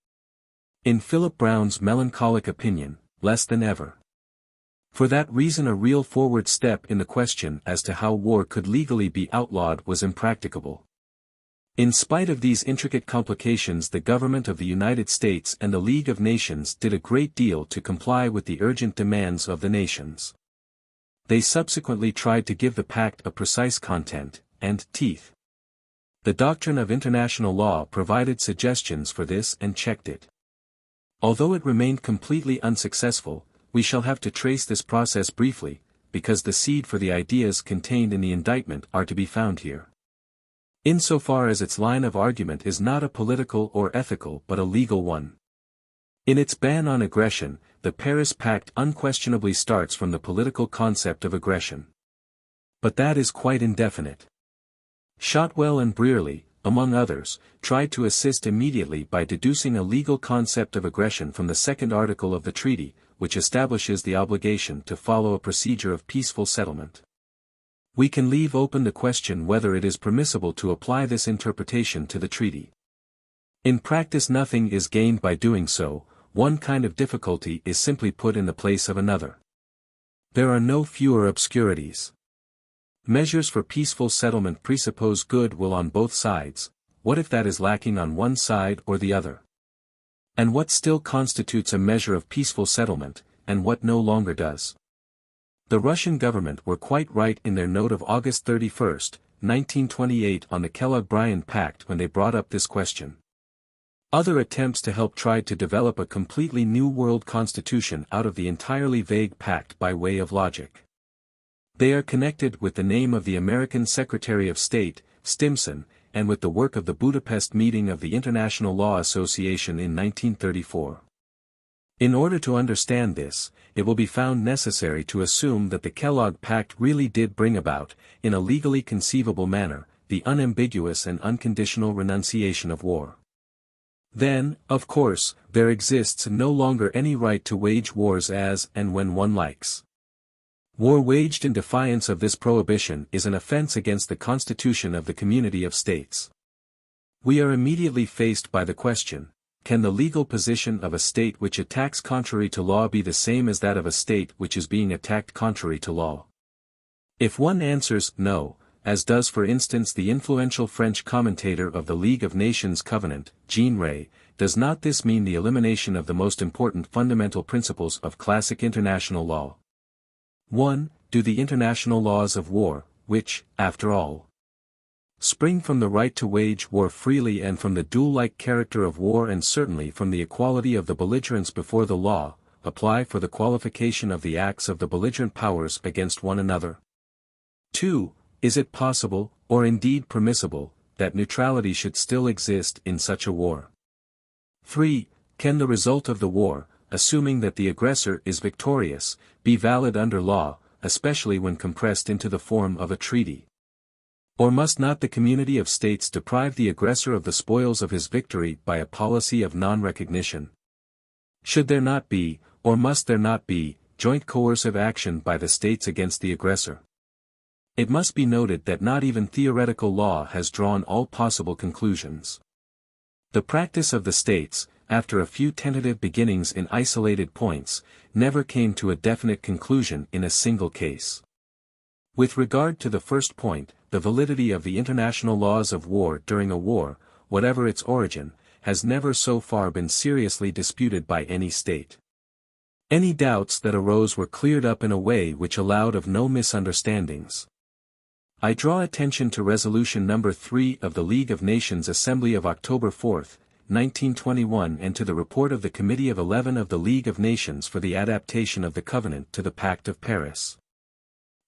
In Philip Brown's melancholic opinion, less than ever. For that reason a real forward step in the question as to how war could legally be outlawed was impracticable. In spite of these intricate complications, the government of the United States and the League of Nations did a great deal to comply with the urgent demands of the nations. They subsequently tried to give the pact a precise content and teeth. The doctrine of international law provided suggestions for this and checked it. Although it remained completely unsuccessful, we shall have to trace this process briefly, because the seed for the ideas contained in the indictment are to be found here. Insofar as its line of argument is not a political or ethical but a legal one. In its ban on aggression, the Paris Pact unquestionably starts from the political concept of aggression. But that is quite indefinite. Shotwell and Brearley, among others, tried to assist immediately by deducing a legal concept of aggression from the second article of the treaty, which establishes the obligation to follow a procedure of peaceful settlement. We can leave open the question whether it is permissible to apply this interpretation to the treaty. In practice nothing is gained by doing so, one kind of difficulty is simply put in the place of another. There are no fewer obscurities. Measures for peaceful settlement presuppose goodwill on both sides. What if that is lacking on one side or the other? And what still constitutes a measure of peaceful settlement, and what no longer does? The Russian government were quite right in their note of August 31, 1928 on the Kellogg-Briand Pact when they brought up this question. Other attempts to help tried to develop a completely new world constitution out of the entirely vague pact by way of logic. They are connected with the name of the American Secretary of State, Stimson, and with the work of the Budapest meeting of the International Law Association in 1934. In order to understand this, it will be found necessary to assume that the Kellogg Pact really did bring about, in a legally conceivable manner, the unambiguous and unconditional renunciation of war. Then, of course, there exists no longer any right to wage wars as and when one likes. War waged in defiance of this prohibition is an offense against the Constitution of the Community of States. We are immediately faced by the question, can the legal position of a state which attacks contrary to law be the same as that of a state which is being attacked contrary to law? If one answers no, as does for instance the influential French commentator of the League of Nations Covenant, Jean Rey, does not this mean the elimination of the most important fundamental principles of classic international law? 1. Do the international laws of war, which, after all, spring from the right to wage war freely and from the duel-like character of war and certainly from the equality of the belligerents before the law, apply for the qualification of the acts of the belligerent powers against one another? 2. Is it possible, or indeed permissible, that neutrality should still exist in such a war? 3. Can the result of the war, assuming that the aggressor is victorious, be valid under law, especially when compressed into the form of a treaty? Or must not the community of states deprive the aggressor of the spoils of his victory by a policy of non-recognition? Should there not be, or must there not be, joint coercive action by the states against the aggressor? It must be noted that not even theoretical law has drawn all possible conclusions. The practice of the states, after a few tentative beginnings in isolated points, never came to a definite conclusion in a single case. With regard to the first point, the validity of the international laws of war during a war, whatever its origin, has never so far been seriously disputed by any state. Any doubts that arose were cleared up in a way which allowed of no misunderstandings. I draw attention to Resolution Number 3 of the League of Nations Assembly of October 4, 1921 and to the report of the Committee of 11 of the League of Nations for the adaptation of the Covenant to the Pact of Paris.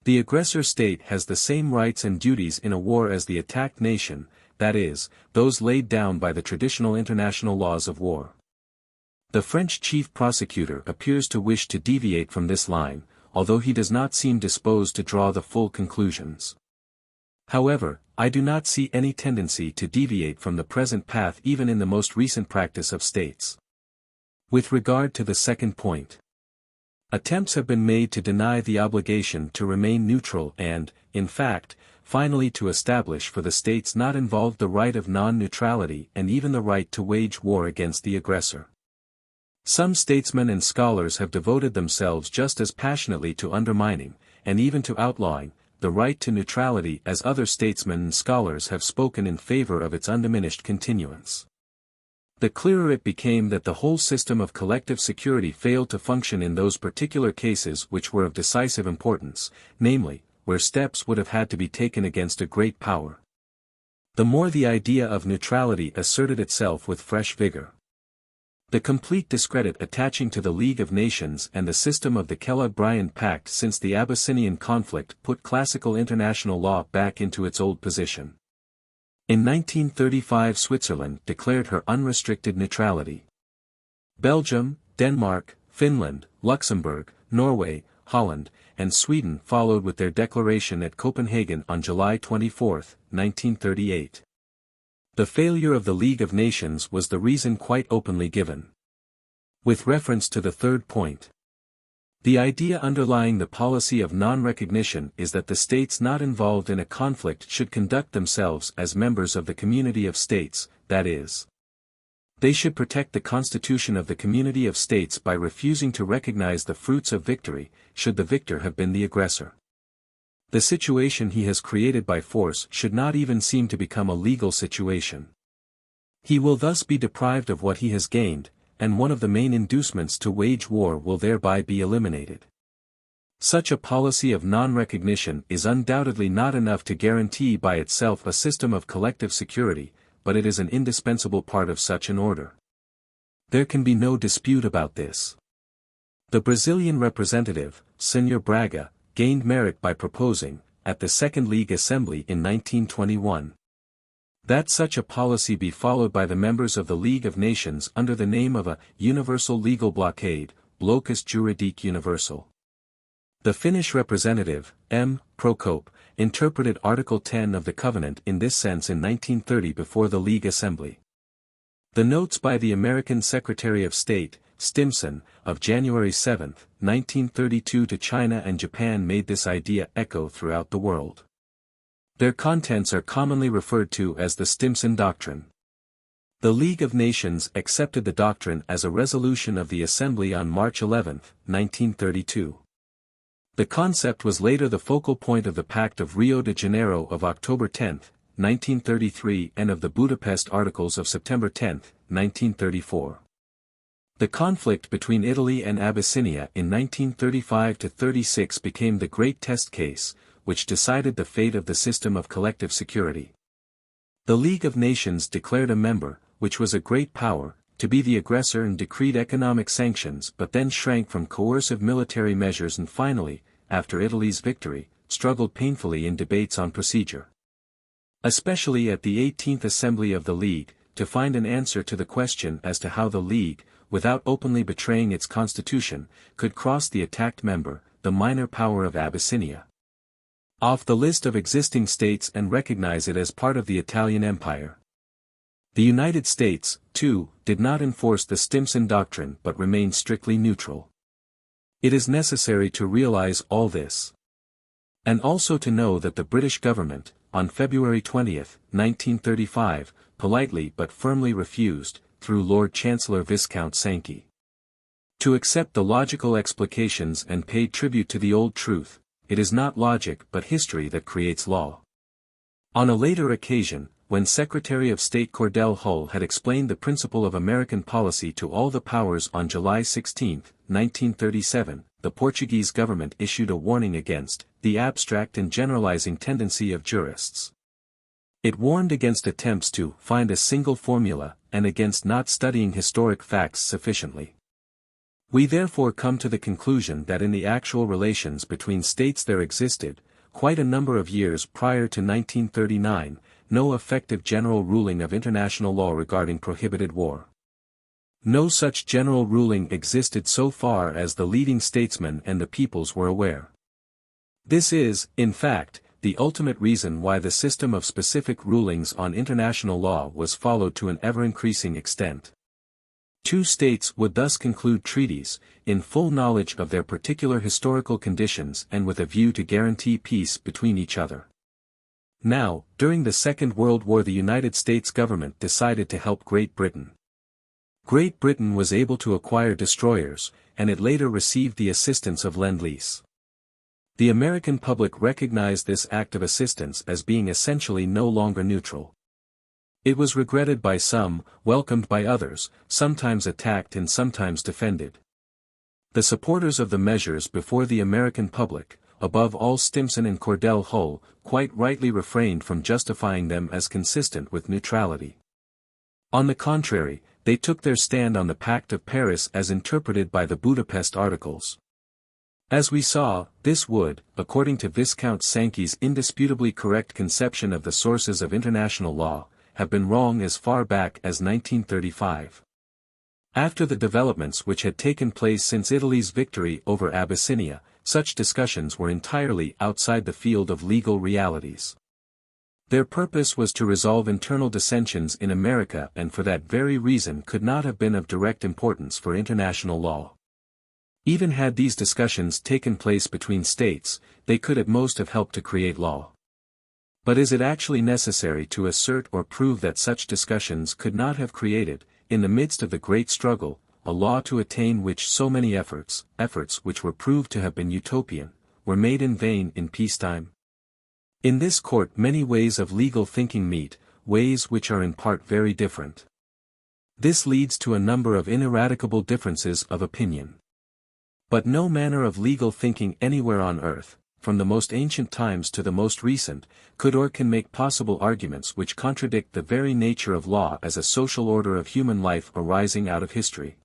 The aggressor state has the same rights and duties in a war as the attacked nation, that is, those laid down by the traditional international laws of war. The French chief prosecutor appears to wish to deviate from this line, although he does not seem disposed to draw the full conclusions. However, I do not see any tendency to deviate from the present path even in the most recent practice of states. With regard to the second point, attempts have been made to deny the obligation to remain neutral and, in fact, finally to establish for the states not involved the right of non-neutrality and even the right to wage war against the aggressor. Some statesmen and scholars have devoted themselves just as passionately to undermining, and even to outlawing, the right to neutrality as other statesmen and scholars have spoken in favor of its undiminished continuance. The clearer it became that the whole system of collective security failed to function in those particular cases which were of decisive importance, namely, where steps would have had to be taken against a great power, the more the idea of neutrality asserted itself with fresh vigor. The complete discredit attaching to the League of Nations and the system of the Kellogg-Briand Pact since the Abyssinian conflict put classical international law back into its old position. In 1935 Switzerland declared her unrestricted neutrality. Belgium, Denmark, Finland, Luxembourg, Norway, Holland, and Sweden followed with their declaration at Copenhagen on July 24, 1938. The failure of the League of Nations was the reason quite openly given. With reference to the third point, the idea underlying the policy of non-recognition is that the states not involved in a conflict should conduct themselves as members of the community of states, that is, they should protect the constitution of the community of states by refusing to recognize the fruits of victory, should the victor have been the aggressor. The situation he has created by force should not even seem to become a legal situation. He will thus be deprived of what he has gained, and one of the main inducements to wage war will thereby be eliminated. Such a policy of non-recognition is undoubtedly not enough to guarantee by itself a system of collective security, but it is an indispensable part of such an order. There can be no dispute about this. The Brazilian representative, Senhor Braga, gained merit by proposing, at the Second League Assembly in 1921, that such a policy be followed by the members of the League of Nations under the name of a universal legal blockade, blocus juridique universal. The Finnish representative, M. Procope, interpreted Article 10 of the Covenant in this sense in 1930 before the League Assembly. The notes by the American Secretary of State, Stimson, of January 7, 1932 to China and Japan made this idea echo throughout the world. Their contents are commonly referred to as the Stimson Doctrine. The League of Nations accepted the doctrine as a resolution of the Assembly on March 11, 1932. The concept was later the focal point of the Pact of Rio de Janeiro of October 10, 1933 and of the Budapest Articles of September 10, 1934. The conflict between Italy and Abyssinia in 1935–36 became the great test case, which decided the fate of the system of collective security. The League of Nations declared a member, which was a great power, to be the aggressor and decreed economic sanctions but then shrank from coercive military measures and finally, after Italy's victory, struggled painfully in debates on procedure. Especially at the 18th Assembly of the League, to find an answer to the question as to how the League, without openly betraying its constitution, could cross the attacked member, the minor power of Abyssinia, off the list of existing states and recognize it as part of the Italian Empire. The United States, too, did not enforce the Stimson Doctrine but remained strictly neutral. It is necessary to realize all this. And also to know that the British government, on February 20, 1935, politely but firmly refused, through Lord Chancellor Viscount Sankey, to accept the logical explications and paid tribute to the old truth. It is not logic but history that creates law. On a later occasion, when Secretary of State Cordell Hull had explained the principle of American policy to all the powers on July 16, 1937, the Portuguese government issued a warning against the abstract and generalizing tendency of jurists. It warned against attempts to find a single formula, and against not studying historic facts sufficiently. We therefore come to the conclusion that in the actual relations between states there existed, quite a number of years prior to 1939, no effective general ruling of international law regarding prohibited war. No such general ruling existed so far as the leading statesmen and the peoples were aware. This is, in fact, the ultimate reason why the system of specific rulings on international law was followed to an ever-increasing extent. Two states would thus conclude treaties, in full knowledge of their particular historical conditions and with a view to guarantee peace between each other. Now, during the Second World War, the United States government decided to help Great Britain. Great Britain was able to acquire destroyers, and it later received the assistance of Lend-Lease. The American public recognized this act of assistance as being essentially no longer neutral. It was regretted by some, welcomed by others, sometimes attacked and sometimes defended. The supporters of the measures before the American public, above all Stimson and Cordell Hull, quite rightly refrained from justifying them as consistent with neutrality. On the contrary, they took their stand on the Pact of Paris as interpreted by the Budapest Articles. As we saw, this would, according to Viscount Sankey's indisputably correct conception of the sources of international law, have been wrong as far back as 1935. After the developments which had taken place since Italy's victory over Abyssinia, such discussions were entirely outside the field of legal realities. Their purpose was to resolve internal dissensions in America, and for that very reason could not have been of direct importance for international law. Even had these discussions taken place between states, they could at most have helped to create law. But is it actually necessary to assert or prove that such discussions could not have created, in the midst of the great struggle, a law to attain which so many efforts which were proved to have been utopian, were made in vain in peacetime? In this court many ways of legal thinking meet, ways which are in part very different. This leads to a number of ineradicable differences of opinion. But no manner of legal thinking anywhere on earth, from the most ancient times to the most recent, could or can make possible arguments which contradict the very nature of law as a social order of human life arising out of history.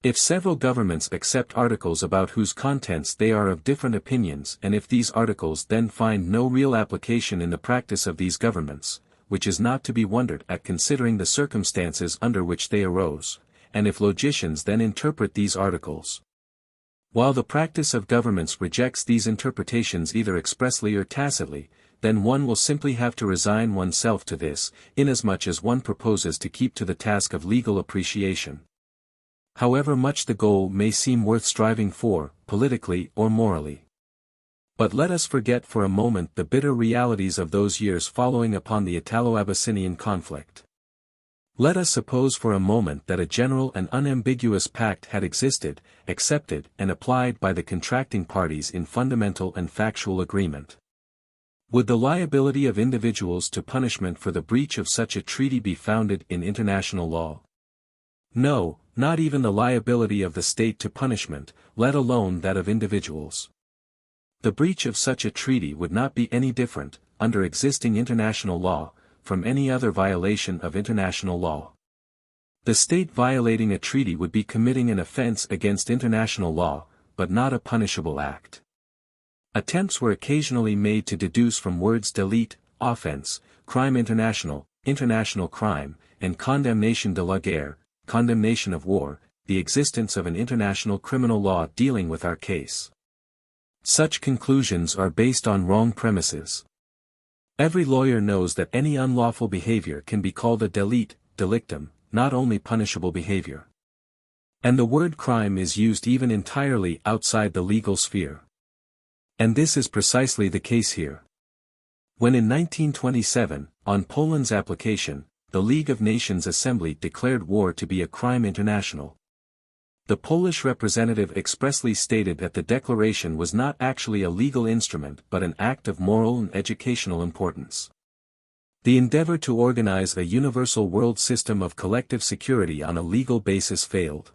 If several governments accept articles about whose contents they are of different opinions, and if these articles then find no real application in the practice of these governments, which is not to be wondered at considering the circumstances under which they arose, and if logicians then interpret these articles, while the practice of governments rejects these interpretations either expressly or tacitly, then one will simply have to resign oneself to this, inasmuch as one proposes to keep to the task of legal appreciation. However much the goal may seem worth striving for, politically or morally. But let us forget for a moment the bitter realities of those years following upon the Italo-Abyssinian conflict. Let us suppose for a moment that a general and unambiguous pact had existed, accepted and applied by the contracting parties in fundamental and factual agreement. Would the liability of individuals to punishment for the breach of such a treaty be founded in international law? No, not even the liability of the state to punishment, let alone that of individuals. The breach of such a treaty would not be any different, under existing international law, from any other violation of international law. The state violating a treaty would be committing an offense against international law, but not a punishable act. Attempts were occasionally made to deduce from words delete, offense, crime international crime, and condamnation de la guerre, condemnation of war, the existence of an international criminal law dealing with our case. Such conclusions are based on wrong premises. Every lawyer knows that any unlawful behavior can be called a delictum, not only punishable behavior. And the word crime is used even entirely outside the legal sphere. And this is precisely the case here. When in 1927, on Poland's application, the League of Nations Assembly declared war to be a crime international, the Polish representative expressly stated that the declaration was not actually a legal instrument but an act of moral and educational importance. The endeavor to organize a universal world system of collective security on a legal basis failed.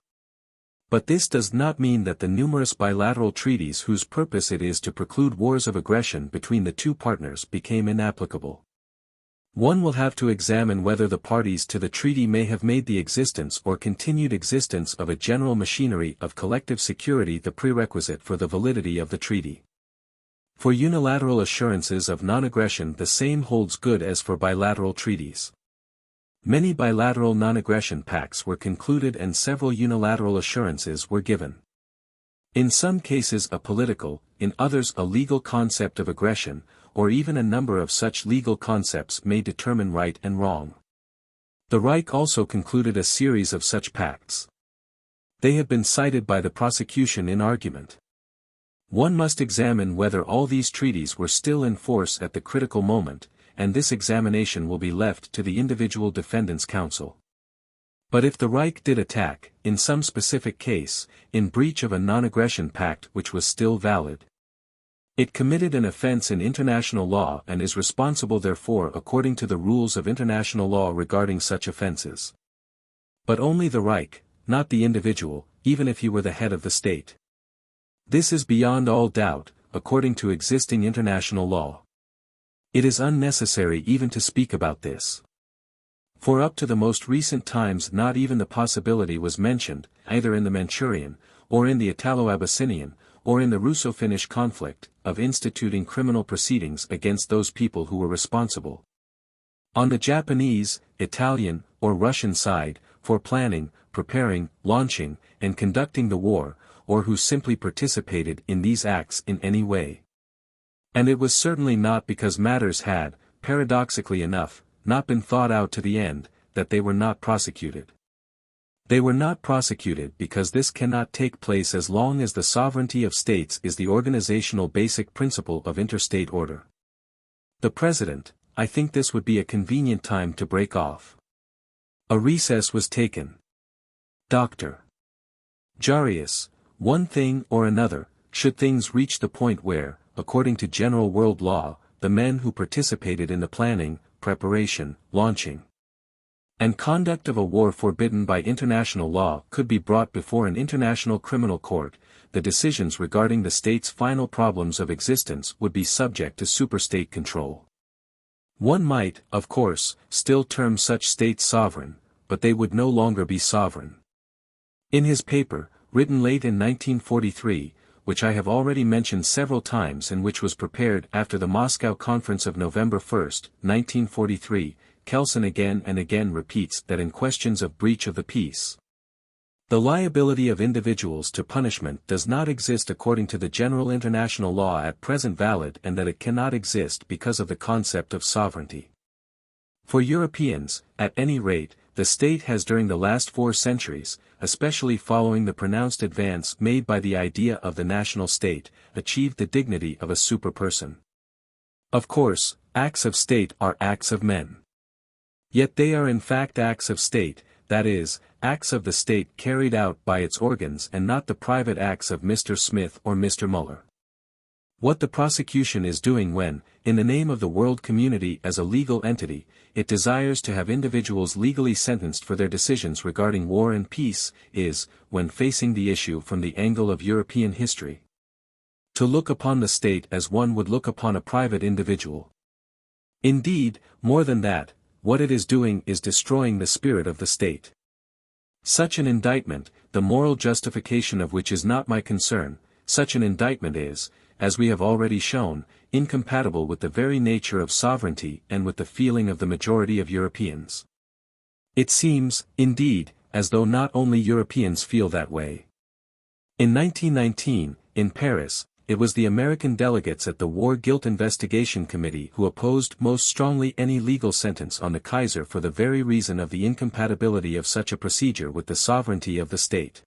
But this does not mean that the numerous bilateral treaties whose purpose it is to preclude wars of aggression between the two partners became inapplicable. One will have to examine whether the parties to the treaty may have made the existence or continued existence of a general machinery of collective security the prerequisite for the validity of the treaty. For unilateral assurances of non-aggression the same holds good as for bilateral treaties. Many bilateral non-aggression pacts were concluded and several unilateral assurances were given. In some cases a political, in others a legal concept of aggression, or even a number of such legal concepts may determine right and wrong. The Reich also concluded a series of such pacts. They have been cited by the prosecution in argument. One must examine whether all these treaties were still in force at the critical moment, and this examination will be left to the individual defendant's counsel. But if the Reich did attack, in some specific case, in breach of a non-aggression pact which was still valid, it committed an offense in international law and is responsible therefore according to the rules of international law regarding such offenses. But only the Reich, not the individual, even if he were the head of the state. This is beyond all doubt, according to existing international law. It is unnecessary even to speak about this. For up to the most recent times not even the possibility was mentioned, either in the Manchurian, or in the Italo-Abyssinian, or in the Russo-Finnish conflict, of instituting criminal proceedings against those people who were responsible. On the Japanese, Italian, or Russian side, for planning, preparing, launching, and conducting the war, or who simply participated in these acts in any way. And it was certainly not because matters had, paradoxically enough, not been thought out to the end, that they were not prosecuted. They were not prosecuted because this cannot take place as long as the sovereignty of states is the organizational basic principle of interstate order. The President, I think this would be a convenient time to break off. A recess was taken. Dr. Jarius, one thing or another, should things reach the point where, according to general world law, the men who participated in the planning, preparation, launching, and conduct of a war forbidden by international law could be brought before an international criminal court, the decisions regarding the state's final problems of existence would be subject to superstate control. One might, of course, still term such states sovereign, but they would no longer be sovereign. In his paper, written late in 1943, which I have already mentioned several times and which was prepared after the Moscow Conference of November 1, 1943, Kelsen again and again repeats that in questions of breach of the peace, the liability of individuals to punishment does not exist according to the general international law at present valid and that it cannot exist because of the concept of sovereignty. For Europeans, at any rate, the state has during the last 4 centuries, especially following the pronounced advance made by the idea of the national state, achieved the dignity of a superperson. Of course, acts of state are acts of men. Yet they are in fact acts of state, that is, acts of the state carried out by its organs and not the private acts of Mr. Smith or Mr. Muller. What the prosecution is doing when, in the name of the world community as a legal entity, it desires to have individuals legally sentenced for their decisions regarding war and peace, is, when facing the issue from the angle of European history, to look upon the state as one would look upon a private individual. Indeed, more than that, what it is doing is destroying the spirit of the state. Such an indictment, the moral justification of which is not my concern, such an indictment is, as we have already shown, incompatible with the very nature of sovereignty and with the feeling of the majority of Europeans. It seems, indeed, as though not only Europeans feel that way. In 1919, in Paris, it was the American delegates at the War Guilt Investigation Committee who opposed most strongly any legal sentence on the Kaiser for the very reason of the incompatibility of such a procedure with the sovereignty of the state.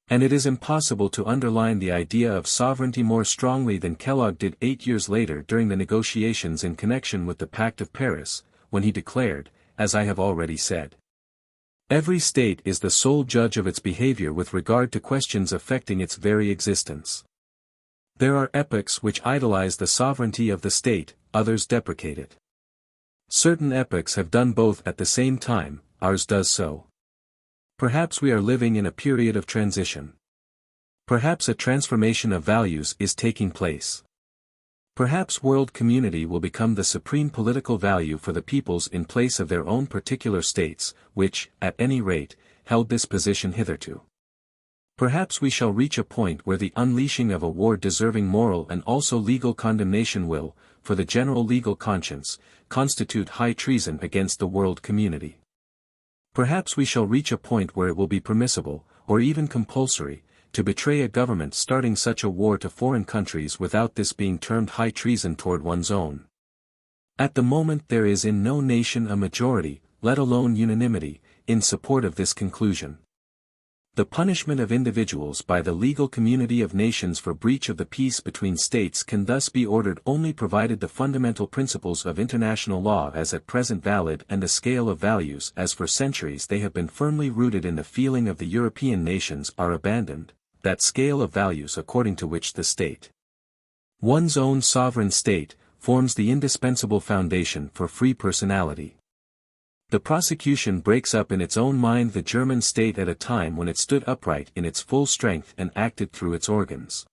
And it is impossible to underline the idea of sovereignty more strongly than Kellogg did 8 years later during the negotiations in connection with the Pact of Paris, when he declared, as I have already said, every state is the sole judge of its behavior with regard to questions affecting its very existence. There are epochs which idolize the sovereignty of the state, others deprecate it. Certain epochs have done both at the same time, ours does so. Perhaps we are living in a period of transition. Perhaps a transformation of values is taking place. Perhaps world community will become the supreme political value for the peoples in place of their own particular states, which, at any rate, held this position hitherto. Perhaps we shall reach a point where the unleashing of a war deserving moral and also legal condemnation will, for the general legal conscience, constitute high treason against the world community. Perhaps we shall reach a point where it will be permissible, or even compulsory, to betray a government starting such a war to foreign countries without this being termed high treason toward one's own. At the moment there is in no nation a majority, let alone unanimity, in support of this conclusion. The punishment of individuals by the legal community of nations for breach of the peace between states can thus be ordered only provided the fundamental principles of international law as at present valid and a scale of values as for centuries they have been firmly rooted in the feeling of the European nations are abandoned, that scale of values according to which the state, one's own sovereign state, forms the indispensable foundation for free personality. The prosecution breaks up in its own mind the German state at a time when it stood upright in its full strength and acted through its organs.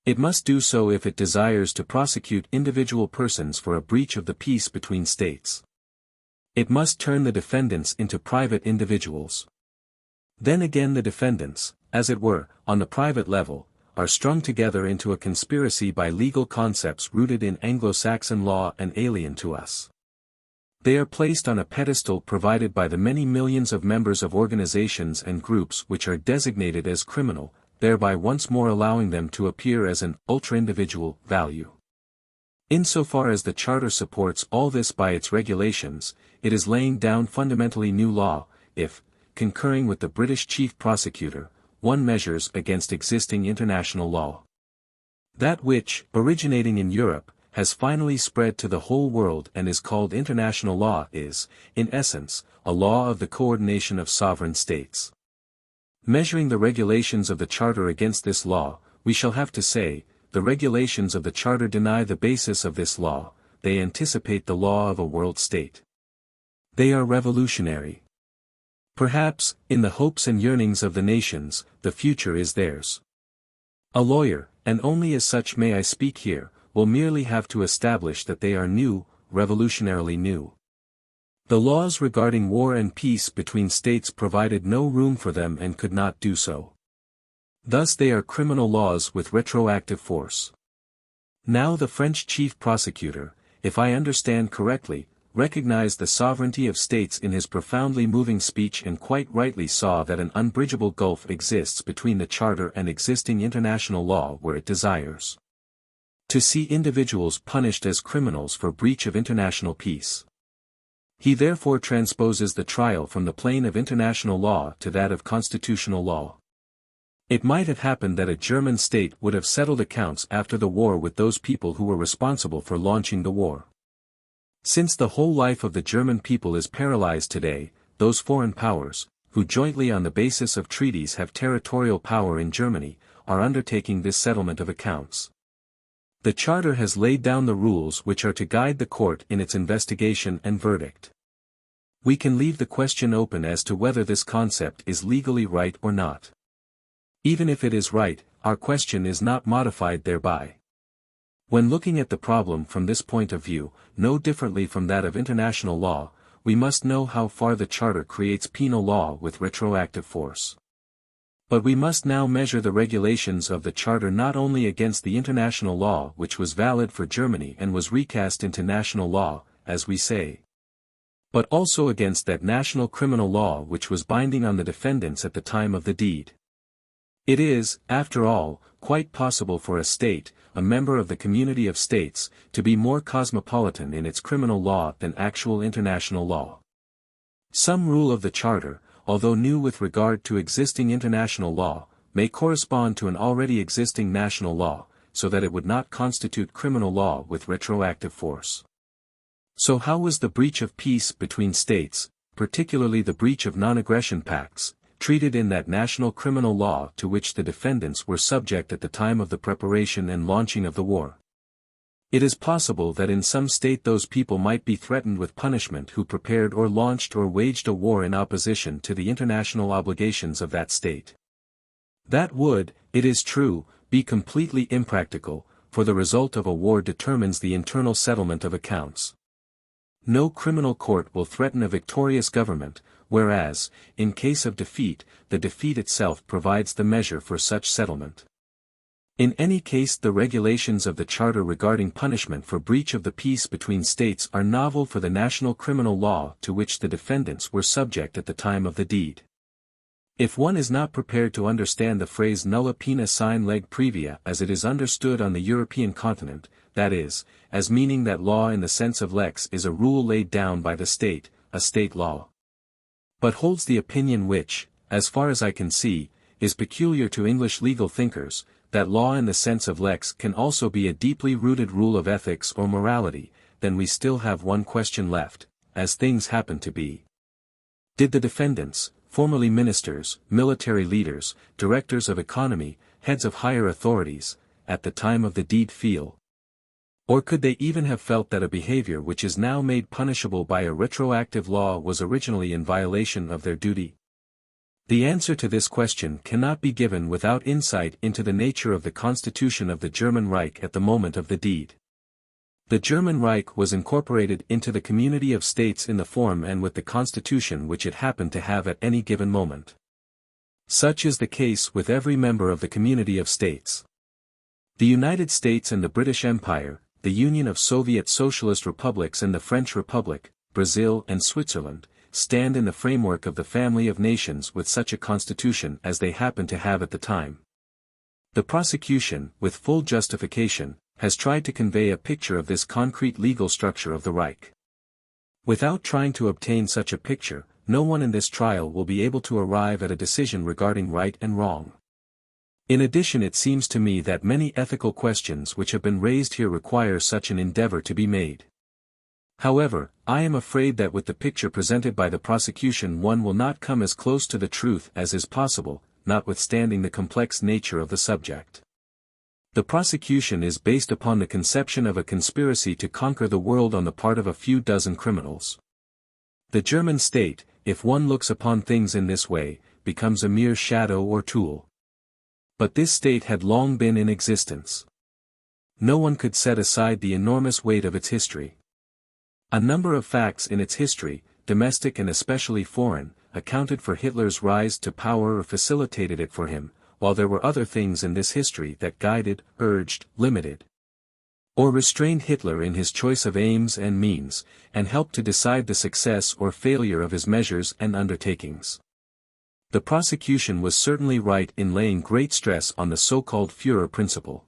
It must do so if it desires to prosecute individual persons for a breach of the peace between states. It must turn the defendants into private individuals. Then again the defendants, as it were, on the private level, are strung together into a conspiracy by legal concepts rooted in Anglo-Saxon law and alien to us. They are placed on a pedestal provided by the many millions of members of organizations and groups which are designated as criminal, thereby once more allowing them to appear as an ultra-individual value. Insofar as the Charter supports all this by its regulations, it is laying down fundamentally new law, if, concurring with the British Chief Prosecutor, one measures against existing international law. That which, originating in Europe, has finally spread to the whole world and is called international law is, in essence, a law of the coordination of sovereign states. Measuring the regulations of the Charter against this law, we shall have to say, the regulations of the Charter deny the basis of this law, they anticipate the law of a world state. They are revolutionary. Perhaps, in the hopes and yearnings of the nations, the future is theirs. A lawyer, and only as such may I speak here, will merely have to establish that they are new, revolutionarily new. The laws regarding war and peace between states provided no room for them and could not do so. Thus they are criminal laws with retroactive force. Now the French chief prosecutor, if I understand correctly, recognized the sovereignty of states in his profoundly moving speech and quite rightly saw that an unbridgeable gulf exists between the Charter and existing international law where it desires to see individuals punished as criminals for breach of international peace. He therefore transposes the trial from the plane of international law to that of constitutional law. It might have happened that a German state would have settled accounts after the war with those people who were responsible for launching the war. Since the whole life of the German people is paralyzed today, those foreign powers, who jointly on the basis of treaties have territorial power in Germany, are undertaking this settlement of accounts. The Charter has laid down the rules which are to guide the court in its investigation and verdict. We can leave the question open as to whether this concept is legally right or not. Even if it is right, our question is not modified thereby. When looking at the problem from this point of view, no differently from that of international law, we must know how far the Charter creates penal law with retroactive force. But we must now measure the regulations of the Charter not only against the international law which was valid for Germany and was recast into national law, as we say, but also against that national criminal law which was binding on the defendants at the time of the deed. It is, after all, quite possible for a state, a member of the community of states, to be more cosmopolitan in its criminal law than actual international law. Some rule of the Charter, although new with regard to existing international law, may correspond to an already existing national law, so that it would not constitute criminal law with retroactive force. So how was the breach of peace between states, particularly the breach of non-aggression pacts, treated in that national criminal law to which the defendants were subject at the time of the preparation and launching of the war? It is possible that in some state those people might be threatened with punishment who prepared or launched or waged a war in opposition to the international obligations of that state. That would, it is true, be completely impractical, for the result of a war determines the internal settlement of accounts. No criminal court will threaten a victorious government, whereas, in case of defeat, the defeat itself provides the measure for such settlement. In any case, the regulations of the Charter regarding punishment for breach of the peace between states are novel for the national criminal law to which the defendants were subject at the time of the deed. If one is not prepared to understand the phrase nulla pena sine lege previa as it is understood on the European continent, that is, as meaning that law in the sense of lex is a rule laid down by the state, a state law, but holds the opinion which, as far as I can see, is peculiar to English legal thinkers, that law in the sense of lex can also be a deeply rooted rule of ethics or morality, then we still have one question left, as things happen to be. Did the defendants, formerly ministers, military leaders, directors of economy, heads of higher authorities, at the time of the deed feel? Or could they even have felt that a behavior which is now made punishable by a retroactive law was originally in violation of their duty? The answer to this question cannot be given without insight into the nature of the constitution of the German Reich at the moment of the deed. The German Reich was incorporated into the community of states in the form and with the constitution which it happened to have at any given moment. Such is the case with every member of the community of states. The United States and the British Empire, the Union of Soviet Socialist Republics and the French Republic, Brazil and Switzerland, stand in the framework of the family of nations with such a constitution as they happen to have at the time. The prosecution, with full justification, has tried to convey a picture of this concrete legal structure of the Reich. Without trying to obtain such a picture, no one in this trial will be able to arrive at a decision regarding right and wrong. In addition, it seems to me that many ethical questions which have been raised here require such an endeavor to be made. However, I am afraid that with the picture presented by the prosecution one will not come as close to the truth as is possible, notwithstanding the complex nature of the subject. The prosecution is based upon the conception of a conspiracy to conquer the world on the part of a few dozen criminals. The German state, if one looks upon things in this way, becomes a mere shadow or tool. But this state had long been in existence. No one could set aside the enormous weight of its history. A number of facts in its history, domestic and especially foreign, accounted for Hitler's rise to power or facilitated it for him, while there were other things in this history that guided, urged, limited, or restrained Hitler in his choice of aims and means, and helped to decide the success or failure of his measures and undertakings. The prosecution was certainly right in laying great stress on the so-called Führer principle.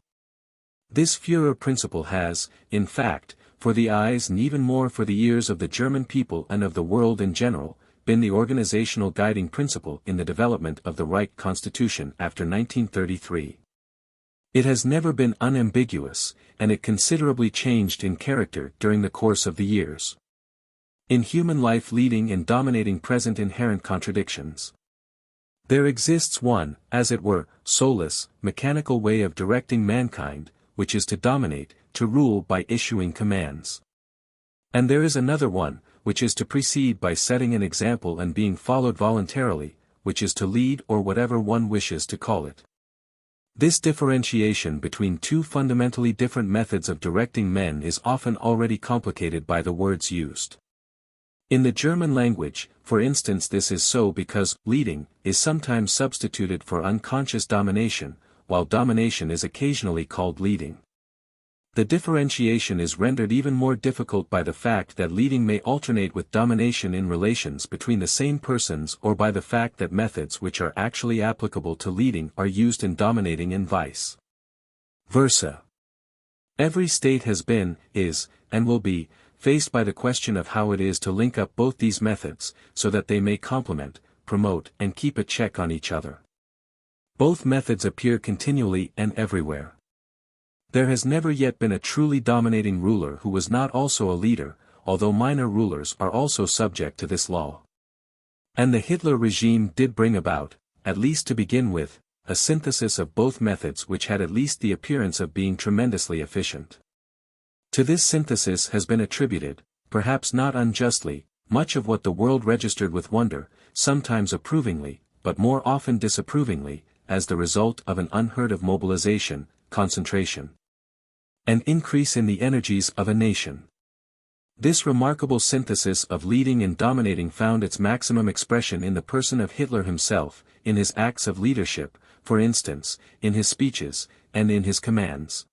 This Führer principle has, in fact, for the eyes and even more for the ears of the German people and of the world in general, been the organizational guiding principle in the development of the Reich Constitution after 1933. It has never been unambiguous, and it considerably changed in character during the course of the years. In human life leading and dominating present inherent contradictions. There exists one, as it were, soulless, mechanical way of directing mankind, which is to dominate, to rule by issuing commands. And there is another one, which is to precede by setting an example and being followed voluntarily, which is to lead or whatever one wishes to call it. This differentiation between two fundamentally different methods of directing men is often already complicated by the words used. In the German language, for instance, this is so because leading is sometimes substituted for unconscious domination, while domination is occasionally called leading. The differentiation is rendered even more difficult by the fact that leading may alternate with domination in relations between the same persons or by the fact that methods which are actually applicable to leading are used in dominating and vice versa. Every state has been, is, and will be, faced by the question of how it is to link up both these methods, so that they may complement, promote and keep a check on each other. Both methods appear continually and everywhere. There has never yet been a truly dominating ruler who was not also a leader, although minor rulers are also subject to this law. And the Hitler regime did bring about, at least to begin with, a synthesis of both methods which had at least the appearance of being tremendously efficient. To this synthesis has been attributed, perhaps not unjustly, much of what the world registered with wonder, sometimes approvingly, but more often disapprovingly, as the result of an unheard of mobilization, concentration, and increase in the energies of a nation. This remarkable synthesis of leading and dominating found its maximum expression in the person of Hitler himself, in his acts of leadership, for instance, in his speeches, and in his commands.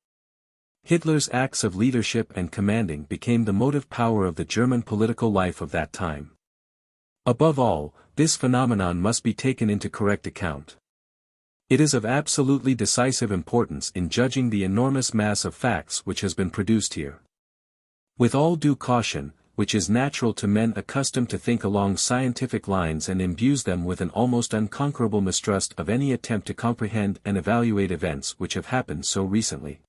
Hitler's acts of leadership and commanding became the motive power of the German political life of that time. Above all, this phenomenon must be taken into correct account. It is of absolutely decisive importance in judging the enormous mass of facts which has been produced here. With all due caution, which is natural to men accustomed to think along scientific lines and imbues them with an almost unconquerable mistrust of any attempt to comprehend and evaluate events which have happened so recently.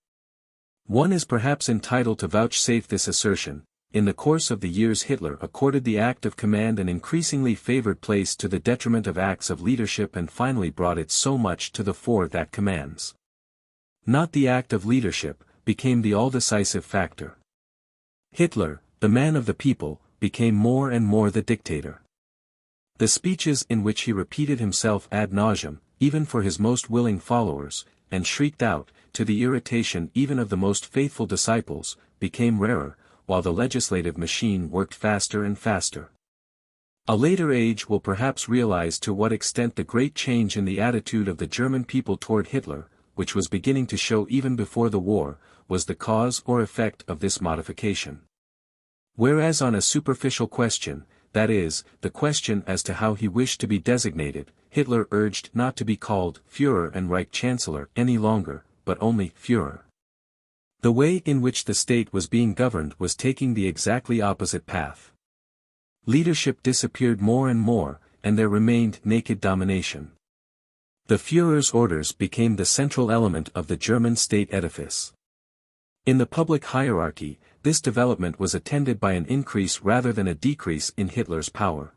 One is perhaps entitled to vouchsafe this assertion: in the course of the years Hitler accorded the act of command an increasingly favored place to the detriment of acts of leadership and finally brought it so much to the fore that commands, not the act of leadership, became the all-decisive factor. Hitler, the man of the people, became more and more the dictator. The speeches in which he repeated himself ad nauseam, even for his most willing followers, and shrieked out, to the irritation even of the most faithful disciples, became rarer, while the legislative machine worked faster and faster. A later age will perhaps realize to what extent the great change in the attitude of the German people toward Hitler, which was beginning to show even before the war, was the cause or effect of this modification. Whereas on a superficial question, that is, the question as to how he wished to be designated, Hitler urged not to be called Führer and Reich Chancellor any longer, but only Führer. The way in which the state was being governed was taking the exactly opposite path. Leadership disappeared more and more, and there remained naked domination. The Führer's orders became the central element of the German state edifice. In the public hierarchy, this development was attended by an increase rather than a decrease in Hitler's power.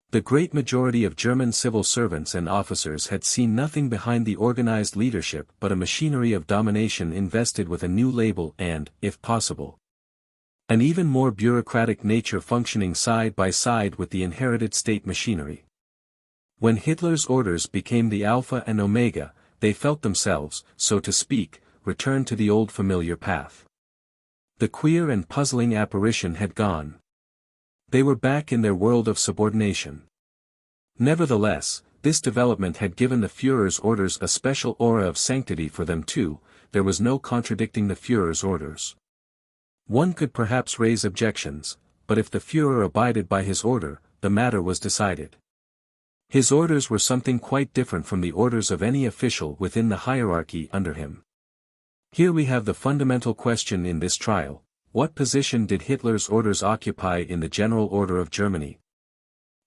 The great majority of German civil servants and officers had seen nothing behind the organized leadership but a machinery of domination invested with a new label and, if possible, an even more bureaucratic nature functioning side by side with the inherited state machinery. When Hitler's orders became the alpha and omega, they felt themselves, so to speak, return to the old familiar path. The queer and puzzling apparition had gone. They were back in their world of subordination. Nevertheless, this development had given the Führer's orders a special aura of sanctity for them too. There was no contradicting the Führer's orders. One could perhaps raise objections, but if the Führer abided by his order, the matter was decided. His orders were something quite different from the orders of any official within the hierarchy under him. Here we have the fundamental question in this trial: what position did Hitler's orders occupy in the general order of Germany?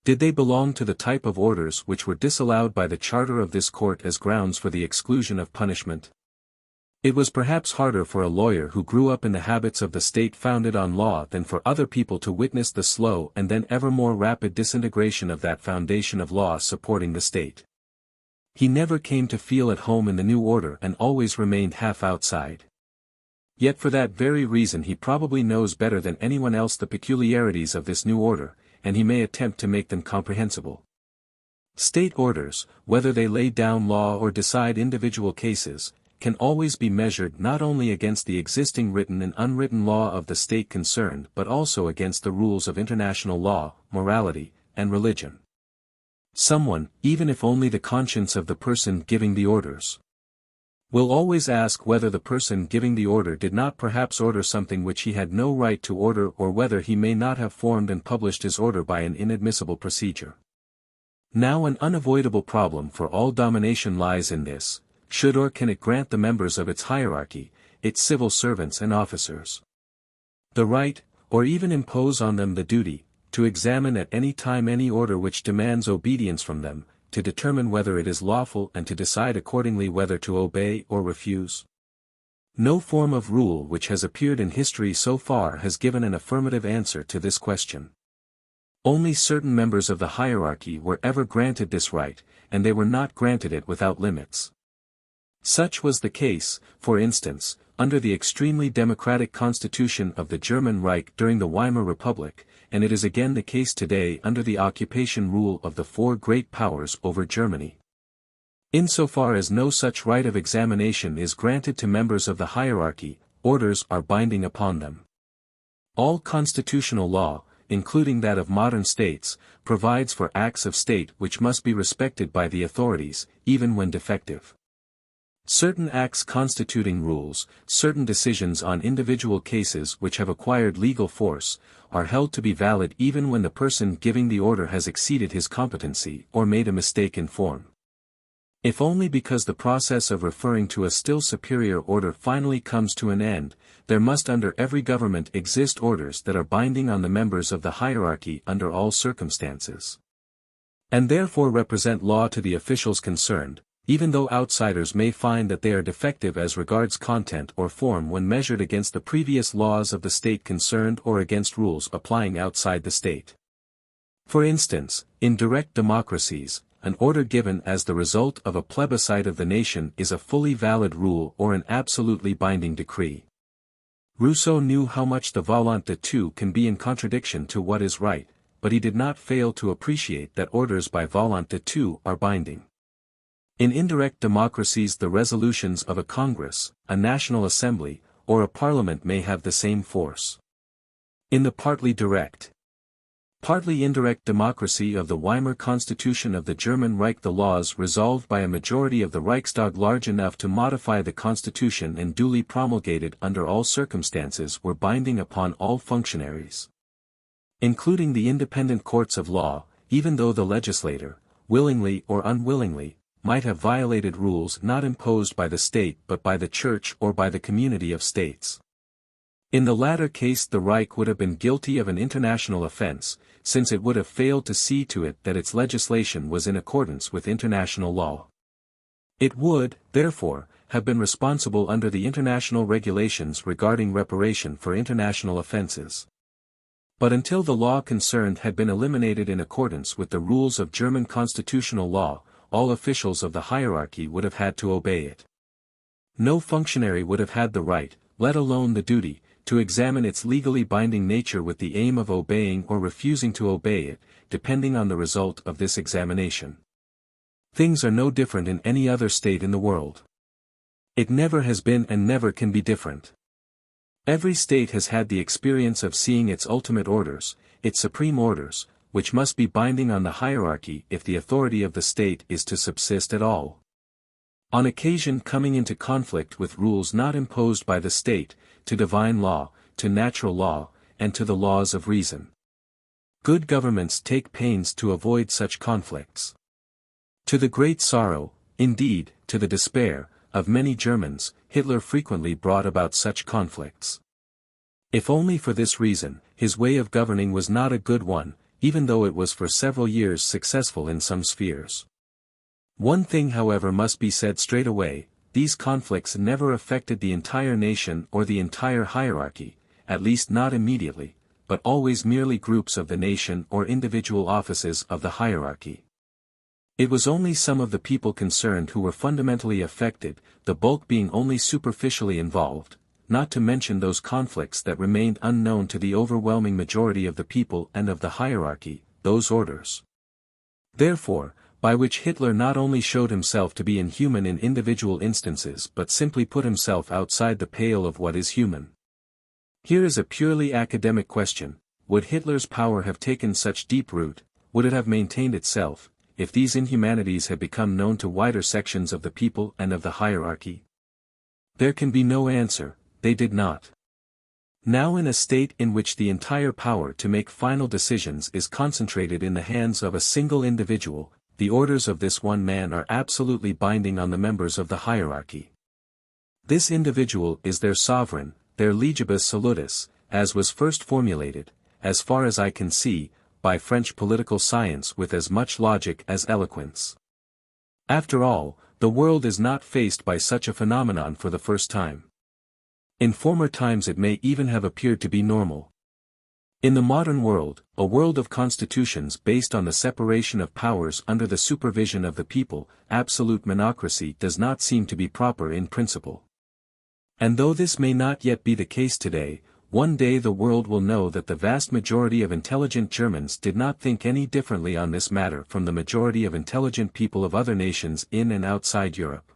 Did they belong to the type of orders which were disallowed by the charter of this court as grounds for the exclusion of punishment? It was perhaps harder for a lawyer who grew up in the habits of the state founded on law than for other people to witness the slow and then ever more rapid disintegration of that foundation of law supporting the state. He never came to feel at home in the new order and always remained half outside. Yet for that very reason he probably knows better than anyone else the peculiarities of this new order, and he may attempt to make them comprehensible. State orders, whether they lay down law or decide individual cases, can always be measured not only against the existing written and unwritten law of the state concerned but also against the rules of international law, morality, and religion. Someone, even if only the conscience of the person giving the orders, will always ask whether the person giving the order did not perhaps order something which he had no right to order, or whether he may not have formed and published his order by an inadmissible procedure. Now an unavoidable problem for all domination lies in this: should or can it grant the members of its hierarchy, its civil servants and officers, the right, or even impose on them the duty, to examine at any time any order which demands obedience from them, to determine whether it is lawful and to decide accordingly whether to obey or refuse? No form of rule which has appeared in history so far has given an affirmative answer to this question. Only certain members of the hierarchy were ever granted this right, and they were not granted it without limits. Such was the case, for instance, under the extremely democratic constitution of the German Reich during the Weimar Republic, and it is again the case today under the occupation rule of the four great powers over Germany. Insofar as no such right of examination is granted to members of the hierarchy, orders are binding upon them. All constitutional law, including that of modern states, provides for acts of state which must be respected by the authorities, even when defective. Certain acts constituting rules, certain decisions on individual cases which have acquired legal force, are held to be valid even when the person giving the order has exceeded his competency or made a mistake in form. If only because the process of referring to a still superior order finally comes to an end, there must under every government exist orders that are binding on the members of the hierarchy under all circumstances, and therefore represent law to the officials concerned, even though outsiders may find that they are defective as regards content or form when measured against the previous laws of the state concerned or against rules applying outside the state. For instance, in direct democracies, an order given as the result of a plebiscite of the nation is a fully valid rule or an absolutely binding decree. Rousseau knew how much the volonté tout can be in contradiction to what is right, but he did not fail to appreciate that orders by volonté tout are binding. In indirect democracies the resolutions of a Congress, a National Assembly, or a Parliament may have the same force. In the partly direct, partly indirect democracy of the Weimar Constitution of the German Reich the laws resolved by a majority of the Reichstag large enough to modify the constitution and duly promulgated under all circumstances were binding upon all functionaries, including the independent courts of law, even though the legislator, willingly or unwillingly, might have violated rules not imposed by the state but by the Church or by the community of states. In the latter case the Reich would have been guilty of an international offense, since it would have failed to see to it that its legislation was in accordance with international law. It would, therefore, have been responsible under the international regulations regarding reparation for international offenses. But until the law concerned had been eliminated in accordance with the rules of German constitutional law, all officials of the hierarchy would have had to obey it. No functionary would have had the right, let alone the duty, to examine its legally binding nature with the aim of obeying or refusing to obey it, depending on the result of this examination. Things are no different in any other state in the world. It never has been and never can be different. Every state has had the experience of seeing its ultimate orders, its supreme orders, which must be binding on the hierarchy if the authority of the state is to subsist at all, on occasion coming into conflict with rules not imposed by the state, to divine law, to natural law, and to the laws of reason. Good governments take pains to avoid such conflicts. To the great sorrow, indeed, to the despair, of many Germans, Hitler frequently brought about such conflicts. If only for this reason, his way of governing was not a good one, even though it was for several years successful in some spheres. One thing however must be said straight away, these conflicts never affected the entire nation or the entire hierarchy, at least not immediately, but always merely groups of the nation or individual offices of the hierarchy. It was only some of the people concerned who were fundamentally affected, the bulk being only superficially involved, not to mention those conflicts that remained unknown to the overwhelming majority of the people and of the hierarchy, those orders. Therefore, by which Hitler not only showed himself to be inhuman in individual instances but simply put himself outside the pale of what is human. Here is a purely academic question: would Hitler's power have taken such deep root, would it have maintained itself, if these inhumanities had become known to wider sections of the people and of the hierarchy? There can be no answer, they did not. Now in a state in which the entire power to make final decisions is concentrated in the hands of a single individual, the orders of this one man are absolutely binding on the members of the hierarchy. This individual is their sovereign, their legibus salutis, as was first formulated, as far as I can see, by French political science with as much logic as eloquence. After all, the world is not faced by such a phenomenon for the first time. In former times it may even have appeared to be normal. In the modern world, a world of constitutions based on the separation of powers under the supervision of the people, absolute monocracy does not seem to be proper in principle. And though this may not yet be the case today, one day the world will know that the vast majority of intelligent Germans did not think any differently on this matter from the majority of intelligent people of other nations in and outside Europe.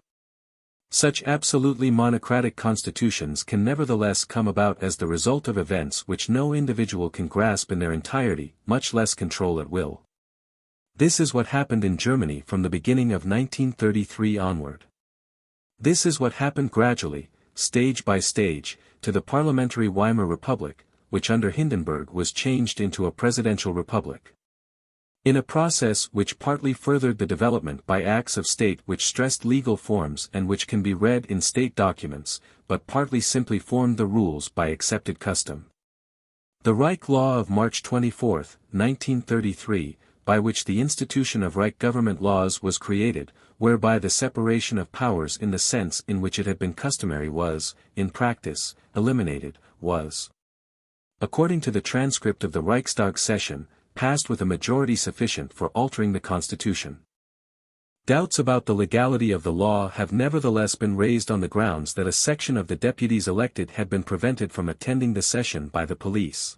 Such absolutely monocratic constitutions can nevertheless come about as the result of events which no individual can grasp in their entirety, much less control at will. This is what happened in Germany from the beginning of 1933 onward. This is what happened gradually, stage by stage, to the parliamentary Weimar Republic, which under Hindenburg was changed into a presidential republic. In a process which partly furthered the development by acts of state which stressed legal forms and which can be read in state documents, but partly simply formed the rules by accepted custom. The Reich Law of March 24, 1933, by which the institution of Reich government laws was created, whereby the separation of powers in the sense in which it had been customary was, in practice, eliminated, was, according to the transcript of the Reichstag session, passed with a majority sufficient for altering the constitution. Doubts about the legality of the law have nevertheless been raised on the grounds that a section of the deputies elected had been prevented from attending the session by the police,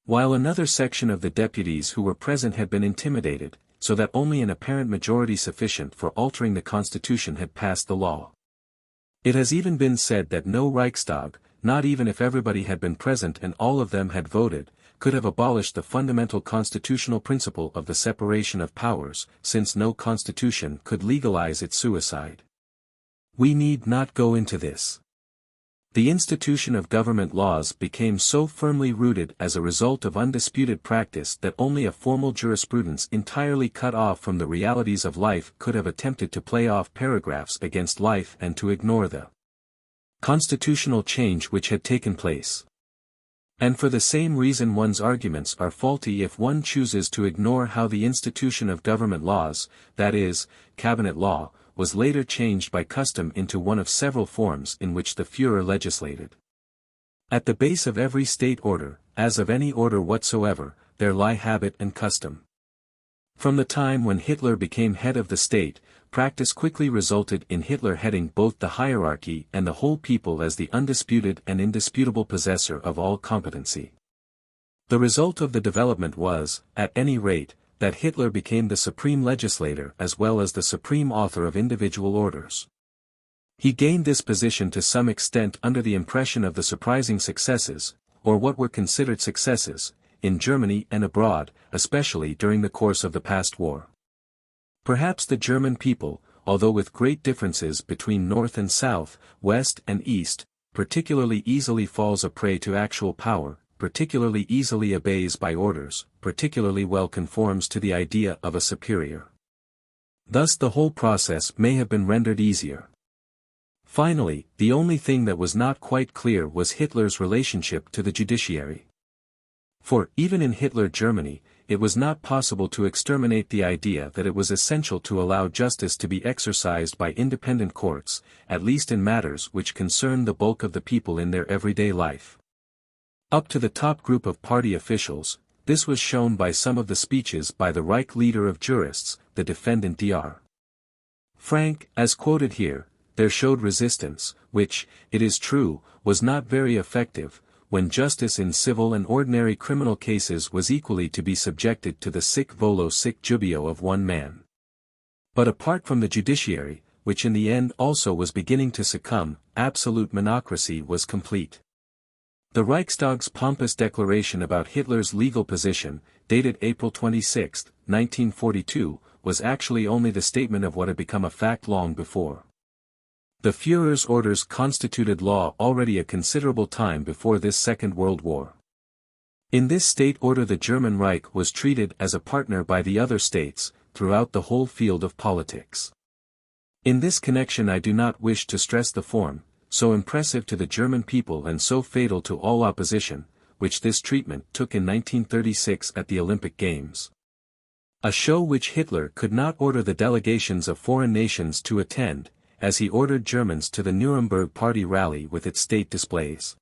while another section of the deputies who were present had been intimidated, so that only an apparent majority sufficient for altering the constitution had passed the law. It has even been said that no Reichstag, not even if everybody had been present and all of them had voted, could have abolished the fundamental constitutional principle of the separation of powers, since no constitution could legalize its suicide. We need not go into this. The institution of government laws became so firmly rooted as a result of undisputed practice that only a formal jurisprudence entirely cut off from the realities of life could have attempted to play off paragraphs against life and to ignore the constitutional change which had taken place. And for the same reason one's arguments are faulty if one chooses to ignore how the institution of government laws, that is, cabinet law, was later changed by custom into one of several forms in which the Führer legislated. At the base of every state order, as of any order whatsoever, there lie habit and custom. From the time when Hitler became head of the state, practice quickly resulted in Hitler heading both the hierarchy and the whole people as the undisputed and indisputable possessor of all competency. The result of the development was, at any rate, that Hitler became the supreme legislator as well as the supreme author of individual orders. He gained this position to some extent under the impression of the surprising successes, or what were considered successes, in Germany and abroad, especially during the course of the past war. Perhaps the German people, although with great differences between North and South, West and East, particularly easily falls a prey to actual power, particularly easily obeys by orders, particularly well conforms to the idea of a superior. Thus the whole process may have been rendered easier. Finally, the only thing that was not quite clear was Hitler's relationship to the judiciary. For, even in Hitler Germany, it was not possible to exterminate the idea that it was essential to allow justice to be exercised by independent courts, at least in matters which concern the bulk of the people in their everyday life. Up to the top group of party officials, this was shown by some of the speeches by the Reich leader of jurists, the defendant Dr. Frank, as quoted here. There showed resistance, which, it is true, was not very effective, when justice in civil and ordinary criminal cases was equally to be subjected to the sic volo sic jubeo of one man. But apart from the judiciary, which in the end also was beginning to succumb, absolute monocracy was complete. The Reichstag's pompous declaration about Hitler's legal position, dated April 26, 1942, was actually only the statement of what had become a fact long before. The Führer's orders constituted law already a considerable time before this Second World War. In this state order the German Reich was treated as a partner by the other states, throughout the whole field of politics. In this connection I do not wish to stress the form, so impressive to the German people and so fatal to all opposition, which this treatment took in 1936 at the Olympic Games. A show which Hitler could not order the delegations of foreign nations to attend, as he ordered Germans to the Nuremberg Party rally with its state displays.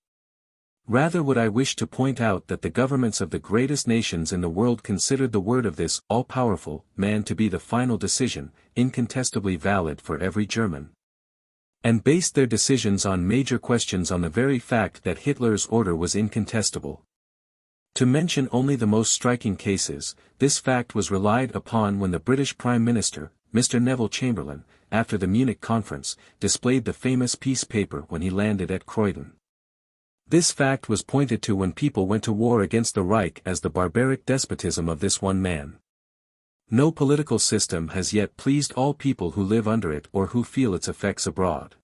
Rather would I wish to point out that the governments of the greatest nations in the world considered the word of this all-powerful man to be the final decision, incontestably valid for every German, and based their decisions on major questions on the very fact that Hitler's order was incontestable. To mention only the most striking cases, this fact was relied upon when the British Prime Minister, Mr. Neville Chamberlain, after the Munich Conference, displayed the famous peace paper when he landed at Croydon. This fact was pointed to when people went to war against the Reich as the barbaric despotism of this one man. No political system has yet pleased all people who live under it or who feel its effects abroad.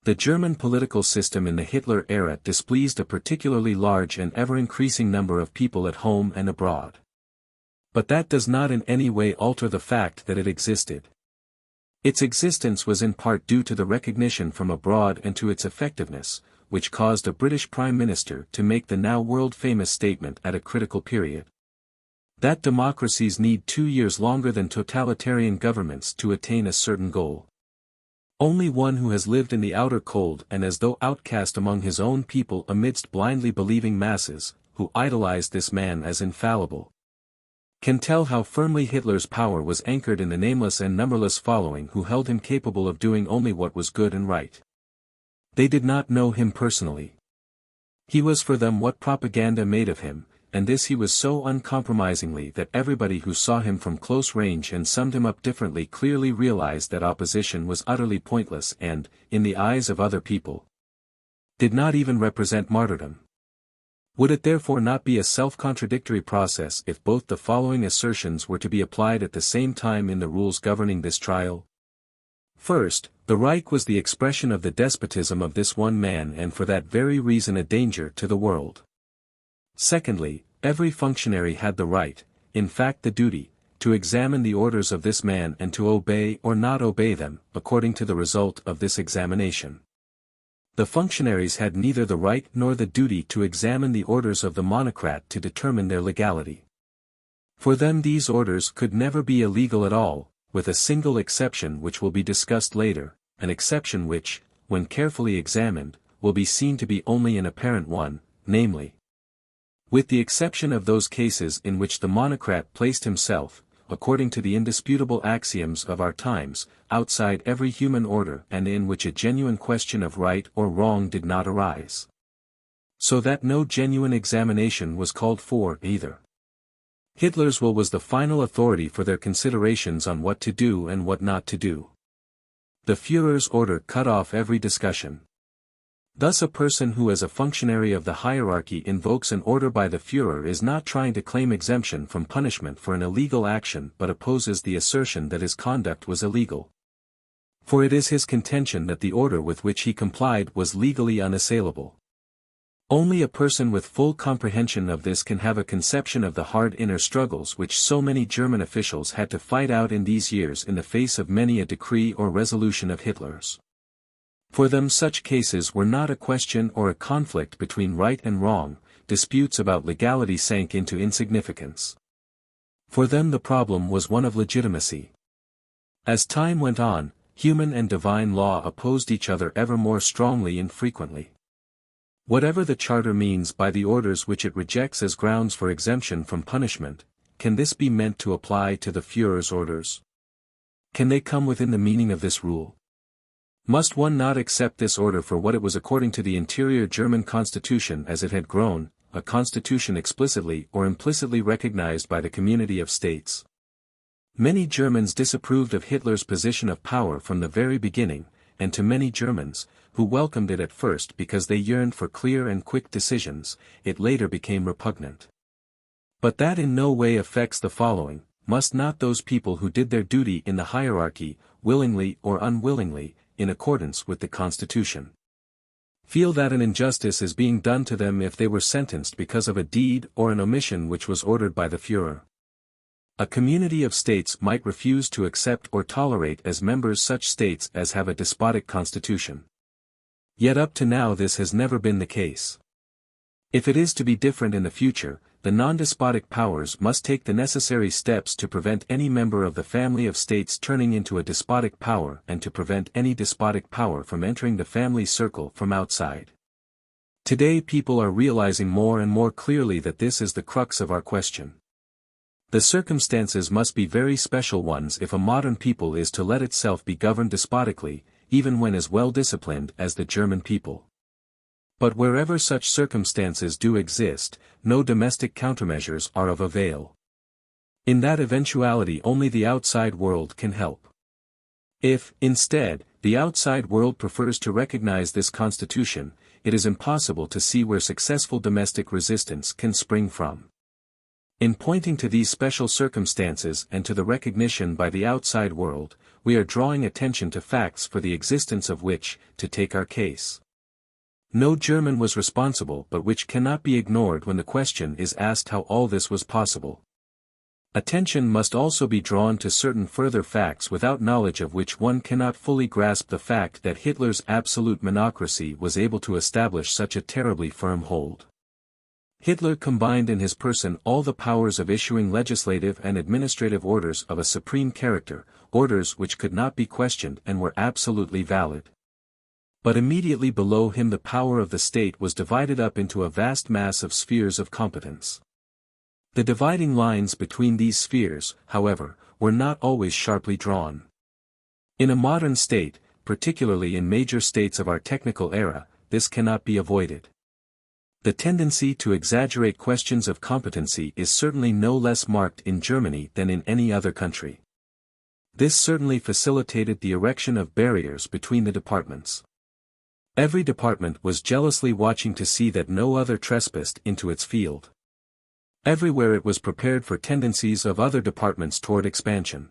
The German political system in the Hitler era displeased a particularly large and ever-increasing number of people at home and abroad. But that does not in any way alter the fact that it existed. Its existence was in part due to the recognition from abroad and to its effectiveness, which caused a British Prime Minister to make the now world-famous statement at a critical period, that democracies need 2 years longer than totalitarian governments to attain a certain goal. Only one who has lived in the outer cold and as though outcast among his own people amidst blindly believing masses, who idolized this man as infallible, can tell how firmly Hitler's power was anchored in the nameless and numberless following who held him capable of doing only what was good and right. They did not know him personally. He was for them what propaganda made of him, and this he was so uncompromisingly that everybody who saw him from close range and summed him up differently clearly realized that opposition was utterly pointless and, in the eyes of other people, did not even represent martyrdom. Would it therefore not be a self-contradictory process if both the following assertions were to be applied at the same time in the rules governing this trial? First, the Reich was the expression of the despotism of this one man and for that very reason a danger to the world. Secondly, every functionary had the right, in fact the duty, to examine the orders of this man and to obey or not obey them, according to the result of this examination. The functionaries had neither the right nor the duty to examine the orders of the monocrat to determine their legality. For them these orders could never be illegal at all, with a single exception which will be discussed later, an exception which, when carefully examined, will be seen to be only an apparent one, namely, with the exception of those cases in which the monocrat placed himself, according to the indisputable axioms of our times, outside every human order and in which a genuine question of right or wrong did not arise. So that no genuine examination was called for either. Hitler's will was the final authority for their considerations on what to do and what not to do. The Führer's order cut off every discussion. Thus a person who as a functionary of the hierarchy invokes an order by the Führer is not trying to claim exemption from punishment for an illegal action but opposes the assertion that his conduct was illegal. For it is his contention that the order with which he complied was legally unassailable. Only a person with full comprehension of this can have a conception of the hard inner struggles which so many German officials had to fight out in these years in the face of many a decree or resolution of Hitler's. For them such cases were not a question or a conflict between right and wrong, disputes about legality sank into insignificance. For them the problem was one of legitimacy. As time went on, human and divine law opposed each other ever more strongly and frequently. Whatever the Charter means by the orders which it rejects as grounds for exemption from punishment, can this be meant to apply to the Führer's orders? Can they come within the meaning of this rule? Must one not accept this order for what it was according to the interior German constitution as it had grown, a constitution explicitly or implicitly recognized by the community of states? Many Germans disapproved of Hitler's position of power from the very beginning, and to many Germans, who welcomed it at first because they yearned for clear and quick decisions, it later became repugnant. But that in no way affects the following: must not those people who did their duty in the hierarchy, willingly or unwillingly, in accordance with the Constitution, feel that an injustice is being done to them if they were sentenced because of a deed or an omission which was ordered by the Führer? A community of states might refuse to accept or tolerate as members such states as have a despotic constitution. Yet up to now this has never been the case. If it is to be different in the future, the non-despotic powers must take the necessary steps to prevent any member of the family of states turning into a despotic power and to prevent any despotic power from entering the family circle from outside. Today people are realizing more and more clearly that this is the crux of our question. The circumstances must be very special ones if a modern people is to let itself be governed despotically, even when as well disciplined as the German people. But wherever such circumstances do exist, no domestic countermeasures are of avail. In that eventuality only the outside world can help. If, instead, the outside world prefers to recognize this constitution, it is impossible to see where successful domestic resistance can spring from. In pointing to these special circumstances and to the recognition by the outside world, we are drawing attention to facts for the existence of which, to take our case, no German was responsible but which cannot be ignored when the question is asked how all this was possible. Attention must also be drawn to certain further facts without knowledge of which one cannot fully grasp the fact that Hitler's absolute monocracy was able to establish such a terribly firm hold. Hitler combined in his person all the powers of issuing legislative and administrative orders of a supreme character, orders which could not be questioned and were absolutely valid. But immediately below him the power of the state was divided up into a vast mass of spheres of competence. The dividing lines between these spheres, however, were not always sharply drawn. In a modern state, particularly in major states of our technical era, this cannot be avoided. The tendency to exaggerate questions of competency is certainly no less marked in Germany than in any other country. This certainly facilitated the erection of barriers between the departments. Every department was jealously watching to see that no other trespassed into its field. Everywhere it was prepared for tendencies of other departments toward expansion.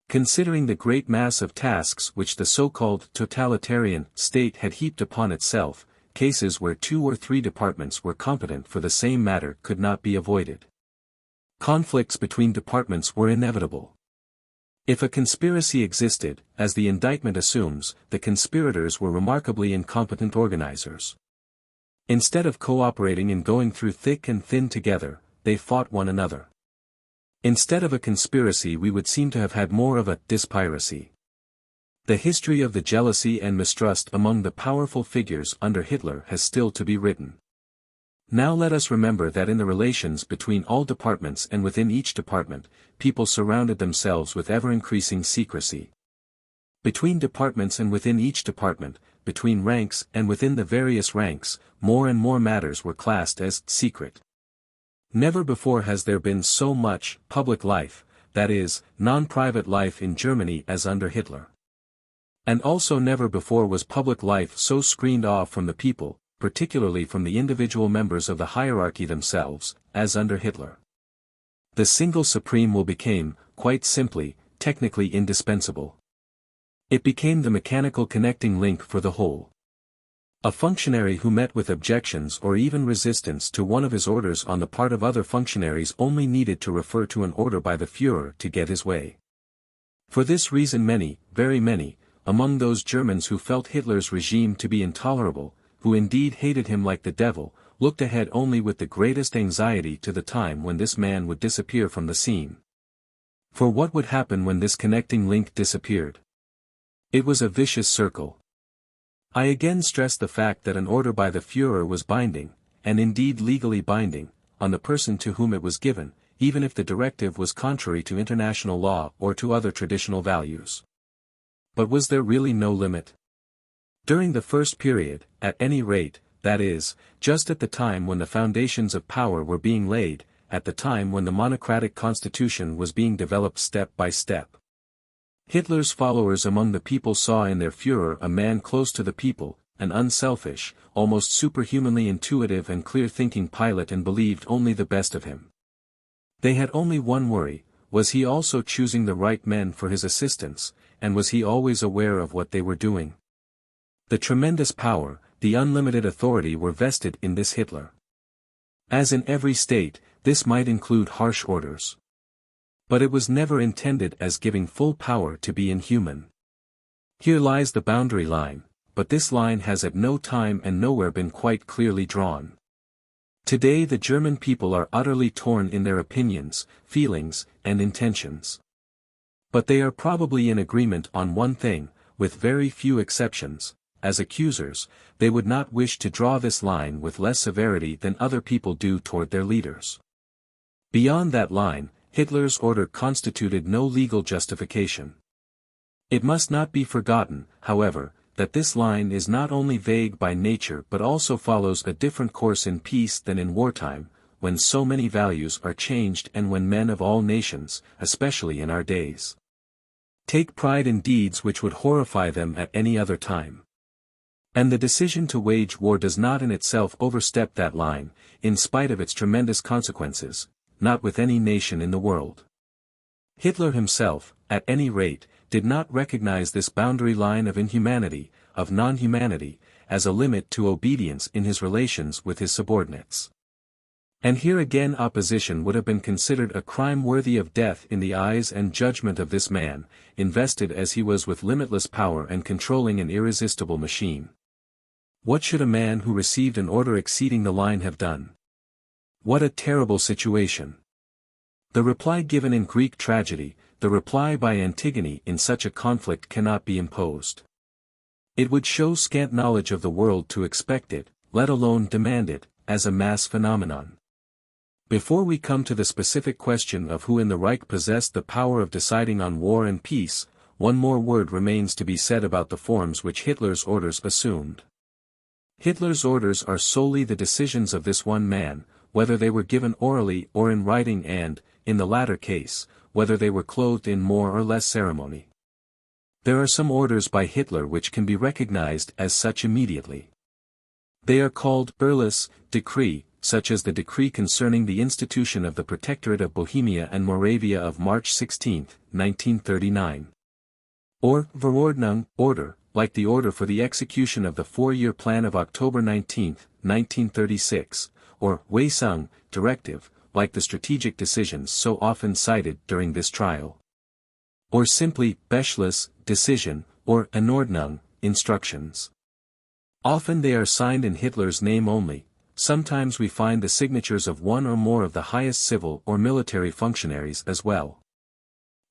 Considering the great mass of tasks which the so-called totalitarian state had heaped upon itself, cases where 2 or 3 departments were competent for the same matter could not be avoided. Conflicts between departments were inevitable. If a conspiracy existed, as the indictment assumes, the conspirators were remarkably incompetent organizers. Instead of cooperating and going through thick and thin together, they fought one another. Instead of a conspiracy we would seem to have had more of a dispiracy. The history of the jealousy and mistrust among the powerful figures under Hitler has still to be written. Now let us remember that in the relations between all departments and within each department, people surrounded themselves with ever-increasing secrecy. Between departments and within each department, between ranks and within the various ranks, more and more matters were classed as secret. Never before has there been so much public life, that is, non-private life in Germany as under Hitler. And also never before was public life so screened off from the people, particularly from the individual members of the hierarchy themselves, as under Hitler. The single supreme will became, quite simply, technically indispensable. It became the mechanical connecting link for the whole. A functionary who met with objections or even resistance to one of his orders on the part of other functionaries only needed to refer to an order by the Führer to get his way. For this reason many, very many, among those Germans who felt Hitler's regime to be intolerable, who indeed hated him like the devil, looked ahead only with the greatest anxiety to the time when this man would disappear from the scene. For what would happen when this connecting link disappeared? It was a vicious circle. I again stress the fact that an order by the Führer was binding, and indeed legally binding, on the person to whom it was given, even if the directive was contrary to international law or to other traditional values. But was there really no limit? During the first period, at any rate, that is, just at the time when the foundations of power were being laid, at the time when the monocratic constitution was being developed step by step, Hitler's followers among the people saw in their Führer a man close to the people, an unselfish, almost superhumanly intuitive and clear-thinking pilot, and believed only the best of him. They had only one worry: was he also choosing the right men for his assistance, and was he always aware of what they were doing? The tremendous power, the unlimited authority were vested in this Hitler. As in every state, this might include harsh orders. But it was never intended as giving full power to be inhuman. Here lies the boundary line, but this line has at no time and nowhere been quite clearly drawn. Today the German people are utterly torn in their opinions, feelings, and intentions. But they are probably in agreement on one thing, with very few exceptions, as accusers, they would not wish to draw this line with less severity than other people do toward their leaders. Beyond that line, Hitler's order constituted no legal justification. It must not be forgotten, however, that this line is not only vague by nature but also follows a different course in peace than in wartime, when so many values are changed and when men of all nations, especially in our days, take pride in deeds which would horrify them at any other time. And the decision to wage war does not in itself overstep that line, in spite of its tremendous consequences, not with any nation in the world. Hitler himself, at any rate, did not recognize this boundary line of inhumanity, of non-humanity, as a limit to obedience in his relations with his subordinates. And here again opposition would have been considered a crime worthy of death in the eyes and judgment of this man, invested as he was with limitless power and controlling an irresistible machine. What should a man who received an order exceeding the line have done? What a terrible situation! The reply given in Greek tragedy, the reply by Antigone in such a conflict cannot be imposed. It would show scant knowledge of the world to expect it, let alone demand it, as a mass phenomenon. Before we come to the specific question of who in the Reich possessed the power of deciding on war and peace, one more word remains to be said about the forms which Hitler's orders assumed. Hitler's orders are solely the decisions of this one man, whether they were given orally or in writing and, in the latter case, whether they were clothed in more or less ceremony. There are some orders by Hitler which can be recognized as such immediately. They are called Erlass, decree, such as the decree concerning the institution of the Protectorate of Bohemia and Moravia of March 16, 1939. Or Verordnung, order, like the order for the execution of the 4-year plan of October 19, 1936, or Weisung, directive, like the strategic decisions so often cited during this trial. Or simply Beschluss, decision, or Anordnung, instructions. Often they are signed in Hitler's name only. Sometimes we find the signatures of one or more of the highest civil or military functionaries as well.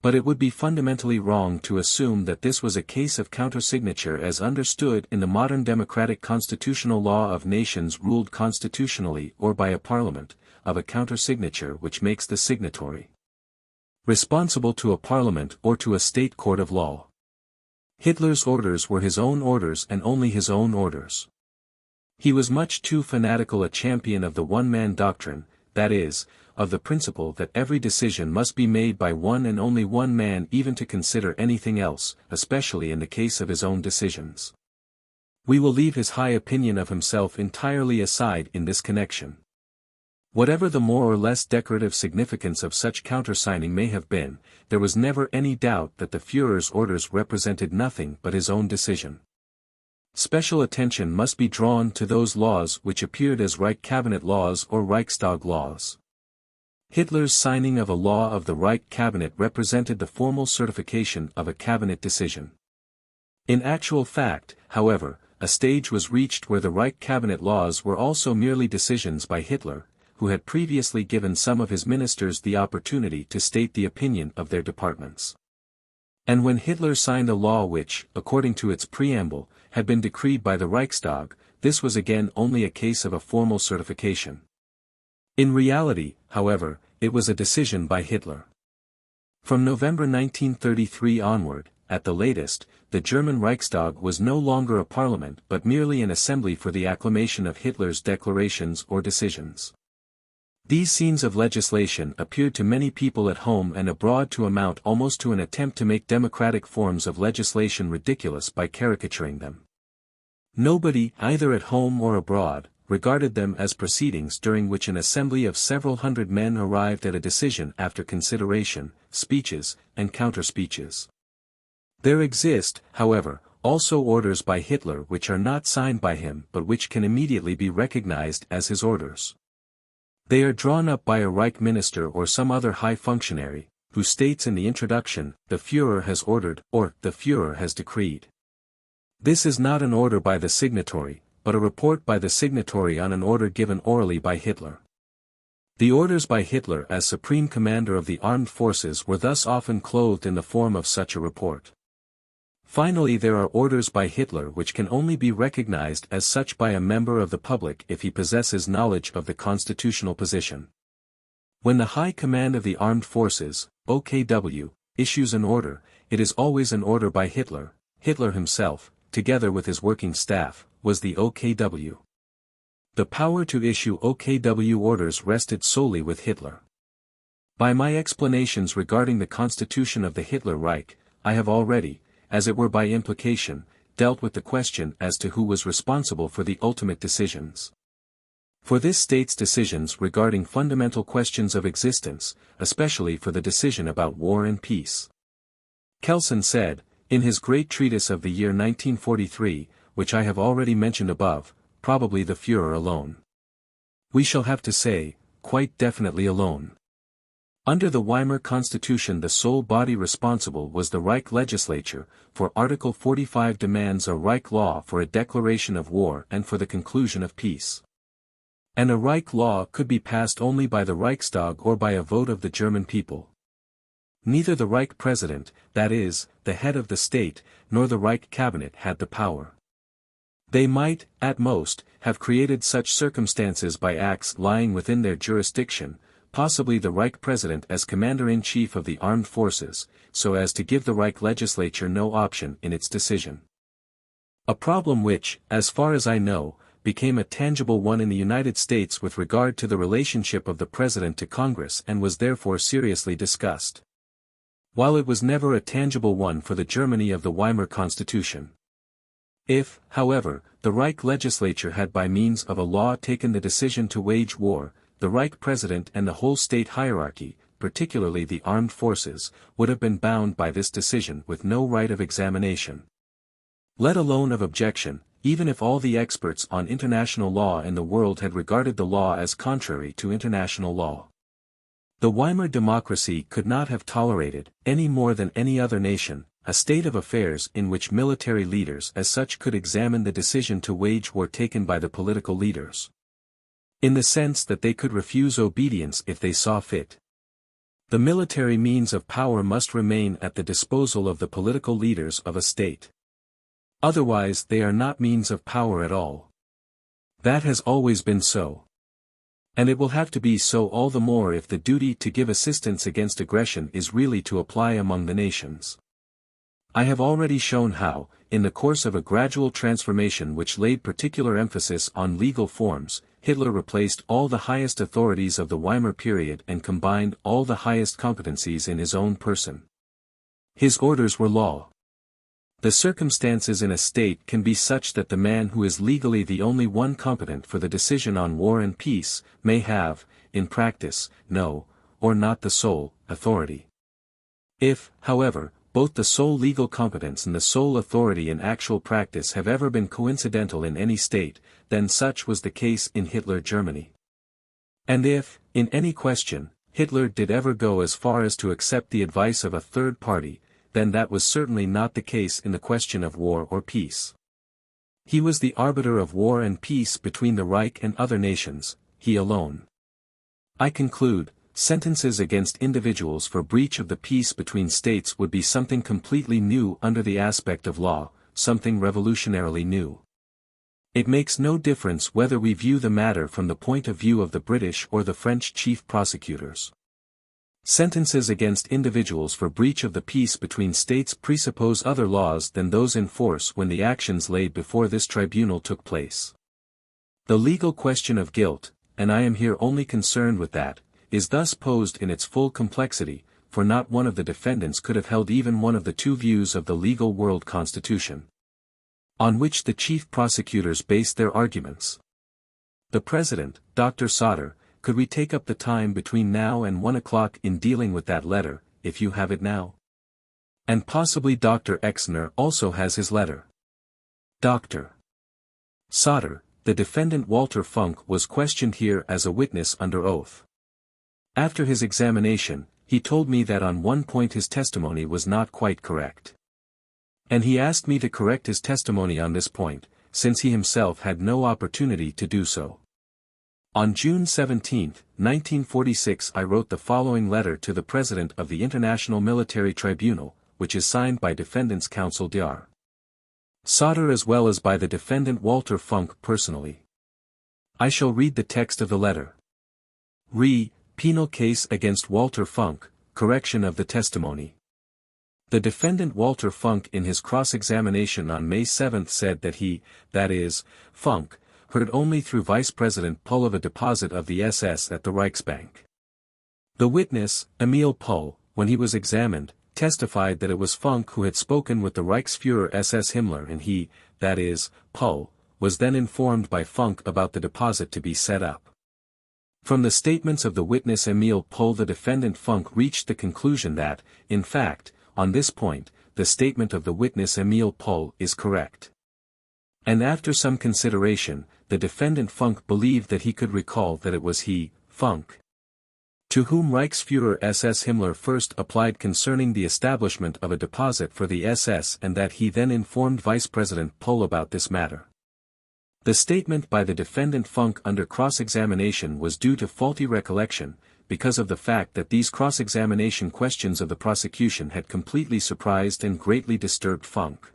But it would be fundamentally wrong to assume that this was a case of countersignature as understood in the modern democratic constitutional law of nations ruled constitutionally or by a parliament, of a countersignature which makes the signatory responsible to a parliament or to a state court of law. Hitler's orders were his own orders and only his own orders. He was much too fanatical a champion of the one-man doctrine, that is, of the principle that every decision must be made by one and only one man even to consider anything else, especially in the case of his own decisions. We will leave his high opinion of himself entirely aside in this connection. Whatever the more or less decorative significance of such countersigning may have been, there was never any doubt that the Führer's orders represented nothing but his own decision. Special attention must be drawn to those laws which appeared as Reich Cabinet laws or Reichstag laws. Hitler's signing of a law of the Reich Cabinet represented the formal certification of a cabinet decision. In actual fact, however, a stage was reached where the Reich Cabinet laws were also merely decisions by Hitler, who had previously given some of his ministers the opportunity to state the opinion of their departments. And when Hitler signed a law which, according to its preamble, had been decreed by the Reichstag, this was again only a case of a formal certification. In reality, however, it was a decision by Hitler. From November 1933 onward, at the latest, the German Reichstag was no longer a parliament but merely an assembly for the acclamation of Hitler's declarations or decisions. These scenes of legislation appeared to many people at home and abroad to amount almost to an attempt to make democratic forms of legislation ridiculous by caricaturing them. Nobody, either at home or abroad, regarded them as proceedings during which an assembly of several hundred men arrived at a decision after consideration, speeches, and counter-speeches. There exist, however, also orders by Hitler which are not signed by him but which can immediately be recognized as his orders. They are drawn up by a Reich minister or some other high functionary, who states in the introduction, "The Führer has ordered," or "The Führer has decreed." This is not an order by the signatory, but a report by the signatory on an order given orally by Hitler. The orders by Hitler as supreme commander of the armed forces were thus often clothed in the form of such a report. Finally, there are orders by Hitler which can only be recognized as such by a member of the public if he possesses knowledge of the constitutional position. When the High Command of the Armed Forces, OKW, issues an order, it is always an order by Hitler. Hitler himself, together with his working staff, was the OKW. The power to issue OKW orders rested solely with Hitler. By my explanations regarding the constitution of the Hitler Reich, I have already, as it were by implication, dealt with the question as to who was responsible for the ultimate decisions. For this state's decisions regarding fundamental questions of existence, especially for the decision about war and peace. Kelsen said, in his great treatise of the year 1943, which I have already mentioned above, probably the Führer alone. We shall have to say, quite definitely alone. Under the Weimar Constitution the sole body responsible was the Reich legislature, for Article 45 demands a Reich law for a declaration of war and for the conclusion of peace. And a Reich law could be passed only by the Reichstag or by a vote of the German people. Neither the Reich President, that is, the head of the state, nor the Reich cabinet had the power. They might, at most, have created such circumstances by acts lying within their jurisdiction, possibly the Reich President as Commander-in-Chief of the Armed Forces, so as to give the Reich legislature no option in its decision. A problem which, as far as I know, became a tangible one in the United States with regard to the relationship of the President to Congress and was therefore seriously discussed. While it was never a tangible one for the Germany of the Weimar Constitution. If, however, the Reich legislature had by means of a law taken the decision to wage war, the Reich President and the whole state hierarchy, particularly the armed forces, would have been bound by this decision with no right of examination, let alone of objection, even if all the experts on international law in the world had regarded the law as contrary to international law. The Weimar democracy could not have tolerated, any more than any other nation, a state of affairs in which military leaders as such could examine the decision to wage war taken by the political leaders. In the sense that they could refuse obedience if they saw fit. The military means of power must remain at the disposal of the political leaders of a state. Otherwise they are not means of power at all. That has always been so. And it will have to be so all the more if the duty to give assistance against aggression is really to apply among the nations. I have already shown how, in the course of a gradual transformation which laid particular emphasis on legal forms, Hitler replaced all the highest authorities of the Weimar period and combined all the highest competencies in his own person. His orders were law. The circumstances in a state can be such that the man who is legally the only one competent for the decision on war and peace, may have, in practice, no, or not the sole, authority. If, however, both the sole legal competence and the sole authority in actual practice have ever been coincidental in any state, then such was the case in Hitler Germany. And if, in any question, Hitler did ever go as far as to accept the advice of a third party, then that was certainly not the case in the question of war or peace. He was the arbiter of war and peace between the Reich and other nations, he alone. I conclude, sentences against individuals for breach of the peace between states would be something completely new under the aspect of law, something revolutionarily new. It makes no difference whether we view the matter from the point of view of the British or the French chief prosecutors. Sentences against individuals for breach of the peace between states presuppose other laws than those in force when the actions laid before this tribunal took place. The legal question of guilt, and I am here only concerned with that, is thus posed in its full complexity, for not one of the defendants could have held even one of the two views of the legal world constitution, on which the chief prosecutors based their arguments. The President, Dr. Sauter, could we take up the time between now and 1 o'clock in dealing with that letter, if you have it now? And possibly Dr. Exner also has his letter. Dr. Sauter, the defendant Walter Funk was questioned here as a witness under oath. After his examination, he told me that on one point his testimony was not quite correct. And he asked me to correct his testimony on this point, since he himself had no opportunity to do so. On June 17, 1946 I wrote the following letter to the President of the International Military Tribunal, which is signed by defendant's counsel Dr. Sauter as well as by the defendant Walter Funk personally. I shall read the text of the letter. Penal case against Walter Funk, correction of the testimony. The defendant Walter Funk in his cross-examination on May 7 said that he, that is, Funk, heard only through Vice President Pohl of a deposit of the SS at the Reichsbank. The witness, Emil Pohl, when he was examined, testified that it was Funk who had spoken with the Reichsfuhrer SS Himmler and he, that is, Pohl, was then informed by Funk about the deposit to be set up. From the statements of the witness Emil Pohl the defendant Funk reached the conclusion that, in fact, on this point, the statement of the witness Emil Pohl is correct. And after some consideration, the defendant Funk believed that he could recall that it was he, Funk, to whom Reichsfuhrer SS Himmler first applied concerning the establishment of a deposit for the SS and that he then informed Vice President Pohl about this matter. The statement by the defendant Funk under cross-examination was due to faulty recollection, because of the fact that these cross-examination questions of the prosecution had completely surprised and greatly disturbed Funk.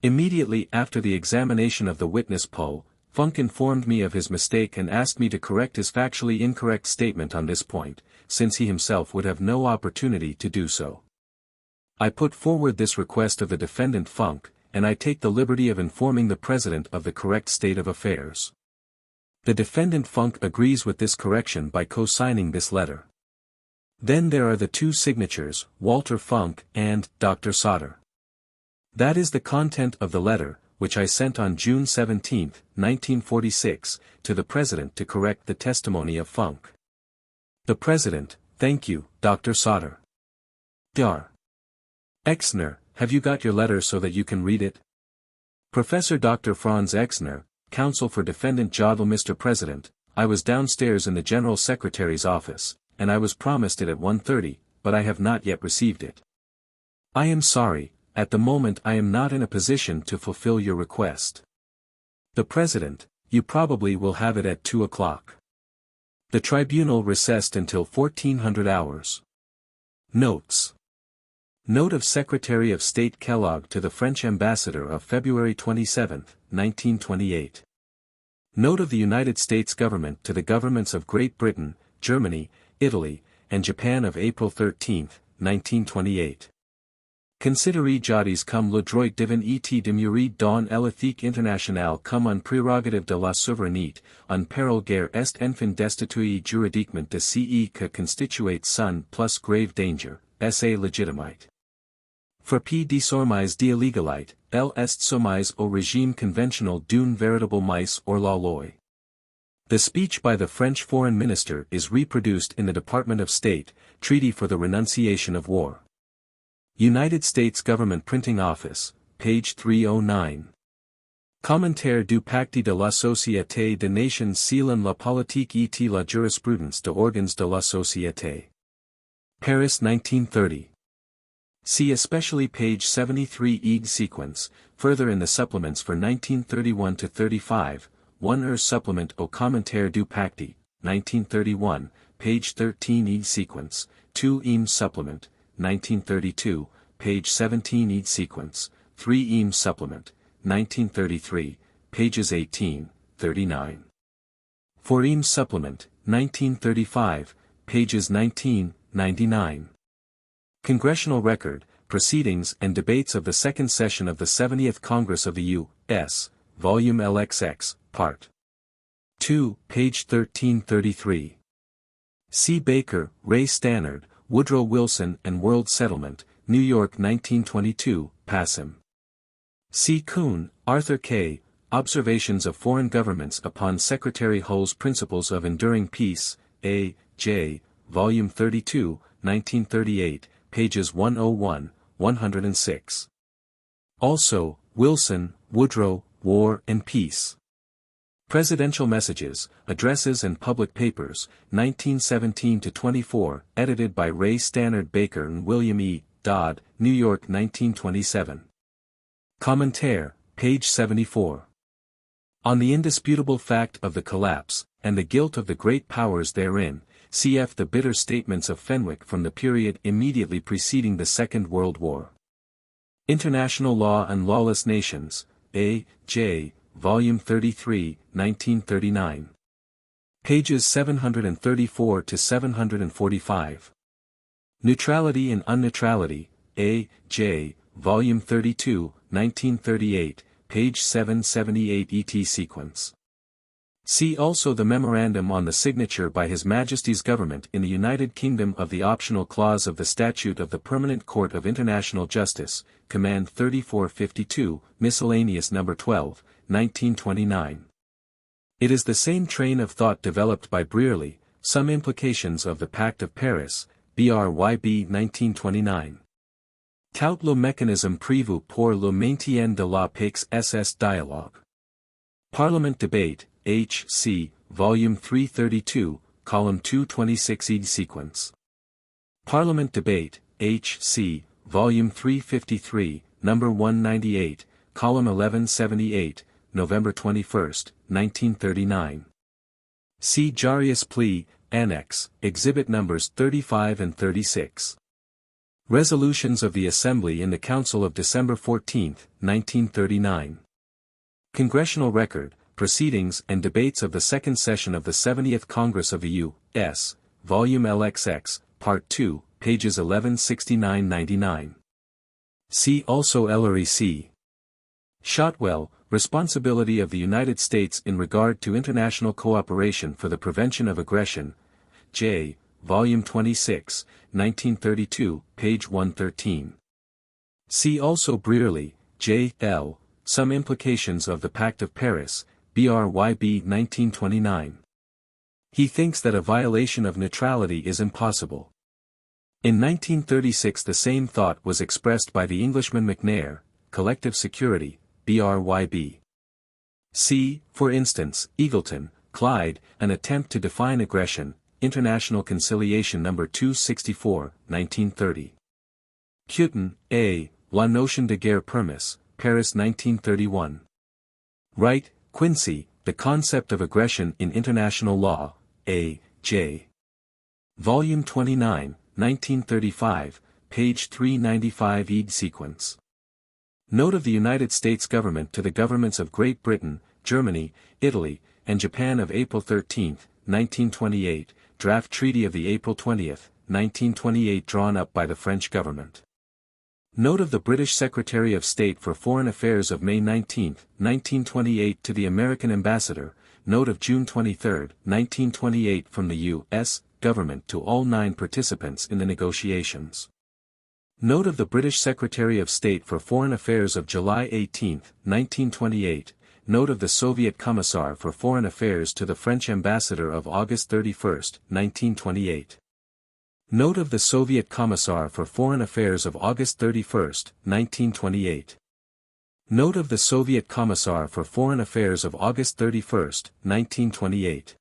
Immediately after the examination of the witness Pohl, Funk informed me of his mistake and asked me to correct his factually incorrect statement on this point, since he himself would have no opportunity to do so. I put forward this request of the defendant Funk, and I take the liberty of informing the President of the correct state of affairs. The defendant Funk agrees with this correction by co-signing this letter. Then there are the two signatures, Walter Funk and Dr. Sauter. That is the content of the letter, which I sent on June 17, 1946, to the President to correct the testimony of Funk. The President, thank you, Dr. Sauter. Dr. Exner, have you got your letter so that you can read it? Professor Dr. Franz Exner, counsel for defendant Jodl. Mr. President, I was downstairs in the General Secretary's office, and I was promised it at 1:30, but I have not yet received it. I am sorry, at the moment I am not in a position to fulfill your request. The President, you probably will have it at 2 o'clock. The tribunal recessed until 1400 hours. Notes. Note of Secretary of State Kellogg to the French Ambassador of February 27, 1928. Note of the United States Government to the governments of Great Britain, Germany, Italy, and Japan of April 13, 1928. Considérez jadis comme le droit divin et demeurer dans l'éthique internationale comme un prérogative de la souveraineté, un peril guère est enfin destitué juridiquement de ce que constituait son plus grave danger, sa légitimité. Frappé désormais d'illégalité, elle est soumise au régime conventionnel d'une véritable mise hors la loi. The speech by the French Foreign Minister is reproduced in the Department of State, Treaty for the Renunciation of War. United States Government Printing Office, page 309. Commentaire du Pacte de la Société des Nations selon la politique et la jurisprudence de organes de la société. Paris 1930. See especially page 73 Eg sequence, further in the supplements for 1931-35, 1 supplement au commentaire du Pacte, 1931, page 13 Eg sequence, 2 supplement, 1932, page 17 Eg sequence, 3 supplement, 1933, pages 18, 39. 4 supplement, 1935, pages 19, 99. Congressional Record, Proceedings and Debates of the Second Session of the 70th Congress of the U.S., Volume LXX, Part 2, page 1333. C. Baker, Ray Stannard, Woodrow Wilson and World Settlement, New York 1922, Passim. C. Kuhn, Arthur K., Observations of Foreign Governments upon Secretary Hull's Principles of Enduring Peace, A. J., Volume 32, 1938, pages 101, 106. Also, Wilson, Woodrow, War and Peace. Presidential Messages, Addresses and Public Papers, 1917-24, edited by Ray Stannard Baker and William E. Dodd, New York 1927. Commentaire, page 74. On the indisputable fact of the collapse, and the guilt of the great powers therein, cf. the bitter statements of Fenwick from the period immediately preceding the Second World War. International Law and Lawless Nations, A. J., Volume 33, 1939. Pages 734 to 745. Neutrality and Unneutrality, A. J., Volume 32, 1938, page 778 ET sequence. See also the memorandum on the signature by His Majesty's Government in the United Kingdom of the optional clause of the Statute of the Permanent Court of International Justice, Command 3452, Miscellaneous No. 12, 1929. It is the same train of thought developed by Brearley, Some Implications of the Pact of Paris, BRYB 1929. Tout le mécanisme prévu pour le maintien de la paix SS Dialogue. Parliament Debate, H.C., Volume 332, Column 226 ed sequence. Parliament Debate, H.C., Volume 353, Number 198, Column 1178, November 21, 1939. See Jarius Plea, Annex, Exhibit Numbers 35 and 36. Resolutions of the Assembly in the Council of December 14, 1939. Congressional Record, Proceedings and Debates of the Second Session of the 70th Congress of the U.S., Volume LXX, Part 2, pages 1169-99. See also Ellery C. Shotwell, Responsibility of the United States in Regard to International Cooperation for the Prevention of Aggression, J., Volume 26, 1932, page 113. See also Brearley, J. L., Some Implications of the Pact of Paris, BRYB 1929. He thinks that a violation of neutrality is impossible. In 1936 the same thought was expressed by the Englishman McNair, Collective Security, BRYB. See, for instance, Eagleton, Clyde, An Attempt to Define Aggression, International Conciliation No. 264, 1930. Cutin, A., La Notion de Guerre Permis, Paris 1931. Wright, Quincy, The Concept of Aggression in International Law, A. J. Volume 29, 1935, page 395 ed sequence. Note of the United States Government to the Governments of Great Britain, Germany, Italy, and Japan of April 13, 1928, Draft Treaty of the April 20, 1928 drawn up by the French Government. Note of the British Secretary of State for Foreign Affairs of May 19, 1928 to the American Ambassador, note of June 23, 1928 from the U.S. Government to all 9 participants in the negotiations. Note of the British Secretary of State for Foreign Affairs of July 18, 1928, note of the Soviet Commissar for Foreign Affairs to the French Ambassador of August 31, 1928. Note of the Soviet Commissar for Foreign Affairs of August 31, 1928. Note of the Soviet Commissar for Foreign Affairs of August 31, 1928.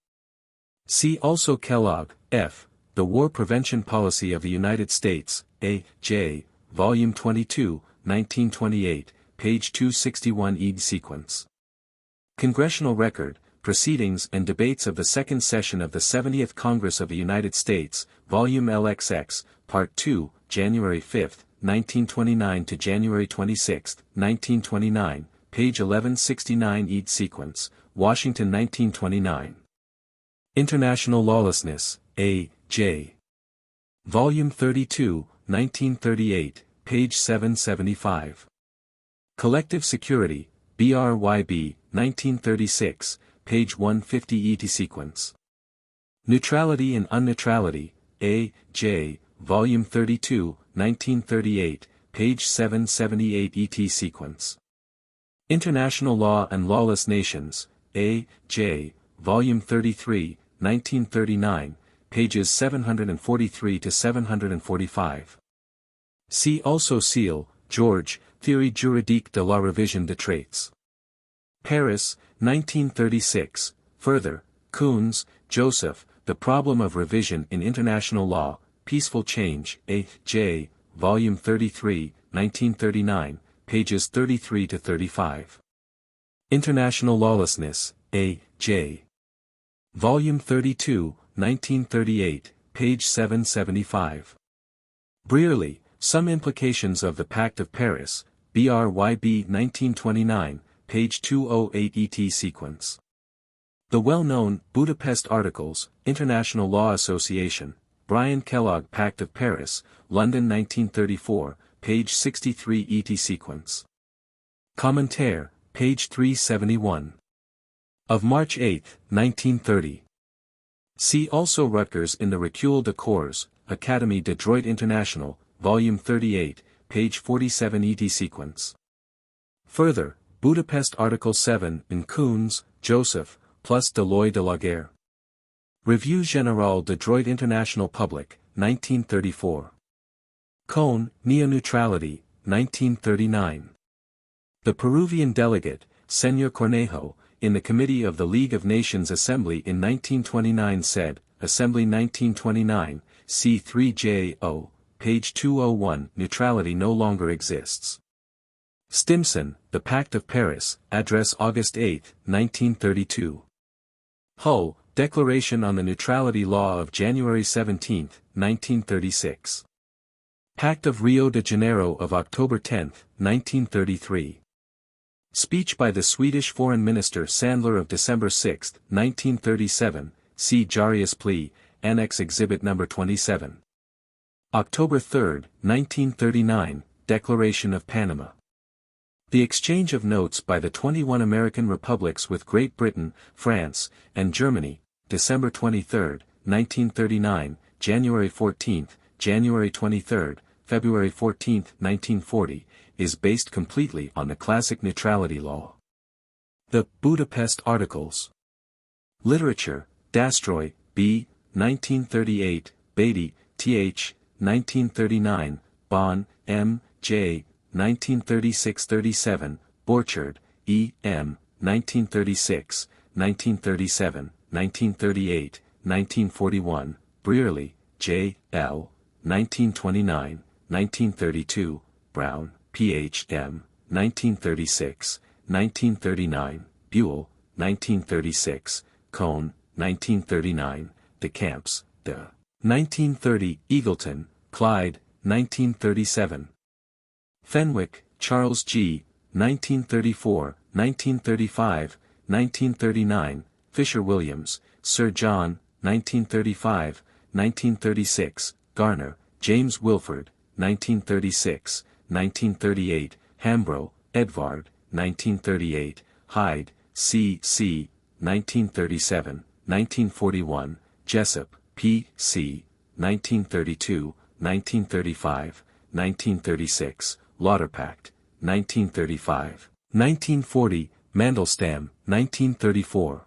See also Kellogg, F., The War Prevention Policy of the United States, A. J., Volume 22, 1928, page 261 ed sequence. Congressional Record, Proceedings and Debates of the Second Session of the 70th Congress of the United States, Volume LXX, Part 2, January 5, 1929 to January 26, 1929, page 1169 ed sequence, Washington 1929. International Lawlessness, A. J. Volume 32, 1938, page 775. Collective Security, BRYB, 1936, page 150 ET sequence. Neutrality and Unneutrality, A. J., Volume 32, 1938, page 778 ET sequence. International Law and Lawless Nations, A. J., Volume 33, 1939, pages 743 to 745. See also Seal, George, Théorie juridique de la révision des traités. Paris, 1936, further, Koons, Joseph, The Problem of Revision in International Law, Peaceful Change, A. J., Volume 33, 1939, pages 33 to 35. International Lawlessness, A. J. Volume 32, 1938, page 775. Brearley, Some Implications of the Pact of Paris, BRYB 1929, page 208 ET sequence. The well-known Budapest Articles, International Law Association, Brian Kellogg Pact of Paris, London 1934, page 63 ET sequence. Commentaire, page 371. Of March 8, 1930. See also Rutgers in the Recueil de Corps, Académie de Droit International, volume 38, page 47 ET sequence. Further, Budapest Article 7 in Koons, Joseph, plus Deloy de la Guerre. Revue Générale de Droit International Public, 1934. Cohn, Neo-Neutrality, 1939. The Peruvian delegate, Señor Cornejo, in the Committee of the League of Nations Assembly in 1929 said, Assembly 1929, C3JO, page 201, neutrality no longer exists. Stimson, The Pact of Paris, Address August 8, 1932. Hull, Declaration on the Neutrality Law of January 17, 1936. Pact of Rio de Janeiro of October 10, 1933. Speech by the Swedish Foreign Minister Sandler of December 6, 1937, see Jarius Plea, Annex Exhibit No. 27. October 3, 1939, Declaration of Panama. The exchange of notes by the 21 American republics with Great Britain, France, and Germany, December 23, 1939, January 14, January 23, February 14, 1940, is based completely on the classic neutrality law. The Budapest Articles. Literature, Dastroy, B. 1938, Beatty, Th. 1939, Bonn, M. J. 1936-37, Borchard, E. M. 1936, 1937, 1938, 1941, Brearley, J. L. 1929, 1932, Brown, Ph. M. 1936, 1939, Buell, 1936, Cohn, 1939, De Camps, De. 1930, Eagleton, Clyde, 1937. Fenwick, Charles G., 1934, 1935, 1939, Fisher-Williams, Sir John, 1935, 1936, Garner, James Wilford, 1936, 1938, Hambro, Edvard, 1938, Hyde, C. C., 1937, 1941, Jessup, P. C., 1932, 1935, 1936, Lauterpacht, 1935, 1940, Mandelstam, 1934.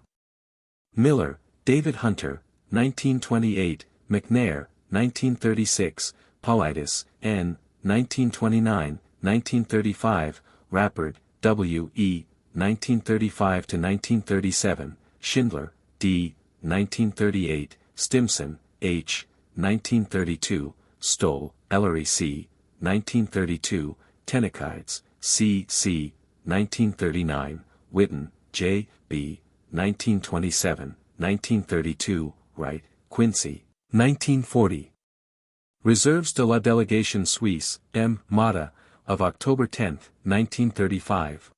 Miller, David Hunter, 1928, McNair, 1936, Paulides, N., 1929, 1935, Rappert, W. E., 1935-1937, Schindler, D., 1938, Stimson, H., 1932, Stoll, Ellery C., 1932, Tennekides, C. C., 1939, Witten, J. B., 1927, 1932, Wright, Quincy, 1940. Reserves de la Délégation Suisse, M. Mata, of October 10, 1935.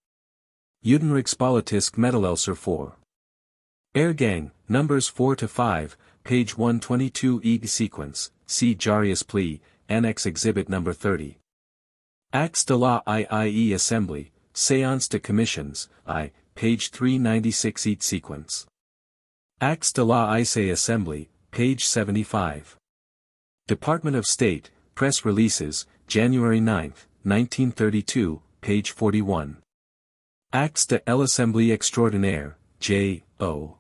Judenrikspolitisk Meddelelser 4. Airgang, numbers 4-5, page 122 EG sequence, see Jarius Plea, Annex Exhibit No. 30. Actes de la IIE Assembly, Séance de Commissions, I, page 396 EG sequence. Actes de la ICE Assembly, page 75. Department of State, Press Releases, January 9, 1932, page 41. Actes de l'Assemblée Extraordinaire, J. O.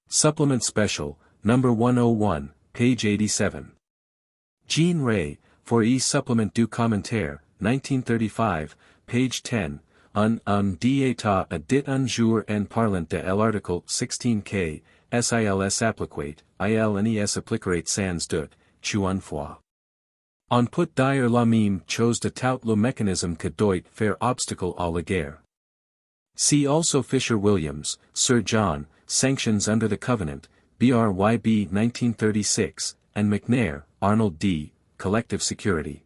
Supplement Special, number 101, page 87. Jean Ray, for E. Supplement du Commentaire, 1935, page 10, un d'état à dit un jour en parlant de l'article 16K, SILS appliquate, ILNES appliquerate sans doute, tu une fois. On peut dire la même chose de tout le mécanisme que doit faire obstacle à la guerre. See also Fisher-Williams, Sir John, Sanctions under the Covenant, BRYB 1936, and McNair, Arnold D., Collective Security.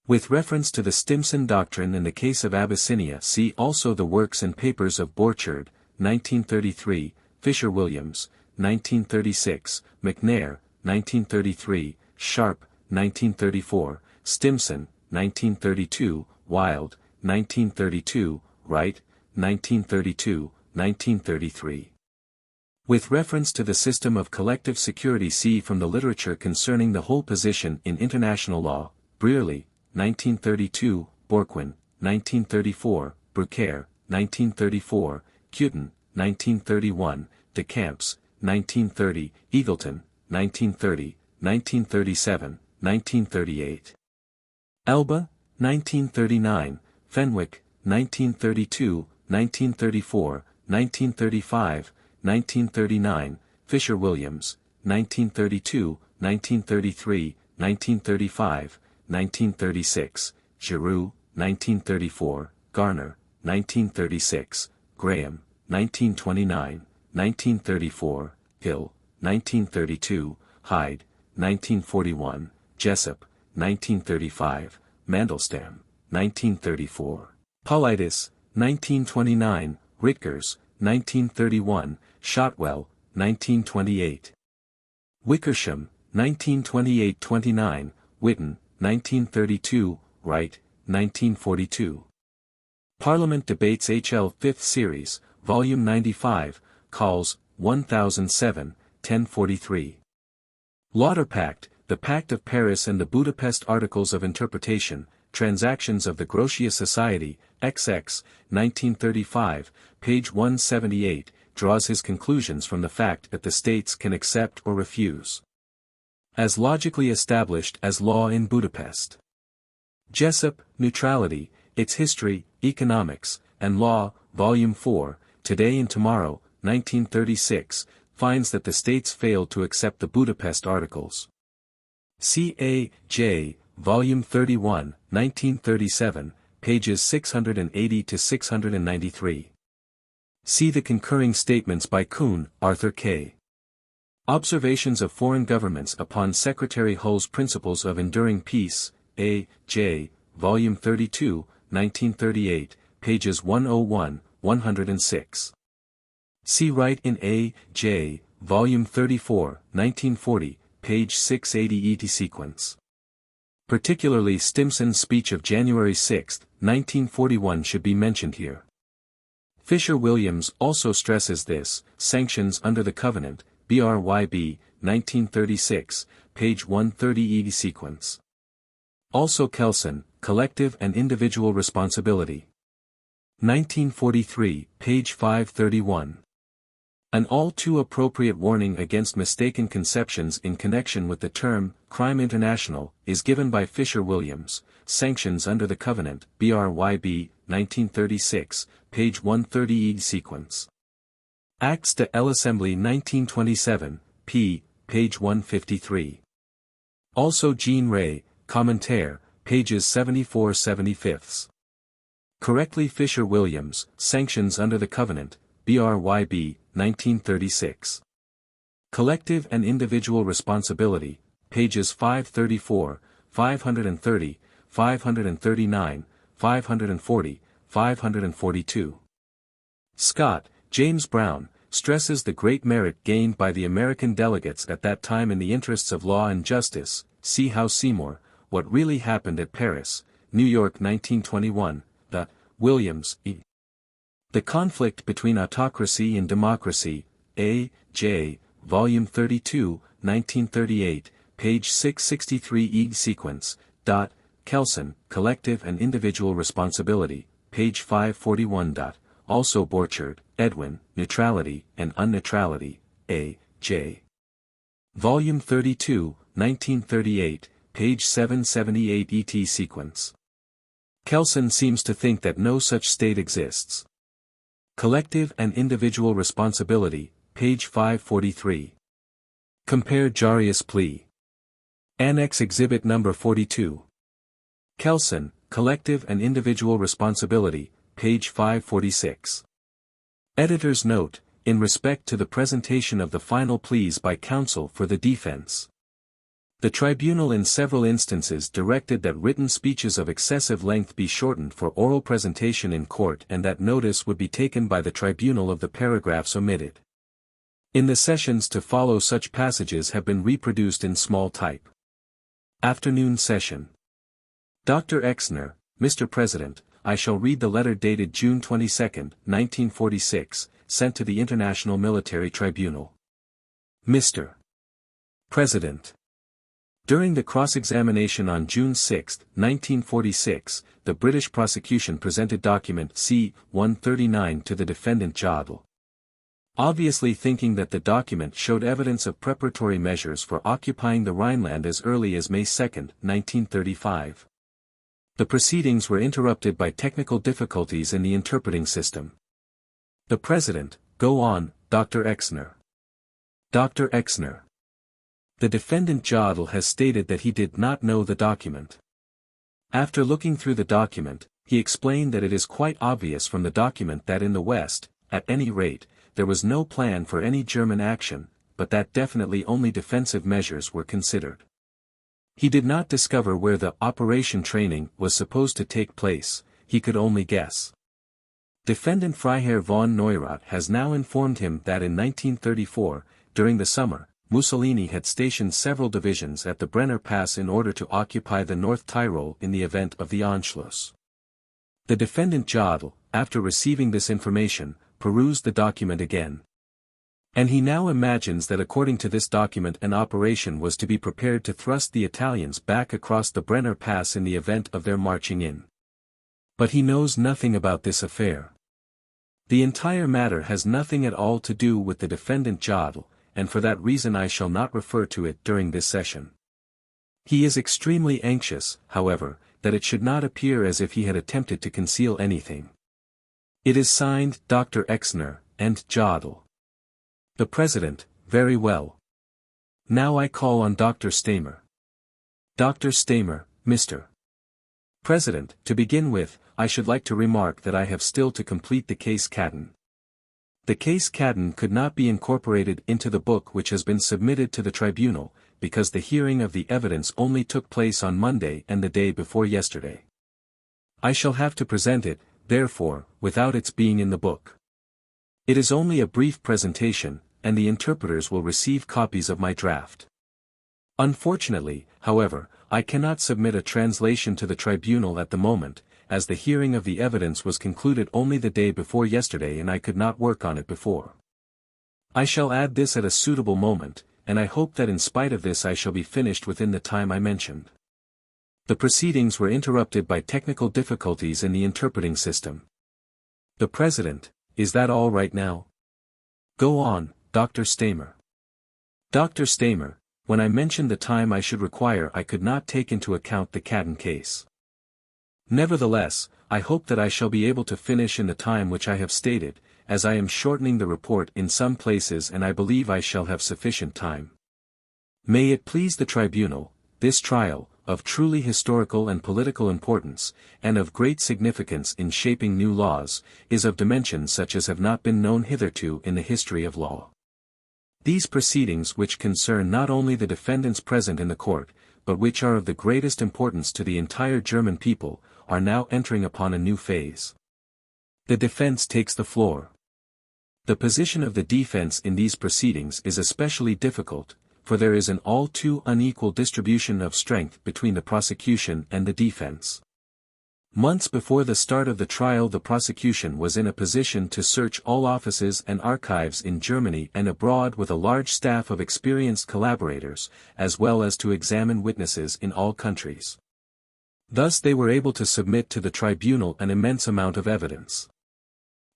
With reference to the Stimson Doctrine in the case of Abyssinia, see also the works and papers of Borchard, 1933, Fisher-Williams, 1936, McNair, 1933, Sharp, 1934, Stimson, 1932, Wild, 1932, Wright, 1932, 1933. With reference to the system of collective security, see from the literature concerning the whole position in international law, Brearley, 1932, Borquin, 1934, Brucaire, 1934, Cutin, 1931, De Camps, 1930, Eagleton, 1930, 1937, 1938. Elba, 1939, Fenwick, 1932, 1934, 1935, 1939, Fisher-Williams, 1932, 1933, 1935, 1936, Giroux, 1934, Garner, 1936, Graham, 1929, 1934, Hill, 1932, Hyde, 1941, Jessup, 1935, Mandelstam, 1934. Paulides, 1929, Ritkers, 1931, Shotwell, 1928. Wickersham, 1928-29, Witten, 1932, Wright, 1942. Parliament Debates HL 5th Series, Volume 95, Calls, 1007, 1043. Lauder Pact, the Pact of Paris and the Budapest Articles of Interpretation, Transactions of the Grotia Society, XX, 1935, page 178, draws his conclusions from the fact that the states can accept or refuse. As logically established as law in Budapest. Jessup, Neutrality, Its History, Economics, and Law, Volume 4, Today and Tomorrow, 1936, finds that the states failed to accept the Budapest Articles. C.A. J., Volume 31, 1937, pages 680 to 693. See the concurring statements by Kuhn, Arthur K. Observations of Foreign Governments upon Secretary Hull's Principles of Enduring Peace, A. J., Volume 32, 1938, pages 101, 106. See Wright in A. J., Volume 34, 1940, page 680 ET sequence. Particularly Stimson's speech of January 6, 1941 should be mentioned here. Fisher-Williams also stresses this, Sanctions under the Covenant, BRYB, 1936, page 130 ET sequence. Also Kelson, Collective and Individual Responsibility. 1943, page 531. An all too appropriate warning against mistaken conceptions in connection with the term, crime international, is given by Fisher-Williams, Sanctions under the Covenant, BRYB, 1936, page 130 ET sequence. Actes de l'Assemblée 1927, p. page 153. Also Jean Ray, Commentaire, pages 74-75. Correctly Fisher-Williams, Sanctions under the Covenant, BRYB, 1936. Collective and Individual Responsibility, pages 534, 530, 539, 540, 542. Scott, James Brown, stresses the great merit gained by the American delegates at that time in the interests of law and justice. See Howe Seymour, What Really Happened at Paris, New York 1921, Williams, E. The Conflict Between Autocracy and Democracy, A. J., Volume 32, 1938, page 663 EG sequence, Kelson, Collective and Individual Responsibility, page 541. Also Borchard, Edwin, Neutrality and Unneutrality, A. J. Volume 32, 1938, page 778 ET sequence. Kelson seems to think that no such state exists. Collective and Individual Responsibility, page 543. Compare Jarius' plea. Annex Exhibit Number 42. Kelson, Collective and Individual Responsibility, page 546. Editor's note, in respect to the presentation of the final pleas by counsel for the defense. The tribunal in several instances directed that written speeches of excessive length be shortened for oral presentation in court and that notice would be taken by the tribunal of the paragraphs omitted. In the sessions to follow, such passages have been reproduced in small type. Afternoon session. Dr. Exner, Mr. President, I shall read the letter dated June 22, 1946, sent to the International Military Tribunal. Mr. President. During the cross-examination on June 6, 1946, the British prosecution presented document C-139 to the defendant Jodl. Obviously thinking that the document showed evidence of preparatory measures for occupying the Rhineland as early as May 2, 1935. The proceedings were interrupted by technical difficulties in the interpreting system. The President, go on, Dr. Exner. Dr. Exner. The defendant Jodl has stated that he did not know the document. After looking through the document, he explained that it is quite obvious from the document that in the West, at any rate, there was no plan for any German action, but that definitely only defensive measures were considered. He did not discover where the operation training was supposed to take place, he could only guess. Defendant Freiherr von Neurath has now informed him that in 1934, during the summer, Mussolini had stationed several divisions at the Brenner Pass in order to occupy the North Tyrol in the event of the Anschluss. The defendant Jodl, after receiving this information, perused the document again. And he now imagines that according to this document an operation was to be prepared to thrust the Italians back across the Brenner Pass in the event of their marching in. But he knows nothing about this affair. The entire matter has nothing at all to do with the defendant Jodl, and for that reason I shall not refer to it during this session. He is extremely anxious, however, that it should not appear as if he had attempted to conceal anything. It is signed Dr. Exner, and Jodl. The President, very well. Now I call on Dr. Stamer. Dr. Stamer, Mr. President, to begin with, I should like to remark that I have still to complete the case Cadden. The case Cadden could not be incorporated into the book which has been submitted to the tribunal, because the hearing of the evidence only took place on Monday and the day before yesterday. I shall have to present it, therefore, without its being in the book. It is only a brief presentation, and the interpreters will receive copies of my draft. Unfortunately, however, I cannot submit a translation to the tribunal at the moment, as the hearing of the evidence was concluded only the day before yesterday and I could not work on it before. I shall add this at a suitable moment, and I hope that in spite of this I shall be finished within the time I mentioned. The proceedings were interrupted by technical difficulties in the interpreting system. The President, is that all right now? Go on, Dr. Stamer. Dr. Stamer, when I mentioned the time I should require I could not take into account the Cadden case. Nevertheless, I hope that I shall be able to finish in the time which I have stated, as I am shortening the report in some places and I believe I shall have sufficient time. May it please the tribunal, this trial, of truly historical and political importance, and of great significance in shaping new laws, is of dimensions such as have not been known hitherto in the history of law. These proceedings which concern not only the defendants present in the court, but which are of the greatest importance to the entire German people, are now entering upon a new phase. The defense takes the floor. The position of the defense in these proceedings is especially difficult, for there is an all too unequal distribution of strength between the prosecution and the defense. Months before the start of the trial the prosecution was in a position to search all offices and archives in Germany and abroad with a large staff of experienced collaborators, as well as to examine witnesses in all countries. Thus they were able to submit to the tribunal an immense amount of evidence.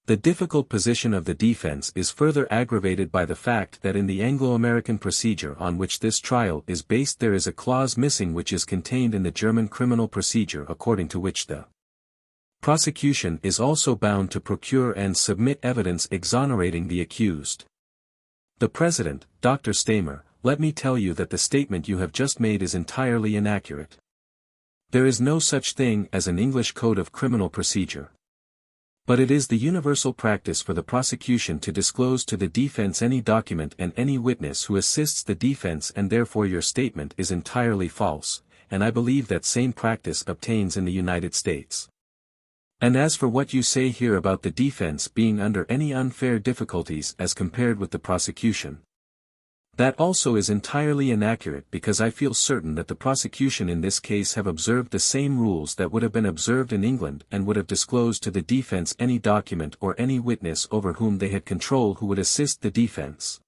The difficult position of the defense is further aggravated by the fact that in the Anglo-American procedure on which this trial is based there is a clause missing which is contained in the German criminal procedure according to which the prosecution is also bound to procure and submit evidence exonerating the accused. The President, Dr. Stamer, let me tell you that the statement you have just made is entirely inaccurate. There is no such thing as an English Code of Criminal Procedure. But it is the universal practice for the prosecution to disclose to the defense any document and any witness who assists the defense, and therefore your statement is entirely false, and I believe that same practice obtains in the United States. And as for what you say here about the defense being under any unfair difficulties as compared with the prosecution, that also is entirely inaccurate, because I feel certain that the prosecution in this case have observed the same rules that would have been observed in England, and would have disclosed to the defense any document or any witness over whom they had control who would assist the defense.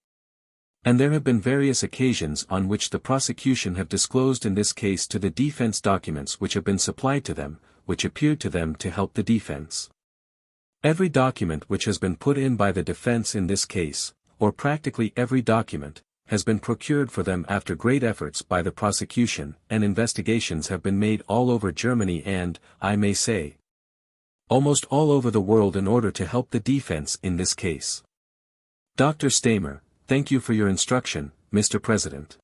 And there have been various occasions on which the prosecution have disclosed in this case to the defense documents which have been supplied to them, which appeared to them to help the defense. Every document which has been put in by the defense in this case, or practically every document, has been procured for them after great efforts by the prosecution, and investigations have been made all over Germany and, I may say, almost all over the world in order to help the defense in this case. Dr. Stamer, thank you for your instruction, Mr. President.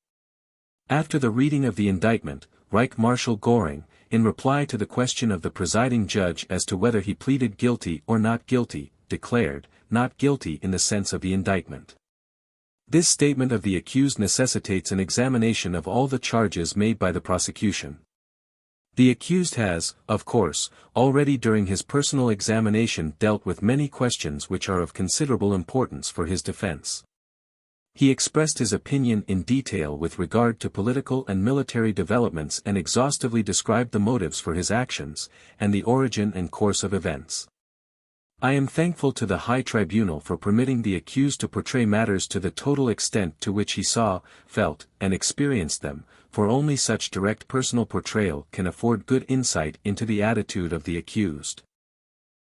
After the reading of the indictment, Reich Marshal Göring, in reply to the question of the presiding judge as to whether he pleaded guilty or not guilty, declared, not guilty in the sense of the indictment. This statement of the accused necessitates an examination of all the charges made by the prosecution. The accused has, of course, already during his personal examination dealt with many questions which are of considerable importance for his defense. He expressed his opinion in detail with regard to political and military developments, and exhaustively described the motives for his actions, and the origin and course of events. I am thankful to the High Tribunal for permitting the accused to portray matters to the total extent to which he saw, felt, and experienced them, for only such direct personal portrayal can afford good insight into the attitude of the accused,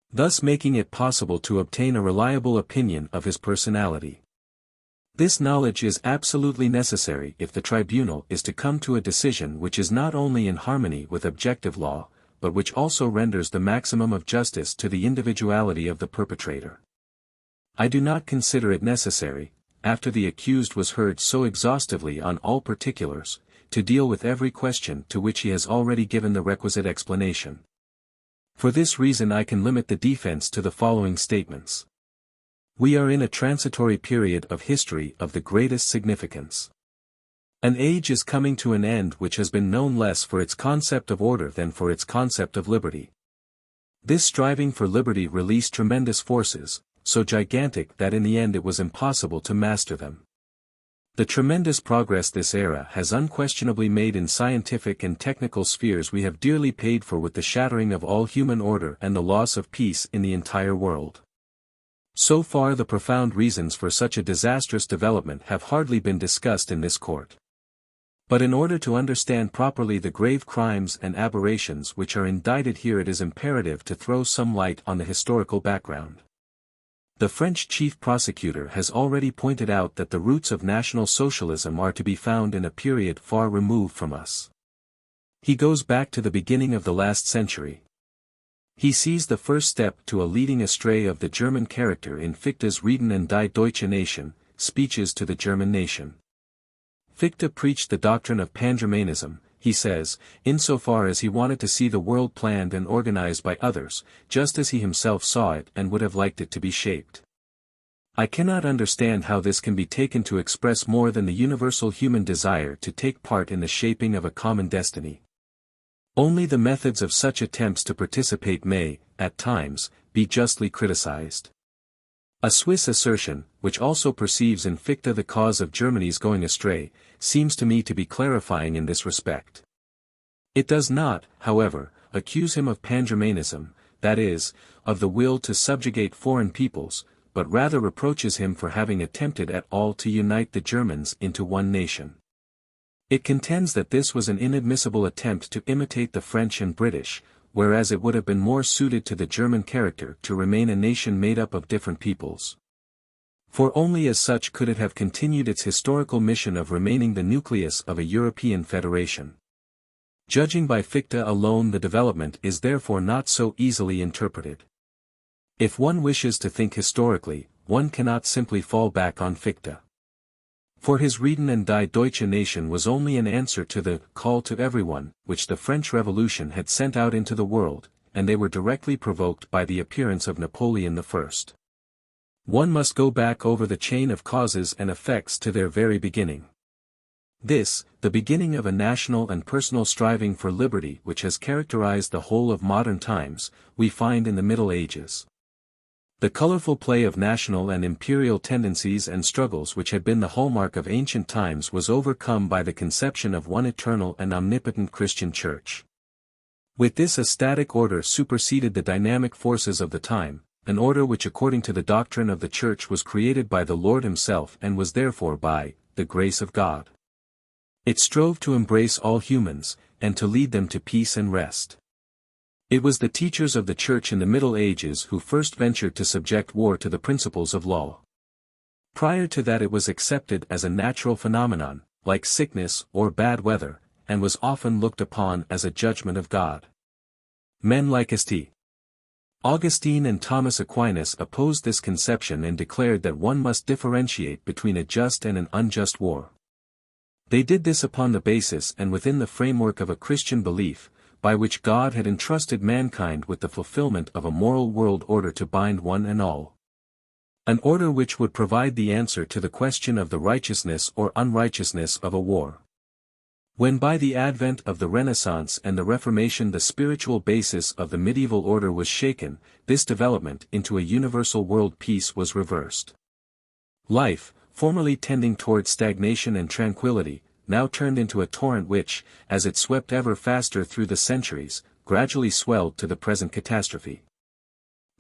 thus making it possible to obtain a reliable opinion of his personality. This knowledge is absolutely necessary if the tribunal is to come to a decision which is not only in harmony with objective law, but which also renders the maximum of justice to the individuality of the perpetrator. I do not consider it necessary, after the accused was heard so exhaustively on all particulars, to deal with every question to which he has already given the requisite explanation. For this reason I can limit the defense to the following statements. We are in a transitory period of history of the greatest significance. An age is coming to an end which has been known less for its concept of order than for its concept of liberty. This striving for liberty released tremendous forces, so gigantic that in the end it was impossible to master them. The tremendous progress this era has unquestionably made in scientific and technical spheres we have dearly paid for with the shattering of all human order and the loss of peace in the entire world. So far the profound reasons for such a disastrous development have hardly been discussed in this court. But in order to understand properly the grave crimes and aberrations which are indicted here, it is imperative to throw some light on the historical background. The French chief prosecutor has already pointed out that the roots of National Socialism are to be found in a period far removed from us. He goes back to the beginning of the last century. He sees the first step to a leading astray of the German character in Fichte's Reden an die Deutsche Nation, speeches to the German nation. Fichte preached the doctrine of Pan-Germanism, he says, insofar as he wanted to see the world planned and organized by others, just as he himself saw it and would have liked it to be shaped. I cannot understand how this can be taken to express more than the universal human desire to take part in the shaping of a common destiny. Only the methods of such attempts to participate may, at times, be justly criticized. A Swiss assertion, which also perceives in Fichte the cause of Germany's going astray, seems to me to be clarifying in this respect. It does not, however, accuse him of Pan-Germanism, that is, of the will to subjugate foreign peoples, but rather reproaches him for having attempted at all to unite the Germans into one nation. It contends that this was an inadmissible attempt to imitate the French and British, whereas it would have been more suited to the German character to remain a nation made up of different peoples. For only as such could it have continued its historical mission of remaining the nucleus of a European federation. Judging by Fichte alone, the development is therefore not so easily interpreted. If one wishes to think historically, one cannot simply fall back on Fichte. For his Reden an die Deutsche Nation was only an answer to the call to everyone, which the French Revolution had sent out into the world, and they were directly provoked by the appearance of Napoleon I. One must go back over the chain of causes and effects to their very beginning. This, the beginning of a national and personal striving for liberty which has characterized the whole of modern times, we find in the Middle Ages. The colorful play of national and imperial tendencies and struggles which had been the hallmark of ancient times was overcome by the conception of one eternal and omnipotent Christian Church. With this, a static order superseded the dynamic forces of the time, an order which according to the doctrine of the Church was created by the Lord Himself and was therefore by the grace of God. It strove to embrace all humans, and to lead them to peace and rest. It was the teachers of the Church in the Middle Ages who first ventured to subject war to the principles of law. Prior to that it was accepted as a natural phenomenon, like sickness or bad weather, and was often looked upon as a judgment of God. Men like St. Augustine and Thomas Aquinas opposed this conception and declared that one must differentiate between a just and an unjust war. They did this upon the basis and within the framework of a Christian belief, by which God had entrusted mankind with the fulfillment of a moral world order to bind one and all. An order which would provide the answer to the question of the righteousness or unrighteousness of a war. When by the advent of the Renaissance and the Reformation the spiritual basis of the medieval order was shaken, this development into a universal world peace was reversed. Life, formerly tending towards stagnation and tranquility, now turned into a torrent which, as it swept ever faster through the centuries, gradually swelled to the present catastrophe.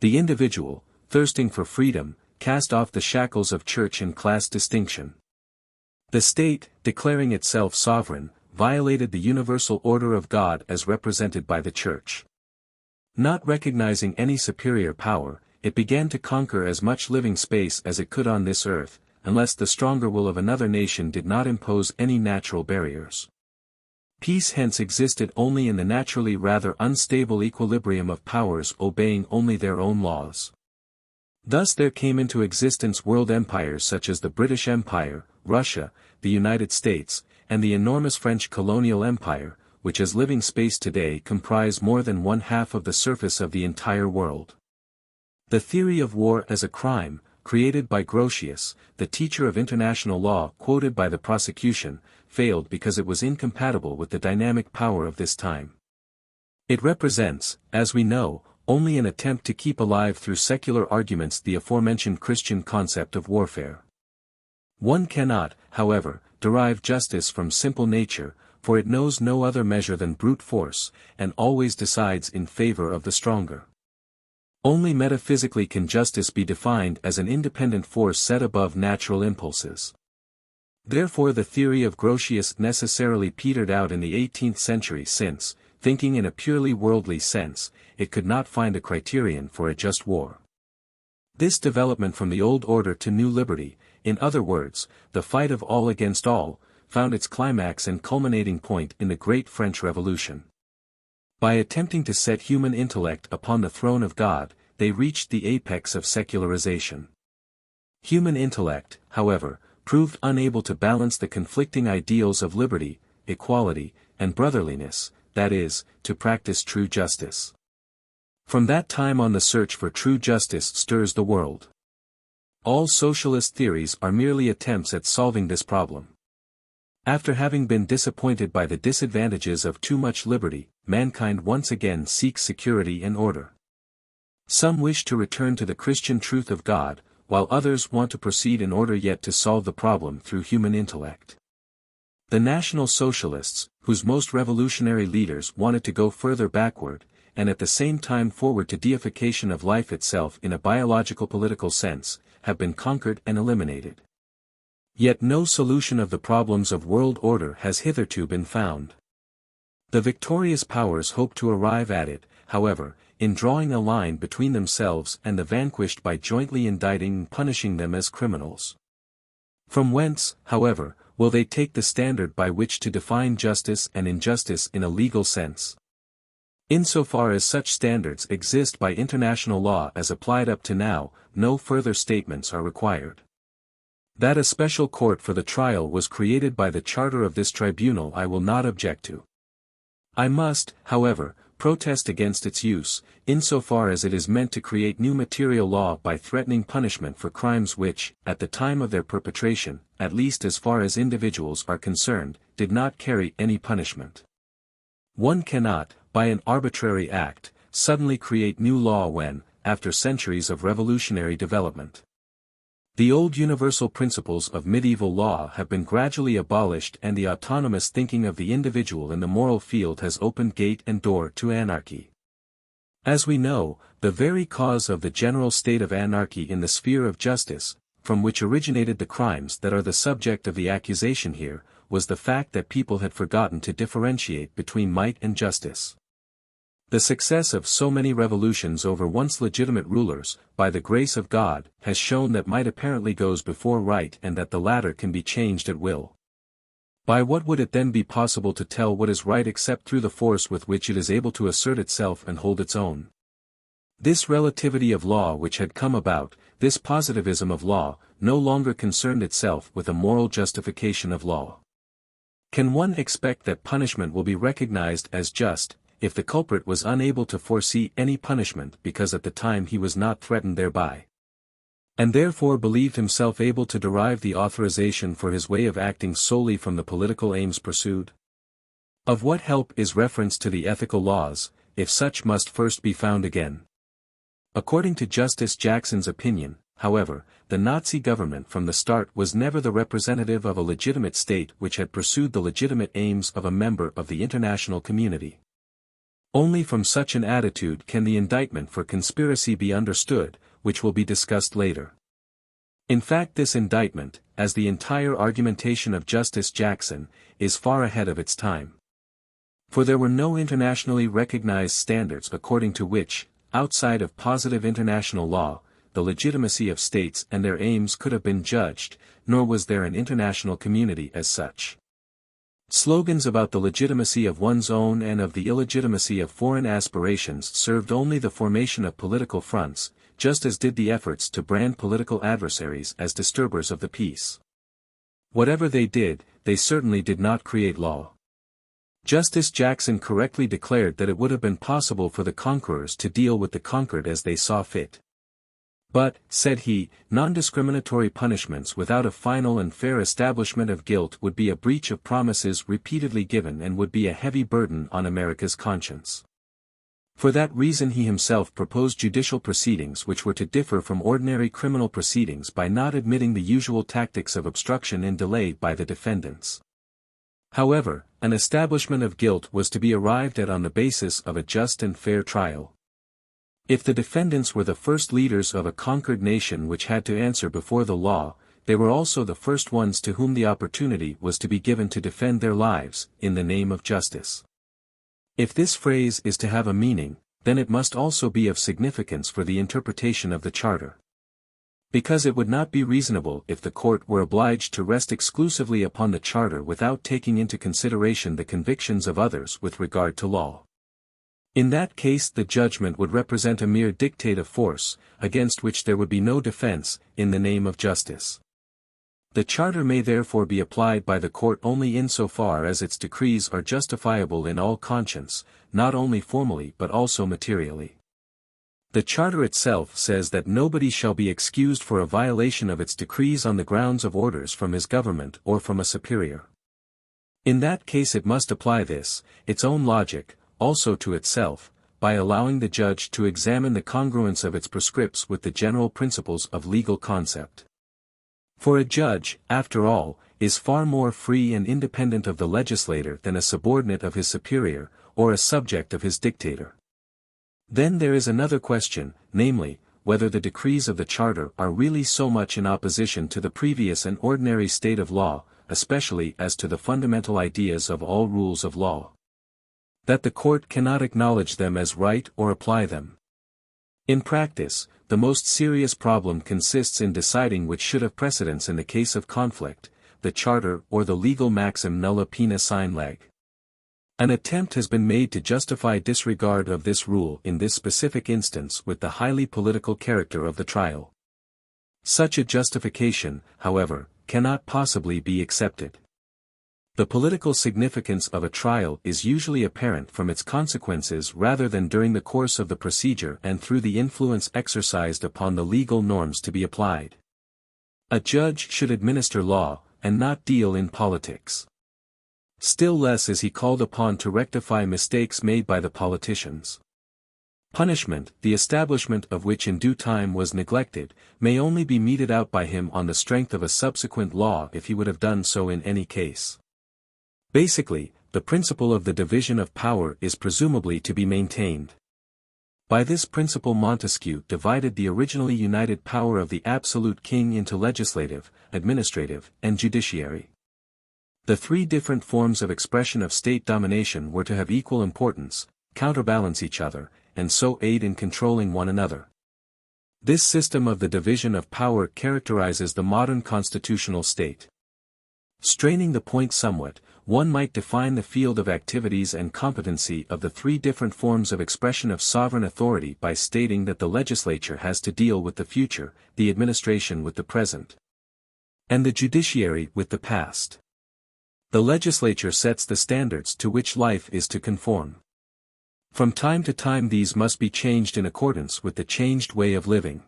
The individual, thirsting for freedom, cast off the shackles of church and class distinction. The state, declaring itself sovereign, violated the universal order of God as represented by the Church. Not recognizing any superior power, it began to conquer as much living space as it could on this earth, unless the stronger will of another nation did not impose any natural barriers. Peace hence existed only in the naturally rather unstable equilibrium of powers obeying only their own laws. Thus there came into existence world empires such as the British Empire, Russia, the United States, and the enormous French colonial empire, which as living space today comprise more than one-half of the surface of the entire world. The theory of war as a crime, created by Grotius, the teacher of international law quoted by the prosecution, failed because it was incompatible with the dynamic power of this time. It represents, as we know, only an attempt to keep alive through secular arguments the aforementioned Christian concept of warfare. One cannot, however, derive justice from simple nature, for it knows no other measure than brute force, and always decides in favor of the stronger. Only metaphysically can justice be defined as an independent force set above natural impulses. Therefore the theory of Grotius necessarily petered out in the 18th century since, thinking in a purely worldly sense, it could not find a criterion for a just war. This development from the old order to new liberty, in other words, the fight of all against all, found its climax and culminating point in the Great French Revolution. By attempting to set human intellect upon the throne of God, they reached the apex of secularization. Human intellect, however, proved unable to balance the conflicting ideals of liberty, equality, and brotherliness, that is, to practice true justice. From that time on the search for true justice stirs the world. All socialist theories are merely attempts at solving this problem. After having been disappointed by the disadvantages of too much liberty, mankind once again seeks security and order. Some wish to return to the Christian truth of God, while others want to proceed in order yet to solve the problem through human intellect. The National Socialists, whose most revolutionary leaders wanted to go further backward, and at the same time forward to deification of life itself in a biological political sense, have been conquered and eliminated. Yet no solution of the problems of world order has hitherto been found. The victorious powers hope to arrive at it, however, in drawing a line between themselves and the vanquished by jointly indicting and punishing them as criminals. From whence, however, will they take the standard by which to define justice and injustice in a legal sense? Insofar as such standards exist by international law as applied up to now, no further statements are required. That a special court for the trial was created by the charter of this tribunal I will not object to. I must, however, protest against its use, insofar as it is meant to create new material law by threatening punishment for crimes which, at the time of their perpetration, at least as far as individuals are concerned, did not carry any punishment. One cannot, by an arbitrary act, suddenly create new law when, after centuries of revolutionary development, the old universal principles of medieval law have been gradually abolished and the autonomous thinking of the individual in the moral field has opened gate and door to anarchy. As we know, the very cause of the general state of anarchy in the sphere of justice, from which originated the crimes that are the subject of the accusation here, was the fact that people had forgotten to differentiate between might and justice. The success of so many revolutions over once legitimate rulers, by the grace of God, has shown that might apparently goes before right and that the latter can be changed at will. By what would it then be possible to tell what is right except through the force with which it is able to assert itself and hold its own? This relativity of law which had come about, this positivism of law, no longer concerned itself with a moral justification of law. Can one expect that punishment will be recognized as just, if the culprit was unable to foresee any punishment because at the time he was not threatened thereby, and therefore believed himself able to derive the authorization for his way of acting solely from the political aims pursued? Of what help is reference to the ethical laws, if such must first be found again? According to Justice Jackson's opinion, however, the Nazi government from the start was never the representative of a legitimate state which had pursued the legitimate aims of a member of the international community. Only from such an attitude can the indictment for conspiracy be understood, which will be discussed later. In fact, this indictment, as the entire argumentation of Justice Jackson, is far ahead of its time. For there were no internationally recognized standards according to which, outside of positive international law, the legitimacy of states and their aims could have been judged, nor was there an international community as such. Slogans about the legitimacy of one's own and of the illegitimacy of foreign aspirations served only the formation of political fronts, just as did the efforts to brand political adversaries as disturbers of the peace. Whatever they did, they certainly did not create law. Justice Jackson correctly declared that it would have been possible for the conquerors to deal with the conquered as they saw fit. But, said he, non-discriminatory punishments without a final and fair establishment of guilt would be a breach of promises repeatedly given and would be a heavy burden on America's conscience. For that reason he himself proposed judicial proceedings which were to differ from ordinary criminal proceedings by not admitting the usual tactics of obstruction and delay by the defendants. However, an establishment of guilt was to be arrived at on the basis of a just and fair trial. If the defendants were the first leaders of a conquered nation which had to answer before the law, they were also the first ones to whom the opportunity was to be given to defend their lives, in the name of justice. If this phrase is to have a meaning, then it must also be of significance for the interpretation of the Charter. Because it would not be reasonable if the court were obliged to rest exclusively upon the Charter without taking into consideration the convictions of others with regard to law. In that case the judgment would represent a mere dictate of force, against which there would be no defense, in the name of justice. The Charter may therefore be applied by the court only insofar as its decrees are justifiable in all conscience, not only formally but also materially. The Charter itself says that nobody shall be excused for a violation of its decrees on the grounds of orders from his government or from a superior. In that case it must apply this, its own logic, also to itself, by allowing the judge to examine the congruence of its prescripts with the general principles of legal concept. For a judge, after all, is far more free and independent of the legislator than a subordinate of his superior, or a subject of his dictator. Then there is another question, namely, whether the decrees of the Charter are really so much in opposition to the previous and ordinary state of law, especially as to the fundamental ideas of all rules of law, that the court cannot acknowledge them as right or apply them. In practice, the most serious problem consists in deciding which should have precedence in the case of conflict, the Charter or the legal maxim nulla pena sine lege. An attempt has been made to justify disregard of this rule in this specific instance with the highly political character of the trial. Such a justification, however, cannot possibly be accepted. The political significance of a trial is usually apparent from its consequences rather than during the course of the procedure and through the influence exercised upon the legal norms to be applied. A judge should administer law, and not deal in politics. Still less is he called upon to rectify mistakes made by the politicians. Punishment, the establishment of which in due time was neglected, may only be meted out by him on the strength of a subsequent law if he would have done so in any case. Basically, the principle of the division of power is presumably to be maintained. By this principle Montesquieu divided the originally united power of the absolute king into legislative, administrative, and judiciary. The three different forms of expression of state domination were to have equal importance, counterbalance each other, and so aid in controlling one another. This system of the division of power characterizes the modern constitutional state. Straining the point somewhat, one might define the field of activities and competency of the three different forms of expression of sovereign authority by stating that the legislature has to deal with the future, the administration with the present, and the judiciary with the past. The legislature sets the standards to which life is to conform. From time to time these must be changed in accordance with the changed way of living.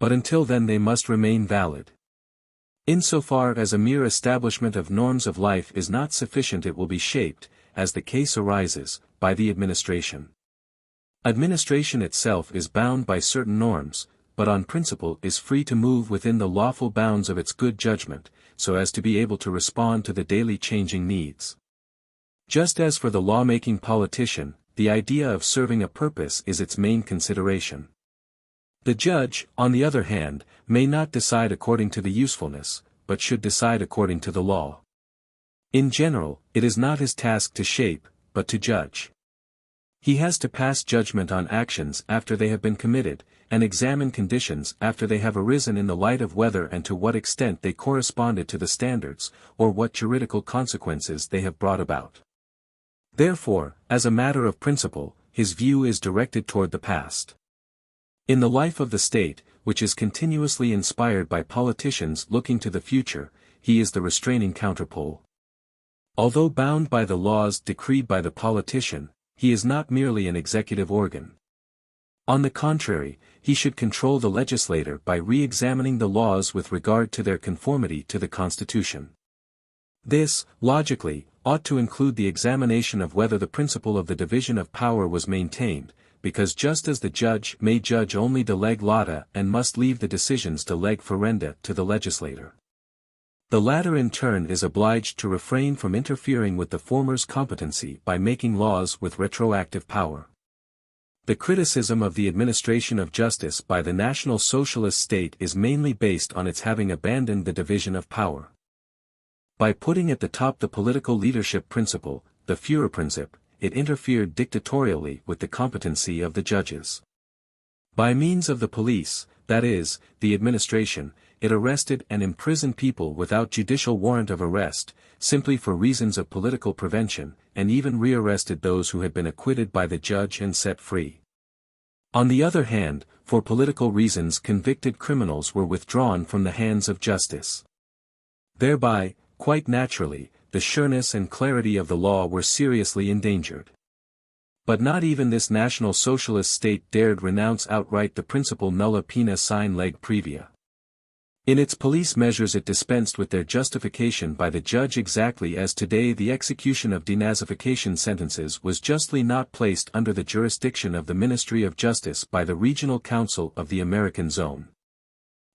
But until then they must remain valid. Insofar as a mere establishment of norms of life is not sufficient, it will be shaped, as the case arises, by the administration. Administration itself is bound by certain norms, but on principle is free to move within the lawful bounds of its good judgment, so as to be able to respond to the daily changing needs. Just as for the law-making politician, the idea of serving a purpose is its main consideration. The judge, on the other hand, may not decide according to the usefulness, but should decide according to the law. In general, it is not his task to shape, but to judge. He has to pass judgment on actions after they have been committed, and examine conditions after they have arisen in the light of whether and to what extent they corresponded to the standards, or what juridical consequences they have brought about. Therefore, as a matter of principle, his view is directed toward the past. In the life of the state, which is continuously inspired by politicians looking to the future, he is the restraining counterpole. Although bound by the laws decreed by the politician, he is not merely an executive organ. On the contrary, he should control the legislator by re-examining the laws with regard to their conformity to the Constitution. This, logically, ought to include the examination of whether the principle of the division of power was maintained, because just as the judge may judge only de leg lata and must leave the decisions de leg ferenda to the legislator, the latter in turn is obliged to refrain from interfering with the former's competency by making laws with retroactive power. The criticism of the administration of justice by the National Socialist state is mainly based on its having abandoned the division of power. By putting at the top the political leadership principle, the Führerprinzip, it interfered dictatorially with the competency of the judges. By means of the police, that is, the administration, it arrested and imprisoned people without judicial warrant of arrest, simply for reasons of political prevention, and even rearrested those who had been acquitted by the judge and set free. On the other hand, for political reasons convicted criminals were withdrawn from the hands of justice. Thereby, quite naturally, the sureness and clarity of the law were seriously endangered. But not even this National Socialist state dared renounce outright the principle nulla pena sine lege previa. In its police measures it dispensed with their justification by the judge exactly as today the execution of denazification sentences was justly not placed under the jurisdiction of the Ministry of Justice by the Regional Council of the American Zone,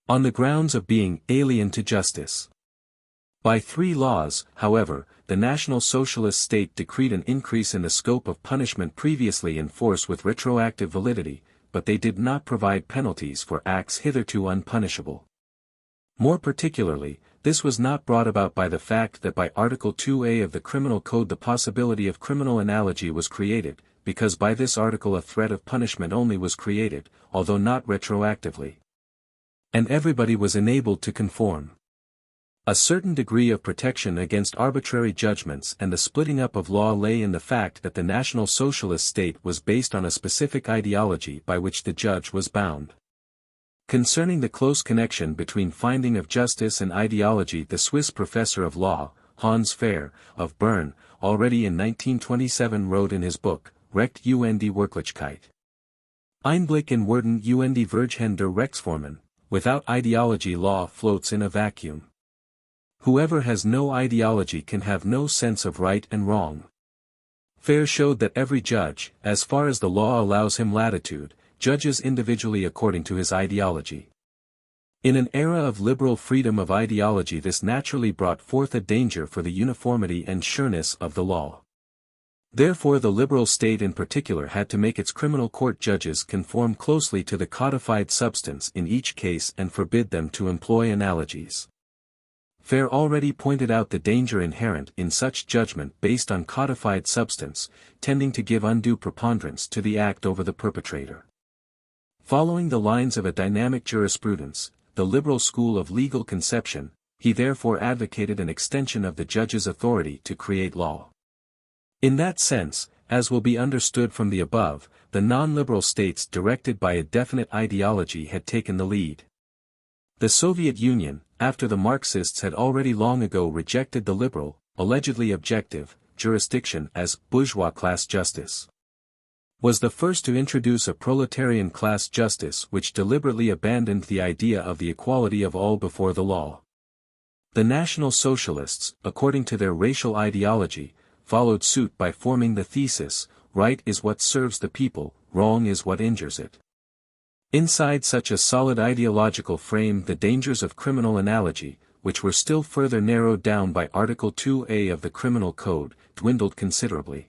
on the grounds of being alien to justice. By three laws, however, the National Socialist state decreed an increase in the scope of punishment previously in force with retroactive validity, but they did not provide penalties for acts hitherto unpunishable. More particularly, this was not brought about by the fact that by Article 2A of the Criminal Code the possibility of criminal analogy was created, because by this article a threat of punishment only was created, although not retroactively. And everybody was enabled to conform. A certain degree of protection against arbitrary judgments and the splitting up of law lay in the fact that the National Socialist state was based on a specific ideology by which the judge was bound. Concerning the close connection between finding of justice and ideology, the Swiss professor of law, Hans Fair, of Bern, already in 1927 wrote in his book, Recht und die Wirklichkeit. Einblick in Werden und die Vergehen der Rechtsformen, without ideology law floats in a vacuum. Whoever has no ideology can have no sense of right and wrong. Fair showed that every judge, as far as the law allows him latitude, judges individually according to his ideology. In an era of liberal freedom of ideology, this naturally brought forth a danger for the uniformity and sureness of the law. Therefore the liberal state in particular had to make its criminal court judges conform closely to the codified substance in each case and forbid them to employ analogies. Fair already pointed out the danger inherent in such judgment based on codified substance, tending to give undue preponderance to the act over the perpetrator. Following the lines of a dynamic jurisprudence, the liberal school of legal conception, he therefore advocated an extension of the judge's authority to create law. In that sense, as will be understood from the above, the non-liberal states directed by a definite ideology had taken the lead. The Soviet Union, after the Marxists had already long ago rejected the liberal, allegedly objective, jurisdiction as bourgeois class justice, was the first to introduce a proletarian class justice which deliberately abandoned the idea of the equality of all before the law. The National Socialists, according to their racial ideology, followed suit by forming the thesis, right is what serves the people, wrong is what injures it. Inside such a solid ideological frame the dangers of criminal analogy, which were still further narrowed down by Article 2A of the Criminal Code, dwindled considerably.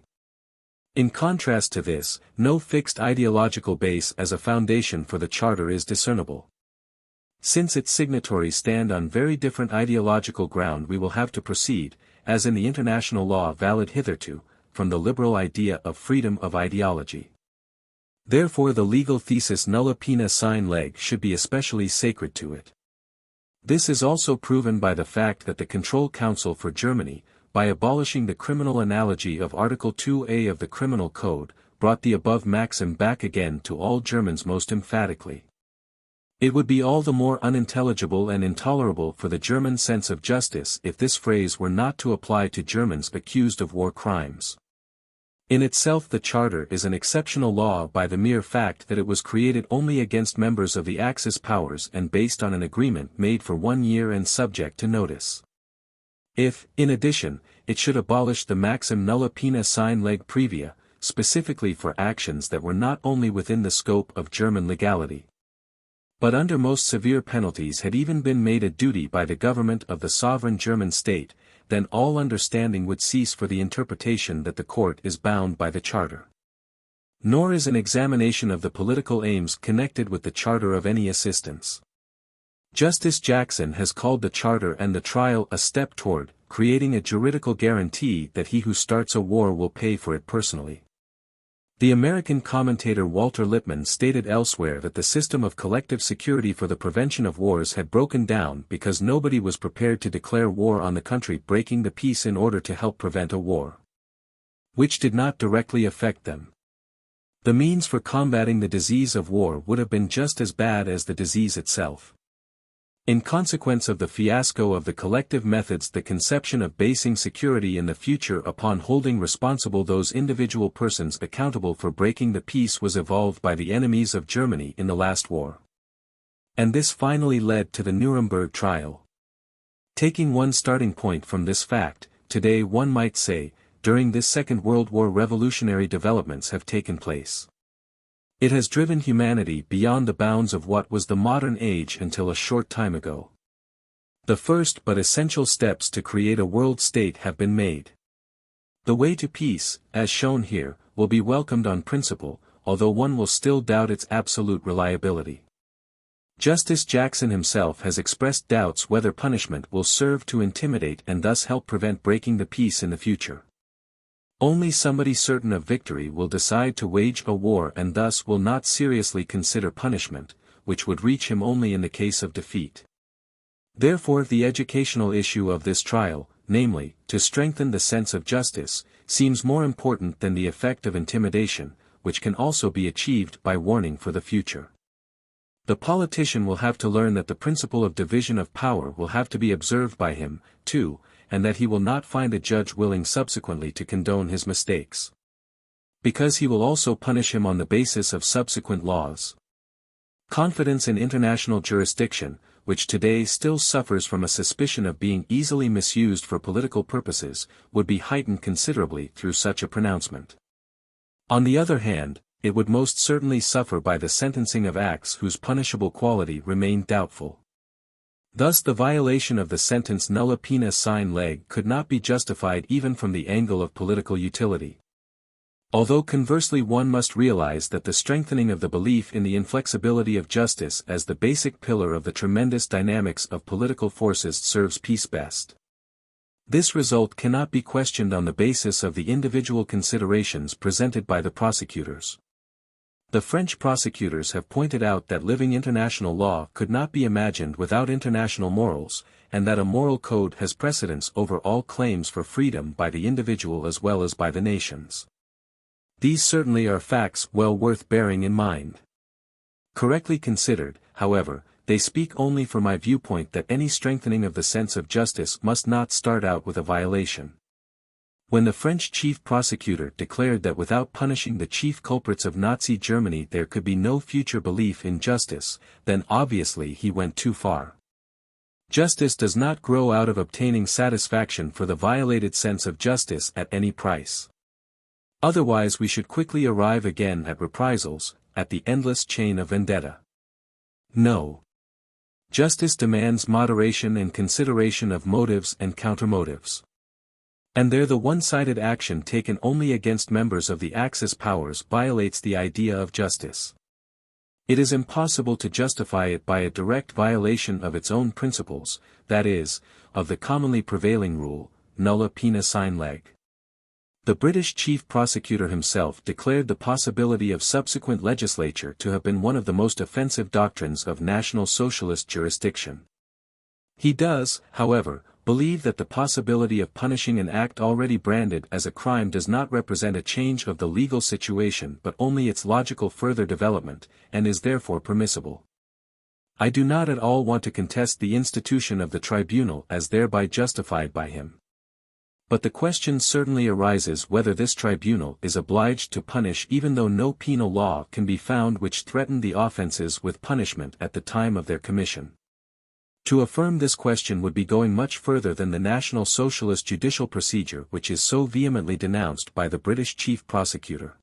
In contrast to this, no fixed ideological base as a foundation for the Charter is discernible. Since its signatories stand on very different ideological ground, we will have to proceed, as in the international law valid hitherto, from the liberal idea of freedom of ideology. Therefore the legal thesis nulla pena sine lege should be especially sacred to it. This is also proven by the fact that the Control Council for Germany, by abolishing the criminal analogy of Article 2A of the Criminal Code, brought the above maxim back again to all Germans most emphatically. It would be all the more unintelligible and intolerable for the German sense of justice if this phrase were not to apply to Germans accused of war crimes. In itself the Charter is an exceptional law by the mere fact that it was created only against members of the Axis powers and based on an agreement made for 1 year and subject to notice. If, in addition, it should abolish the maxim nulla pena sine lege previa, specifically for actions that were not only within the scope of German legality, but under most severe penalties had even been made a duty by the government of the sovereign German state, then all understanding would cease for the interpretation that the court is bound by the Charter. Nor is an examination of the political aims connected with the Charter of any assistance. Justice Jackson has called the Charter and the trial a step toward creating a juridical guarantee that he who starts a war will pay for it personally. The American commentator Walter Lippmann stated elsewhere that the system of collective security for the prevention of wars had broken down because nobody was prepared to declare war on the country breaking the peace in order to help prevent a war which did not directly affect them. The means for combating the disease of war would have been just as bad as the disease itself. In consequence of the fiasco of the collective methods, the conception of basing security in the future upon holding responsible those individual persons accountable for breaking the peace was evolved by the enemies of Germany in the last war. And this finally led to the Nuremberg trial. Taking one starting point from this fact, today one might say, during this Second World War revolutionary developments have taken place. It has driven humanity beyond the bounds of what was the modern age until a short time ago. The first but essential steps to create a world state have been made. The way to peace, as shown here, will be welcomed on principle, although one will still doubt its absolute reliability. Justice Jackson himself has expressed doubts whether punishment will serve to intimidate and thus help prevent breaking the peace in the future. Only somebody certain of victory will decide to wage a war and thus will not seriously consider punishment, which would reach him only in the case of defeat. Therefore the educational issue of this trial, namely, to strengthen the sense of justice, seems more important than the effect of intimidation, which can also be achieved by warning for the future. The politician will have to learn that the principle of division of power will have to be observed by him, too, and that he will not find a judge willing subsequently to condone his mistakes. Because he will also punish him on the basis of subsequent laws. Confidence in international jurisdiction, which today still suffers from a suspicion of being easily misused for political purposes, would be heightened considerably through such a pronouncement. On the other hand, it would most certainly suffer by the sentencing of acts whose punishable quality remained doubtful. Thus the violation of the sentence nulla pena sine lege could not be justified even from the angle of political utility. Although conversely one must realize that the strengthening of the belief in the inflexibility of justice as the basic pillar of the tremendous dynamics of political forces serves peace best. This result cannot be questioned on the basis of the individual considerations presented by the prosecutors. The French prosecutors have pointed out that living international law could not be imagined without international morals, and that a moral code has precedence over all claims for freedom by the individual as well as by the nations. These certainly are facts well worth bearing in mind. Correctly considered, however, they speak only for my viewpoint that any strengthening of the sense of justice must not start out with a violation. When the French chief prosecutor declared that without punishing the chief culprits of Nazi Germany there could be no future belief in justice, then obviously he went too far. Justice does not grow out of obtaining satisfaction for the violated sense of justice at any price. Otherwise we should quickly arrive again at reprisals, at the endless chain of vendetta. No. Justice demands moderation and consideration of motives and countermotives. And there the one-sided action taken only against members of the Axis powers violates the idea of justice. It is impossible to justify it by a direct violation of its own principles, that is, of the commonly prevailing rule, nulla pena sine lege. The British chief prosecutor himself declared the possibility of subsequent legislature to have been one of the most offensive doctrines of National Socialist jurisdiction. He does, however, believe that the possibility of punishing an act already branded as a crime does not represent a change of the legal situation but only its logical further development, and is therefore permissible. I do not at all want to contest the institution of the tribunal as thereby justified by him. But the question certainly arises whether this tribunal is obliged to punish even though no penal law can be found which threatened the offenses with punishment at the time of their commission. To affirm this question would be going much further than the National Socialist judicial procedure which is so vehemently denounced by the British chief prosecutor.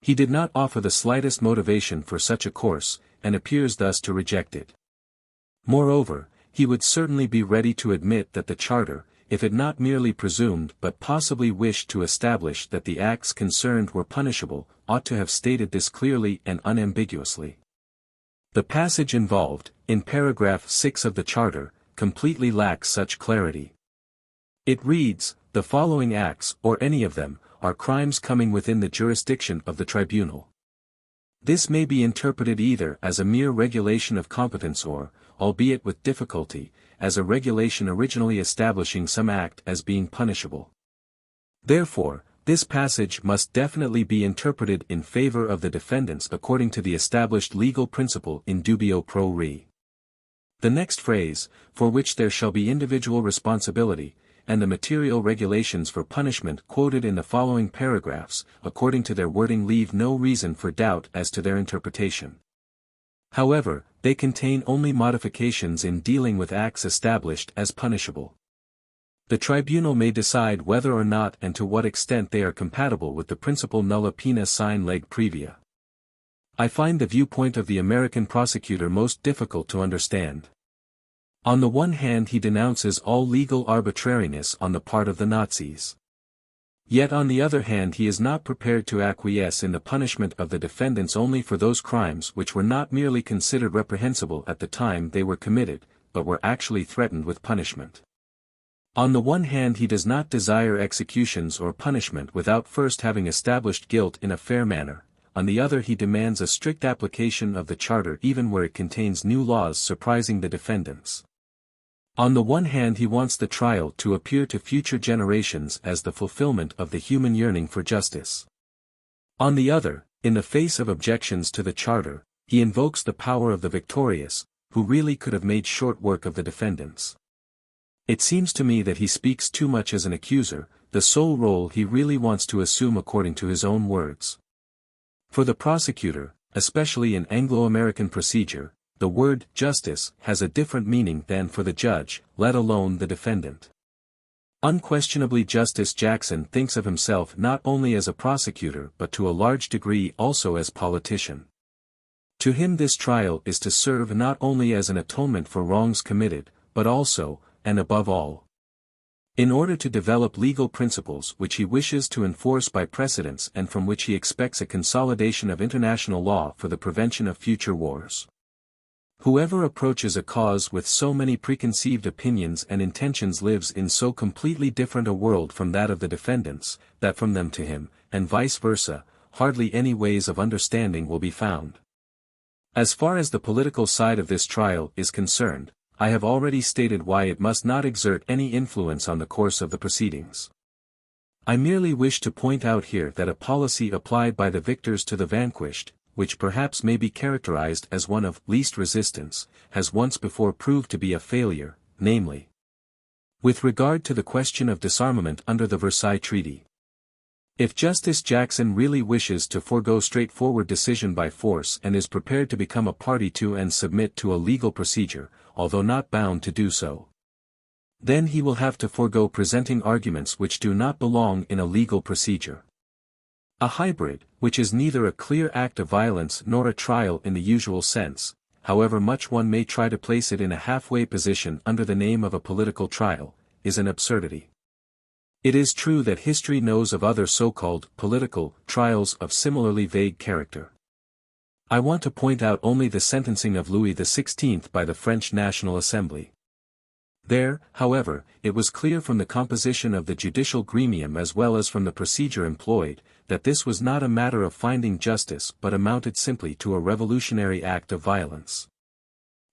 He did not offer the slightest motivation for such a course, and appears thus to reject it. Moreover, he would certainly be ready to admit that the Charter, if it not merely presumed but possibly wished to establish that the acts concerned were punishable, ought to have stated this clearly and unambiguously. The passage involved, in paragraph 6 of the Charter, completely lacks such clarity. It reads, "The following acts, or any of them, are crimes coming within the jurisdiction of the tribunal." This may be interpreted either as a mere regulation of competence or, albeit with difficulty, as a regulation originally establishing some act as being punishable. Therefore, this passage must definitely be interpreted in favor of the defendants according to the established legal principle in dubio pro re. The next phrase, "for which there shall be individual responsibility," and the material regulations for punishment quoted in the following paragraphs, according to their wording leave no reason for doubt as to their interpretation. However, they contain only modifications in dealing with acts established as punishable. The tribunal may decide whether or not and to what extent they are compatible with the principle nulla pena sine lege previa. I find the viewpoint of the American prosecutor most difficult to understand. On the one hand he denounces all legal arbitrariness on the part of the Nazis. Yet on the other hand he is not prepared to acquiesce in the punishment of the defendants only for those crimes which were not merely considered reprehensible at the time they were committed, but were actually threatened with punishment. On the one hand he does not desire executions or punishment without first having established guilt in a fair manner, on the other he demands a strict application of the Charter even where it contains new laws surprising the defendants. On the one hand he wants the trial to appear to future generations as the fulfillment of the human yearning for justice. On the other, in the face of objections to the Charter, he invokes the power of the victorious, who really could have made short work of the defendants. It seems to me that he speaks too much as an accuser, the sole role he really wants to assume according to his own words. For the prosecutor, especially in Anglo-American procedure, the word justice has a different meaning than for the judge, let alone the defendant. Unquestionably, Justice Jackson thinks of himself not only as a prosecutor but to a large degree also as politician. To him this trial is to serve not only as an atonement for wrongs committed, but also, and above all, in order to develop legal principles which he wishes to enforce by precedents and from which he expects a consolidation of international law for the prevention of future wars. Whoever approaches a cause with so many preconceived opinions and intentions lives in so completely different a world from that of the defendants, that from them to him, and vice versa, hardly any ways of understanding will be found. As far as the political side of this trial is concerned, I have already stated why it must not exert any influence on the course of the proceedings. I merely wish to point out here that a policy applied by the victors to the vanquished, which perhaps may be characterized as one of least resistance, has once before proved to be a failure, namely, with regard to the question of disarmament under the Versailles Treaty. If Justice Jackson really wishes to forego straightforward decision by force and is prepared to become a party to and submit to a legal procedure, although not bound to do so, then he will have to forego presenting arguments which do not belong in a legal procedure. A hybrid, which is neither a clear act of violence nor a trial in the usual sense, however much one may try to place it in a halfway position under the name of a political trial, is an absurdity. It is true that history knows of other so-called political trials of similarly vague character. I want to point out only the sentencing of Louis XVI by the French National Assembly. There, however, it was clear from the composition of the judicial gremium as well as from the procedure employed, that this was not a matter of finding justice but amounted simply to a revolutionary act of violence.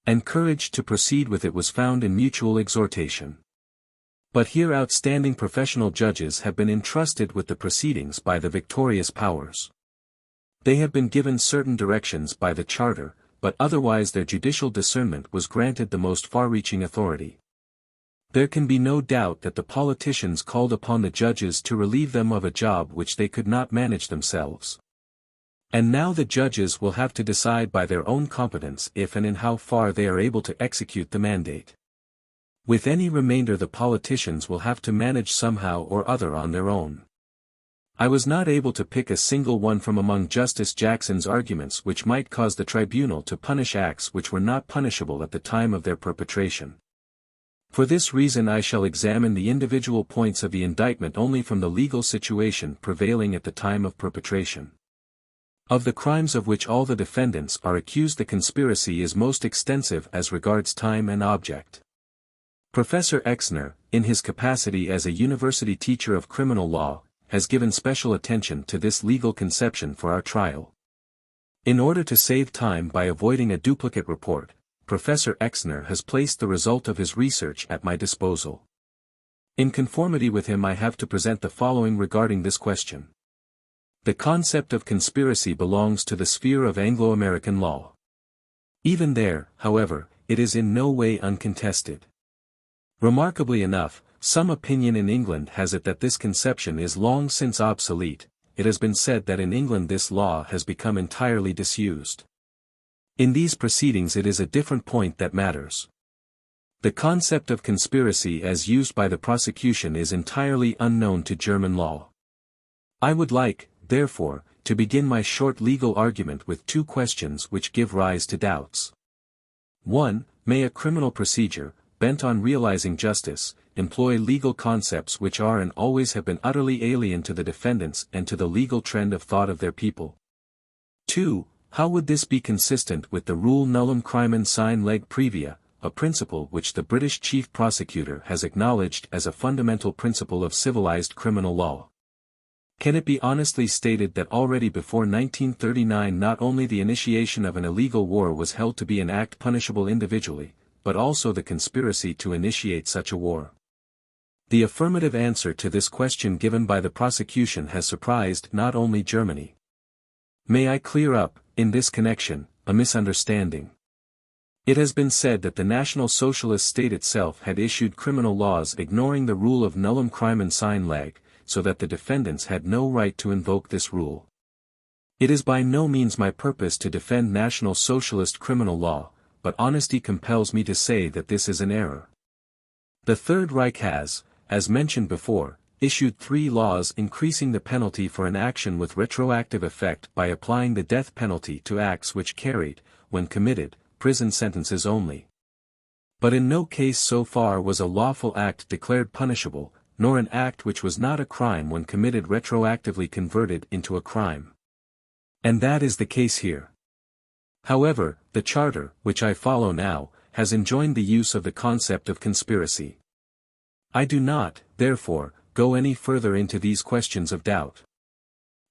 And courage to proceed with it was found in mutual exhortation. But here outstanding professional judges have been entrusted with the proceedings by the victorious powers. They have been given certain directions by the Charter, but otherwise their judicial discernment was granted the most far-reaching authority. There can be no doubt that the politicians called upon the judges to relieve them of a job which they could not manage themselves. And now the judges will have to decide by their own competence if and in how far they are able to execute the mandate. With any remainder the politicians will have to manage somehow or other on their own. I was not able to pick a single one from among Justice Jackson's arguments which might cause the tribunal to punish acts which were not punishable at the time of their perpetration. For this reason I shall examine the individual points of the indictment only from the legal situation prevailing at the time of perpetration. Of the crimes of which all the defendants are accused, the conspiracy is most extensive as regards time and object. Professor Exner, in his capacity as a university teacher of criminal law, has given special attention to this legal conception for our trial. In order to save time by avoiding a duplicate report, Professor Exner has placed the result of his research at my disposal. In conformity with him I have to present the following regarding this question. The concept of conspiracy belongs to the sphere of Anglo-American law. Even there, however, it is in no way uncontested. Remarkably enough, some opinion in England has it that this conception is long since obsolete. It has been said that in England this law has become entirely disused. In these proceedings it is a different point that matters. The concept of conspiracy as used by the prosecution is entirely unknown to German law. I would like, therefore, to begin my short legal argument with two questions which give rise to doubts. 1. May a criminal procedure, bent on realizing justice, employ legal concepts which are and always have been utterly alien to the defendants and to the legal trend of thought of their people? 2. How would this be consistent with the rule nullum crimen sine lege previa, a principle which the British chief prosecutor has acknowledged as a fundamental principle of civilized criminal law? Can it be honestly stated that already before 1939 not only the initiation of an illegal war was held to be an act punishable individually, but also the conspiracy to initiate such a war? The affirmative answer to this question given by the prosecution has surprised not only Germany. May I clear up, in this connection, a misunderstanding? It has been said that the National Socialist state itself had issued criminal laws ignoring the rule of nullum crimen sine lege, so that the defendants had no right to invoke this rule. It is by no means my purpose to defend National Socialist criminal law, but honesty compels me to say that this is an error. The Third Reich has, as mentioned before, issued 3 laws increasing the penalty for an action with retroactive effect by applying the death penalty to acts which carried, when committed, prison sentences only. But in no case so far was a lawful act declared punishable, nor an act which was not a crime when committed retroactively converted into a crime. And that is the case here. However, the Charter, which I follow now, has enjoined the use of the concept of conspiracy. I do not, therefore, go any further into these questions of doubt.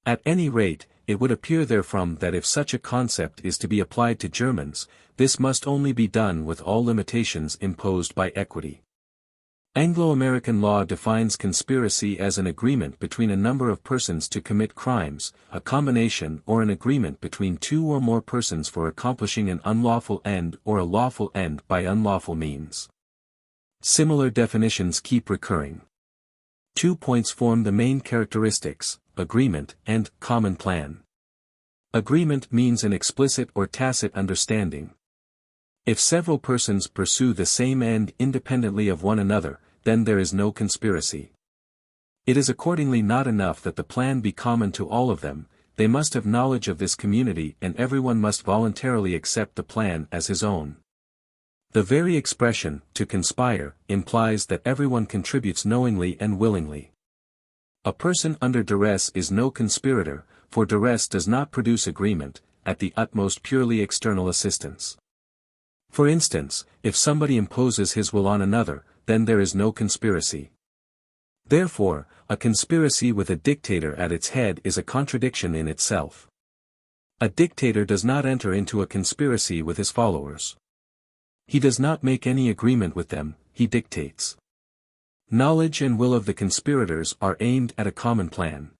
At any rate, it would appear therefrom that if such a concept is to be applied to Germans, this must only be done with all limitations imposed by equity. Anglo-American law defines conspiracy as an agreement between a number of persons to commit crimes, a combination or an agreement between 2 or more persons for accomplishing an unlawful end or a lawful end by unlawful means. Similar definitions keep recurring. 2 points form the main characteristics: agreement and common plan. Agreement means an explicit or tacit understanding. If several persons pursue the same end independently of one another, then there is no conspiracy. It is accordingly not enough that the plan be common to all of them, they must have knowledge of this community and everyone must voluntarily accept the plan as his own. The very expression, to conspire, implies that everyone contributes knowingly and willingly. A person under duress is no conspirator, for duress does not produce agreement, at the utmost purely external assistance. For instance, if somebody imposes his will on another, then there is no conspiracy. Therefore, a conspiracy with a dictator at its head is a contradiction in itself. A dictator does not enter into a conspiracy with his followers. He does not make any agreement with them, he dictates. Knowledge and will of the conspirators are aimed at a common plan.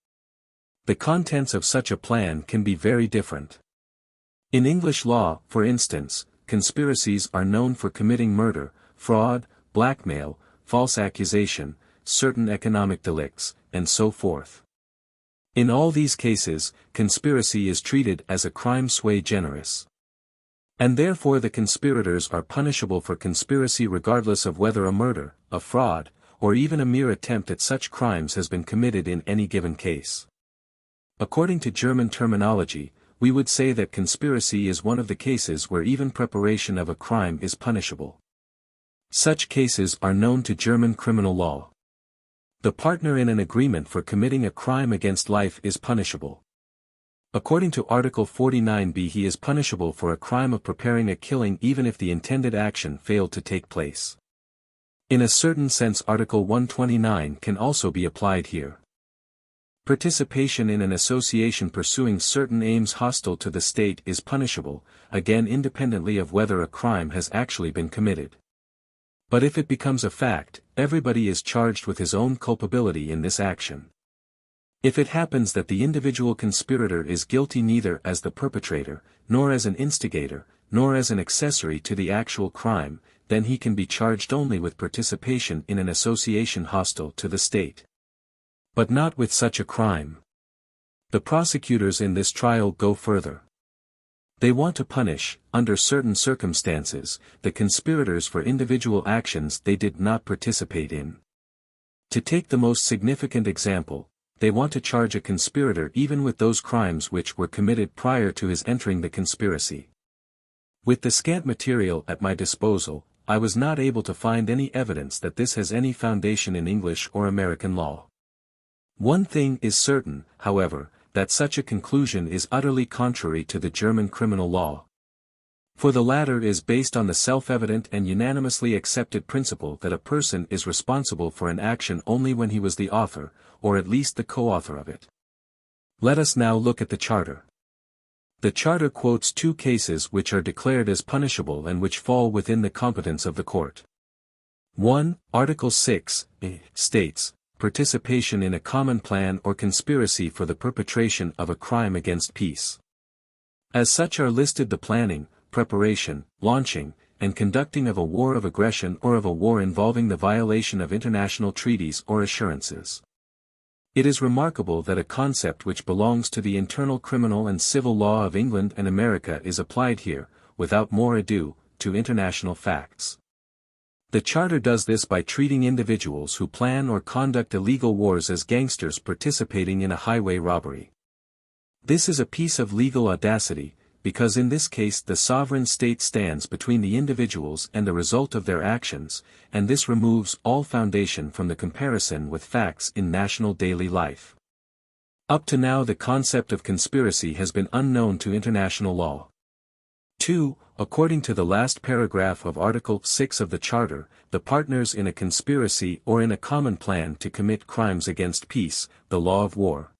The contents of such a plan can be very different. In English law, for instance, conspiracies are known for committing murder, fraud, blackmail, false accusation, certain economic delicts, and so forth. In all these cases, conspiracy is treated as a crime sui generis. And therefore the conspirators are punishable for conspiracy regardless of whether a murder, a fraud, or even a mere attempt at such crimes has been committed in any given case. According to German terminology, we would say that conspiracy is one of the cases where even preparation of a crime is punishable. Such cases are known to German criminal law. The partner in an agreement for committing a crime against life is punishable. According to Article 49b, he is punishable for a crime of preparing a killing even if the intended action failed to take place. In a certain sense, Article 129 can also be applied here. Participation in an association pursuing certain aims hostile to the state is punishable, again independently of whether a crime has actually been committed. But if it becomes a fact, everybody is charged with his own culpability in this action. If it happens that the individual conspirator is guilty neither as the perpetrator, nor as an instigator, nor as an accessory to the actual crime, then he can be charged only with participation in an association hostile to the state. But not with such a crime. The prosecutors in this trial go further. They want to punish, under certain circumstances, the conspirators for individual actions they did not participate in. To take the most significant example, they want to charge a conspirator even with those crimes which were committed prior to his entering the conspiracy. With the scant material at my disposal, I was not able to find any evidence that this has any foundation in English or American law. One thing is certain, however, that such a conclusion is utterly contrary to the German criminal law. For the latter is based on the self-evident and unanimously accepted principle that a person is responsible for an action only when he was the author, or at least the co-author of it. Let us now look at the Charter. The Charter quotes 2 cases which are declared as punishable and which fall within the competence of the court. 1. Article 6 states, participation in a common plan or conspiracy for the perpetration of a crime against peace. As such are listed the planning, preparation, launching, and conducting of a war of aggression or of a war involving the violation of international treaties or assurances. It is remarkable that a concept which belongs to the internal criminal and civil law of England and America is applied here, without more ado, to international facts. The Charter does this by treating individuals who plan or conduct illegal wars as gangsters participating in a highway robbery. This is a piece of legal audacity, because in this case the sovereign state stands between the individuals and the result of their actions, and this removes all foundation from the comparison with facts in national daily life. Up to now the concept of conspiracy has been unknown to international law. 2. According to the last paragraph of Article 6 of the Charter, the partners in a conspiracy or in a common plan to commit crimes against peace, the law of war,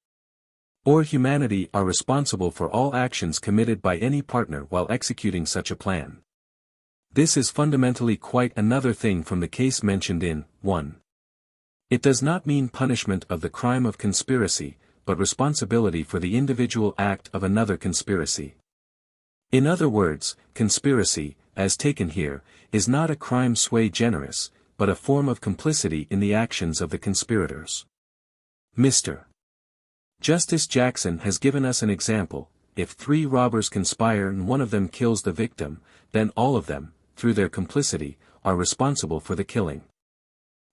or humanity are responsible for all actions committed by any partner while executing such a plan. This is fundamentally quite another thing from the case mentioned in 1. It does not mean punishment of the crime of conspiracy, but responsibility for the individual act of another conspiracy. In other words, conspiracy, as taken here, is not a crime sui generis, but a form of complicity in the actions of the conspirators. Mr. Justice Jackson has given us an example: if 3 robbers conspire and one of them kills the victim, then all of them, through their complicity, are responsible for the killing.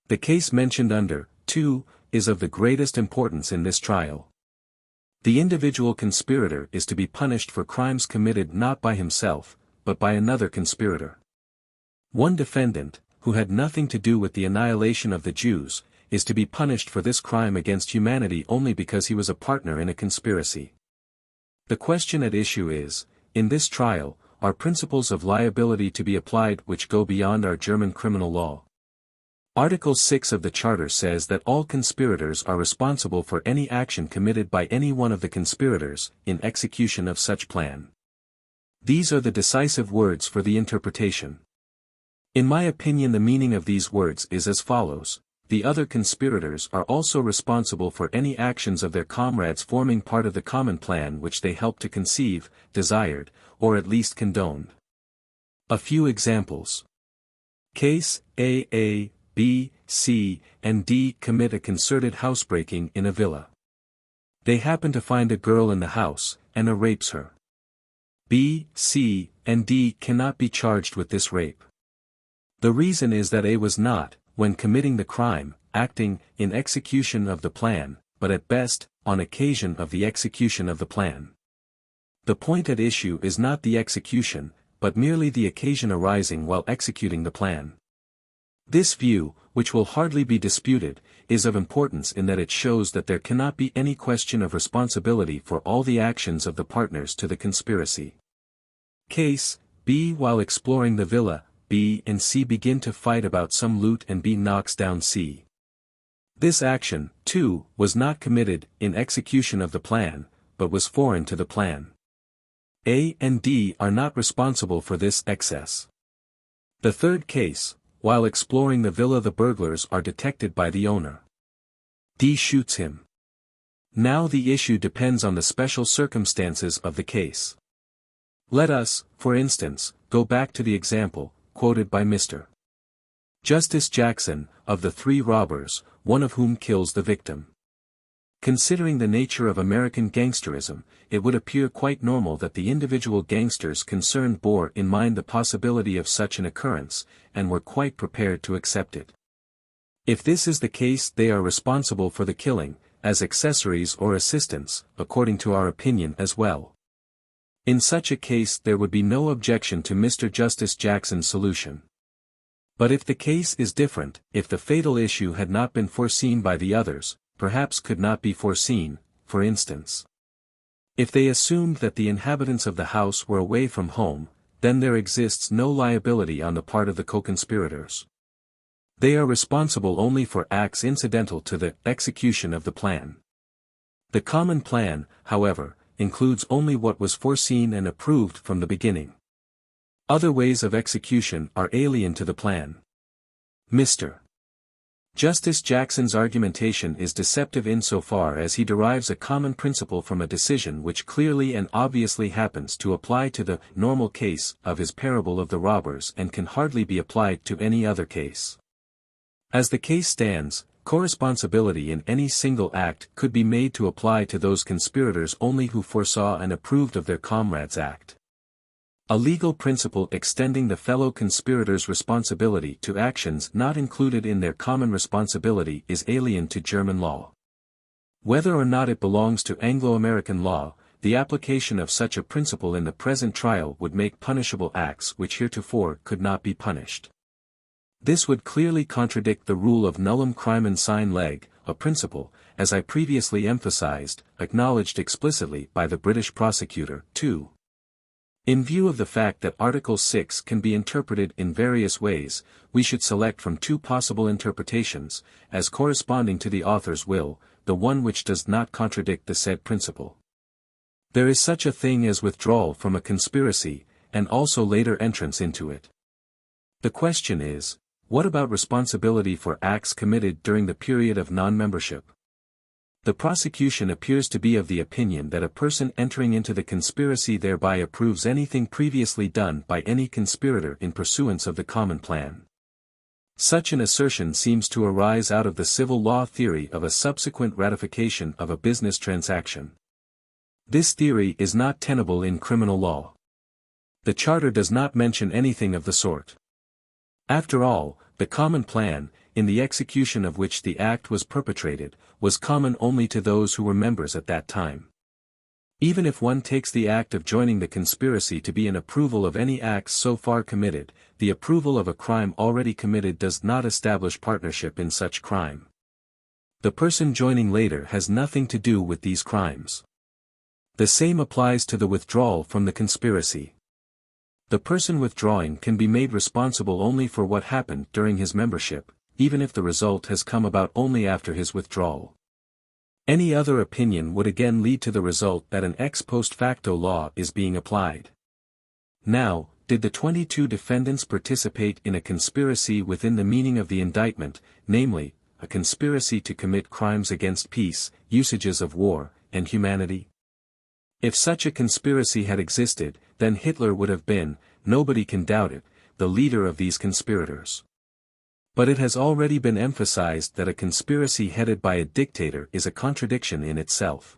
The case mentioned under 2 is of the greatest importance in this trial. The individual conspirator is to be punished for crimes committed not by himself, but by another conspirator. One defendant, who had nothing to do with the annihilation of the Jews, is to be punished for this crime against humanity only because he was a partner in a conspiracy. The question at issue is, in this trial, are principles of liability to be applied which go beyond our German criminal law? Article 6 of the Charter says that all conspirators are responsible for any action committed by any one of the conspirators, in execution of such plan. These are the decisive words for the interpretation. In my opinion, the meaning of these words is as follows: the other conspirators are also responsible for any actions of their comrades forming part of the common plan which they helped to conceive, desired, or at least condoned. A few examples. Case A, B, C, and D commit a concerted housebreaking in a villa. They happen to find a girl in the house, and A rapes her. B, C, and D cannot be charged with this rape. The reason is that A was not, when committing the crime, acting in execution of the plan, but at best, on occasion of the execution of the plan. The point at issue is not the execution, but merely the occasion arising while executing the plan. This view, which will hardly be disputed, is of importance in that it shows that there cannot be any question of responsibility for all the actions of the partners to the conspiracy. Case B. While exploring the villa, B and C begin to fight about some loot and B knocks down C. This action, too, was not committed in execution of the plan, but was foreign to the plan. A and D are not responsible for this excess. The third case, while exploring the villa, the burglars are detected by the owner. D shoots him. Now the issue depends on the special circumstances of the case. Let us, for instance, go back to the example quoted by Mr. Justice Jackson, of the 3 robbers, one of whom kills the victim. Considering the nature of American gangsterism, it would appear quite normal that the individual gangsters concerned bore in mind the possibility of such an occurrence, and were quite prepared to accept it. If this is the case, they are responsible for the killing, as accessories or assistants, according to our opinion as well. In such a case there would be no objection to Mr. Justice Jackson's solution. But if the case is different, if the fatal issue had not been foreseen by the others, perhaps could not be foreseen, for instance, if they assumed that the inhabitants of the house were away from home, then there exists no liability on the part of the co-conspirators. They are responsible only for acts incidental to the execution of the plan. The common plan, however, includes only what was foreseen and approved from the beginning. Other ways of execution are alien to the plan. Mr. Justice Jackson's argumentation is deceptive insofar as he derives a common principle from a decision which clearly and obviously happens to apply to the normal case of his parable of the robbers and can hardly be applied to any other case. As the case stands, corresponsibility in any single act could be made to apply to those conspirators only who foresaw and approved of their comrade's act. A legal principle extending the fellow conspirators' responsibility to actions not included in their common responsibility is alien to German law. Whether or not it belongs to Anglo-American law, the application of such a principle in the present trial would make punishable acts which heretofore could not be punished. This would clearly contradict the rule of nullum crimen sine lege, a principle, as I previously emphasized, acknowledged explicitly by the British prosecutor, too. In view of the fact that Article 6 can be interpreted in various ways, we should select from two possible interpretations, as corresponding to the author's will, the one which does not contradict the said principle. There is such a thing as withdrawal from a conspiracy, and also later entrance into it. The question is, what about responsibility for acts committed during the period of non-membership? The prosecution appears to be of the opinion that a person entering into the conspiracy thereby approves anything previously done by any conspirator in pursuance of the common plan. Such an assertion seems to arise out of the civil law theory of a subsequent ratification of a business transaction. This theory is not tenable in criminal law. The Charter does not mention anything of the sort. After all, the common plan, in the execution of which the act was perpetrated, was common only to those who were members at that time. Even if one takes the act of joining the conspiracy to be an approval of any acts so far committed, the approval of a crime already committed does not establish partnership in such crime. The person joining later has nothing to do with these crimes. The same applies to the withdrawal from the conspiracy. The person withdrawing can be made responsible only for what happened during his membership, even if the result has come about only after his withdrawal. Any other opinion would again lead to the result that an ex post facto law is being applied. Now, did the 22 defendants participate in a conspiracy within the meaning of the indictment, namely, a conspiracy to commit crimes against peace, usages of war, and humanity? If such a conspiracy had existed, then Hitler would have been, nobody can doubt it, the leader of these conspirators. But it has already been emphasized that a conspiracy headed by a dictator is a contradiction in itself.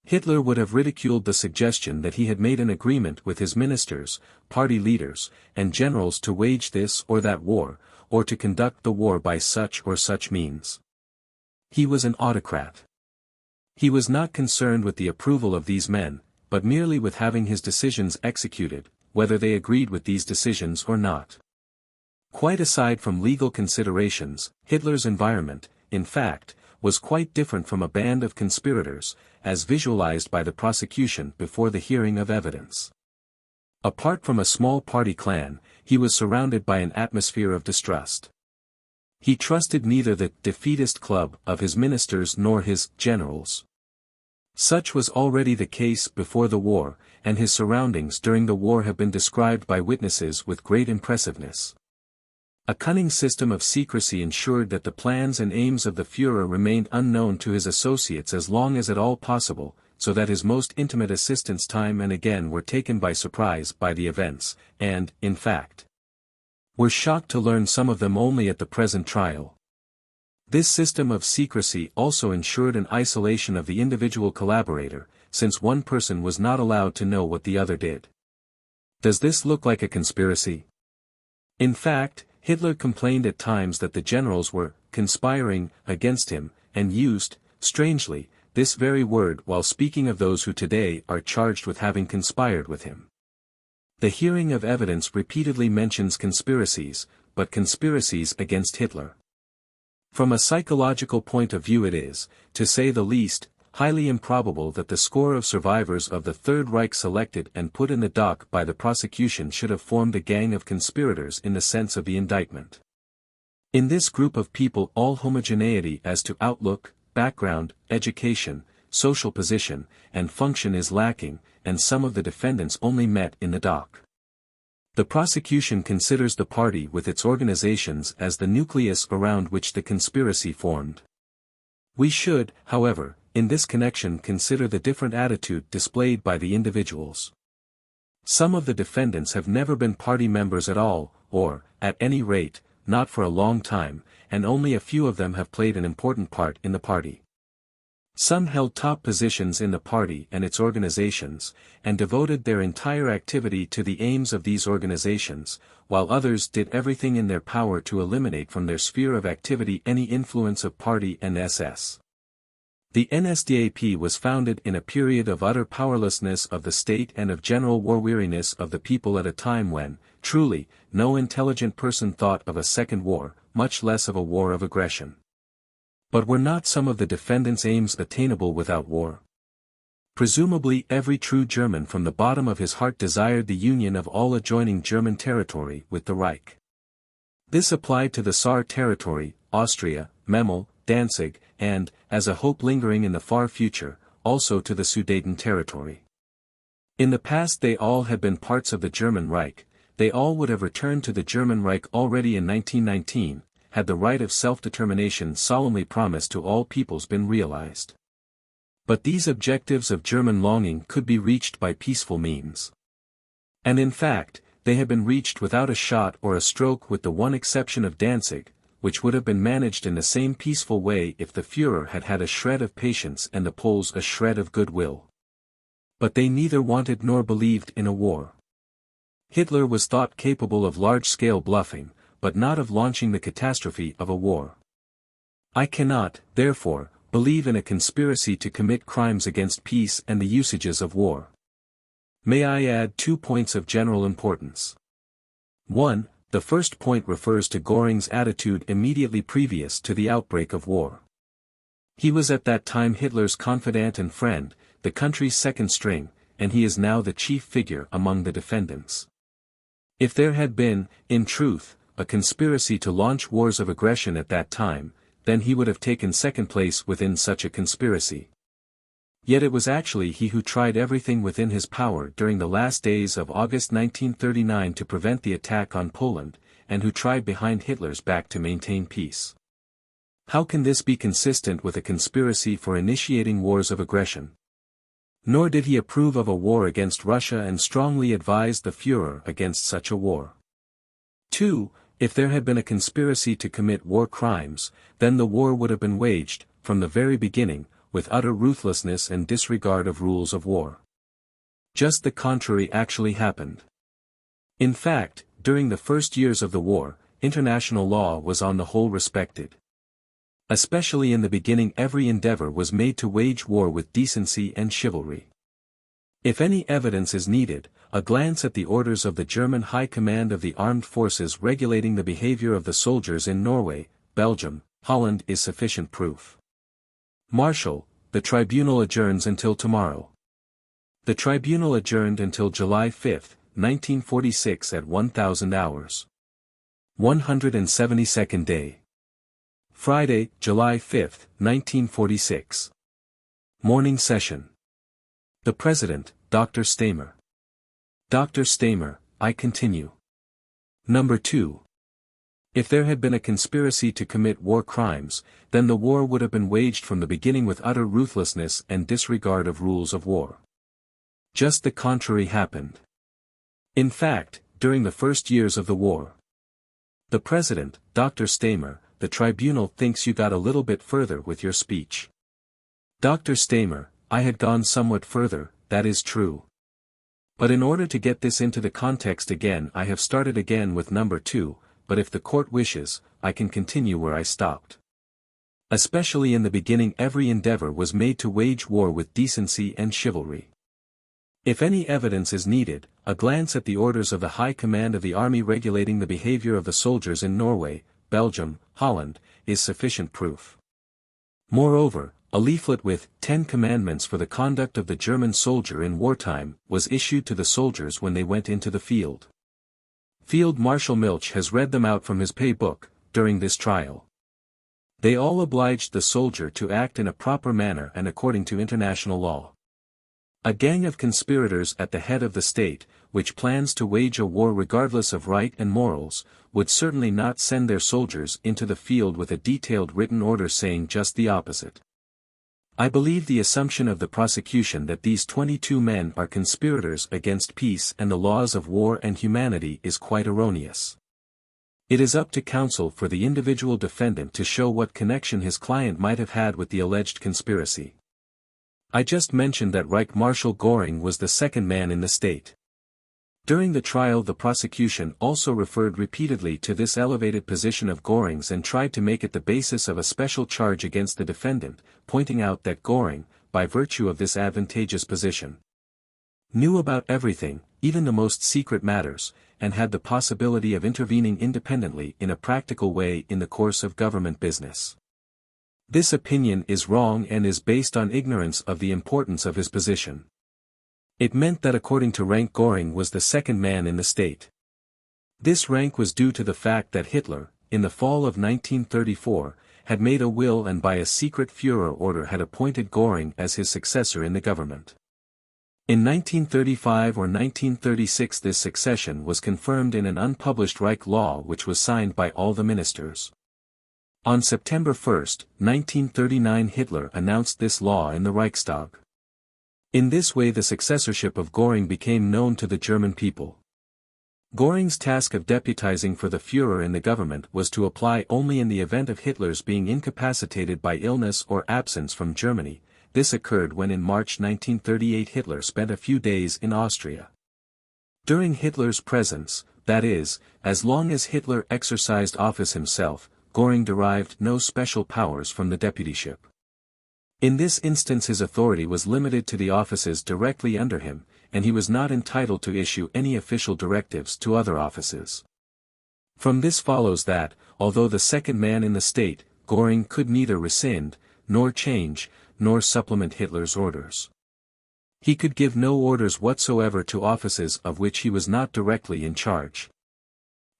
Hitler would have ridiculed the suggestion that he had made an agreement with his ministers, party leaders, and generals to wage this or that war, or to conduct the war by such or such means. He was an autocrat. He was not concerned with the approval of these men, but merely with having his decisions executed, whether they agreed with these decisions or not. Quite aside from legal considerations, Hitler's environment, in fact, was quite different from a band of conspirators, as visualized by the prosecution before the hearing of evidence. Apart from a small party clan, he was surrounded by an atmosphere of distrust. He trusted neither the defeatist club of his ministers nor his generals. Such was already the case before the war, and his surroundings during the war have been described by witnesses with great impressiveness. A cunning system of secrecy ensured that the plans and aims of the Führer remained unknown to his associates as long as at all possible, so that his most intimate assistants time and again were taken by surprise by the events, and, in fact, were shocked to learn some of them only at the present trial. This system of secrecy also ensured an isolation of the individual collaborator, since one person was not allowed to know what the other did. Does this look like a conspiracy? In fact, Hitler complained at times that the generals were conspiring against him, and used, strangely, this very word while speaking of those who today are charged with having conspired with him. The hearing of evidence repeatedly mentions conspiracies, but conspiracies against Hitler. From a psychological point of view it is, to say the least, highly improbable that the score of survivors of the Third Reich selected and put in the dock by the prosecution should have formed a gang of conspirators in the sense of the indictment. In this group of people all homogeneity as to outlook, background, education, social position, and function is lacking, and some of the defendants only met in the dock. The prosecution considers the party with its organizations as the nucleus around which the conspiracy formed. We should, however, in this connection consider the different attitude displayed by the individuals. Some of the defendants have never been party members at all, or, at any rate, not for a long time, and only a few of them have played an important part in the party. Some held top positions in the party and its organizations, and devoted their entire activity to the aims of these organizations, while others did everything in their power to eliminate from their sphere of activity any influence of party and SS. The NSDAP was founded in a period of utter powerlessness of the state and of general war-weariness of the people at a time when, truly, no intelligent person thought of a second war, much less of a war of aggression. But were not some of the defendants' aims attainable without war? Presumably every true German from the bottom of his heart desired the union of all adjoining German territory with the Reich. This applied to the Saar territory, Austria, Memel, Danzig, and, as a hope lingering in the far future, also to the Sudeten territory. In the past they all had been parts of the German Reich, they all would have returned to the German Reich already in 1919, had the right of self-determination solemnly promised to all peoples been realized. But these objectives of German longing could be reached by peaceful means. And in fact, they had been reached without a shot or a stroke with the one exception of Danzig, which would have been managed in the same peaceful way if the Führer had had a shred of patience and the Poles a shred of goodwill. But they neither wanted nor believed in a war. Hitler was thought capable of large-scale bluffing, but not of launching the catastrophe of a war. I cannot, therefore, believe in a conspiracy to commit crimes against peace and the usages of war. May I add 2 points of general importance? 1. The first point refers to Göring's attitude immediately previous to the outbreak of war. He was at that time Hitler's confidant and friend, the country's second string, and he is now the chief figure among the defendants. If there had been, in truth, a conspiracy to launch wars of aggression at that time, then he would have taken second place within such a conspiracy. Yet it was actually he who tried everything within his power during the last days of August 1939 to prevent the attack on Poland, and who tried behind Hitler's back to maintain peace. How can this be consistent with a conspiracy for initiating wars of aggression? Nor did he approve of a war against Russia and strongly advised the Führer against such a war. 2. If there had been a conspiracy to commit war crimes, then the war would have been waged, from the very beginning, with utter ruthlessness and disregard of rules of war. Just the contrary actually happened. In fact, during the first years of the war, international law was on the whole respected. Especially in the beginning every endeavor was made to wage war with decency and chivalry. If any evidence is needed, a glance at the orders of the German High Command of the Armed Forces regulating the behavior of the soldiers in Norway, Belgium, Holland is sufficient proof. Marshal, the tribunal adjourns until tomorrow. The tribunal adjourned until July 5, 1946 at 1000 hours. 172nd day. Friday, July 5, 1946. Morning session. The President, Dr. Stamer. Dr. Stamer, I continue. Number 2. If there had been a conspiracy to commit war crimes, then the war would have been waged from the beginning with utter ruthlessness and disregard of rules of war. Just the contrary happened. In fact, during the first years of the war. The President, Dr. Stamer, the tribunal thinks you got a little bit further with your speech. Dr. Stamer, I had gone somewhat further, that is true. But in order to get this into the context again I have started again with number 2, but if the court wishes, I can continue where I stopped. Especially in the beginning every endeavor was made to wage war with decency and chivalry. If any evidence is needed, a glance at the orders of the High Command of the Army regulating the behavior of the soldiers in Norway, Belgium, Holland, is sufficient proof. Moreover, a leaflet with 10 commandments for the conduct of the German soldier in wartime was issued to the soldiers when they went into the field. Field Marshal Milch has read them out from his pay book, during this trial. They all obliged the soldier to act in a proper manner and according to international law. A gang of conspirators at the head of the state, which plans to wage a war regardless of right and morals, would certainly not send their soldiers into the field with a detailed written order saying just the opposite. I believe the assumption of the prosecution that these 22 men are conspirators against peace and the laws of war and humanity is quite erroneous. It is up to counsel for the individual defendant to show what connection his client might have had with the alleged conspiracy. I just mentioned that Reich Marshal Göring was the second man in the state. During the trial, the prosecution also referred repeatedly to this elevated position of Göring's and tried to make it the basis of a special charge against the defendant, pointing out that Göring, by virtue of this advantageous position, knew about everything, even the most secret matters, and had the possibility of intervening independently in a practical way in the course of government business. This opinion is wrong and is based on ignorance of the importance of his position. It meant that according to rank Göring was the second man in the state. This rank was due to the fact that Hitler, in the fall of 1934, had made a will and by a secret Führer order had appointed Göring as his successor in the government. In 1935 or 1936 this succession was confirmed in an unpublished Reich law which was signed by all the ministers. On September 1, 1939 Hitler announced this law in the Reichstag. In this way the successorship of Göring became known to the German people. Göring's task of deputizing for the Führer in the government was to apply only in the event of Hitler's being incapacitated by illness or absence from Germany. This occurred when in March 1938 Hitler spent a few days in Austria. During Hitler's presence, that is, as long as Hitler exercised office himself, Göring derived no special powers from the deputyship. In this instance his authority was limited to the offices directly under him, and he was not entitled to issue any official directives to other offices. From this follows that, although the second man in the state, Göring could neither rescind, nor change, nor supplement Hitler's orders. He could give no orders whatsoever to offices of which he was not directly in charge.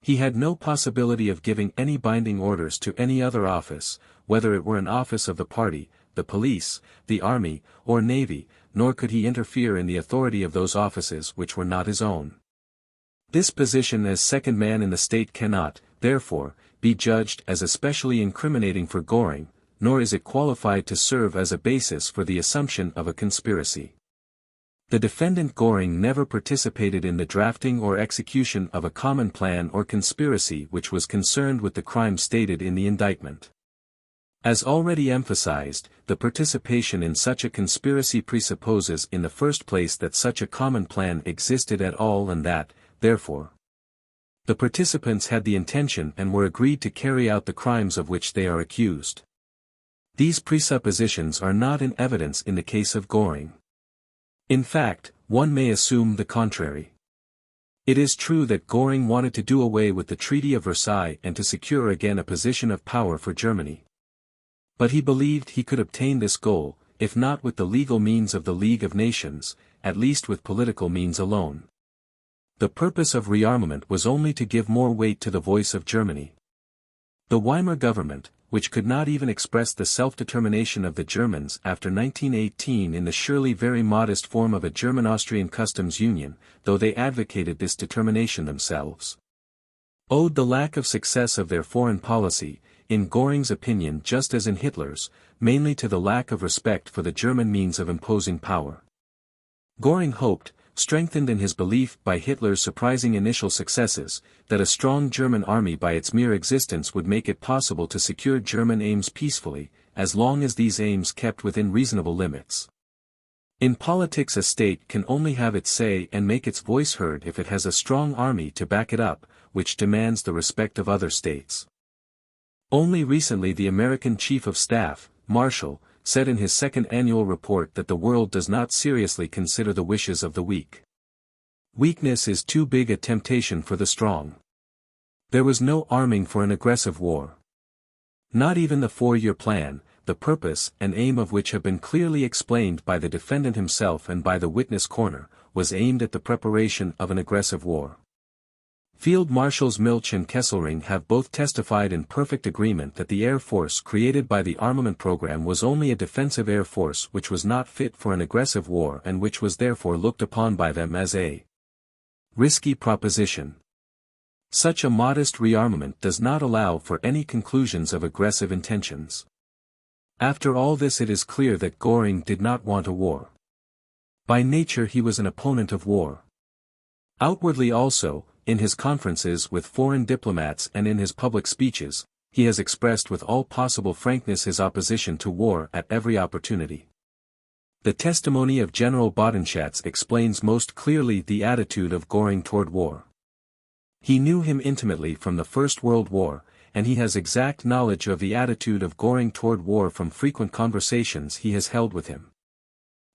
He had no possibility of giving any binding orders to any other office, whether it were an office of the party, the police, the army, or navy, nor could he interfere in the authority of those offices which were not his own. This position as second man in the state cannot, therefore, be judged as especially incriminating for Göring, nor is it qualified to serve as a basis for the assumption of a conspiracy. The defendant Göring never participated in the drafting or execution of a common plan or conspiracy which was concerned with the crime stated in the indictment. As already emphasized, the participation in such a conspiracy presupposes in the first place that such a common plan existed at all and that, therefore, the participants had the intention and were agreed to carry out the crimes of which they are accused. These presuppositions are not in evidence in the case of Göring. In fact, one may assume the contrary. It is true that Göring wanted to do away with the Treaty of Versailles and to secure again a position of power for Germany. But he believed he could obtain this goal, if not with the legal means of the League of Nations, at least with political means alone. The purpose of rearmament was only to give more weight to the voice of Germany. The Weimar government, which could not even express the self-determination of the Germans after 1918 in the surely very modest form of a German-Austrian customs union, though they advocated this determination themselves, owed the lack of success of their foreign policy, in Göring's opinion just as in Hitler's, mainly to the lack of respect for the German means of imposing power. Göring hoped, strengthened in his belief by Hitler's surprising initial successes, that a strong German army by its mere existence would make it possible to secure German aims peacefully, as long as these aims kept within reasonable limits. In politics a state can only have its say and make its voice heard if it has a strong army to back it up, which demands the respect of other states. Only recently the American Chief of Staff, Marshall, said in his second annual report that the world does not seriously consider the wishes of the weak. Weakness is too big a temptation for the strong. There was no arming for an aggressive war. Not even the 4-year plan, the purpose and aim of which have been clearly explained by the defendant himself and by the witness corner, was aimed at the preparation of an aggressive war. Field Marshals Milch and Kesselring have both testified in perfect agreement that the Air Force created by the armament program was only a defensive air force which was not fit for an aggressive war and which was therefore looked upon by them as a risky proposition. Such a modest rearmament does not allow for any conclusions of aggressive intentions. After all this, it is clear that Göring did not want a war. By nature he was an opponent of war. Outwardly also, in his conferences with foreign diplomats and in his public speeches, he has expressed with all possible frankness his opposition to war at every opportunity. The testimony of General Bodenschatz explains most clearly the attitude of Göring toward war. He knew him intimately from the First World War, and he has exact knowledge of the attitude of Göring toward war from frequent conversations he has held with him.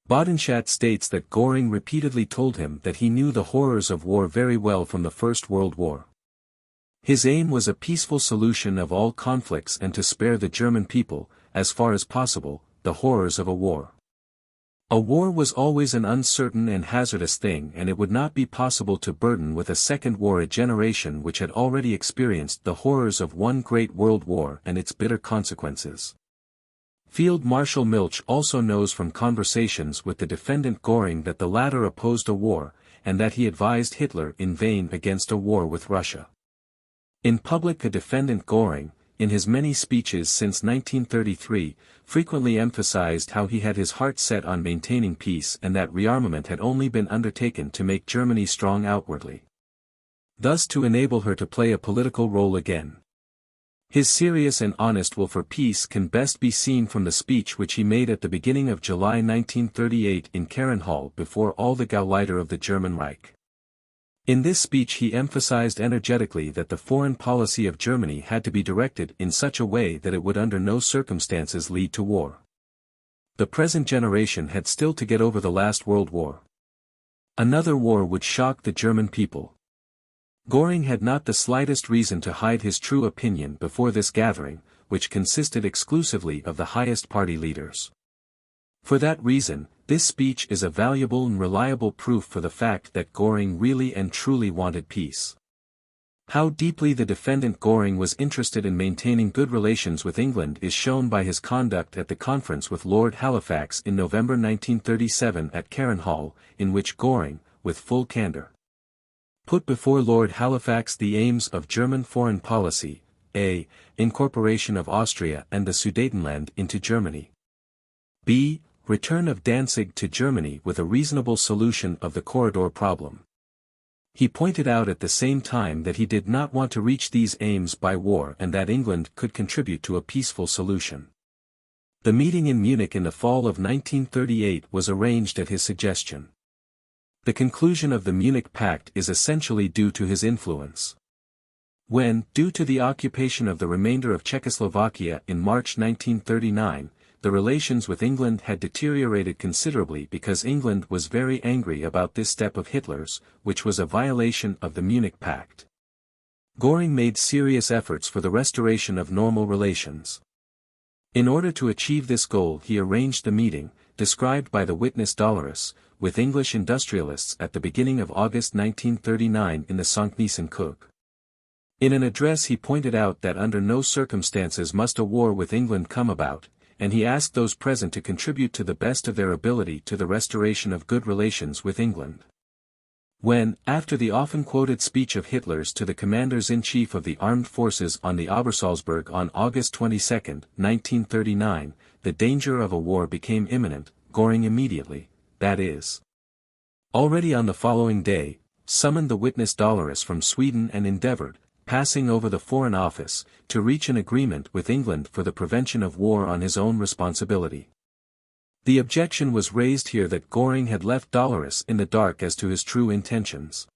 Bodenschatz states that Göring repeatedly told him that he knew the horrors of war very well from the First World War. His aim was a peaceful solution of all conflicts and to spare the German people, as far as possible, the horrors of a war. A war was always an uncertain and hazardous thing, and it would not be possible to burden with a second war a generation which had already experienced the horrors of one great world war and its bitter consequences. Field Marshal Milch also knows from conversations with the defendant Göring that the latter opposed a war, and that he advised Hitler in vain against a war with Russia. In public, a defendant Göring, in his many speeches since 1933, frequently emphasized how he had his heart set on maintaining peace and that rearmament had only been undertaken to make Germany strong outwardly, thus to enable her to play a political role again. His serious and honest will for peace can best be seen from the speech which he made at the beginning of July 1938 in Kehrenhall before all the Gauleiter of the German Reich. In this speech he emphasized energetically that the foreign policy of Germany had to be directed in such a way that it would under no circumstances lead to war. The present generation had still to get over the last World War. Another war would shock the German people. Göring had not the slightest reason to hide his true opinion before this gathering, which consisted exclusively of the highest party leaders. For that reason, this speech is a valuable and reliable proof for the fact that Göring really and truly wanted peace. How deeply the defendant Göring was interested in maintaining good relations with England is shown by his conduct at the conference with Lord Halifax in November 1937 at Kehrenhall, in which Göring, with full candor, put before Lord Halifax the aims of German foreign policy, a. Incorporation of Austria and the Sudetenland into Germany. b. Return of Danzig to Germany with a reasonable solution of the corridor problem. He pointed out at the same time that he did not want to reach these aims by war and that England could contribute to a peaceful solution. The meeting in Munich in the fall of 1938 was arranged at his suggestion. The conclusion of the Munich Pact is essentially due to his influence. When, due to the occupation of the remainder of Czechoslovakia in March 1939, the relations with England had deteriorated considerably because England was very angry about this step of Hitler's, which was a violation of the Munich Pact. Göring made serious efforts for the restoration of normal relations. In order to achieve this goal, he arranged the meeting, described by the witness Dolores, with English industrialists at the beginning of August 1939 in the Sankt Niesen-Kug. In an address he pointed out that under no circumstances must a war with England come about, and he asked those present to contribute to the best of their ability to the restoration of good relations with England. When, after the often-quoted speech of Hitler's to the commanders-in-chief of the armed forces on the Obersalzberg on August 22, 1939, the danger of a war became imminent, Göring immediately, that is, already on the following day, summoned the witness Dolores from Sweden and endeavored, passing over the Foreign Office, to reach an agreement with England for the prevention of war on his own responsibility. The objection was raised here that Göring had left Dolores in the dark as to his true intentions.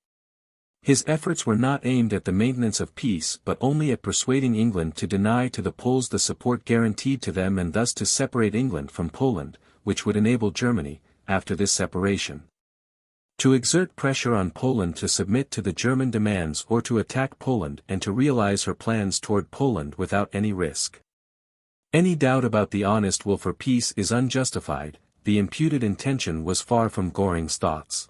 His efforts were not aimed at the maintenance of peace but only at persuading England to deny to the Poles the support guaranteed to them and thus to separate England from Poland, which would enable Germany, after this separation, to exert pressure on Poland to submit to the German demands or to attack Poland and to realize her plans toward Poland without any risk. Any doubt about the honest will for peace is unjustified. The imputed intention was far from Göring's thoughts.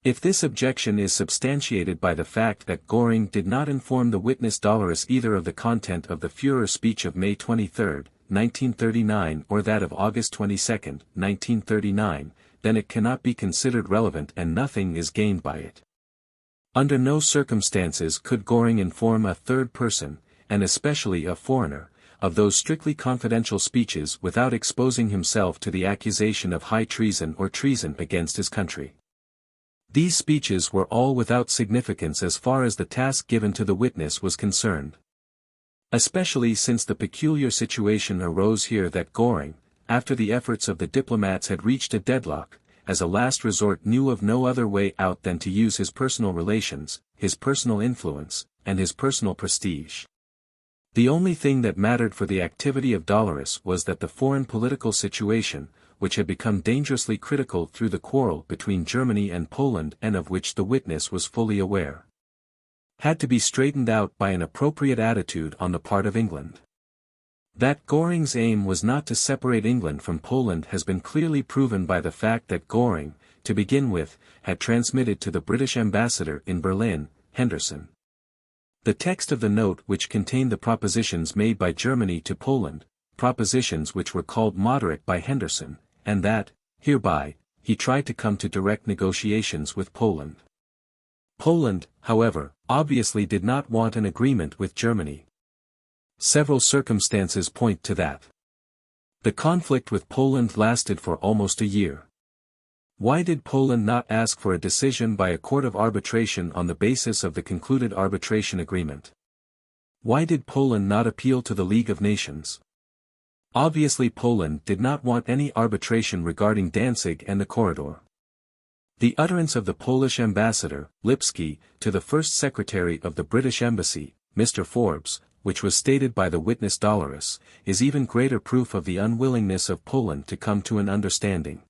If this objection is substantiated by the fact that Göring did not inform the witness Dolores either of the content of the Führer speech of May 23, 1939 or that of August 22, 1939, then it cannot be considered relevant and nothing is gained by it. Under no circumstances could Göring inform a third person, and especially a foreigner, of those strictly confidential speeches without exposing himself to the accusation of high treason or treason against his country. These speeches were all without significance as far as the task given to the witness was concerned. Especially since the peculiar situation arose here that Göring, after the efforts of the diplomats had reached a deadlock, as a last resort knew of no other way out than to use his personal relations, his personal influence, and his personal prestige. The only thing that mattered for the activity of Dolores was that the foreign political situation, which had become dangerously critical through the quarrel between Germany and Poland and of which the witness was fully aware, had to be straightened out by an appropriate attitude on the part of England. That Göring's aim was not to separate England from Poland has been clearly proven by the fact that Göring, to begin with, had transmitted to the British ambassador in Berlin, Henderson, the text of the note which contained the propositions made by Germany to Poland, propositions which were called moderate by Henderson, and that, hereby, he tried to come to direct negotiations with Poland. Poland, however, obviously did not want an agreement with Germany. Several circumstances point to that. The conflict with Poland lasted for almost a year. Why did Poland not ask for a decision by a court of arbitration on the basis of the concluded arbitration agreement? Why did Poland not appeal to the League of Nations? Obviously Poland did not want any arbitration regarding Danzig and the corridor. The utterance of the Polish ambassador, Lipski, to the first secretary of the British embassy, Mr. Forbes, which was stated by the witness Dolores, is even greater proof of the unwillingness of Poland to come to an understanding.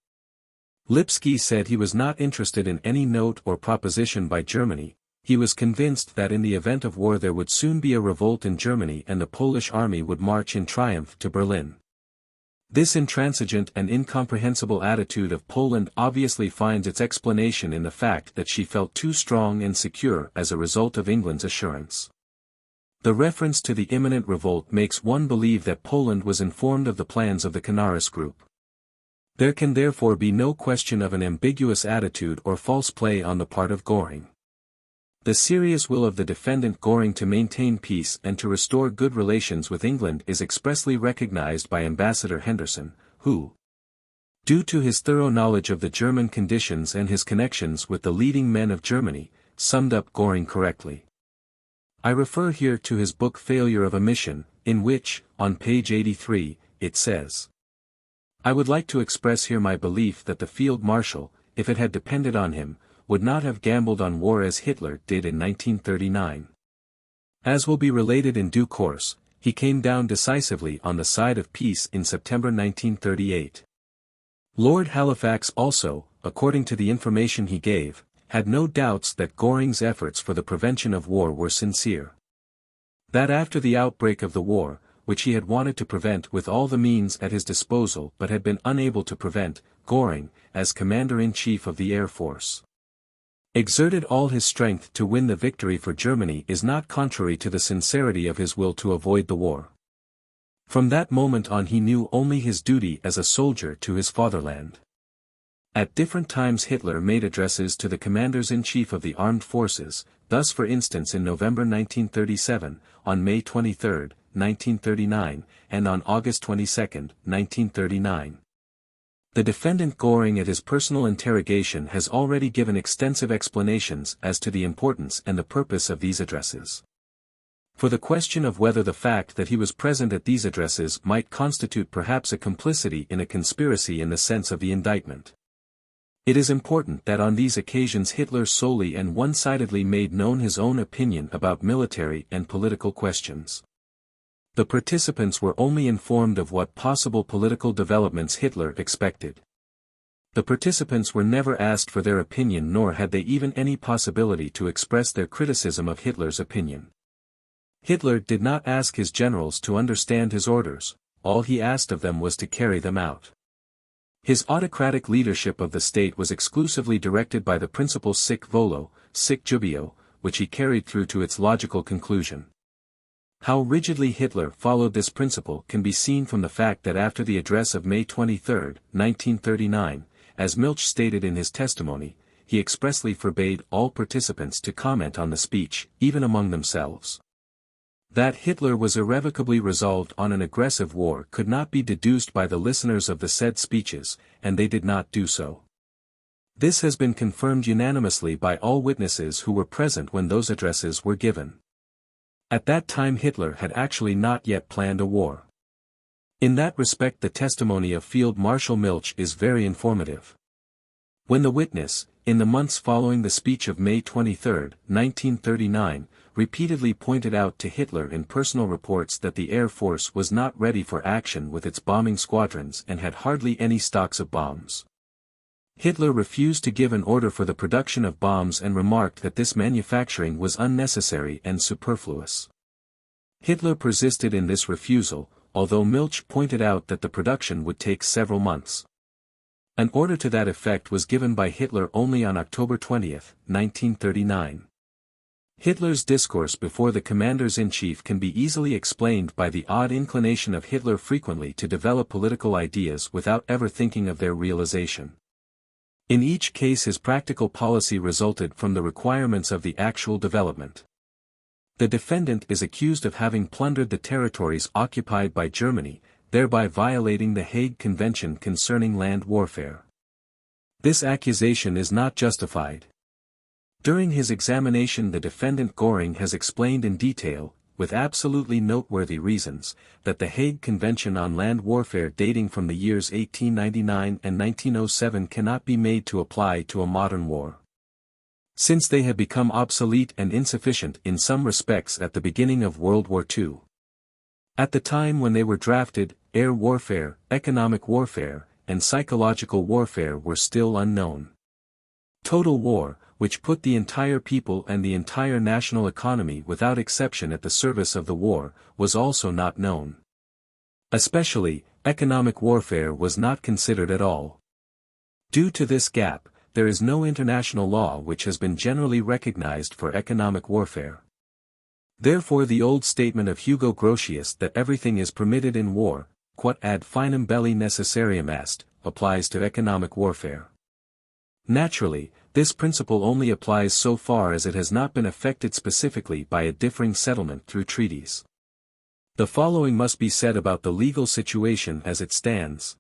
Lipski said he was not interested in any note or proposition by Germany. He was convinced that in the event of war there would soon be a revolt in Germany and the Polish army would march in triumph to Berlin. This intransigent and incomprehensible attitude of Poland obviously finds its explanation in the fact that she felt too strong and secure as a result of England's assurance. The reference to the imminent revolt makes one believe that Poland was informed of the plans of the Canaris group. There can therefore be no question of an ambiguous attitude or false play on the part of Göring. The serious will of the defendant Göring to maintain peace and to restore good relations with England is expressly recognized by Ambassador Henderson, who, due to his thorough knowledge of the German conditions and his connections with the leading men of Germany, summed up Göring correctly. I refer here to his book Failure of a Mission, in which, on page 83, it says, "I would like to express here my belief that the Field Marshal, if it had depended on him, would not have gambled on war as Hitler did in 1939. As will be related in due course, he came down decisively on the side of peace in September 1938. Lord Halifax also, according to the information he gave, had no doubts that Göring's efforts for the prevention of war were sincere. That after the outbreak of the war, which he had wanted to prevent with all the means at his disposal but had been unable to prevent, Göring, as Commander-in-Chief of the Air Force, exerted all his strength to win the victory for Germany is not contrary to the sincerity of his will to avoid the war. From that moment on he knew only his duty as a soldier to his fatherland. At different times Hitler made addresses to the commanders-in-chief of the armed forces, thus for instance in November 1937, on May 23, 1939, and on August 22, 1939. The defendant Göring at his personal interrogation has already given extensive explanations as to the importance and the purpose of these addresses. For the question of whether the fact that he was present at these addresses might constitute perhaps a complicity in a conspiracy in the sense of the indictment, it is important that on these occasions Hitler solely and one-sidedly made known his own opinion about military and political questions. The participants were only informed of what possible political developments Hitler expected. The participants were never asked for their opinion nor had they even any possibility to express their criticism of Hitler's opinion. Hitler did not ask his generals to understand his orders, all he asked of them was to carry them out. His autocratic leadership of the state was exclusively directed by the principle sic volo, sic jubeo, which he carried through to its logical conclusion. How rigidly Hitler followed this principle can be seen from the fact that after the address of May 23, 1939, as Milch stated in his testimony, he expressly forbade all participants to comment on the speech, even among themselves. That Hitler was irrevocably resolved on an aggressive war could not be deduced by the listeners of the said speeches, and they did not do so. This has been confirmed unanimously by all witnesses who were present when those addresses were given. At that time Hitler had actually not yet planned a war. In that respect the testimony of Field Marshal Milch is very informative. When the witness, in the months following the speech of May 23, 1939, repeatedly pointed out to Hitler in personal reports that the Air Force was not ready for action with its bombing squadrons and had hardly any stocks of bombs. Hitler refused to give an order for the production of bombs and remarked that this manufacturing was unnecessary and superfluous. Hitler persisted in this refusal, although Milch pointed out that the production would take several months. An order to that effect was given by Hitler only on October 20, 1939. Hitler's discourse before the commanders-in-chief can be easily explained by the odd inclination of Hitler frequently to develop political ideas without ever thinking of their realization. In each case his practical policy resulted from the requirements of the actual development. The defendant is accused of having plundered the territories occupied by Germany, thereby violating the Hague Convention concerning land warfare. This accusation is not justified. During his examination the defendant Göring has explained in detail, with absolutely noteworthy reasons, that the Hague Convention on land warfare dating from the years 1899 and 1907 cannot be made to apply to a modern war, since they had become obsolete and insufficient in some respects at the beginning of World War II. At the time when they were drafted, air warfare, economic warfare, and psychological warfare were still unknown. Total war, which put the entire people and the entire national economy without exception at the service of the war, was also not known. Especially, economic warfare was not considered at all. Due to this gap, there is no international law which has been generally recognized for economic warfare. Therefore the old statement of Hugo Grotius that everything is permitted in war, quod ad finem belli necessarium est, applies to economic warfare. Naturally, this principle only applies so far as it has not been affected specifically by a differing settlement through treaties. The following must be said about the legal situation as it stands.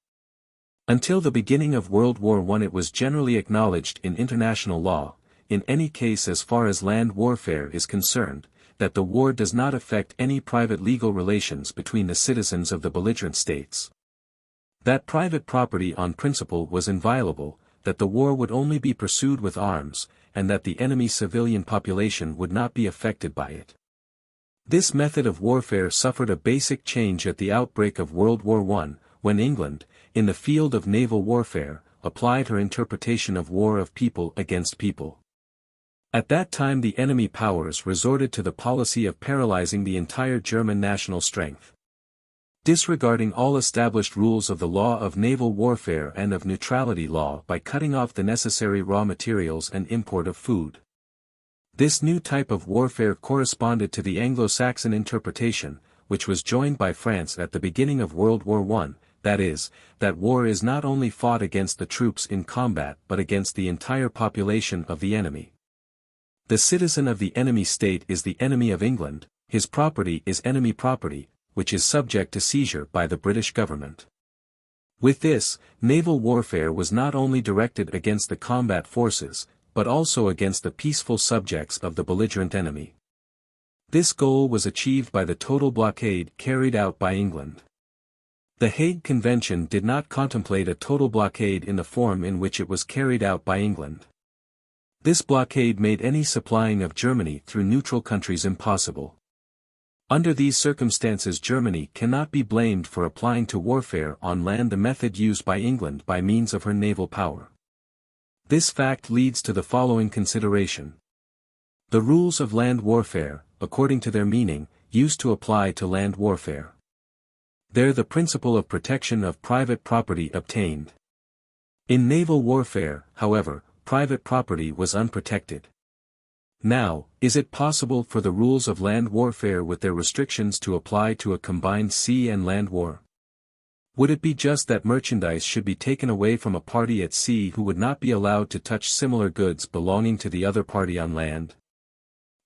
Until the beginning of World War I it was generally acknowledged in international law, in any case as far as land warfare is concerned, that the war does not affect any private legal relations between the citizens of the belligerent states. That private property on principle was inviolable, that the war would only be pursued with arms, and that the enemy civilian population would not be affected by it. This method of warfare suffered a basic change at the outbreak of World War I, when England, in the field of naval warfare, applied her interpretation of war of people against people. At that time the enemy powers resorted to the policy of paralyzing the entire German national strength, disregarding all established rules of the law of naval warfare and of neutrality law by cutting off the necessary raw materials and import of food. This new type of warfare corresponded to the Anglo-Saxon interpretation, which was joined by France at the beginning of World War I, that is, that war is not only fought against the troops in combat but against the entire population of the enemy. The citizen of the enemy state is the enemy of England, his property is enemy property, which is subject to seizure by the British government. With this, naval warfare was not only directed against the combat forces, but also against the peaceful subjects of the belligerent enemy. This goal was achieved by the total blockade carried out by England. The Hague Convention did not contemplate a total blockade in the form in which it was carried out by England. This blockade made any supplying of Germany through neutral countries impossible. Under these circumstances Germany cannot be blamed for applying to warfare on land the method used by England by means of her naval power. This fact leads to the following consideration. The rules of land warfare, according to their meaning, used to apply to land warfare. There the principle of protection of private property obtained. In naval warfare, however, private property was unprotected. Now, is it possible for the rules of land warfare with their restrictions to apply to a combined sea and land war? Would it be just that merchandise should be taken away from a party at sea who would not be allowed to touch similar goods belonging to the other party on land?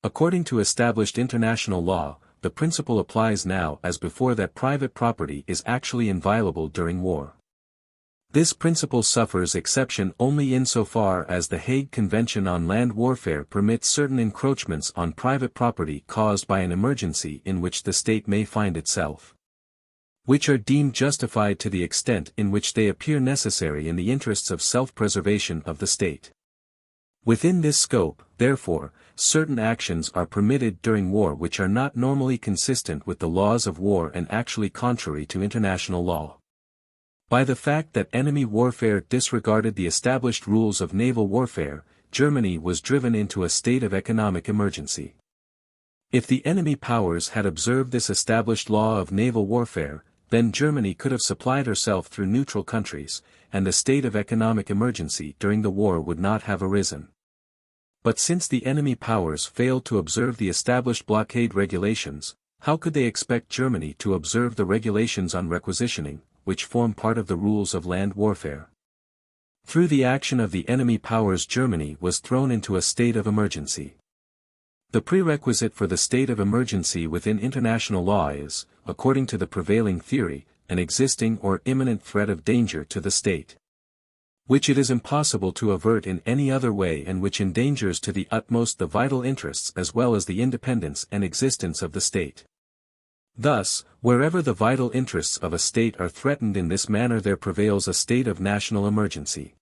According to established international law, the principle applies now as before that private property is actually inviolable during war. This principle suffers exception only insofar as the Hague Convention on Land Warfare permits certain encroachments on private property caused by an emergency in which the state may find itself, which are deemed justified to the extent in which they appear necessary in the interests of self-preservation of the state. Within this scope, therefore, certain actions are permitted during war which are not normally consistent with the laws of war and actually contrary to international law. By the fact that enemy warfare disregarded the established rules of naval warfare, Germany was driven into a state of economic emergency. If the enemy powers had observed this established law of naval warfare, then Germany could have supplied herself through neutral countries, and the state of economic emergency during the war would not have arisen. But since the enemy powers failed to observe the established blockade regulations, how could they expect Germany to observe the regulations on requisitioning, which form part of the rules of land warfare? Through the action of the enemy powers, Germany was thrown into a state of emergency. The prerequisite for the state of emergency within international law is, according to the prevailing theory, an existing or imminent threat of danger to the state, which it is impossible to avert in any other way and which endangers to the utmost the vital interests as well as the independence and existence of the state. Thus, wherever the vital interests of a state are threatened in this manner, there prevails a state of national emergency.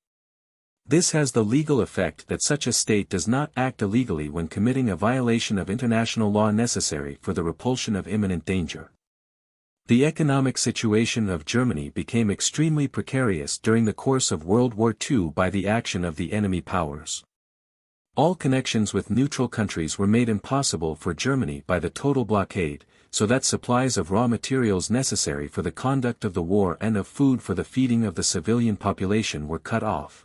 This has the legal effect that such a state does not act illegally when committing a violation of international law necessary for the repulsion of imminent danger. The economic situation of Germany became extremely precarious during the course of World War II by the action of the enemy powers. All connections with neutral countries were made impossible for Germany by the total blockade, so that supplies of raw materials necessary for the conduct of the war and of food for the feeding of the civilian population were cut off.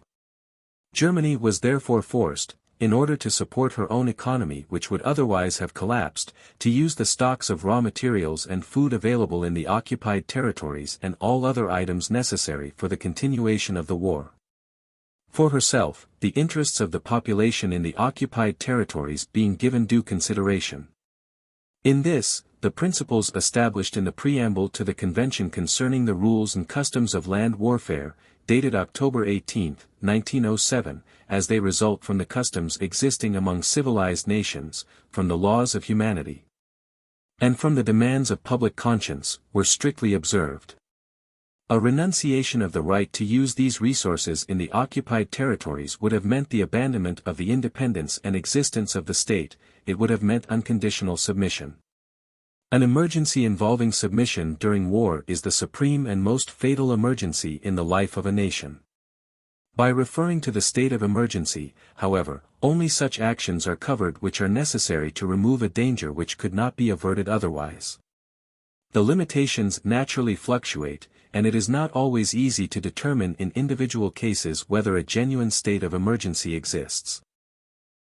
Germany was therefore forced, in order to support her own economy which would otherwise have collapsed, to use the stocks of raw materials and food available in the occupied territories and all other items necessary for the continuation of the war. For herself, the interests of the population in the occupied territories being given due consideration. In this, the principles established in the preamble to the Convention concerning the rules and customs of land warfare, dated October 18, 1907, as they result from the customs existing among civilized nations, from the laws of humanity, and from the demands of public conscience, were strictly observed. A renunciation of the right to use these resources in the occupied territories would have meant the abandonment of the independence and existence of the state, it would have meant unconditional submission. An emergency involving submission during war is the supreme and most fatal emergency in the life of a nation. By referring to the state of emergency, however, only such actions are covered which are necessary to remove a danger which could not be averted otherwise. The limitations naturally fluctuate, and it is not always easy to determine in individual cases whether a genuine state of emergency exists.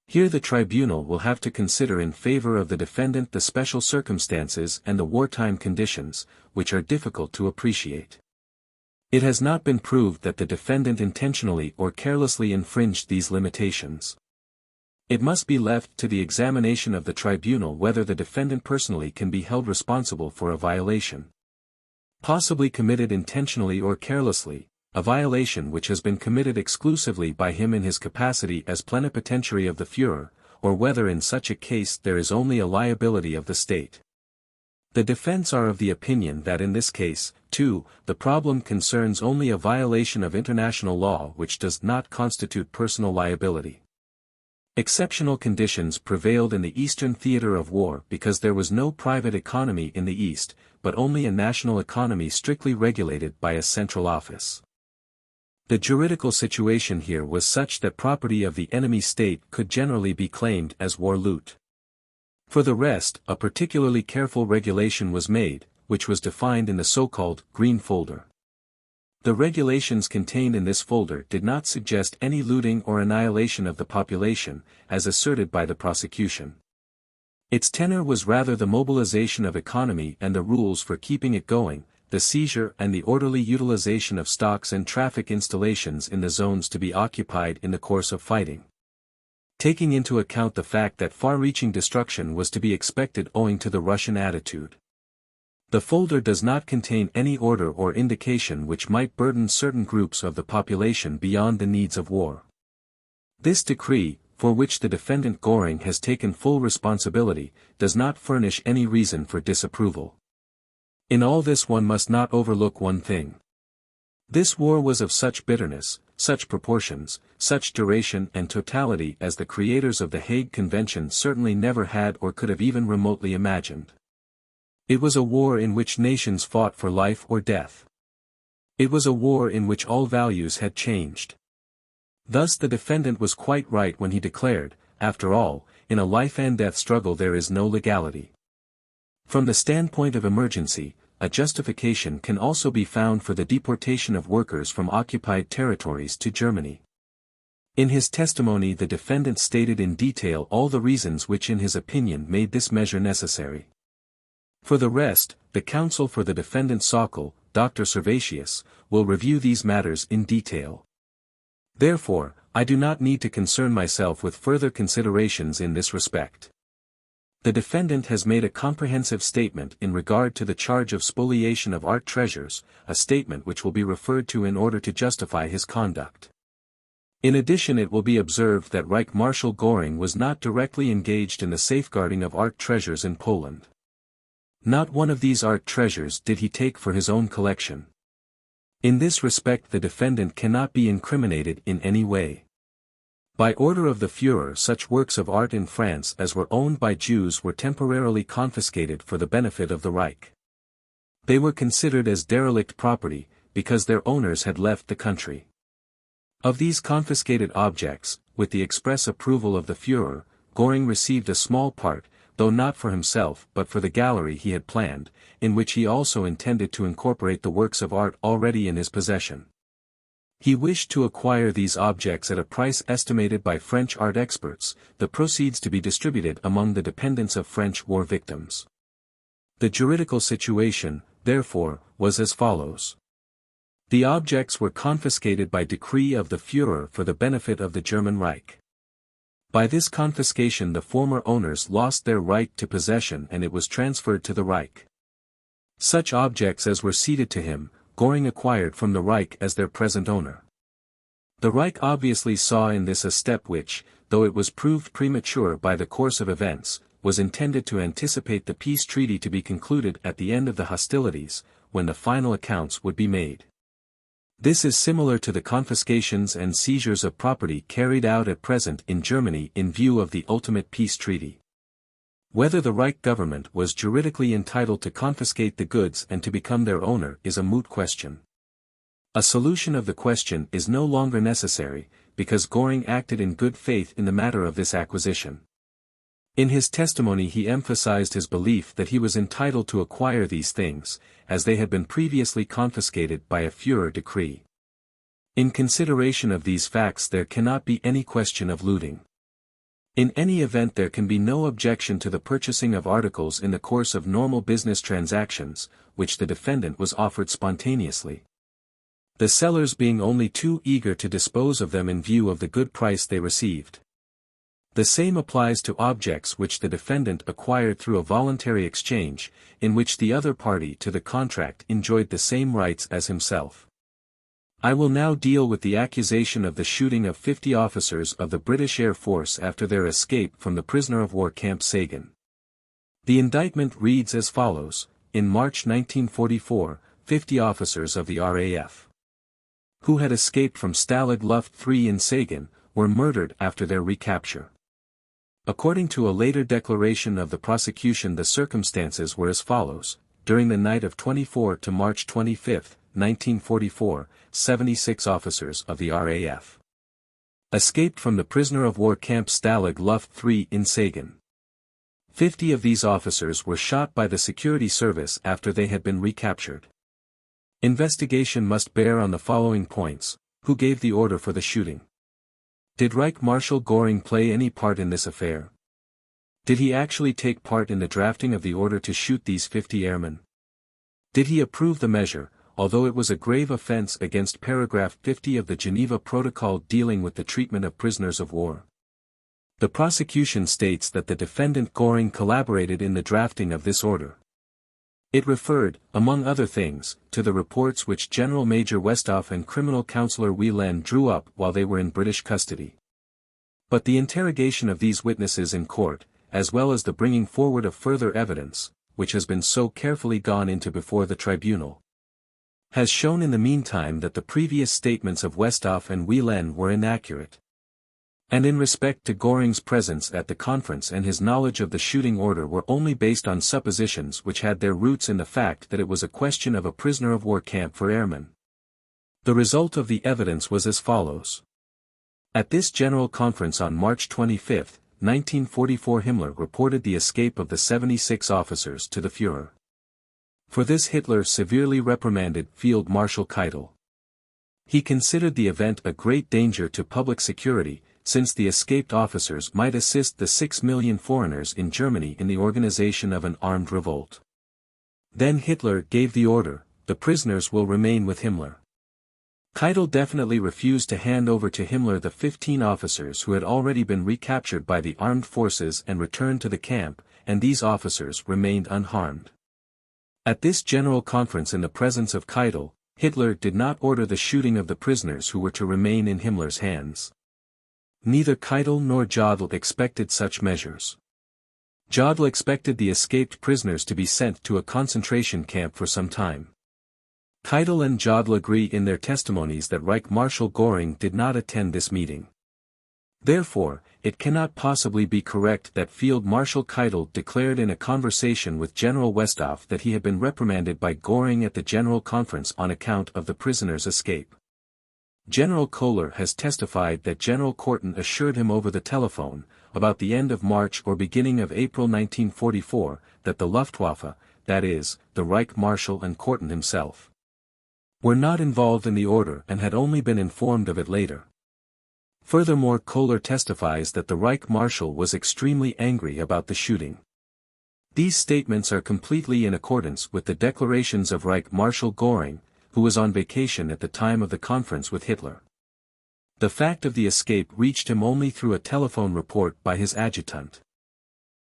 Here the tribunal will have to consider in favor of the defendant the special circumstances and the wartime conditions, which are difficult to appreciate. It has not been proved that the defendant intentionally or carelessly infringed these limitations. It must be left to the examination of the tribunal whether the defendant personally can be held responsible for a violation, possibly committed intentionally or carelessly, a violation which has been committed exclusively by him in his capacity as plenipotentiary of the Führer, or whether in such a case there is only a liability of the state. The defense are of the opinion that in this case, too, the problem concerns only a violation of international law which does not constitute personal liability. Exceptional conditions prevailed in the Eastern theater of war because there was no private economy in the East, but only a national economy strictly regulated by a central office. The juridical situation here was such that property of the enemy state could generally be claimed as war loot. For the rest, a particularly careful regulation was made, which was defined in the so-called Green Folder. The regulations contained in this folder did not suggest any looting or annihilation of the population, as asserted by the prosecution. Its tenor was rather the mobilization of economy and the rules for keeping it going, the seizure and the orderly utilization of stocks and traffic installations in the zones to be occupied in the course of fighting. Taking into account the fact that far-reaching destruction was to be expected owing to the Russian attitude. The folder does not contain any order or indication which might burden certain groups of the population beyond the needs of war. This decree, for which the defendant Göring has taken full responsibility, does not furnish any reason for disapproval. In all this one must not overlook one thing. This war was of such bitterness, such proportions, such duration and totality as the creators of the Hague Convention certainly never had or could have even remotely imagined. It was a war in which nations fought for life or death. It was a war in which all values had changed. Thus the defendant was quite right when he declared, after all, in a life-and-death struggle there is no legality. From the standpoint of emergency, a justification can also be found for the deportation of workers from occupied territories to Germany. In his testimony the defendant stated in detail all the reasons which in his opinion made this measure necessary. For the rest, the counsel for the defendant Sokol, Dr. Servatius, will review these matters in detail. Therefore, I do not need to concern myself with further considerations in this respect. The defendant has made a comprehensive statement in regard to the charge of spoliation of art treasures, a statement which will be referred to in order to justify his conduct. In addition, it will be observed that Reich Marshal Göring was not directly engaged in the safeguarding of art treasures in Poland. Not one of these art treasures did he take for his own collection. In this respect the defendant cannot be incriminated in any way. By order of the Führer such works of art in France as were owned by Jews were temporarily confiscated for the benefit of the Reich. They were considered as derelict property, because their owners had left the country. Of these confiscated objects, with the express approval of the Führer, Göring received a small part, though not for himself but for the gallery he had planned, in which he also intended to incorporate the works of art already in his possession. He wished to acquire these objects at a price estimated by French art experts, the proceeds to be distributed among the dependents of French war victims. The juridical situation, therefore, was as follows. The objects were confiscated by decree of the Führer for the benefit of the German Reich. By this confiscation the former owners lost their right to possession and it was transferred to the Reich. Such objects as were ceded to him, Göring acquired from the Reich as their present owner. The Reich obviously saw in this a step which, though it was proved premature by the course of events, was intended to anticipate the peace treaty to be concluded at the end of the hostilities, when the final accounts would be made. This is similar to the confiscations and seizures of property carried out at present in Germany in view of the ultimate peace treaty. Whether the Reich government was juridically entitled to confiscate the goods and to become their owner is a moot question. A solution of the question is no longer necessary, because Göring acted in good faith in the matter of this acquisition. In his testimony he emphasized his belief that he was entitled to acquire these things, as they had been previously confiscated by a Führer decree. In consideration of these facts there cannot be any question of looting. In any event there can be no objection to the purchasing of articles in the course of normal business transactions, which the defendant was offered spontaneously. The sellers being only too eager to dispose of them in view of the good price they received. The same applies to objects which the defendant acquired through a voluntary exchange, in which the other party to the contract enjoyed the same rights as himself. I will now deal with the accusation of the shooting of 50 officers of the British Air Force after their escape from the prisoner of war camp Sagan. The indictment reads as follows: in March 1944, 50 officers of the RAF, who had escaped from Stalag Luft III in Sagan, were murdered after their recapture. According to a later declaration of the prosecution the circumstances were as follows: during the night of 24 to March 25, 1944, 76 officers of the RAF escaped from the prisoner of war camp Stalag Luft III in Sagan. 50 of these officers were shot by the security service after they had been recaptured. Investigation must bear on the following points: who gave the order for the shooting? Did Reich Marshal Göring play any part in this affair? Did he actually take part in the drafting of the order to shoot these 50 airmen? Did he approve the measure, although it was a grave offense against paragraph 50 of the Geneva Protocol dealing with the treatment of prisoners of war? The prosecution states that the defendant Göring collaborated in the drafting of this order. It referred, among other things, to the reports which General Major Westhoff and Criminal Counselor Wieland drew up while they were in British custody. But the interrogation of these witnesses in court, as well as the bringing forward of further evidence, which has been so carefully gone into before the tribunal, has shown in the meantime that the previous statements of Westhoff and Wieland were inaccurate. And in respect to Göring's presence at the conference and his knowledge of the shooting order were only based on suppositions which had their roots in the fact that it was a question of a prisoner of war camp for airmen. The result of the evidence was as follows. At this general conference on March 25, 1944, Himmler reported the escape of the 76 officers to the Führer. For this Hitler severely reprimanded Field Marshal Keitel. He considered the event a great danger to public security, since the escaped officers might assist the 6 million foreigners in Germany in the organization of an armed revolt. Then Hitler gave the order, the prisoners will remain with Himmler. Keitel definitely refused to hand over to Himmler the 15 officers who had already been recaptured by the armed forces and returned to the camp, and these officers remained unharmed. At this general conference in the presence of Keitel, Hitler did not order the shooting of the prisoners who were to remain in Himmler's hands. Neither Keitel nor Jodl expected such measures. Jodl expected the escaped prisoners to be sent to a concentration camp for some time. Keitel and Jodl agree in their testimonies that Reich Marshal Göring did not attend this meeting. Therefore, it cannot possibly be correct that Field Marshal Keitel declared in a conversation with General Westhoff that he had been reprimanded by Göring at the General Conference on account of the prisoners' escape. General Kohler has testified that General Korten assured him over the telephone, about the end of March or beginning of April 1944, that the Luftwaffe, that is, the Reich Marshal and Korten himself, were not involved in the order and had only been informed of it later. Furthermore, Kohler testifies that the Reich Marshal was extremely angry about the shooting. These statements are completely in accordance with the declarations of Reich Marshal Göring, who was on vacation at the time of the conference with Hitler. The fact of the escape reached him only through a telephone report by his adjutant.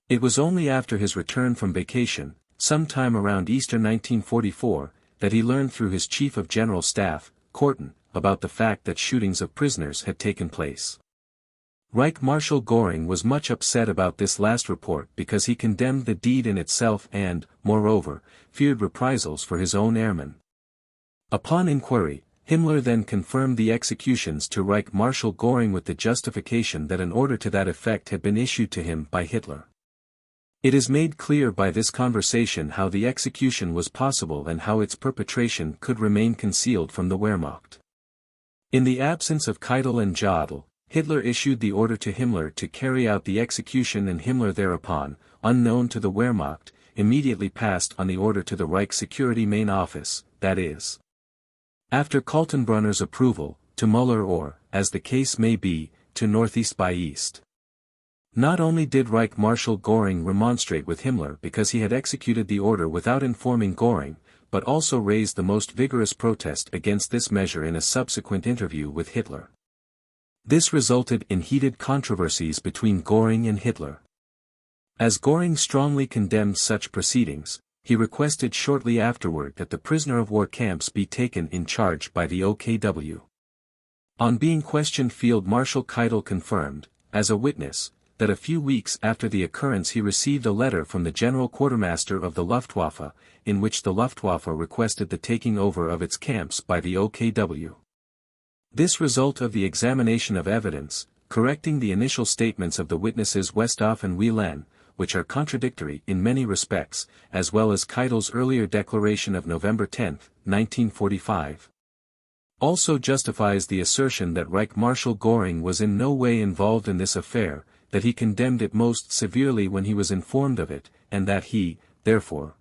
It was only after his return from vacation, sometime around Easter 1944, that he learned through his Chief of General Staff, Korten, about the fact that shootings of prisoners had taken place. Reich Marshal Göring was much upset about this last report because he condemned the deed in itself and, moreover, feared reprisals for his own airmen. Upon inquiry, Himmler then confirmed the executions to Reich Marshal Göring with the justification that an order to that effect had been issued to him by Hitler. It is made clear by this conversation how the execution was possible and how its perpetration could remain concealed from the Wehrmacht. In the absence of Keitel and Jodl, Hitler issued the order to Himmler to carry out the execution, and Himmler thereupon, unknown to the Wehrmacht, immediately passed on the order to the Reich Security Main Office, that is, after Kaltenbrunner's approval, to Müller or, as the case may be, to Northeast by East. Not only did Reich Marshal Göring remonstrate with Himmler because he had executed the order without informing Göring, but also raised the most vigorous protest against this measure in a subsequent interview with Hitler. This resulted in heated controversies between Göring and Hitler. As Göring strongly condemned such proceedings, he requested shortly afterward that the prisoner of war camps be taken in charge by the OKW. On being questioned, Field Marshal Keitel confirmed, as a witness, that a few weeks after the occurrence he received a letter from the General Quartermaster of the Luftwaffe, in which the Luftwaffe requested the taking over of its camps by the OKW. This result of the examination of evidence, correcting the initial statements of the witnesses Westhoff and Wieland, which are contradictory in many respects, as well as Keitel's earlier declaration of November 10, 1945. Also justifies the assertion that Reich Marshal Göring was in no way involved in this affair, that he condemned it most severely when he was informed of it, and that he, therefore,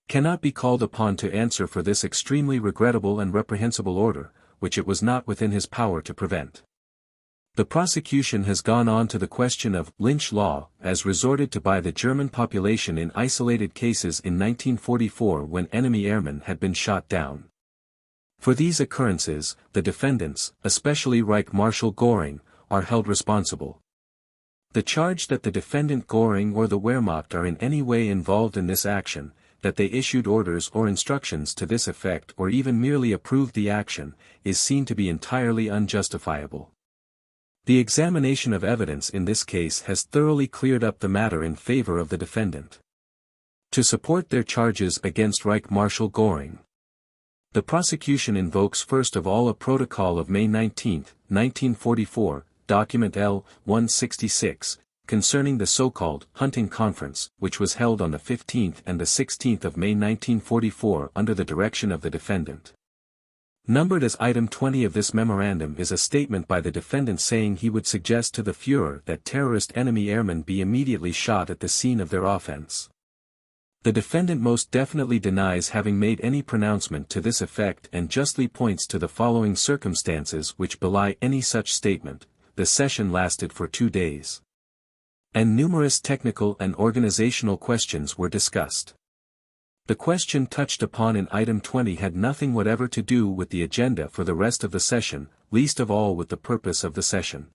cannot be called upon to answer for this extremely regrettable and reprehensible order, which it was not within his power to prevent. The prosecution has gone on to the question of lynch law, as resorted to by the German population in isolated cases in 1944 when enemy airmen had been shot down. For these occurrences, the defendants, especially Reich Marshal Göring, are held responsible. The charge that the defendant Göring or the Wehrmacht are in any way involved in this action, that they issued orders or instructions to this effect or even merely approved the action, is seen to be entirely unjustifiable. The examination of evidence in this case has thoroughly cleared up the matter in favor of the defendant. To support their charges against Reich Marshal Göring, the prosecution invokes first of all a protocol of May 19, 1944, document L-166, concerning the so-called hunting conference, which was held on the 15th and the 16th of May 1944 under the direction of the defendant. Numbered as item 20 of this memorandum is a statement by the defendant saying he would suggest to the Führer that terrorist enemy airmen be immediately shot at the scene of their offense. The defendant most definitely denies having made any pronouncement to this effect and justly points to the following circumstances which belie any such statement. The session lasted for 2 days. And numerous technical and organizational questions were discussed. The question touched upon in item 20 had nothing whatever to do with the agenda for the rest of the session, least of all with the purpose of the session.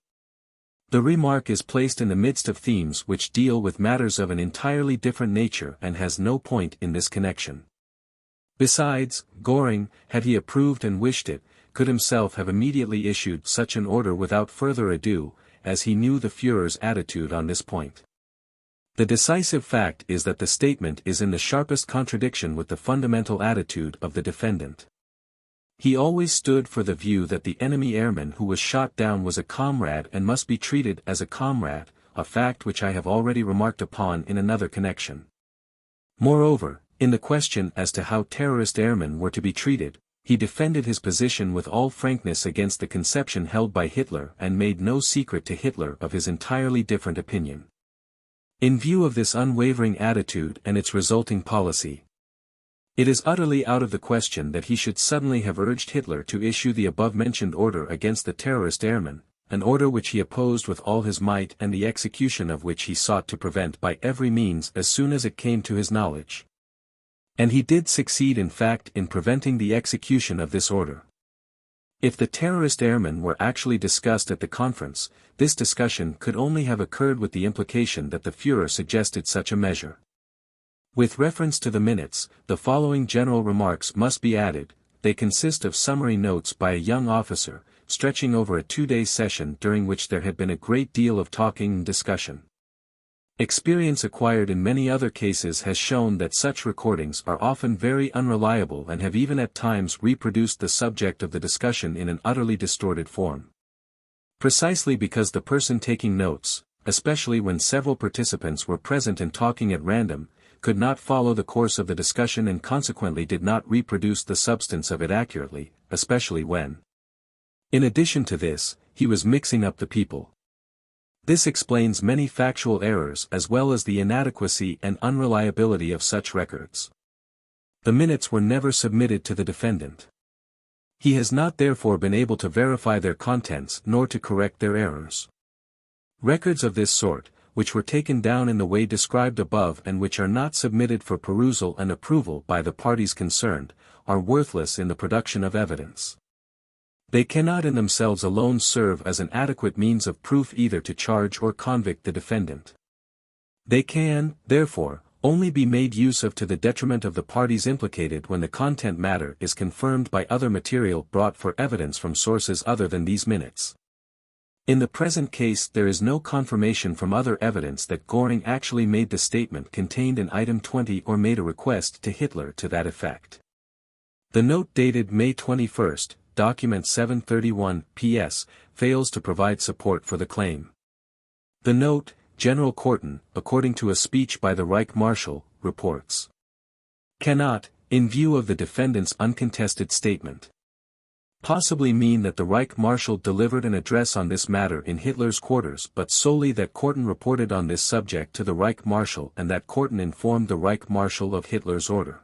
The remark is placed in the midst of themes which deal with matters of an entirely different nature and has no point in this connection. Besides, Göring, had he approved and wished it, could himself have immediately issued such an order without further ado, as he knew the Führer's attitude on this point. The decisive fact is that the statement is in the sharpest contradiction with the fundamental attitude of the defendant. He always stood for the view that the enemy airman who was shot down was a comrade and must be treated as a comrade, a fact which I have already remarked upon in another connection. Moreover, in the question as to how terrorist airmen were to be treated, he defended his position with all frankness against the conception held by Hitler and made no secret to Hitler of his entirely different opinion. In view of this unwavering attitude and its resulting policy, it is utterly out of the question that he should suddenly have urged Hitler to issue the above-mentioned order against the terrorist airmen, an order which he opposed with all his might and the execution of which he sought to prevent by every means as soon as it came to his knowledge. And he did succeed in fact in preventing the execution of this order. If the terrorist airmen were actually discussed at the conference, this discussion could only have occurred with the implication that the Führer suggested such a measure. With reference to the minutes, the following general remarks must be added. They consist of summary notes by a young officer, stretching over a 2-day session during which there had been a great deal of talking and discussion. Experience acquired in many other cases has shown that such recordings are often very unreliable and have even at times reproduced the subject of the discussion in an utterly distorted form. Precisely because the person taking notes, especially when several participants were present and talking at random, could not follow the course of the discussion and consequently did not reproduce the substance of it accurately, especially when, in addition to this, he was mixing up the people. This explains many factual errors as well as the inadequacy and unreliability of such records. The minutes were never submitted to the defendant. He has not therefore been able to verify their contents nor to correct their errors. Records of this sort, which were taken down in the way described above and which are not submitted for perusal and approval by the parties concerned, are worthless in the production of evidence. They cannot in themselves alone serve as an adequate means of proof either to charge or convict the defendant. They can, therefore, only be made use of to the detriment of the parties implicated when the content matter is confirmed by other material brought for evidence from sources other than these minutes. In the present case there is no confirmation from other evidence that Göring actually made the statement contained in item 20 or made a request to Hitler to that effect. The note dated May 21, document 731, PS, fails to provide support for the claim. The note, General Korten, according to a speech by the Reich Marshal, reports, cannot, in view of the defendant's uncontested statement, possibly mean that the Reich Marshal delivered an address on this matter in Hitler's quarters but solely that Korten reported on this subject to the Reich Marshal and that Korten informed the Reich Marshal of Hitler's order.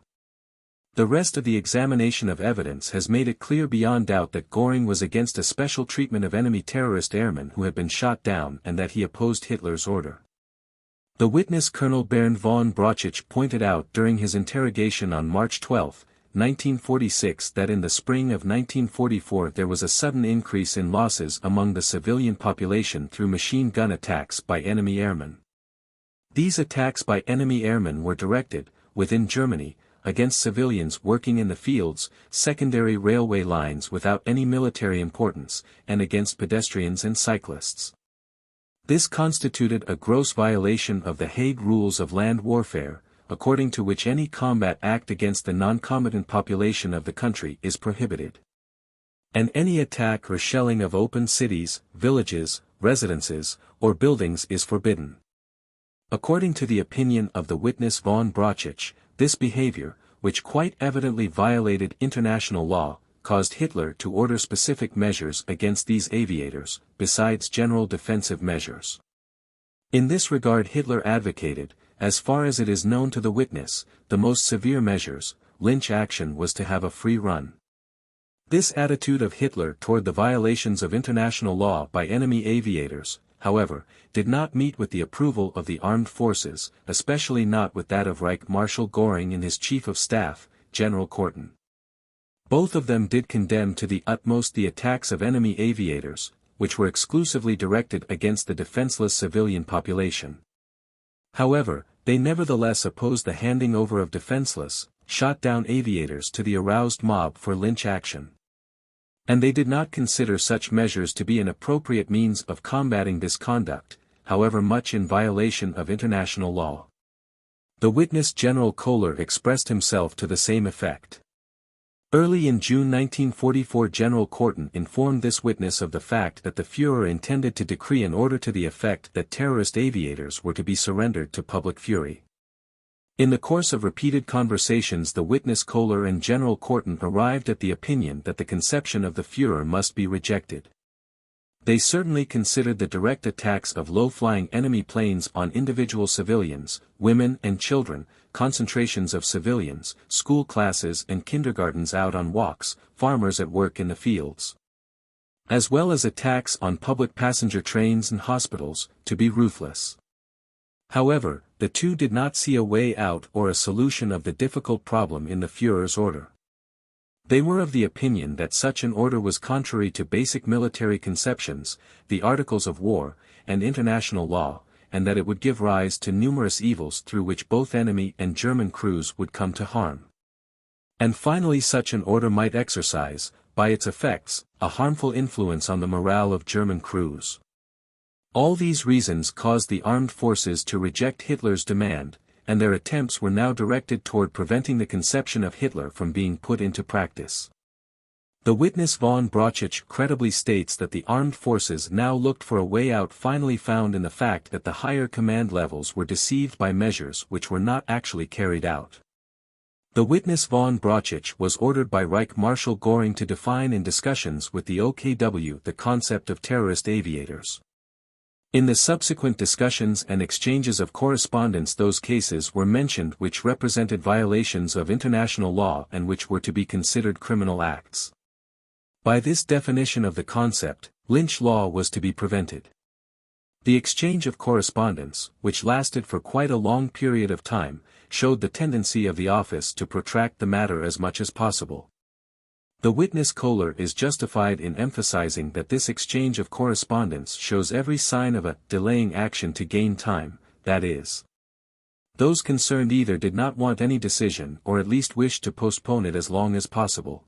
The rest of the examination of evidence has made it clear beyond doubt that Göring was against a special treatment of enemy terrorist airmen who had been shot down and that he opposed Hitler's order. The witness Colonel Bernd von Brauchitsch pointed out during his interrogation on March 12, 1946 that in the spring of 1944 there was a sudden increase in losses among the civilian population through machine gun attacks by enemy airmen. These attacks by enemy airmen were directed, within Germany, against civilians working in the fields, secondary railway lines without any military importance, and against pedestrians and cyclists. This constituted a gross violation of the Hague Rules of Land Warfare, according to which any combat act against the non-combatant population of the country is prohibited. And any attack or shelling of open cities, villages, residences, or buildings is forbidden. According to the opinion of the witness von Brauchitsch, this behavior, which quite evidently violated international law, caused Hitler to order specific measures against these aviators, besides general defensive measures. In this regard Hitler advocated, as far as it is known to the witness, the most severe measures. Lynch action was to have a free run. This attitude of Hitler toward the violations of international law by enemy aviators, however, did not meet with the approval of the armed forces, especially not with that of Reich Marshal Göring and his Chief of Staff, General Korten. Both of them did condemn to the utmost the attacks of enemy aviators, which were exclusively directed against the defenseless civilian population. However, they nevertheless opposed the handing over of defenseless, shot-down aviators to the aroused mob for lynch action. And they did not consider such measures to be an appropriate means of combating this conduct, however much in violation of international law. The witness General Kohler expressed himself to the same effect. Early in June 1944 General Korten informed this witness of the fact that the Führer intended to decree an order to the effect that terrorist aviators were to be surrendered to public fury. In the course of repeated conversations the witness Kohler and General Korten arrived at the opinion that the conception of the Führer must be rejected. They certainly considered the direct attacks of low-flying enemy planes on individual civilians, women and children, concentrations of civilians, school classes and kindergartens out on walks, farmers at work in the fields, as well as attacks on public passenger trains and hospitals, to be ruthless. However, the two did not see a way out or a solution of the difficult problem in the Führer's order. They were of the opinion that such an order was contrary to basic military conceptions, the Articles of War, and international law, and that it would give rise to numerous evils through which both enemy and German crews would come to harm. And finally such an order might exercise, by its effects, a harmful influence on the morale of German crews. All these reasons caused the armed forces to reject Hitler's demand, and their attempts were now directed toward preventing the conception of Hitler from being put into practice. The witness von Brauchitsch credibly states that the armed forces now looked for a way out finally found in the fact that the higher command levels were deceived by measures which were not actually carried out. The witness von Brauchitsch was ordered by Reich Marshal Göring to define in discussions with the OKW the concept of terrorist aviators. In the subsequent discussions and exchanges of correspondence those cases were mentioned which represented violations of international law and which were to be considered criminal acts. By this definition of the concept, lynch law was to be prevented. The exchange of correspondence, which lasted for quite a long period of time, showed the tendency of the office to protract the matter as much as possible. The witness Kohler is justified in emphasizing that this exchange of correspondence shows every sign of a delaying action to gain time, that is, those concerned either did not want any decision or at least wished to postpone it as long as possible.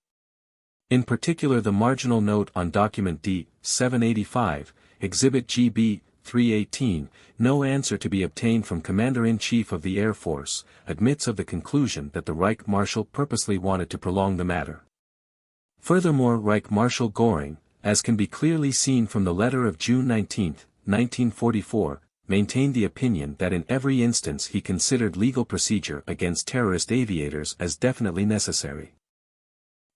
In particular the marginal note on document D, 785, Exhibit GB, 318, no answer to be obtained from Commander-in-Chief of the Air Force, admits of the conclusion that the Reich Marshal purposely wanted to prolong the matter. Furthermore Reich Marshal Göring, as can be clearly seen from the letter of June 19, 1944, maintained the opinion that in every instance he considered legal procedure against terrorist aviators as definitely necessary.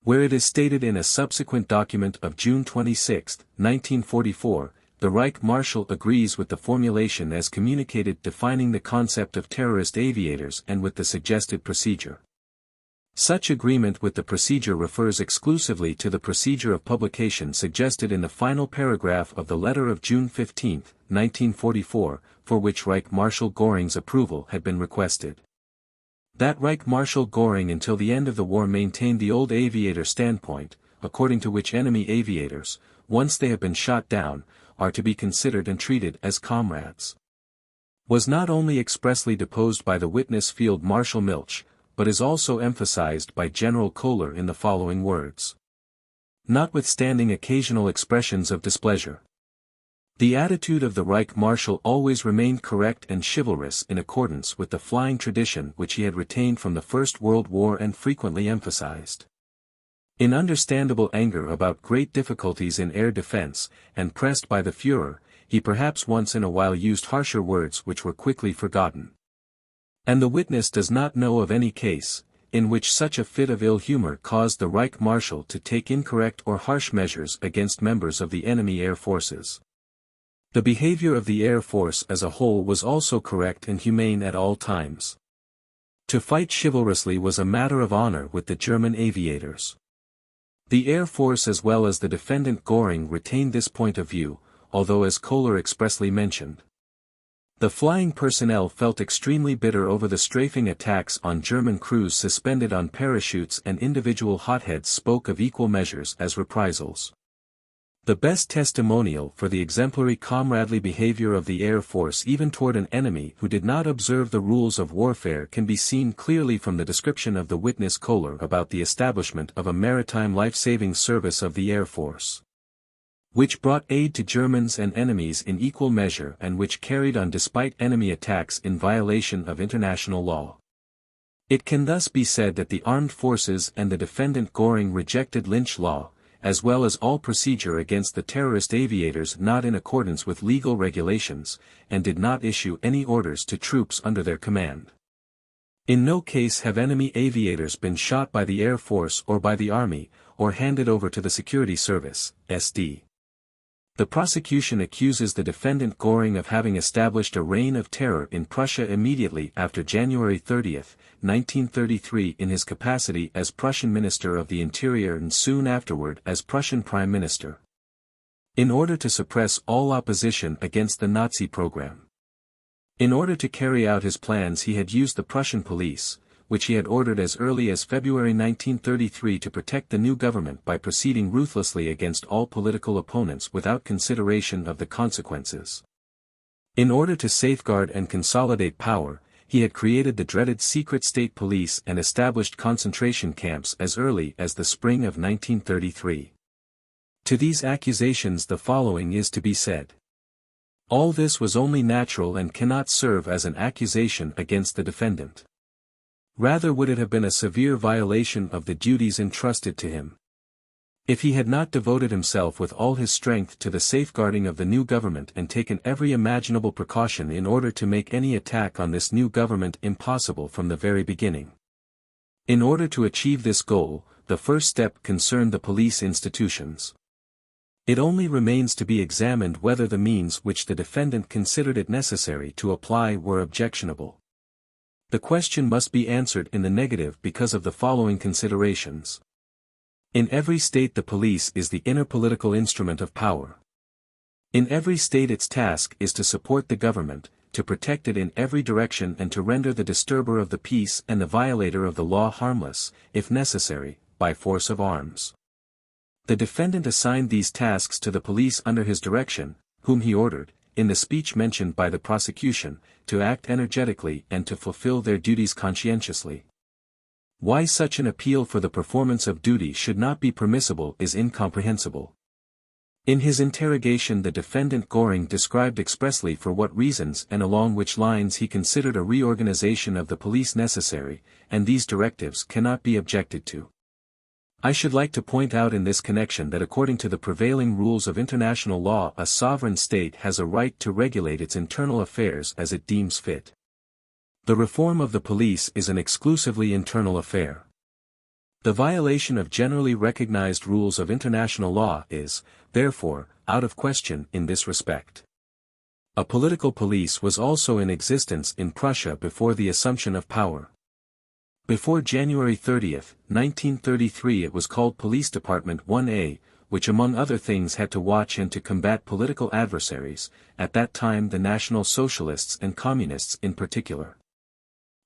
Where it is stated in a subsequent document of June 26, 1944, the Reich Marshal agrees with the formulation as communicated defining the concept of terrorist aviators and with the suggested procedure. Such agreement with the procedure refers exclusively to the procedure of publication suggested in the final paragraph of the letter of June 15, 1944, for which Reich Marshal Göring's approval had been requested. That Reich Marshal Göring until the end of the war maintained the old aviator standpoint, according to which enemy aviators, once they have been shot down, are to be considered and treated as comrades, was not only expressly deposed by the witness Field Marshal Milch, but is also emphasized by General Kohler in the following words. Notwithstanding occasional expressions of displeasure, the attitude of the Reich Marshal always remained correct and chivalrous in accordance with the flying tradition which he had retained from the First World War and frequently emphasized. In understandable anger about great difficulties in air defense, and pressed by the Führer, he perhaps once in a while used harsher words which were quickly forgotten. And the witness does not know of any case, in which such a fit of ill humor caused the Reich Marshal to take incorrect or harsh measures against members of the enemy air forces. The behavior of the air force as a whole was also correct and humane at all times. To fight chivalrously was a matter of honor with the German aviators. The air force as well as the defendant Göring retained this point of view, although as Kohler expressly mentioned, the flying personnel felt extremely bitter over the strafing attacks on German crews suspended on parachutes, and individual hotheads spoke of equal measures as reprisals. The best testimonial for the exemplary comradely behavior of the Air Force even toward an enemy who did not observe the rules of warfare can be seen clearly from the description of the witness Kohler about the establishment of a maritime life-saving service of the Air Force, which brought aid to Germans and enemies in equal measure and which carried on despite enemy attacks in violation of international law. It can thus be said that the armed forces and the defendant Göring rejected Lynch law, as well as all procedure against the terrorist aviators not in accordance with legal regulations, and did not issue any orders to troops under their command. In no case have enemy aviators been shot by the Air Force or by the Army, or handed over to the Security Service, SD. The prosecution accuses the defendant Göring of having established a reign of terror in Prussia immediately after January 30, 1933 in his capacity as Prussian Minister of the Interior and soon afterward as Prussian Prime Minister, in order to suppress all opposition against the Nazi program. In order to carry out his plans he had used the Prussian police, which he had ordered as early as February 1933 to protect the new government by proceeding ruthlessly against all political opponents without consideration of the consequences. In order to safeguard and consolidate power, he had created the dreaded secret state police and established concentration camps as early as the spring of 1933. To these accusations the following is to be said. All this was only natural and cannot serve as an accusation against the defendant. Rather would it have been a severe violation of the duties entrusted to him, if he had not devoted himself with all his strength to the safeguarding of the new government and taken every imaginable precaution in order to make any attack on this new government impossible from the very beginning. In order to achieve this goal, the first step concerned the police institutions. It only remains to be examined whether the means which the defendant considered it necessary to apply were objectionable. The question must be answered in the negative because of the following considerations. In every state the police is the inner political instrument of power. In every state its task is to support the government, to protect it in every direction and to render the disturber of the peace and the violator of the law harmless, if necessary, by force of arms. The defendant assigned these tasks to the police under his direction, whom he ordered, in the speech mentioned by the prosecution, to act energetically and to fulfill their duties conscientiously. Why such an appeal for the performance of duty should not be permissible is incomprehensible. In his interrogation the defendant Göring described expressly for what reasons and along which lines he considered a reorganization of the police necessary, and these directives cannot be objected to. I should like to point out in this connection that according to the prevailing rules of international law a sovereign state has a right to regulate its internal affairs as it deems fit. The reform of the police is an exclusively internal affair. The violation of generally recognized rules of international law is, therefore, out of question in this respect. A political police was also in existence in Prussia before the assumption of power. Before January 30, 1933 it was called Police Department 1A, which among other things had to watch and to combat political adversaries, at that time the National Socialists and Communists in particular.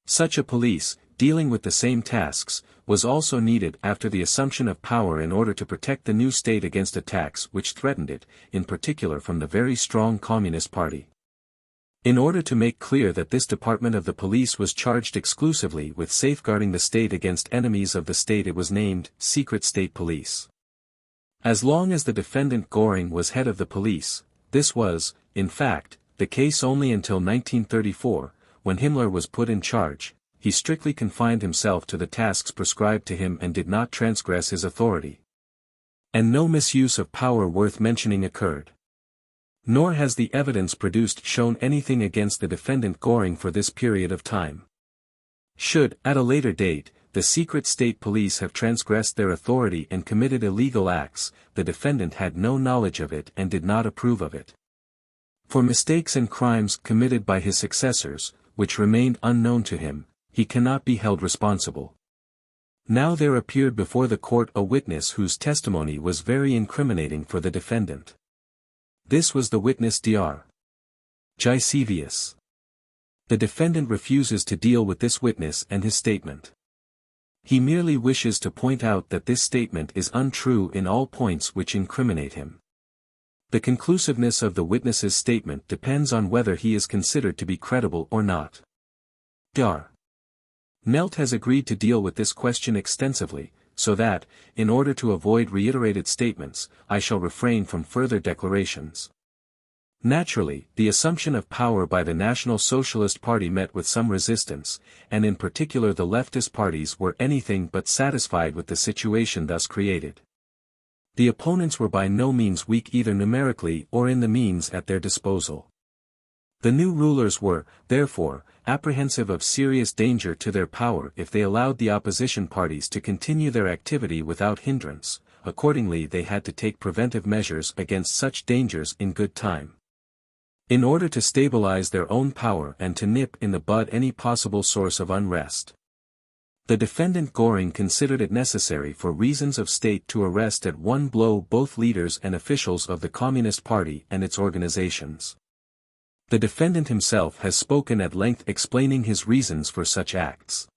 Such a police, dealing with the same tasks, was also needed after the assumption of power in order to protect the new state against attacks which threatened it, in particular from the very strong Communist Party. In order to make clear that this department of the police was charged exclusively with safeguarding the state against enemies of the state, it was named Secret State Police. As long as the defendant Göring was head of the police, this was, in fact, the case only until 1934, when Himmler was put in charge. He strictly confined himself to the tasks prescribed to him and did not transgress his authority. And no misuse of power worth mentioning occurred. Nor has the evidence produced shown anything against the defendant Göring for this period of time. Should, at a later date, the secret state police have transgressed their authority and committed illegal acts, the defendant had no knowledge of it and did not approve of it. For mistakes and crimes committed by his successors, which remained unknown to him, he cannot be held responsible. Now there appeared before the court a witness whose testimony was very incriminating for the defendant. This was the witness Dr. Gisevius. The defendant refuses to deal with this witness and his statement. He merely wishes to point out that this statement is untrue in all points which incriminate him. The conclusiveness of the witness's statement depends on whether he is considered to be credible or not. Dr. Melt has agreed to deal with this question extensively, so that, in order to avoid reiterated statements, I shall refrain from further declarations. Naturally, the assumption of power by the National Socialist Party met with some resistance, and in particular the leftist parties were anything but satisfied with the situation thus created. The opponents were by no means weak either numerically or in the means at their disposal. The new rulers were, therefore, apprehensive of serious danger to their power if they allowed the opposition parties to continue their activity without hindrance. Accordingly they had to take preventive measures against such dangers in good time. In order to stabilize their own power and to nip in the bud any possible source of unrest. The defendant Göring considered it necessary for reasons of state to arrest at one blow both leaders and officials of the Communist Party and its organizations. The defendant himself has spoken at length explaining his reasons for such acts.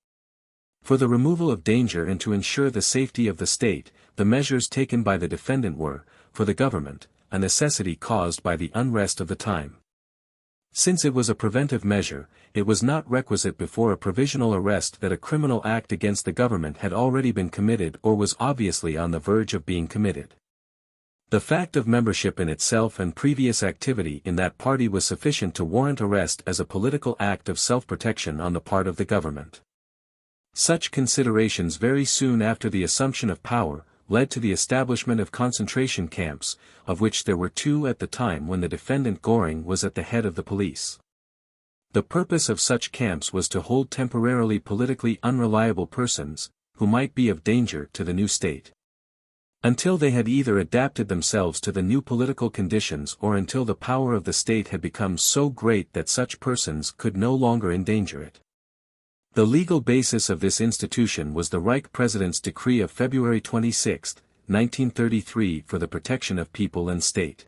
For the removal of danger and to ensure the safety of the state, the measures taken by the defendant were, for the government, a necessity caused by the unrest of the time. Since it was a preventive measure, it was not requisite before a provisional arrest that a criminal act against the government had already been committed or was obviously on the verge of being committed. The fact of membership in itself and previous activity in that party was sufficient to warrant arrest as a political act of self-protection on the part of the government. Such considerations very soon after the assumption of power, led to the establishment of concentration camps, of which there were two at the time when the defendant Göring was at the head of the police. The purpose of such camps was to hold temporarily politically unreliable persons, who might be of danger to the new state. Until they had either adapted themselves to the new political conditions or until the power of the state had become so great that such persons could no longer endanger it. The legal basis of this institution was the Reich President's decree of February 26, 1933 for the protection of people and state.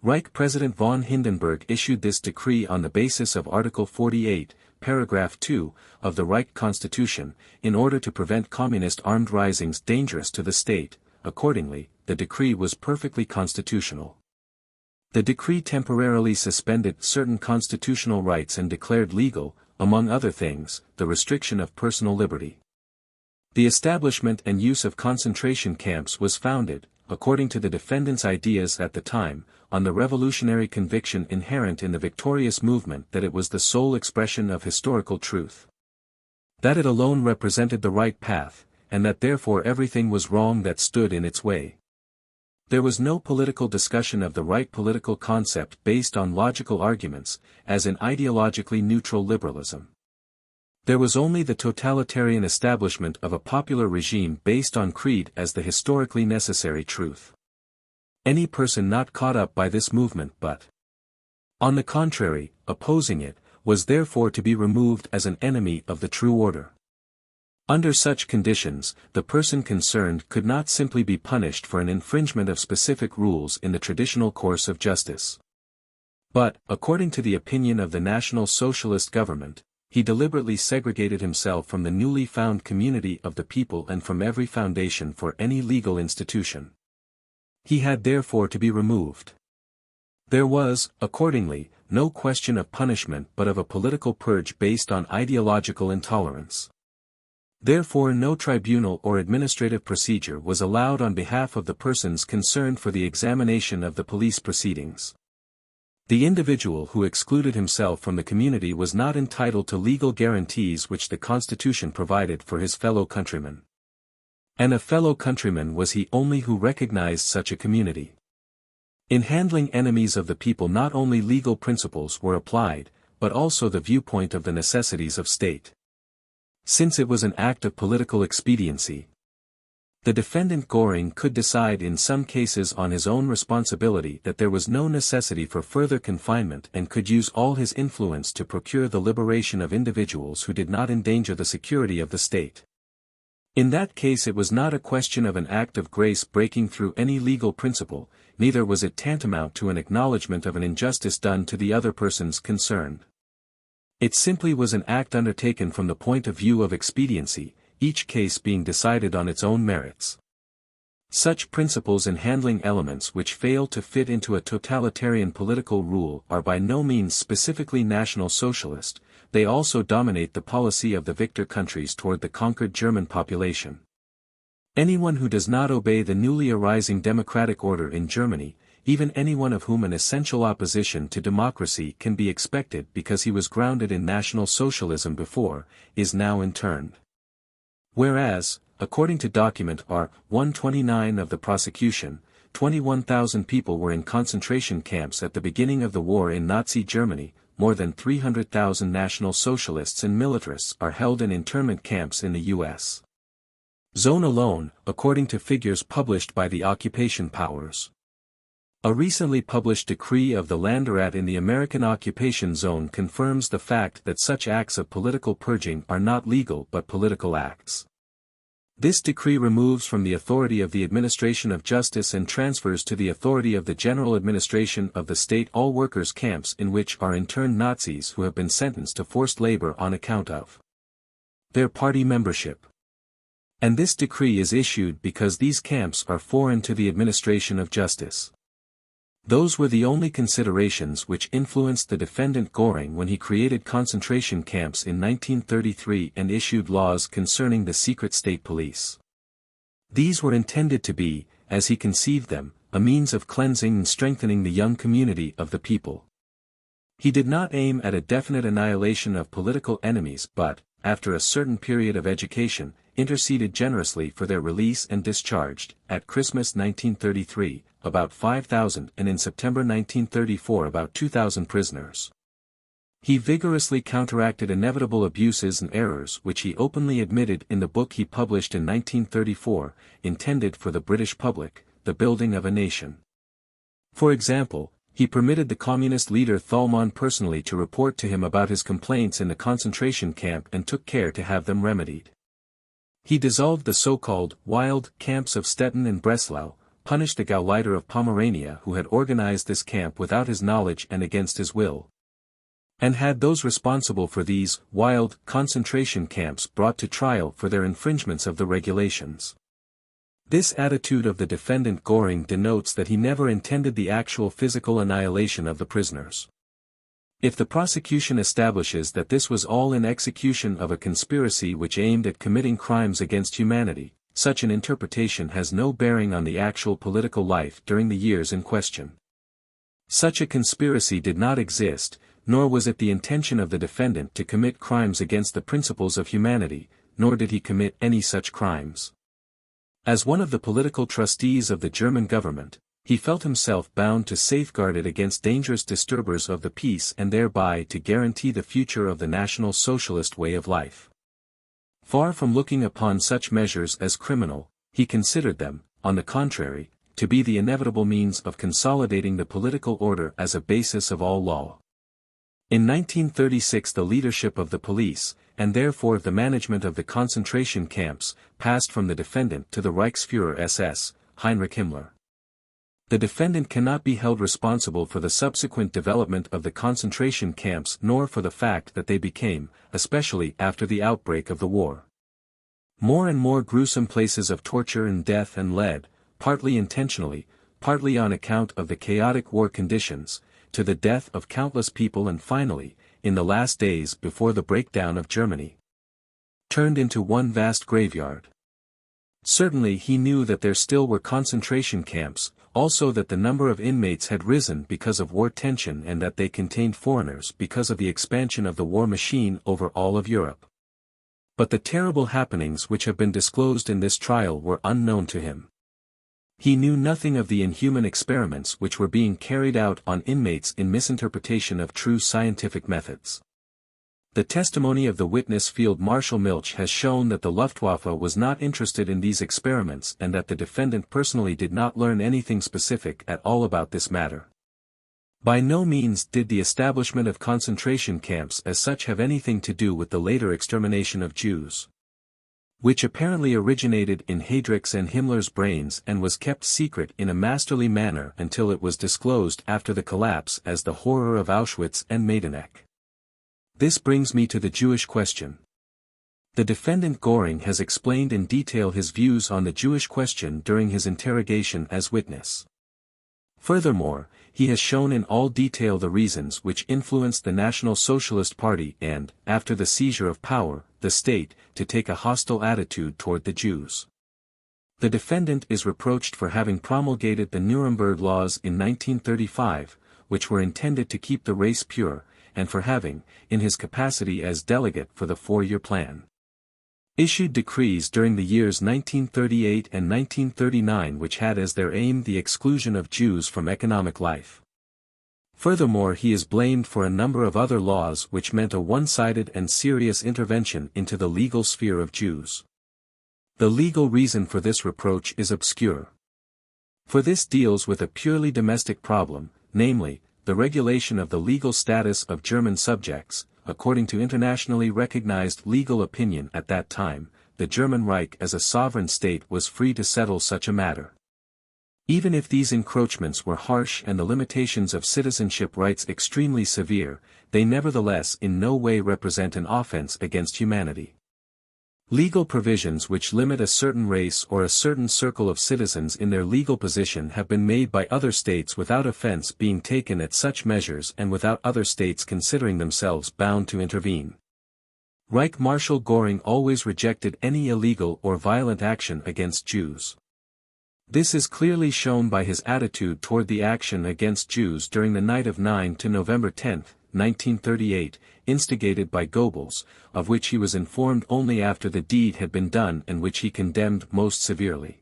Reich President von Hindenburg issued this decree on the basis of Article 48, Paragraph 2, of the Reich Constitution, in order to prevent communist armed risings dangerous to the state. Accordingly, the decree was perfectly constitutional. The decree temporarily suspended certain constitutional rights and declared legal, among other things, the restriction of personal liberty. The establishment and use of concentration camps was founded, according to the defendant's ideas at the time, on the revolutionary conviction inherent in the victorious movement that it was the sole expression of historical truth. That it alone represented the right path, and that therefore everything was wrong that stood in its way. There was no political discussion of the right political concept based on logical arguments, as in ideologically neutral liberalism. There was only the totalitarian establishment of a popular regime based on creed as the historically necessary truth. Any person not caught up by this movement but, on the contrary, opposing it, was therefore to be removed as an enemy of the true order. Under such conditions, the person concerned could not simply be punished for an infringement of specific rules in the traditional course of justice. But, according to the opinion of the National Socialist government, he deliberately segregated himself from the newly found community of the people and from every foundation for any legal institution. He had therefore to be removed. There was, accordingly, no question of punishment but of a political purge based on ideological intolerance. Therefore no tribunal or administrative procedure was allowed on behalf of the persons concerned for the examination of the police proceedings. The individual who excluded himself from the community was not entitled to legal guarantees which the Constitution provided for his fellow countrymen. And a fellow countryman was he only who recognized such a community. In handling enemies of the people not only legal principles were applied, but also the viewpoint of the necessities of state. Since it was an act of political expediency, the defendant Göring could decide in some cases on his own responsibility that there was no necessity for further confinement and could use all his influence to procure the liberation of individuals who did not endanger the security of the state. In that case it was not a question of an act of grace breaking through any legal principle, neither was it tantamount to an acknowledgement of an injustice done to the other persons concerned. It simply was an act undertaken from the point of view of expediency, each case being decided on its own merits. Such principles in handling elements which fail to fit into a totalitarian political rule are by no means specifically National Socialist, they also dominate the policy of the victor countries toward the conquered German population. Anyone who does not obey the newly arising democratic order in Germany, even anyone of whom an essential opposition to democracy can be expected because he was grounded in National Socialism before, is now interned. Whereas, according to document R. 129 of the prosecution, 21,000 people were in concentration camps at the beginning of the war in Nazi Germany, more than 300,000 National Socialists and militarists are held in internment camps in the U.S. zone alone, according to figures published by the occupation powers. A recently published decree of the Landerat in the American occupation zone confirms the fact that such acts of political purging are not legal but political acts. This decree removes from the authority of the administration of justice and transfers to the authority of the general administration of the state all workers' camps in which are interned Nazis who have been sentenced to forced labor on account of their party membership. And this decree is issued because these camps are foreign to the administration of justice. Those were the only considerations which influenced the defendant Göring when he created concentration camps in 1933 and issued laws concerning the secret state police. These were intended to be, as he conceived them, a means of cleansing and strengthening the young community of the people. He did not aim at a definite annihilation of political enemies but, after a certain period of education, interceded generously for their release and discharged, at Christmas 1933, about 5,000 and in September 1934 about 2,000 prisoners. He vigorously counteracted inevitable abuses and errors which he openly admitted in the book he published in 1934, intended for the British public, The Building of a Nation. For example, he permitted the communist leader Thälmann personally to report to him about his complaints in the concentration camp and took care to have them remedied. He dissolved the so-called wild camps of Stettin and Breslau, punished the Gauleiter of Pomerania who had organized this camp without his knowledge and against his will, and had those responsible for these wild concentration camps brought to trial for their infringements of the regulations. This attitude of the defendant Göring denotes that he never intended the actual physical annihilation of the prisoners. If the prosecution establishes that this was all in execution of a conspiracy which aimed at committing crimes against humanity, such an interpretation has no bearing on the actual political life during the years in question. Such a conspiracy did not exist, nor was it the intention of the defendant to commit crimes against the principles of humanity, nor did he commit any such crimes. As one of the political trustees of the German government, he felt himself bound to safeguard it against dangerous disturbers of the peace and thereby to guarantee the future of the National Socialist way of life. Far from looking upon such measures as criminal, he considered them, on the contrary, to be the inevitable means of consolidating the political order as a basis of all law. In 1936 the leadership of the police, and therefore the management of the concentration camps, passed from the defendant to the Reichsführer SS, Heinrich Himmler. The defendant cannot be held responsible for the subsequent development of the concentration camps nor for the fact that they became, especially after the outbreak of the war, more and more gruesome places of torture and death and led, partly intentionally, partly on account of the chaotic war conditions, to the death of countless people and finally, in the last days before the breakdown of Germany, turned into one vast graveyard. Certainly he knew that there still were concentration camps, also that the number of inmates had risen because of war tension and that they contained foreigners because of the expansion of the war machine over all of Europe. But the terrible happenings which have been disclosed in this trial were unknown to him. He knew nothing of the inhuman experiments which were being carried out on inmates in misinterpretation of true scientific methods. The testimony of the witness Field Marshal Milch has shown that the Luftwaffe was not interested in these experiments and that the defendant personally did not learn anything specific at all about this matter. By no means did the establishment of concentration camps as such have anything to do with the later extermination of Jews, which apparently originated in Heydrich's and Himmler's brains and was kept secret in a masterly manner until it was disclosed after the collapse as the horror of Auschwitz and Majdanek. This brings me to the Jewish question. The defendant Göring has explained in detail his views on the Jewish question during his interrogation as witness. Furthermore, he has shown in all detail the reasons which influenced the National Socialist Party and, after the seizure of power, the state, to take a hostile attitude toward the Jews. The defendant is reproached for having promulgated the Nuremberg laws in 1935, which were intended to keep the race pure, and for having, in his capacity as delegate for the four-year plan, issued decrees during the years 1938 and 1939 which had as their aim the exclusion of Jews from economic life. Furthermore, he is blamed for a number of other laws which meant a one-sided and serious intervention into the legal sphere of Jews. The legal reason for this reproach is obscure. For this deals with a purely domestic problem, namely, the regulation of the legal status of German subjects. According to internationally recognized legal opinion at that time, the German Reich as a sovereign state was free to settle such a matter. Even if these encroachments were harsh and the limitations of citizenship rights extremely severe, they nevertheless in no way represent an offense against humanity. Legal provisions which limit a certain race or a certain circle of citizens in their legal position have been made by other states without offense being taken at such measures and without other states considering themselves bound to intervene. Reich Marshal Göring always rejected any illegal or violent action against Jews. This is clearly shown by his attitude toward the action against Jews during the night of 9 to November 10, 1938, instigated by Goebbels, of which he was informed only after the deed had been done and which he condemned most severely.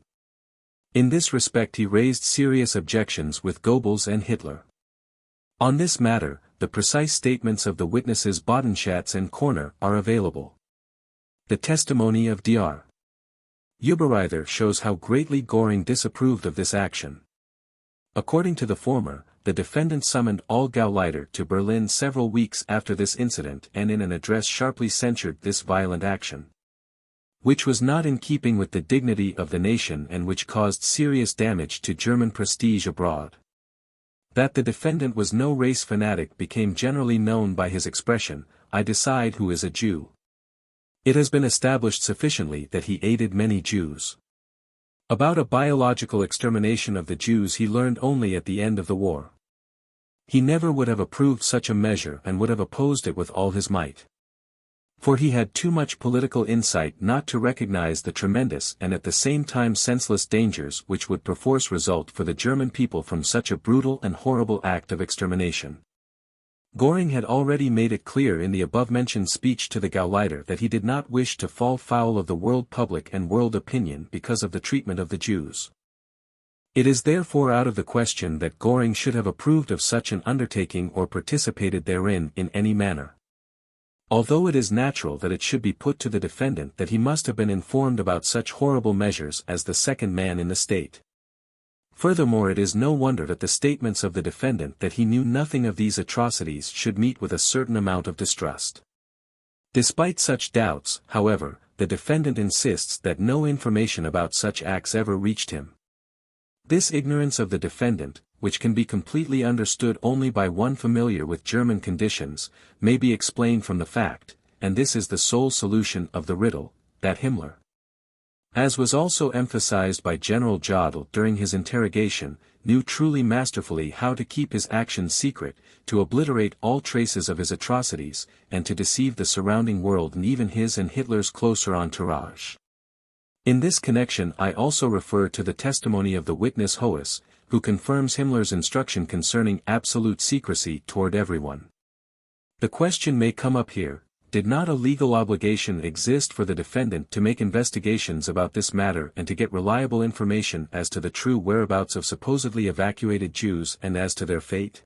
In this respect he raised serious objections with Goebbels and Hitler. On this matter, the precise statements of the witnesses Bodenschatz and Korner are available. The testimony of Dr. Uberreither shows how greatly Göring disapproved of this action. According to the former, the defendant summoned all Gauleiter to Berlin several weeks after this incident and in an address sharply censured this violent action, which was not in keeping with the dignity of the nation and which caused serious damage to German prestige abroad. That the defendant was no race fanatic became generally known by his expression, "I decide who is a Jew." It has been established sufficiently that he aided many Jews. About a biological extermination of the Jews he learned only at the end of the war. He never would have approved such a measure and would have opposed it with all his might. For he had too much political insight not to recognize the tremendous and at the same time senseless dangers which would perforce result for the German people from such a brutal and horrible act of extermination. Göring had already made it clear in the above-mentioned speech to the Gauleiter that he did not wish to fall foul of the world public and world opinion because of the treatment of the Jews. It is therefore out of the question that Göring should have approved of such an undertaking or participated therein in any manner. Although it is natural that it should be put to the defendant that he must have been informed about such horrible measures as the second man in the state. Furthermore, it is no wonder that the statements of the defendant that he knew nothing of these atrocities should meet with a certain amount of distrust. Despite such doubts, however, the defendant insists that no information about such acts ever reached him. This ignorance of the defendant, which can be completely understood only by one familiar with German conditions, may be explained from the fact, and this is the sole solution of the riddle, that Himmler, as was also emphasized by General Jodl during his interrogation, knew truly masterfully how to keep his actions secret, to obliterate all traces of his atrocities, and to deceive the surrounding world and even his and Hitler's closer entourage. In this connection I also refer to the testimony of the witness Hoes, who confirms Himmler's instruction concerning absolute secrecy toward everyone. The question may come up here: did not a legal obligation exist for the defendant to make investigations about this matter and to get reliable information as to the true whereabouts of supposedly evacuated Jews and as to their fate?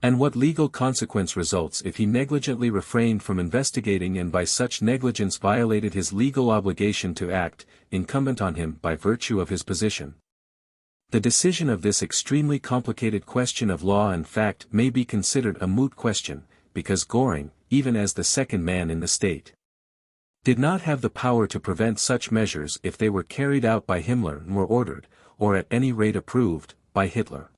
And what legal consequence results if he negligently refrained from investigating and by such negligence violated his legal obligation to act, incumbent on him by virtue of his position? The decision of this extremely complicated question of law and fact may be considered a moot question, because Göring, even as the second man in the state, did not have the power to prevent such measures if they were carried out by Himmler and were ordered, or at any rate approved, by Hitler.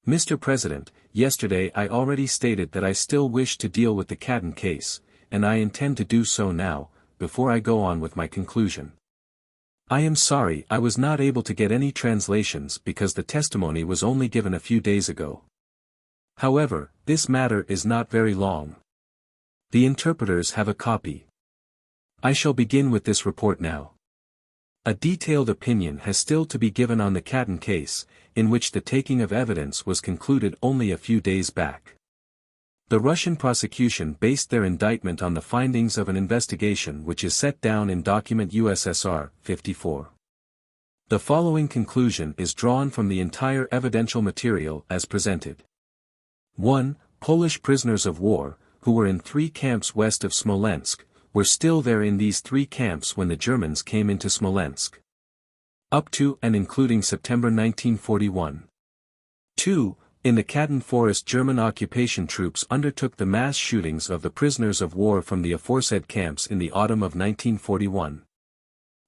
Mr. President, yesterday I already stated that I still wish to deal with the Cadden case, and I intend to do so now, before I go on with my conclusion. I am sorry I was not able to get any translations because the testimony was only given a few days ago. However, this matter is not very long. The interpreters have a copy. I shall begin with this report now. A detailed opinion has still to be given on the Cadden case, in which the taking of evidence was concluded only a few days back. The Russian prosecution based their indictment on the findings of an investigation which is set down in document USSR 54. The following conclusion is drawn from the entire evidential material as presented. 1. Polish prisoners of war, who were in 3 camps west of Smolensk, were still there in these 3 camps when the Germans came into Smolensk. Up to and including September 1941. 2. In the Cadden Forest, German occupation troops undertook the mass shootings of the prisoners of war from the aforesaid camps in the autumn of 1941.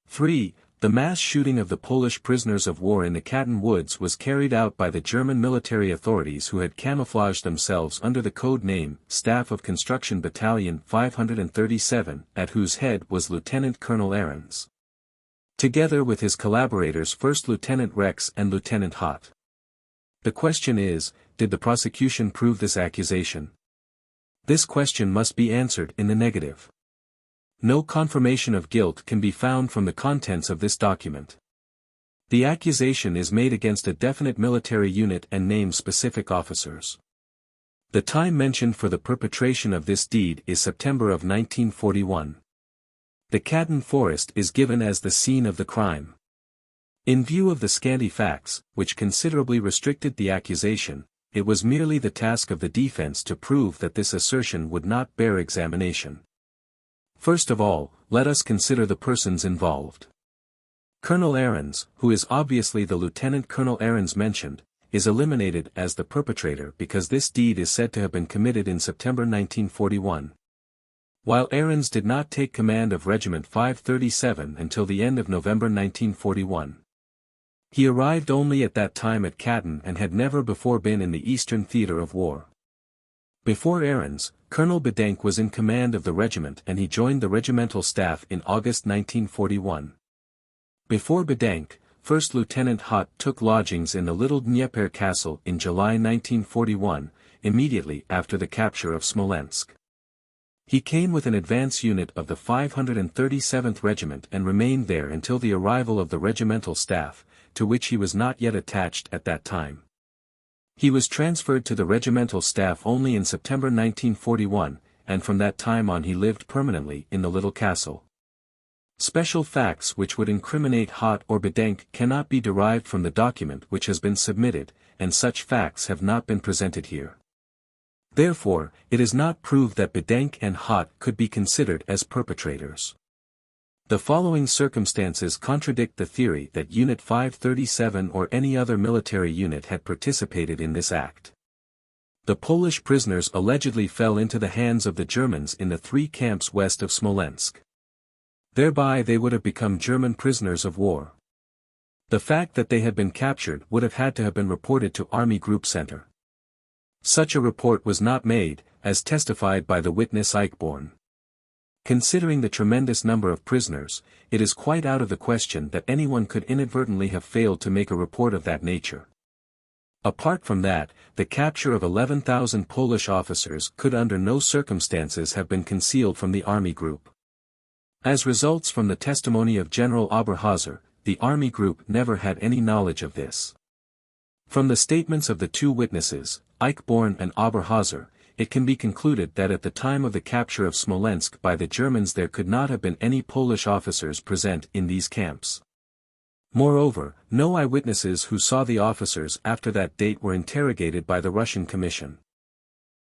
3. The mass shooting of the Polish prisoners of war in the Cadden Woods was carried out by the German military authorities who had camouflaged themselves under the code name Staff of Construction Battalion 537, at whose head was Lieutenant Colonel Ahrens, together with his collaborators First Lieutenant Rex and Lieutenant Hott. The question is, did the prosecution prove this accusation? This question must be answered in the negative. No confirmation of guilt can be found from the contents of this document. The accusation is made against a definite military unit and names specific officers. The time mentioned for the perpetration of this deed is September of 1941. The Cadden Forest is given as the scene of the crime. In view of the scanty facts, which considerably restricted the accusation, it was merely the task of the defense to prove that this assertion would not bear examination. First of all, let us consider the persons involved. Colonel Ahrens, who is obviously the Lieutenant Colonel Ahrens mentioned, is eliminated as the perpetrator because this deed is said to have been committed in September 1941. While Ahrens did not take command of Regiment 537 until the end of November 1941. He arrived only at that time at Cadden and had never before been in the Eastern Theater of War. Before Ahrens, Colonel Bedenk was in command of the regiment and he joined the regimental staff in August 1941. Before Bedenk, First Lieutenant Hott took lodgings in the Little Dnieper Castle in July 1941, immediately after the capture of Smolensk. He came with an advance unit of the 537th Regiment and remained there until the arrival of the regimental staff, to which he was not yet attached at that time. He was transferred to the regimental staff only in September 1941, and from that time on he lived permanently in the little castle. Special facts which would incriminate Hott or Bedenk cannot be derived from the document which has been submitted, and such facts have not been presented here. Therefore, it is not proved that Bedenk and Hott could be considered as perpetrators. The following circumstances contradict the theory that Unit 537 or any other military unit had participated in this act. The Polish prisoners allegedly fell into the hands of the Germans in the 3 camps west of Smolensk. Thereby they would have become German prisoners of war. The fact that they had been captured would have had to have been reported to Army Group Center. Such a report was not made, as testified by the witness Eichborn. Considering the tremendous number of prisoners, it is quite out of the question that anyone could inadvertently have failed to make a report of that nature. Apart from that, the capture of 11,000 Polish officers could under no circumstances have been concealed from the Army Group. As results from the testimony of General Oberhauser, the Army Group never had any knowledge of this. From the statements of the 2 witnesses, Eichborn and Oberhauser, it can be concluded that at the time of the capture of Smolensk by the Germans there could not have been any Polish officers present in these camps. Moreover, no eyewitnesses who saw the officers after that date were interrogated by the Russian Commission.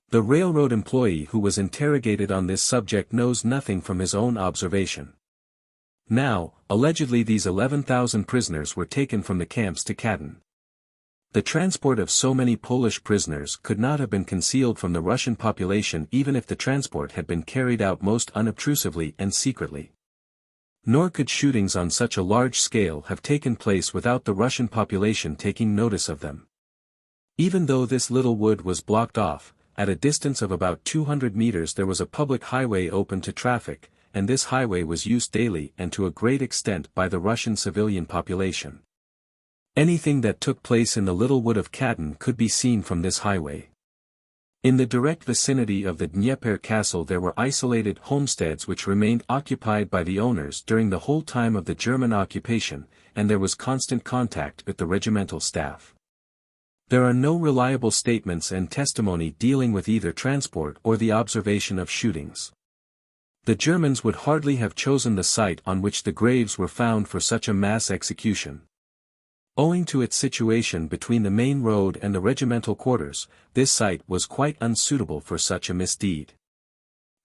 The railroad employee who was interrogated on this subject knows nothing from his own observation. Now, allegedly these 11,000 prisoners were taken from the camps to Katoen. The transport of so many Polish prisoners could not have been concealed from the Russian population even if the transport had been carried out most unobtrusively and secretly. Nor could shootings on such a large scale have taken place without the Russian population taking notice of them. Even though this little wood was blocked off, at a distance of about 200 meters there was a public highway open to traffic, and this highway was used daily and to a great extent by the Russian civilian population. Anything that took place in the little wood of Katoen could be seen from this highway. In the direct vicinity of the Dnieper castle there were isolated homesteads which remained occupied by the owners during the whole time of the German occupation, and there was constant contact with the regimental staff. There are no reliable statements and testimony dealing with either transport or the observation of shootings. The Germans would hardly have chosen the site on which the graves were found for such a mass execution. Owing to its situation between the main road and the regimental quarters, this site was quite unsuitable for such a misdeed.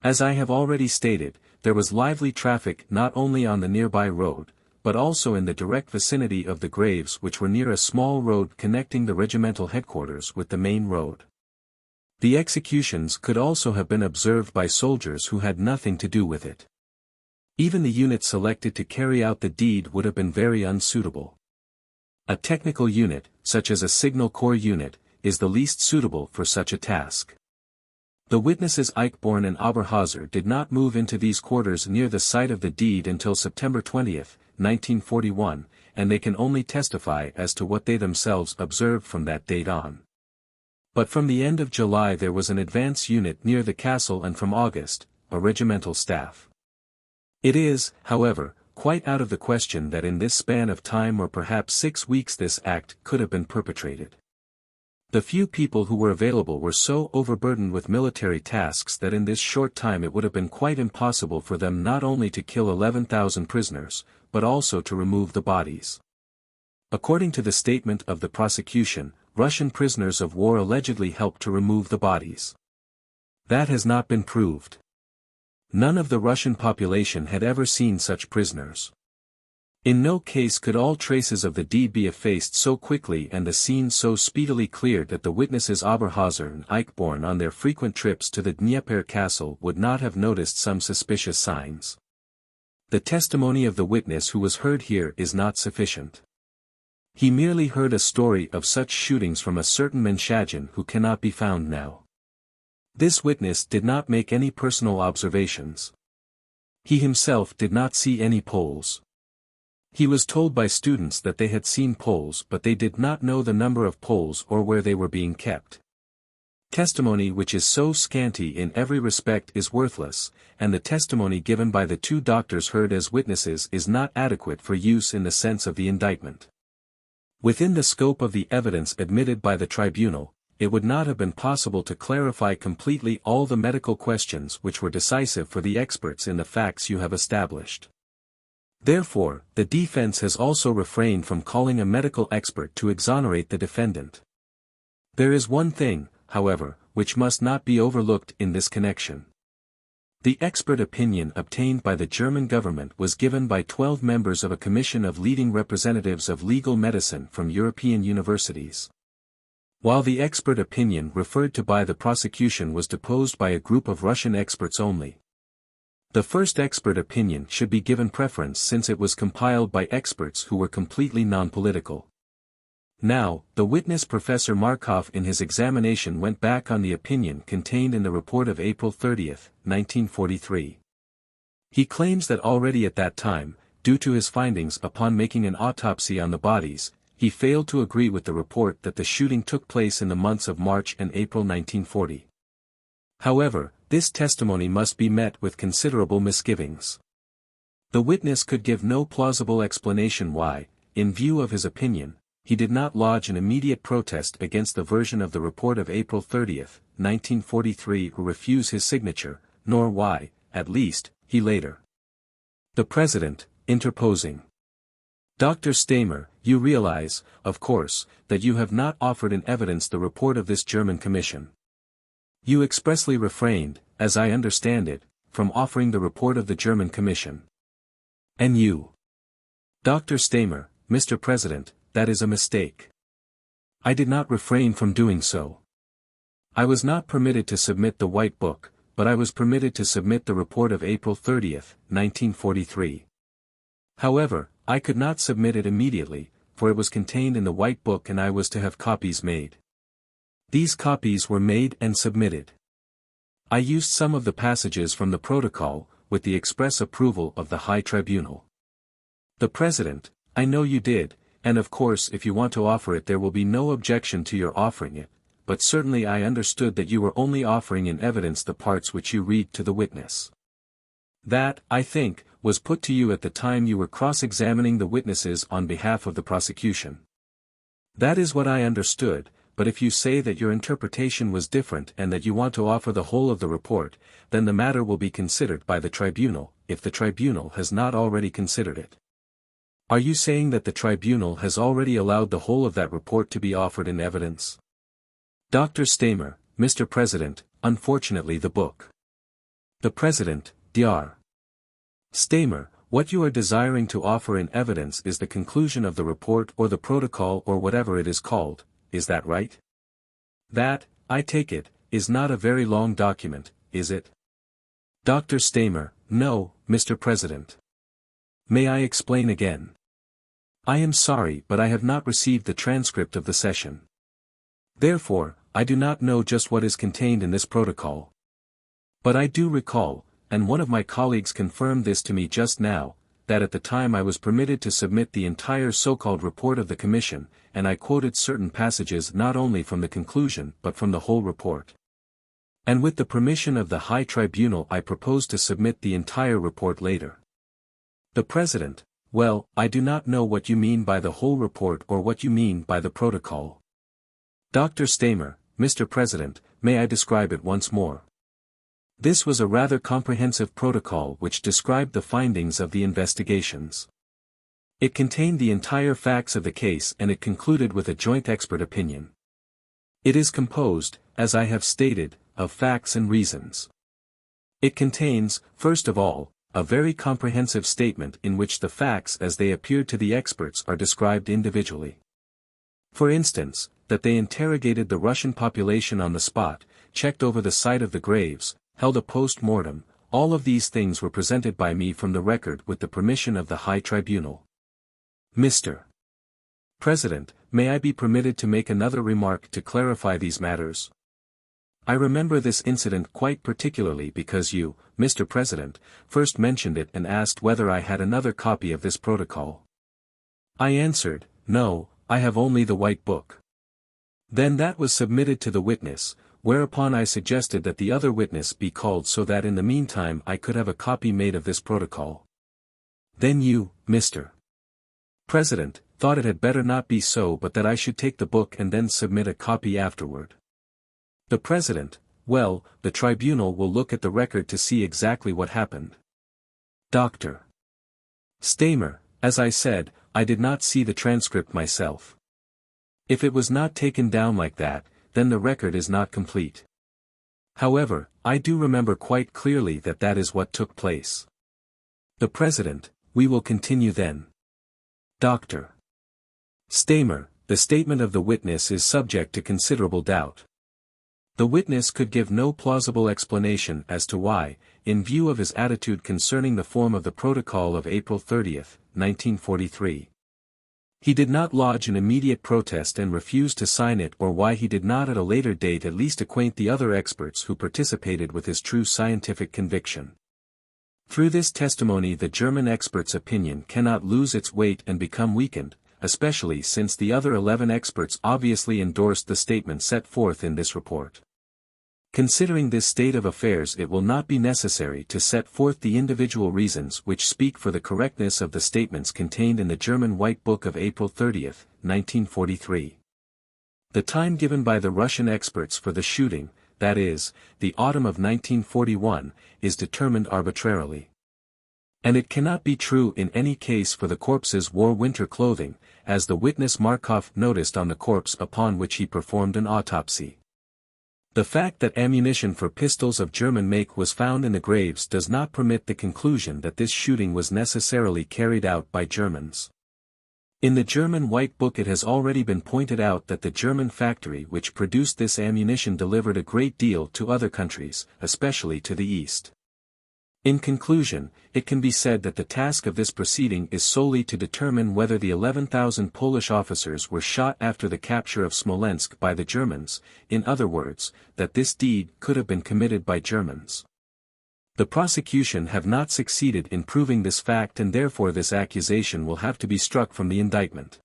As I have already stated, there was lively traffic not only on the nearby road, but also in the direct vicinity of the graves which were near a small road connecting the regimental headquarters with the main road. The executions could also have been observed by soldiers who had nothing to do with it. Even the unit selected to carry out the deed would have been very unsuitable. A technical unit, such as a signal corps unit, is the least suitable for such a task. The witnesses Eichborn and Oberhauser did not move into these quarters near the site of the deed until September 20, 1941, and they can only testify as to what they themselves observed from that date on. But from the end of July there was an advance unit near the castle, and from August, a regimental staff. It is, however, quite out of the question that in this span of time or perhaps 6 weeks this act could have been perpetrated. The few people who were available were so overburdened with military tasks that in this short time it would have been quite impossible for them not only to kill 11,000 prisoners, but also to remove the bodies. According to the statement of the prosecution, Russian prisoners of war allegedly helped to remove the bodies. That has not been proved. None of the Russian population had ever seen such prisoners. In no case could all traces of the deed be effaced so quickly and the scene so speedily cleared that the witnesses Oberhauser and Eichborn on their frequent trips to the Dnieper castle would not have noticed some suspicious signs. The testimony of the witness who was heard here is not sufficient. He merely heard a story of such shootings from a certain Menshagin who cannot be found now. This witness did not make any personal observations. He himself did not see any Poles. He was told by students that they had seen Poles, but they did not know the number of Poles or where they were being kept. Testimony which is so scanty in every respect is worthless, and the testimony given by the 2 doctors heard as witnesses is not adequate for use in the sense of the indictment. Within the scope of the evidence admitted by the tribunal, it would not have been possible to clarify completely all the medical questions which were decisive for the experts in the facts you have established. Therefore, the defense has also refrained from calling a medical expert to exonerate the defendant. There is one thing, however, which must not be overlooked in this connection. The expert opinion obtained by the German government was given by 12 members of a commission of leading representatives of legal medicine from European universities. While the expert opinion referred to by the prosecution was deposed by a group of Russian experts only. The first expert opinion should be given preference since it was compiled by experts who were completely non-political. Now, the witness Professor Markov in his examination went back on the opinion contained in the report of April 30, 1943. He claims that already at that time, due to his findings upon making an autopsy on the bodies, he failed to agree with the report that the shooting took place in the months of March and April 1940. However, this testimony must be met with considerable misgivings. The witness could give no plausible explanation why, in view of his opinion, he did not lodge an immediate protest against the version of the report of April 30, 1943 or refuse his signature, nor why, at least, he later. The President, interposing. Dr. Stamer, you realize, of course, that you have not offered in evidence the report of this German commission. You expressly refrained, as I understand it, from offering the report of the German commission. And you? Dr. Stamer, Mr. President, that is a mistake. I did not refrain from doing so. I was not permitted to submit the White Book, but I was permitted to submit the report of April 30, 1943. However, I could not submit it immediately, for it was contained in the White Book and I was to have copies made. These copies were made and submitted. I used some of the passages from the protocol, with the express approval of the High Tribunal. The President, I know you did, and of course if you want to offer it there will be no objection to your offering it, but certainly I understood that you were only offering in evidence the parts which you read to the witness. That, I think, was put to you at the time you were cross-examining the witnesses on behalf of the prosecution. That is what I understood, but if you say that your interpretation was different and that you want to offer the whole of the report, then the matter will be considered by the tribunal, if the tribunal has not already considered it. Are you saying that the tribunal has already allowed the whole of that report to be offered in evidence? Dr. Stamer, Mr. President, unfortunately the book. The President, Dr. Stamer, what you are desiring to offer in evidence is the conclusion of the report or the protocol or whatever it is called, is that right? That, I take it, is not a very long document, is it? Dr. Stamer, no, Mr. President. May I explain again? I am sorry but I have not received the transcript of the session. Therefore, I do not know just what is contained in this protocol. But I do recall, and one of my colleagues confirmed this to me just now, that at the time I was permitted to submit the entire so-called report of the Commission, and I quoted certain passages not only from the conclusion but from the whole report. And with the permission of the High Tribunal I propose to submit the entire report later. The President, well, I do not know what you mean by the whole report or what you mean by the protocol. Dr. Stamer, Mr. President, may I describe it once more? This was a rather comprehensive protocol which described the findings of the investigations. It contained the entire facts of the case and it concluded with a joint expert opinion. It is composed, as I have stated, of facts and reasons. It contains, first of all, a very comprehensive statement in which the facts as they appeared to the experts are described individually. For instance, that they interrogated the Russian population on the spot, checked over the site of the graves, held a post-mortem, all of these things were presented by me from the record with the permission of the High Tribunal. Mr. President, may I be permitted to make another remark to clarify these matters? I remember this incident quite particularly because you, Mr. President, first mentioned it and asked whether I had another copy of this protocol. I answered, no, I have only the White Book. Then that was submitted to the witness, whereupon I suggested that the other witness be called so that in the meantime I could have a copy made of this protocol. Then you, Mr. President, thought it had better not be so but that I should take the book and then submit a copy afterward. The President, well, the tribunal will look at the record to see exactly what happened. Dr. Stamer, as I said, I did not see the transcript myself. If it was not taken down like that, then the record is not complete. However, I do remember quite clearly that that is what took place. The President, we will continue then. Dr. Stamer, the statement of the witness is subject to considerable doubt. The witness could give no plausible explanation as to why, in view of his attitude concerning the form of the Protocol of April 30, 1943. He did not lodge an immediate protest and refuse to sign it, or why he did not at a later date at least acquaint the other experts who participated with his true scientific conviction. Through this testimony the German expert's opinion cannot lose its weight and become weakened, especially since the other 11 experts obviously endorsed the statement set forth in this report. Considering this state of affairs, it will not be necessary to set forth the individual reasons which speak for the correctness of the statements contained in the German White Book of April 30, 1943. The time given by the Russian experts for the shooting, that is, the autumn of 1941, is determined arbitrarily. And it cannot be true in any case, for the corpses wore winter clothing, as the witness Markov noticed on the corpse upon which he performed an autopsy. The fact that ammunition for pistols of German make was found in the graves does not permit the conclusion that this shooting was necessarily carried out by Germans. In the German White Book it has already been pointed out that the German factory which produced this ammunition delivered a great deal to other countries, especially to the East. In conclusion, it can be said that the task of this proceeding is solely to determine whether the 11,000 Polish officers were shot after the capture of Smolensk by the Germans, in other words, that this deed could have been committed by Germans. The prosecution have not succeeded in proving this fact, and therefore this accusation will have to be struck from the indictment.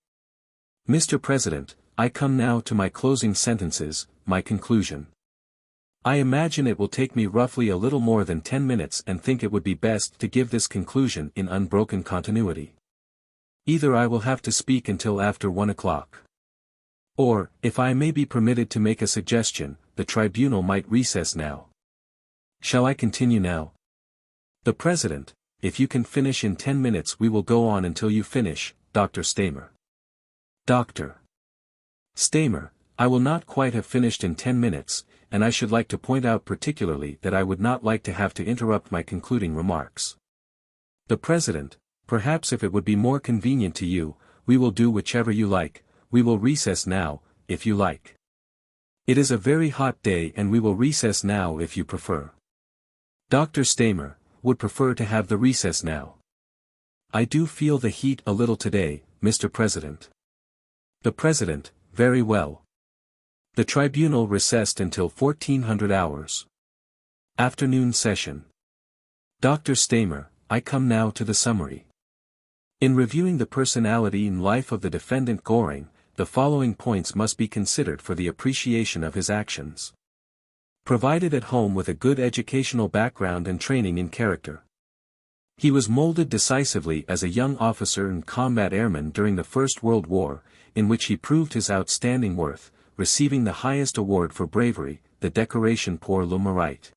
Mr. President, I come now to my closing sentences, my conclusion. I imagine it will take me roughly a little more than 10 minutes, and think it would be best to give this conclusion in unbroken continuity. Either I will have to speak until after 1 o'clock. Or, if I may be permitted to make a suggestion, the tribunal might recess now. Shall I continue now? The President, if you can finish in 10 minutes we will go on until you finish, Dr. Stamer. Dr. Stamer, I will not quite have finished in 10 minutes, and I should like to point out particularly that I would not like to have to interrupt my concluding remarks. The President, perhaps if it would be more convenient to you, we will do whichever you like, we will recess now, if you like. It is a very hot day and we will recess now if you prefer. Dr. Stamer, would prefer to have the recess now. I do feel the heat a little today, Mr. President. The President, very well. The tribunal recessed until 1400 hours. Afternoon session. Dr. Stamer, I come now to the summary. In reviewing the personality and life of the defendant Göring, the following points must be considered for the appreciation of his actions. Provided at home with a good educational background and training in character. He was molded decisively as a young officer and combat airman during the First World War, in which he proved his outstanding worth, receiving the highest award for bravery, the Decoration pour le Mérite.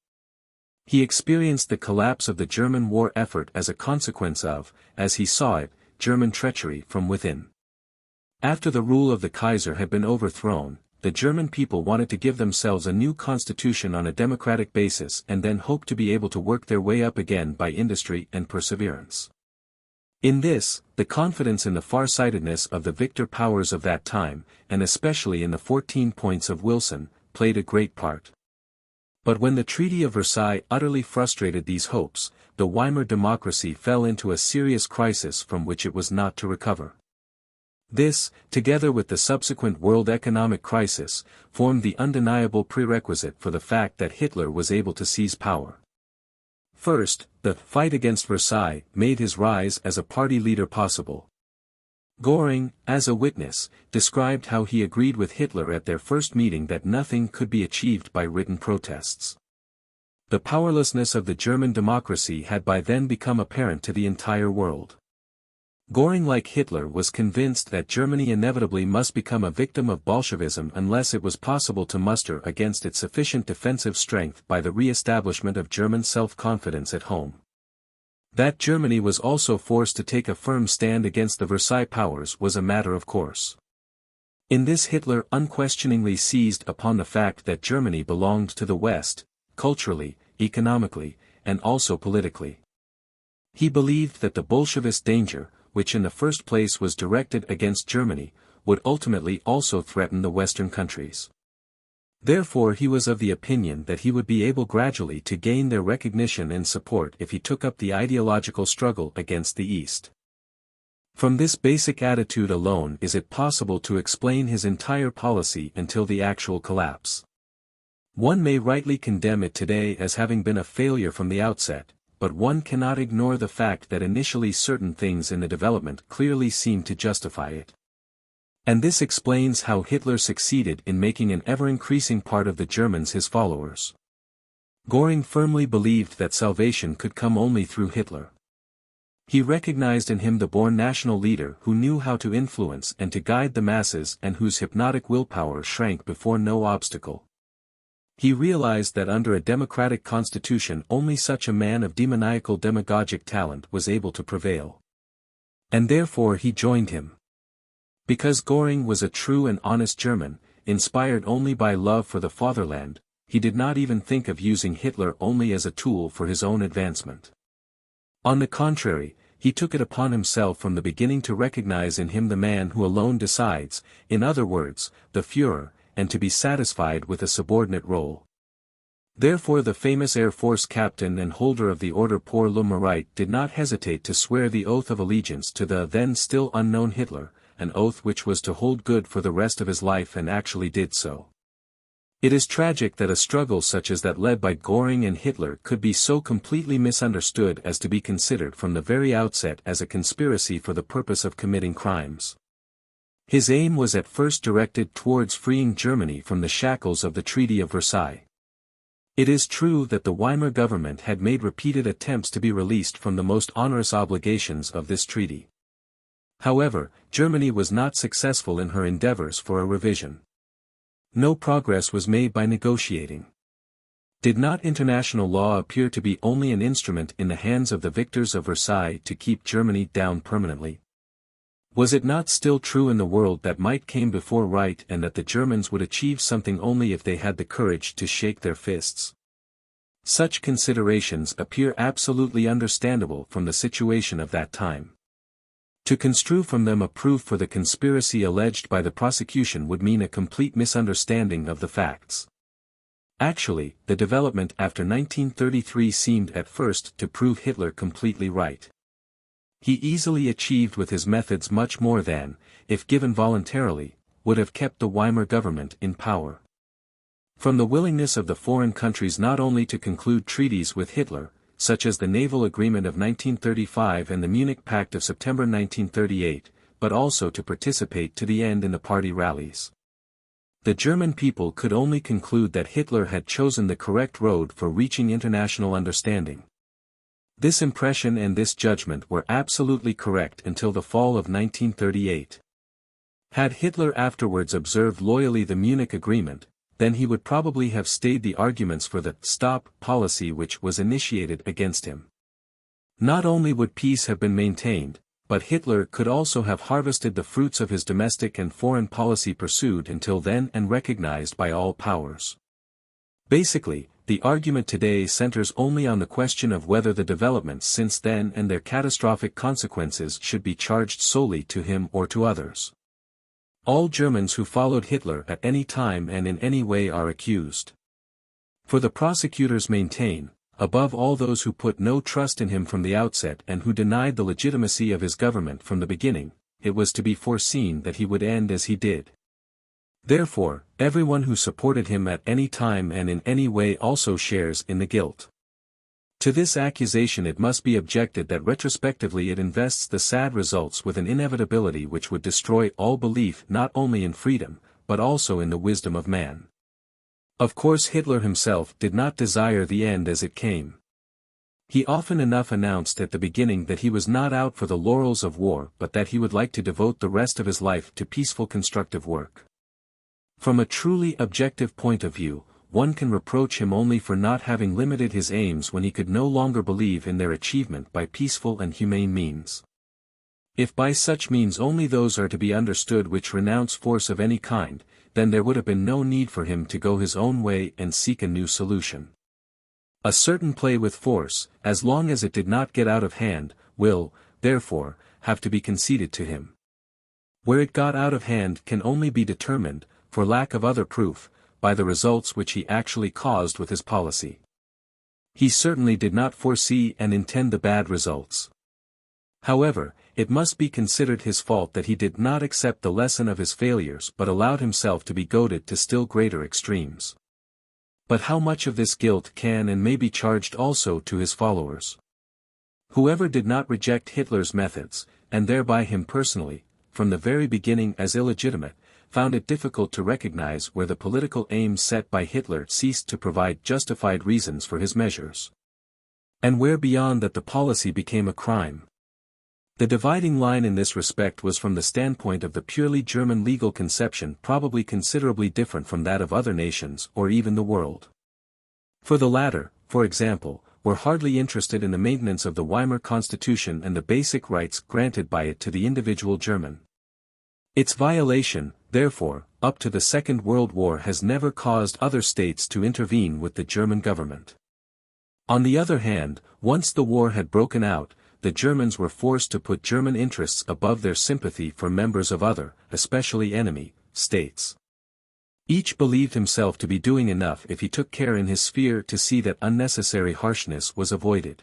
He experienced the collapse of the German war effort as a consequence of, as he saw it, German treachery from within. After the rule of the Kaiser had been overthrown, the German people wanted to give themselves a new constitution on a democratic basis and then hoped to be able to work their way up again by industry and perseverance. In this, the confidence in the farsightedness of the victor powers of that time, and especially in the 14 points of Wilson, played a great part. But when the Treaty of Versailles utterly frustrated these hopes, the Weimar democracy fell into a serious crisis from which it was not to recover. This, together with the subsequent world economic crisis, formed the undeniable prerequisite for the fact that Hitler was able to seize power. First, the fight against Versailles made his rise as a party leader possible. Göring, as a witness, described how he agreed with Hitler at their first meeting that nothing could be achieved by written protests. The powerlessness of the German democracy had by then become apparent to the entire world. Göring, like Hitler, was convinced that Germany inevitably must become a victim of Bolshevism unless it was possible to muster against it sufficient defensive strength by the re-establishment of German self-confidence at home. That Germany was also forced to take a firm stand against the Versailles powers was a matter of course. In this Hitler unquestioningly seized upon the fact that Germany belonged to the West, culturally, economically, and also politically. He believed that the Bolshevist danger, which in the first place was directed against Germany, would ultimately also threaten the Western countries. Therefore he was of the opinion that he would be able gradually to gain their recognition and support if he took up the ideological struggle against the East. From this basic attitude alone is it possible to explain his entire policy until the actual collapse. One may rightly condemn it today as having been a failure from the outset, but one cannot ignore the fact that initially certain things in the development clearly seemed to justify it. And this explains how Hitler succeeded in making an ever-increasing part of the Germans his followers. Göring firmly believed that salvation could come only through Hitler. He recognized in him the born national leader who knew how to influence and to guide the masses and whose hypnotic willpower shrank before no obstacle. He realized that under a democratic constitution only such a man of demoniacal demagogic talent was able to prevail. And therefore he joined him. Because Göring was a true and honest German, inspired only by love for the fatherland, he did not even think of using Hitler only as a tool for his own advancement. On the contrary, he took it upon himself from the beginning to recognize in him the man who alone decides, in other words, the Führer, and to be satisfied with a subordinate role. Therefore the famous Air Force captain and holder of the Order pour le Mérite did not hesitate to swear the oath of allegiance to the then still unknown Hitler, an oath which was to hold good for the rest of his life and actually did so. It is tragic that a struggle such as that led by Göring and Hitler could be so completely misunderstood as to be considered from the very outset as a conspiracy for the purpose of committing crimes. His aim was at first directed towards freeing Germany from the shackles of the Treaty of Versailles. It is true that the Weimar government had made repeated attempts to be released from the most onerous obligations of this treaty. However, Germany was not successful in her endeavors for a revision. No progress was made by negotiating. Did not international law appear to be only an instrument in the hands of the victors of Versailles to keep Germany down permanently? Was it not still true in the world that might came before right and that the Germans would achieve something only if they had the courage to shake their fists? Such considerations appear absolutely understandable from the situation of that time. To construe from them a proof for the conspiracy alleged by the prosecution would mean a complete misunderstanding of the facts. Actually, the development after 1933 seemed at first to prove Hitler completely right. He easily achieved with his methods much more than, if given voluntarily, would have kept the Weimar government in power. From the willingness of the foreign countries not only to conclude treaties with Hitler, such as the Naval Agreement of 1935 and the Munich Pact of September 1938, but also to participate to the end in the party rallies. The German people could only conclude that Hitler had chosen the correct road for reaching international understanding. This impression and this judgment were absolutely correct until the fall of 1938. Had Hitler afterwards observed loyally the Munich Agreement, then he would probably have stayed the arguments for the stop policy which was initiated against him. Not only would peace have been maintained, but Hitler could also have harvested the fruits of his domestic and foreign policy pursued until then and recognized by all powers. Basically, the argument today centers only on the question of whether the developments since then and their catastrophic consequences should be charged solely to him or to others. All Germans who followed Hitler at any time and in any way are accused. For the prosecutors maintain, above all those who put no trust in him from the outset and who denied the legitimacy of his government from the beginning, it was to be foreseen that he would end as he did. Therefore, everyone who supported him at any time and in any way also shares in the guilt. To this accusation it must be objected that retrospectively it invests the sad results with an inevitability which would destroy all belief not only in freedom, but also in the wisdom of man. Of course Hitler himself did not desire the end as it came. He often enough announced at the beginning that he was not out for the laurels of war but that he would like to devote the rest of his life to peaceful constructive work. From a truly objective point of view, one can reproach him only for not having limited his aims when he could no longer believe in their achievement by peaceful and humane means. If by such means only those are to be understood which renounce force of any kind, then there would have been no need for him to go his own way and seek a new solution. A certain play with force, as long as it did not get out of hand, will, therefore, have to be conceded to him. Where it got out of hand can only be determined, for lack of other proof, by the results which he actually caused with his policy. He certainly did not foresee and intend the bad results. However, it must be considered his fault that he did not accept the lesson of his failures but allowed himself to be goaded to still greater extremes. But how much of this guilt can and may be charged also to his followers? Whoever did not reject Hitler's methods, and thereby him personally, from the very beginning as illegitimate, found it difficult to recognize where the political aims set by Hitler ceased to provide justified reasons for his measures, and where beyond that the policy became a crime. The dividing line in this respect was from the standpoint of the purely German legal conception probably considerably different from that of other nations or even the world. For the latter, for example, were hardly interested in the maintenance of the Weimar Constitution and the basic rights granted by it to the individual German. Its violation, therefore, up to the Second World War has never caused other states to intervene with the German government. On the other hand, once the war had broken out, the Germans were forced to put German interests above their sympathy for members of other, especially enemy, states. Each believed himself to be doing enough if he took care in his sphere to see that unnecessary harshness was avoided.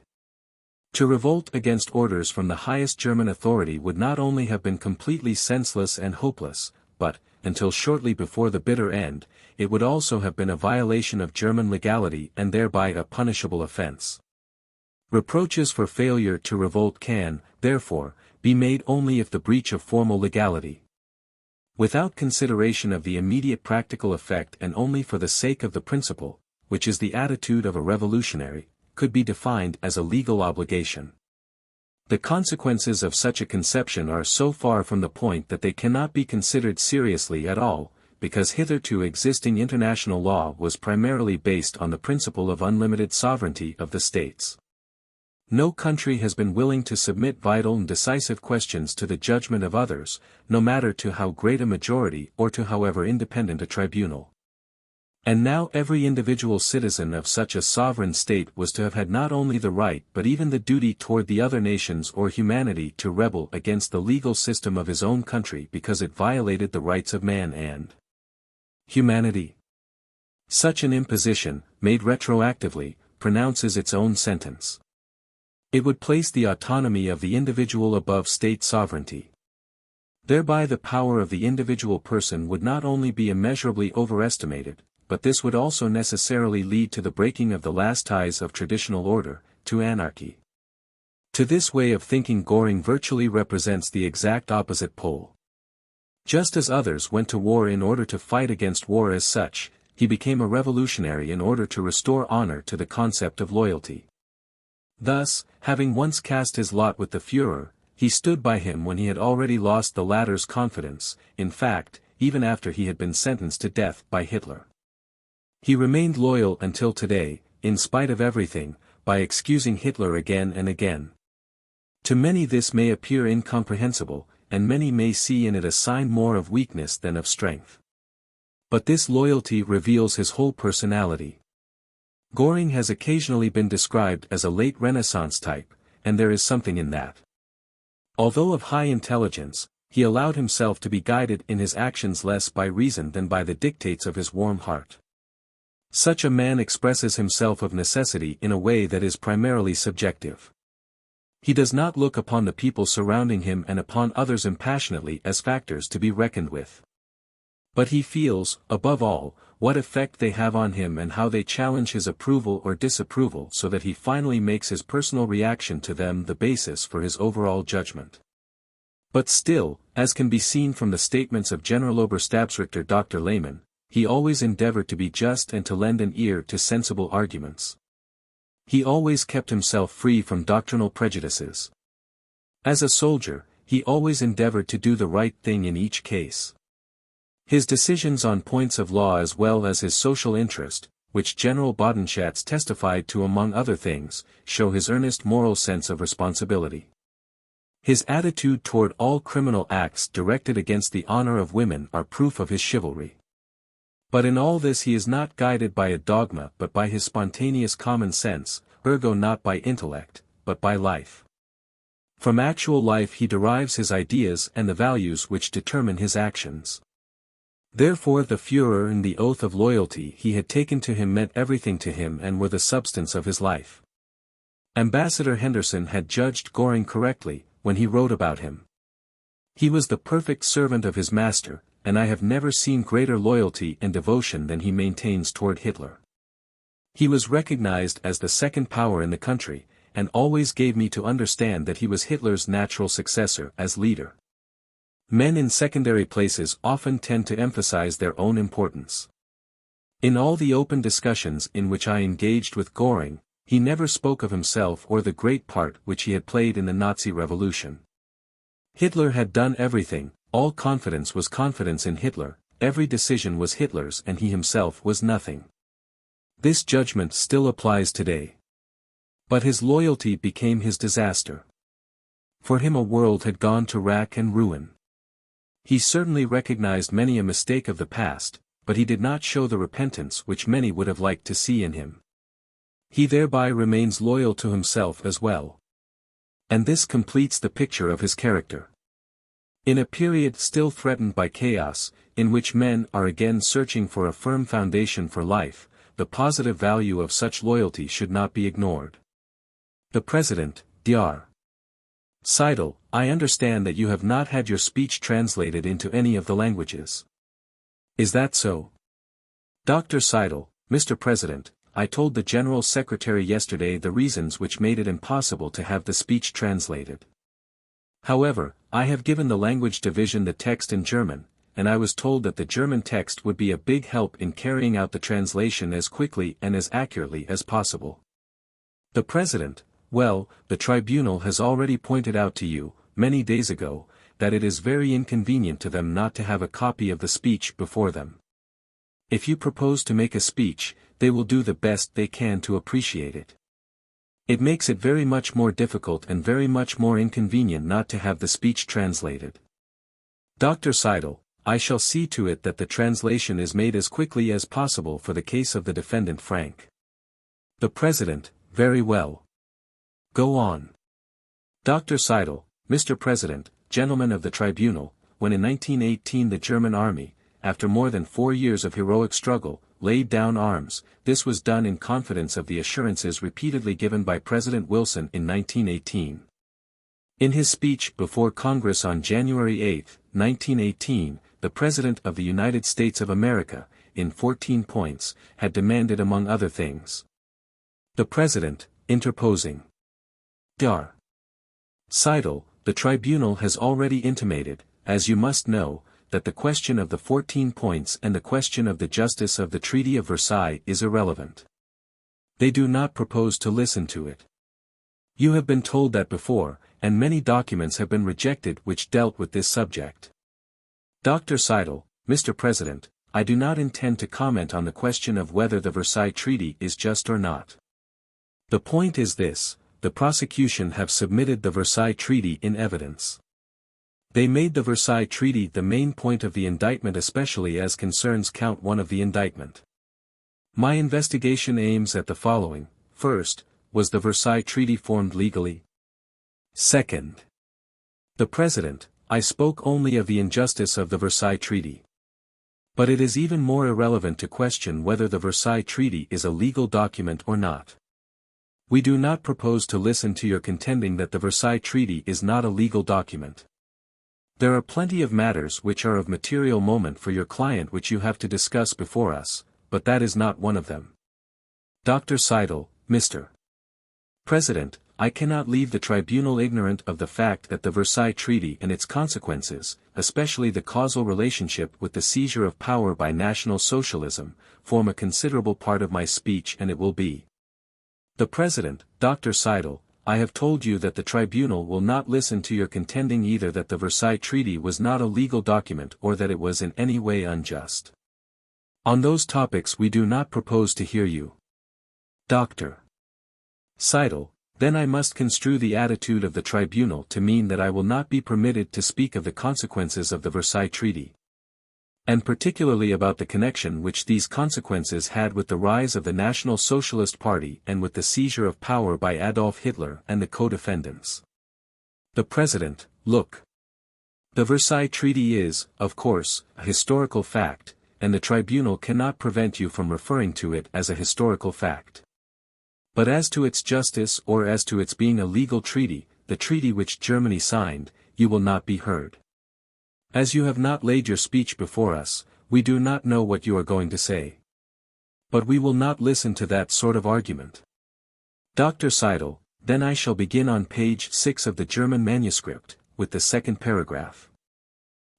To revolt against orders from the highest German authority would not only have been completely senseless and hopeless, but, until shortly before the bitter end, it would also have been a violation of German legality and thereby a punishable offense. Reproaches for failure to revolt can, therefore, be made only if the breach of formal legality, without consideration of the immediate practical effect and only for the sake of the principle, which is the attitude of a revolutionary, could be defined as a legal obligation. The consequences of such a conception are so far from the point that they cannot be considered seriously at all, because hitherto existing international law was primarily based on the principle of unlimited sovereignty of the states. No country has been willing to submit vital and decisive questions to the judgment of others, no matter to how great a majority or to however independent a tribunal. And now every individual citizen of such a sovereign state was to have had not only the right but even the duty toward the other nations or humanity to rebel against the legal system of his own country because it violated the rights of man and humanity. Such an imposition, made retroactively, pronounces its own sentence. It would place the autonomy of the individual above state sovereignty. Thereby the power of the individual person would not only be immeasurably overestimated, but this would also necessarily lead to the breaking of the last ties of traditional order, to anarchy. To this way of thinking Göring virtually represents the exact opposite pole. Just as others went to war in order to fight against war as such, he became a revolutionary in order to restore honor to the concept of loyalty. Thus, having once cast his lot with the Führer, he stood by him when he had already lost the latter's confidence, in fact, even after he had been sentenced to death by Hitler. He remained loyal until today, in spite of everything, by excusing Hitler again and again. To many this may appear incomprehensible, and many may see in it a sign more of weakness than of strength. But this loyalty reveals his whole personality. Göring has occasionally been described as a late Renaissance type, and there is something in that. Although of high intelligence, he allowed himself to be guided in his actions less by reason than by the dictates of his warm heart. Such a man expresses himself of necessity in a way that is primarily subjective. He does not look upon the people surrounding him and upon others impassionately as factors to be reckoned with. But he feels, above all, what effect they have on him and how they challenge his approval or disapproval so that he finally makes his personal reaction to them the basis for his overall judgment. But still, as can be seen from the statements of Generaloberstabsrichter Dr. Lehmann, he always endeavored to be just and to lend an ear to sensible arguments. He always kept himself free from doctrinal prejudices. As a soldier, he always endeavored to do the right thing in each case. His decisions on points of law as well as his social interest, which General Bodenschatz testified to among other things, show his earnest moral sense of responsibility. His attitude toward all criminal acts directed against the honor of women are proof of his chivalry. But in all this he is not guided by a dogma but by his spontaneous common sense, ergo not by intellect, but by life. From actual life he derives his ideas and the values which determine his actions. Therefore the Führer and the oath of loyalty he had taken to him meant everything to him and were the substance of his life. Ambassador Henderson had judged Göring correctly, when he wrote about him. He was the perfect servant of his master, and I have never seen greater loyalty and devotion than he maintains toward Hitler. He was recognized as the second power in the country, and always gave me to understand that he was Hitler's natural successor as leader. Men in secondary places often tend to emphasize their own importance. In all the open discussions in which I engaged with Göring, he never spoke of himself or the great part which he had played in the Nazi revolution. Hitler had done everything, all confidence was confidence in Hitler, every decision was Hitler's and he himself was nothing. This judgment still applies today. But his loyalty became his disaster. For him a world had gone to rack and ruin. He certainly recognized many a mistake of the past, but he did not show the repentance which many would have liked to see in him. He thereby remains loyal to himself as well. And this completes the picture of his character. In a period still threatened by chaos, in which men are again searching for a firm foundation for life, the positive value of such loyalty should not be ignored. The President, Dr. Seidel, I understand that you have not had your speech translated into any of the languages. Is that so? Dr. Seidel, Mr. President, I told the General Secretary yesterday the reasons which made it impossible to have the speech translated. However, I have given the language division the text in German, and I was told that the German text would be a big help in carrying out the translation as quickly and as accurately as possible. The President, well, the tribunal has already pointed out to you, many days ago, that it is very inconvenient to them not to have a copy of the speech before them. If you propose to make a speech, they will do the best they can to appreciate it. It makes it very much more difficult and very much more inconvenient not to have the speech translated. Dr. Seidel, I shall see to it that the translation is made as quickly as possible for the case of the defendant Frank. The President, very well. Go on. Dr. Seidel, Mr. President, gentlemen of the tribunal, when in 1918 the German army, after more than 4 years of heroic struggle, laid down arms, this was done in confidence of the assurances repeatedly given by President Wilson in 1918. In his speech before Congress on January 8, 1918, the President of the United States of America, in 14 points, had demanded among other things. The President, interposing. Dr. Seidel, the tribunal has already intimated, as you must know, that the question of the 14 points and the question of the justice of the Treaty of Versailles is irrelevant. They do not propose to listen to it. You have been told that before, and many documents have been rejected which dealt with this subject. Dr. Seidel, Mr. President, I do not intend to comment on the question of whether the Versailles Treaty is just or not. The point is this, the prosecution have submitted the Versailles Treaty in evidence. They made the Versailles Treaty the main point of the indictment, especially as concerns count 1 of the indictment. My investigation aims at the following: first, was the Versailles Treaty formed legally? Second, the President, I spoke only of the injustice of the Versailles Treaty. But it is even more irrelevant to question whether the Versailles Treaty is a legal document or not. We do not propose to listen to your contending that the Versailles Treaty is not a legal document. There are plenty of matters which are of material moment for your client which you have to discuss before us, but that is not one of them. Dr. Seidel, Mr. President, I cannot leave the tribunal ignorant of the fact that the Versailles Treaty and its consequences, especially the causal relationship with the seizure of power by National Socialism, form a considerable part of my speech, and it will be. The President, Dr. Seidel, I have told you that the tribunal will not listen to your contending either that the Versailles Treaty was not a legal document or that it was in any way unjust. On those topics we do not propose to hear you. Dr. Seidel, then I must construe the attitude of the tribunal to mean that I will not be permitted to speak of the consequences of the Versailles Treaty. and particularly about the connection which these consequences had with the rise of the National Socialist Party and with the seizure of power by Adolf Hitler and the co-defendants. The President, look. The Versailles Treaty is, of course, a historical fact, and the tribunal cannot prevent you from referring to it as a historical fact. But as to its justice or as to its being a legal treaty, the treaty which Germany signed, you will not be heard. As you have not laid your speech before us, we do not know what you are going to say. But we will not listen to that sort of argument. Dr. Seidel, then I shall begin on page 6 of the German manuscript, with the second paragraph.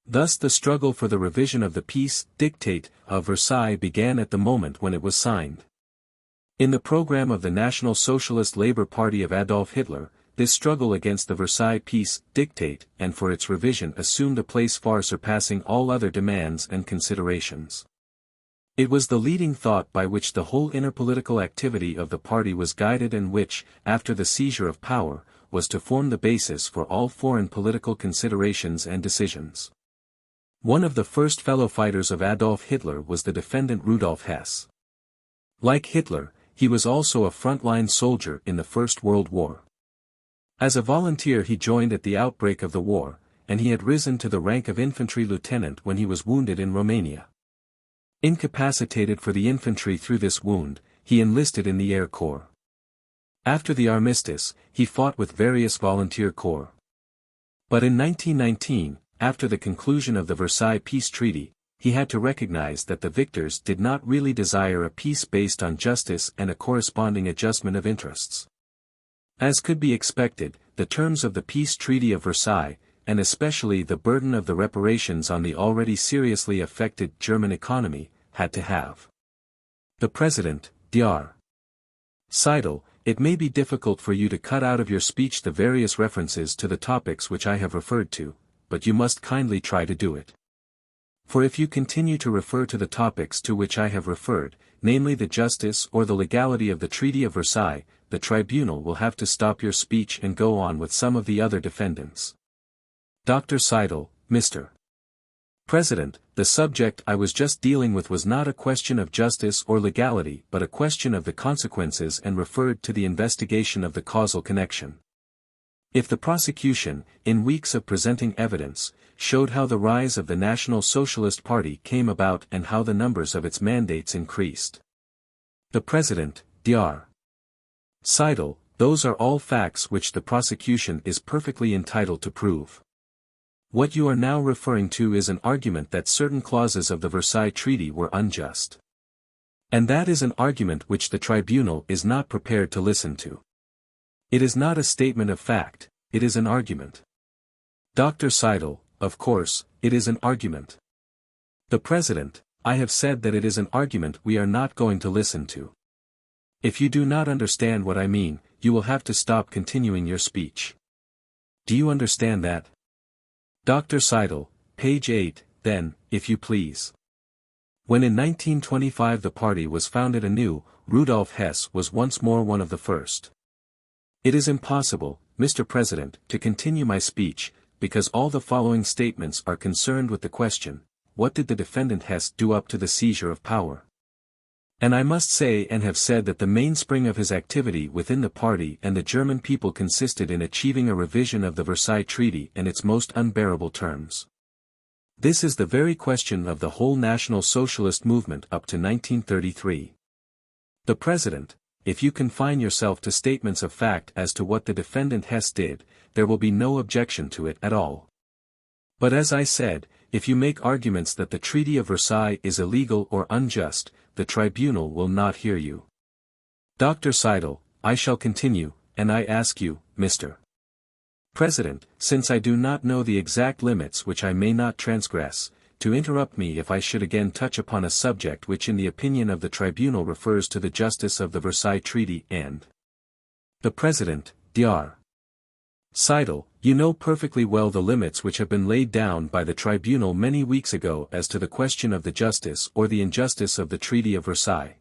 Thus the struggle for the revision of the peace dictate of Versailles began at the moment when it was signed. In the program of the National Socialist Labour Party of Adolf Hitler, this struggle against the Versailles peace dictate and for its revision assumed a place far surpassing all other demands and considerations. It was the leading thought by which the whole inner political activity of the party was guided and which, after the seizure of power, was to form the basis for all foreign political considerations and decisions. One of the first fellow fighters of Adolf Hitler was the defendant Rudolf Hess. Like Hitler, he was also a front-line soldier in the First World War. As a volunteer he joined at the outbreak of the war, and he had risen to the rank of infantry lieutenant when he was wounded in Romania. Incapacitated for the infantry through this wound, he enlisted in the Air Corps. After the armistice, he fought with various volunteer corps. But in 1919, after the conclusion of the Versailles Peace Treaty, he had to recognize that the victors did not really desire a peace based on justice and a corresponding adjustment of interests. As could be expected, the terms of the Peace Treaty of Versailles, and especially the burden of the reparations on the already seriously affected German economy, had to have. The President, Dr. Seidel, it may be difficult for you to cut out of your speech the various references to the topics which I have referred to, but you must kindly try to do it. For if you continue to refer to the topics to which I have referred, namely the justice or the legality of the Treaty of Versailles, the tribunal will have to stop your speech and go on with some of the other defendants. Dr. Seidel, Mr. President, the subject I was just dealing with was not a question of justice or legality but a question of the consequences and referred to the investigation of the causal connection. If the prosecution, in weeks of presenting evidence, showed how the rise of the National Socialist Party came about and how the numbers of its mandates increased. The President, Dr. Seidel, those are all facts which the prosecution is perfectly entitled to prove. What you are now referring to is an argument that certain clauses of the Versailles Treaty were unjust. And that is an argument which the tribunal is not prepared to listen to. It is not a statement of fact, it is an argument. Dr. Seidel, of course, it is an argument. The President, I have said that it is an argument we are not going to listen to. If you do not understand what I mean, you will have to stop continuing your speech. Do you understand that? Dr. Seidel, page 8, then, if you please. When in 1925 the party was founded anew, Rudolf Hess was once more one of the first. It is impossible, Mr. President, to continue my speech, because all the following statements are concerned with the question, what did the defendant Hess do up to the seizure of power? And I must say and have said that the mainspring of his activity within the party and the German people consisted in achieving a revision of the Versailles Treaty in its most unbearable terms. This is the very question of the whole National Socialist movement up to 1933. The President, if you confine yourself to statements of fact as to what the defendant Hess did, there will be no objection to it at all. But as I said, if you make arguments that the Treaty of Versailles is illegal or unjust, the tribunal will not hear you. Dr. Seidel, I shall continue, and I ask you, Mr. President, since I do not know the exact limits which I may not transgress, to interrupt me if I should again touch upon a subject which in the opinion of the tribunal refers to the justice of the Versailles Treaty and the President, Dr. Seidel, you know perfectly well the limits which have been laid down by the tribunal many weeks ago as to the question of the justice or the injustice of the Treaty of Versailles.